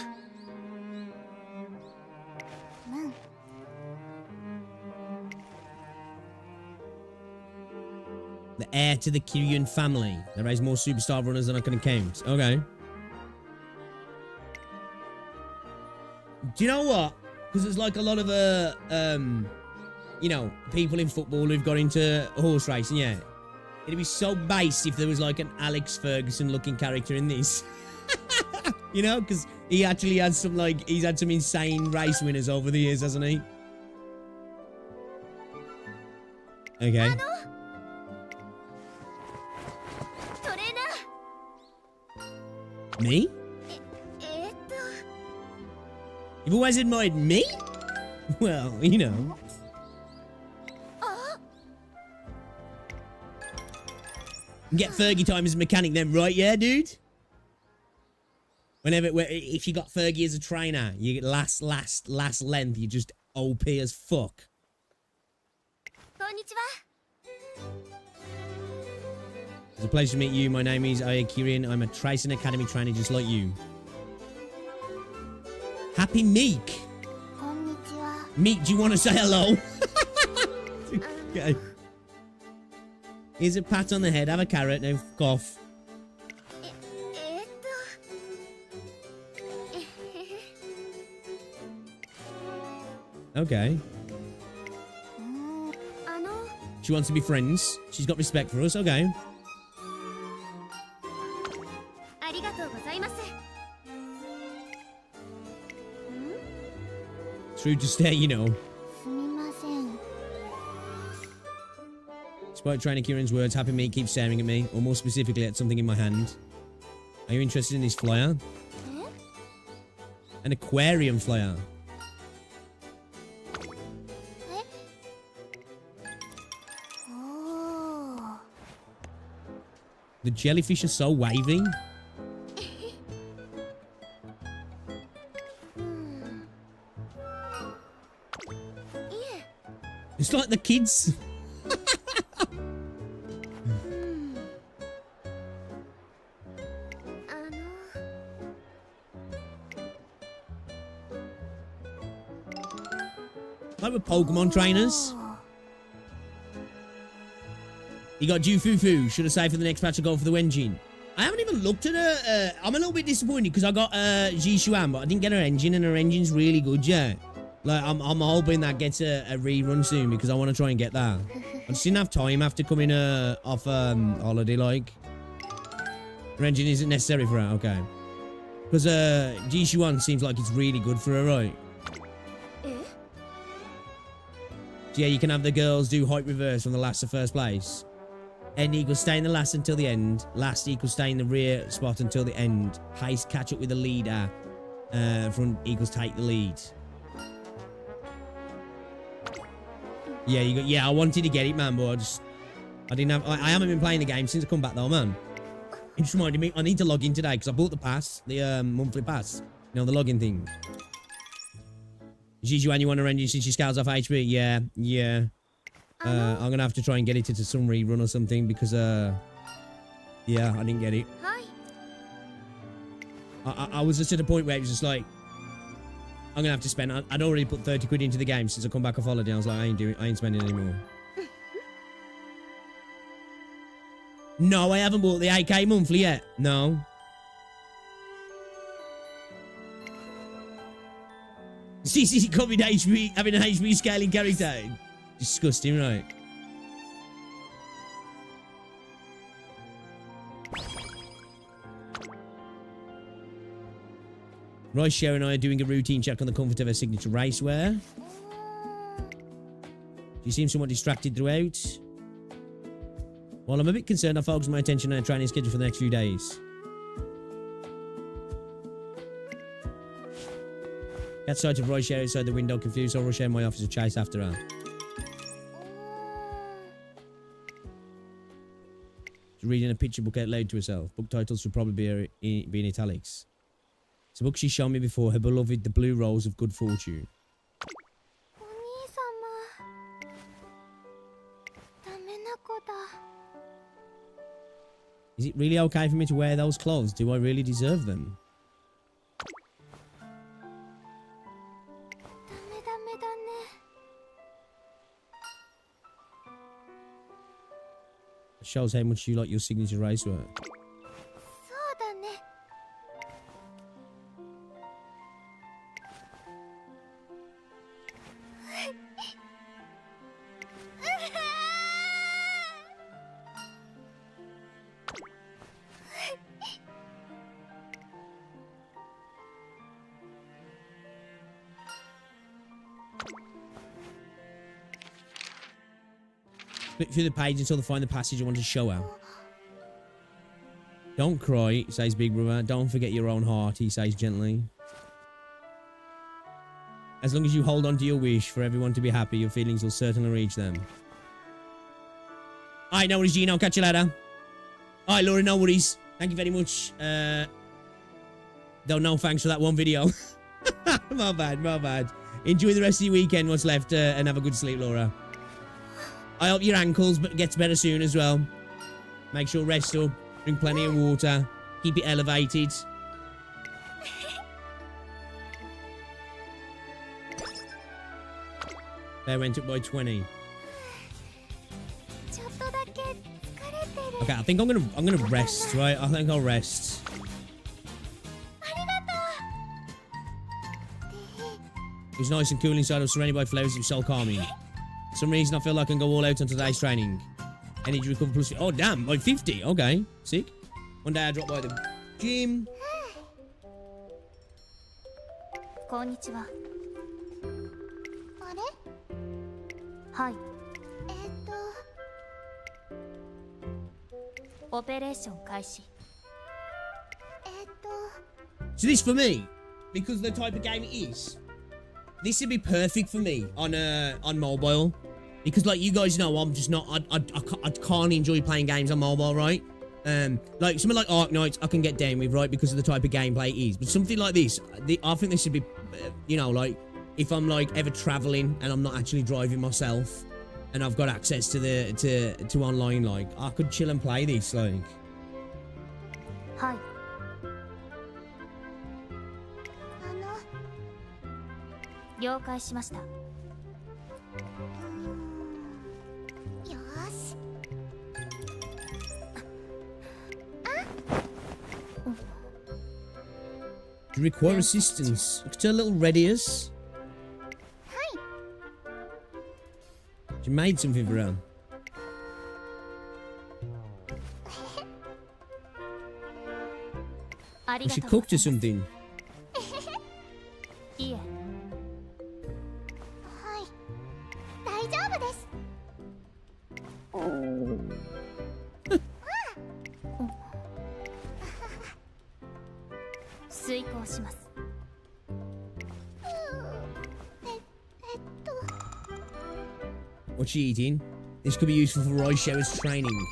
The heir to the Kiryuin family. They raise more superstar runners than I can count. Okay. Do you know what? Because there's like a lot of you know, people in football who've got into horse racing. Yeah, it'd be so base if there was like an Alex Ferguson looking character in this. You know, because he actually has some like he's had some insane race winners over the years, hasn't he? Okay. Me? You've always admired me? Well, you know. Get Fergie time as a mechanic then, right? Yeah, dude? If you got Fergie as a trainer, you get last length, you're just OP as fuck. It's a pleasure to meet you. My name is Aya Kirin. I'm a Tracing Academy trainer just like you. Happy Meek. Meek, do you want to say hello? Okay. Here's a pat on the head. Have a carrot. Now fuck off. Okay. She wants to be friends. She's got respect for us. Okay. It's rude to stare, you know. Despite trying to Kieran's words, Happy Meat keeps staring at me, or more specifically at something in my hand. Are you interested in this flyer? An aquarium flyer. The jellyfish are so wavy. It's like the kids. Like with Pokemon trainers. You got Jufufu. Should I say for the next patch I'll go for the Wenjin? I haven't even looked at her. I'm a little bit disappointed because I got Ji Xuan, but I didn't get her engine, and her engine's really good, yeah. Like, I'm hoping that gets a rerun soon because I want to try and get that. I just didn't have time after coming off holiday, like. Her engine isn't necessary for her, okay. Because Ji Xuan seems like it's really good for her, right? So yeah, you can have the girls do height reverse from the last to first place. End equals stay in the last until the end. Last equals stay in the rear spot until the end. Pace catch up with the leader. Front equals take the lead. Yeah, you got. Yeah, I wanted to get it, man, but I didn't have. I haven't been playing the game since I come back though, man. It just reminded me I need to log in today because I bought the pass, the monthly pass. You know, the login thing. Ji Xuan, you want to engine since she scales off HP? Yeah, yeah. I'm gonna have to try and get it into some rerun or something because yeah, I didn't get it. Hi. I was just at a point where it was just like I'm gonna have to spend. I'd already put 30 quid into the game since I come back off holiday. I was like, I ain't spending anymore. No, I haven't bought the 8K monthly yet. No. CC copied HP, having an HP scaling character. Disgusting, right? Royce, Cher and I are doing a routine check on the comfort of her signature racewear. She seems somewhat distracted throughout. Well, I'm a bit concerned I focus my attention on her training schedule for the next few days. Got sight of Royce Cher outside the window, confused, so I'll rush out my office to chase after her. She's reading a picture book out loud to herself. Book titles should probably be in italics. It's a book she's shown me before, her beloved The Blue Rose of Good Fortune. Is it really okay for me to wear those clothes? Do I really deserve them? It shows how much you like your signature racewear. Flip through the page until they find the passage I want to show her. Don't cry, says Big Brother. Don't forget your own heart, he says gently. As long as you hold on to your wish for everyone to be happy, your feelings will certainly reach them. Alright, no worries, Gino. I'll catch you later. Alright, Laura, no worries. Thank you very much. Don't know, thanks for that one video. My bad, my bad. Enjoy the rest of your weekend, what's left, and have a good sleep, Laura. I hope your ankles gets better soon as well. Make sure rest up, drink plenty of water, keep it elevated. They went up by 20. Okay, I think I'm gonna rest, right? I think I'll rest. It was nice and cool inside. I was surrounded by flowers. It was so calming. For some reason, I feel like I can go all out on today's training. Energy recover plus... Oh, damn. By 50. Okay. Sick. One day I dropped by the gym. Konnichiwa. Hi. Operation Kaishi. So this for me, because the type of game it is, this would be perfect for me on mobile, because like you guys know, I'm just not. I can't enjoy playing games on mobile, right? Like something like Arknights, I can get down with, right, because of the type of gameplay it is. But something like this, I think this should be, you know, like if I'm like ever traveling and I'm not actually driving myself, and I've got access to the to online, like I could chill and play this, like. Hi. 了解しました。よし。あ、Do you require assistance? Look at her little red ears. She made something for her. Or she cooked or something. いえ。はい。大丈夫です。遂行します。What's she eating? This could be useful for Roy Shower's training.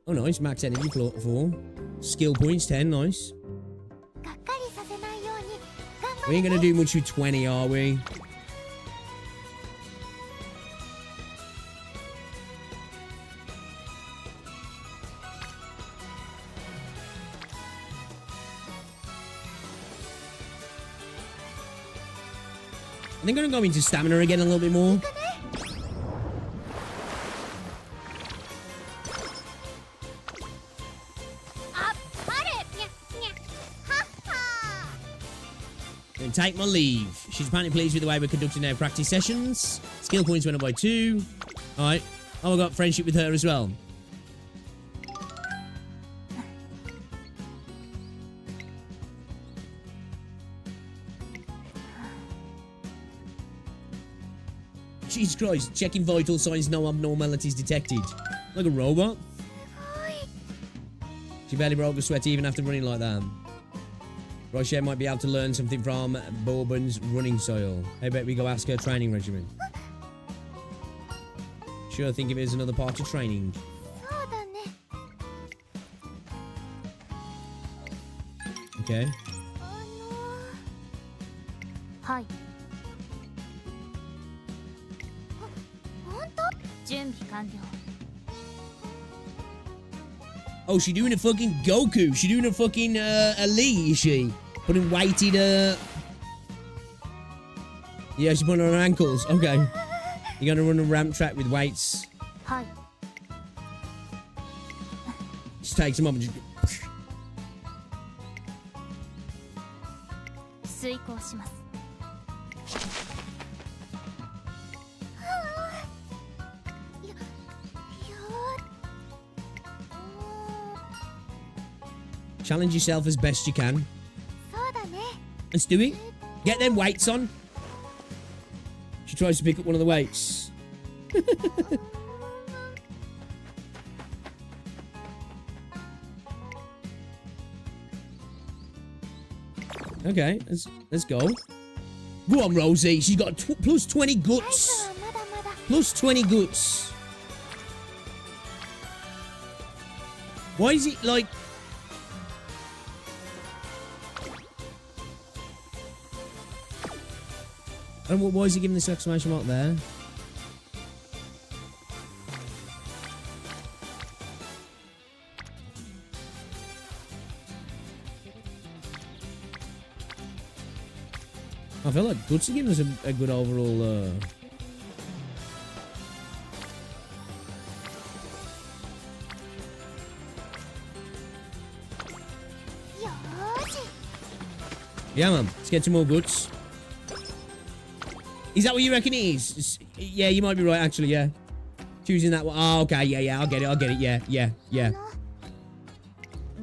Oh, nice. Max energy 4. Skill points 10. Nice. We ain't gonna do much with 20, are we? I think I'm gonna go into stamina again a little bit more. And take my leave. She's apparently pleased with the way we're conducting our practice sessions. Skill points went up by 2. Alright. Oh, I got friendship with her as well. Jesus Christ, checking vital signs, no abnormalities detected. Like a robot. She barely broke a sweat even after running like that. Rocher might be able to learn something from Bourbon's running soil. I bet we go ask her training regimen. Sure, think of it as another part of training. Okay. はい。本当？準備完了。 Oh, she doing a fucking Goku. She doing a fucking a Lee, is she? Putting weighted Yeah, she's putting on her ankles. Okay. You're gonna run a ramp track with weights. Hi. Just takes them up and just 遂行します。 challenge yourself as best you can. Let's do it. Get them weights on. She tries to pick up one of the weights. Okay, let's go. Go on, Rosie. She's got plus 20 guts. Plus 20 guts. Why is it like... And why is he giving this exclamation mark there? I feel like Guts are giving us a good overall... Yeah, man. Let's get some more Guts. Is that what you reckon it is? Yeah, you might be right, actually, yeah. Choosing that one. Oh, okay, yeah, I'll get it, yeah.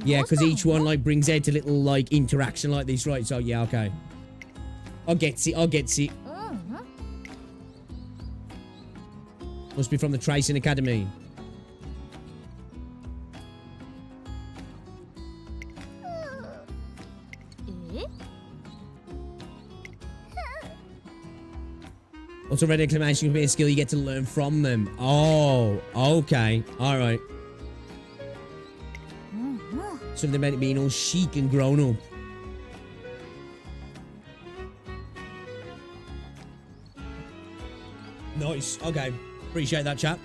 Yeah, because each one, like, brings out a little, like, interaction like this, right? So, yeah, okay. I'll get it. Must be from the Tracing Academy. Also, red exclamation can be a skill you get to learn from them. Oh, okay. All right. Something about it being all chic and grown up. Nice. Okay. Appreciate that, chap.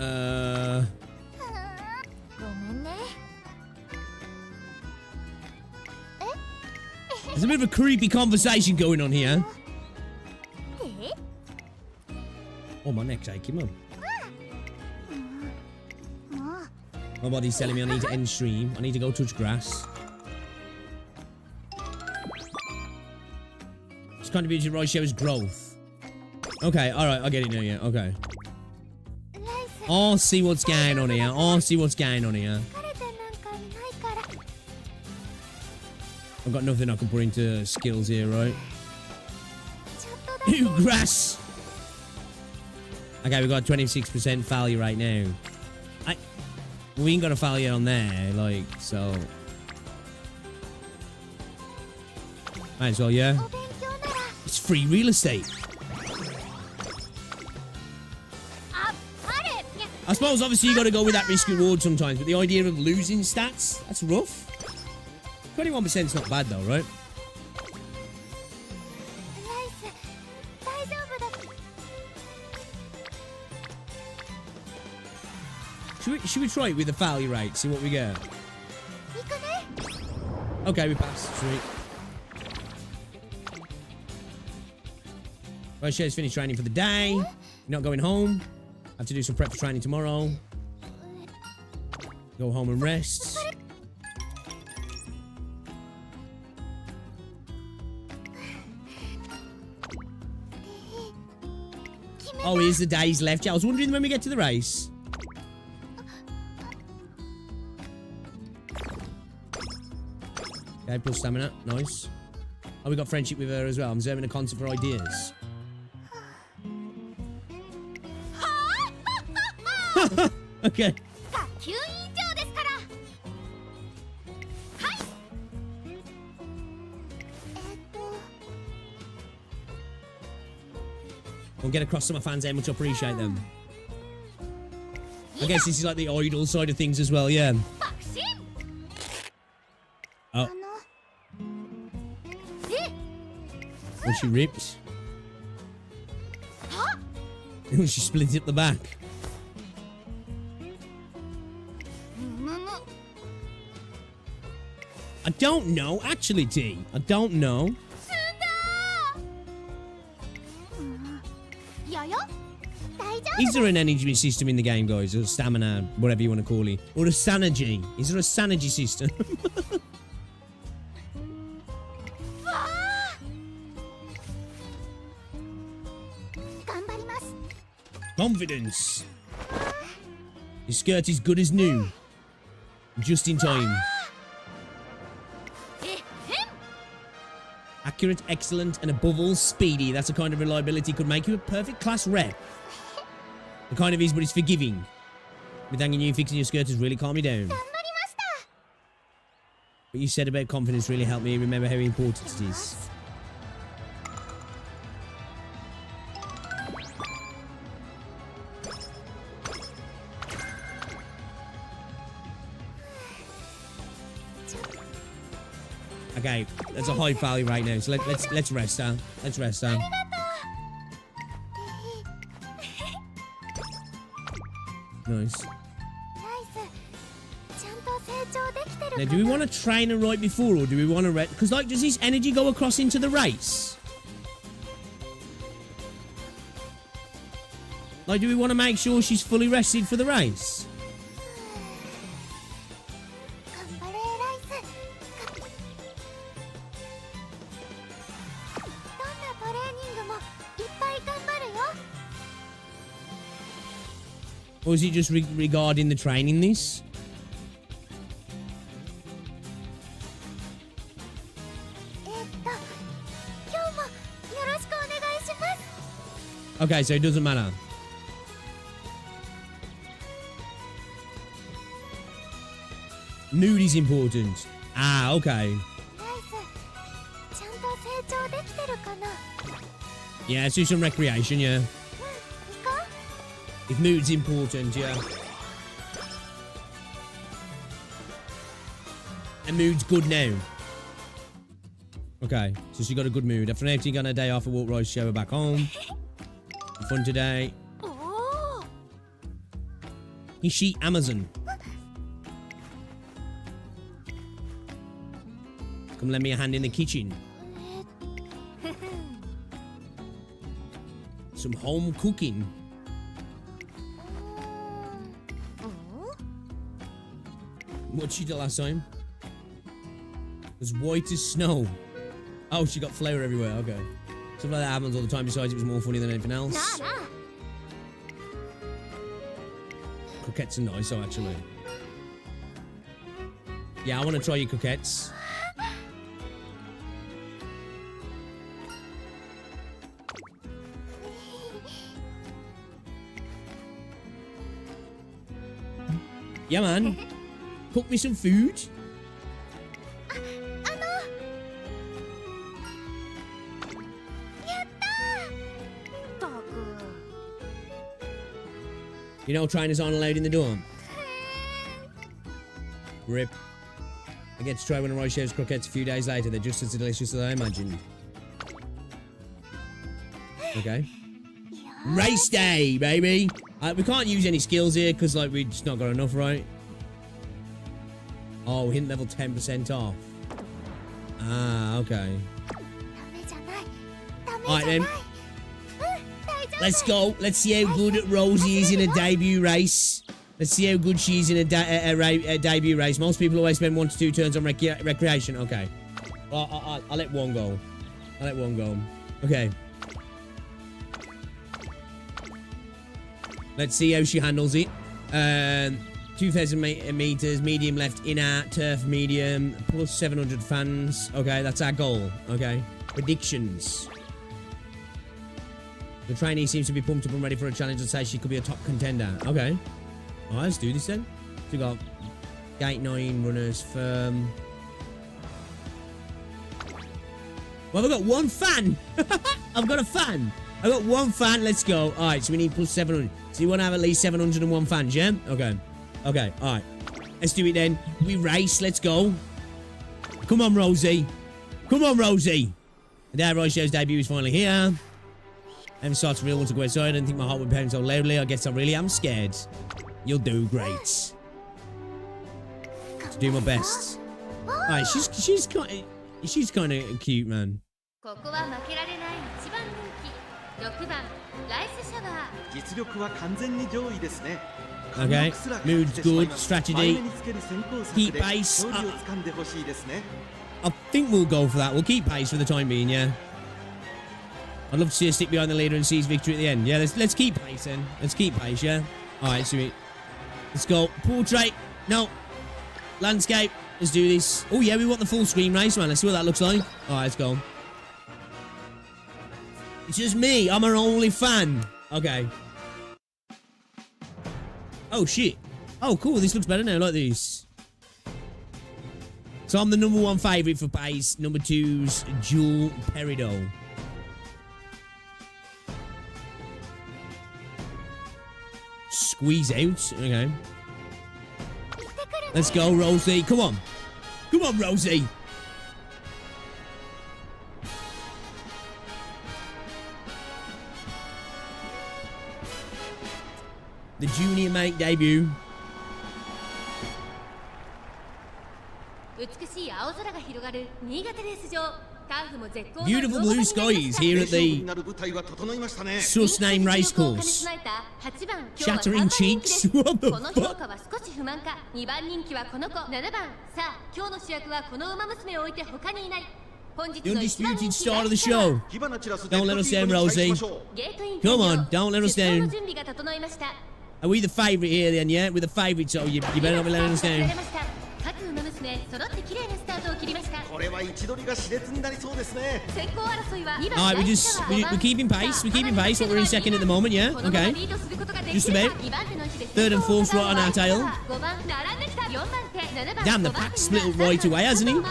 ごめんね。 There's a bit of a creepy conversation going on here. Oh, my neck's aching, man. My body's telling me I need to end stream. I need to go touch grass. It's contribution right shows growth. Okay, alright, I get it now, yeah, okay. I'll see what's going on here. I'll see what's going on here. I've got nothing I can put into skills here, right? Ew, grass! Okay, we've got 26% failure right now. We ain't got a failure on there, like, so... Might as well, yeah? It's free real estate. I suppose, obviously, you got to go with that risk reward sometimes, but the idea of losing stats, that's rough. 21%'s not bad, though, right? Should we try it with the failure rate, see what we get? Okay, we passed. Sweet. Right, Shay's finished training for the day. You're not going home. Have to do some prep for training tomorrow. Go home and rest. Oh, here's the days left. Yeah, I was wondering when we get to the race. Okay, plus stamina. Nice. Oh, we got friendship with her as well. I'm observing a concert for ideas. Okay. We'll get across to my fans there, much appreciate them. I guess this is like the idol side of things as well, yeah. Oh. When she ripped. When she split up the back. I don't know, actually, T. I don't know. Is there an energy system in the game, guys? Or stamina, whatever you want to call it. Or a Sanergy? Is there a Sanergy system? Confidence. Your skirt is good as new. Just in time. Accurate, excellent, and above all, speedy. That's a kind of reliability could make you a perfect class rep. The kind of is, but it's forgiving. With hanging you fixing your skirt has really calmed me down. What you said about confidence really helped me remember how important it is. Okay, that's a high value right now, so let's rest down. Let's rest down. Nice. Now, do we want to train her right before, or do we want to rest? Because, like, does this energy go across into the race? Like, do we want to make sure she's fully rested for the race? Or is it just regarding the training this? Okay, so it doesn't matter. Mood is important. Ah, okay. Yeah, let's do some recreation, yeah. If mood's important, yeah. And mood's good now. Okay, so she got a good mood. After an outing on a day off, a walk rise show her back home. Fun today. Hishi Amazon. Come lend me a hand in the kitchen. Some home cooking. What'd she do last time? As white as snow. Oh, she got flour everywhere. Okay. Stuff like that happens all the time. Besides, it was more funny than anything else. Croquettes are nice, though, actually. Yeah, I want to try your croquettes. Yeah, man. Cook me some food. You know, trainers aren't allowed in the dorm. Rip. I get to try one of Roy Chef's croquettes a few days later. They're just as delicious as I imagined. Okay. Race day, baby. We can't use any skills here because, like, we just not got enough, right? Oh, hint level 10% off. Ah, okay. Alright then. Let's go. Let's see how good Rosie is in a debut race. Let's see how good she is in a debut race. Most people always spend 1 to 2 turns on recreation. Okay. Well, I'll let one go. I'll let one go. Okay. Let's see how she handles it. 2,000 meters, medium left, inner, turf, medium, plus 700 fans. Okay, that's our goal. Okay. Predictions. The trainee seems to be pumped up and ready for a challenge and says she could be a top contender. Okay. Alright, let's do this then. So we got gate 9 runners, firm. Well, I've got one fan. I've got a fan. I've got one fan. Let's go. Alright, so we need plus 700. So you want to have at least 701 fans, yeah? Okay. Okay, alright. Let's do it then. We race. Let's go. Come on, Rosie. Come on, Rosie. The day of Roy Show's debut is finally here. I haven't started to real want to go outside. I didn't think my heart would be pounding so loudly. I guess I really am scared. You'll do great. To do my best. Alright, she's kind of cute, man. ここは負けられない一番人気6番ライスシャワー実力は完全に上位ですね Okay, mood's good, strategy, keep pace. I think we'll go for that. We'll keep pace for the time being, yeah. I'd love to see her stick behind the leader and seize victory at the end. Yeah, let's keep pace then. Let's keep pace, yeah. Alright, sweet. Let's go. Portrait. No. Landscape. Let's do this. Oh yeah, we want the full screen race, man. Let's see what that looks like. Alright, let's go. It's just me. I'm her only fan. Okay. Oh, shit. Oh, cool. This looks better now. Like this. So I'm the #1 favourite for pace. #2's Jewel Peridot. Squeeze out. Okay. Let's go, Rosie. Come on. Come on, Rosie. The junior mate debut. 美しい青空が広がる新潟レース場。ターフも絶好の Beautiful blue skies here at the Susname Racecourse. Shattering cheeks. What the この評価は少し不満か。2番人気はこの子。7番。さあ、今日の主役はこの馬娘を置いて他にいない。 The undisputed star of the show. Don't let us down, Rosie. Come on, don't let us down. Are we the favourite here then, yeah? We're the favourite, so you better not be letting us down. Alright, we're keeping pace. We're keeping pace, but we're in second at the moment, yeah? Okay. Just about. Third and fourth right on our tail. Damn, the pack's split up right away, hasn't he?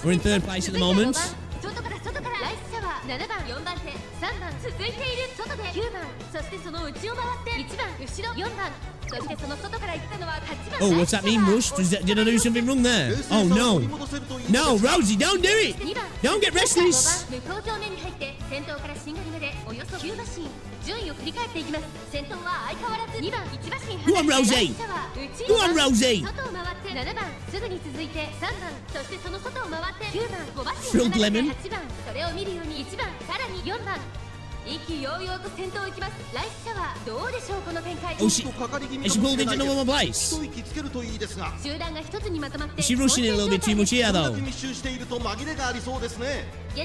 We're in third place at the moment. 外から外からライスシャワー7番4番手3番続いている外で9番そしてその内を回って1番後ろ4番 Oh, what's that mean, Rush? Did I do something wrong there? Oh, no. No, Rosie, don't do it. Don't get restless. 向こう上面に入って先頭からしんがりまでおよそ9馬身順位を振り返っていきます。先頭は相変わらず2番1馬身 Go on, Rosie. Go on, Rosie. 外を回って7番すぐに続いて3番そしてその外を回って9番5馬身 Frilled lemon. 8番それを見るように1番さらに4番意気揚々と先頭を行きます。ライスシャワーどうでしょうこの展開。 Oh, she pulled into number one place. 集団が一つにまとまって Is she rushing it a little bit too much here, though? 現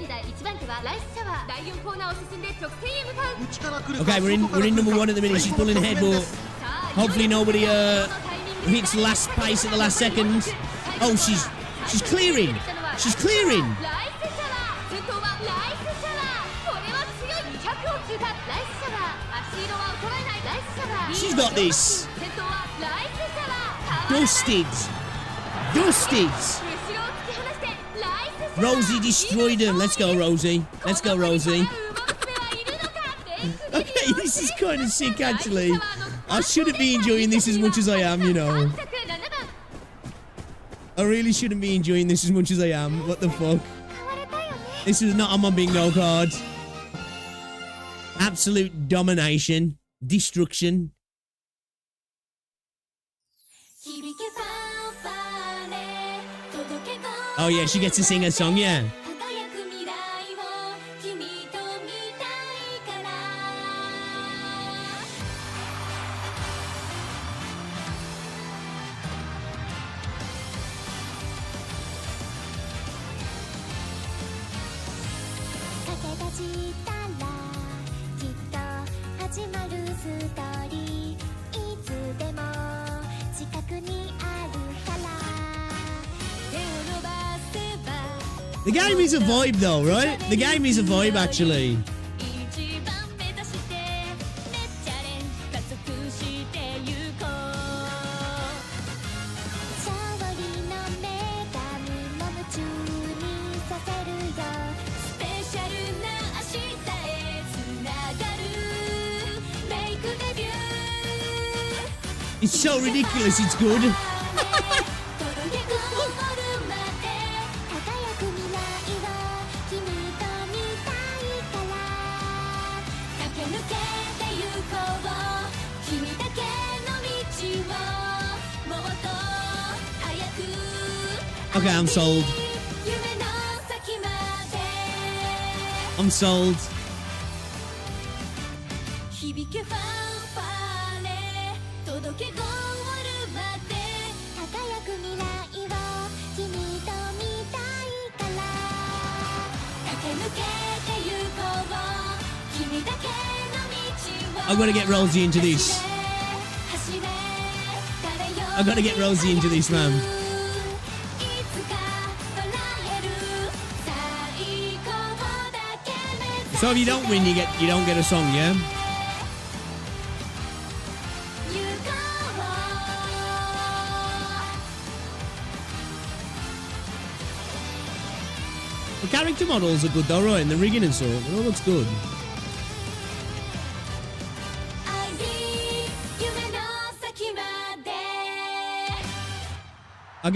在1番手はライスシャワー第4コーナーを進んで直線へ向かう。 Okay, we're in number one at the minute. She's pulling ahead, but hopefully nobody hits the last pace at the last second. Oh, she's clearing. She's clearing. ライスシャワー先頭はライスシャワーこれは強い200を通過ライスシャワー足色は衰えないライスシャワー She's got this. 先頭はライスシャワー Dusted. Dusted. 後ろを突き放してライスシャワー Rosie destroyed him. Let's go, Rosie. Let's go, Rosie. Okay, this is kind of sick, actually. I shouldn't be enjoying this as much as I am, you know. I really shouldn't be enjoying this as much as I am. What the fuck? This is not on my bingo card. Absolute domination. Destruction. Oh yeah, she gets to sing a song, yeah. The game is a vibe though, right? The game is a vibe actually. It's so ridiculous, it's good. Okay, I'm sold. I'm sold. I'm gonna get Rosie into this. I gotta get Rosie into this, man. So if you don't win, you don't get a song, yeah? The character models are good though, right? And the rigging and so it all looks good. I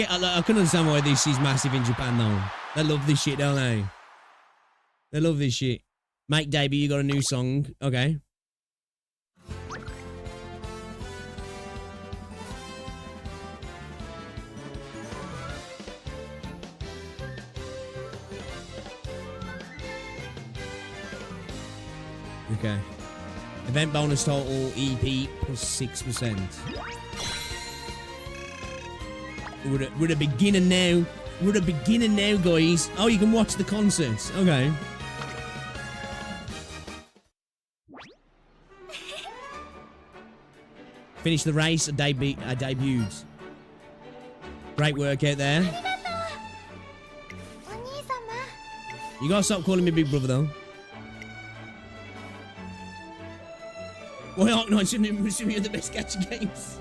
can understand why this is massive in Japan though. They love this shit, don't they? They love this shit. Make debut, you got a new song. Okay. Okay. Event bonus total EP plus 6%. We're a beginner now. We're a beginner now, guys. Oh, you can watch the concerts. Okay. Finished the race. I debuted. Great work out there. You gotta stop calling me big brother, though. Why aren't I assuming you're the best gacha games?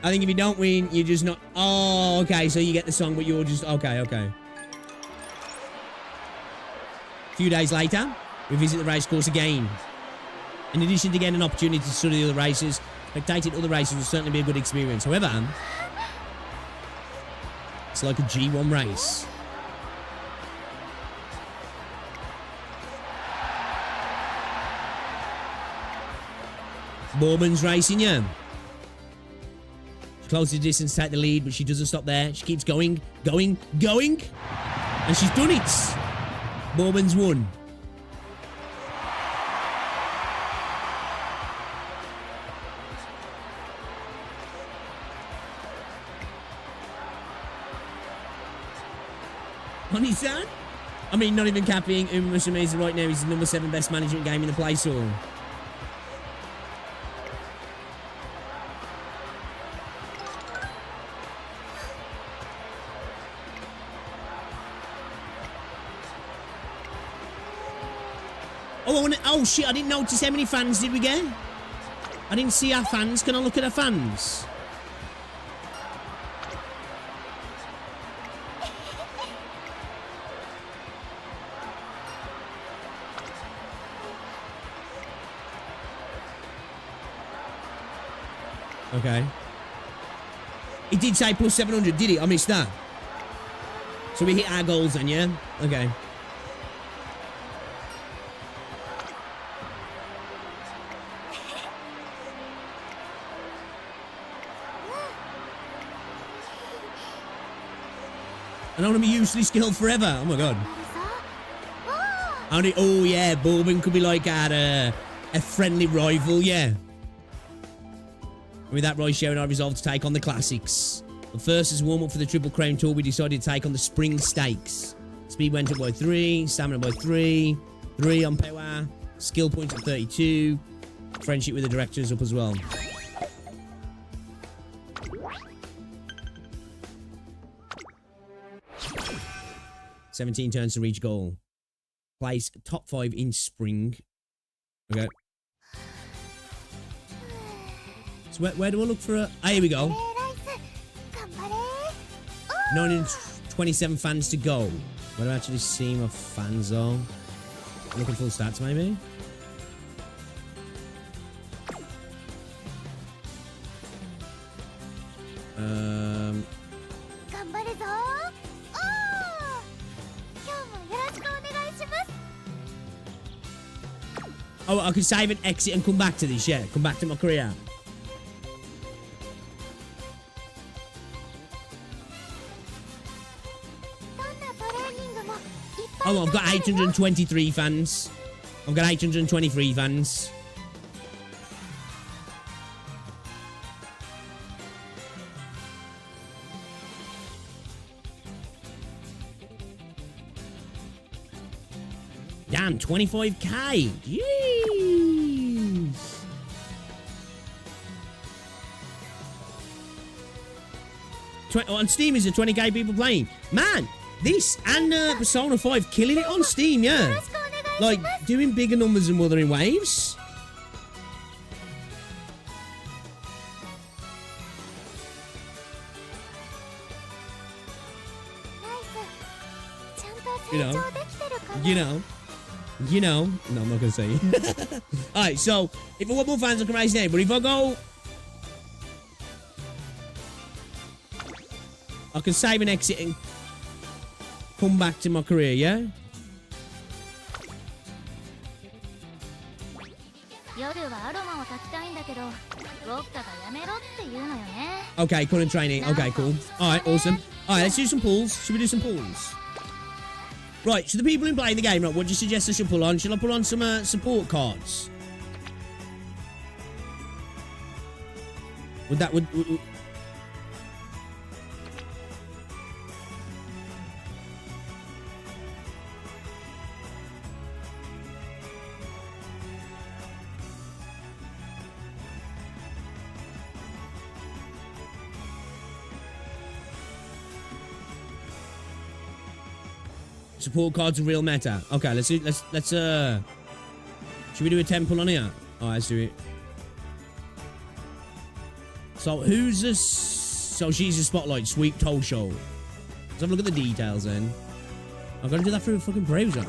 I think if you don't win, you're just not... Oh, okay, so you get the song, but you're just... Okay. A few days later, we visit the racecourse again. In addition to getting an opportunity to study the other races, spectating other races will certainly be a good experience. However, it's like a G1 race. Bourbon's racing, yeah. She closes the distance to take the lead, but she doesn't stop there. She keeps going. And she's done it. Bourbon's won. Honey-san? I mean, not even capping. Umamusume right now is the number 7 best management game in the Play Store. Oh shit, I didn't notice how many fans did we get? I didn't see our fans. Can I look at our fans? Okay. It did say plus 700, did it? I missed that. So we hit our goals then, yeah? Okay. And I want to be usually skilled forever. Oh my god. Oh yeah, Bourbon could be like a friendly rival, yeah. With that, Roy sharing our resolve to take on the classics. But first, as a warm-up for the Triple Crown Tour, we decided to take on the Spring Stakes. Speed went up by 3, stamina by 3, 3 on power, skill points at 32, friendship with the directors up as well. $17 turns to reach goal. Place top 5 in spring. Okay. So where do I look for a... Ah, here we go. 927 fans to go. Where do I actually see my fans though? Looking full stats maybe? Oh, I could save and exit and come back to this, yeah. Come back to my career. Oh, I've got 823 fans. I've got 823 fans. Damn, 25k. Jeez. On Steam, is it 20k people playing? Man, this and Persona 5 killing it on Steam, yeah. Like, doing bigger numbers than Wuthering Waves. You know. No, I'm not gonna say it. Alright, so, if I want more fans, I can raise name, but if I go... I can save and exit and come back to my career, yeah? Okay, current training. Okay, cool. Alright, awesome. Alright, let's do some pulls. Should we do some pulls? Right, so the people who play the game, right, what do you suggest I should pull on? Should I pull on some support cards? Would... Support cards are real meta. Okay, let's should we do a 10 pull on here? Alright, let's do it. So who's this? So she's a spotlight, sweep toe show. Let's have a look at the details then. I've got to do that through a fucking browser.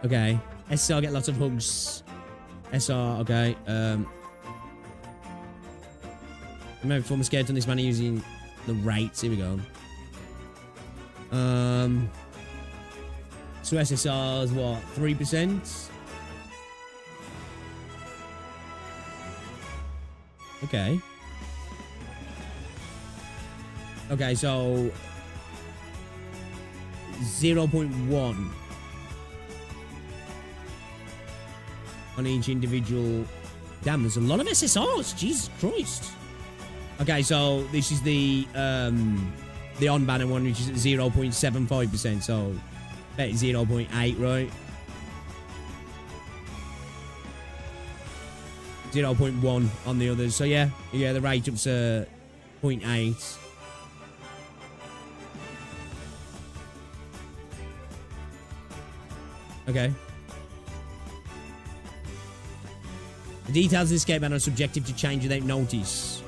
Okay. SR get lots of hugs. SR, okay. Maybe perform a scared on this man using the rates. Here we go. So SSR is what? 3%? Okay. Okay, so 0.1 on each individual. Damn, there's a lot of SSRs. Jesus Christ. Okay, so this is the on-banner one, which is at 0.75%. So bet 0.8, right? 0.1 on the others. So yeah, the rate up's 0.8. Okay. The details of this escape ban are subjective to change without notice.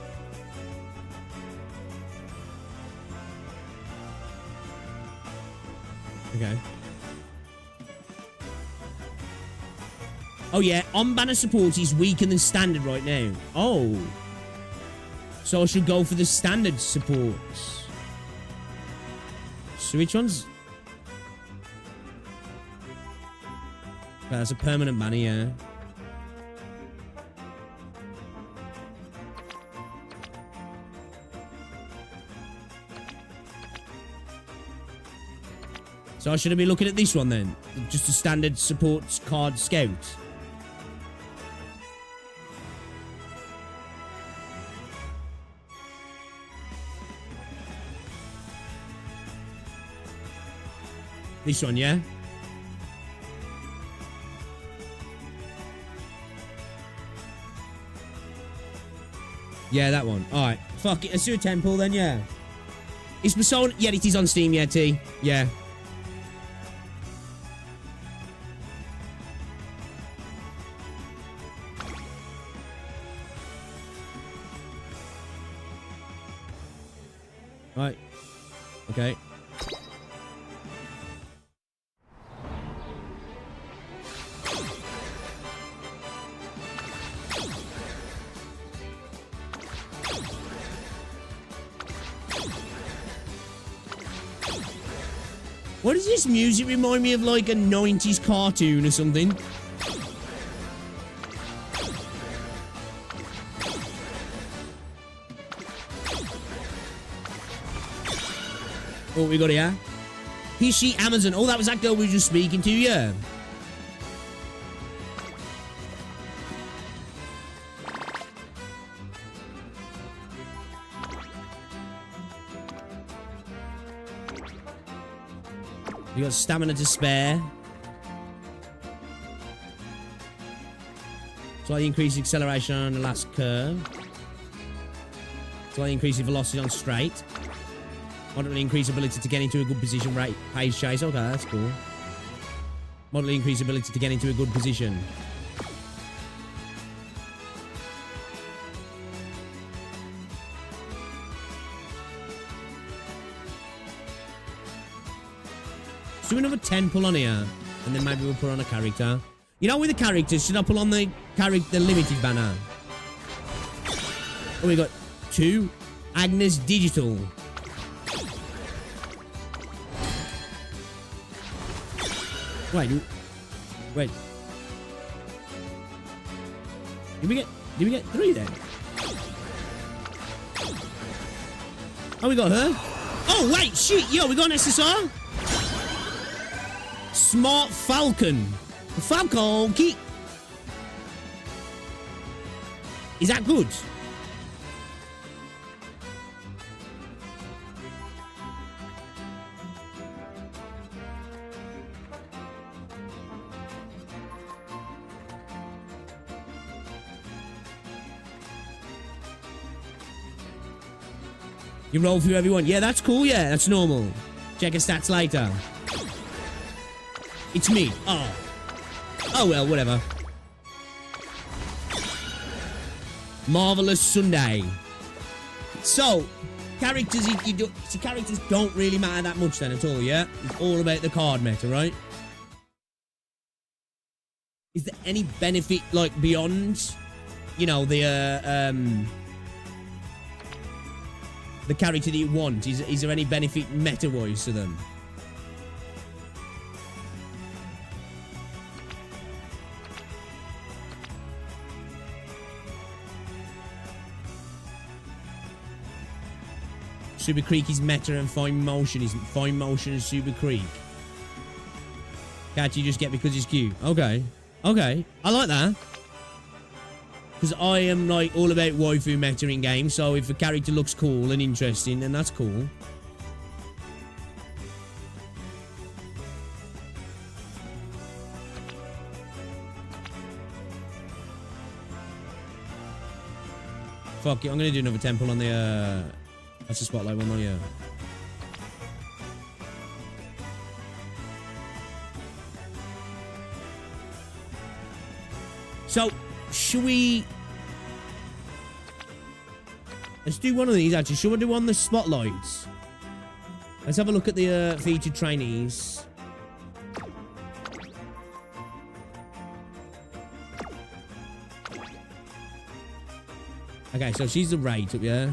Okay. Oh yeah, on-banner support is weaker than standard right now. Oh. So I should go for the standard support. So which one's... Okay, that's a permanent banner, yeah. So I should be looking at this one then? Just a standard support card scout. This one, yeah? Yeah, that one. Alright. Fuck it. Let's do a temple then, yeah. Is Persona... Yeah, it is on Steam, yeah, T. Yeah. Right. Okay. What does this music remind me of, like a 90s cartoon or something? Oh, we got here. Here's she, Amazon. Oh, that was that girl we were just speaking to, yeah. You got stamina to spare. Slightly increase acceleration on the last curve. Slightly increase the velocity on straight. Moderately increase ability to get into a good position. Right, pace chase. Okay, that's cool. Moderately increase ability to get into a good position. Let's do another 10 pull on here, and then maybe we'll put on a character. You know, with the characters, should I pull on the limited banner? Oh, we got 2. Agnes Digital. Wait. Did we get 3 then? Oh, we got her. Oh, wait, shit. Yo, we got an SSR. Smart Falcon. Falcon key. Is that good? You roll through everyone. Yeah, that's cool. Yeah, that's normal. Check his stats later. It's me. Oh. Oh, well, whatever. Marvelous Sunday. So, characters, characters don't really matter that much then at all, yeah? It's all about the card meta, right? Is there any benefit, like, beyond, you know, the character that you want? Is there any benefit meta-wise to them? Super Creek is meta and Fine Motion is Fine Motion and Super Creek. Can't you just get because it's cute? Okay. Okay. I like that. Because I am like all about waifu meta in games, so if a character looks cool and interesting, then that's cool. Fuck it, I'm gonna do another temple on the that's the spotlight one though, yeah. So, should we... Let's do one of these, actually. Should we do one of the spotlights? Let's have a look at the featured trainees. Okay, so she's the rate up, yeah?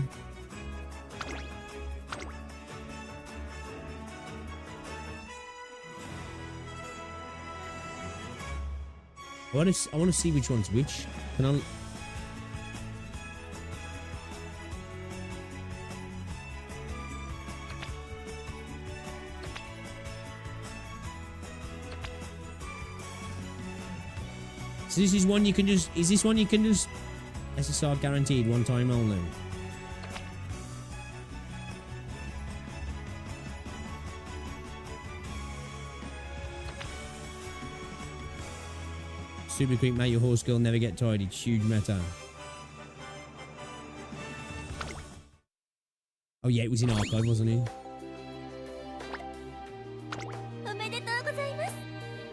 I want to see which one's which. Can I... So this is one you can just... Is this one you can just... SSR guaranteed one time only? Super quick, mate. Your horse girl never get tired. It's huge meta. Oh yeah, it was in archive, wasn't it? おめでとうございます。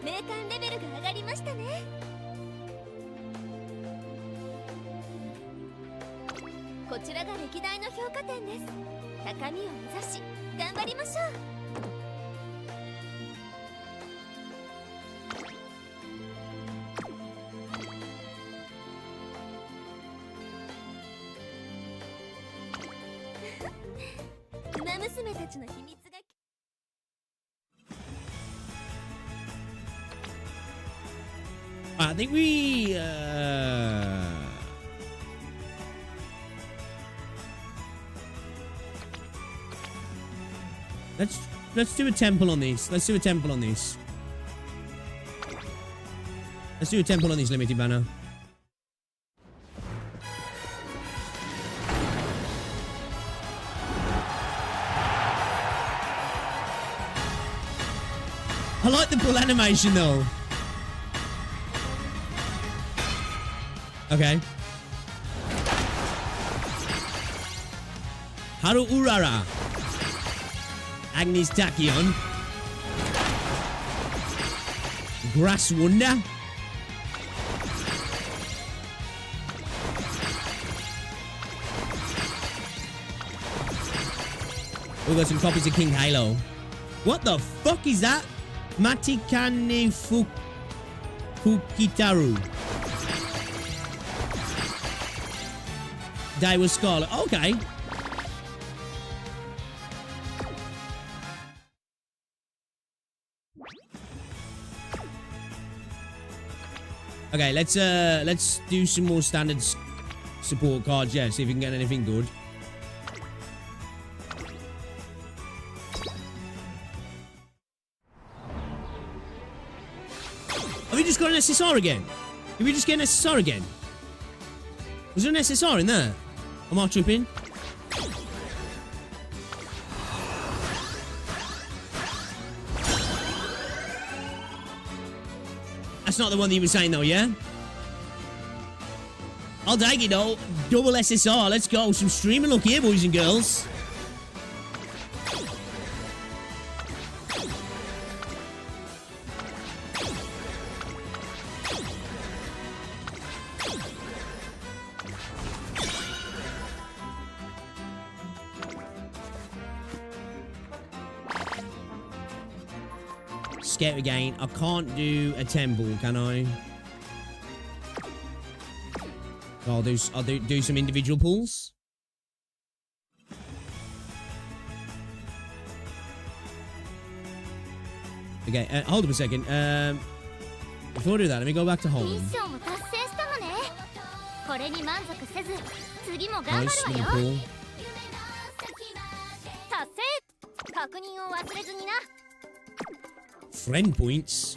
名鑑レベルが上がりましたね。こちらが歴代の評価点です。高みを目指し頑張りましょう。娘たちの秘密が I think we let's do a temple on this. Let's do a temple on this. Let's do a temple on this limited banner. I like the bull animation though. Okay. Haru Urara. Agnes Tachyon. Grass Wonder. We've got some copies of King Halo. What the fuck is that? Matikane Fukitaru. Daiwa Scarlet. Okay. Okay, let's do some more standard support cards, yeah, see if we can get anything good. Have we just got an SSR again? Did we just get an SSR again? Was there an SSR in there? Am I tripping? That's not the one that you were saying though, yeah? I'll take it though. Double SSR, let's go. Some streaming luck here, boys and girls. Scout again. I can't do a temple, can I? I'll do some individual pulls. Okay, hold up a second. Before I do that, let me go back to home. ミッションを達成したのね。これに満足せず次も頑張 Nice る little わよ。 pull. 達成。確認を忘れずにな。 Friend points.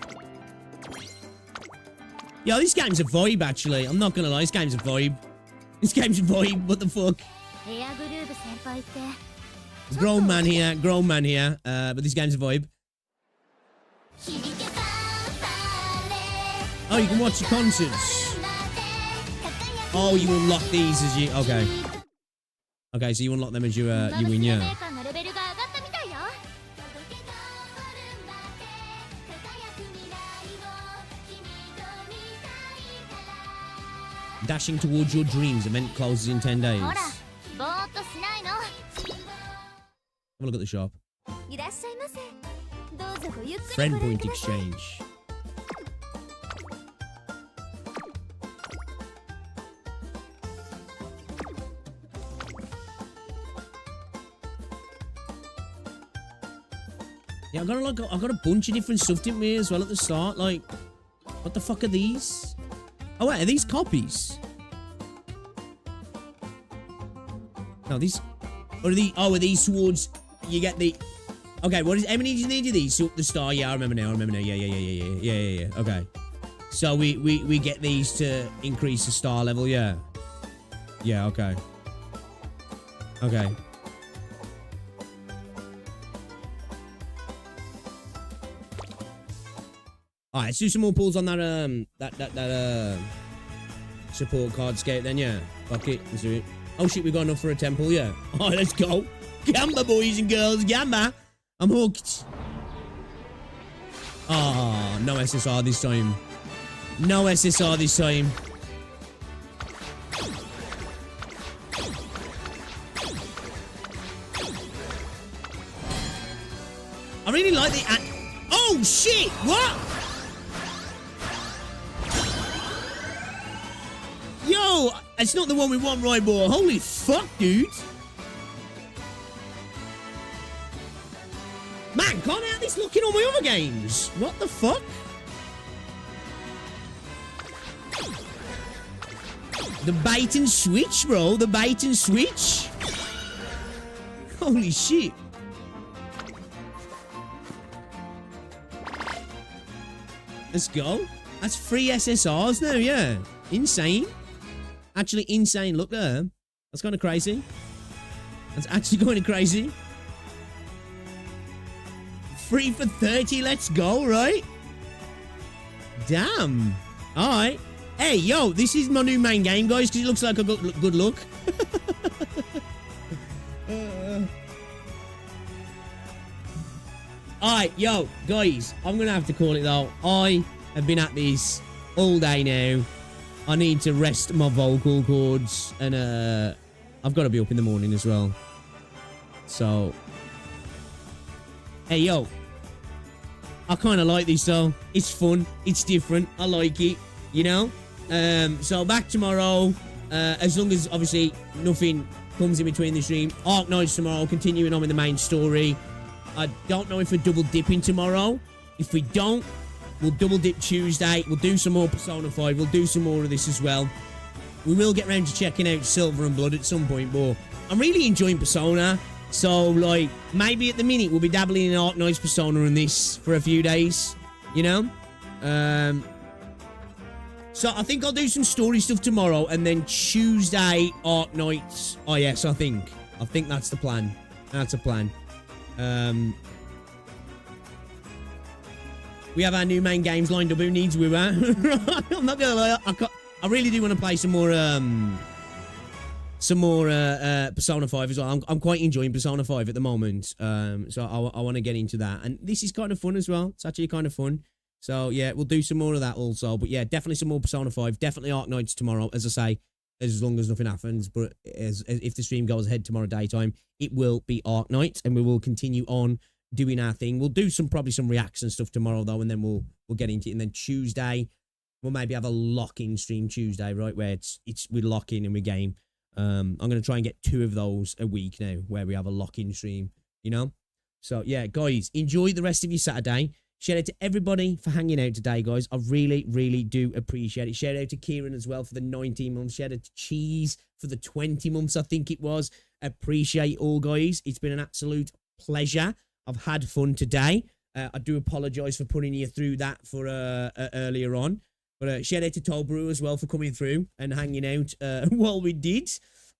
Yo, this game's a vibe, actually. I'm not gonna lie, this game's a vibe. This game's a vibe. What the fuck? エアグルーヴ先輩って。 Grown man here, grown man here. But this game's a vibe. Oh, you can watch the concerts. Oh, you unlock these as you... Okay. Okay, so you unlock them as you win, yeah. メーカーのレベルが上がったみたいよ。 Dashing towards your dreams. Event closes in 10 days. ほら Have、ぼーっとしないの。 a look at the shop. いらっしゃいませ。どうぞごゆっくり Friend ご覧 point ください。 exchange. Yeah, I got a bunch of different stuff, didn't we, as well at the start? Like, what the fuck are these? Oh wait, are these copies? No, these... Or are these... Oh, are these towards... You get the... Okay, what is... How many do you need of these? So the star, yeah, I remember now, Yeah. Okay. So we get these to increase the star level, yeah. Yeah, okay. Okay. Alright, let's do some more pulls on that support card scout then, yeah. Fuck it, let's do it. Oh shit, we got enough for a temple, yeah. Alright, let's go. Gamba, boys and girls, gamba. I'm hooked. Oh, no SSR this time. No SSR this time. I really like the... Oh shit, what? Yo, it's not the one we want, right, boy? Holy fuck, dude. Man, can't have this looking on my other games. What the fuck? The bait and switch, bro. The bait and switch. Holy shit. Let's go. That's 3 SSRs now, yeah. Insane. Actually insane. Look there. That's kind of crazy. That's actually kind of crazy. 3 for 30. Let's go, right? Damn. All right. Hey, yo, this is my new main game, guys, because it looks like I got good luck. Alright, yo, guys, I'm going to have to call it, though. I have been at this all day now. I need to rest my vocal cords, and I've got to be up in the morning as well. So, hey, yo, I kind of like this, though. It's fun. It's different. I like it, you know? So, back tomorrow, as long as, obviously, nothing comes in between the stream. Arc Knights tomorrow, continuing on with the main story. I don't know if we're double dipping tomorrow. If we don't, we'll double dip Tuesday. We'll do some more Persona 5. We'll do some more of this as well. We will get around to checking out Silver and Blood at some point, but I'm really enjoying Persona. So, like, maybe at the minute we'll be dabbling in Arc Knights, Persona, and this for a few days. You know? So I think I'll do some story stuff tomorrow, and then Tuesday, Arc Knights IS, I think. I think that's the plan. That's a plan. We have our new main games lined up. Who needs we were? I'm not gonna lie. I really do want to play some more Persona 5 as well. I'm quite enjoying Persona 5 at the moment. So I want to get into that, and this is kind of fun as well. It's actually kind of fun. So yeah, we'll do some more of that also. But yeah, definitely some more Persona 5. Definitely Arc Knights tomorrow, as I say, as long as nothing happens. But as if the stream goes ahead tomorrow daytime, it will be Arc Knights, and we will continue on doing our thing. We'll do probably some reacts and stuff tomorrow though, and then we'll get into it. And then Tuesday, we'll maybe have a lock-in stream Tuesday, right, where we lock in and we game. I'm gonna try and get 2 of those a week now, where we have a lock-in stream, you know. So yeah, guys, enjoy the rest of your Saturday. Shout out to everybody for hanging out today, guys. I really, really do appreciate it. Shout out to Kieran as well for the 19 months. Shout out to Cheese for the 20 months, I think it was. Appreciate all, guys. It's been an absolute pleasure. I've had fun today. I do apologise for putting you through that for earlier on. But shout out to Toll Brew as well for coming through and hanging out while we did.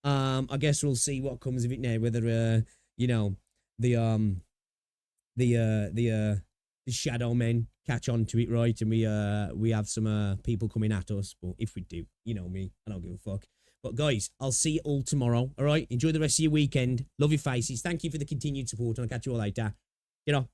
I guess we'll see what comes of it now. Whether you know, the shadow men catch on to it, right? And we have some people coming at us. But if we do, you know me, I don't give a fuck. But guys, I'll see you all tomorrow. All right, enjoy the rest of your weekend. Love your faces. Thank you for the continued support, and I'll catch you all later. You know.